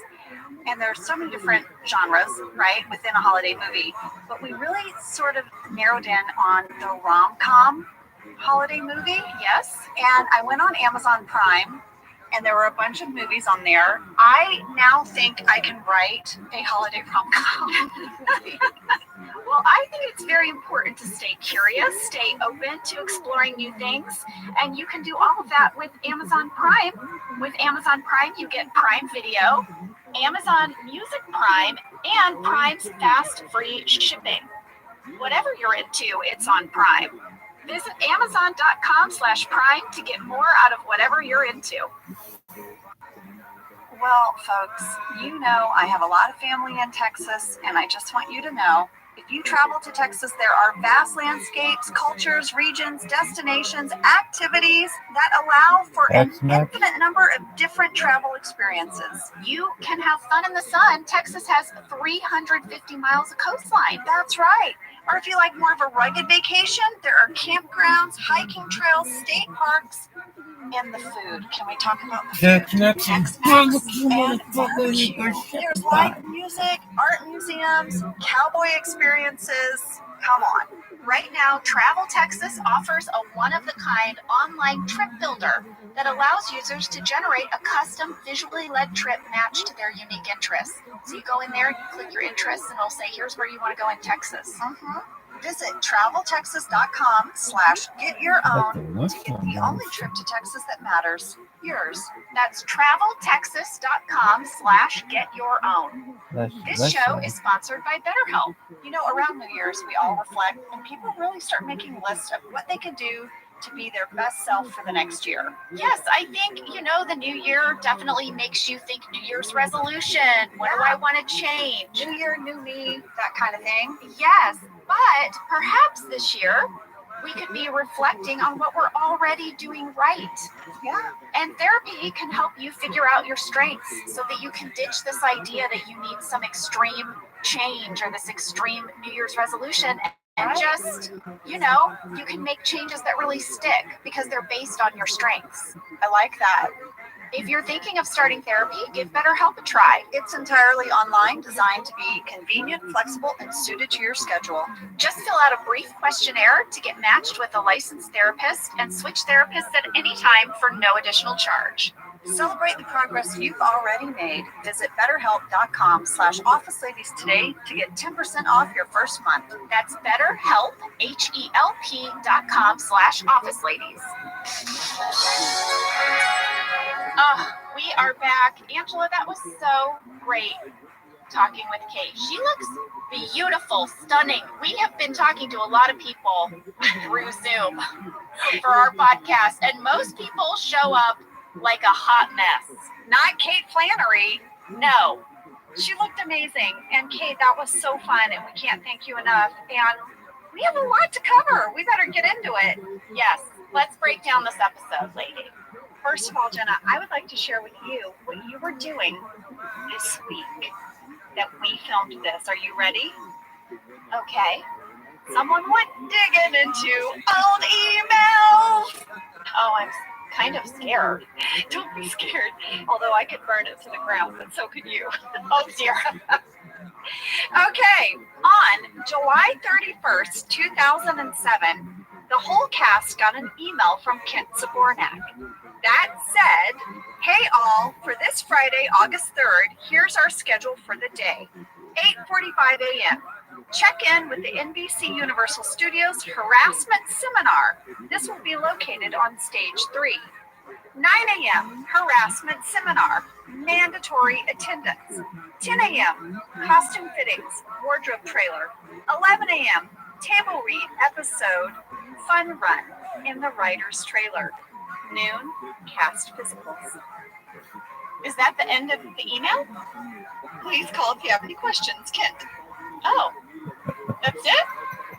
And there's so many different genres, right, within a holiday movie. But we really sort of narrowed in on the rom-com holiday movie. Yes. And I went on Amazon Prime, and there were a bunch of movies on there. I now think I can write a holiday rom-com movie. Well, I think it's very important to stay curious, stay open to exploring new things, and you can do all of that with Amazon Prime. With Amazon Prime, you get Prime Video, Amazon Music Prime, and Prime's fast free shipping. Whatever you're into, it's on Prime. Visit Amazon.com/Prime to get more out of whatever you're into. Well, folks, I have a lot of family in Texas, and I just want you to know, if you travel to Texas, there are vast landscapes, cultures, regions, destinations, activities that allow for an infinite number of different travel experiences. You can have fun in the sun. Texas has 350 miles of coastline. That's right. Or if you like more of a rugged vacation, there are campgrounds, hiking trails, state parks, and the food. Can we talk about the food? Tex-Mex and barbecue. There's live music, art museums, cowboy experiences. Come on. Right now, Travel Texas offers a one-of-the-kind online trip builder that allows users to generate a custom visually led trip matched to their unique interests. So you go in there, you click your interests, and it'll say, here's where you want to go in Texas. Visit traveltexas.com/get-your-own to get the only trip to Texas that matters, yours. That's traveltexas.com/get-your-own. This show is sponsored by BetterHelp. You know, around New Year's, we all reflect and people really start making lists of what they can do to be their best self for the next year. Yes, I think, the new year definitely makes you think New Year's resolution. What do I want to change? New year, new me, that kind of thing. Yes, but perhaps this year we could be reflecting on what we're already doing right. Yeah. And therapy can help you figure out your strengths so that you can ditch this idea that you need some extreme change or this extreme New Year's resolution. And just, you can make changes that really stick because they're based on your strengths. I like that. If you're thinking of starting therapy, give BetterHelp a try. It's entirely online, designed to be convenient, flexible, and suited to your schedule. Just fill out a brief questionnaire to get matched with a licensed therapist and switch therapists at any time for no additional charge. Celebrate the progress you've already made. Visit betterhelp.com/officeladies today to get 10% off your first month. That's BetterHelp, HELP.com/officeladies. We are back. Angela, that was so great talking with Kate. She looks beautiful, stunning. We have been talking to a lot of people through Zoom for our podcast, and most people show up like a hot mess. Not Kate Flannery. No. She looked amazing. And Kate, that was so fun, and we can't thank you enough. And we have a lot to cover. We better get into it. Yes. Let's break down this episode, lady. First of all, Jenna, I would like to share with you what you were doing this week that we filmed this. Are you ready? Okay. Someone went digging into old emails. Oh, I'm kind of scared. Don't be scared. Although I could burn it to the ground, but so could you. Oh, dear. Okay. On July 31st, 2007, the whole cast got an email from Kent Sabornak that said, "Hey all, for this Friday, August 3rd, here's our schedule for the day. 8:45 a.m. Check in with the NBC Universal Studios Harassment Seminar. This will be located on stage 3. 9 a.m. Harassment Seminar. Mandatory attendance. 10 a.m. Costume fittings. Wardrobe trailer. 11 a.m. Table read episode Fun Run in the writer's trailer. Noon, cast physicals." Is that the end of the email? Please call if you have any questions, Kent. Oh, that's it?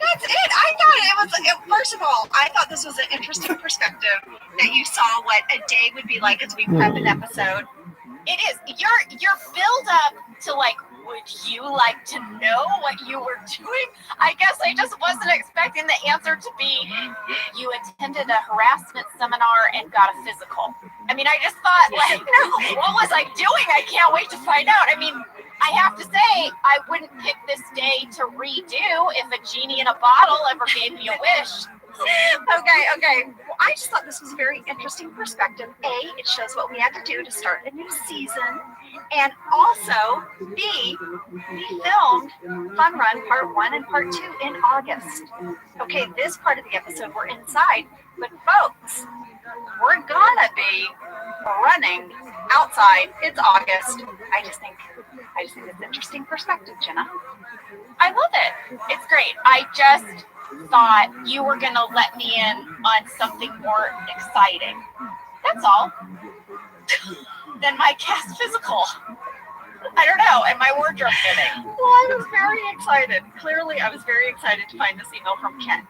That's it. I thought it was, first of all, I thought this was an interesting perspective that you saw what a day would be like as we prep an episode. It is. Your build up to would you like to know what you were doing? I guess I just wasn't expecting the answer to be you attended a harassment seminar and got a physical. I mean, I just thought, no, what was I doing? I can't wait to find out. I mean, I have to say, I wouldn't pick this day to redo if a genie in a bottle ever gave me a wish. Okay. Well, I just thought this was a very interesting perspective. A, it shows what we had to do to start a new season. And also, B, we filmed Fun Run Part 1 and Part 2 in August. Okay, this part of the episode, we're inside. But folks, we're gonna be running outside. It's August. I just think it's an interesting perspective, Jenna. I love it. It's great. I just thought you were going to let me in on something more exciting. That's all. Than my cast physical. I don't know. And my wardrobe fitting. Well, I was very excited. Clearly, I was very excited to find this email from Ken.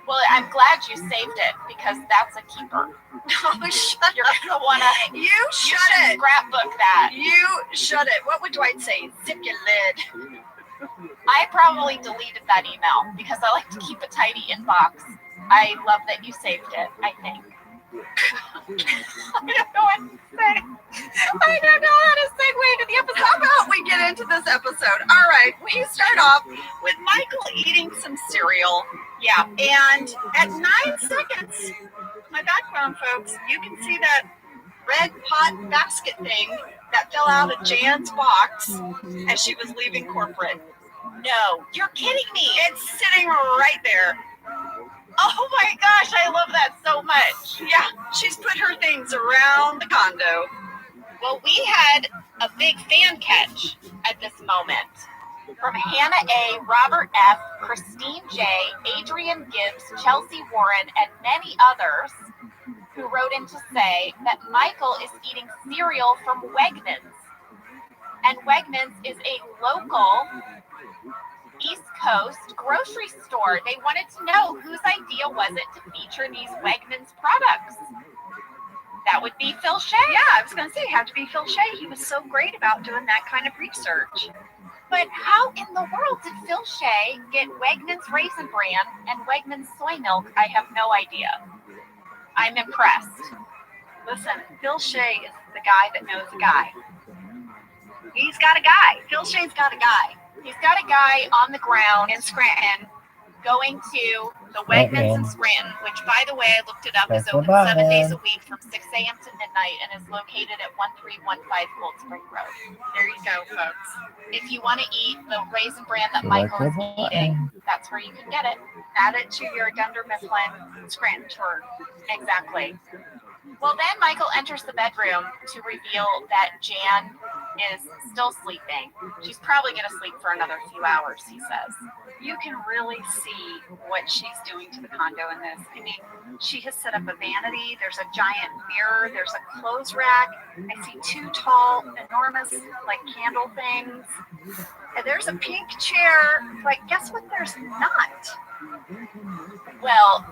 Well, I'm glad you saved it because that's a keeper. Oh, shut You're going to want to... You shut it. Scrapbook that. You shut it. What would Dwight say? Zip your lid. I probably deleted that email because I like to keep a tidy inbox. I love that you saved it, I think. I don't know what to say. I don't know how to segue into the episode. How about we get into this episode? All right, we start off with Michael eating some cereal. Yeah, and at 9 seconds, my background folks, you can see that red pot basket thing that fell out of Jan's box as she was leaving corporate. No, you're kidding me. It's sitting right there. Oh my gosh, I love that so much. Yeah, she's put her things around the condo. Well, we had a big fan catch at this moment from Hannah A., Robert F., Christine J., Adrian Gibbs, Chelsea Warren, and many others who wrote in to say that Michael is eating cereal from Wegmans. And Wegmans is a local East Coast grocery store. They wanted to know whose idea was it to feature these Wegmans products. That would be Phil Shea. Yeah, I was going to say, it had to be Phil Shea. He was so great about doing that kind of research. But how in the world did Phil Shea get Wegmans Raisin Bran and Wegmans Soy Milk? I have no idea. I'm impressed. Listen, Phil Shea is the guy that knows a guy. He's got a guy. Phil Shea's got a guy. He's got a guy on the ground In Scranton. going to the Wegmans in Scranton, which, by the way, I looked it up, is open 7 days a week from 6 a.m. to midnight and is located at 1315 Gold Spring Road. There you go, folks. If you want to eat the Raisin Bran that Michael is eating, that's where you can get it. Add it to your Dunder Mifflin Scranton tour. Exactly. Well, then Michael enters the bedroom to reveal that Jan is still sleeping. She's probably going to sleep for another few hours, he says. You can really see what she's doing to the condo in this. I mean, she has set up a vanity. There's a giant mirror. There's a clothes rack. I see 2 tall, enormous, like, candle things. And there's a pink chair. Like, guess what there's not? Well,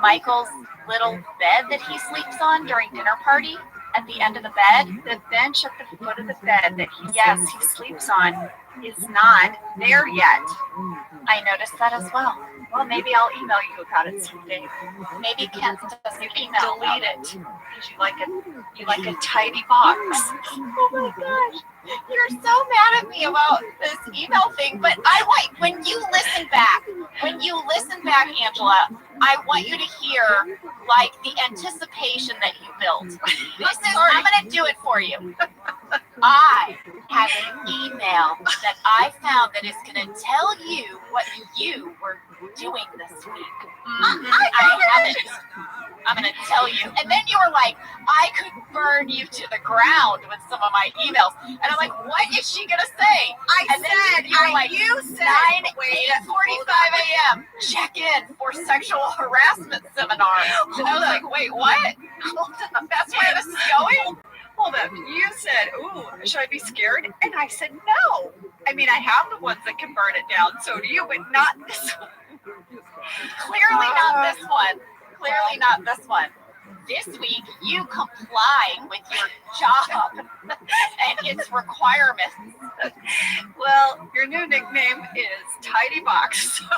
Michael's little bed that he sleeps on during dinner party at the end of the bed. The bench at the foot of the bed that he sleeps on is not there yet. I noticed that as well. Well, maybe I'll email you about it someday. Maybe Kent doesn't You can email delete about it because you like a tidy box. Oh my gosh. You're so mad at me about this email thing, but I want, when you listen back, Angela, I want you to hear, like, the anticipation that you built. I'm going to do it for you. I have an email that I found that is going to tell you what you were doing this week. I have it. I'm going to tell you. And then you were like, I could burn you to the ground with some of my emails. And I'm like, what is she going to say? You said, 8:45 a.m. Check in for sexual harassment seminar. And I was like, wait, what? Hold up. That's where this is going? Hold up. You said, ooh, should I be scared? And I said, no. I mean, I have the ones that can burn it down. So do you, but not this one. Clearly not this one. Clearly not this one. This week, you complied with your job and its requirements. Well, your new nickname is Tidy Box. So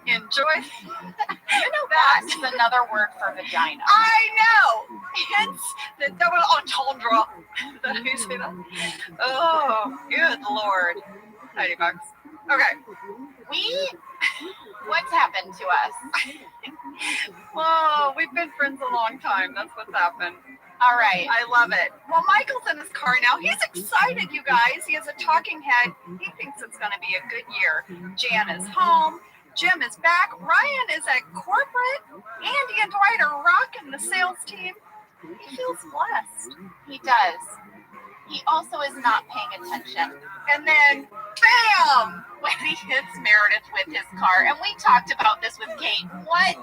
enjoy. You know that's another word for vagina. I know. Hence the double entendre. Did you say that? Oh, good Lord. Tidy Box. Okay. What's happened to us? Whoa, we've been friends a long time. That's what's happened. All right. I love it. Well, Michael's in his car now. He's excited, you guys. He has a talking head. He thinks it's going to be a good year. Jan is home. Jim is back. Ryan is at corporate. Andy and Dwight are rocking the sales team. He feels blessed. He does. He also is not paying attention. And then, bam! When he hits Meredith with his car. And we talked about this with Kate. What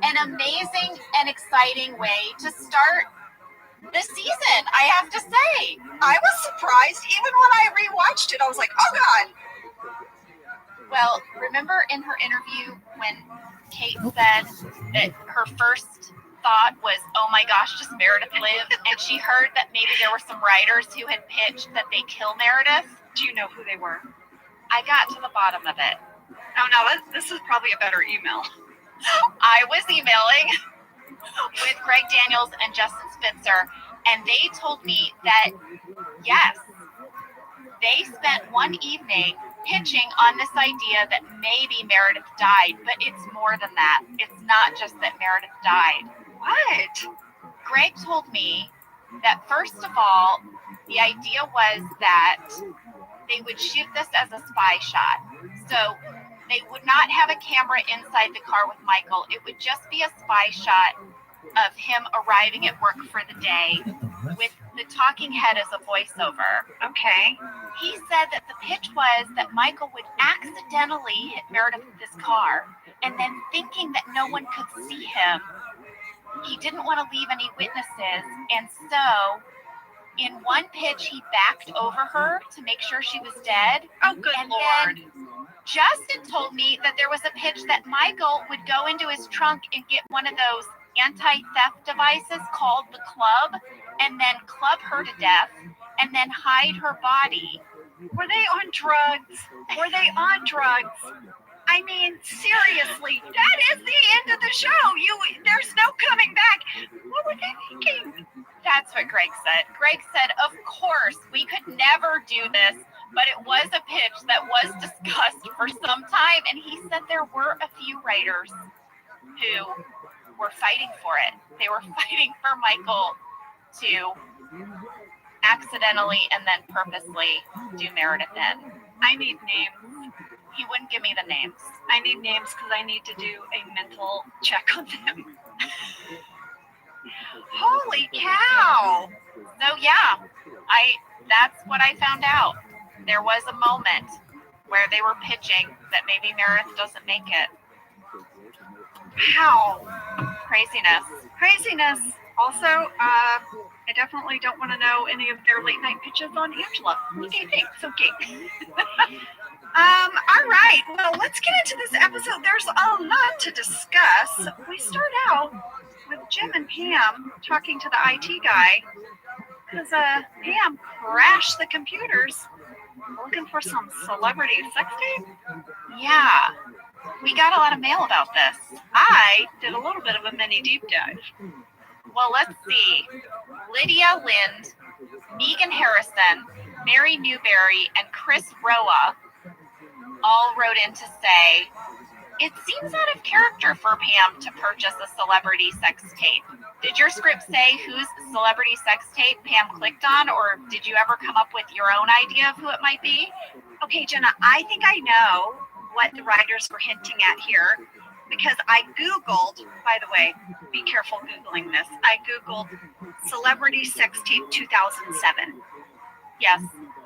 an amazing and exciting way to start the season, I have to say. I was surprised. Even when I rewatched it, I was like, oh, God. Well, remember in her interview when Kate said that her first thought was, oh my gosh, does Meredith live? And she heard that maybe there were some writers who had pitched that they kill Meredith. Do you know who they were? I got to the bottom of it. Oh, no, this is probably a better email. I was emailing with Greg Daniels and Justin Spitzer, and they told me that, yes, they spent one evening pitching on this idea that maybe Meredith died, but it's more than that. It's not just that Meredith died. What? Greg told me that first of all, the idea was that they would shoot this as a spy shot. So they would not have a camera inside the car with Michael. It would just be a spy shot of him arriving at work for the day with the talking head as a voiceover. Okay. He said that the pitch was that Michael would accidentally hit Meredith with his car, and then thinking that no one could see him, he didn't want to leave any witnesses, and so in one pitch he backed over her to make sure she was dead. Oh, good and Lord. Then Justin told me that there was a pitch that Michael would go into his trunk and get one of those anti-theft devices called the club, and then club her to death, and then hide her body. Were they on drugs? Were they on drugs? I mean, seriously, that is the end of the show. There's no coming back. What were they thinking? That's what Greg said. Greg said, of course, we could never do this, but it was a pitch that was discussed for some time, and he said there were a few writers who were fighting for it. They were fighting for Michael to accidentally and then purposely do Meredith in. I need names. He wouldn't give me the names. I need names because I need to do a mental check on them. Holy cow! So yeah, that's what I found out. There was a moment where they were pitching that maybe Meredith doesn't make it. How? Craziness. Also, I definitely don't want to know any of their late night pitches on Angela. Okay, thanks. Okay. All right. Well, let's get into this episode. There's a lot to discuss. We start out with Jim and Pam talking to the IT guy because Pam crashed the computers looking for some celebrity sex tape. Yeah. We got a lot of mail about this. I did a little bit of a mini deep dive. Well, let's see. Lydia Lind, Megan Harrison, Mary Newberry, and Chris Roa all wrote in to say, it seems out of character for Pam to purchase a celebrity sex tape. Did your script say whose celebrity sex tape Pam clicked on, or did you ever come up with your own idea of who it might be? Okay, Jenna, I think I know what the writers were hinting at here, because I Googled, by the way, be careful Googling this, I Googled celebrity sex tape 2007. Yes.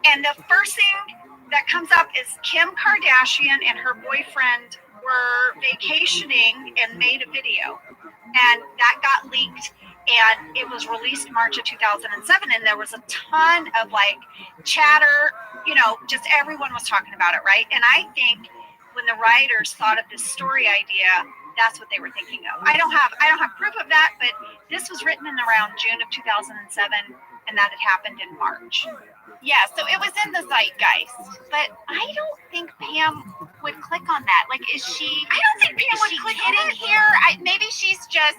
And the first thing that comes up is Kim Kardashian and her boyfriend were vacationing and made a video. And that got leaked, and it was released March of 2007, and there was a ton of like chatter, just everyone was talking about it, right? And I think when the writers thought of this story idea, that's what they were thinking of. I don't have proof of that, but this was written in around June of 2007, and that had happened in March. Yeah, so it was in the zeitgeist, but I don't think Pam would click on that. Like, is she? I don't think Pam would click on it here. Maybe she's just